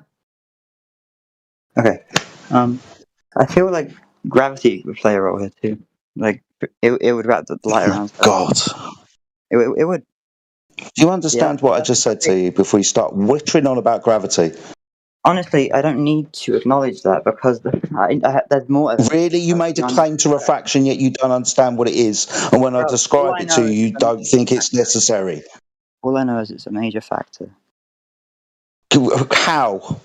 Okay. I feel like gravity would play a role here too. Like, it would wrap the light around. God. It would. Do you understand what I just said to you before you start whittering on about gravity? Honestly, I don't need to acknowledge that because there's more. Really? You made a claim to refraction, yet you don't understand what it is. And when I describe it to you, you don't think it's necessary. All I know is it's a major factor. How?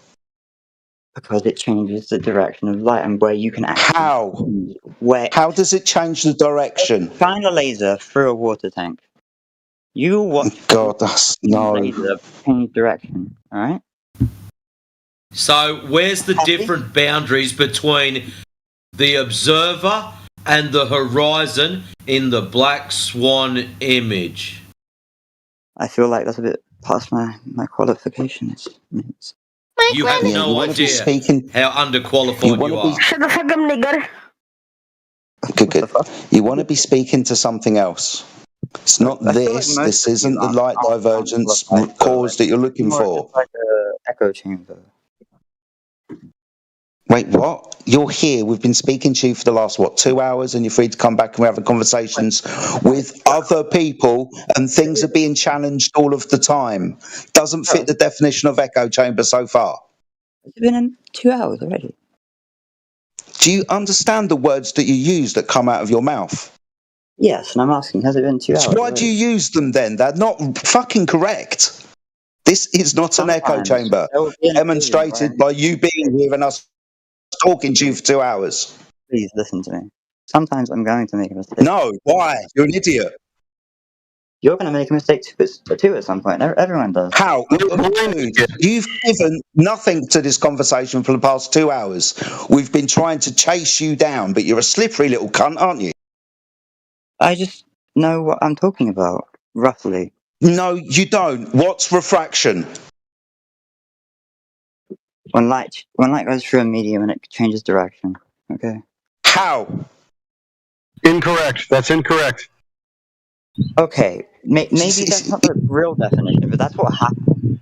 Because it changes the direction of light and where you can actually... How? How does it change the direction? Shine a laser through a water tank. You watch... God, that's... No. Laser change direction, alright? So, where's the different boundaries between the observer and the horizon in the Black Swan image? I feel like that's a bit past my qualifications. You have no idea how underqualified you are. Shut the fuck up, nigger. Good. You want to be speaking to something else. It's not this. This isn't the light divergence cause that you're looking for. It's like an echo chamber. Wait, what? You're here. We've been speaking to you for the last, 2 hours, and you're free to come back and we're having conversations with other people, and things are being challenged all of the time. Doesn't fit the definition of echo chamber so far. It's been in 2 hours already. Do you understand the words that you use that come out of your mouth? Yes, and I'm asking, has it been 2 hours? So why do you use them then? They're not fucking correct. This is not an echo chamber. Demonstrated by you being here and us talking to you for 2 hours. Please listen to me. Sometimes I'm going to make a mistake. No, why? You're an idiot. You're going to make a mistake too at some point. Everyone does. How? You've given nothing to this conversation for the past 2 hours. We've been trying to chase you down, but you're a slippery little cunt, aren't you? I just know what I'm talking about, roughly. No, you don't. What's refraction? When light goes through a medium and it changes direction. Okay. How? Incorrect. That's incorrect. Okay. Maybe that's not the real definition, but that's what happens.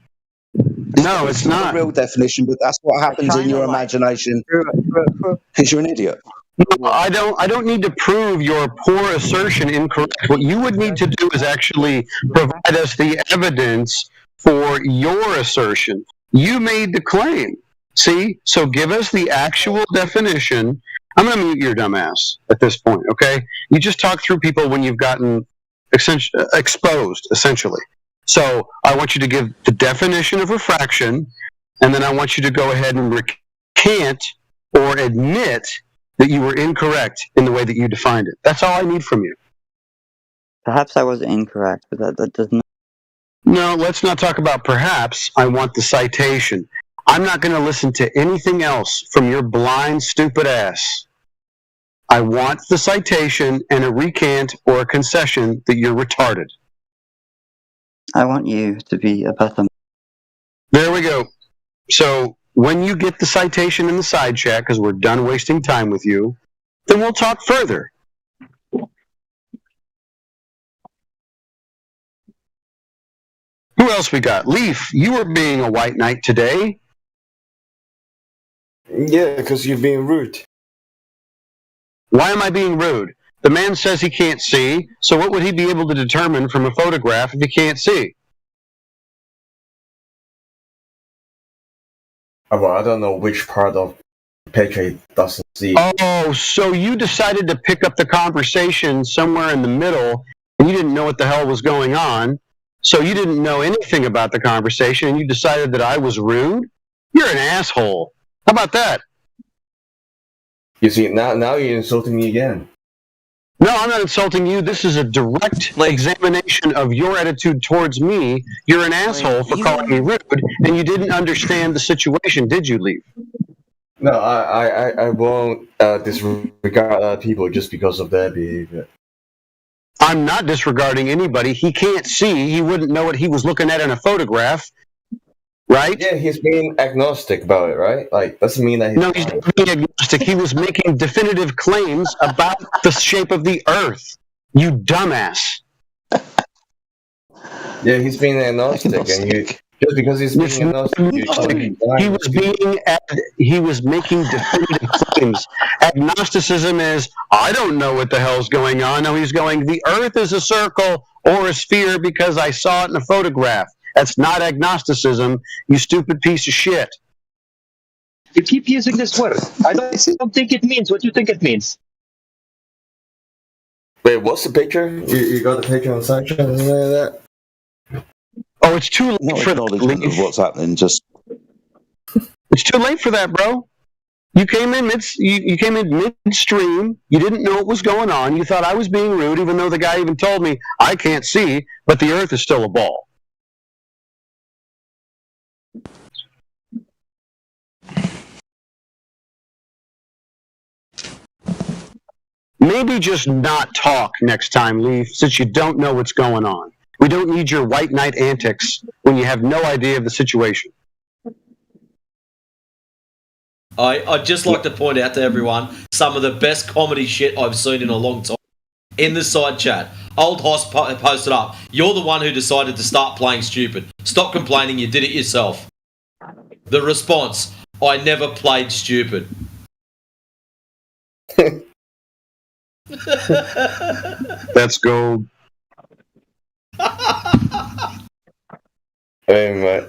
No, it's not the real definition, but that's what happens in your imagination. Because you're an idiot. No, I don't need to prove your poor assertion incorrect. What you would need to do is actually provide us the evidence for your assertion. You made the claim. See? So give us the actual definition. I'm going to mute your dumb ass at this point, okay? You just talk through people when you've gotten exposed, essentially. So I want you to give the definition of refraction, and then I want you to go ahead and recant or admit that you were incorrect in the way that you defined it. That's all I need from you. Perhaps I was incorrect, but that does not. No, let's not talk about perhaps. I want the citation. I'm not going to listen to anything else from your blind, stupid ass. I want the citation and a recant or a concession that you're retarded. I want you to be a better. There we go. So when you get the citation in the side chat, because we're done wasting time with you, then we'll talk further. Who else we got? Leaf, you were being a white knight today. Yeah, because you're being rude. Why am I being rude? The man says he can't see, so what would he be able to determine from a photograph if he can't see? Well, I don't know which part of the picture he doesn't see. Oh, so you decided to pick up the conversation somewhere in the middle, and you didn't know what the hell was going on, so you didn't know anything about the conversation, and you decided that I was rude? You're an asshole. How about that? You see, now you're insulting me again. No, I'm not insulting you. This is a direct examination of your attitude towards me. You're an asshole for calling me rude, and you didn't understand the situation, did you, Leaf? No, I won't disregard people just because of their behavior. I'm not disregarding anybody. He can't see. He wouldn't know what he was looking at in a photograph, right? Yeah, he's being agnostic about it, right? Like, doesn't mean that he's... No, he's not being agnostic. He was making definitive claims about the shape of the Earth. You dumbass. Yeah, he's being agnostic, and you... Just because he's being agnostic, he was making definitive claims. Agnosticism is, I don't know what the hell's going on. No, he's going, the Earth is a circle or a sphere because I saw it in a photograph. That's not agnosticism, you stupid piece of shit. You keep using this word. I don't think it means what you think it means. Wait, what's the picture? You got the picture on section and like that? Oh, it's too late for that. Of what's happening, just... It's too late for that, bro. You came in midstream. You didn't know what was going on. You thought I was being rude, even though the guy even told me I can't see, but the Earth is still a ball. Maybe just not talk next time, Leaf, since you don't know what's going on. We don't need your white knight antics when you have no idea of the situation. I'd just like to point out to everyone some of the best comedy shit I've seen in a long time. In the side chat, Old Hoss posted up, "You're the one who decided to start playing stupid. Stop complaining, you did it yourself." The response, "I never played stupid." That's gold. Hey, mate.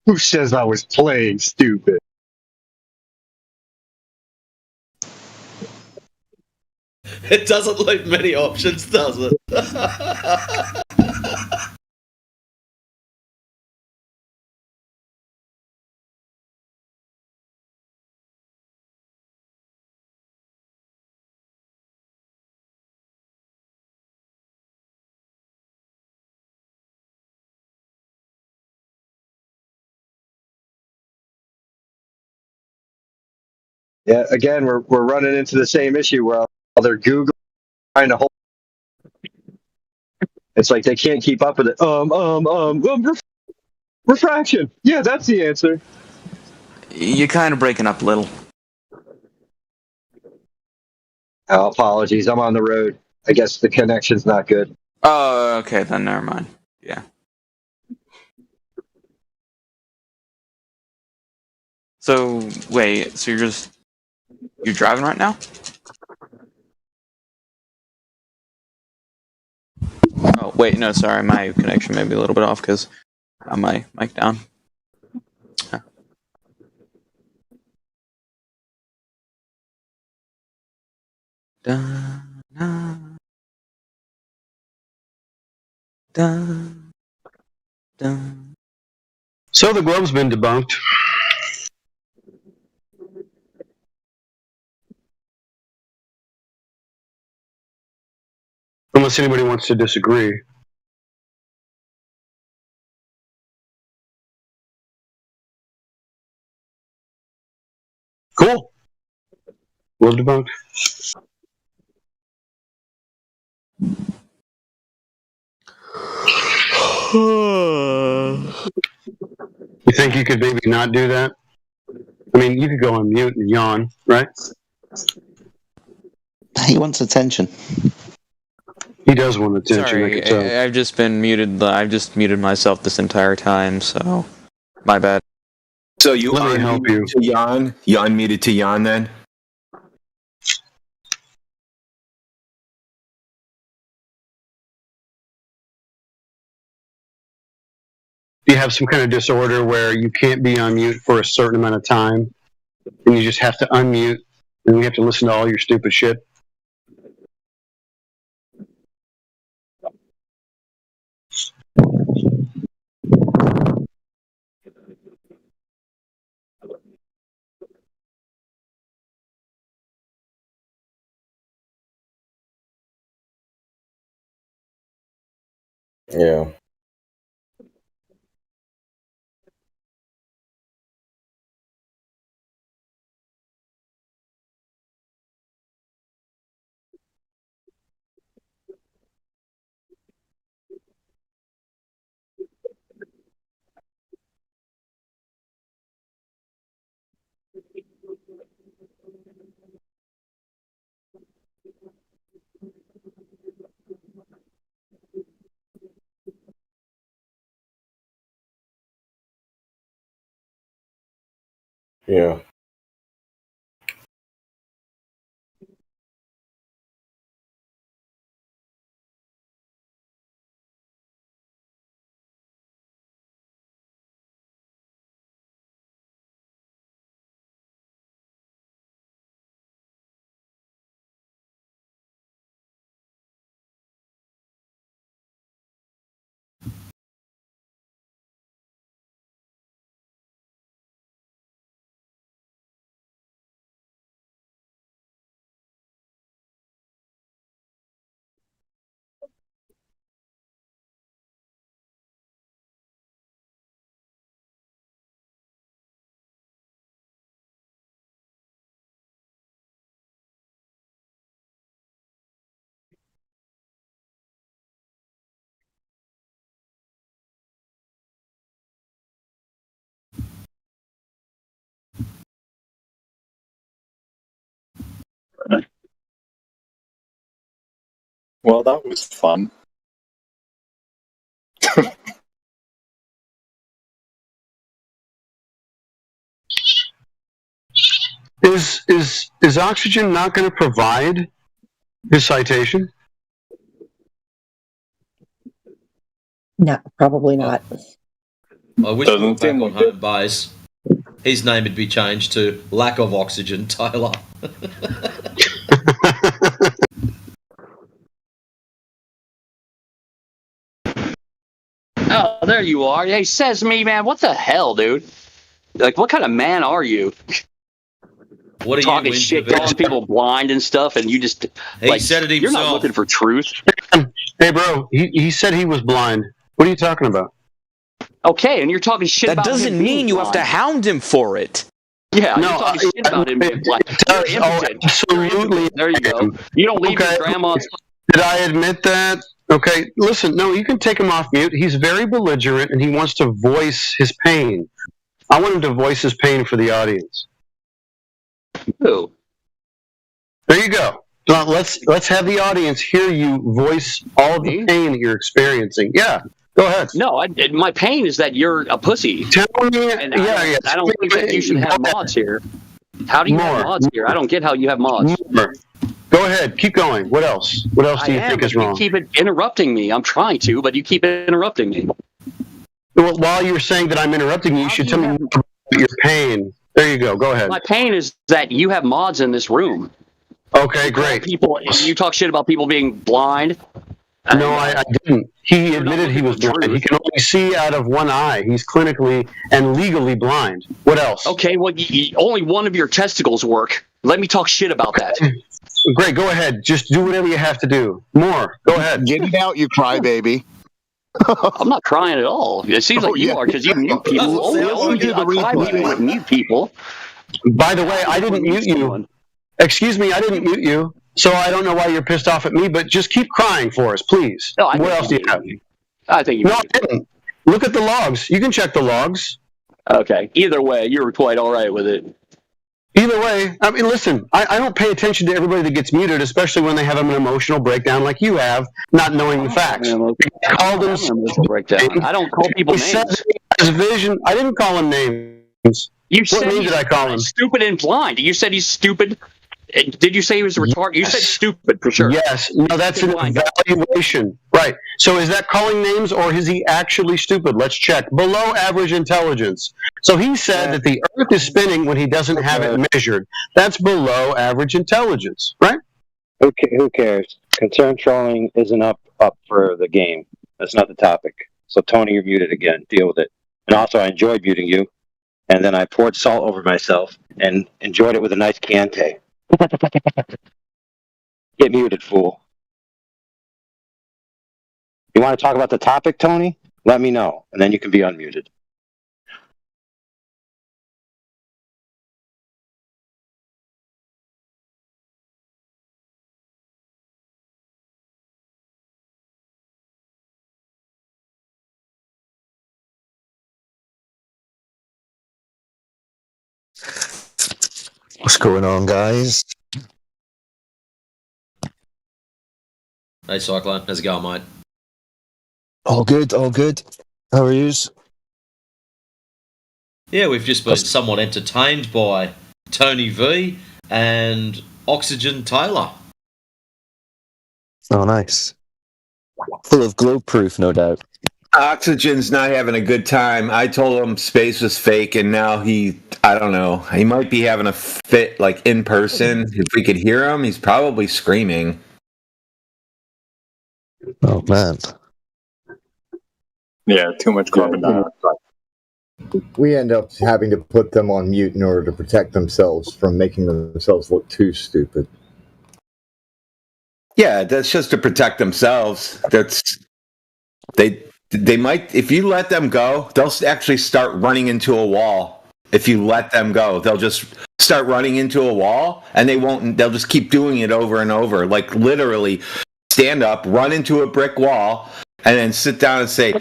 Who says I was playing stupid? It doesn't leave many options, does it? Yeah, again, we're running into the same issue where they're Google trying to hold. It's like they can't keep up with it. Refraction. Yeah, that's the answer. You're kind of breaking up a little. Oh, apologies. I'm on the road. I guess the connection's not good. Oh, okay, then never mind. Yeah. So, wait, so you're driving right now? Oh, wait, no, sorry, my connection may be a little bit off because I have my mic down. Dun, dun. So the globe's been debunked. Unless anybody wants to disagree. Cool. Globe debunked. You think you could maybe not do that? I mean, you could go on mute and yawn, right? He wants attention. He does want attention. Sorry, I've just been muted. I've just muted myself this entire time, so my bad. So you unmuted to yawn? You unmuted to yawn then? You have some kind of disorder where you can't be on mute for a certain amount of time, and you just have to unmute, and we have to listen to all your stupid shit. Yeah. Yeah. Well, that was fun. Is Oxygen not going to provide his citation? No, probably not. I wish we were back on home base. His name would be changed to Lack of Oxygen Taylor. Oh, there you are. Hey, says me, man. What the hell, dude? Like, what kind of man are you? What are talking you shit, calling people blind and stuff, and you just He said it You're not himself. looking for truth. Hey, bro, he said he was blind. What are you talking about? Okay, and you're talking shit That about doesn't him being mean you have to blind. hound him for it. Yeah, No, you're talking shit about him being blind. does. You're Oh, impotent. absolutely. There you go. You don't leave your grandma's. Did I admit that? Okay, listen, no, you can take him off mute. He's very belligerent, and he wants to voice his pain. I want him to voice his pain for the audience. Who? There you go. Now, let's have the audience hear you voice all the pain that you're experiencing. Yeah, go ahead. No, my pain is that you're a pussy. Tell me, and I don't think that you should have mods here. How do you have mods here? I don't get how you have mods. More. Go ahead, keep going. What else? What else do you think is wrong? You keep interrupting me. I'm trying to, but you keep interrupting me. Well, while you're saying that I'm interrupting you should tell me about your pain. There you go. Go ahead. My pain is that you have mods in this room. Okay, great. You talk shit about people being blind. No, I didn't. He admitted he was blind. He can only see out of one eye. He's clinically and legally blind. What else? Okay, well, only one of your testicles work. Let me talk shit about that. Great, go ahead. Just do whatever you have to do. More. Go ahead. Get it out, you crybaby. I'm not crying at all. It seems like you are because you mute people. Only do the replay. Mute people. By the way, I didn't mute you. Excuse me, I didn't mute you. So I don't know why you're pissed off at me, but just keep crying for us, please. No, what else do you have? I think you. No, I didn't. Look at the logs. You can check the logs. Okay. Either way, you were quite all right with it. Either way, I mean, listen, I don't pay attention to everybody that gets muted, especially when they have an emotional breakdown like you have, not knowing the facts. I called him breakdown. I don't call people names. His vision. I didn't call him names. You said what name did I call him? Stupid and blind. You said he's stupid. Did you say he was retarded? You said stupid for sure. Yes. No, that's an evaluation. Right. So is that calling names or is he actually stupid? Let's check. Below average intelligence. So he said that the Earth is spinning when he doesn't have it measured. That's below average intelligence, right? Who cares? Concern trolling isn't up for the game. That's not the topic. So Tony, you're muted again. Deal with it. And also, I enjoyed muting you. And then I poured salt over myself and enjoyed it with a nice Chianti. Get muted, fool. You want to talk about the topic, Tony? Let me know, and then you can be unmuted. What's going on, guys? Hey, Cyclone. How's it going, mate? All good, all good. How are yous? Yeah, we've just been somewhat entertained by Tony V and Oxygen Taylor. Oh, nice. Full of glow proof, no doubt. Oxygen's not having a good time. I told him space was fake, and now I don't know, he might be having a fit, like, in person. If we could hear him, he's probably screaming. Oh, man. Yeah, too much carbon dioxide. We end up having to put them on mute in order to protect themselves from making themselves look too stupid. Yeah, that's just to protect themselves. They might, if you let them go, they'll actually start running into a wall. If you let them go, they'll just start running into a wall, and they'll just keep doing it over and over. Like, literally stand up, run into a brick wall, and then sit down and say,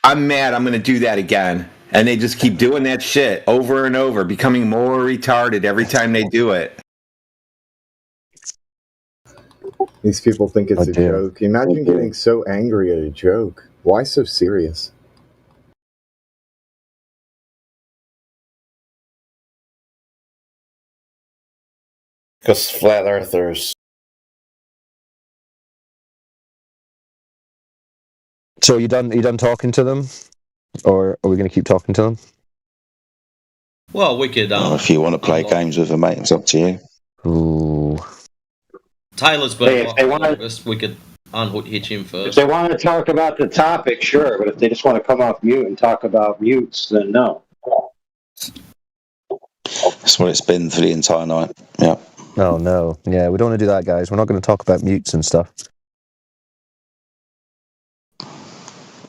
I'm mad, I'm going to do that again. And they just keep doing that shit over and over, becoming more retarded every time they do it. These people think it's a joke. Imagine getting so angry at a joke. Why so serious? Because flat earthers. So are you done talking to them? Or are we going to keep talking to them? Well, we could... if you want to play games with them, mate, it's up to you. Ooh. Taylor's been longest. We could unhitch him first. If they want to talk about the topic, sure. But if they just want to come off mute and talk about mutes, then no. That's what it's been for the entire night. Yeah. Oh, no. Yeah, we don't want to do that, guys. We're not going to talk about mutes and stuff.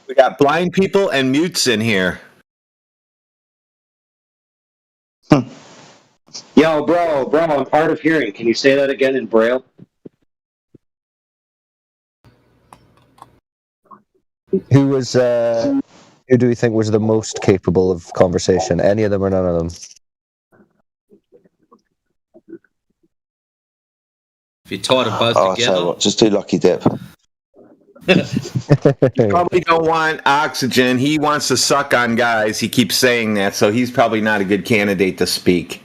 We got blind people and mutes in here. Yo, bro, I'm hard of hearing. Can you say that again in Braille? Who do we think was the most capable of conversation? Any of them or none of them? If you're tired of both together... just do Lucky Dip. Probably don't want Oxygen. He wants to suck on guys. He keeps saying that, so he's probably not a good candidate to speak.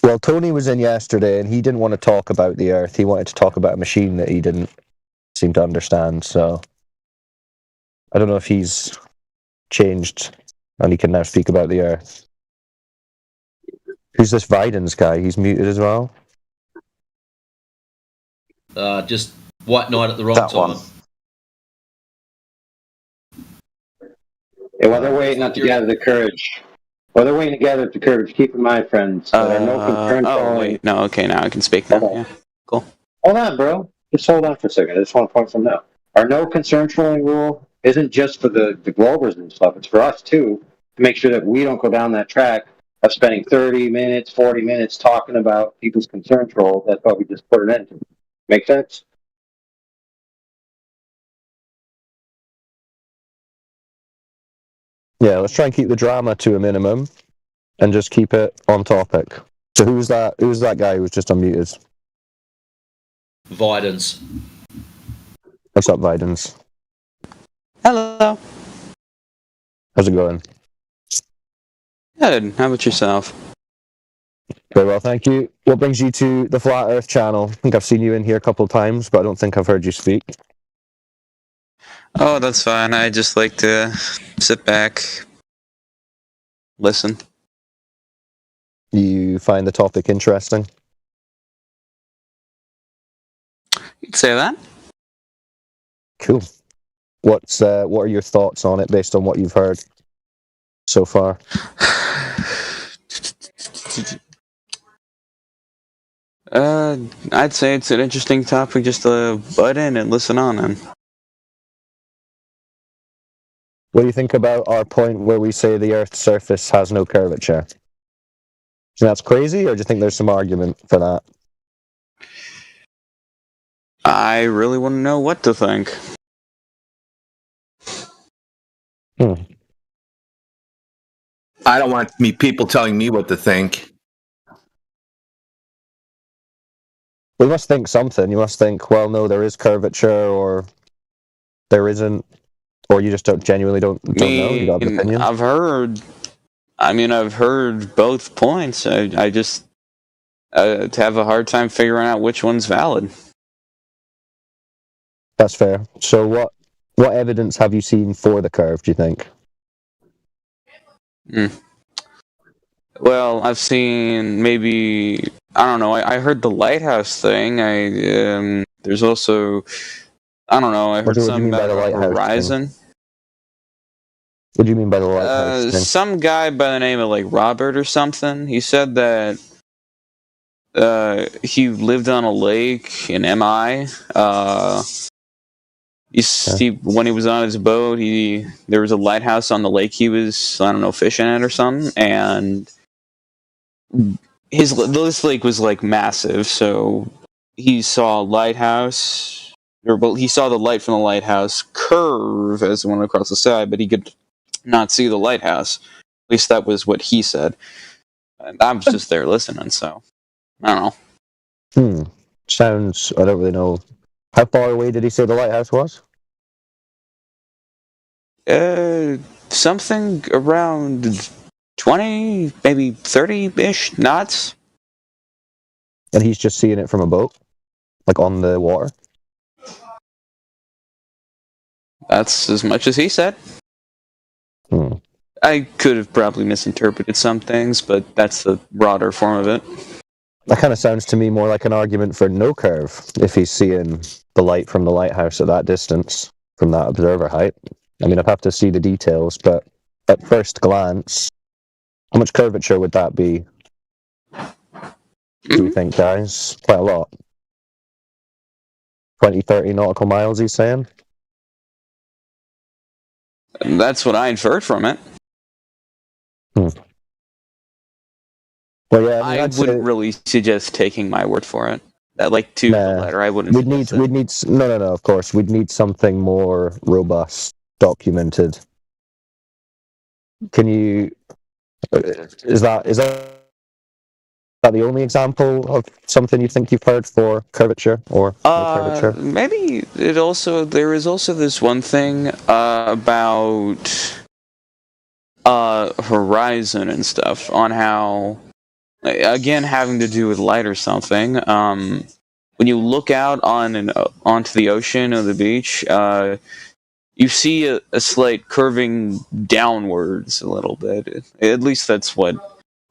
Well, Tony was in yesterday, and he didn't want to talk about the Earth. He wanted to talk about a machine that he didn't seem to understand, so... I don't know if he's changed, and he can now speak about the Earth. Who's this Videns guy? He's muted as well? Just white knight at the wrong time. Yeah, while they're waiting to gather the courage. While they're waiting to gather the courage, keep in mind, friends, there are no concern wait, no, okay, now I can speak now. Yeah, cool. Hold on, bro. Just hold on for a second. I just want to point something out. Our no concern trolling rule isn't just for the Glovers and stuff. It's for us, too, to make sure that we don't go down that track of spending 30 minutes, 40 minutes talking about people's concern trolls. That's why we just put it in. Make sense? Yeah, let's try and keep the drama to a minimum and just keep it on topic. So who's that guy who was just unmuted? Videns. What's up, Videns? Hello. How's it going? Good. How about yourself? Very well, thank you. What brings you to the Flat Earth channel? I think I've seen you in here a couple of times, but I don't think I've heard you speak. Oh, that's fine. I just like to sit back, listen. You find the topic interesting? You'd say that. Cool. What are your thoughts on it based on what you've heard so far? I'd say it's an interesting topic just to butt in and listen on and. What do you think about our point where we say the Earth's surface has no curvature? Do you think that's crazy, or do you think there's some argument for that? I really want to know what to think. I don't want people telling me what to think. We must think something. You must think, well, no, there is curvature, or there isn't, or you just genuinely don't know. You got an opinion? I've heard both points. I just have a hard time figuring out which one's valid. That's fair. So what evidence have you seen for the curve, do you think? Well, I've seen maybe, I don't know, I heard the lighthouse thing. There's also, I don't know, I heard something about the horizon. What do you mean by the lighthouse thing? Some guy by the name of like Robert or something. He said that he lived on a lake in MI. When he was on his boat, there was a lighthouse on the lake he was, I don't know, fishing at or something, and this lake was like massive, so he saw a lighthouse, he saw the light from the lighthouse curve as it went across the side, but he could not see the lighthouse. At least that was what he said. And I was just there listening, so I don't know. Sounds, I don't really know. How far away did he say the lighthouse was? Something around 20, maybe 30-ish knots. And he's just seeing it from a boat? Like on the water? That's as much as he said. I could have probably misinterpreted some things, but that's the broader form of it. That kind of sounds to me more like an argument for no curve, if he's seeing the light from the lighthouse at that distance, from that observer height. I mean, I'd have to see the details, but at first glance, how much curvature would that be? Do you think, guys? Quite a lot. 20, 30 nautical miles, he's saying? That's what I inferred from it. Well, yeah, I wouldn't really suggest taking my word for it. The letter, I wouldn't. We'd need no. Of course, we'd need something more robust, documented. Can you? Is that the only example of something you think you've heard for curvature or curvature? Maybe there is also this one thing about horizon and stuff, on how, again, having to do with light or something. When you look out onto the ocean or the beach, you see a slight curving downwards a little bit. At least that's what.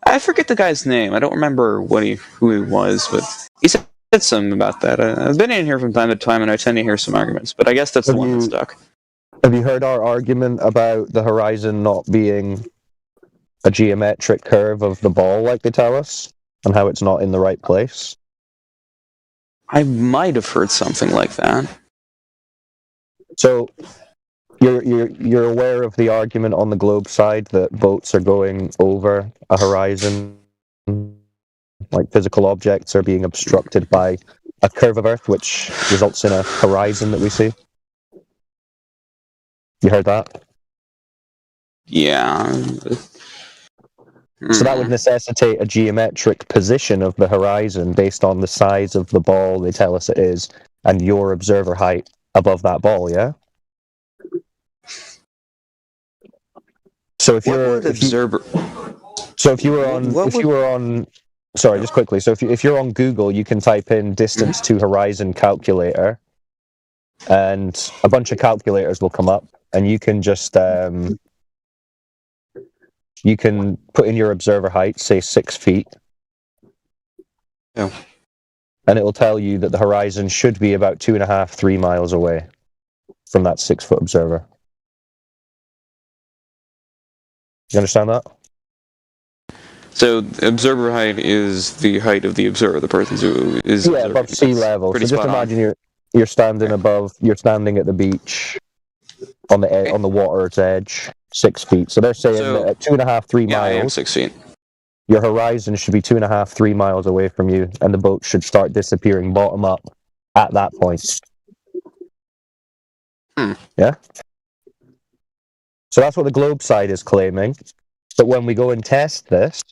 I forget the guy's name. I don't remember who he was, but he said said something about that. I've been in here from time to time, and I tend to hear some arguments, but I guess that's the one that stuck. Have you heard our argument about the horizon not being a geometric curve of the ball, like they tell us, and how it's not in the right place? I might have heard something like that. So, you're aware of the argument on the globe side that boats are going over a horizon, like physical objects are being obstructed by a curve of Earth, which results in a horizon that we see? You heard that? Yeah. So that would necessitate a geometric position of the horizon based on the size of the ball they tell us it is, and your observer height above that ball, yeah? So if you were on sorry, just quickly. So if you're on Google, you can type in distance to horizon calculator, and a bunch of calculators will come up, and you can just you can put in your observer height, say 6 feet. Yeah. And it will tell you that the horizon should be about 2.5, 3 miles away from that 6-foot observer. You understand that? So observer height is the height of the observer, the person who is above sea level. So just imagine you're standing at the beach on the water's edge, 6 feet. So they're saying that at 2.5, 3 miles. I am 6 feet. Your horizon should be 2.5, 3 miles away from you, and the boat should start disappearing bottom up at that point. Yeah? So that's what the globe side is claiming. But when we go and test this,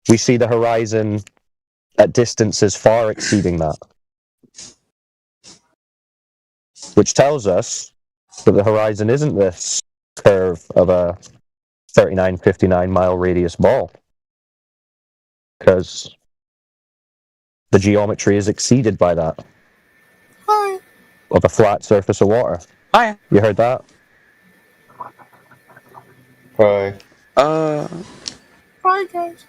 we see the horizon at distances far exceeding that. Which tells us that the horizon isn't this curve of a 39, 59 mile radius ball. Because the geometry is exceeded by that. Hi. Of a flat surface of water. Hi. You heard that? Hi. Hi, guys.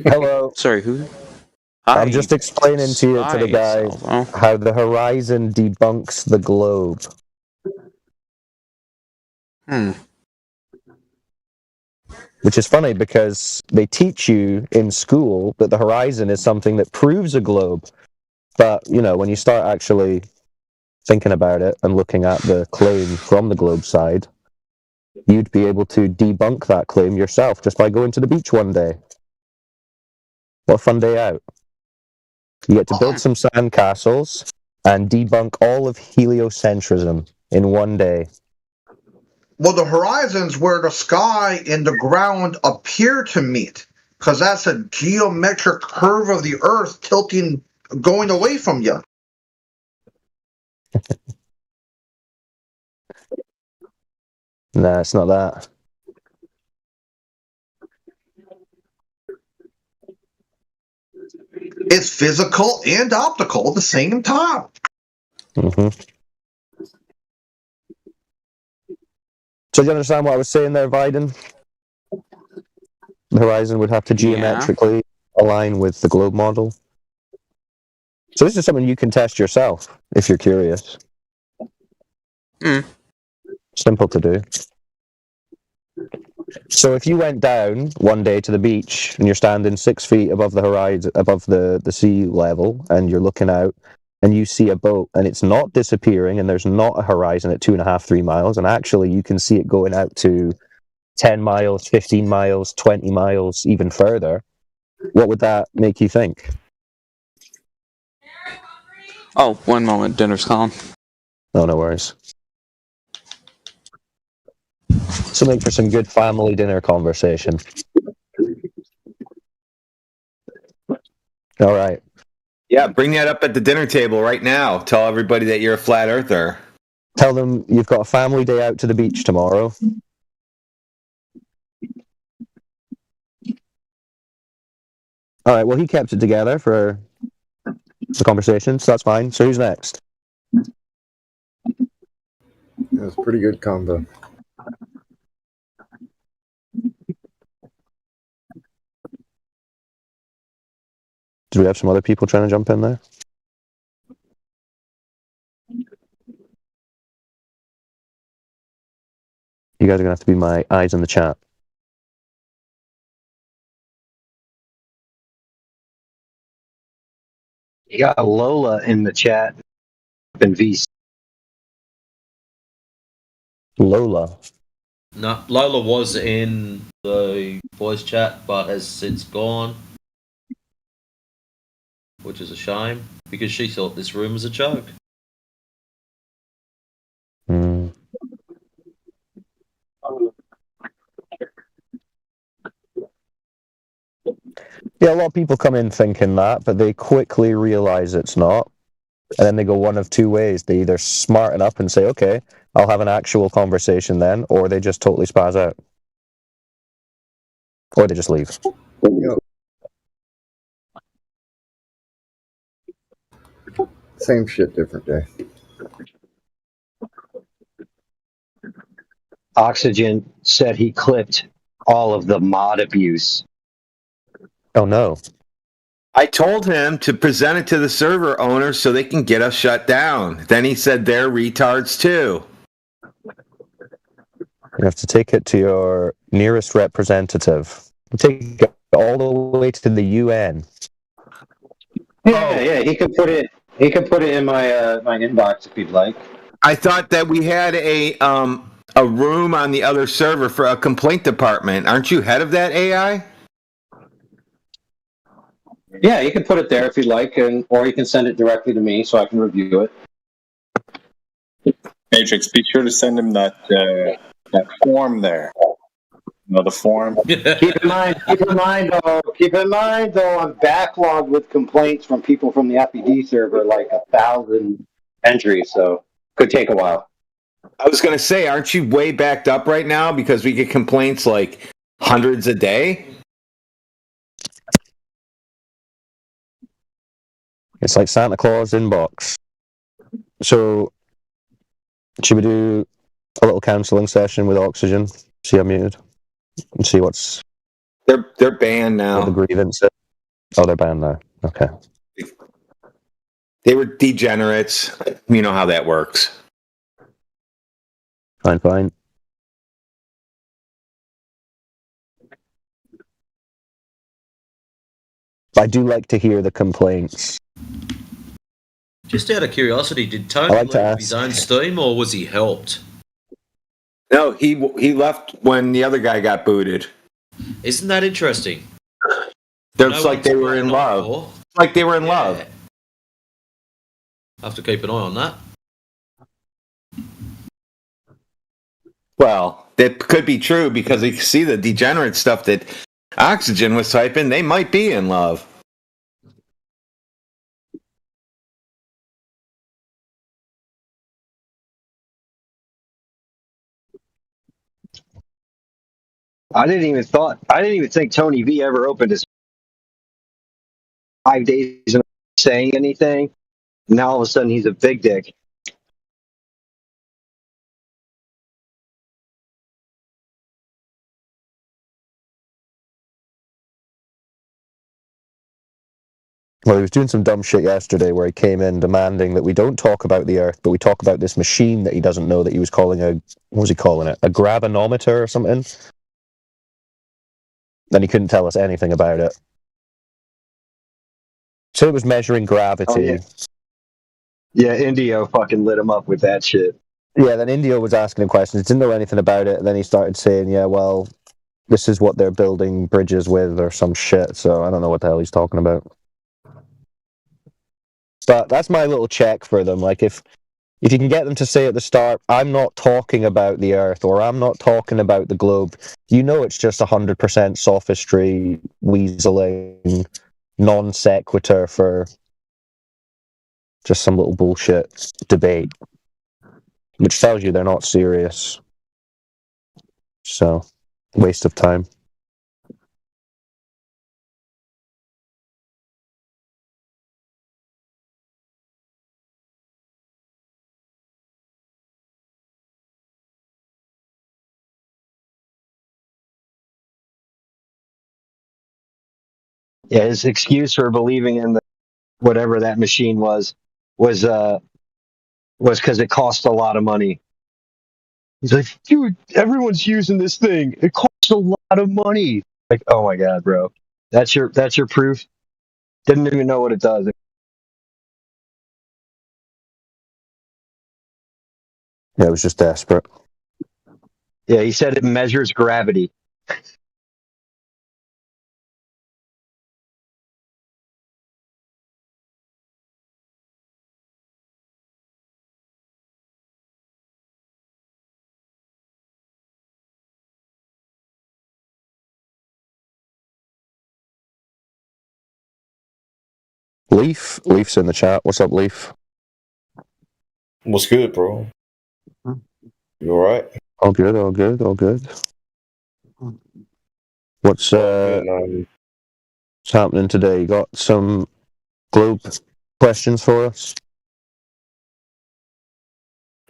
Hello. Sorry, who? I'm just explaining to the guy how the horizon debunks the globe. Which is funny because they teach you in school that the horizon is something that proves a globe. But, when you start actually thinking about it and looking at the claim from the globe side, you'd be able to debunk that claim yourself just by going to the beach one day. What a fun day out. You get to build some sandcastles and debunk all of heliocentrism in one day. Well, the horizon's where the sky and the ground appear to meet, because that's a geometric curve of the Earth tilting, going away from you. Nah, it's not that. It's physical and optical at the same time. Mm-hmm. So do you understand what I was saying there, Biden? The horizon would have to geometrically align with the globe model. So this is something you can test yourself if you're curious. Simple to do. So if you went down one day to the beach and you're standing 6 feet above the horizon, above the sea level, and you're looking out and you see a boat and it's not disappearing and there's not a horizon at 2.5, 3 miles, and actually you can see it going out to 10 miles, 15 miles, 20 miles, even further, what would that make you think? Oh, one moment, dinner's calling. Oh, no worries. So make for some good family dinner conversation. All right. Yeah, bring that up at the dinner table right now. Tell everybody that you're a flat earther. Tell them you've got a family day out to the beach tomorrow. All right, well, he kept it together for the conversation, so that's fine. So who's next? That's a pretty good combo. Do we have some other people trying to jump in there? You guys are going to have to be my eyes in the chat. You got Lola in the chat. In VC. Lola. No, Lola was in the voice chat, but has since gone, which is a shame because she thought this room was a joke. Hmm. Yeah, a lot of people come in thinking that, but they quickly realize it's not. And then they go one of two ways. They either smarten up and say, okay, I'll have an actual conversation then, or they just totally spaz out. Or they just leave. Same shit, different day. Oxygen said he clipped all of the mod abuse. Oh no. I told him to present it to the server owners so they can get us shut down. Then he said they're retards too. You have to take it to your nearest representative. Take it all the way to the UN. Yeah, he could put it. He could put it in my my inbox if you'd like. I thought that we had a room on the other server for a complaint department. Aren't you head of that AI? Yeah, you can put it there if you'd like, or you can send it directly to me so I can review it. Matrix, be sure to send him that form there. You know, the form. Keep in mind, though, I'm backlogged with complaints from people from the FED server, like 1,000 entries, so could take a while. I was going to say, aren't you way backed up right now because we get complaints like hundreds a day? It's like Santa Claus inbox. So, should we do a little counselling session with Oxygen? See I'm muted? And see what's... They're banned now. What the grievance is. Oh, they're banned now. Okay. They were degenerates. You know how that works. Fine. I do like to hear the complaints. Just out of curiosity, did Tony leave his own Steam or was he helped? No, he left when the other guy got booted. Isn't that interesting? It's like they were in love. It's like they were in love. I have to keep an eye on that. Well, that could be true because you see the degenerate stuff that Oxygen was typing. They might be in love. I didn't even think Tony V ever opened his 5 days and saying anything. Now all of a sudden he's a big dick. Well, he was doing some dumb shit yesterday where he came in demanding that we don't talk about the Earth, but we talk about this machine that he doesn't know that he was calling what was he calling it? A gravanometer or something? Then he couldn't tell us anything about it. So it was measuring gravity. Oh, yeah, Indio fucking lit him up with that shit. Yeah, then Indio was asking him questions, didn't know anything about it, and then he started saying, yeah, well, this is what they're building bridges with or some shit, so I don't know what the hell he's talking about. But that's my little check for them. Like, if you can get them to say at the start, I'm not talking about the Earth, or I'm not talking about the globe, you know it's just 100% sophistry, weaseling, non sequitur for just some little bullshit debate, which tells you they're not serious. So, waste of time. Yeah, his excuse for believing in whatever that machine was because it cost a lot of money. He's like, dude, everyone's using this thing. It costs a lot of money. Like, oh my god, bro, that's your proof. Didn't even know what it does. Yeah, it was just desperate. Yeah, he said it measures gravity. Leaf's in the chat. What's up, Leaf? What's good, bro? You alright? All good, all good, all good. What's happening today? You got some globe questions for us?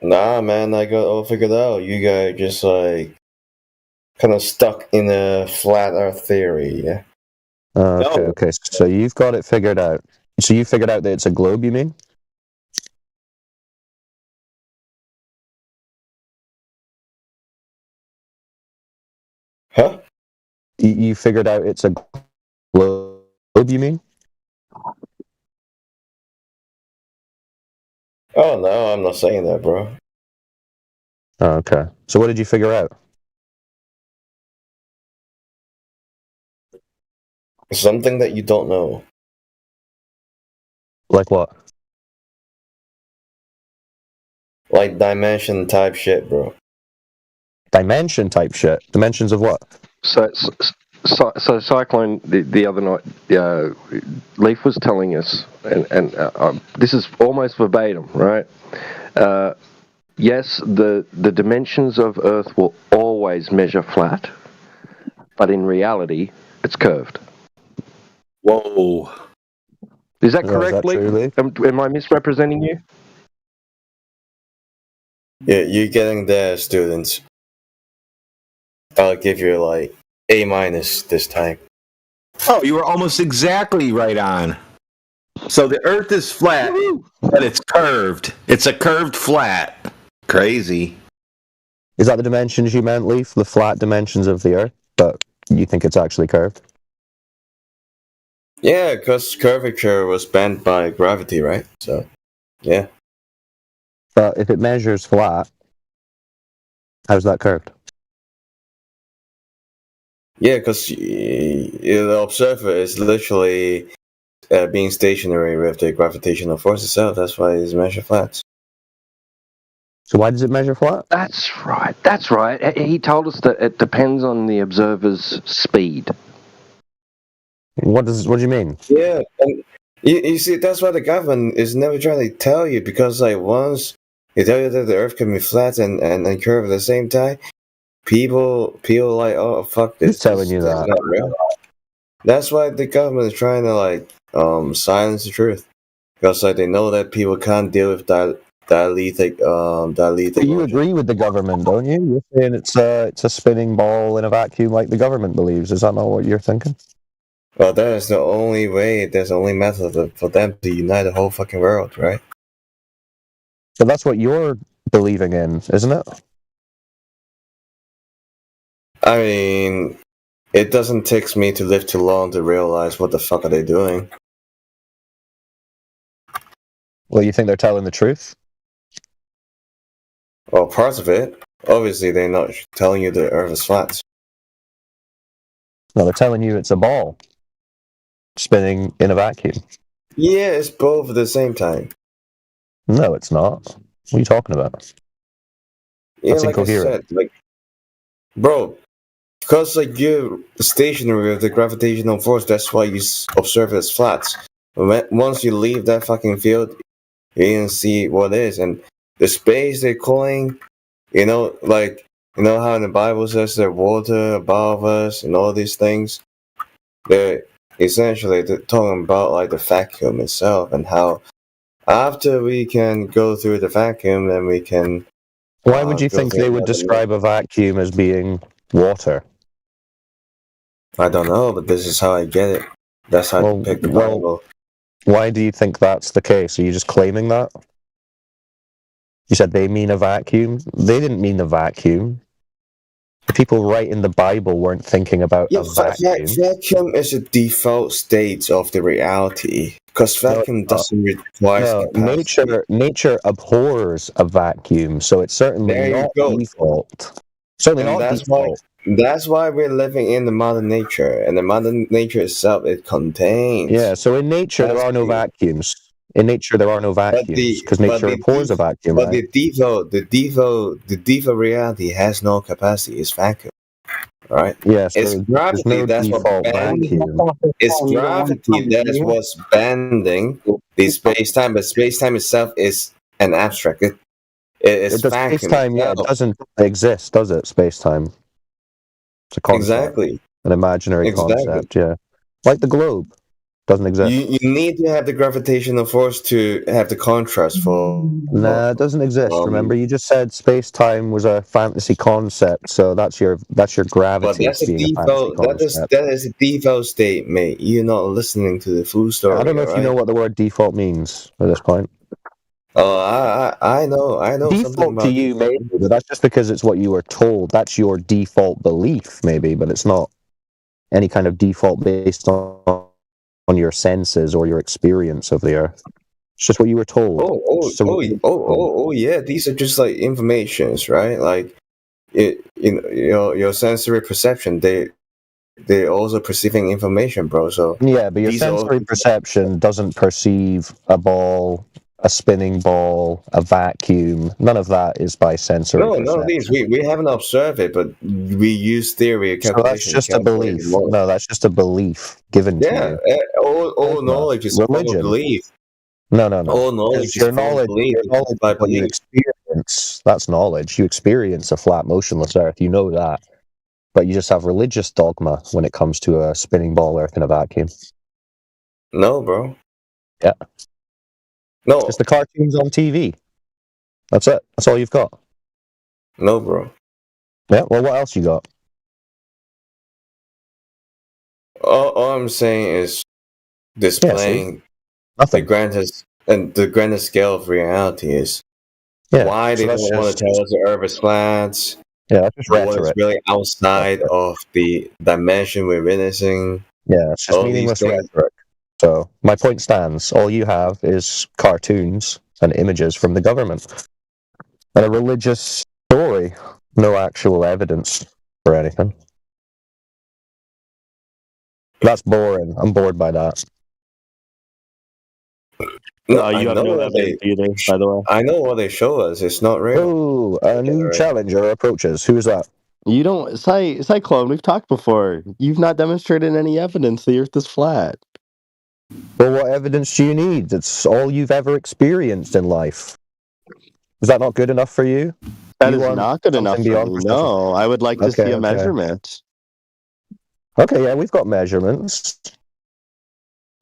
Nah, man, I got all figured out. You guys just like kind of stuck in a flat Earth theory, yeah? Okay. So you've got it figured out. So you figured out that it's a globe, you mean? Huh? You figured out it's a globe, you mean? Oh no, I'm not saying that, bro. Okay. So what did you figure out? Something that you don't know. Like what? Like dimension type shit, bro. Dimension type shit? Dimensions of what? So Cyclone, the other night, Leaf was telling us, and this is almost verbatim, right? Yes, the dimensions of Earth will always measure flat, but in reality, it's curved. Whoa. Is that correct, Leaf? Am I misrepresenting you? Yeah, you're getting there, students. I'll give you like A- this time. Oh, you were almost exactly right on. So the Earth is flat, but it's curved. It's a curved flat. Crazy. Is that the dimensions you meant, Leaf? The flat dimensions of the Earth? But you think it's actually curved? Yeah, because curvature was bent by gravity, right? So, yeah. But if it measures flat, how's that curved? Yeah, because the observer is literally being stationary with the gravitational force itself. That's why it's measured flat. So why does it measure flat? That's right. He told us that it depends on the observer's speed. What do you mean? Yeah, and you see, that's why the government is never trying to tell you, because like once they tell you that the Earth can be flat and curved at the same time, people like, oh fuck this. Who's telling you that? Not real. That's why the government is trying to like silence the truth, because like they know that people can't deal with dialectic. You agree with the government, don't you? You're saying it's a spinning ball in a vacuum like the government believes. Is that not what you're thinking? Well, that is the only way. There's the only method for them to unite the whole fucking world, right? So that's what you're believing in, isn't it? I mean, it doesn't take me to live too long to realize what the fuck are they doing. Well, you think they're telling the truth? Well, parts of it. Obviously, they're not telling you the Earth is flat. No, they're telling you it's a ball spinning in a vacuum. Yeah, it's both at the same time. No, it's not. What are you talking about? Yeah, That's like incoherent. I said, bro, because like you're stationary with the gravitational force, that's why you observe it as flat. Once you leave that fucking field, you can see what it is, and the space they're calling, like how in the Bible says there's water above us and all these things. They're talking about like the vacuum itself and how after we can go through the vacuum, then we can. Why would you think they would describe a vacuum as being water? I don't know, but this is how I get it. That's how I depict the Bible. Why do you think that's the case? Are you just claiming that? You said they mean a vacuum. They didn't mean a vacuum. The people writing the Bible weren't thinking about a vacuum. Vacuum is a default state of the reality, because vacuum doesn't require capacity. Nature abhors a vacuum, so it's certainly not default. Certainly And not that's default. That's why we're living in the modern nature, and the modern nature itself, it contains. Yeah, so in nature there are no vacuums. In nature there are no vacuums because nature abhors a vacuum. But right? the default reality has no capacity. It's vacuum, right? Yeah, so it's gravity. no That's what vacuum. It's gravity that's what's bending the space time, but space time itself is an abstract. It's vacuum. Space time, yeah, it doesn't exist, does it? Space time. It's a concept. Exactly. An imaginary concept, yeah. Like the globe. Doesn't exist. You need to have the gravitational force to have the contrast for. Nah, it doesn't exist. Remember, you just said space time was a fantasy concept, so that's your gravity. But that's a being default. That is a default state, mate. You're not listening to the full story. I don't know if you know what the word default means at this point. Oh, I know. Default to you, maybe, but that's just because it's what you were told. That's your default belief, maybe, but it's not any kind of default based on your senses or your experience of the Earth. It's just what you were told. Oh, yeah. These are just like informations, right? Like, your sensory perception. They're also perceiving information, bro. So yeah, but your sensory perception doesn't perceive a ball, a spinning ball, a vacuum. None of that is by sensory perception. No, these we haven't observed it, but we use theory. So that's just a belief. No, that's just a belief given to you. All knowledge is religion. Belief. No. All knowledge your knowledge, what you experience. That's knowledge. You experience a flat, motionless Earth. You know that, but you just have religious dogma when it comes to a spinning ball Earth in a vacuum. No, bro. Yeah. No. It's the cartoons on TV. That's it. That's all you've got. No, bro. Yeah, well, what else you got? All I'm saying is displaying the grandest scale of reality is why they don't want to tell us the Earth is flat. Yeah, that's just what is rhetoric. really outside of the dimension we're witnessing. Yeah, it's just meaningless rhetoric. So my point stands. All you have is cartoons and images from the government and a religious story. No actual evidence for anything. That's boring. I'm bored by that. No, you have no evidence either, by the way. I know what they show us. It's not real. Oh, a new challenger approaches. Who's that? You don't, Cyclone, we've talked before. You've not demonstrated any evidence the Earth is flat. Well, what evidence do you need? It's all you've ever experienced in life. Is that not good enough for you? That is not good enough for me. No, I would like to see a measurement. Okay, yeah, we've got measurements.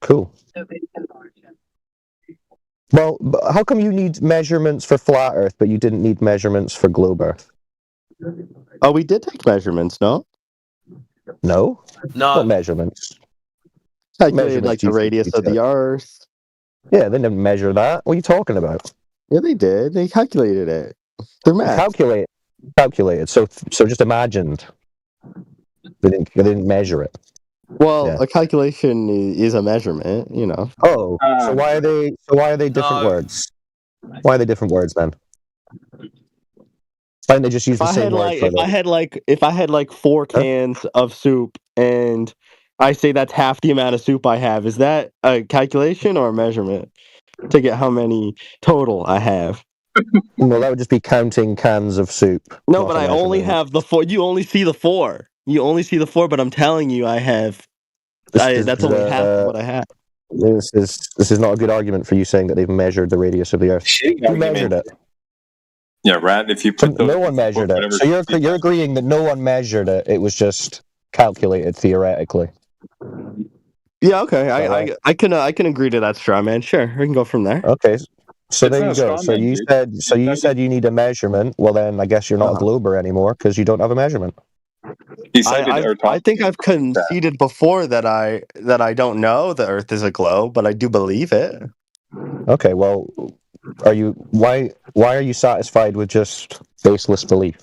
Cool. Well, how come you need measurements for flat Earth, but you didn't need measurements for globe Earth? Oh, we did take measurements, no? No? No. What measurements? Calculated like the radius of the Earth. Yeah, they didn't measure that. What are you talking about? Yeah, they did. They calculated it. They're math. Calculated. So just imagined. They didn't measure it. Well, a calculation is a measurement, you know. Oh, so why are they different words? Why are they different words then? Why didn't they just use the same word? If I had like 4 cans of soup and I say that's half the amount of soup I have, is that a calculation or a measurement to get how many total I have? Well, that would just be counting cans of soup. No, but I only have the 4. You only see the 4. You only see the 4, but I'm telling you, I have. That's only half of what I have. This is not a good argument for you saying that they've measured the radius of the Earth. Who measured it? Yeah, Rat. If you put no one measured it, so you're agreeing that no one measured it. It was just calculated theoretically. Yeah. Okay. I can agree to that straw man. Sure, we can go from there. Okay. So there you go. So you said you need a measurement. Well, then I guess you're not a glober anymore because you don't have a measurement. He cited I think I've conceded before that I don't know the Earth is a globe, but I do believe it. Okay, well, why are you satisfied with just baseless belief?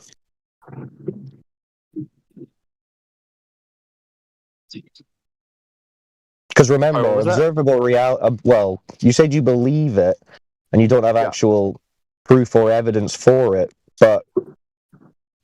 Because remember, what was that? observable reality. Well, you said you believe it, and you don't have actual proof or evidence for it. But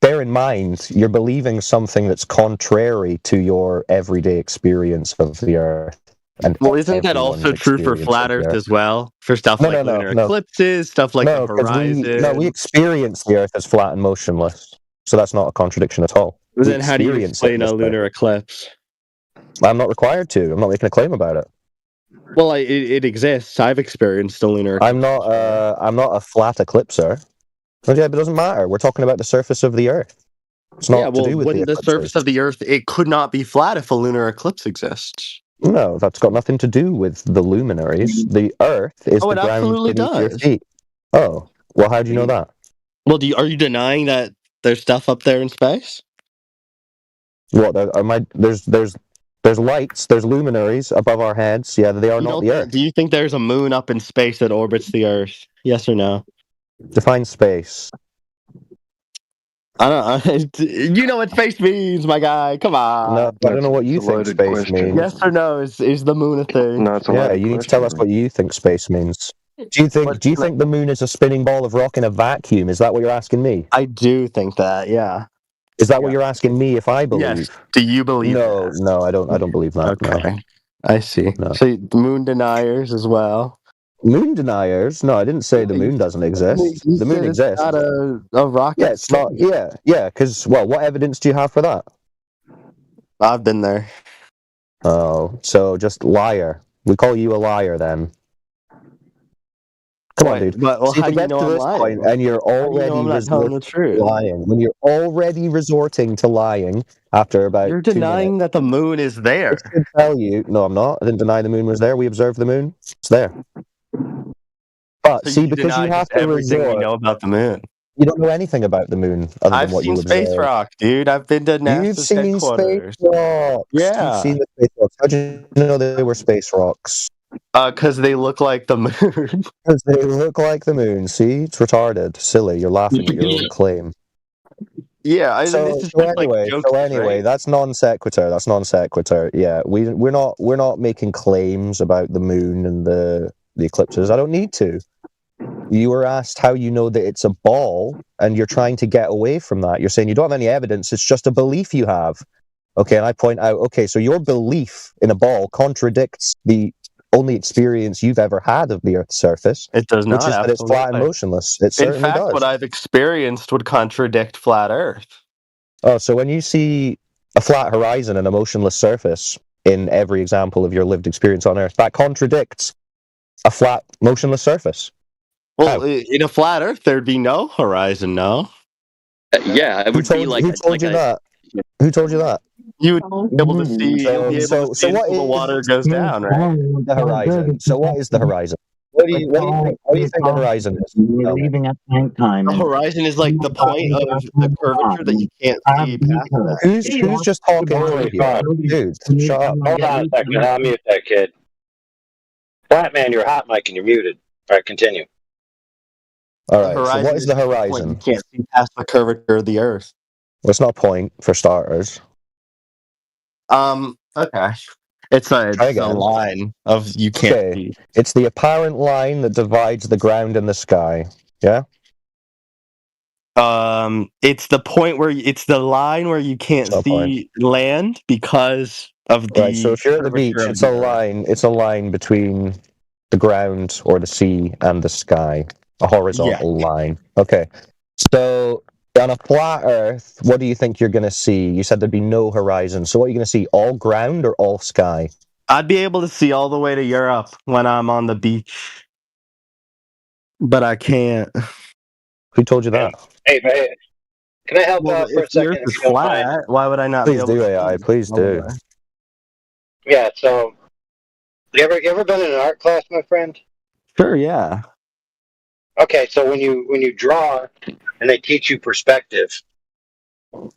bear in mind, you're believing something that's contrary to your everyday experience of the Earth. And Well, isn't that everyone's also true for experience flat of the Earth Earth. as well? For stuff No, like no, lunar no. eclipses, stuff like the No, because horizon. we experience the Earth as flat and motionless. So that's not a contradiction at all. But We then how do you experience it explain this a way. lunar eclipse? I'm not required to. I'm not making a claim about it. Well, it exists. I've experienced a lunar eclipse. I'm not a flat eclipser. But yeah, but it doesn't matter. We're talking about the surface of the Earth. It's not to do with the wouldn't the eclipses. surface of the Earth, it could not be flat if a lunar eclipse exists. No, that's got nothing to do with the luminaries. The Earth is Oh, the it ground absolutely beneath your does. feet. Oh, well, how do you know that? Well, are you denying that there's stuff up there in space? What? There's lights. There's luminaries above our heads. Yeah, they are not the Earth. Do you think there's a moon up in space that orbits the Earth? Yes or no? Define space. I don't. You know what space means, my guy. Come on. No, I don't know what you think space means. Yes or no? Is the moon a thing? No, it's a Yeah, loaded you need to question, tell us what you think space means. Do you think the moon is a spinning ball of rock in a vacuum? Is that what you're asking me? I do think that. Yeah. Is that what you're asking me if I believe? Yes. Do you believe No, that? no, I don't believe that. Okay. No. I see. No. So moon deniers as well. Moon deniers? No, I didn't say the moon doesn't exist. You The moon said it's exists. not a rocket. Yeah, it's not. Yeah. Because what evidence do you have for that? I've been there. Oh, so just liar. We call you a liar then. Come on, dude. But, well, See, how to do you get know to I'm this lying? point, and you're How do you know already I'm not telling the truth? lying. When you're already resorting to lying after about You're 2 denying minutes, that the moon is there. I should tell you. No, I'm not. I didn't deny the moon was there. We observed the moon. It's there. But So see, you because deny you have just to everything we resort, know about the moon. you don't know anything about the moon other I've than what seen you space observed. rock, dude. I've been to You've NASA's seen space headquarters. rocks. Yeah. You've seen the space rocks. How did you know they were space rocks? Because they look like the moon. Because they look like the moon. See, it's retarded, silly. You're laughing at your own claim. Yeah, this So, is just anyway, like jokes, right? that's non sequitur. That's non sequitur. Yeah, we're not making claims about the moon and the eclipses. I don't need to. You were asked how you know that it's a ball, and you're trying to get away from that. You're saying you don't have any evidence. It's just a belief you have. Okay, and I point out, okay, so your belief in a ball contradicts the only experience you've ever had of the Earth's surface. It does not. Which is that it's flat and absolutely. motionless. It In certainly fact, does. what I've experienced would contradict flat Earth. Oh, so when you see a flat horizon and a motionless surface in every example of your lived experience on Earth, that contradicts a flat, motionless surface. Well, in a flat Earth, there'd be no horizon, no? Yeah, it would be like who told you that? Who told you that? You would be able to see. You'll be able to see until the water goes down, right? The horizon. So what is the horizon? What do you think the horizon is? Leaving at the same time. The horizon is like the point of the curvature that you can't see past that. Who's just talking through here? Dude, shut up. Hold on a second. I'll mute that kid. Flatman, you're hot mic and you're muted. All right, continue. All right, so what is the horizon? You can't see past the curvature of the Earth. Well, it's not a point, for starters. Okay. It's a line of you can't see. It's the apparent line that divides the ground and the sky. Yeah? It's the point where it's the line where you can't see land because of the. Right, so if you're at the beach, it's a line. It's a line between the ground or the sea and the sky, a horizontal line. Okay, so on a flat Earth, what do you think you're going to see? You said there'd be no horizon. So what are you going to see? All ground or all sky? I'd be able to see all the way to Europe when I'm on the beach, but I can't. Who told you that? Hey, can I help out for a If the second? Earth is flat, why would I not Please be able do, to AI. see Please all the do. way? Yeah. So, you ever been in an art class, my friend? Sure. Yeah. Okay. So when you draw and they teach you perspective,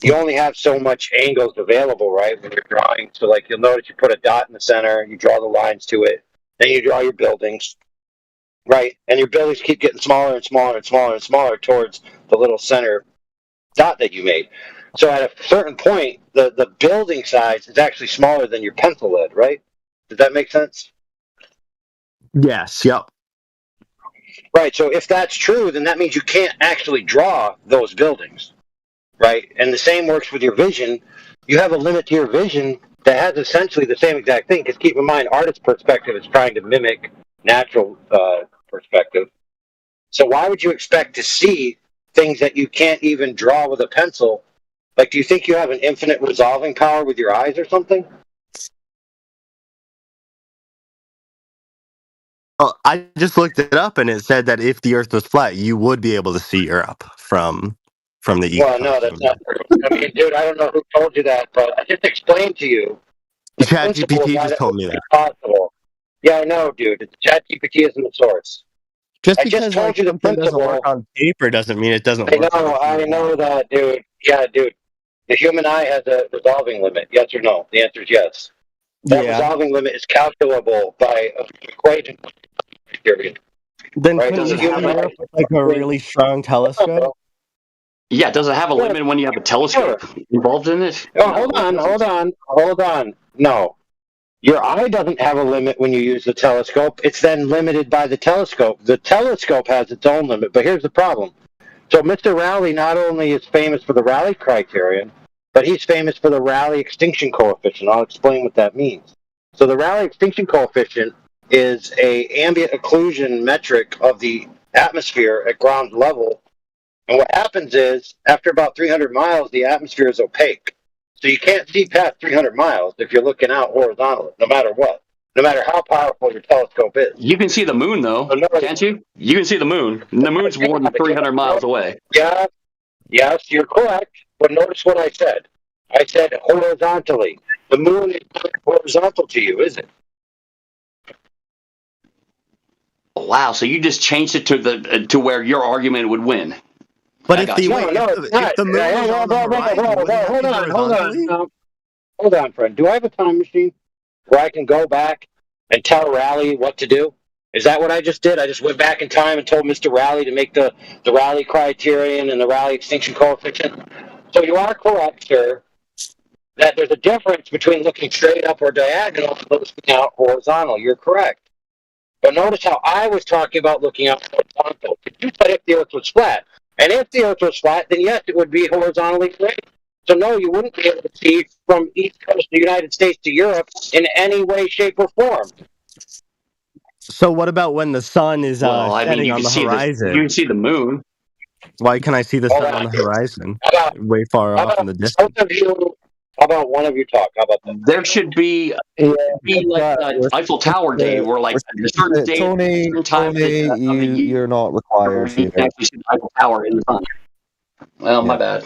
you only have so much angles available, right, when you're drawing. So, like, you'll notice you put a dot in the center, you draw the lines to it, then you draw your buildings, right? And your buildings keep getting smaller and smaller and smaller and smaller towards the little center dot that you made. So at a certain point, the building size is actually smaller than your pencil lead, right? Does that make sense? Yes. Yep. Right. So if that's true, then that means you can't actually draw those buildings, right? And the same works with your vision. You have a limit to your vision that has essentially the same exact thing. Because keep in mind, artist's perspective is trying to mimic natural perspective. So why would you expect to see things that you can't even draw with a pencil? Like, do you think you have an infinite resolving power with your eyes or something? Well, I just looked it up, and it said that if the Earth was flat, you would be able to see Europe from the east. Well, no, that's not true. I mean, dude, I don't know who told you that, but I just explained to you the principle of ChatGPT why just that told would me be that. possible. Yeah, I know, dude. ChatGPT isn't the source. Just I just because told like you the something doesn't work principle. on paper doesn't mean it doesn't I work. know that, dude. Yeah, dude. The human eye has a resolving limit. Yes or no? The answer is yes. That Yeah. resolving limit is calculable by an equation. Period. Then Right? couldn't So you the see human eye. Europe with like a really strong telescope? Yeah, does it have a limit when you have a telescope involved in it? Oh, hold on. No. Your eye doesn't have a limit when you use the telescope. It's then limited by the telescope. The telescope has its own limit, but here's the problem. So Mr. Rowley not only is famous for the Rowley criterion, but he's famous for the Rowley extinction coefficient. I'll explain what that means. So the Rowley extinction coefficient is a ambient occlusion metric of the atmosphere at ground level. And what happens is, after about 300 miles, the atmosphere is opaque. So you can't see past 300 miles if you're looking out horizontally, no matter what, no matter how powerful your telescope is. You can see the moon, though, can't you? You can see the moon. And the moon's more than 300 miles away. Yeah, yes, you're correct. But notice what I said. I said horizontally. The moon is not horizontal to you, is it? Wow, so you just changed it to where your argument would win. But I if got the you. if the moon was on the horizon, wouldn't that be horizontally? Hold on, friend. Do I have a time machine where I can go back and tell Rowley what to do? Is that what I just did? I just went back in time and told Mr. Rowley to make the Rowley criterion and the Rowley extinction coefficient. So you are correct, sir, that there's a difference between looking straight up or diagonal and looking out horizontal. You're correct. But notice how I was talking about looking out horizontal. You said if the Earth was flat. And if the Earth was flat, then yes, it would be horizontally straight. So no, you wouldn't be able to see from East Coast of the United States to Europe in any way, shape, or form. So what about when the sun is Well, I mean, setting you on can the see horizon? you can see the moon. Why can I see the sun on the horizon? Way far off in the distance. How about one of you talk? How about that? There should be like Eiffel Tower Day, where like a certain day, certain time of the year, You're not required you to. can actually see the Eiffel Tower in the sun. Well, my bad.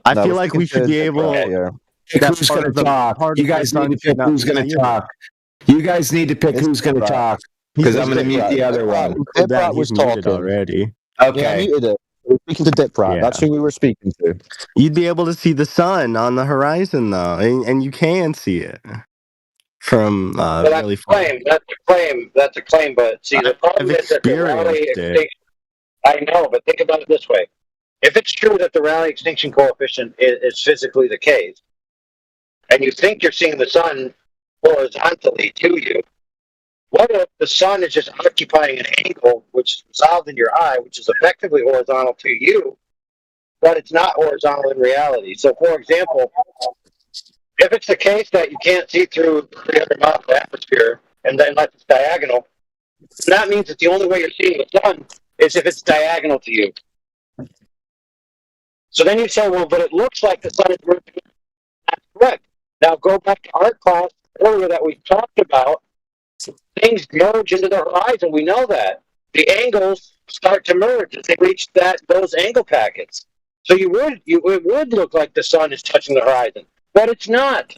I feel like we should be able. Pick who's going to talk. You guys need to pick who's going to talk. You guys need to pick who's going to talk because I'm going to mute the other one. Diprat was talking already. Okay. Yeah, I muted it. We were speaking to Diprat. Yeah. That's who we were speaking to. You'd be able to see the sun on the horizon, though, and you can see it from Well, that's really a far. claim. That's a claim. That's a claim. But see, the problem is that the Rowley extinction. I know, but think about it this way: if it's true that the Rowley extinction coefficient is physically the case, and you think you're seeing the sun horizontally to you, what if the sun is just occupying an angle which is resolved in your eye, which is effectively horizontal to you, but it's not horizontal in reality? So, for example, if it's the case that you can't see through 300 miles of atmosphere, and then unless it's diagonal, that means that the only way you're seeing the sun is if it's diagonal to you. So then you say, well, but it looks like the sun is moving. That's correct. Now go back to art class earlier that we talked about. Things merge into the horizon. We know that. The angles start to merge as they reach those angle packets. So it would look like the sun is touching the horizon, but it's not.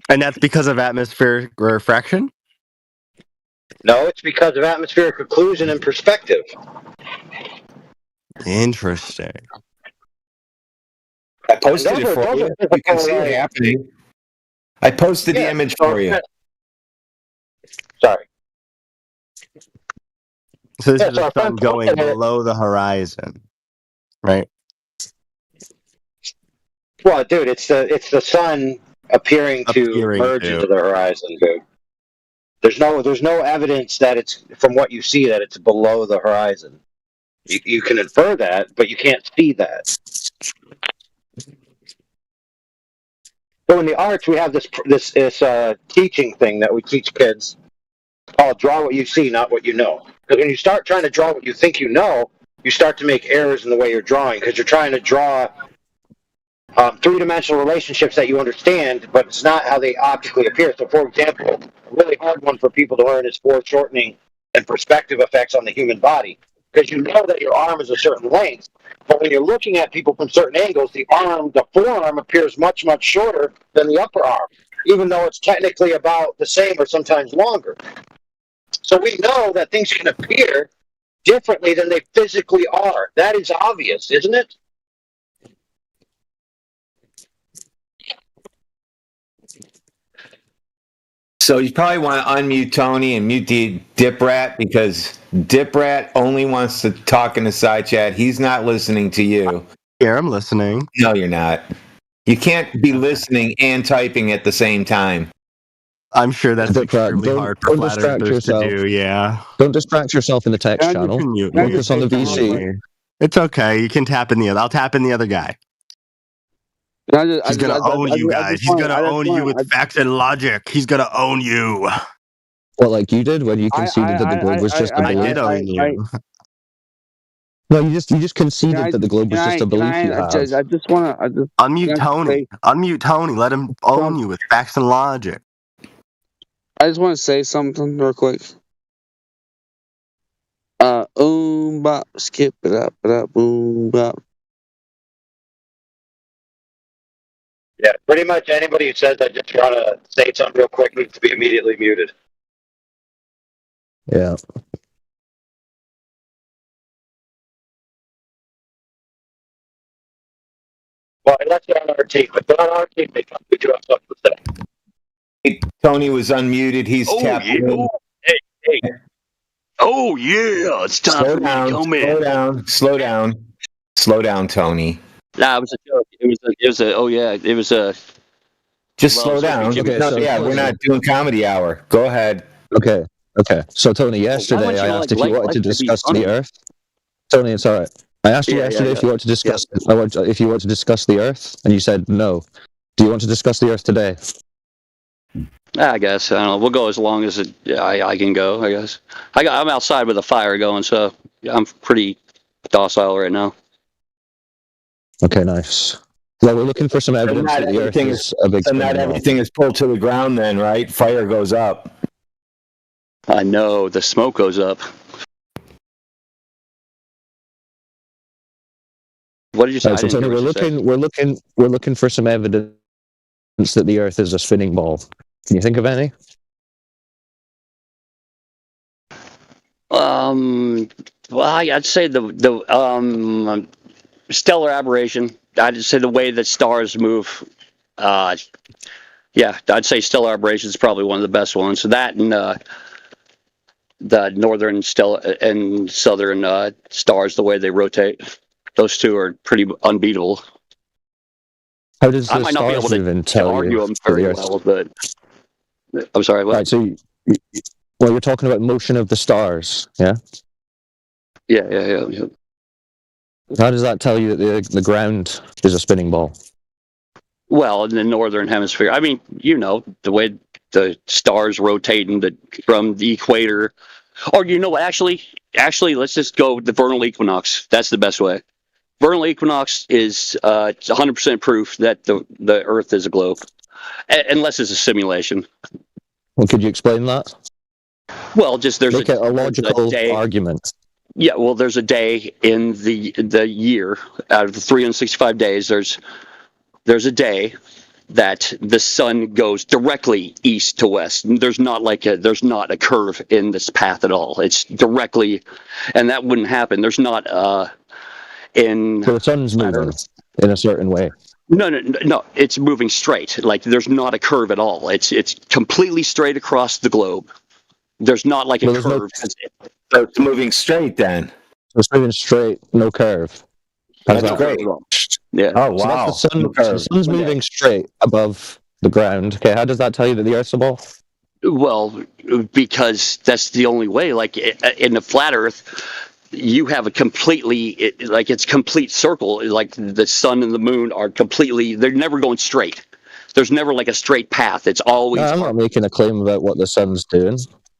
And that's because of atmospheric refraction? No, it's because of atmospheric occlusion and perspective. Interesting. I posted it for you. You can see it happening. I posted the image for you. Sorry. So this Yeah, is so the our sun friend going pointed at it. below the horizon, right? Well, dude, it's the sun appearing to merge to. into the horizon, dude. There's no evidence that it's from what you see that it's below the horizon. You can infer that, but you can't see that. So in the arts, we have this teaching thing that we teach kids called "draw what you see, not what you know." Because when you start trying to draw what you think you know, you start to make errors in the way you're drawing because you're trying to draw three-dimensional relationships that you understand, but it's not how they optically appear. So, for example, a really hard one for people to learn is foreshortening and perspective effects on the human body. Because you know that your arm is a certain length, but when you're looking at people from certain angles, the forearm appears much, much shorter than the upper arm, even though it's technically about the same or sometimes longer. So we know that things can appear differently than they physically are. That is obvious, isn't it? So you probably want to unmute Tony and mute the Dip Rat because Dip Rat only wants to talk in the side chat. He's not listening to you. Here, I'm listening. No, you're not. You can't be listening and typing at the same time. I'm sure that's Dip Rat, extremely hard for don't flat distract earthers to yourself. do. Yeah. Don't distract yourself in the text channel. Focus on the VC. It's okay. You can tap in the other. I'll tap in the other guy. He's gonna own you guys. He's gonna own you with facts and logic. He's gonna own you. What, like you did when you conceded that the globe was just a belief? I did own you. No, you just conceded that the globe was just a belief you have. I just want to unmute Tony. Unmute Tony. Let him own you with facts and logic. I just want to say something real quick. Bop, skip it up, boom, bop. Yeah, pretty much anybody who says I just want to say something real quick needs to be immediately muted. Yeah. Well, unless they're on our team, but they're on our team, we do have something to say. Tony was unmuted. He's tapped in. Hey. Oh yeah, it's time for me to come in. Slow down, Tony. Nah, it was a joke. It was a. Just slow down. Okay, we're not doing comedy hour. Go ahead. Okay. So Tony, yesterday I asked if you wanted to discuss the Earth. Tony, it's all right. I asked you yesterday if you want to discuss. If you want to discuss the Earth, and you said no. Do you want to discuss the Earth today? I guess I don't know. We'll go as long as I can go. I guess I'm outside with a fire going, so I'm pretty docile right now. Okay, nice. Well, we're looking for some evidence that the Earth is a big. So not everything is pulled to the ground, then, right? Fire goes up. I know the smoke goes up. What did you say? Right, so Tony, we're looking for some evidence that the Earth is a spinning ball. Can you think of any? Well, I'd say the stellar aberration. I'd say the way that stars move. Yeah, I'd say stellar aberration is probably one of the best ones. So that and the northern and southern stars, the way they rotate, those two are pretty unbeatable. How does I the might not be stars able even to tell argue you them that the very Earth? well, but I'm sorry. What? Right. So, you're talking about motion of the stars, yeah? Yeah. How does that tell you that the ground is a spinning ball? Well, in the northern hemisphere, I mean, the way the stars rotate from the equator, or actually, let's just go with the vernal equinox. That's the best way. Vernal equinox is 100% proof that the Earth is a globe, unless it's a simulation. Well, could you explain that? Well, just there's a logical argument. Yeah, well, there's a day in the year out of the 365 days. There's a day that the sun goes directly east to west. There's not a curve in this path at all. It's directly, and that wouldn't happen. There's not in. So the sun's moving in a certain way. No. It's moving straight. Like there's not a curve at all. It's completely straight across the globe. There's not like a curve. So it's moving straight then. So it's moving straight, no curve. That's great. Yeah. Oh wow. So that's the sun's moving straight above the ground. Okay, how does that tell you that the Earth's a ball? Well, because that's the only way. Like in the flat Earth, you have a it's complete circle. Like the sun and the moon are they're never going straight. There's never like a straight path. It's always. No, I'm not making a claim about what the sun's doing.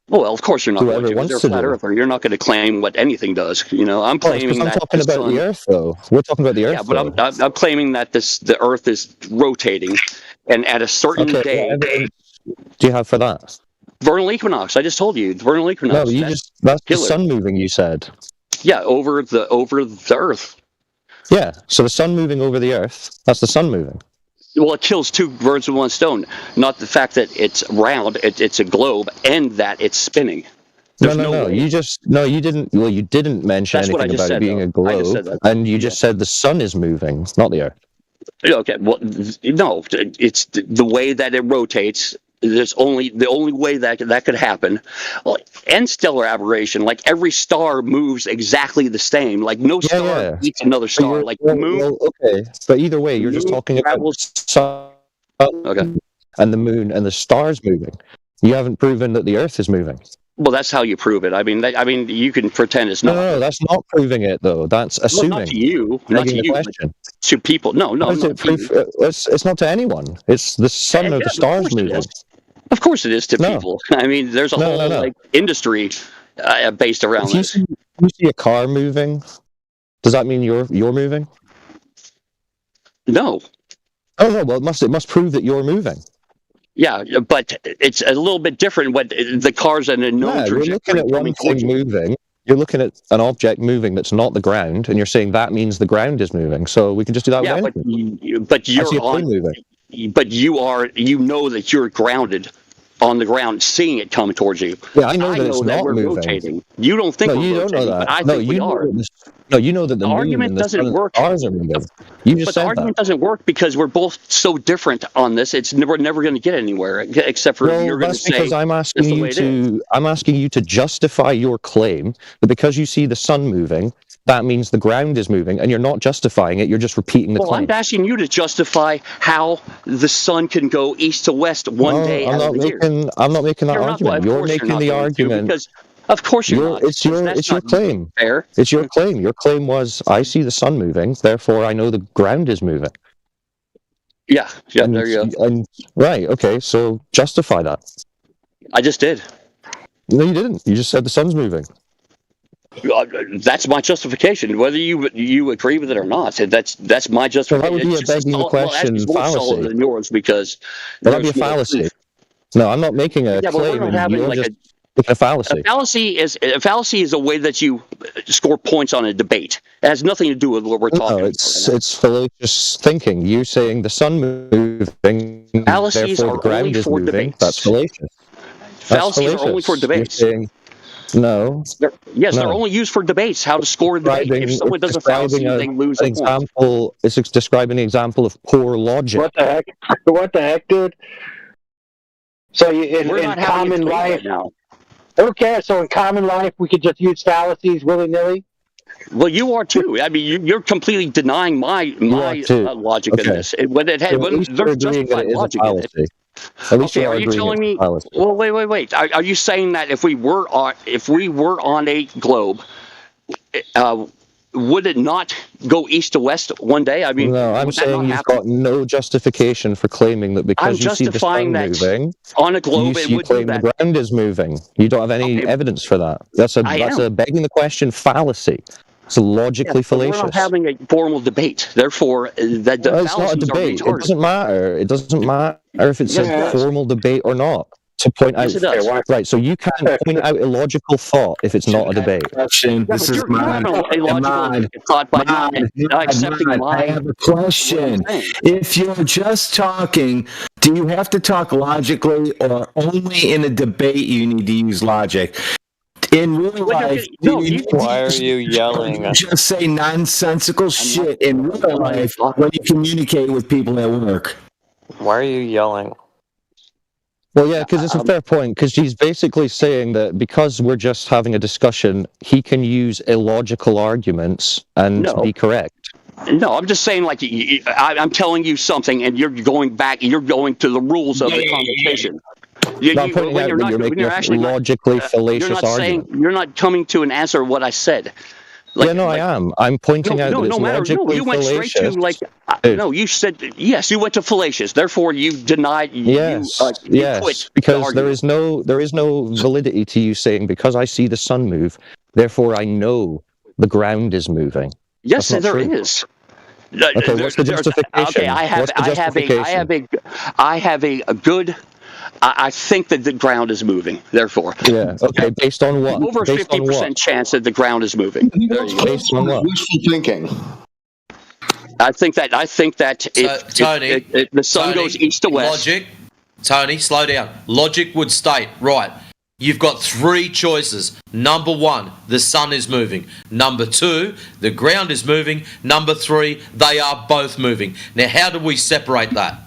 Well, of course you're not Whoever going to. wants You're a to flat do. earther. You're not going to claim what anything does. I'm claiming I'm that talking about the Earth, though. We're talking about the Earth. Yeah, but I'm claiming that the Earth is rotating, and at a certain day. What evidence do you have for that? Vernal equinox. I just told you vernal equinox. No, that's the sun moving. You said. Yeah, over the Earth. Yeah, so the sun moving over the Earth. That's the sun moving. Well, it kills two birds with one stone. Not the fact that it's round, it's a globe, and that it's spinning. No. You didn't. Well, you didn't mention anything about it being a globe, and you just said the sun is moving, not the Earth. Okay. Well, no. It's the way that it rotates. There's the only way that could happen. Well, and stellar aberration. Like every star moves exactly the same. Like no star beats another star. Like the moon. Okay, but either way, you're just talking about the sun and the moon and the stars moving. You haven't proven that the Earth is moving. Well, that's how you prove it. I mean, you can pretend it's not. No, that's not proving it, though. That's assuming. Well, not to you. Not to you. Question. To people. No. It's not to anyone. It's the sun or the stars moving. Of course it is to people. I mean, there's a whole like industry based around this. You see a car moving, does that mean you're moving? No. Oh no. Well, it must prove that you're moving. Yeah, but it's a little bit different when the car's in a known trajectory. You're looking at one thing moving. You're looking at an object moving that's not the ground, and you're saying that means the ground is moving. So we can just do that. Yeah, but you're on. But you know that you're grounded on the ground, seeing it come towards you. Yeah, I know that it's not we're moving. Rotating. You don't think we're rotating, but I think we are. No, you know that the argument doesn't work. Stars are moving. You just but said the argument that. doesn't work because we're both so different on this. We're never going to get anywhere, except for you're going to say. Because I'm asking you to justify your claim that because you see the sun moving, that means the ground is moving, and you're not justifying it. You're just repeating the claim. I'm asking you to justify how the sun can go east to west one day out of the year. I'm not making that argument. You're making the argument. Because of course you're not. It's your claim. Fair. It's your claim. Your claim was, I see the sun moving, therefore I know the ground is moving. Yeah, there you go. Right, okay, so justify that. I just did. No, you didn't. You just said the sun's moving. That's my justification, whether you agree with it or not. That's my justification. So that would be a begging the question fallacy. More solid than yours because that'd be a fallacy. No, I'm not making a claim. You're just making a fallacy. A fallacy is a way that you score points on a debate. It has nothing to do with what we're talking about. It's fallacious thinking. You saying the sun moving, fallacies therefore the ground is moving. Debates. That's fallacious. Fallacies are only for debates. No. They're only used for debates. How to score a debate. If someone does a fallacy, they lose a point. It's describing an example of poor logic. What the heck? What the heck, dude? So in common life now. Okay, so in common life we could just use fallacies willy-nilly? Well, you are too. I mean, you're completely denying my logic in this. There's justified logic in it. Okay, are you telling me? Well, wait. Are you saying that if we were on a globe, would it not go east to west one day? I mean, no. I'm saying you've got no justification for claiming that because you see the sun moving on a globe, you claim the ground is moving. You don't have any evidence for that. That's a begging the question fallacy. It's logically fallacious. We're not having a formal debate. Therefore, it's not a debate. It doesn't matter. It doesn't matter if it's a formal debate or not. to point out. Yes, it does. Right, so you can't point out illogical thought if it's not a debate. Question. Yeah, This but is you're having a illogical thought by not accepting I my. have a question. If you're just talking, do you have to talk logically, or only in a debate you need to use logic? In real life, Why are you yelling? just say nonsensical shit in real life when you communicate with people at work? Why are you yelling? Well, yeah, because it's a fair point, because he's basically saying that because we're just having a discussion, he can use illogical arguments and No. be correct. No, I'm just saying, like, I'm telling you something, and you're going back. You're going to the rules of the conversation. No, I'm pointing out that you're making a logically fallacious you're not argument. saying, you're not coming to an answer of what I said. Yeah, no, I am. I'm pointing out that it's logically you went fallacious. straight to, like, no, you said, yes, you went to fallacious. Therefore, you denied, Yes, you yes, quit the because argument. there is no validity to you saying because I see the sun move, therefore I know the ground is moving. Yes, That's not there true. is. Okay, what's the justification? Okay, I have a good. I think that the ground is moving. Therefore, yeah. Okay, based on what? Over Based on 50% what? chance that the ground is moving. There you go. Based on what? Wishful thinking. I think that if Tony, the sun goes east to west. Logic, Tony, slow down. Logic would state, right, you've got three choices. Number one, the sun is moving. Number two, the ground is moving. Number three, they are both moving. Now, how do we separate that?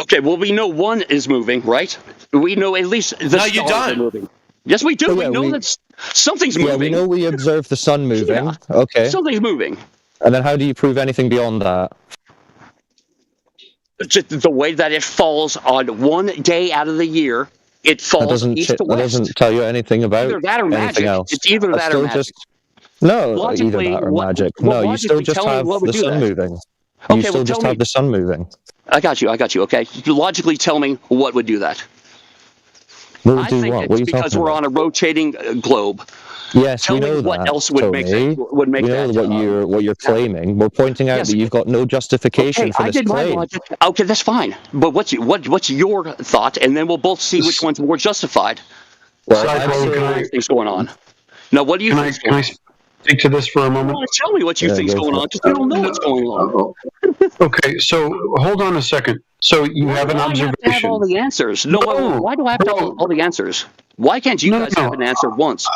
Okay, well, we know one is moving, right? We know at least the stars are moving. Yes, we do. Oh, we yeah, know that something's moving. Yeah, we know we observe the sun moving. Yeah. Okay. Something's moving. And then how do you prove anything beyond that? Just the way that it falls on one day out of the year, it falls east to That west. doesn't tell you anything about Either that or anything magic. else. It's either That's that or still magic. No, Logically, either that or what- magic. well, No, you still logically, just tell me have what would the do sun that. moving. Okay, You well, still just tell have me. the sun moving. I got you. Okay, logically, tell me what would do that. What would I do think what? it's What are you because talking we're about? on a rotating globe. Yes, Tell we me know what that. else would Tony. make we know that, what you're claiming. We're pointing out Yes. that you've got no justification Okay, for I this did my claim. logic. Okay, that's fine. But what's your thought, and then we'll both see which one's more justified. Well, I think things going on. Now, what do you think? Can I speak to this for a moment? Tell me what you think's going on, because we don't know what's going on. Okay, so hold on a second. So you have an Why do I have to have observation. all the answers? No, why do I have to have all the answers? Why can't you guys have an answer once?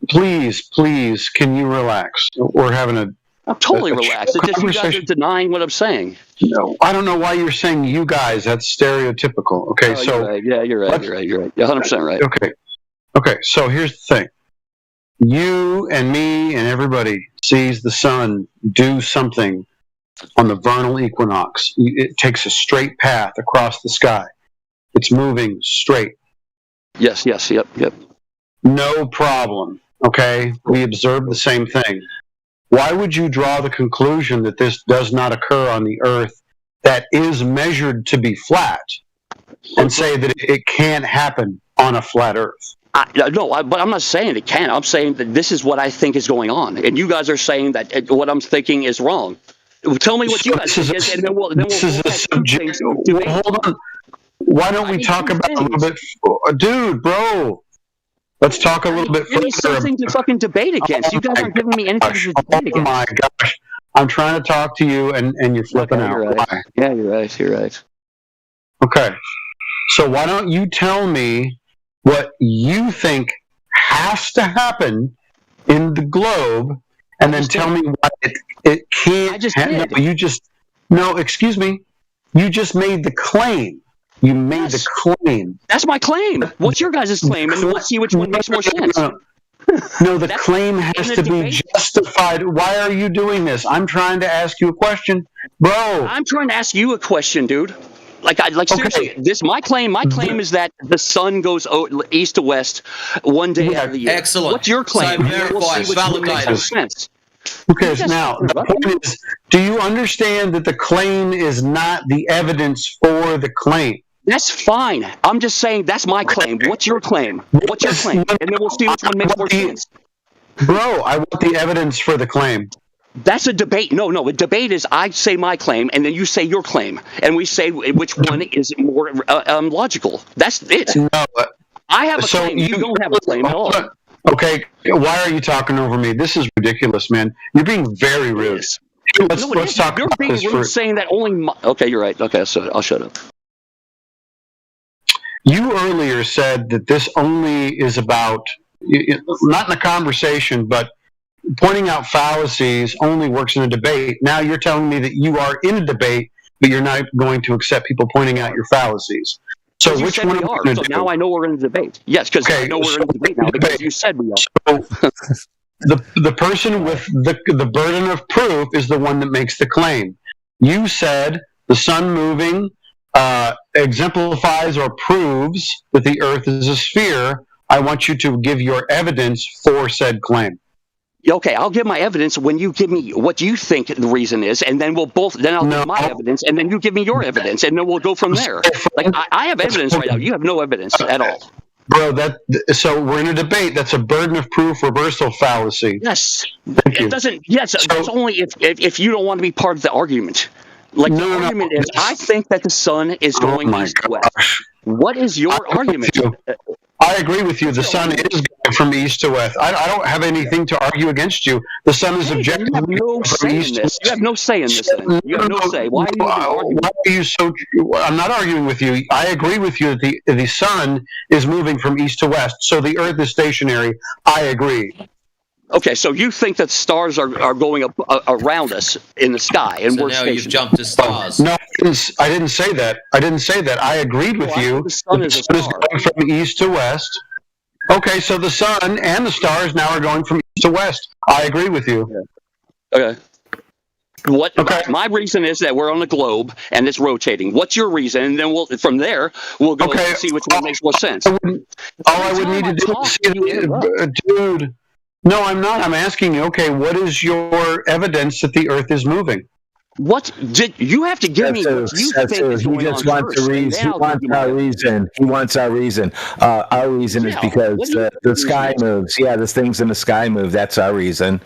Please, can you relax? We're having a. I'm totally a relaxed. It's just you guys are conversation. denying what I'm saying. No, I don't know why you're saying you guys. That's stereotypical. Okay, Oh, so you're right. Yeah, you're right. You're right. You're right. You're 100% right. Okay. So here's the thing. You and me and everybody sees the sun do something on the vernal equinox. It takes a straight path across the sky. It's moving straight. Yes. Yep. No problem. Okay, we observe the same thing. Why would you draw the conclusion that this does not occur on the Earth that is measured to be flat and say that it can't happen on a flat Earth? But I'm not saying it can't. I'm saying that this is what I think is going on, and you guys are saying that what I'm thinking is wrong. Tell me what you guys think is, and then we'll This is a subject. Hold on. Why don't we talk about a little bit, dude, bro? Let's talk a little bit Give me further. something to fucking debate against. You guys aren't giving me anything to debate against. Oh my gosh! I'm trying to talk to you, and you're flipping out. You're right. Why? Yeah, you're right. You're right. Okay. So why don't you tell me what you think has to happen in the globe, and then tell me why it can't. No, excuse me. You just made the claim. You made the claim. That's my claim. What's your guys' claim? And we'll see which one makes more sense. No, the claim has to be justified. Why are you doing this? I'm trying to ask you a question, bro. I'm trying to ask you a question, dude. Seriously, my claim is that the sun goes east to west one day out of the year. Excellent. What's your claim? So And then we'll see which one makes more sense. Okay, now the point is, do you understand that the claim is not the evidence for the claim? That's fine. I'm just saying that's my claim. What's your claim? What's your claim? And then we'll see which one makes more sense. Bro, I want the evidence for the claim. That's a debate. No, a debate is I say my claim and then you say your claim, and we say which one is more logical. That's it. No, I have a claim. You don't have a claim at all. Okay, why are you talking over me? This is ridiculous, man. You're being very rude. Let's talk You're about being this rude, saying that only. Okay, you're right. Okay, so I'll shut up. You earlier said that this only is about, not in a conversation, but pointing out fallacies only works in a debate. Now you're telling me that you are in a debate, but you're not going to accept people pointing out your fallacies. So you which said one we are we are. going So to do? now I know we're in a debate. Yes, because I know we're in a debate now because you said we are. The person with the burden of proof is the one that makes the claim. You said the sun moving exemplifies or proves that the earth is a sphere. I want you to give your evidence for said claim. Okay, I'll give my evidence when you give me what you think the reason is, and then I'll give my evidence, and then you give me your evidence, and then we'll go from there. Like I have evidence right now. You have no evidence at all. Bro, so we're in a debate. That's a burden of proof reversal fallacy. Yes. Thank you. It doesn't. Yes, that's only if you don't want to be part of the argument. Like the argument is, I think that the sun is going east to west. What is your argument? I agree with you. The sun is going from east to west. I don't have anything to argue against you. The sun is objectively you have no say in this. You have no say in this. Then. You have no say. Why are you arguing? Why are you so? I'm not arguing with you. I agree with you that the sun is moving from east to west, so the Earth is stationary. I agree. Okay, so you think that stars are going up around us in the sky, and So we're now stationary. you've jumped to stars. No, I didn't say that. I didn't say that. I agreed with you. The sun is a star. Is going from east to west. Okay, so the sun and the stars now are going from east to west. I agree with you. Okay. My reason is that we're on a globe and it's rotating. What's your reason? And then from there we'll go and see which one makes more sense. All I would need to do is dude. No, I'm not. I'm asking you. Okay, what is your evidence that the Earth is moving? What did you have to give me? What you think is going on first, and then I'll give you my reason. He wants our reason. Our reason is because the sky moves. Yeah, the things in the sky move. That's our reason.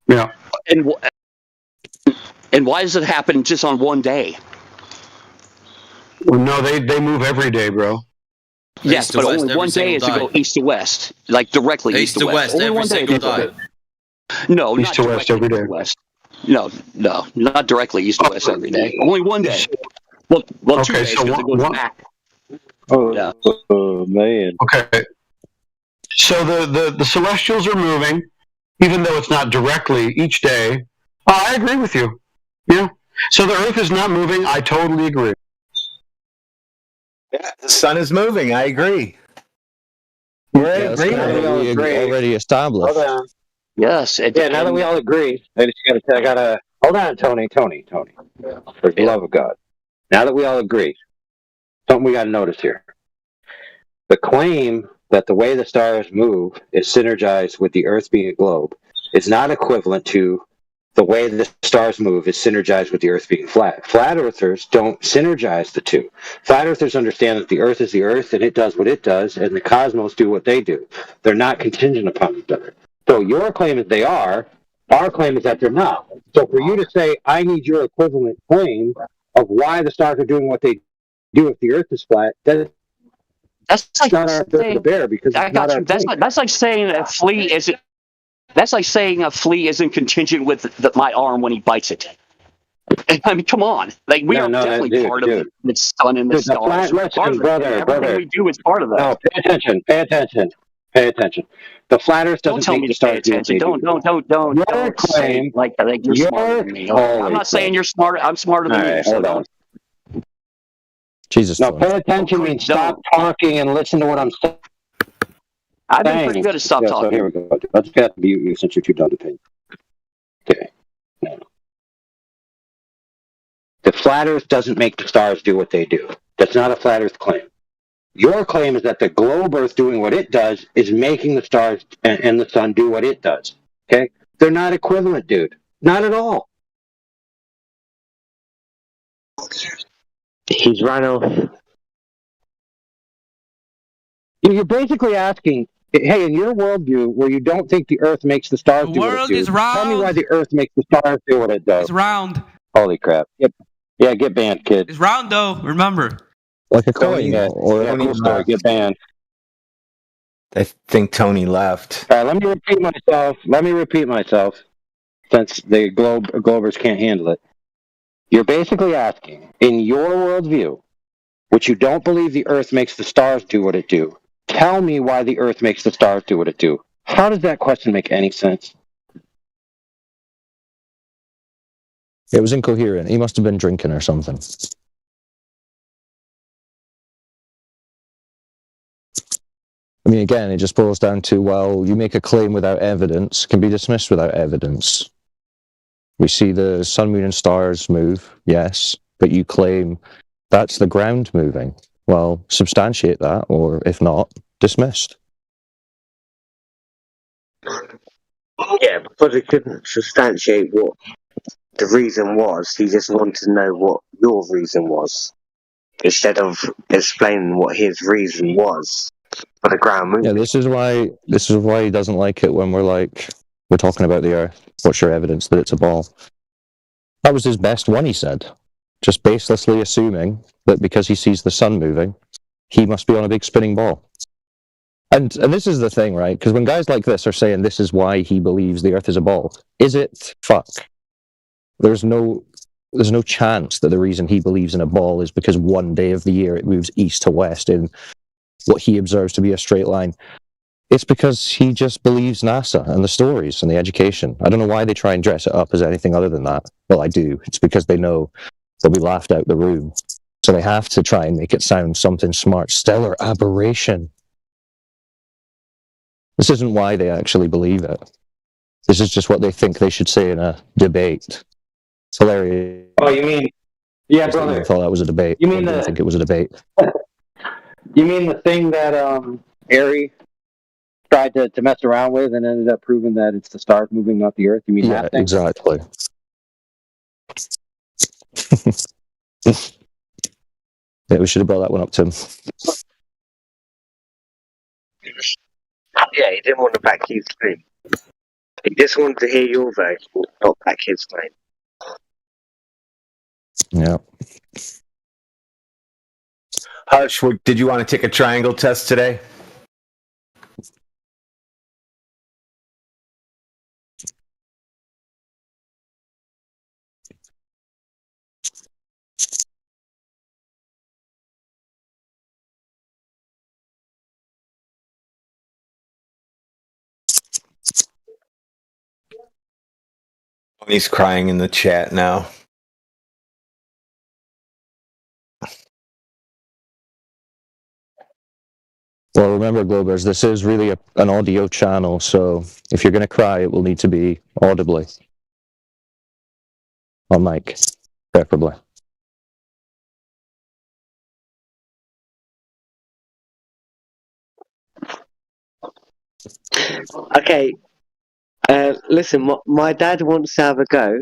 Yeah. And why does it happen just on one day? Well, no, they move every day, bro. Yes, but only one day is to go east to west, like directly east to west. Only one day. No, east to west every day. No, not directly east to west every day. Only one day. Well, 2 days because it goes back. Oh man. Okay. So the celestials are moving, even though it's not directly each day. I agree with you. Yeah. So the Earth is not moving. I totally agree. Yeah, the sun is moving. I agree. We're already established. Hold on. Yes. Now that we all agree, I gotta hold on, Tony. For the love of God. Now that we all agree, something we gotta notice here. The claim that the way the stars move is synergized with the Earth being a globe is not equivalent to the way the stars move is synergized with the Earth being flat. Flat Earthers don't synergize the two. Flat Earthers understand that the Earth is the Earth and it does what it does, and the cosmos do what they do. They're not contingent upon each other. So your claim is they are. Our claim is that they're not. So for you to say, I need your equivalent claim of why the stars are doing what they do if the Earth is flat, that's like not our burden to bear because it's not our claim. That's like saying a flea isn't. That's like saying a flea isn't contingent with my arm when he bites it. I mean, come on. Like we are definitely part of the sun and the stars. Everything we do is part of that. No, pay attention. The flat Earth doesn't make the stars do what they do. Don't claim like you're smarter than me. I'm not saying you're smarter. I'm smarter than you. So don't. Jesus. No, pay attention means stop talking and listen to what I'm saying. I've been pretty good at stop talking. So here we go. Let's get to mute you since you're too dumb to pay. Okay. No. The flat Earth doesn't make the stars do what they do. That's not a flat Earth claim. Your claim is that the globe Earth doing what it does is making the stars and the sun do what it does. Okay? They're not equivalent, dude. Not at all. He's Rhino. You're basically asking, Hey, in your worldview, where you don't think the Earth makes the stars do what it do, tell me why the Earth makes the stars do what it does. It's round. Holy crap! Get banned, kid. It's round though. Remember. Like a Tony, coin, or cool story. Get banned. I think Tony left. All right, let me repeat myself, since the Globers can't handle it. You're basically asking, in your worldview, which you don't believe the Earth makes the stars do what it do, tell me why the Earth makes the stars do what it do. How does that question make any sense? it was incoherent. He must have been drinking or something. I mean, again, it just boils down to, well, you make a claim without evidence, can be dismissed without evidence. We see the sun, moon, and stars move, yes, but you claim that's the ground moving. Well, substantiate that, or if not, dismissed. Yeah, because he couldn't substantiate what the reason was, he just wanted to know what your reason was, instead of explaining what his reason was for the ground moving. Yeah, this is why he doesn't like it when we're talking about the Earth. What's your evidence that it's a ball? That was his best one, he said. Just baselessly assuming that because he sees the sun moving, he must be on a big spinning ball. And this is the thing, right? Because when guys like this are saying this is why he believes the Earth is a ball, is it? Fuck. There's no chance that the reason he believes in a ball is because one day of the year it moves east to west in what he observes to be a straight line. It's because he just believes NASA and the stories and the education. I don't know why they try and dress it up as anything other than that. Well, I do. It's because they know they'll be laughed out the room. So they have to try and make it sound something smart. Stellar aberration. This isn't why they actually believe it. This is just what they think they should say in a debate. It's hilarious. Oh, you mean... Yeah, brother. I thought that was a debate. You mean I didn't think it was a debate. You mean the thing that Harry tried to mess around with and ended up proving that it's the stars moving, not the Earth? You mean Yeah, that thing? exactly. Yeah, we should have brought that one up to him. Yeah, he didn't want to back his claim. He just wanted to hear your version, not back his claim. Yeah. Hush, did you want to take a triangle test today? He's crying in the chat now. Well, remember, Globers, this is really an audio channel, so if you're going to cry, it will need to be audibly. On mic, preferably. Okay, listen, my dad wants to have a go.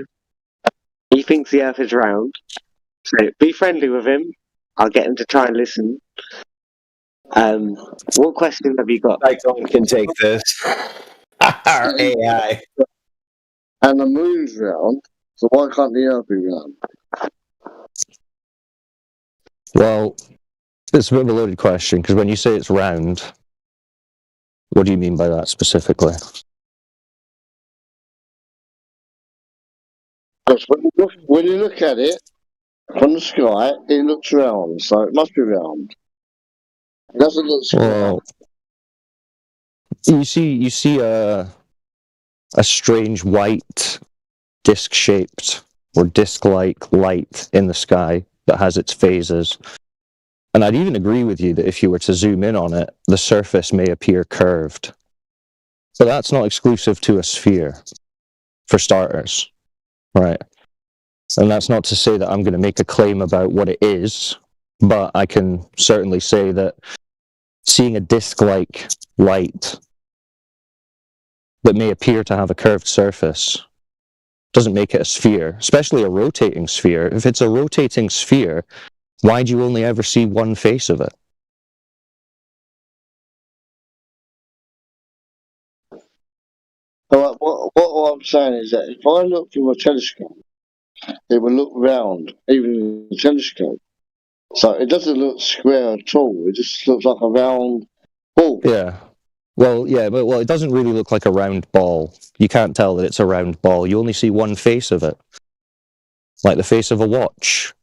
He thinks the Earth is round. So be friendly with him. I'll get him to try and listen. What question have you got? I can take this. Our AI. And the moon's round, so why can't the Earth be round? Well, it's a bit of a loaded question, because when you say it's round, what do you mean by that specifically? Because when you look at it from the sky, it looks round, so it must be round. It doesn't look square. Well, you see a strange white disc-shaped or disc-like light in the sky that has its phases. And I'd even agree with you that if you were to zoom in on it, the surface may appear curved. But that's not exclusive to a sphere, for starters, right? And that's not to say that I'm going to make a claim about what it is, but I can certainly say that seeing a disc-like light that may appear to have a curved surface doesn't make it a sphere, especially a rotating sphere. If it's a rotating sphere, why do you only ever see one face of it? What I'm saying is that if I look through a telescope, it will look round, even in the telescope. So it doesn't look square at all. It just looks like a round ball. Yeah. Well, yeah, but it doesn't really look like a round ball. You can't tell that it's a round ball. You only see one face of it, like the face of a watch.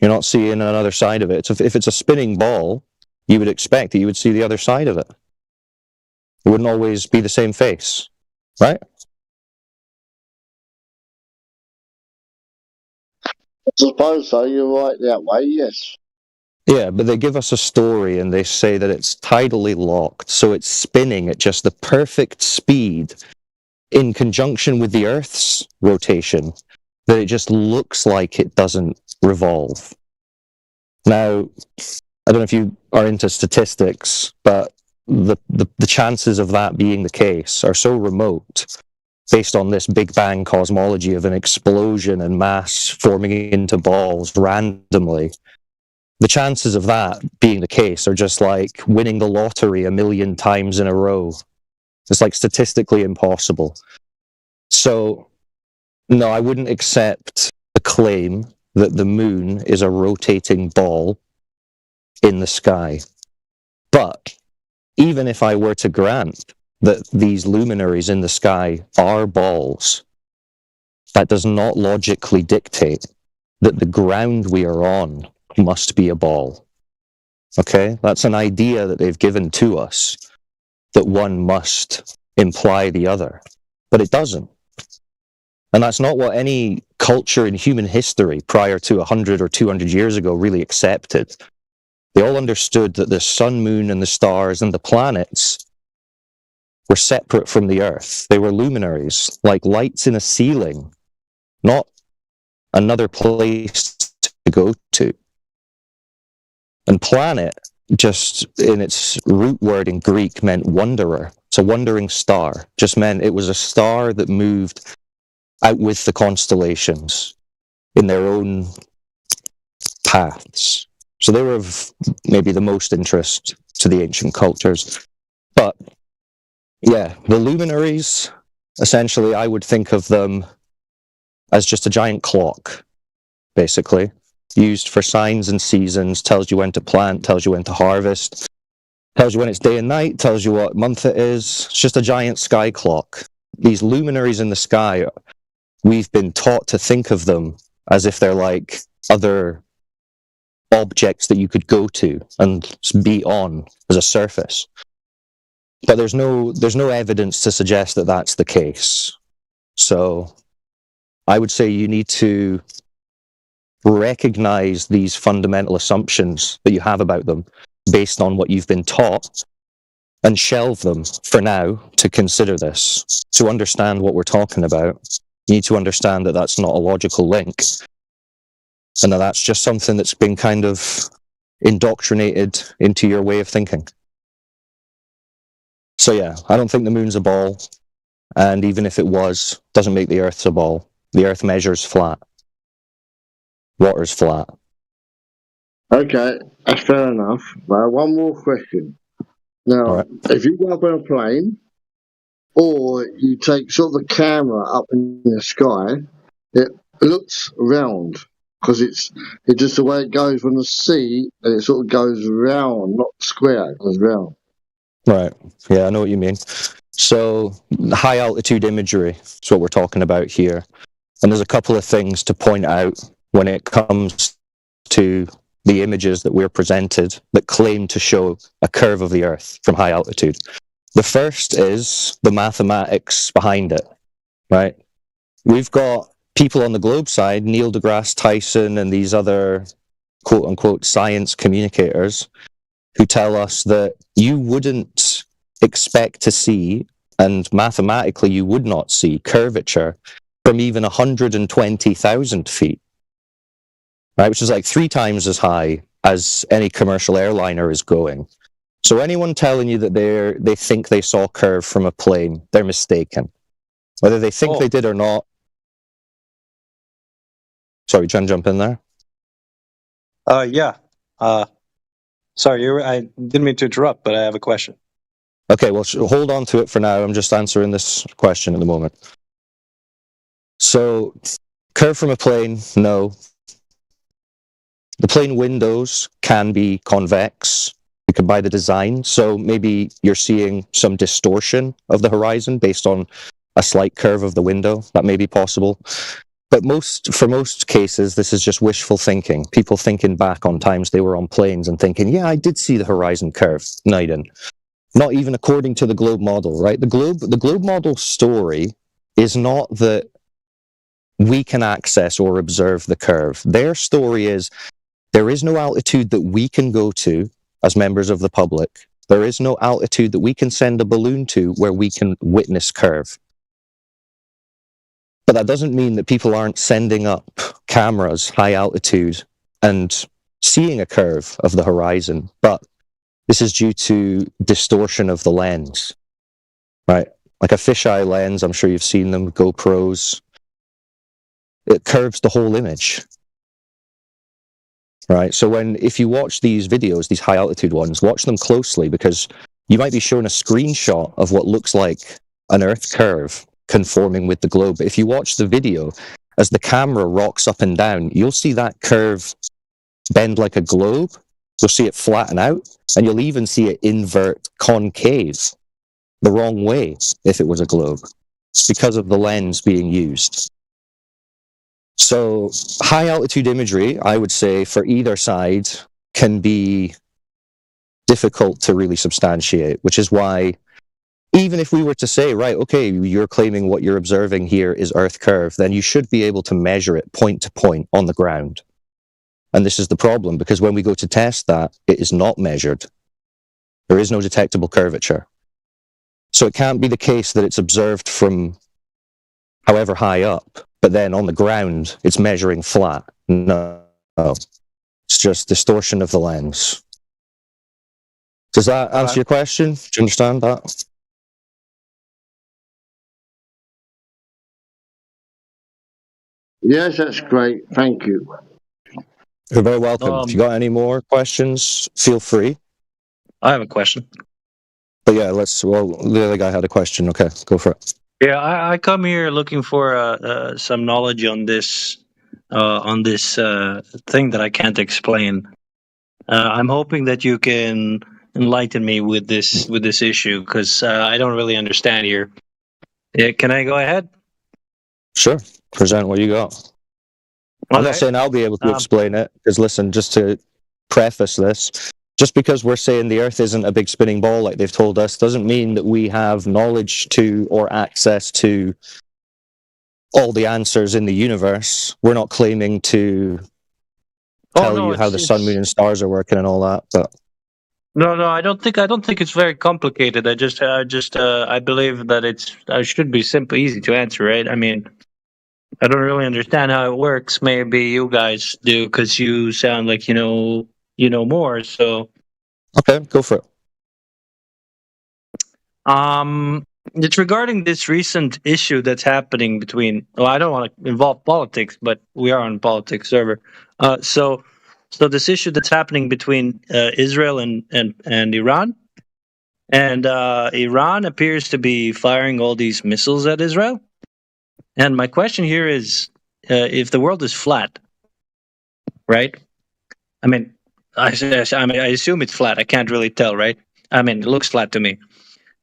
You're not seeing another side of it. If it's a spinning ball, you would expect that you would see the other side of it. It wouldn't always be the same face, right? I suppose so. You're right that way. Yes. Yeah, but they give us a story and they say that it's tidally locked, so it's spinning at just the perfect speed in conjunction with the Earth's rotation that it just looks like it doesn't revolve. Now, I don't know if you are into statistics, but the chances of that being the case are so remote based on this Big Bang cosmology of an explosion and mass forming into balls randomly. The chances of that being the case are just like winning the lottery 1,000,000 times in a row. It's like statistically impossible. So, no, I wouldn't accept the claim that the moon is a rotating ball in the sky. But even if I were to grant that these luminaries in the sky are balls, that does not logically dictate that the ground we are on must be a ball. Okay? That's an idea that they've given to us, that one must imply the other. But it doesn't. And that's not what any culture in human history prior to 100 or 200 years ago really accepted. They all understood that the sun, moon, and the stars and the planets were separate from the Earth. They were luminaries, like lights in a ceiling, not another place to go to. And planet, just in its root word in Greek, meant wanderer. It's a wandering star. Just meant it was a star that moved out with the constellations in their own paths. So they were of maybe the most interest to the ancient cultures. But yeah, the luminaries, essentially, I would think of them as just a giant clock, basically, used for signs and seasons, tells you when to plant, tells you when to harvest, tells you when it's day and night, tells you what month it is. It's just a giant sky clock. These luminaries in the sky, we've been taught to think of them as if they're like other objects that you could go to and be on as a surface. But there's no evidence to suggest that that's the case. So I would say you need to recognize these fundamental assumptions that you have about them based on what you've been taught and shelve them for now to consider this. To understand what we're talking about, you need to understand that that's not a logical link and that that's just something that's been kind of indoctrinated into your way of thinking. So yeah, I don't think the moon's a ball, and even if it was, doesn't make the Earth a ball. The Earth measures flat. Water's flat. Okay, that's fair enough. One more question. Now, if you go up on a plane, or you take sort of a camera up in the sky, it looks round because it's just the way it goes from the sea, and it sort of goes round, not square, it goes round. Right. Yeah, I know what you mean. So high altitude imagery is what we're talking about here. And there's a couple of things to point out when it comes to the images that we're presented that claim to show a curve of the Earth from high altitude. The first is the mathematics behind it, right? We've got people on the globe side, Neil deGrasse Tyson and these other quote-unquote science communicators, who tell us that you wouldn't expect to see, and mathematically you would not see, curvature from even 120,000 feet, right? Which is like 3 times as high as any commercial airliner is going. So anyone telling you that they think they saw a curve from a plane, they're mistaken. Whether they think they did or not. Sorry, trying to jump in there? Yeah. Sorry, I didn't mean to interrupt, but I have a question. Okay, well, hold on to it for now. I'm just answering this question at the moment. So, curve from a plane, no. The plane windows can be convex. You can buy the design. So maybe you're seeing some distortion of the horizon based on a slight curve of the window. That may be possible. But for most cases, this is just wishful thinking. People thinking back on times they were on planes and thinking, yeah, I did see the horizon curve. No, you didn't. Not even according to the globe model, right? The globe model story is not that we can access or observe the curve. Their story is there is no altitude that we can go to as members of the public. There is no altitude that we can send a balloon to where we can witness curve. But that doesn't mean that people aren't sending up cameras high altitude and seeing a curve of the horizon. But this is due to distortion of the lens, right? Like a fisheye lens, I'm sure you've seen them, GoPros. It curves the whole image, right? So if you watch these videos, these high altitude ones, watch them closely because you might be shown a screenshot of what looks like an Earth curve conforming with the globe. But if you watch the video, as the camera rocks up and down, you'll see that curve bend like a globe. You'll see it flatten out, and you'll even see it invert concave the wrong way if it was a globe. It's because of the lens being used. So high altitude imagery, I would say, for either side can be difficult to really substantiate, which is why even if we were to say, right, okay, you're claiming what you're observing here is Earth curve, then you should be able to measure it point to point on the ground. And this is the problem, because when we go to test that, it is not measured. There is no detectable curvature. So it can't be the case that it's observed from however high up, but then on the ground, it's measuring flat. No. It's just distortion of the lens. Does that answer your question? Do you understand that? Yes, that's great. Thank you. You're very welcome. If you got any more questions, feel free. I have a question. But yeah, the other guy had a question. Okay, go for it. Yeah, I come here looking for some knowledge on this thing that I can't explain. I'm hoping that you can enlighten me with this issue because I don't really understand here. Yeah, can I go ahead? Sure. Present what you got. I'm not saying I'll be able to explain it, because listen, just to preface this, just because we're saying the Earth isn't a big spinning ball like they've told us, doesn't mean that we have knowledge to or access to all the answers in the universe. We're not claiming to tell you how the sun, moon, and stars are working and all that, but No, I don't think it's very complicated. I believe that it should be simple, easy to answer, right? I mean, I don't really understand how it works. Maybe you guys do because you sound like you know more. So okay, go for it. It's regarding this recent issue that's happening between. Well, I don't want to involve politics, but we are on a politics server. So this issue that's happening between Israel and Iran, and Iran appears to be firing all these missiles at Israel. And my question here is, if the world is flat, right? I mean, I assume it's flat. I can't really tell, right? I mean, it looks flat to me.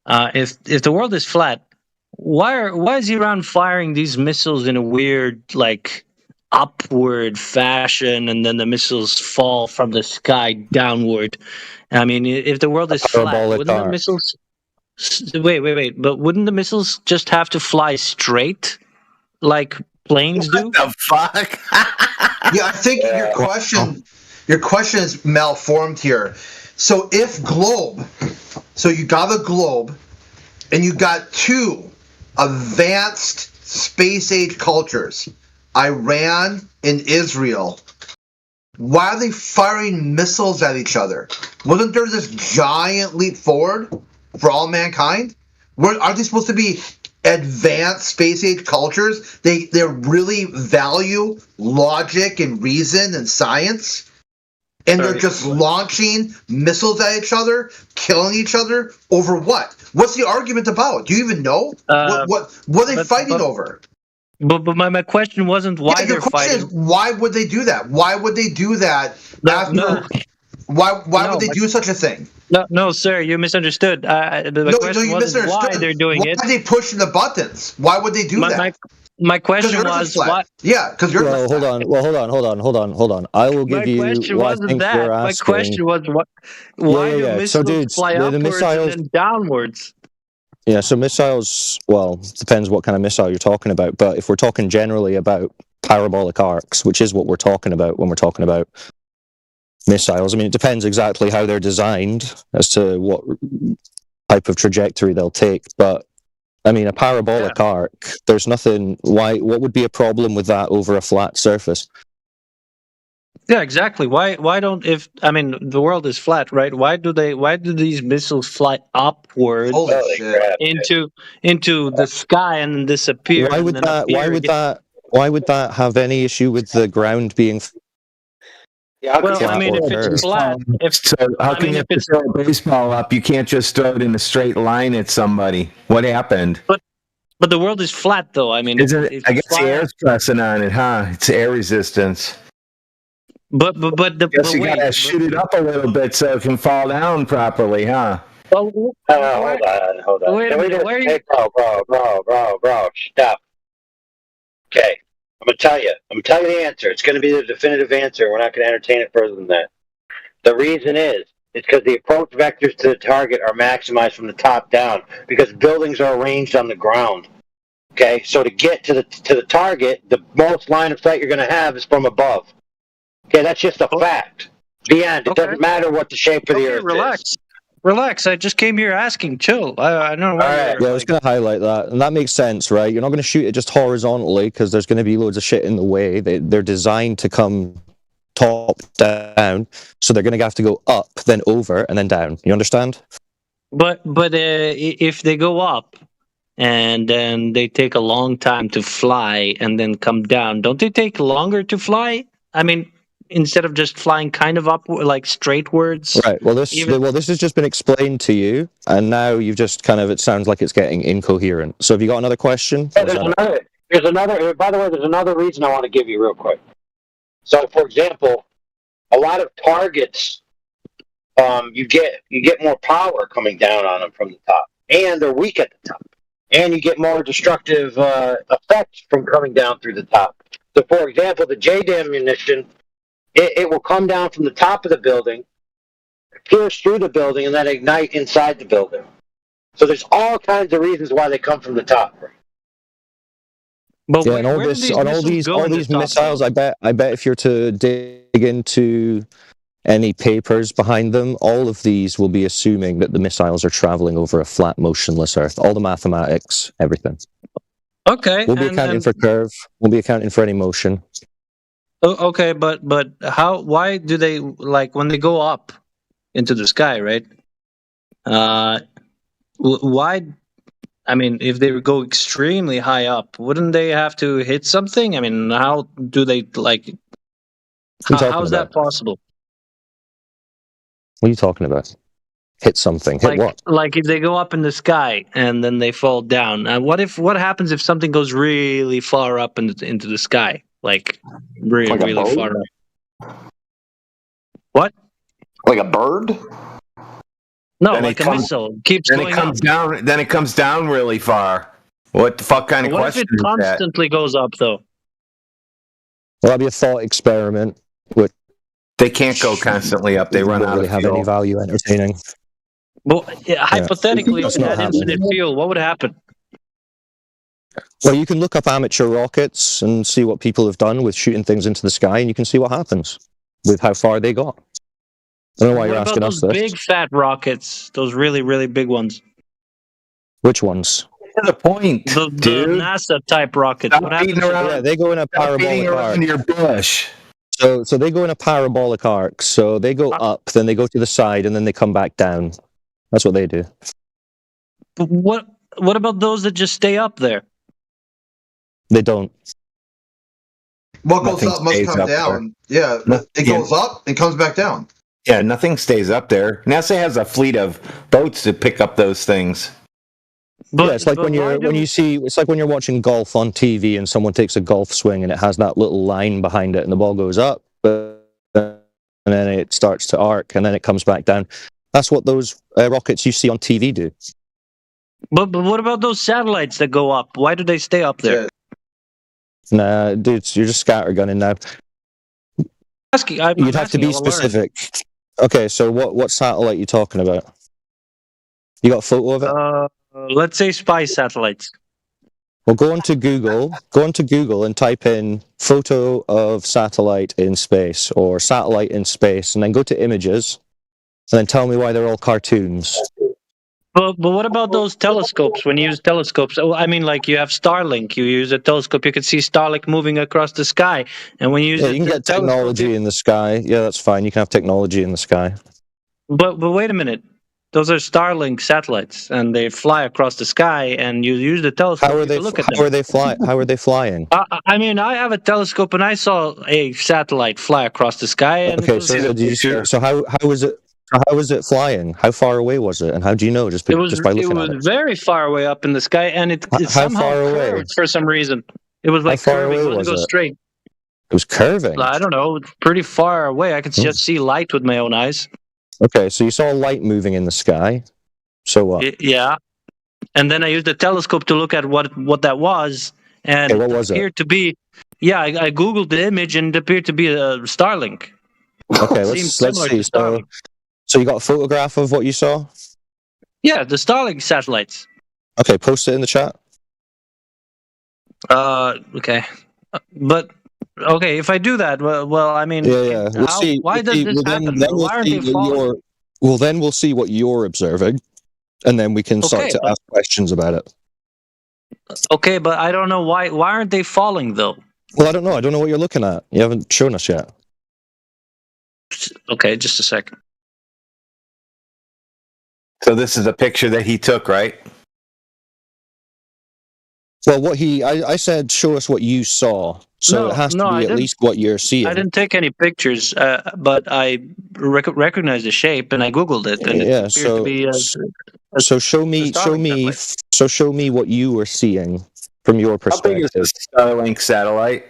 If the world is flat, why is Iran firing these missiles in a weird, like, upward fashion, and then the missiles fall from the sky downward? I mean, if the world is flat, wouldn't the missiles? Wait! But wouldn't the missiles just have to fly straight, like planes do? What the fuck? Yeah, I think your question is malformed here. So if globe, so you got a globe, and you got two advanced space age cultures, Iran and Israel. Why are they firing missiles at each other? Wasn't there this giant leap forward for all mankind? Aren't they supposed to be advanced space age cultures? They really value logic and reason and science. And they're just launching missiles at each other, killing each other over what? What's the argument about? Do you even know? What are they fighting over? But my question wasn't why Yeah, they're your question fighting. is why would they do that? Why would they do that after? Why would they do such a thing? No, sir, you misunderstood. The question wasn't why they're doing it. Why are they pushing the buttons? Why would they do that? My question was why. Yeah, because you're. Well, hold on. I will give you what I think you're asking. My question was why do missiles fly upwards and then downwards? Yeah, so missiles, well, depends what kind of missile you're talking about, but if we're talking generally about parabolic arcs, which is what we're talking about when we're talking about missiles, I mean, it depends exactly how they're designed as to what type of trajectory they'll take, but I mean, a parabolic arc, there's nothing, what would be a problem with that over a flat surface? Yeah, exactly. Why don't the world is flat, right? Why do these missiles fly upwards into the sky and then disappear? Why would that have any issue with the ground being Well, I mean, if it's flat, how can you throw a baseball up? You can't just throw it in a straight line at somebody. What happened? But the world is flat, though. I mean, Isn't it? I guess the air's pressing on it, huh? It's air resistance. But you gotta shoot it up a little bit so it can fall down properly, huh? Hold on. Wait a minute, where are you? Hey, bro, stop. Okay, I'm gonna tell you the answer. It's gonna be the definitive answer. We're not gonna entertain it further than that. The reason is, it's because the approach vectors to the target are maximized from the top down because buildings are arranged on the ground. Okay, so to get to the target, the most line of sight you're gonna have is from above. Okay, that's just a fact. The end. It doesn't matter what the shape of the earth is. Relax. I just came here asking. Chill. I don't know why. Yeah, I was going to highlight that, and that makes sense, right? You're not going to shoot it just horizontally because there's going to be loads of shit in the way. They're designed to come top down, so they're going to have to go up, then over, and then down. You understand? But if they go up and then they take a long time to fly and then come down, don't they take longer to fly? I mean, instead of just flying kind of up like straightwards. Right. Well, this has just been explained to you, and now you've just it sounds like it's getting incoherent. So, have you got another question? Yeah, there's another. By the way, there's another reason I want to give you real quick. So, for example, a lot of targets, you get more power coming down on them from the top, and they're weak at the top, and you get more destructive effects from coming down through the top. So, for example, the JDAM munition. It will come down from the top of the building, pierce through the building, and then ignite inside the building. So there's all kinds of reasons why they come from the top. But yeah, and all these missiles, I bet if you're to dig into any papers behind them, all of these will be assuming that the missiles are traveling over a flat, motionless Earth. All the mathematics, everything. Okay. We'll be accounting for curve. We'll be accounting for any motion. Okay, but why do they, like, when they go up into the sky, right? Why? I mean, if they go extremely high up, wouldn't they have to hit something? I mean, how do they how's that possible? What are you talking about? Hit something. Hit what? Like if they go up in the sky and then they fall down. What happens if something goes really far up into the sky? Like really far up. What? Like a bird? No, like a missile. Keeps going up. Then it comes down really far. What the fuck kind of question is that? What if it constantly goes up, though? Well, that'd be a thought experiment. Which they can't go constantly up. They run out of fuel. Have any value entertaining. Well, hypothetically, if it had infinite fuel, what would happen? Well, you can look up amateur rockets and see what people have done with shooting things into the sky, and you can see what happens with how far they got. I don't know why you're asking us this. What about those big fat rockets? Those really, really big ones? Which ones? The point, the NASA type rockets. What happens? Yeah, they go in a parabolic arc. Your bush. So they go in a parabolic arc. So they go up, then they go to the side, and then they come back down. That's what they do. But what about those that just stay up there? They don't. What goes Nothing up must stays come up there. down. Yeah, it Yeah. goes up and comes back down. Yeah, nothing stays up there. NASA has a fleet of boats to pick up those things. But, yeah, it's like when it's like when you're watching golf on TV and someone takes a golf swing and it has that little line behind it and the ball goes up, and then it starts to arc and then it comes back down. That's what those rockets you see on TV do. But what about those satellites that go up? Why do they stay up there? Nah, dude, you're just scattergunning now. You'd have to be specific. Okay, so what satellite are you talking about? You got a photo of it? Let's say spy satellites. Well, go onto Google and type in photo of satellite in space or satellite in space, and then go to images, and then tell me why they're all cartoons. But what about those telescopes? When you use telescopes, I mean, like you have Starlink. You use a telescope, you can see Starlink moving across the sky. And when you use Yeah, you can get technology in the sky. Yeah, that's fine. You can have technology in the sky. But wait a minute. Those are Starlink satellites, and they fly across the sky. And you use the telescope. How are they? How are they flying? How are they flying? I mean, I have a telescope, and I saw a satellite fly across the sky. And Okay, so how was it? How was it flying? How far away was it? And how do you know? Just by looking at it. Very far away up in the sky, and it How somehow far away? curved for some reason. It was like How far curving. away It was wasn't go it? straight. It was curving. I don't know. It's pretty far away. I could just see light with my own eyes. Okay, so you saw light moving in the sky. So what? Yeah. And then I used the telescope to look at what that was, and Okay, what was it? appeared to be. Yeah, I googled the image, and it appeared to be a Starlink. Okay, Seems let's similar see. to Starlink. So you got a photograph of what you saw? Yeah, the Starlink satellites. Okay, post it in the chat. Okay, but okay, if I do that, well, I mean, Yeah. We'll see. why does this happen? Then we'll Why aren't see they falling? then we'll see what you're observing, and then we can start Okay, to but- ask questions about it. Okay, but I don't know why. Why aren't they falling though? Well, I don't know. I don't know what you're looking at. You haven't shown us yet. Okay, just a second. So this is a picture that he took, right? Well, I said, show us what you saw. So No, it has no, to I be at didn't- least what you're seeing. I didn't take any pictures, but I recognized the shape and I googled it, and it Yeah, appeared so to be. so show me what you were seeing from your How perspective. big is this Starlink satellite?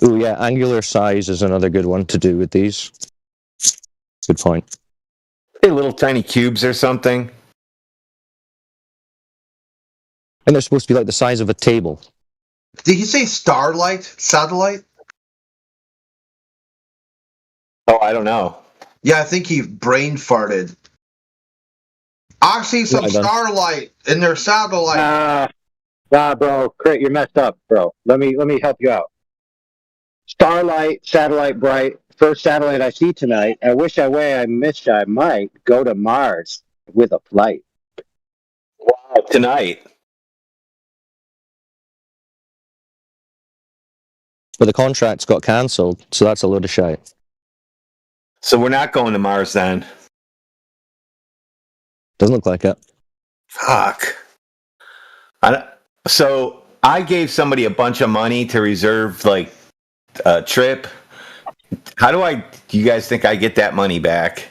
Oh yeah, angular size is another good one to do with these. Good point. Hey, little tiny cubes or something. And they're supposed to be like the size of a table. Did he say starlight? Satellite? Oh, I don't know. Yeah, I think he brain farted. I see some Right on. starlight in their satellite. Bro, Crit, you're messed up, bro. Let me help you out. Starlight, satellite bright, first satellite I see tonight. I wish I might go to Mars with a flight. Wow, tonight. But the contracts got cancelled, so that's a load of shite. So we're not going to Mars then. Doesn't look like it. Fuck. So I gave somebody a bunch of money to reserve like a trip. How do you guys think I get that money back?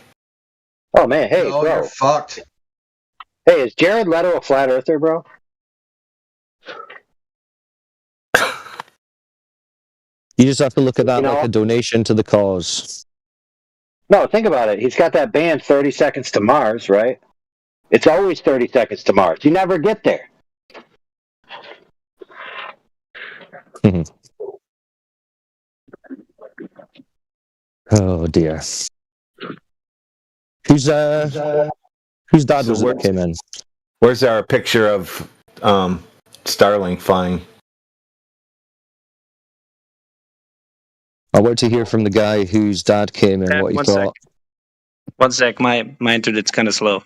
Oh man, hey, Oh, bro. you're fucked. Hey, is Jared Leto a flat earther, bro? You just have to look at that You know- like a donation to the cause. No, think about it. He's got that band 30 Seconds to Mars, right? It's always 30 seconds to Mars. You never get there. Oh dear. Whose dad was it that came in? Where's our picture of Starlink flying? I'll wait to hear from the guy whose dad came in, what he One thought. sec. One sec. My internet's kind of slow.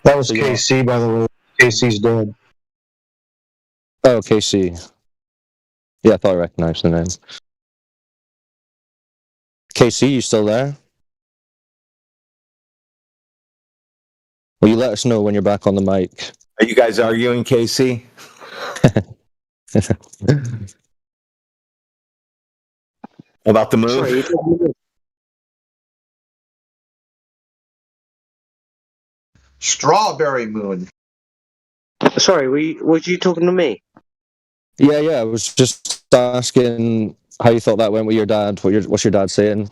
That was KC, by the way. KC's dead. Oh, KC. Yeah, I thought I recognized the name. KC, you still there? Will you let us know when you're back on the mic? Are you guys arguing, Casey? About the move? Sorry, Strawberry Moon. sorry, was you talking to me? Yeah, I was just asking how you thought that went with your dad. What's your dad saying? Is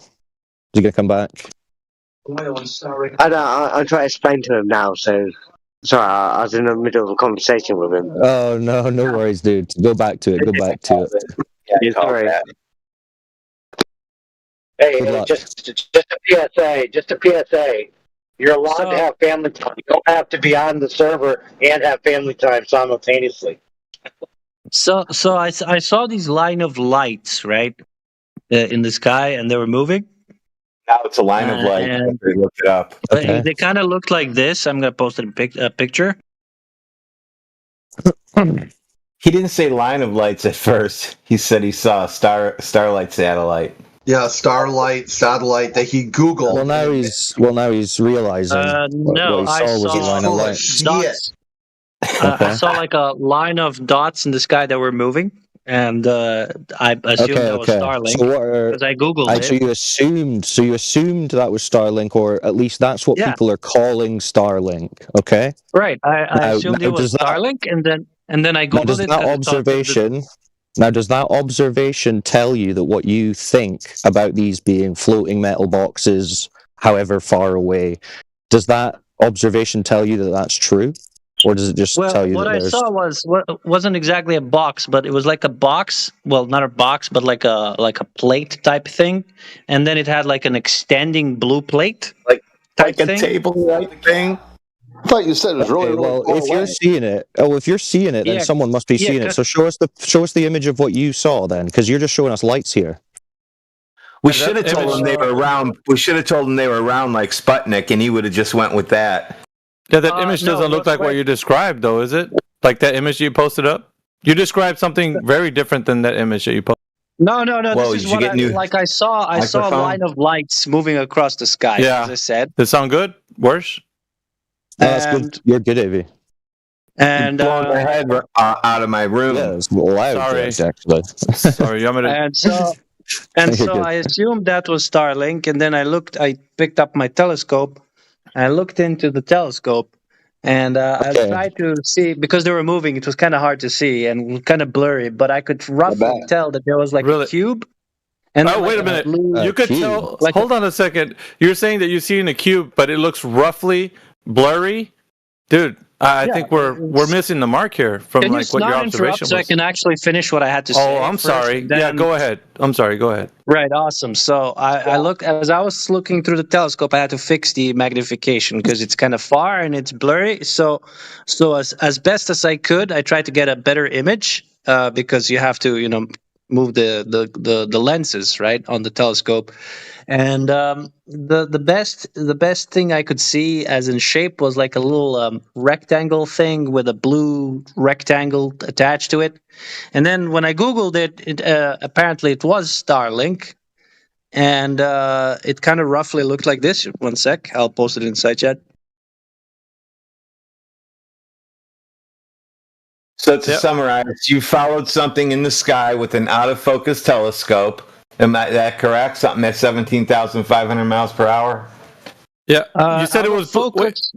he gonna come back? I'm trying to explain to him now, so sorry, I was in the middle of a conversation with him. Oh no, no worries, dude. Go back to it. Go back to it. Yeah, sorry. Hey, Good luck. just a PSA. Just a PSA. You're allowed to have family time. You don't have to be on the server and have family time simultaneously. So I saw these line of lights, right, in the sky, and they were moving. Now it's a line of light. And- Look it up. Okay. They kind of looked like this. I'm gonna post a picture. He didn't say line of lights at first. He said he saw a starlight satellite. Yeah, starlight satellite that he Googled. Well, now he's realizing No, what he I saw was a saw line of light. dots. I saw like a line of dots in the sky that were moving, and I assumed that was Starlink So what are, because I googled so it. you assumed that was Starlink, or at least that's what Yeah. people are calling Starlink. Okay. Right, I Now- assumed now it was does that- Starlink, and then I Now, googled does it. that 'cause it talked to the- does that observation tell you that what you think about these being floating metal boxes, however far away, does that observation tell you that that's true, or does it just Well, tell you what that I there's? saw wasn't exactly a box, but it was like a box. Well, not a box, but like a plate type thing, and then it had like an extending blue plate, like a table-like thing. I thought you said it was really, Okay, well, really if far you're away. seeing it, then Yeah, someone must be yeah, seeing it. So show us the image of what you saw, then, because you're just showing us lights here. We should have told him they were around. We should have told him they were around like Sputnik, and he would have just went with that. Yeah, that image doesn't look like what you described, though, is it? Like that image you posted up? You described something very different than that image that you posted. No. Whoa, This is did you what get new I saw. I saw a microphone? line of lights moving across the sky. Yeah. As I said. Does it sound good? Worse? That's And- good. You're good, Avi. And blowing my head out of my room. Yeah, it's loud, Sorry. actually. Sorry, I'm gonna. and so and You're so good. I assumed that was Starlink, and then I picked up my telescope, and I looked into the telescope, and I Okay. tried to see because they were moving. It was kind of hard to see and kind of blurry, but I could roughly tell that there was like Really? a cube. And then, Oh, wait like, a minute. blue- You could cube. tell. Like Hold on a second. You're saying that you see in a cube, but it looks roughly blurry, dude. I Yeah, think we're missing the mark here from Can like you what your not interrupt observation so I was. can actually finish what I had to say? Oh, I'm first, sorry. and Yeah, then- go ahead. I'm sorry. Go ahead. Right, awesome. So I look as I was looking through the telescope, I had to fix the magnification because it's kind of far and it's blurry. So as best as I could, I tried to get a better image because you have to move the lenses right on the telescope. And the best thing I could see as in shape was like a little rectangle thing with a blue rectangle attached to it. And then when I googled it, apparently it was Starlink, and it kind of roughly looked like this. One sec, I'll post it in side chat. So to summarize, you followed something in the sky with an out-of-focus telescope. Am I that correct? Something at 17,500 miles per hour? Yeah, you said it was focus.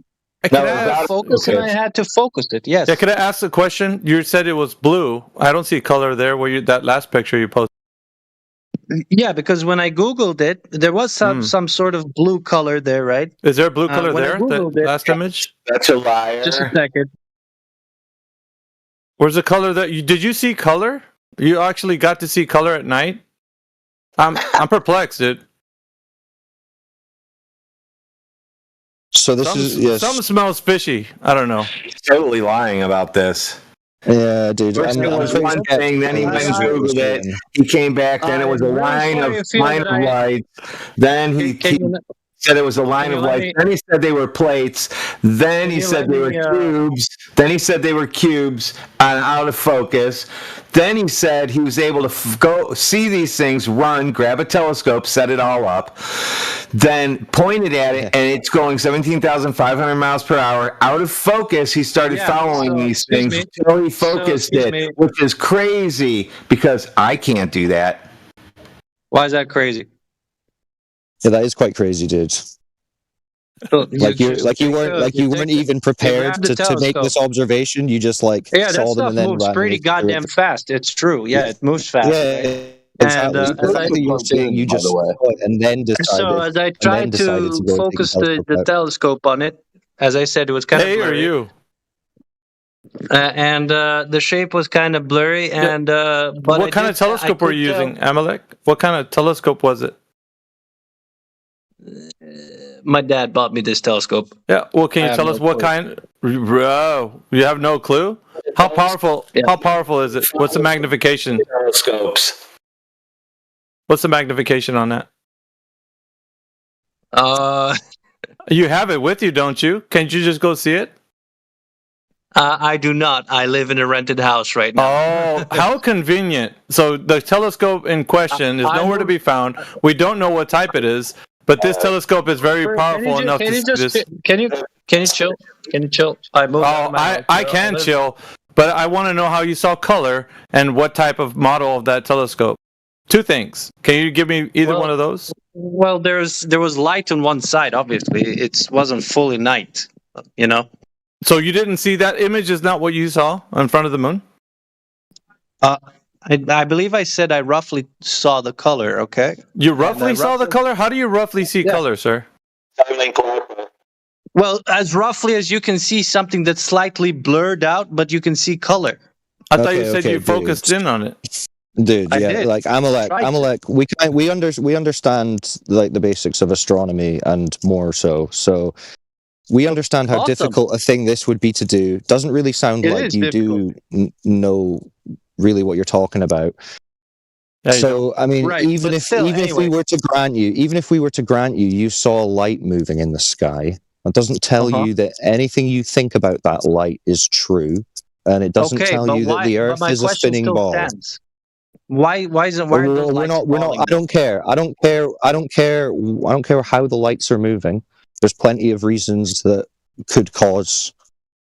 Can No, I it was ask- out of Focus, and I had to focus it. Yes. Yeah, can I ask a question? You said it was blue. I don't see color there. Where you that last picture you posted? Yeah, because when I googled it, there was some sort of blue color there, right? Is there a blue color when I there? Googled That it- last image? That's a liar. Just a second. Where's the color that you did you see color? You actually got to see color at night? I'm perplexed, dude. So this Something, is yes. something smells fishy. I don't know. He's totally lying about this. Yeah, dude. First it was one thing, then he went and Googled it. He came back, then it was a I'm really line sorry of you feel that I- lights. Then he Can you not- Said it was a line of light. Then he said they were plates. Then he said they were cubes. Then he said they were cubes and out of focus. Then he said he was able to go see these things, run, grab a telescope, set it all up, then pointed at it, and it's going 17,500 miles per hour. Out of focus, he started following these things until he focused it, which is crazy because I can't do that. Why is that crazy? Yeah, that is quite crazy, dude. You weren't even prepared to make this observation. You just saw them and then moves pretty goddamn fast. It's true. Yeah, it moves fast. Yeah, right? exactly. And The fact that you're saying you just saw it and then decided. So as I tried to focus the telescope on it, as I said, it was kind of blurry. Or you? And the shape was kind of blurry. And but what kind of telescope were you using, Amalek? What kind of telescope was it? My dad bought me this telescope. Yeah. Well, can you tell us what kind? Bro, you have no clue. How powerful? Yeah. How powerful is it? What's the magnification? Telescopes. What's the magnification on that? You have it with you, don't you? Can't you just go see it? I do not. I live in a rented house right now. Oh, how convenient. So the telescope in question is nowhere to be found. We don't know what type it is, but this telescope is very powerful enough to just... Can you chill? Can you chill? I can chill, but I want to know how you saw color and what type of model of that telescope. Two things. Can you give me either one of those? Well, there was light on one side, obviously. It wasn't fully night, you know? So you didn't see that image is not what you saw in front of the moon? I believe I said I roughly saw the color, okay? You roughly saw the color? How do you roughly see color, sir? Well, as roughly as you can see something that's slightly blurred out, but you can see color. I thought you said you focused in on it. Dude, yeah, like Amalek, we understand like the basics of astronomy and more so. So we understand how difficult a thing this would be to do. Doesn't really sound like you do know really what you're talking about. So I mean, even if we were to grant you, you saw light moving in the sky. That doesn't tell you that anything you think about that light is true, and it doesn't tell you that the Earth is a spinning ball. Why isn't we're not I don't care how the lights are moving. There's plenty of reasons that could cause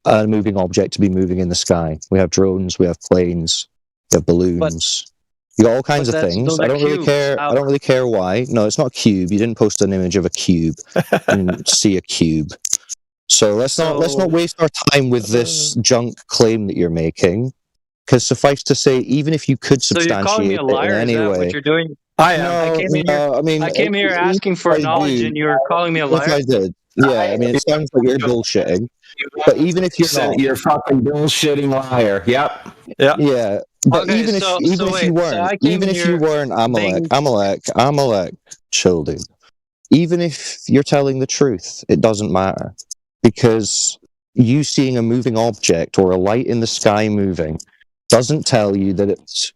a moving object to be moving in the sky. We have drones, we have planes, we have balloons. You got all kinds of things. I don't really care. I don't really care why. No, it's not a cube. You didn't post an image of a cube and see a cube. So let's not waste our time with this junk claim that you're making. Because suffice to say, even if you could substantiate it in any way, what you're doing? I am. I came here asking for knowledge, and you're calling me a liar. Yes, I did. Yeah, I mean, it sounds like you're bullshitting. But even if you're not, you're a fucking bullshitting liar. Yep. Yeah. But even if you weren't, Amalek, chill, dude. Even if you're telling the truth, it doesn't matter, because you seeing a moving object or a light in the sky moving doesn't tell you that it's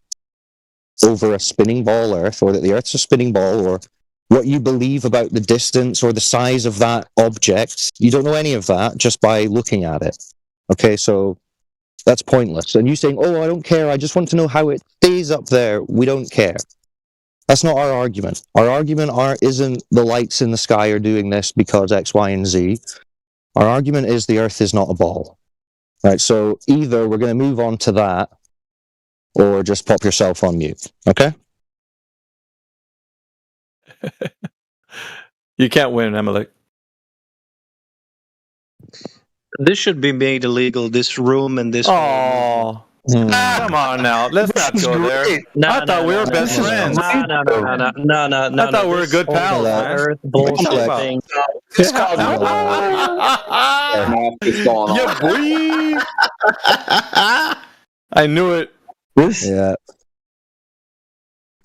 over a spinning ball Earth, or that the Earth's a spinning ball, or what you believe about the distance or the size of that object. You don't know any of that just by looking at it. Okay, so that's pointless. And you saying, oh, I don't care, I just want to know how it stays up there. We don't care. That's not our argument. Our argument isn't the lights in the sky are doing this because X, Y, and Z. Our argument is the Earth is not a ball. Right, so either we're going to move on to that, or just pop yourself on mute, okay? You can't win, Amalek. This should be made illegal, this room and this... Oh, come on now. Let's not go there. I thought we were best friends. No. I thought we were good pals, man. Earth bullshit. I knew it. Yeah.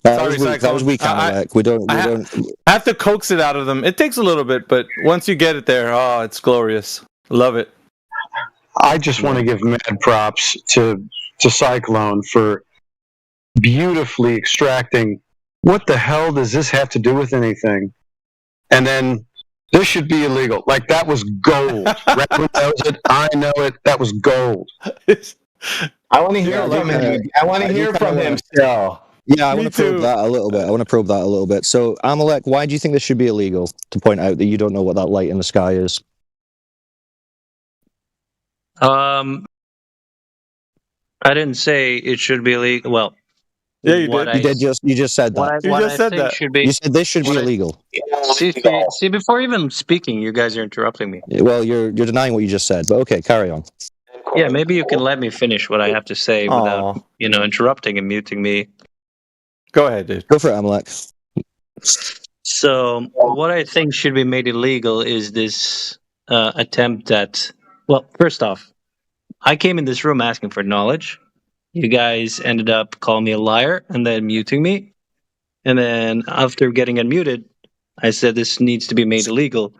That was weak, Amalek. We don't. I have to coax it out of them. It takes a little bit, but once you get it there, oh, it's glorious. Love it. I just want to give mad props to Cyclone for beautifully extracting what the hell does this have to do with anything, and then This should be illegal. Like, that was gold. Redwood knows it. I know it. That was gold. I want to hear from him. I want to hear from him still. Yeah, I want to probe that a little bit. So, Amalek, why do you think this should be illegal? To point out that you don't know what that light in the sky is. I didn't say it should be illegal. Well, yeah, you did. You just said that. You just said that. You said this should be illegal. See, before even speaking, you guys are interrupting me. Well, you're denying what you just said, but okay, carry on. Yeah, maybe you can let me finish what I have to say without, interrupting and muting me. Go ahead, dude. Go for it, Amalek. So, what I think should be made illegal is this attempt at. Well, first off, I came in this room asking for knowledge. You guys ended up calling me a liar and then muting me. And then after getting unmuted, I said this needs to be made illegal.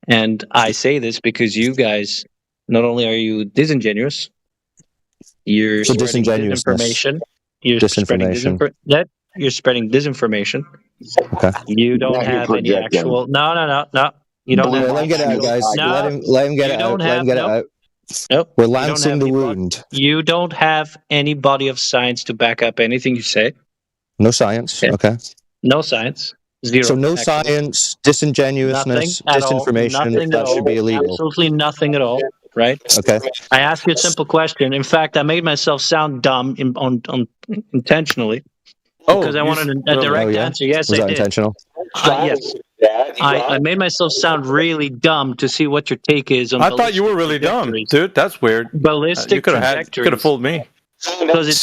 And I say this because you guys, not only are you disingenuous, you're spreading disinformation. You're spreading disinformation. Okay. You don't have any actual. No. You don't have. Let him get it out, guys. Let him get it out. Let him get it out. Nope. We're lancing the wound. You don't have any body of science to back up anything you say. No science. Okay. No science. Zero. So no science, disingenuousness, disinformation. That should be illegal. Absolutely nothing at all. Right? Okay. I asked you a simple question. In fact, I made myself sound dumb intentionally because I wanted a direct answer. Yes, was I that did. Intentional? Yes. I made myself sound really dumb to see what your take is on. I thought you were really dumb, dude. That's weird. Ballistic you could have fooled me. Because it's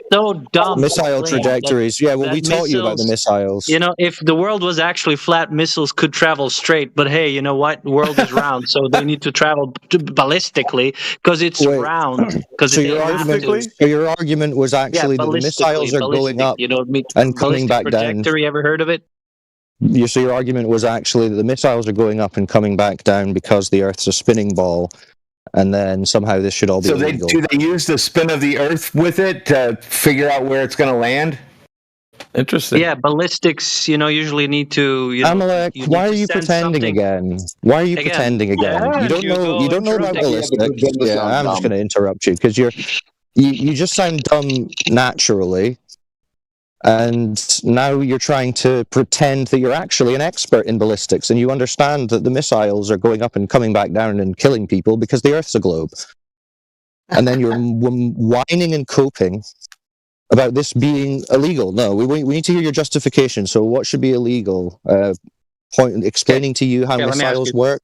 so dumb. Missile trajectories. Yeah, well, we taught you about the missiles. If the world was actually flat, missiles could travel straight. But hey, you know what? The world is round, so they need to travel ballistically because it's round. So your argument was actually that the missiles are going up and coming back down. Trajectory, ever heard of it? So your argument was actually that the missiles are going up and coming back down because the Earth's a spinning ball. And then somehow this should all be illegal. Do they use the spin of the Earth with it to figure out where it's going to land? Interesting. Yeah, ballistics, usually need to. Amalek, why are you pretending again? Why are you pretending again? Yeah, you don't know about ballistics. Yeah, I'm just going to interrupt you because you just sound dumb naturally. And now you're trying to pretend that you're actually an expert in ballistics and you understand that the missiles are going up and coming back down and killing people because the Earth's a globe. And then you're whining and coping about this being illegal. No, we need to hear your justification. So what should be illegal? Explaining to you how missiles work,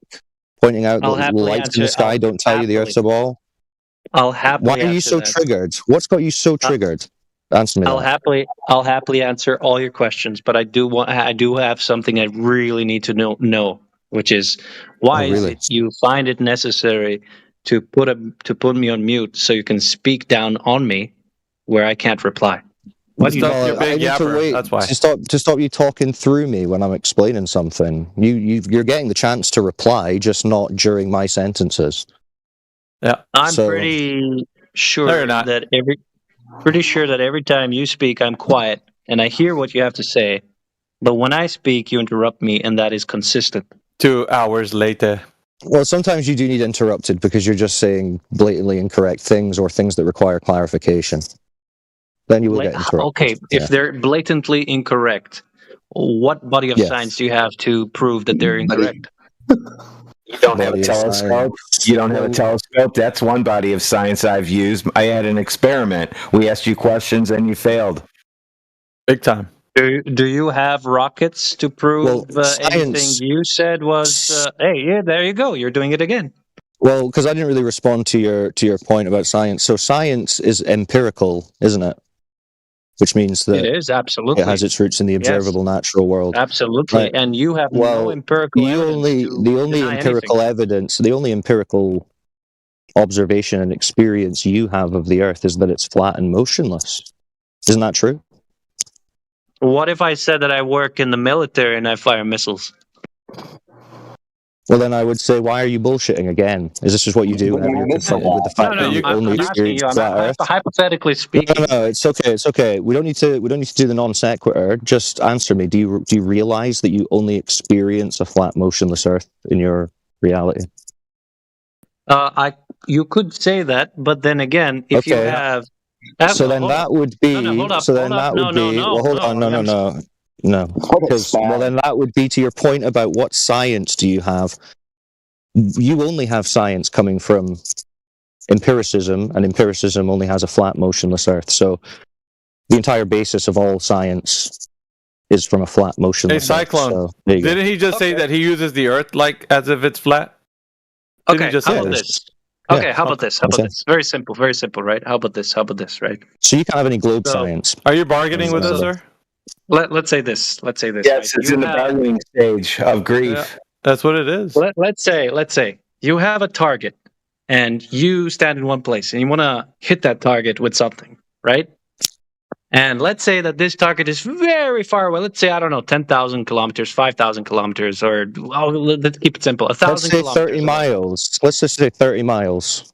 pointing out that lights in the sky don't tell you the Earth's a ball. I'll happily Why are you so triggered? What's got you so triggered? Answer me. I'll happily answer all your questions, but I do have something I really need to know, which is why is it you find it necessary to put me on mute so you can speak down on me where I can't reply? I need to wait. That's why. To stop you talking through me when I'm explaining something. You're getting the chance to reply, just not during my sentences. Yeah, I'm pretty sure that every time you speak, I'm quiet and I hear what you have to say. But when I speak, you interrupt me, and that is consistent. 2 hours later. Well, sometimes you do need interrupted because you're just saying blatantly incorrect things or things that require clarification. Then you will get interrupted. Okay, if they're blatantly incorrect, what body of science do you have to prove that they're incorrect? You don't have a telescope. You don't have a telescope. That's one body of science I've used. I had an experiment. We asked you questions and you failed. Big time. Do you have rockets to prove anything you said was? There you go. You're doing it again. Well, because I didn't really respond to your point about science. So science is empirical, isn't it? Which means that it is absolutely. It has its roots in the observable natural world. Absolutely, right. And you have no empirical. The only empirical observation and experience you have of the Earth is that it's flat and motionless. Isn't that true? What if I said that I work in the military and I fire missiles? Well, then I would say, why are you bullshitting again? Is this just what you do whenever you're confronted with the fact that you only experience flat Earth? Hypothetically speaking. No, it's okay. It's okay. We don't need to do the non sequitur. Just answer me. Do you realize that you only experience a flat, motionless Earth in your reality? You could say that, but then again, if you have so then that would be. So then that would be. Well, hold on. No. Because then that would be to your point about what science do you have? You only have science coming from empiricism, and empiricism only has a flat, motionless Earth. So the entire basis of all science is from a flat, motionless Hey, Cyclone, Earth. So didn't he just say that he uses the Earth like as if it's flat? Okay, how about this? Okay, how about this? Very simple, right? How about this, right? So you can't have any globe science. Are you bargaining with us, sir? Let's say this. Yes, right? it's in the bargaining stage of grief. Yeah, that's what it is. Let's say you have a target, and you stand in one place, and you want to hit that target with something, right? And let's say that this target is very far away. Let's say, I don't know, 10,000 kilometers, 5,000 kilometers, or let's keep it simple, 1,000 kilometers. Let's say 30 miles. Let's just say 30 miles.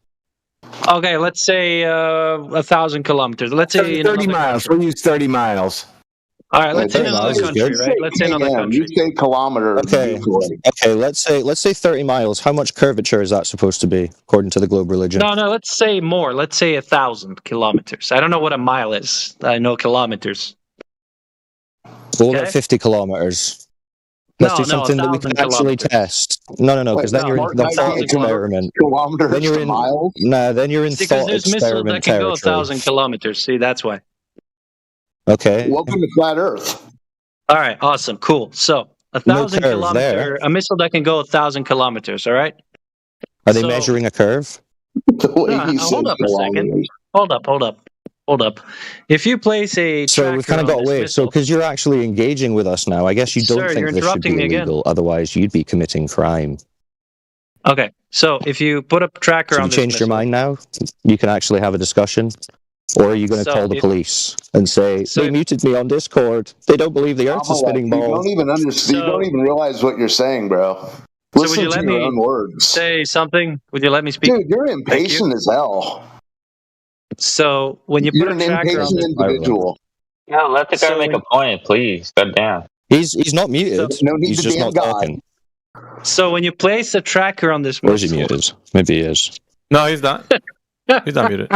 Okay, let's say 1,000 kilometers. Let's say 30 miles. We'll use 30 miles. All right, let's say in another country, right? Let's say another country. You say kilometer. Okay. Let's say 30 miles. How much curvature is that supposed to be, according to the globe religion? No. Let's say more. Let's say 1,000 kilometers. I don't know what a mile is. I know kilometers. Well, what about 50 kilometers? Let's do something that we can actually test. No, because then you're in the thought experiment. Kilometers then you're in miles? Nah, then you're in thought there's missiles that experiment can go territory. 1,000 kilometers. See, that's why. Okay. Welcome to flat Earth. All right, awesome, cool. So 1,000 kilometer, a missile that can go 1,000 kilometers. All right. Are they measuring a curve? Hold up a second. Hold up. If you place a So we've kind of got away. So because you're actually engaging with us now, I guess you don't think this should be illegal. Otherwise, you'd be committing crime. Okay. So if you put a tracker on you this changed your mind now? You can actually have a discussion. Or are you going to call the police and say, they muted me on Discord. They don't believe the Earth's a spinning ball. You don't even understand. You don't even realize what you're saying, bro. So would you let me say something? Would you let me speak? Dude, you're impatient as hell. So when you put a tracker on this individual. Yeah, let the guy make a point, please. God damn. He's not muted. He's just not talking. So when you place a tracker on this missile... Or is he muted? Maybe he is. No, he's not. He's not muted.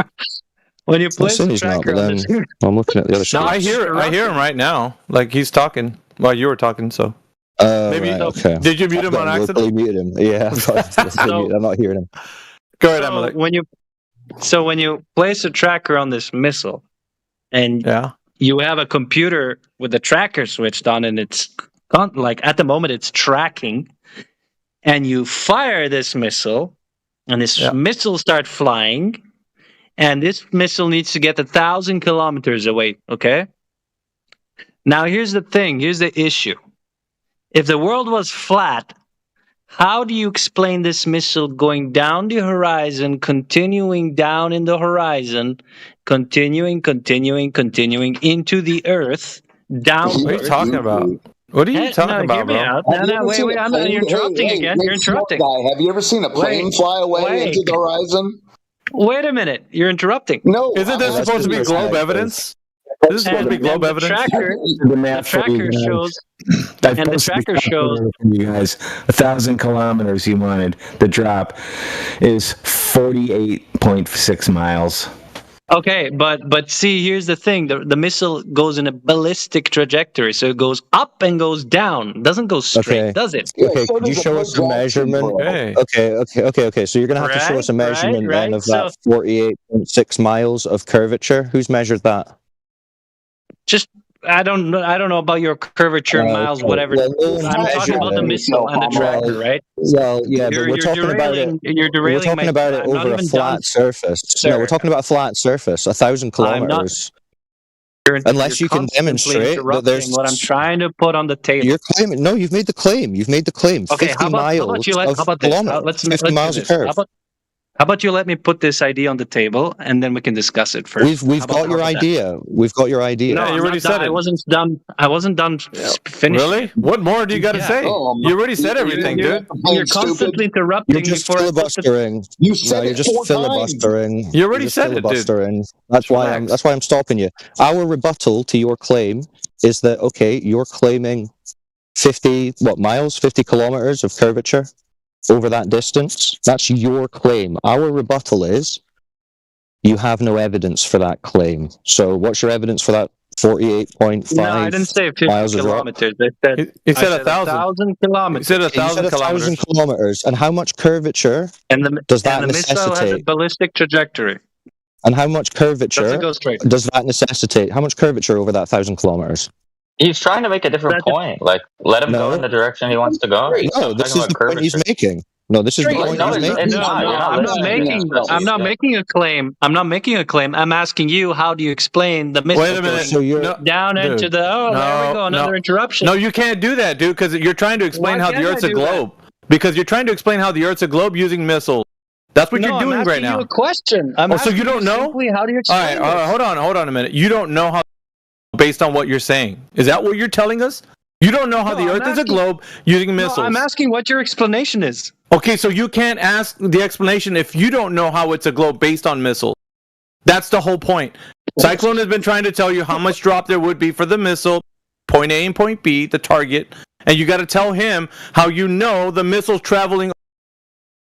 When you place a tracker on this... I'm looking at the other screen. No, I hear him right now. Like, he's talking while you were talking, so... Maybe. Right, okay. Did you mute him on accident? Muted him. Yeah, I'm not hearing him. Go ahead, Emily. So when you place a tracker on this missile, and you have a computer with the tracker switched on, and it's like at the moment it's tracking, and you fire this missile, and this missile starts flying, and this missile needs to get 1,000 kilometers away. Okay. Now here's the thing. Here's the issue. If the world was flat, how do you explain this missile going down the horizon, continuing down in the horizon, continuing into the Earth, downward? What are you talking about? What are you talking about, bro? Wait, you're interrupting again. You're interrupting. Have you ever seen a plane fly away into the horizon? Wait a minute. You're interrupting. No. Isn't this supposed to be globe evidence? This is supposed to be globe evidence. The tracker shows. And the tracker shows you guys 1,000 kilometers. You wanted the drop is 48.6 miles. Okay, but see, here's the thing: the missile goes in a ballistic trajectory, so it goes up and goes down. It doesn't go straight, does it? Okay, could you show us a measurement? Okay. So you're gonna have to show us a measurement then of that 48.6 miles of curvature. Who's measured that? Just I don't know about your curvature miles, whatever. I'm talking about the missile and the tracker, right? Well, yeah, but we're talking about it. We're talking about it over a flat surface. No, we're talking about a flat surface, 1,000 kilometers. Unless you can demonstrate that there's what I'm trying to put on the table. You're claiming. No, you've made the claim. You've made the claim. Okay, 50 miles of kilometers. 50 miles of curve. How about you let me put this idea on the table, and then we can discuss it first. We've got your idea. We've got your idea. No, you already said it. I wasn't done. I wasn't done finishing. Really? What more do you got to say? You already said everything, dude. You're constantly interrupting You're just me for filibustering. You said you're it just 4 filibustering. times. You already You're just said it, dude. filibustering. That's why I'm stopping you. Our rebuttal to your claim is that okay, you're claiming 50 kilometers of curvature over that distance. That's your claim. Our rebuttal is you have no evidence for that claim. So what's your evidence for that 48.5 No, I didn't say 50 miles of drop? kilometers. I said 1,000 kilometers. He said 1,000 kilometers. And how much curvature does that missile has a necessitate? ballistic trajectory. And how much curvature Doesn't go straight. does that necessitate? How much curvature over that 1,000 kilometers? He's trying to make a different point. Like, let him go in the direction he wants to go. No, this is the point he's making. No, this is the point he's making. I'm not making a claim. I'm not making a claim. I'm asking you, how do you explain the missile? Wait a minute. So you're down into the there we go, another interruption. No, you can't do that, dude, because you're trying to explain how the Earth's a globe. Because you're trying to explain how the Earth's a globe using missiles. That's what you're doing right now. I'm asking you a question. So you don't know? Simply, how do you explain all right, hold on a minute. You don't know how, based on what you're saying. Is that what you're telling us? You don't know how the Earth is a globe using missiles. No, I'm asking what your explanation is. Okay, so you can't ask the explanation if you don't know how it's a globe based on missiles. That's the whole point. Cyclone has been trying to tell you how much drop there would be for the missile, point A and point B, the target, and you got to tell him how you know the missile's traveling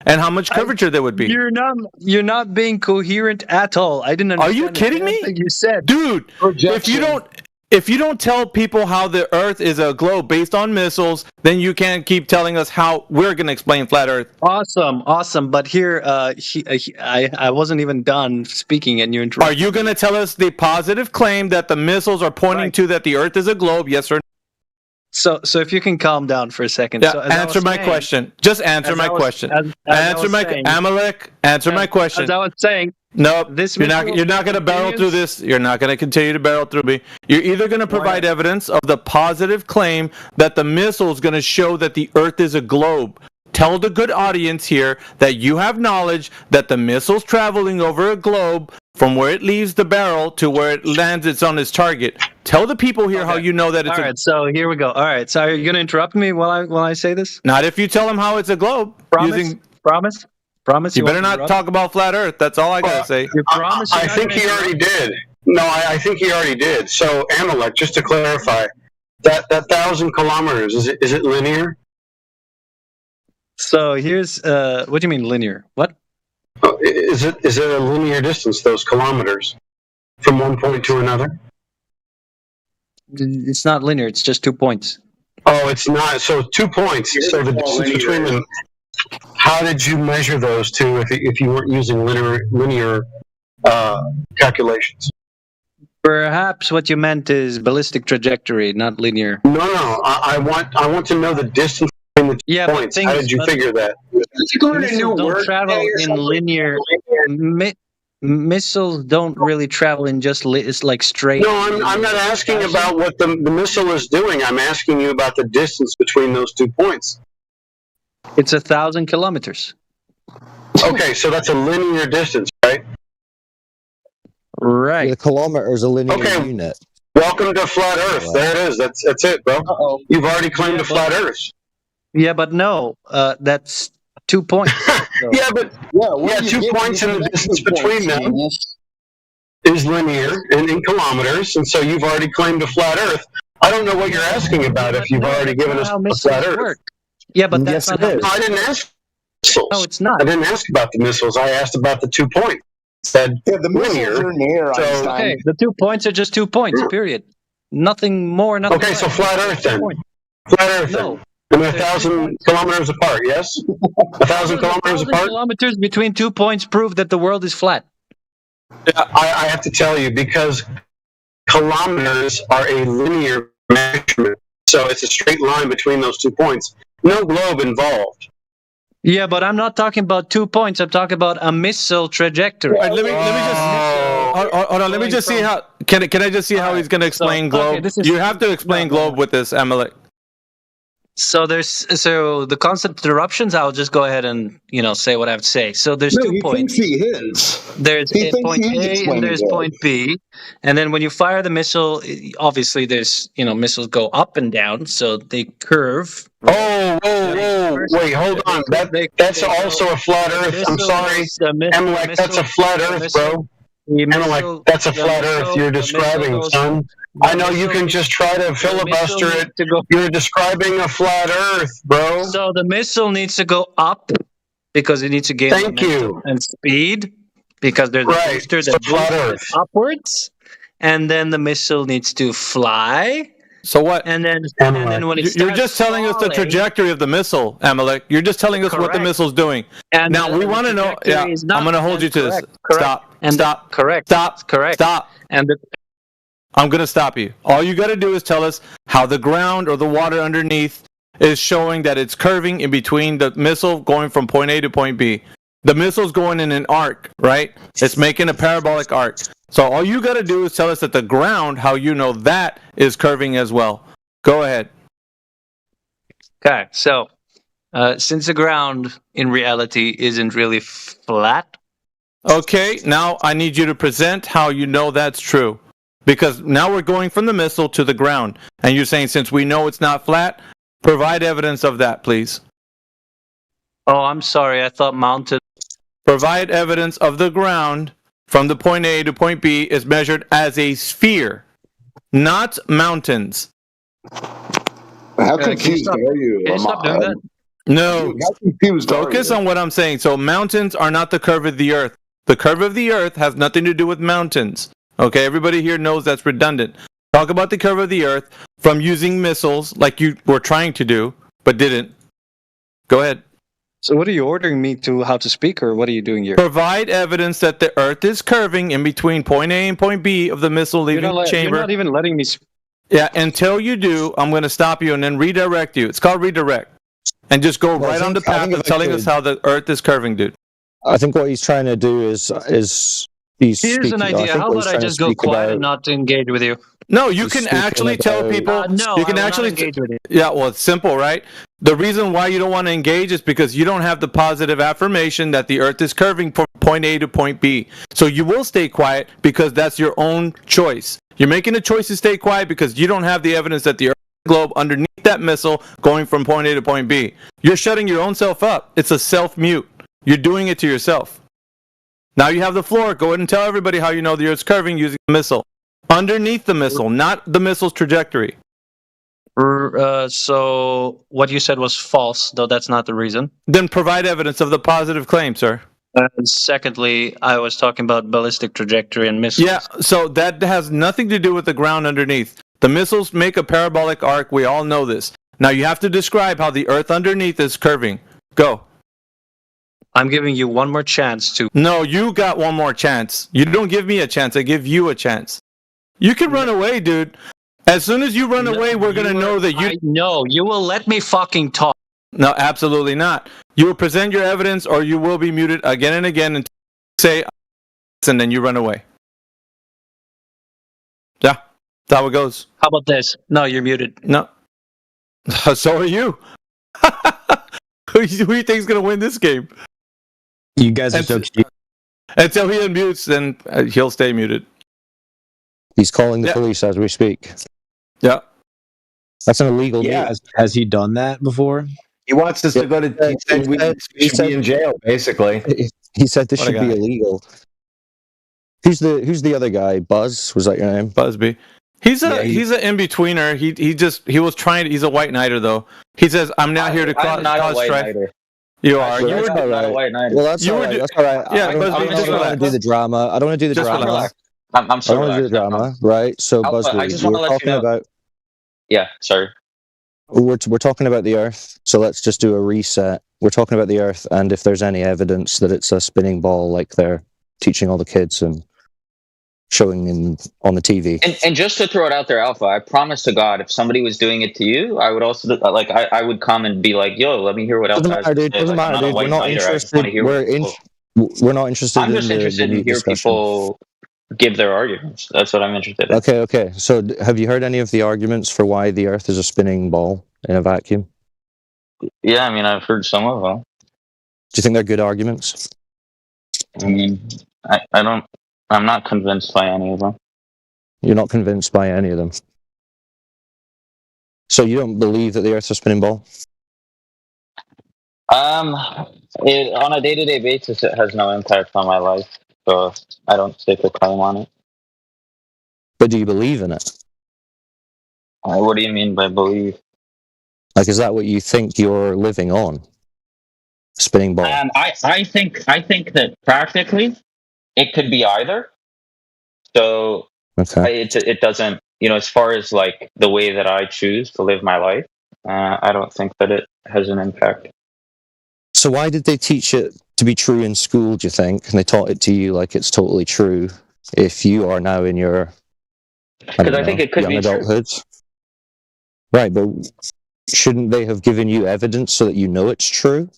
and how much curvature there would be. You're not being coherent at all. I didn't understand. Are you kidding me? You said, dude, if you don't tell people how the Earth is a globe based on missiles, then you can't keep telling us how we're going to explain flat Earth. Awesome. But here, I wasn't even done speaking, and you interrupted. Are you going to tell us the positive claim that the missiles are pointing to that the Earth is a globe? Yes or no? So if you can calm down for a second. Yeah, so answer my question. Just answer my question. Answer my Amalek. Answer my question. As I was saying. No, you're not going to barrel through this. You're not going to continue to barrel through me. You're either going to provide evidence of the positive claim that the missile is going to show that the Earth is a globe. Tell the good audience here that you have knowledge that the missile's traveling over a globe from where it leaves the barrel to where it lands. It's on its target. Tell the people here how you know that it's. All right, so here we go. All right, so are you going to interrupt me while I say this? Not if you tell them how it's a globe. Promise. You better not talk about flat Earth. That's all I gotta say. You promise? I think he already did. No, I think he already did. So Amalek, just to clarify, that 1,000 kilometers is it linear? So here's what do you mean linear? What? Is it a linear distance? Those kilometers from one point to another? It's not linear. It's just 2 points. Oh, it's not. So 2 points. So the distance between them. How did you measure those two if you weren't using linear calculations? Perhaps what you meant is ballistic trajectory, not linear. No. I want to know the distance between the 2 points. How did you figure that? Missiles don't travel in linear. Missiles don't really travel in just it's like straight. No, I'm not asking about what the missile is doing. I'm asking you about the distance between those 2 points. It's 1,000 kilometers. Okay, so that's a linear distance, right? Right. The kilometer is a linear unit. Welcome to flat Earth. There it is. That's it, bro. You've already claimed a flat Earth. Yeah, but no, that's 2 points. So. 2 points and the distance between them is linear and in kilometers, and so you've already claimed a flat Earth. I don't know what you're asking about if you've already given us a flat Earth. Yeah, but that's not how I didn't ask missiles. No, it's not. I didn't ask about the missiles. I asked about the 2 points. Said the missiles are near. So, okay, the 2 points are just 2 points. Period. Nothing more. Nothing okay, less. so flat Earth then. Flat Earth then. And they're 1,000 kilometers apart. Yes, 1,000 kilometers apart. Kilometers between 2 points prove that the world is flat. I have to tell you because kilometers are a linear measurement, so it's a straight line between those 2 points. No globe involved. Yeah, but I'm not talking about 2 points. I'm talking about a missile trajectory. Let me just hold on. Let me just see how. Can I just see how he's going to explain globe? You have to explain globe with this, Amalek. So the constant interruptions. I'll just go ahead and say what I have to say. So there's No, 2 he points. thinks he is. There's He thinks point he is A and explaining there's it. point B, and then when you fire the missile, obviously there's missiles go up and down, so they curve. Oh, whoa, wait, hold on. That's also a flat Earth. I'm sorry, Amalek. That's a flat Earth, bro. Amalek, that's a flat Earth you're describing, son. I know you can just try to filibuster it. You're describing a flat Earth, bro. So the missile needs to go up because it needs to gain momentum and speed because there's a booster that boosts upwards, and then the missile needs to fly. So what? And then when it You're just telling us the trajectory of the missile, Amalek. You're just telling us what the missile's doing. And now we want to know. Yeah, I'm going to hold you to this. Stop. Stop. Correct. Stop. Correct. Stop. And I'm going to stop you. All you got to do is tell us how the ground or the water underneath is showing that it's curving in between the missile going from point A to point B. The missile's going in an arc, right? It's making a parabolic arc. So all you got to do is tell us that the ground, how you know that is curving as well. Go ahead. Okay, so since the ground in reality isn't really flat. Okay, now I need you to present how you know that's true. Because now we're going from the missile to the ground. And you're saying since we know it's not flat, provide evidence of that, please. Oh, I'm sorry. I thought mounted. Provide evidence of the ground from the point A to point B is measured as a sphere, not mountains. How confused are you? Can you stop doing that? No. How confused are Focus you? on what I'm saying. So mountains are not the curve of the earth. The curve of the earth has nothing to do with mountains. Okay, everybody here knows that's redundant. Talk about the curve of the earth from using missiles like you were trying to do, but didn't. Go ahead. So what are you ordering me to how to speak, or what are you doing here? Provide evidence that the earth is curving in between point A and point B of the missile leaving the chamber. You're not even letting me speak. Yeah, until you do, I'm going to stop you and then redirect you. It's called redirect. And just go right on the path of telling us how the earth is curving, dude. I think what he's trying to do is he's Here's an idea. How about I just go quiet and not engage with you? No, you can actually tell people. No, you can I will actually not engage with you. Yeah, well, it's simple, right? The reason why you don't want to engage is because you don't have the positive affirmation that the Earth is curving from point A to point B. So you will stay quiet because that's your own choice. You're making a choice to stay quiet because you don't have the evidence that the Earth globe underneath that missile going from point A to point B. You're shutting your own self up. It's a self-mute. You're doing it to yourself. Now you have the floor. Go ahead and tell everybody how you know the Earth's curving using the missile. Underneath the missile, not the missile's trajectory. So what you said was false, though that's not the reason. Then provide evidence of the positive claim, sir. And secondly, I was talking about ballistic trajectory and missiles. Yeah, so that has nothing to do with the ground underneath. The missiles make a parabolic arc. We all know this. Now you have to describe how the Earth underneath is curving. Go. I'm giving you one more chance to... No, you got one more chance. You don't give me a chance. I give you a chance. You can run away, dude. As soon as you run away, we're going to know that you... No, you will let me fucking talk. No, absolutely not. You will present your evidence or you will be muted again and again until you say, and then you run away. Yeah, that's how it goes. How about this? No, you're muted. No. So are you. Who do you think is going to win this game? You guys are so cute. Until he unmutes, then he'll stay muted. He's calling the police as we speak. Yeah. That's an illegal mute. Has he done that before? He wants us to go to. He said we should be in jail, basically. He said this What a should be guy. illegal. Who's the other guy? Buzz? Was that your name? Busby. He's a in-betweener. He was trying to, he's a white knighter though. He says, I'm not here to I'm not cause a white strife. knighter. You are. I'm not a white knighter. Well, that's all right. That's all right. Yeah, I don't Busby, want to do the drama. I don't want to do the Just drama. relax. I'm so I don't want to do the relaxed. drama, right? So, I Busby, just wanna we're let you talking know. about Yeah, sorry. we're talking about the Earth. So let's just do a reset. We're talking about the Earth, and if there's any evidence that it's a spinning ball, like they're teaching all the kids and showing on the TV. And just to throw it out there, Alpha, I promise to God, if somebody was doing it to you, I would also I would come and be like, "Yo, let me hear what Doesn't Alpha matter, has dude. to say." Doesn't Like, matter, I'm dude. not a We're not white knighter. I just interested. wanna hear what people- We're not interested. I'm just in interested the in hear discussion. people give their arguments. That's what I'm interested in. Okay. So have you heard any of the arguments for why the Earth is a spinning ball in a vacuum? Yeah, I mean, I've heard some of them. Do you think they're good arguments? I mean, I'm not convinced by any of them. You're not convinced by any of them. So you don't believe that the Earth's a spinning ball? On a day-to-day basis, it has no impact on my life, so I don't stake a claim on it. But do you believe in it? What do you mean by believe? Like, is that what you think you're living on? Spinning ball. I think that practically it could be either. So it doesn't, as far as like the way that I choose to live my life, I don't think that it has an impact. So why did they teach it to be true in school, do you think? And they taught it to you like it's totally true if you are now in your I think it could young be adulthood? true. Right, but shouldn't they have given you evidence so that you know it's true?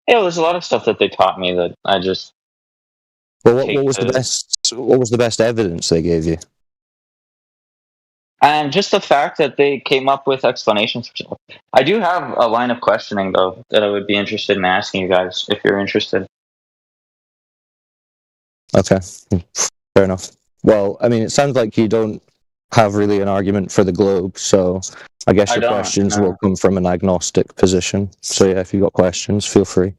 Yeah, there's a lot of stuff that they taught me that I just. Well, what was the best evidence they gave you? And just the fact that they came up with explanations for stuff. I do have a line of questioning, though, that I would be interested in asking you guys if you're interested. Okay, fair enough. Well, I mean, it sounds like you don't have really an argument for the globe, so I guess your questions will come from an agnostic position. So yeah, if you've got questions, feel free.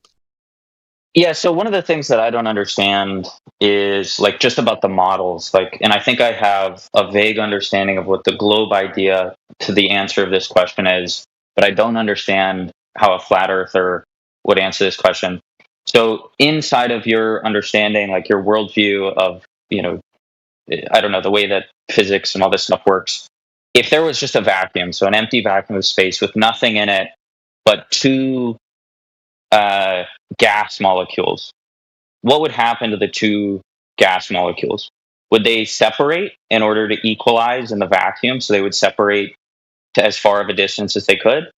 Yeah, so one of the things that I don't understand is like just about the models, and I think I have a vague understanding of what the globe idea to the answer of this question is, but I don't understand how a flat earther would answer this question. So inside of your understanding, like your worldview of, I don't know, the way that physics and all this stuff works, if there was just a vacuum, so an empty vacuum of space with nothing in it but two gas molecules, what would happen to the two gas molecules? Would they separate in order to equalize in the vacuum, so they would separate to as far of a distance as they could,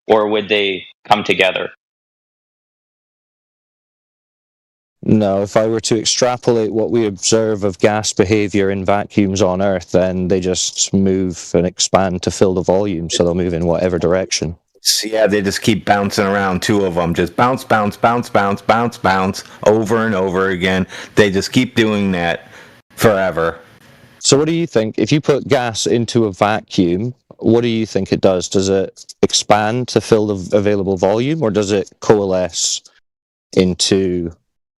or would they come together? No, if I were to extrapolate what we observe of gas behavior in vacuums on Earth, then they just move and expand to fill the volume, so they'll move in whatever direction. Yeah, they just keep bouncing around, two of them. Just bounce, bounce, bounce, bounce, bounce, bounce, over and over again. They just keep doing that forever. So what do you think? If you put gas into a vacuum, what do you think it does? Does it expand to fill the available volume, or does it coalesce into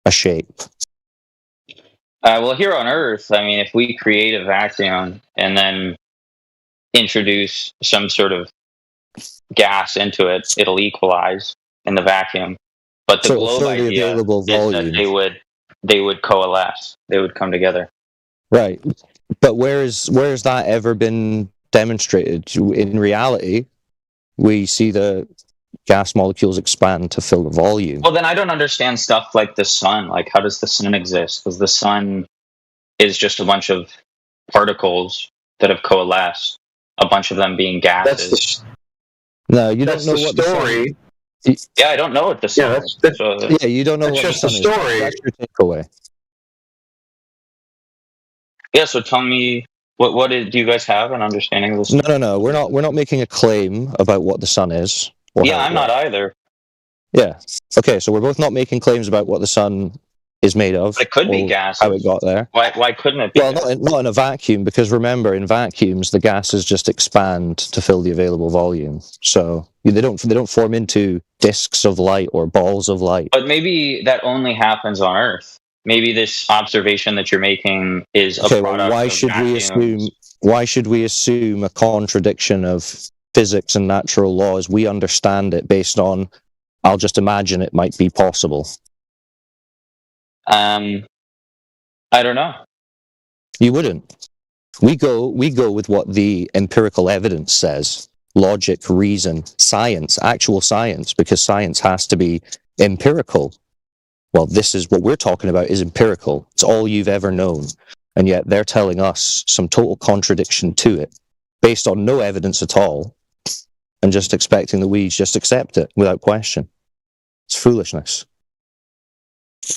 a shape? Well, here on Earth, I mean, if we create a vacuum and then introduce some sort of gas into it, it'll equalize in the vacuum. But the globe idea is that they would coalesce. They would come together. Right. But where has that ever been demonstrated? In reality, we see the gas molecules expand to fill the volume. Well, then I don't understand stuff like the sun. Like, how does the sun exist? Because the sun is just a bunch of particles that have coalesced, a bunch of them being gases. No, you don't know what story. Yeah, I don't know what the sun is. Yeah, you don't know what the sun is. That's your takeaway. Yeah, so tell me, do you guys have an understanding of this? No. We're not making a claim about what the sun is. Yeah, I'm not either. Yeah. Okay, so we're both not making claims about what the sun is made of. It could be gas. How it got there. Why couldn't it be? Well, not in a vacuum, because remember, in vacuums, the gases just expand to fill the available volume. So they don't form into disks of light or balls of light. But maybe that only happens on Earth. Maybe this observation that you're making is a product of vacuums. Why should we assume a contradiction of physics and natural laws? We understand it based on, I'll just imagine it might be possible. I don't know. You wouldn't. We go with what the empirical evidence says. Logic, reason, science, actual science, because science has to be empirical. Well, this is what we're talking about is empirical. It's all you've ever known. And yet they're telling us some total contradiction to it, based on no evidence at all, and just expecting that we just accept it without question. It's foolishness.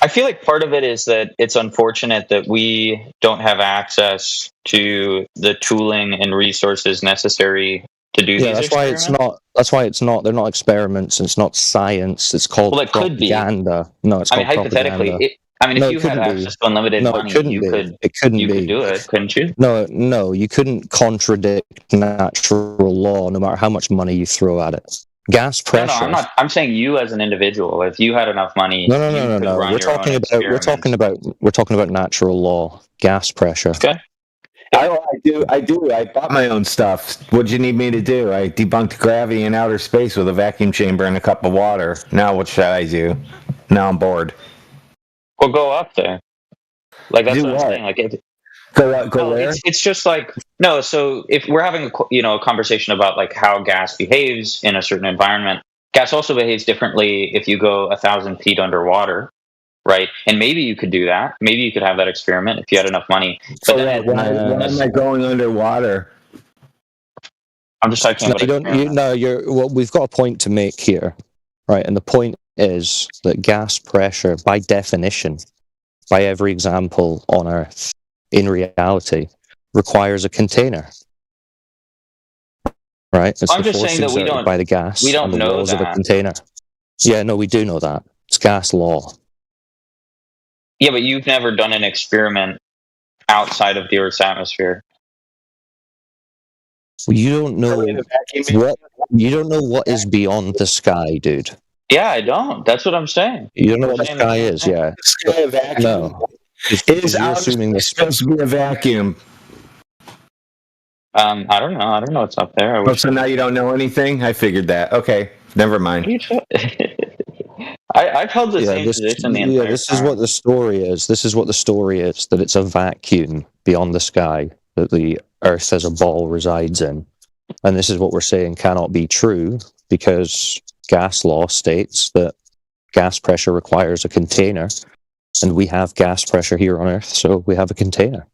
I feel like part of it is that it's unfortunate that we don't have access to the tooling and resources necessary to do Yeah, these that's why experiments? it's not. That's why it's not. They're not experiments. It's not science. It's called Well, it could be. propaganda. No, it's I mean, called hypothetically, propaganda. if No, it you had couldn't be. access to unlimited No, it money, couldn't you be. could It couldn't be. do it, couldn't you? No, you couldn't contradict natural law, no matter how much money you throw at it. Gas No, pressure. I'm not. I'm saying you as an individual, if you had enough money, you could run We're your own talking about. experiments. We're talking about natural law. Gas pressure. Okay. I do. I bought my own stuff. What do you need me to do? I debunked gravity in outer space with a vacuum chamber and a cup of water. Now what should I do? Now I'm bored. Well, go up there. Like that's Do what I'm what? saying. Like, Go where? it's just like no. So if we're having a conversation about like how gas behaves in a certain environment, gas also behaves differently if you go 1,000 feet underwater, right? And maybe you could do that. Maybe you could have that experiment if you had enough money. But then Why am I going underwater? I'm just talking No, about you don't. experiments. Well, we've got a point to make here, right? And the point is that gas pressure, by definition, by every example on Earth, in reality, requires a container, right? It's I'm the just force saying that we exerted don't. by the gas We don't on the know walls of a that. container. Yeah, no, we do know that. It's gas law. Yeah, but you've never done an experiment outside of the Earth's atmosphere. You don't know what. You don't know what is beyond the sky, dude. Yeah, I don't. That's what I'm saying. You don't know We're what the saying the sky same is, thing. yeah. Sky a vacuum? No. Is You're outer assuming space supposed to be a vacuum? I don't know. I don't know what's up there. I Oh, wish. so now you don't know anything? I figured that. Okay, never mind. I've held the same position the entire this time. is what the story is. This is what the story is, that it's a vacuum beyond the sky that the Earth as a ball resides in. And this is what we're saying cannot be true because gas law states that gas pressure requires a container, and we have gas pressure here on Earth, so we have a container.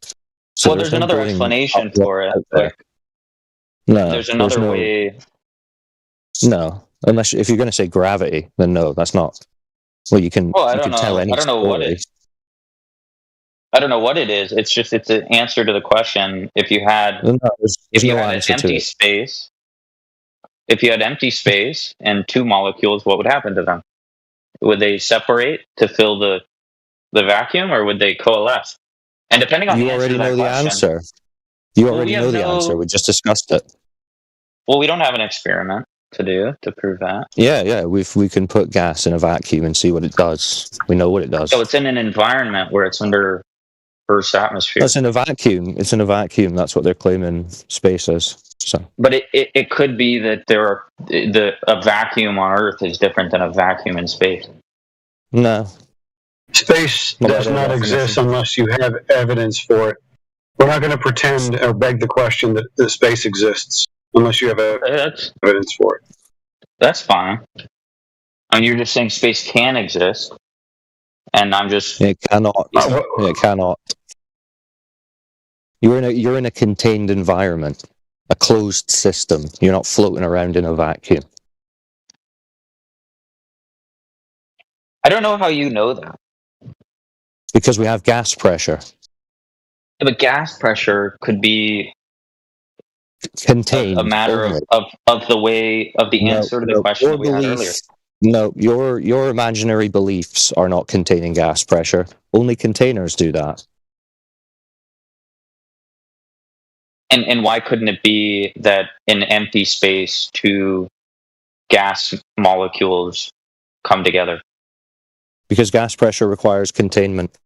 So Well, there's no another going explanation up there, for it. out there. Like, No, there's another way. No, unless if you're going to say gravity, then no, that's not. Well, you can. Well, I you don't can tell know. any I don't know what story. it. I don't know what it is. It's just it's an answer to the question. If you had No, there's if you no had an answer to empty it. space, if you had empty space and two molecules, what would happen to them? Would they separate to fill the vacuum, or would they coalesce? And depending on You the answer already to that know the question, answer. You Well, already we have know the answer. no- We just discussed it. well, we don't have an experiment to do to prove that. Yeah. We can put gas in a vacuum and see what it does. We know what it does. So it's in an environment where it's under Earth's atmosphere. It's in a vacuum. It's in a vacuum. That's what they're claiming space is. So But it could be that a vacuum on Earth is different than a vacuum in space. no. Space Well, does by their not exist definition. unless you have evidence for it. We're not going to pretend or beg the question that space exists unless you have evidence for it. That's fine. I mean, you're just saying space can exist, and I'm just It cannot. It cannot. You're in a contained environment, a closed system. You're not floating around in a vacuum. I don't know how you know that. Because we have gas pressure. But gas pressure could be Contained. a matter only. of the way of the answer to the question that we had earlier. No, your imaginary beliefs are not containing gas pressure. Only containers do that. And why couldn't it be that in empty space two gas molecules come together? Because gas pressure requires containment.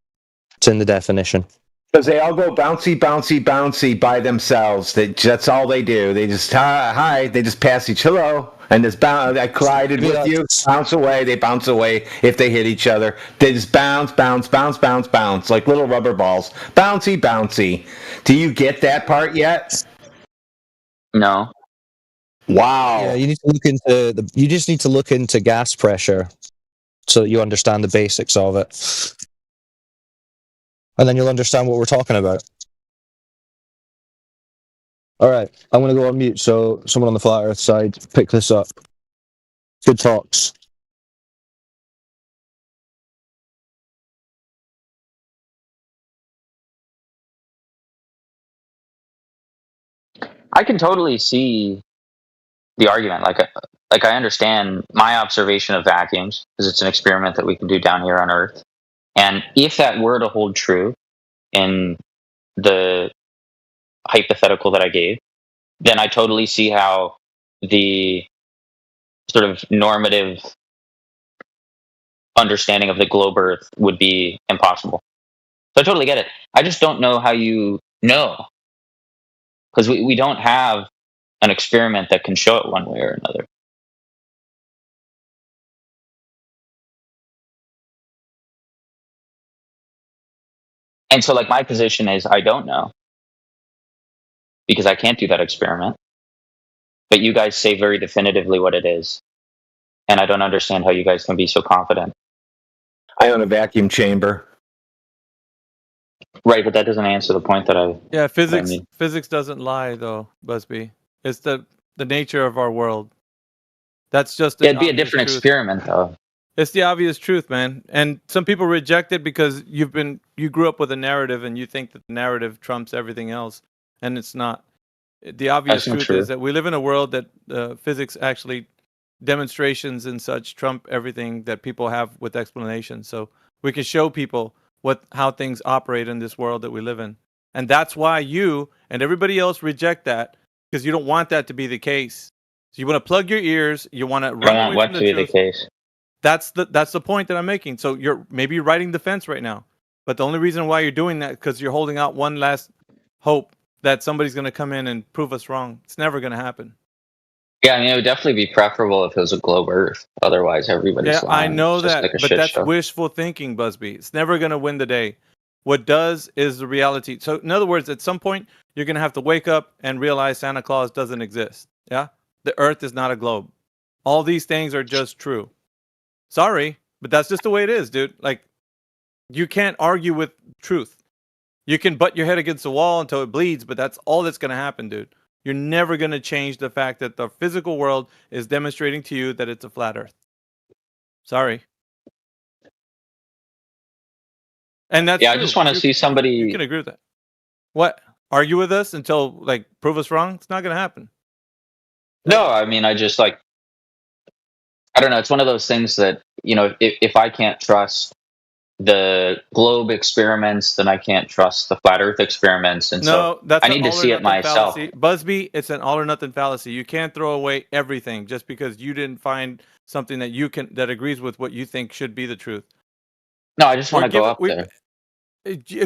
It's in the definition. Because they all go bouncy, bouncy, bouncy by themselves. That's all they do. They just hi. They just pass each hello, and this I collided with you. Bounce away. They bounce away if they hit each other. They just bounce, bounce, bounce, bounce, bounce like little rubber balls. Bouncy, bouncy. Do you get that part yet? No. Wow. Yeah, you need to look into you just need to look into gas pressure so that you understand the basics of it. And then you'll understand what we're talking about. All right, I'm going to go on mute so someone on the Flat Earth side pick this up. Good talks. I can totally see the argument. Like I understand my observation of vacuums because it's an experiment that we can do down here on Earth. And if that were to hold true in the hypothetical that I gave, then I totally see how the sort of normative understanding of the globe Earth would be impossible. So I totally get it. I just don't know how you know, because we don't have an experiment that can show it one way or another. And so, like, my position is I don't know because I can't do that experiment. But you guys say very definitively what it is. And I don't understand how you guys can be so confident. I own a vacuum chamber. Right, but that doesn't answer the point that I. Yeah, that I made. physics doesn't lie though, Busby. It's the nature of our world. That's just It'd be a different experiment though. It's the obvious truth, man. And some people reject it because you grew up with a narrative and you think that the narrative trumps everything else, and it's not. The obvious truth is that we live in a world that physics actually demonstrations and such trump everything that people have with explanations. So we can show people how things operate in this world that we live in. And that's why you and everybody else reject that, because you don't want that to be the case. So you want to plug your ears, you want to run away what from the to be truth. the case. That's the point that I'm making. So you're maybe riding the fence right now, but the only reason why you're doing that because you're holding out one last hope that somebody's going to come in and prove us wrong. It's never going to happen. Yeah, I mean, it would definitely be preferable if it was a globe Earth. Otherwise, everybody's lying. I know It's just that, like a but shit that's show. wishful thinking, Busby. It's never going to win the day. What does is the reality. So, in other words, at some point, you're going to have to wake up and realize Santa Claus doesn't exist. Yeah? The Earth is not a globe. All these things are just true. Sorry, but that's just the way it is, dude. Like, you can't argue with truth. You can butt your head against the wall until it bleeds, but that's all that's going to happen, dude. You're never going to change the fact that the physical world is demonstrating to you that it's a flat Earth. Sorry. And that's Yeah, true. I just want to see somebody. You can agree with that. What? Argue with us until, like, prove us wrong? It's not going to happen. No, I mean, I just like. I don't know. It's one of those things that, you know, if I can't trust the globe experiments, then I can't trust the flat Earth experiments, and so that's I need to see it myself. Fallacy. Busby, it's an all or nothing fallacy. You can't throw away everything just because you didn't find something that agrees with what you think should be the truth. No, I just want to go up there.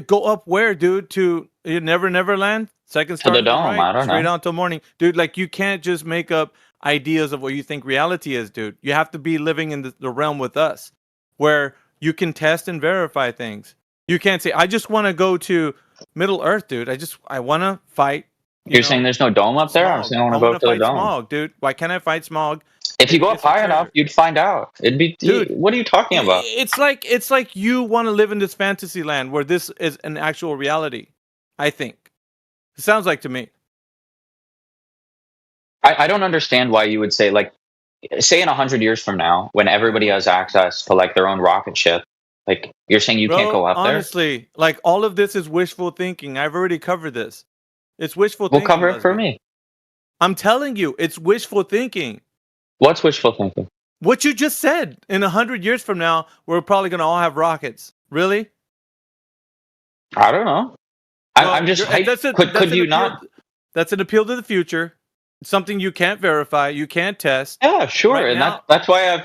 Go up where, dude? To Neverland? Second star to the to the dome. right, I don't straight know. on till morning, dude. Like, you can't just make up ideas of what you think reality is, dude. You have to be living in the realm with us, where you can test and verify things. You can't say, I just want to go to Middle Earth, dude. I want to fight. You're saying there's no dome up there? I'm saying I want to go to the fight dome. smog, dude. Why can't I fight smog? If you go up high enough, you'd find out. It'd be, dude. What are you talking about? It's like you want to live in this fantasy land where this is an actual reality. I think it sounds like to me. I don't understand why you would say, like, say in 100 years from now, when everybody has access to like their own rocket ship, like you're saying you can't go up there. Honestly, like, all of this is wishful thinking. I've already covered this. It's wishful thinking. We'll cover it for me. I'm telling you, it's wishful thinking. What's wishful thinking? What you just said. In 100 years from now, we're probably going to all have rockets. Really? I don't know. I'm just. Could you not? That's an appeal to the future. Something you can't verify, you can't test. Yeah, sure, right and now, that's why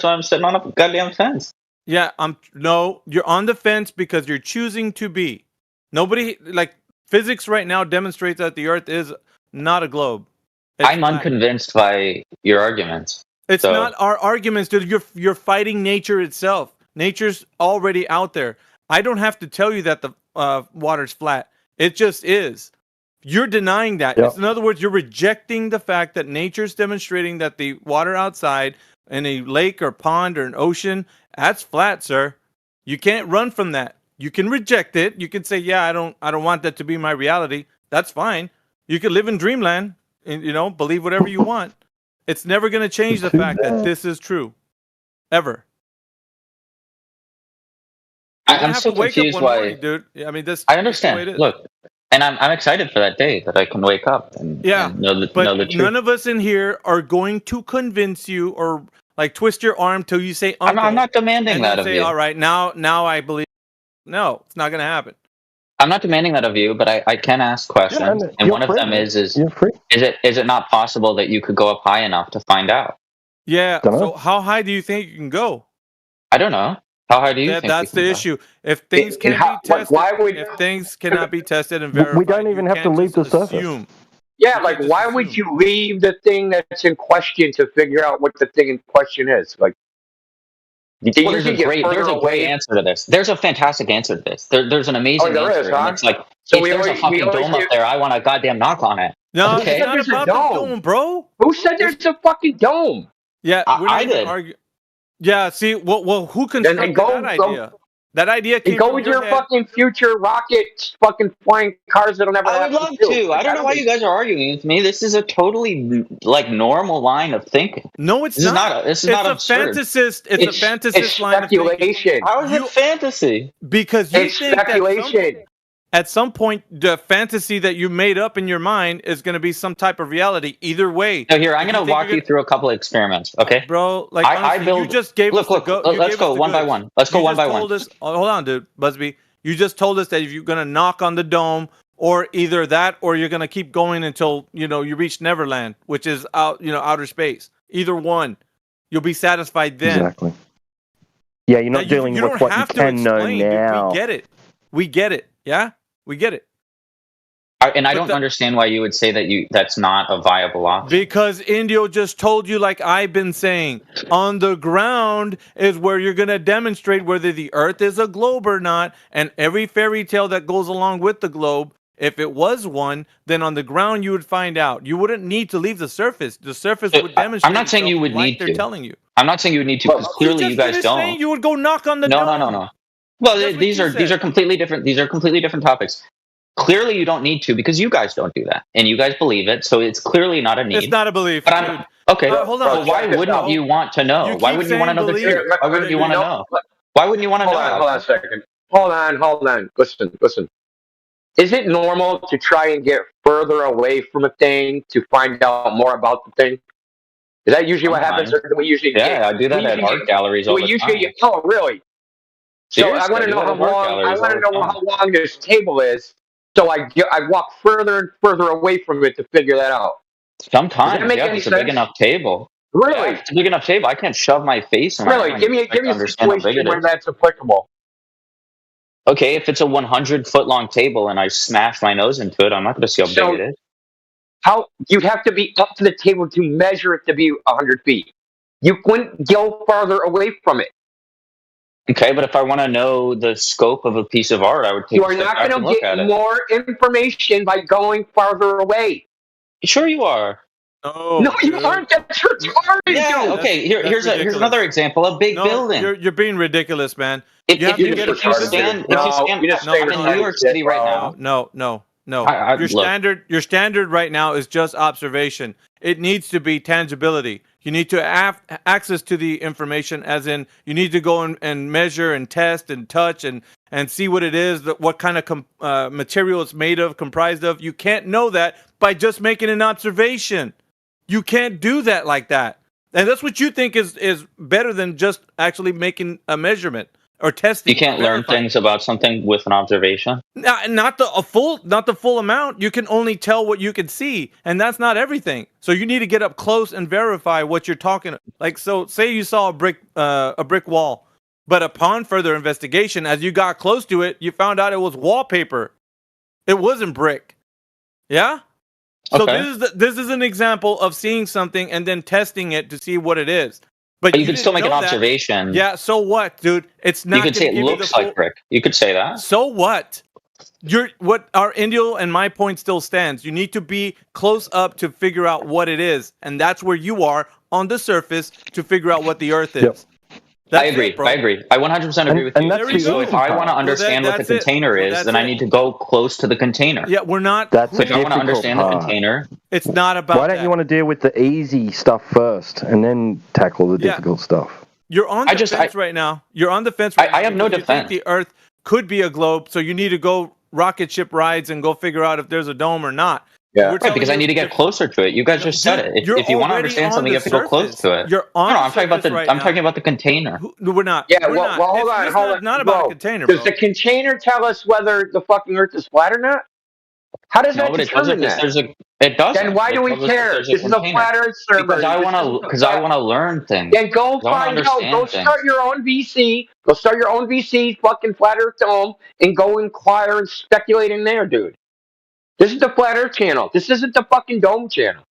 I'm sitting on a goddamn fence. Yeah, you're on the fence because you're choosing to be. Nobody, like, physics right now demonstrates that the Earth is not a globe. I'm unconvinced by your arguments. It's not our arguments, dude. You're fighting nature itself. Nature's already out there. I don't have to tell you that the water's flat. It just is. You're denying that. Yep. In other words, you're rejecting the fact that nature's demonstrating that the water outside in a lake or pond or an ocean, that's flat, sir. You can't run from that. You can reject it. You can say, yeah, I don't want that to be my reality. That's fine. You can live in dreamland and, believe whatever you want. It's never going to change the fact that this is true. Ever. I'm so confused why, morning, dude. I mean, this. I understand. Look, And I'm excited for that day that I can wake up and, and know the truth. None of us in here are going to convince you or like twist your arm till you say uncle. I'm not demanding and that then of say, you. all right, now I believe. No, it's not going to happen. I'm not demanding that of you, but I can ask questions, and one of them is it not possible that you could go up high enough to find out? Yeah. So how high do you think you can go? I don't know. How high do you think? That's you can the go? issue. If things can't be tested, if things cannot be tested and verified, We don't even have to leave the surface. assume. Yeah, like why would you leave the thing that's in question to figure out what the thing in question is? Like, There's a great answer to this. There's a fantastic answer to this. There's an amazing there answer. is, And huh? it's like, So if we there's a always- fucking we always dome up do- there, I want a goddamn knock on it. No, Okay? it's not There's a about the dome. dome, bro. Who said there's a fucking dome? Yeah, we're not I even did. arguing. Yeah, see, well, who constructed that idea? That idea came You go from with your your head. fucking future rocket fucking flying cars that'll never I would happen. love to. I don't know why you guys are arguing with me. This is a totally like normal line of thinking. No, it's This not. This is not It's a absurd. fantasist. It's a fantasist line of thinking. speculation. How is it fantasy? Because you It's think speculation. at some point the fantasy that you made up in your mind is going to be some type of reality. Either way. So here, I'm going to walk you through a couple of experiments, okay? Bro, like I honestly, build. you just gave us the go. you Let's gave go us the one by goods. one. Let's go You one just by one. told us, hold on, dude, Busby. You just told us that if you're going to knock on the dome, or either that, or you're going to keep going until you reach Neverland, which is outer space. Either one, you'll be satisfied then. Exactly. Yeah, you're not You dealing don't with what you have to can know explain, dude. now. We get it. We get it. Yeah, we get it. And I don't understand why you would say that that's not a viable option. Because Indio just told you, like I've been saying, on the ground is where you're going to demonstrate whether the Earth is a globe or not. And every fairy tale that goes along with the globe, if it was one, then on the ground you would find out. You wouldn't need to leave the surface. The surface would demonstrate. I'm not saying you would like need they're to. telling you. I'm not saying you would need to because clearly you guys don't. Saying you would go knock on the dome. No. Well, these are completely different. These are completely different topics. Clearly, you don't need to because you guys don't do that, and you guys believe it. So it's clearly not a need. It's not a belief. But I'm okay. Hold on. Well, why wouldn't you want to know? Why wouldn't you want to know the truth? Why wouldn't you want to know? Why wouldn't you want to know? Hold on a second. Hold on. Listen. Is it normal to try and get further away from a thing to find out more about the thing? Is that usually what happens? Or do we usually I do that at art galleries all the time. Oh, really? So Seriously, I want to know how long. I want to know how long this table is. So I walk further and further away from it to figure that out. Sometimes, Does that make yeah, any it's a sense? big enough table. Really? Yeah, it's a big enough table. I can't shove my face in Really? Give me a situation where that's applicable. Okay, if it's a 100-foot long table and I smash my nose into it, I'm not going to see how big it is. How you'd have to be up to the table to measure it to be 100 feet. You couldn't go farther away from it. Okay, but if I want to know the scope of a piece of art, I would take You a are step not back and going to look at get it. more information by going farther away. Sure, you are. No, you aren't. That's retarded. Yeah. dude. Okay. Here's another example. A big building. You're being ridiculous, man. If You have you to get stand I'm in New York City right now. No. Your Your standard right now is just observation. It needs to be tangibility. You need to have access to the information, as in you need to go and measure and test and touch and see what it is, what kind of material it's made of, comprised of. You can't know that by just making an observation. You can't do that like that. And that's what you think is better than just actually making a measurement or testing. You can't learn things about something with an observation. Not the full amount. You can only tell what you can see, and that's not everything. So you need to get up close and verify what you're talking. Like, so say you saw a brick wall, but upon further investigation, as you got close to it, you found out it was wallpaper. It wasn't brick. Yeah. So this is an example of seeing something and then testing it to see what it is. But you can still make an observation. Yeah, so what, dude? It's not. You could say it looks like brick. You could say that. So what? What our Indio and my point still stands. You need to be close up to figure out what it is, and that's where you are on the surface to figure out what the Earth is. Yep. I agree. I 100% agree with you. So if I want to understand what the container is, then I need to go close to the container. Yeah, we're not. If I want to understand the container, it's not about. Why don't you want to deal with the easy stuff first and then tackle the difficult stuff? You're on the fence right now. You're on the fence. I have no defense. You think the Earth could be a globe, so you need to go rocket ship rides and go figure out if there's a dome or not. Yeah, right, because I need to get closer to it. You guys just said it. If you want to understand something, you have to go close to it. You're on I'm talking about I'm talking about the container. We're not. Yeah, we're not. hold on. It's not about a container, Does bro. the container tell us whether the fucking Earth is flat or not? How does that determine that? It doesn't. Then why do we care? This is a flat Earth server. Because I want to learn things. Then go find out. Go start your own VC. Go start your own VC, fucking flat Earth dome, and go inquire and speculate in there, dude. This is the flat Earth channel. This isn't the fucking dome channel.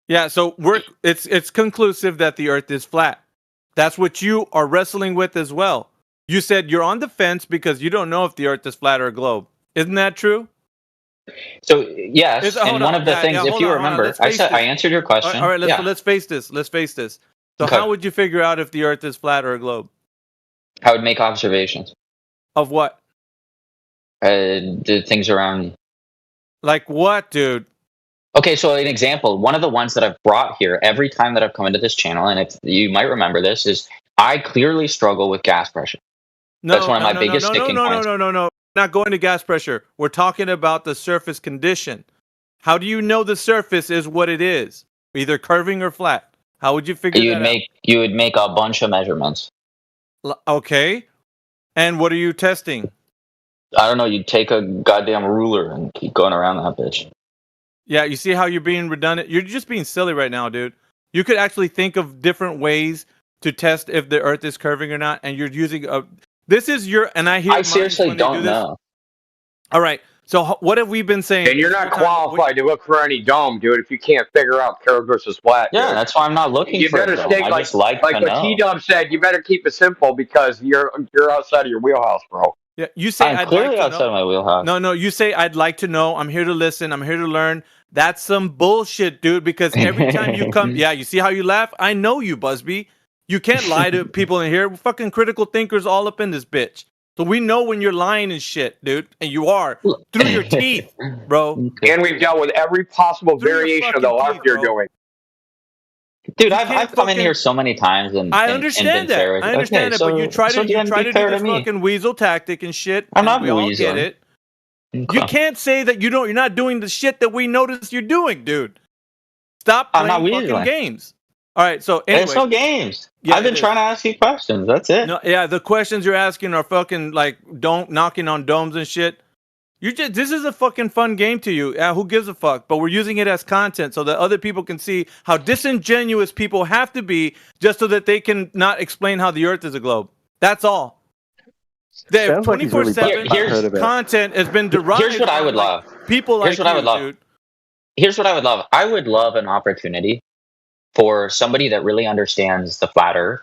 Yeah, so it's conclusive that the Earth is flat. That's what you are wrestling with as well. You said you're on the fence because you don't know if the Earth is flat or a globe. Isn't that true? So yes, and one of the things, if you remember, I answered your question. All right, let's face this. Let's face this. So how would you figure out if the Earth is flat or a globe? I would make observations. Of what? The things around me. Like what, dude? Okay, so an example, one of the ones that I've brought here every time that I've come into this channel, and if you might remember this, is I clearly struggle with gas pressure. That's one of my biggest sticking points. No. Not going to gas pressure. We're talking about the surface condition. How do you know the surface is what it is? Either curving or flat. How would you figure that out? You would make a bunch of measurements. Okay. And what are you testing? I don't know. You'd take a goddamn ruler and keep going around that bitch. Yeah, you see how you're being redundant? You're just being silly right now, dude. You could actually think of different ways to test if the Earth is curving or not, and you're using a... This is your... And I seriously don't know. All right. So what have we been saying? And you're not qualified to look for any dome, dude, if you can't figure out curved versus flat. Yeah, dude. that's why I'm not looking for it. I just like to what know. T-Dub said, you better keep it simple because you're outside of your wheelhouse, bro. Yeah, you say I'm clearly outside of my wheelhouse. No, you say I'd like to know. I'm here to listen. I'm here to learn. That's some bullshit, dude. Because every time you come, yeah, you see how you laugh. I know you, Busby. You can't lie to people in here. We're fucking critical thinkers all up in this bitch. So we know when you're lying and shit, dude, and you are through your teeth, bro. And we've dealt with every possible variation of the LARP you're doing. Dude, I've come in here so many times and I understand that. I understand that, but you try to do this fucking weasel tactic and shit. I'm not we all weaseling. get it. Okay. You can't say that you're not doing the shit that we notice you're doing, dude. Stop playing fucking games. All right, so anyway, it's no games. Yeah, I've been trying to ask you questions. That's it. No, yeah, the questions you're asking are fucking like knocking on domes and shit. This is a fucking fun game to you. Who gives a fuck? But we're using it as content so that other people can see how disingenuous people have to be just so that they can not explain how the Earth is a globe. That's all. The 24/7 content has been derived. Here's what I would love. People like you, dude. Here's what I would love. I would love an opportunity for somebody that really understands the flat Earth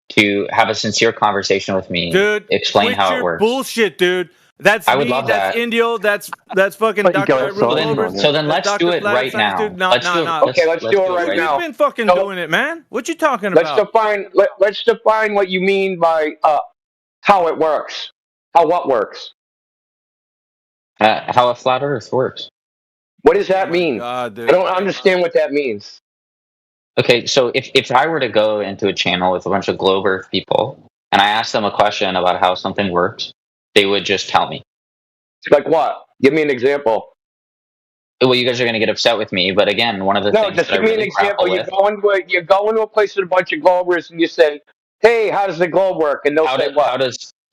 to have a sincere conversation with me, dude, explain how it works. Bullshit, dude. That's I would me, love that's that. Indio, that's fucking Dr. So then let's do it right now. Let's do it right now. You've been fucking doing it, man. What you talking about? Let's define what you mean by how it works. How what works? How a flat Earth works. What does that mean? God, I don't understand what that means. Okay, so if I were to go into a channel with a bunch of globe Earth people and I asked them a question about how something works, they would just tell me. Like what? Give me an example. Well, you guys are going to get upset with me, but again, one of the things just that give me an example. You go into a place with a bunch of globers and you say, "Hey, how does the globe work?" And they'll say, "What?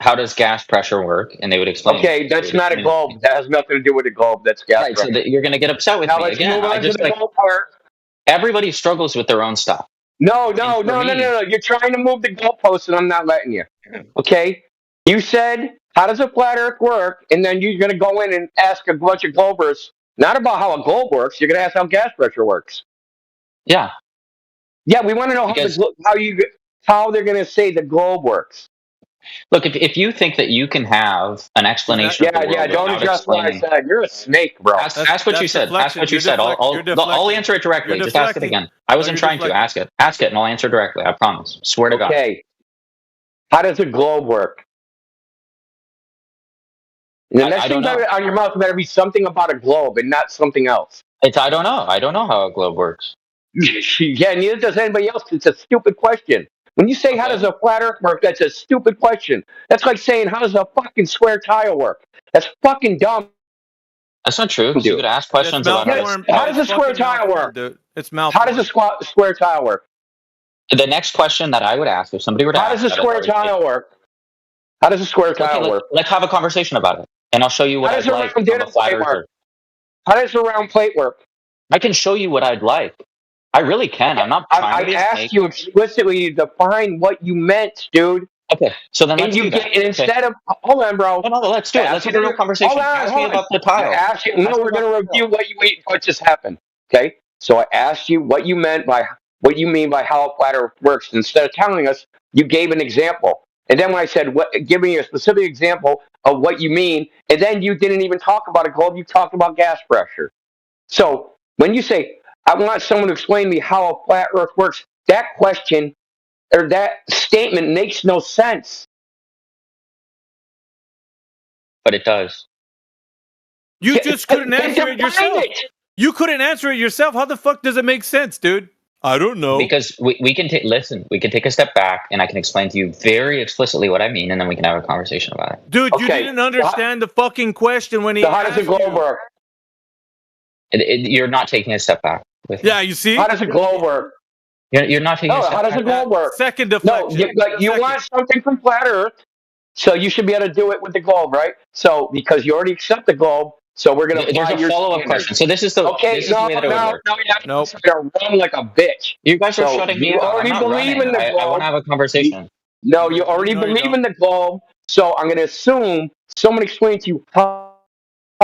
How does gas pressure work?" And they would explain. Okay, that's not a globe. That has nothing to do with a globe. That's gas pressure. So you're going to get upset with now me let's again. Move on to the globe part. Everybody struggles with their own stuff. No. You're trying to move the goalposts, and I'm not letting you. Okay? You said, how does a flat Earth work? And then you're going to go in and ask a bunch of globers, not about how a globe works. You're going to ask how gas pressure works. Yeah. Yeah, we want to know how they're going to say the globe works. Look, if you think that you can have an explanation, don't address what I said. You're a snake, bro. Ask what you said. Ask what you said. I'll answer it directly. Just ask it again. I wasn't trying to ask it. Ask it, and I'll answer directly. I promise. Swear to God. Okay. How does a globe work? And the next thing on your mouth better be something about a globe and not something else. I don't know. I don't know how a globe works. Yeah, neither does anybody else. It's a stupid question. When you say how does a flat Earth work, that's a stupid question. That's like saying how does a fucking square tile work? That's fucking dumb. That's not true. You could ask questions about how does a square tile work? Dude. It's How does a square tile work? The next question that I would ask if somebody were to How ask does a square tile work? How does a square tile work? Let's have a conversation about it, and I'll show you what I'd like from a flat earther. How does a round plate work? I can show you what I'd like. I really can. I'm not trying to I asked you explicitly to define what you meant, dude. Okay, so then let's do that. And instead of hold on, bro. No, let's do it. Let's have a real conversation. Ask me about the tile. We're going to review what just happened. Okay, so I asked you what you mean by how a flat Earth works. Instead of telling us, you gave an example, and then when I said, give me a specific example of what you mean, and then you didn't even talk about a globe. You talked about gas pressure. So when you say, I want someone to explain to me how a flat Earth works, that question or that statement makes no sense. But it does. You just couldn't answer it yourself. You couldn't answer it yourself. How the fuck does it make sense, dude? I don't know. Because we can take we can take a step back, and I can explain to you very explicitly what I mean, and then we can have a conversation about it. Dude, you didn't understand the fucking question when he. So how does a globe work? You're not taking a step back. Yeah, you see. How does a globe work? You're not taking. No, how does a globe work? Second deflection. No, you want something from flat Earth, so you should be able to do it with the globe, right? So because you already accept the globe, so we're going to. There's a follow-up question. So this is the way that it would work. No, you're run like a bitch. You guys are shutting me up. You already believe in the globe. I want to have a conversation. No, you already believe in the globe, so I'm going to assume someone explained to you how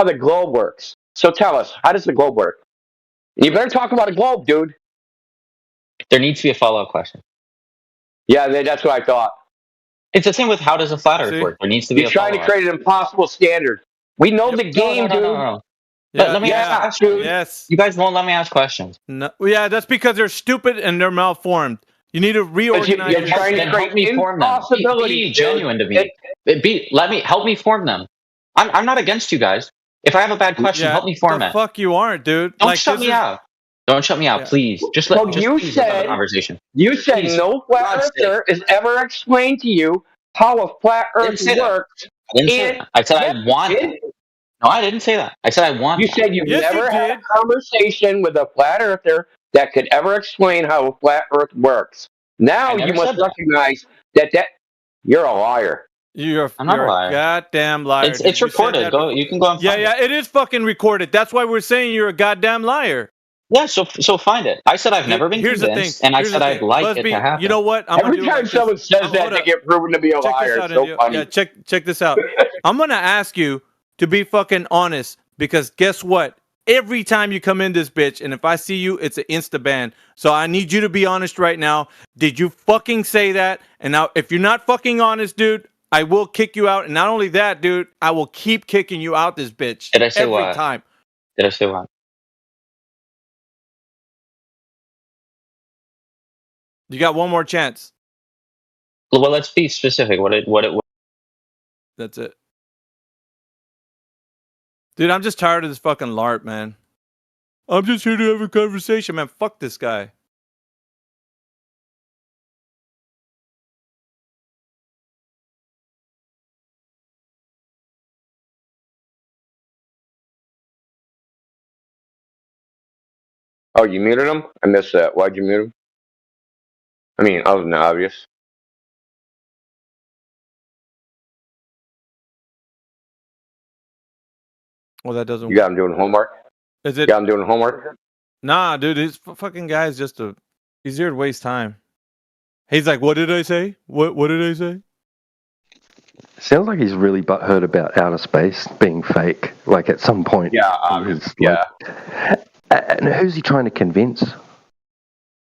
the globe works. So tell us, how does the globe work? You better talk about a globe, dude. There needs to be a follow-up question. Yeah, that's what I thought. It's the same with how does a flat Earth work? There needs to be a follow-up. You're trying to create an impossible standard. We know the game, dude. No. Let me ask you. Yes. You guys won't let me ask questions. No, yeah, that's because they're stupid and they're malformed. You need to reorganize. You're trying to create impossibility. Be genuine to me. Help me form them. I'm not against you guys. If I have a bad question, help me form it. Fuck you aren't, dude. Don't shut me out. Don't shut me out, please. Just let me have a conversation. You said no flat earther has ever explained to you how a flat Earth works. I said I want it. No, I didn't say that. I said I want. You said you've never had a conversation with a flat earther that could ever explain how a flat Earth works. Now you must recognize that you're a liar. I'm not a liar. Goddamn liar. It's recorded. You can go and find it. Yeah, it is fucking recorded. That's why we're saying you're a goddamn liar. Yeah, so find it. I said I've never been convinced, and I said I'd like it to happen. You know what? Every time someone says that, they get proven to be a liar. It's so funny. Yeah, check this out. I'm gonna ask you to be fucking honest, because guess what? Every time you come in this bitch, and if I see you, it's an insta ban. So I need you to be honest right now. Did you fucking say that? And now, if you're not fucking honest, dude, I will kick you out. And not only that, dude, I will keep kicking you out this bitch. Did I say every what? time. Did I say what? You got one more chance. Well, let's be specific. What? That's it. Dude, I'm just tired of this fucking LARP, man. I'm just here to have a conversation, man. Fuck this guy. Oh, you muted him? I missed that. Why'd you mute him? I mean, other than obvious. Well, that doesn't. You got him doing homework. Is it? You got him doing homework. Nah, dude, this fucking guy is just he's here to waste time. He's like, what did I say? What did I say? Sounds like he's really butthurt about outer space being fake. Like at some point. Yeah, and who's he trying to convince?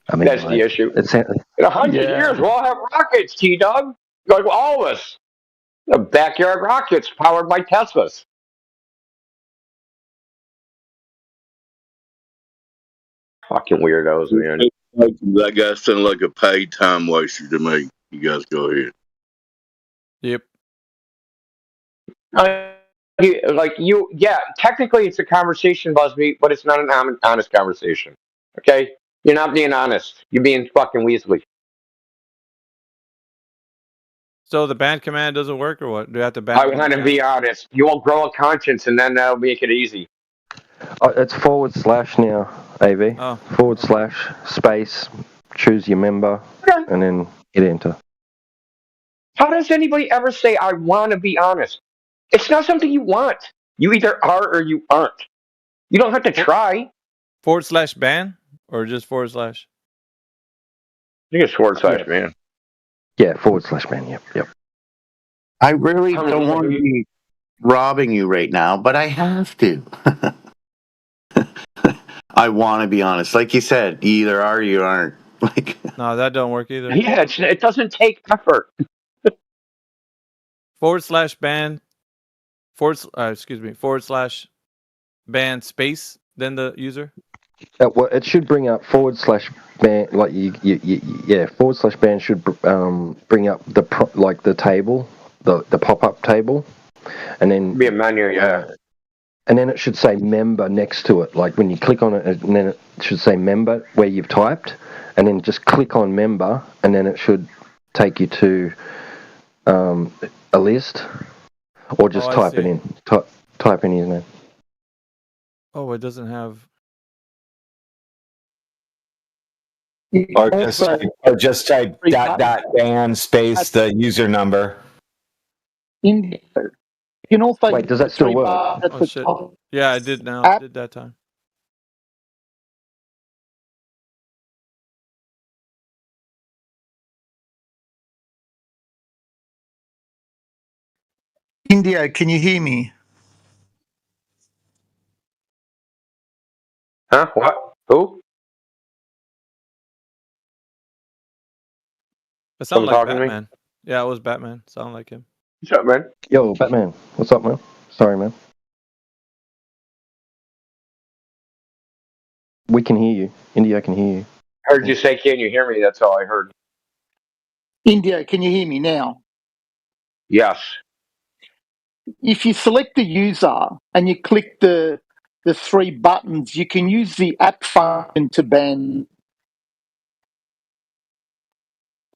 I mean, that's the issue. In 100 years, we'll have rockets, T-Dog. Like all of us. The backyard rockets powered by Teslas. Fucking weirdos, man. That guy sounded like a paid time waster to me. You guys go ahead. Yep. Technically it's a conversation, Busby, but it's not an honest conversation. Okay? You're not being honest. You're being fucking Weasley. So the ban command doesn't work, or what? Do you have to ban? I want to be honest. You will grow a conscience, and then that'll make it easy. It's / now, AV. / space, choose your member, and then hit enter. How does anybody ever say, I want to be honest? It's not something you want. You either are or you aren't. You don't have to try. / ban or just /? I think it's / ban. Yeah, / ban. Yep. I really don't want to be robbing you right now, but I have to. I want to be honest. Like you said, you either are or you aren't. Like, no, that don't work either. Yeah, it doesn't take effort. / ban / ban space then the user. Well, it should bring up / ban, like yeah, / ban should bring up the table, the pop-up table, and then be a menu, yeah. And then it should say member next to it. Like when you click on it, and then it should say member where you've typed, and then just click on member, and then it should take you to a list, or just type it in. Type in his name. Oh, it doesn't have. Or just type .ban space the user number. You can also wait. Does that still work? Oh, shit. Yeah, I did now. I did that time. India, can you hear me? Huh? What? Who? It sounded like talking to me? Batman. Yeah, it was Batman. Sounded like him. What's up, man? Yo, Batman. What's up, man? Sorry, man. We can hear you. India can hear you. Heard you say, can you hear me? That's all I heard. India, can you hear me now? Yes. If you select the user and you click the 3 buttons, you can use the app function to ban.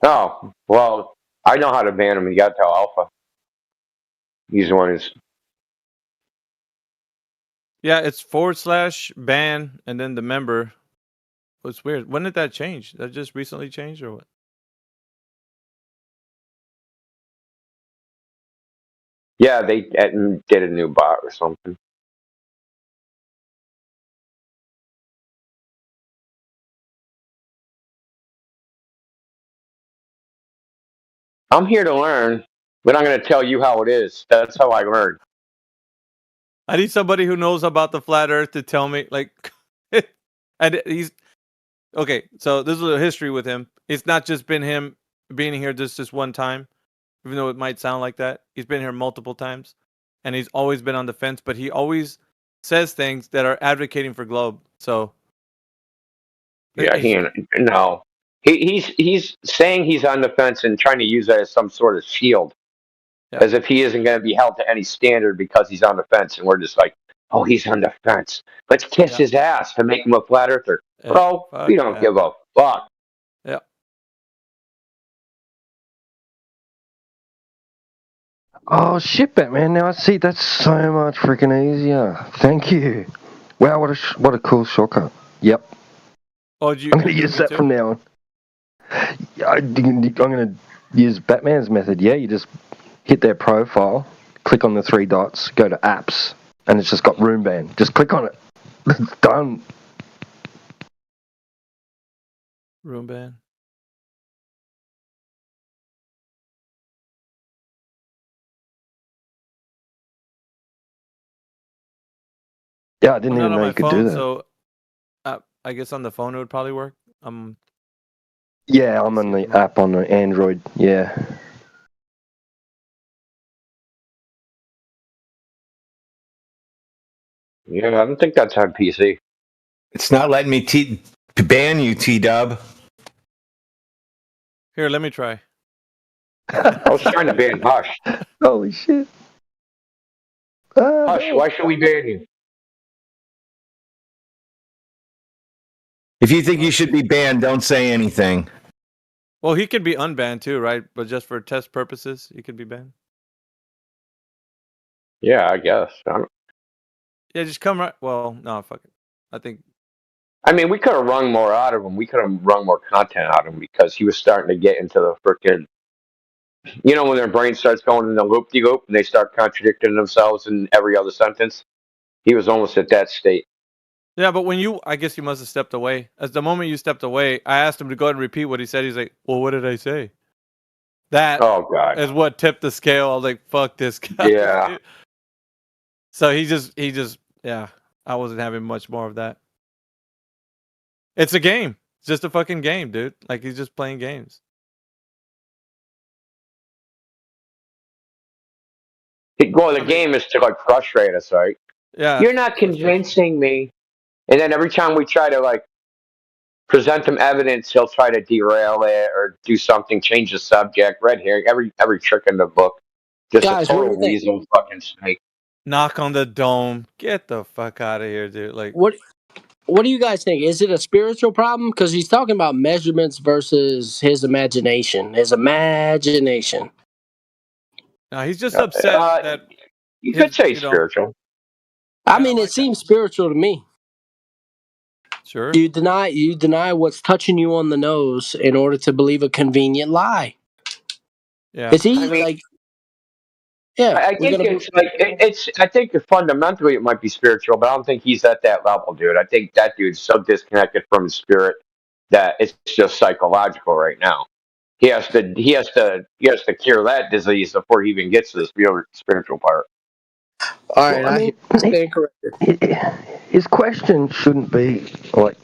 Oh, well, I know how to ban him. You got to tell Alpha. He's the one who's. Yeah, it's / ban and then the member. It's weird. When did that change? That just recently changed or what? Yeah, they did a new bot or something. I'm here to learn, but I'm going to tell you how it is. That's how I learn. I need somebody who knows about the flat Earth to tell me, like, and he's okay. So this is a history with him. It's not just been him being here just one time, even though it might sound like that. He's been here multiple times, and he's always been on the fence. But he always says things that are advocating for Globe. So yeah, he's saying he's on the fence and trying to use that as some sort of shield. Yeah. As if he isn't going to be held to any standard because he's on the fence, and we're just like, oh, he's on the fence. Let's kiss his ass to make him a flat earther. Yeah. Bro, we don't give a fuck. Yeah. Oh shit, Batman! Now I see that's so much freaking easier. Thank you. Wow, what a cool shortcut. Yep. Oh, I'm going to use that from now on. I'm going to use Batman's method. Yeah, you just hit their profile, click on the 3 dots, go to apps, and it's just got room ban. Just click on it. It's done. Room ban. Yeah, I didn't even know you could do that. So I guess on the phone it would probably work. Yeah, I'm on the app on the Android. Yeah. Yeah, I don't think that's on PC. It's not letting me to ban you, T-Dub. Here, let me try. I was trying to ban Hush. Holy shit. Hush, why should we ban you? If you think you should be banned, don't say anything. Well, he could be unbanned too, right? But just for test purposes, he could be banned. Yeah, I guess. Yeah, just come right. Well, no, fuck it. I think. I mean, we could have wrung more out of him. We could have wrung more content out of him because he was starting to get into the frickin'. You know, when their brain starts going in the loop-de-loop and they start contradicting themselves in every other sentence? He was almost at that state. Yeah, but I guess you must have stepped away. As the moment you stepped away, I asked him to go ahead and repeat what he said. He's like, well, what did I say? That is what tipped the scale. I was like, fuck this guy. Yeah. So he just, yeah, I wasn't having much more of that. It's a game. It's just a fucking game, dude. Like, he's just playing games. Well, the game is to, like, frustrate us, right? Yeah. You're not convincing me. And then every time we try to, like, present him evidence, he'll try to derail it or do something, change the subject, red herring, every trick in the book. Just Guys, a what do total you think? weasel fucking snake. Knock on the dome. Get the fuck out of here, dude. Like, What do you guys think? Is it a spiritual problem? Because he's talking about measurements versus his imagination. His imagination. no, he's just upset that You could say spiritual. I mean, it seems spiritual to me. Sure. You deny what's touching you on the nose in order to believe a convenient lie. Yeah. Is he I mean, like? Yeah, I think it's like I think fundamentally it might be spiritual, but I don't think he's at that level, dude. I think that dude's so disconnected from his spirit that it's just psychological right now. He has to cure that disease before he even gets to the spiritual part. All right, Well, I mean, stand corrected. His question shouldn't be like,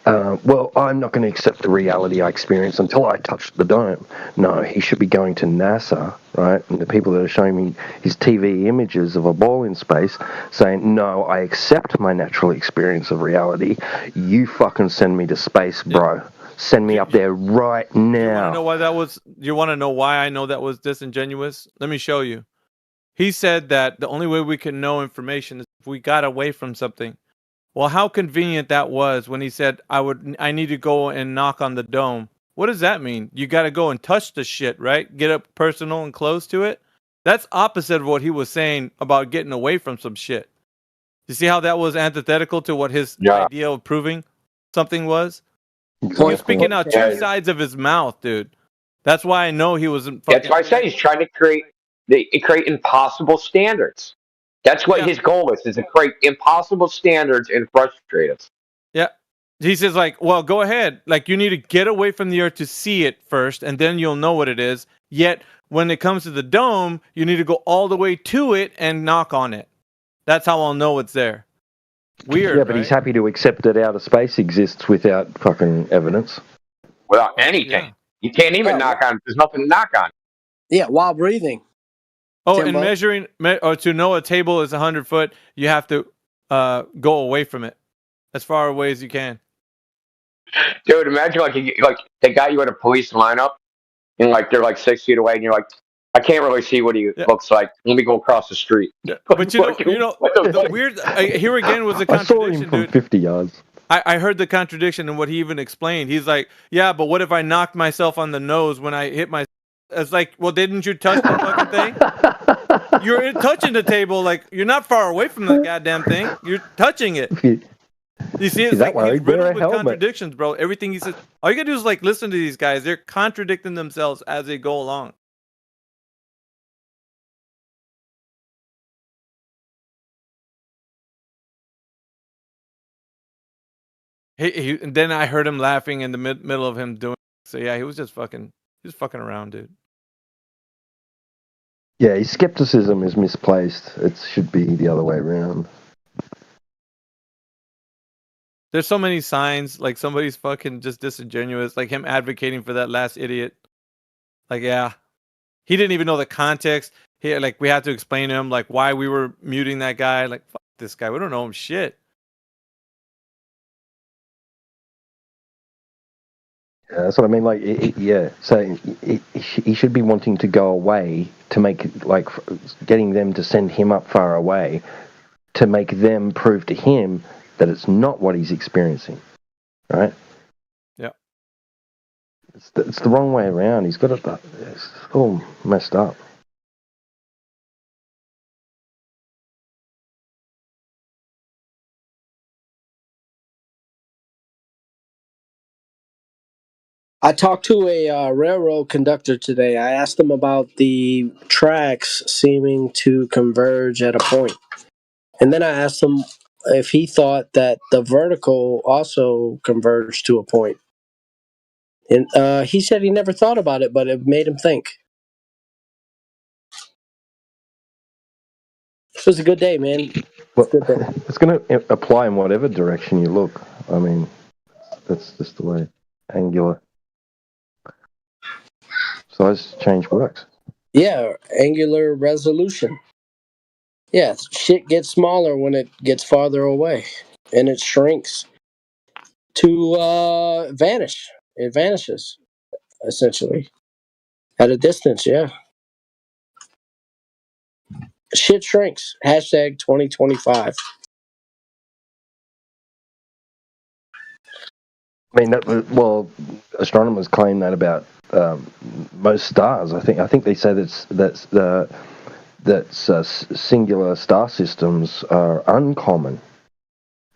well, I'm not going to accept the reality I experience until I touch the dome. No, he should be going to NASA, right? And the people that are showing me his TV images of a ball in space saying, no, I accept my natural experience of reality. You fucking send me to space, bro. Send me up there right now. You want to know why I know that was disingenuous? Let me show you. He said that the only way we can know information is if we got away from something. Well, how convenient that was when he said, I need to go and knock on the dome. What does that mean? You got to go and touch the shit, right? Get up personal and close to it. That's opposite of what he was saying about getting away from some shit. You see how that was antithetical to what his idea of proving something was? He was speaking out two sides of his mouth, dude. That's why I know he wasn't fucking... That's why I say he's trying to create impossible standards. That's what his goal is to create impossible standards and frustrate us. Yeah. He says, like, well, go ahead. Like, you need to get away from the earth to see it first, and then you'll know what it is. Yet, when it comes to the dome, you need to go all the way to it and knock on it. That's how I'll know it's there. Weird, Yeah, but he's happy to accept that outer space exists without fucking evidence. Without anything. Yeah. You can't even knock on. There's nothing to knock on. Yeah, while breathing. Oh, and measuring, or to know a table is 100 foot, you have to go away from it as far away as you can. Dude, imagine like they got you in a police lineup, and like they're like 6 feet away, and you're like, I can't really see what he looks like. Let me go across the street. Yeah. But you know, the weird. Here again was the contradiction, I saw him from dude. 50 yards. I heard the contradiction in what he even explained. He's like, yeah, but what if I knocked myself on the nose when I hit my... It's like, well, didn't you touch the fucking thing? You're touching the table, like, you're not far away from the goddamn thing. You're touching it. You see, it's like he's riddled with contradictions, bro. Everything he says, all you gotta do is like listen to these guys. They're contradicting themselves as they go along. And then I heard him laughing in the middle of him doing. So yeah, he was fucking around, dude. Yeah, his skepticism is misplaced. It should be the other way around. There's so many signs, like somebody's fucking just disingenuous, like him advocating for that last idiot. Like, yeah, he didn't even know the context. We had to explain to him like why we were muting that guy. Like, fuck this guy, we don't know him shit. Yeah, that's what I mean. Like, so he should be wanting to go away to make getting them to send him up far away to make them prove to him that it's not what he's experiencing, right? Yeah. It's the wrong way around. He's got it. It's all messed up. I talked to a railroad conductor today. I asked him about the tracks seeming to converge at a point. And then I asked him if he thought that the vertical also converged to a point. And he said he never thought about it, but it made him think. This was a good day, man. Well, it's going to apply in whatever direction you look. I mean, that's just the way angular size change works. Yeah, angular resolution. Yeah, shit gets smaller when it gets farther away, and it shrinks to vanish. It vanishes, essentially, at a distance, yeah. Shit shrinks. Hashtag 2025. I mean, well, astronomers claim that about most stars. I think they say that singular star systems are uncommon.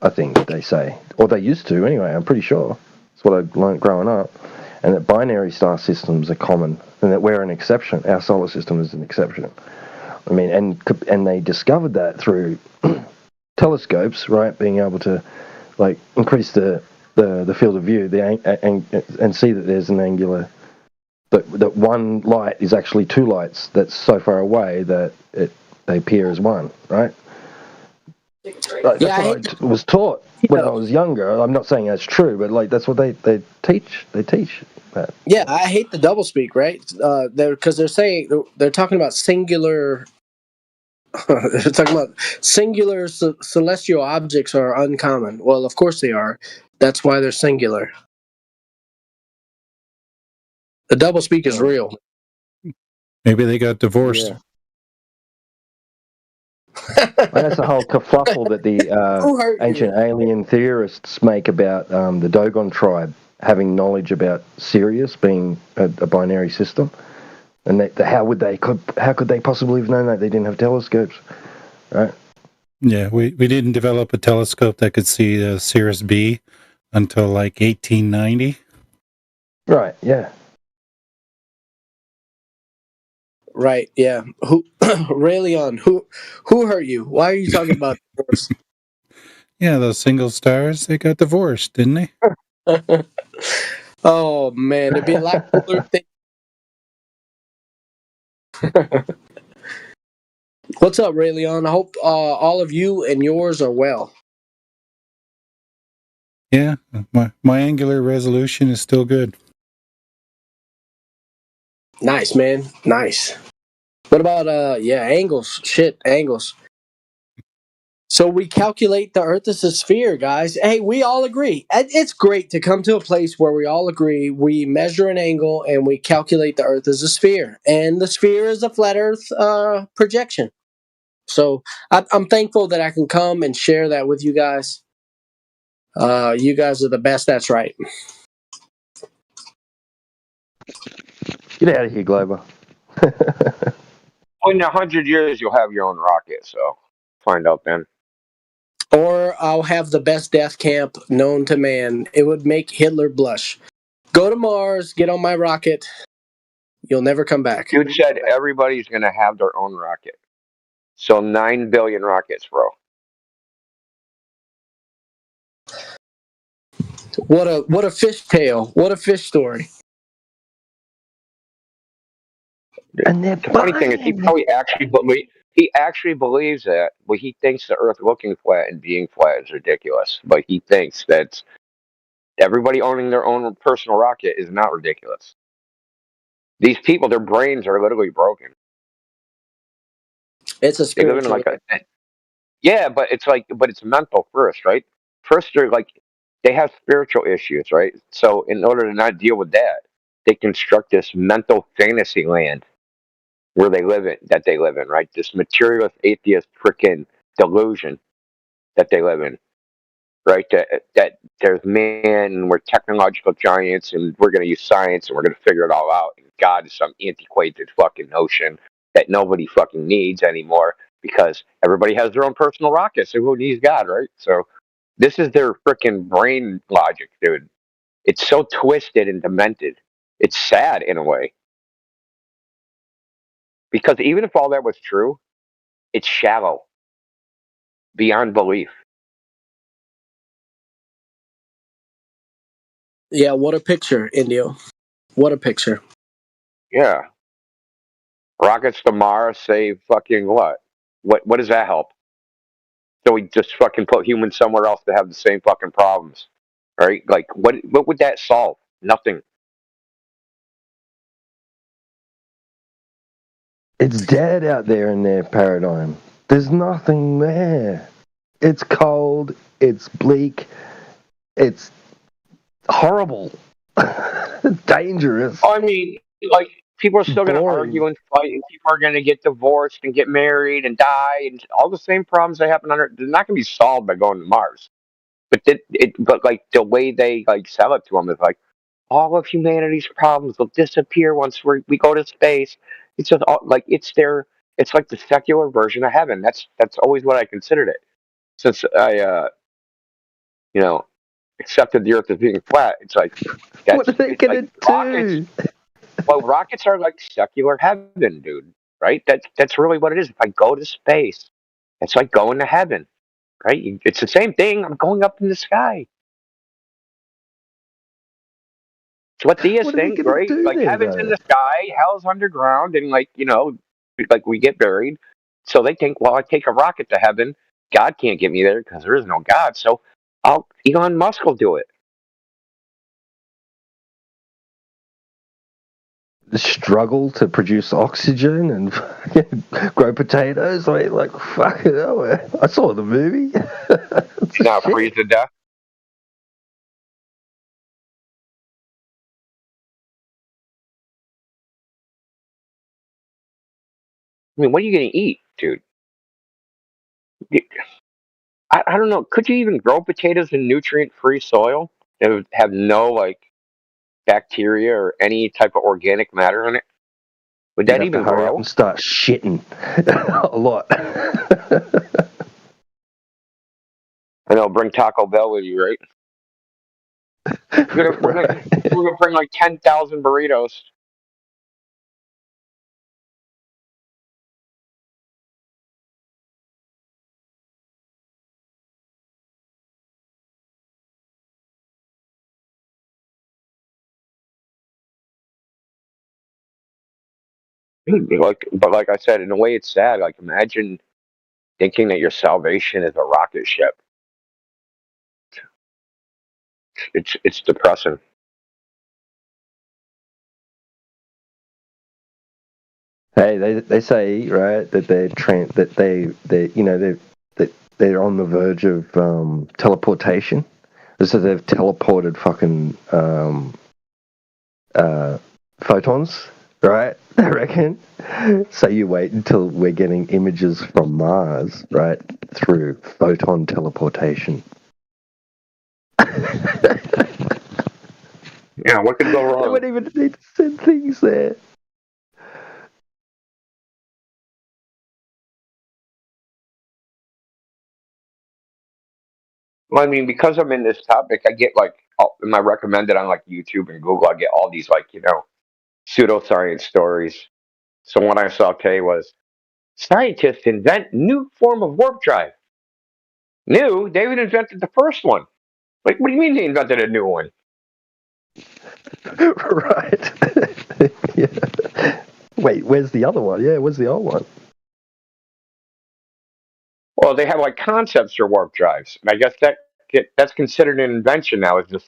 I think they say, or they used to anyway. I'm pretty sure. That's what I learned growing up, and that binary star systems are common, and that we're an exception. Our solar system is an exception. I mean, and they discovered that through telescopes, right? Being able to like increase the field of view, and see that there's an angular, that one light is actually two lights that's so far away that they appear as one, right? Like, that's what I was taught when I was younger. I'm not saying that's true, but like that's what they teach. They teach that. Yeah, I hate the doublespeak, right? Because they're talking about singular. They're talking about singular celestial objects are uncommon. Well, of course they are. That's why they're singular. The doublespeak is real. Maybe they got divorced. Yeah. And that's the whole kerfuffle that the ancient alien theorists make about the Dogon tribe having knowledge about Sirius being a binary system, and how could they possibly have known that? They didn't have telescopes, right? Yeah, we didn't develop a telescope that could see Sirius B until like 1890. Right. Yeah. Right, yeah. Who, Raelion, who hurt you? Why are you talking about divorce? Yeah, those single stars, they got divorced, didn't they? Oh, man, it'd be a lot cooler if they... What's up, Raelion? I hope all of you and yours are well. Yeah, my angular resolution is still good. Nice, man. Nice. What about angles? Shit, angles. So we calculate the Earth as a sphere, guys. Hey, we all agree. It's great to come to a place where we all agree. We measure an angle and we calculate the Earth as a sphere, and the sphere is a flat Earth projection. So I'm thankful that I can come and share that with you guys. You guys are the best. That's right. Get out of here, Glober. In 100 years, you'll have your own rocket, so find out then. Or I'll have the best death camp known to man. It would make Hitler blush. Go to Mars, get on my rocket. You'll never come back. Dude said everybody's going to have their own rocket. So 9 billion rockets, bro. What a fish tale. What a fish story. And the funny thing is, he actually believes that, but he thinks the Earth looking flat and being flat is ridiculous. But he thinks that everybody owning their own personal rocket is not ridiculous. These people, their brains are literally broken. It's a spiritual. Yeah, but it's mental first, right? First, they have spiritual issues, right? So in order to not deal with that, they construct this mental fantasy land where they live in, right? This materialist, atheist, frickin' delusion that they live in, right? That there's man, and we're technological giants, and we're going to use science, and we're going to figure it all out. And God is some antiquated fucking notion that nobody fucking needs anymore because everybody has their own personal rocket. So who needs God, right? So this is their freaking brain logic, dude. It's so twisted and demented. It's sad in a way. Because even if all that was true, it's shallow beyond belief. Yeah, what a picture, Indio. What a picture. Yeah. Rockets to Mars save fucking what? What does that help? So we just fucking put humans somewhere else to have the same fucking problems. Right? Like what would that solve? Nothing. It's dead out there in their paradigm. There's nothing there. It's cold. It's bleak. It's horrible. Dangerous. I mean, like people are still going to argue and fight, and people are going to get divorced and get married and die, and all the same problems that happen on Earth. They're not going to be solved by going to Mars. But but like the way they like sell it to them is like all of humanity's problems will disappear once we go to space. It's just like it's like the secular version of heaven. That's always what I considered it. Since I you know accepted the Earth as being flat, it's like that's What are they it's gonna like rockets. do? Well, rockets are like secular heaven, dude. Right? That's really what it is. If I go to space, it's like going to heaven. Right? It's the same thing. I'm going up in the sky. It's what theists What are they think, gonna right? do Like there, heaven's in though? the sky, hell's underground, and like like we get buried. So they think, well, I take a rocket to heaven. God can't get me there because there is no God. So Elon Musk will do it. The struggle to produce oxygen and grow potatoes. Like fucking hell, man. I saw the movie. Not freeze to death. I mean, what are you going to eat, dude? I don't know. Could you even grow potatoes in nutrient-free soil that would have no like bacteria or any type of organic matter in it? Would You'd that have to even hurry up grow? and start shitting a lot. I know. Bring Taco Bell with you, right? We're gonna bring like 10,000 burritos. But like I said, in a way, it's sad. Like imagine thinking that your salvation is a rocket ship. It's depressing. Hey, they say right that they're on the verge of teleportation. So they've teleported fucking photons, right? I reckon. So you wait until we're getting images from Mars, right, through photon teleportation. Yeah, what could go wrong? They wouldn't even need to send things there. Well, I mean, because I'm in this topic, I get like am I recommended on like YouTube and Google? I get all these like pseudoscience stories. So one I saw today was scientists invent new form of warp drive. New? David invented the first one. Like, what do you mean they invented a new one? Right. Yeah. Wait, where's the other one? Yeah, where's the old one? Well, they have like concepts for warp drives. And I guess that's considered an invention now. It's just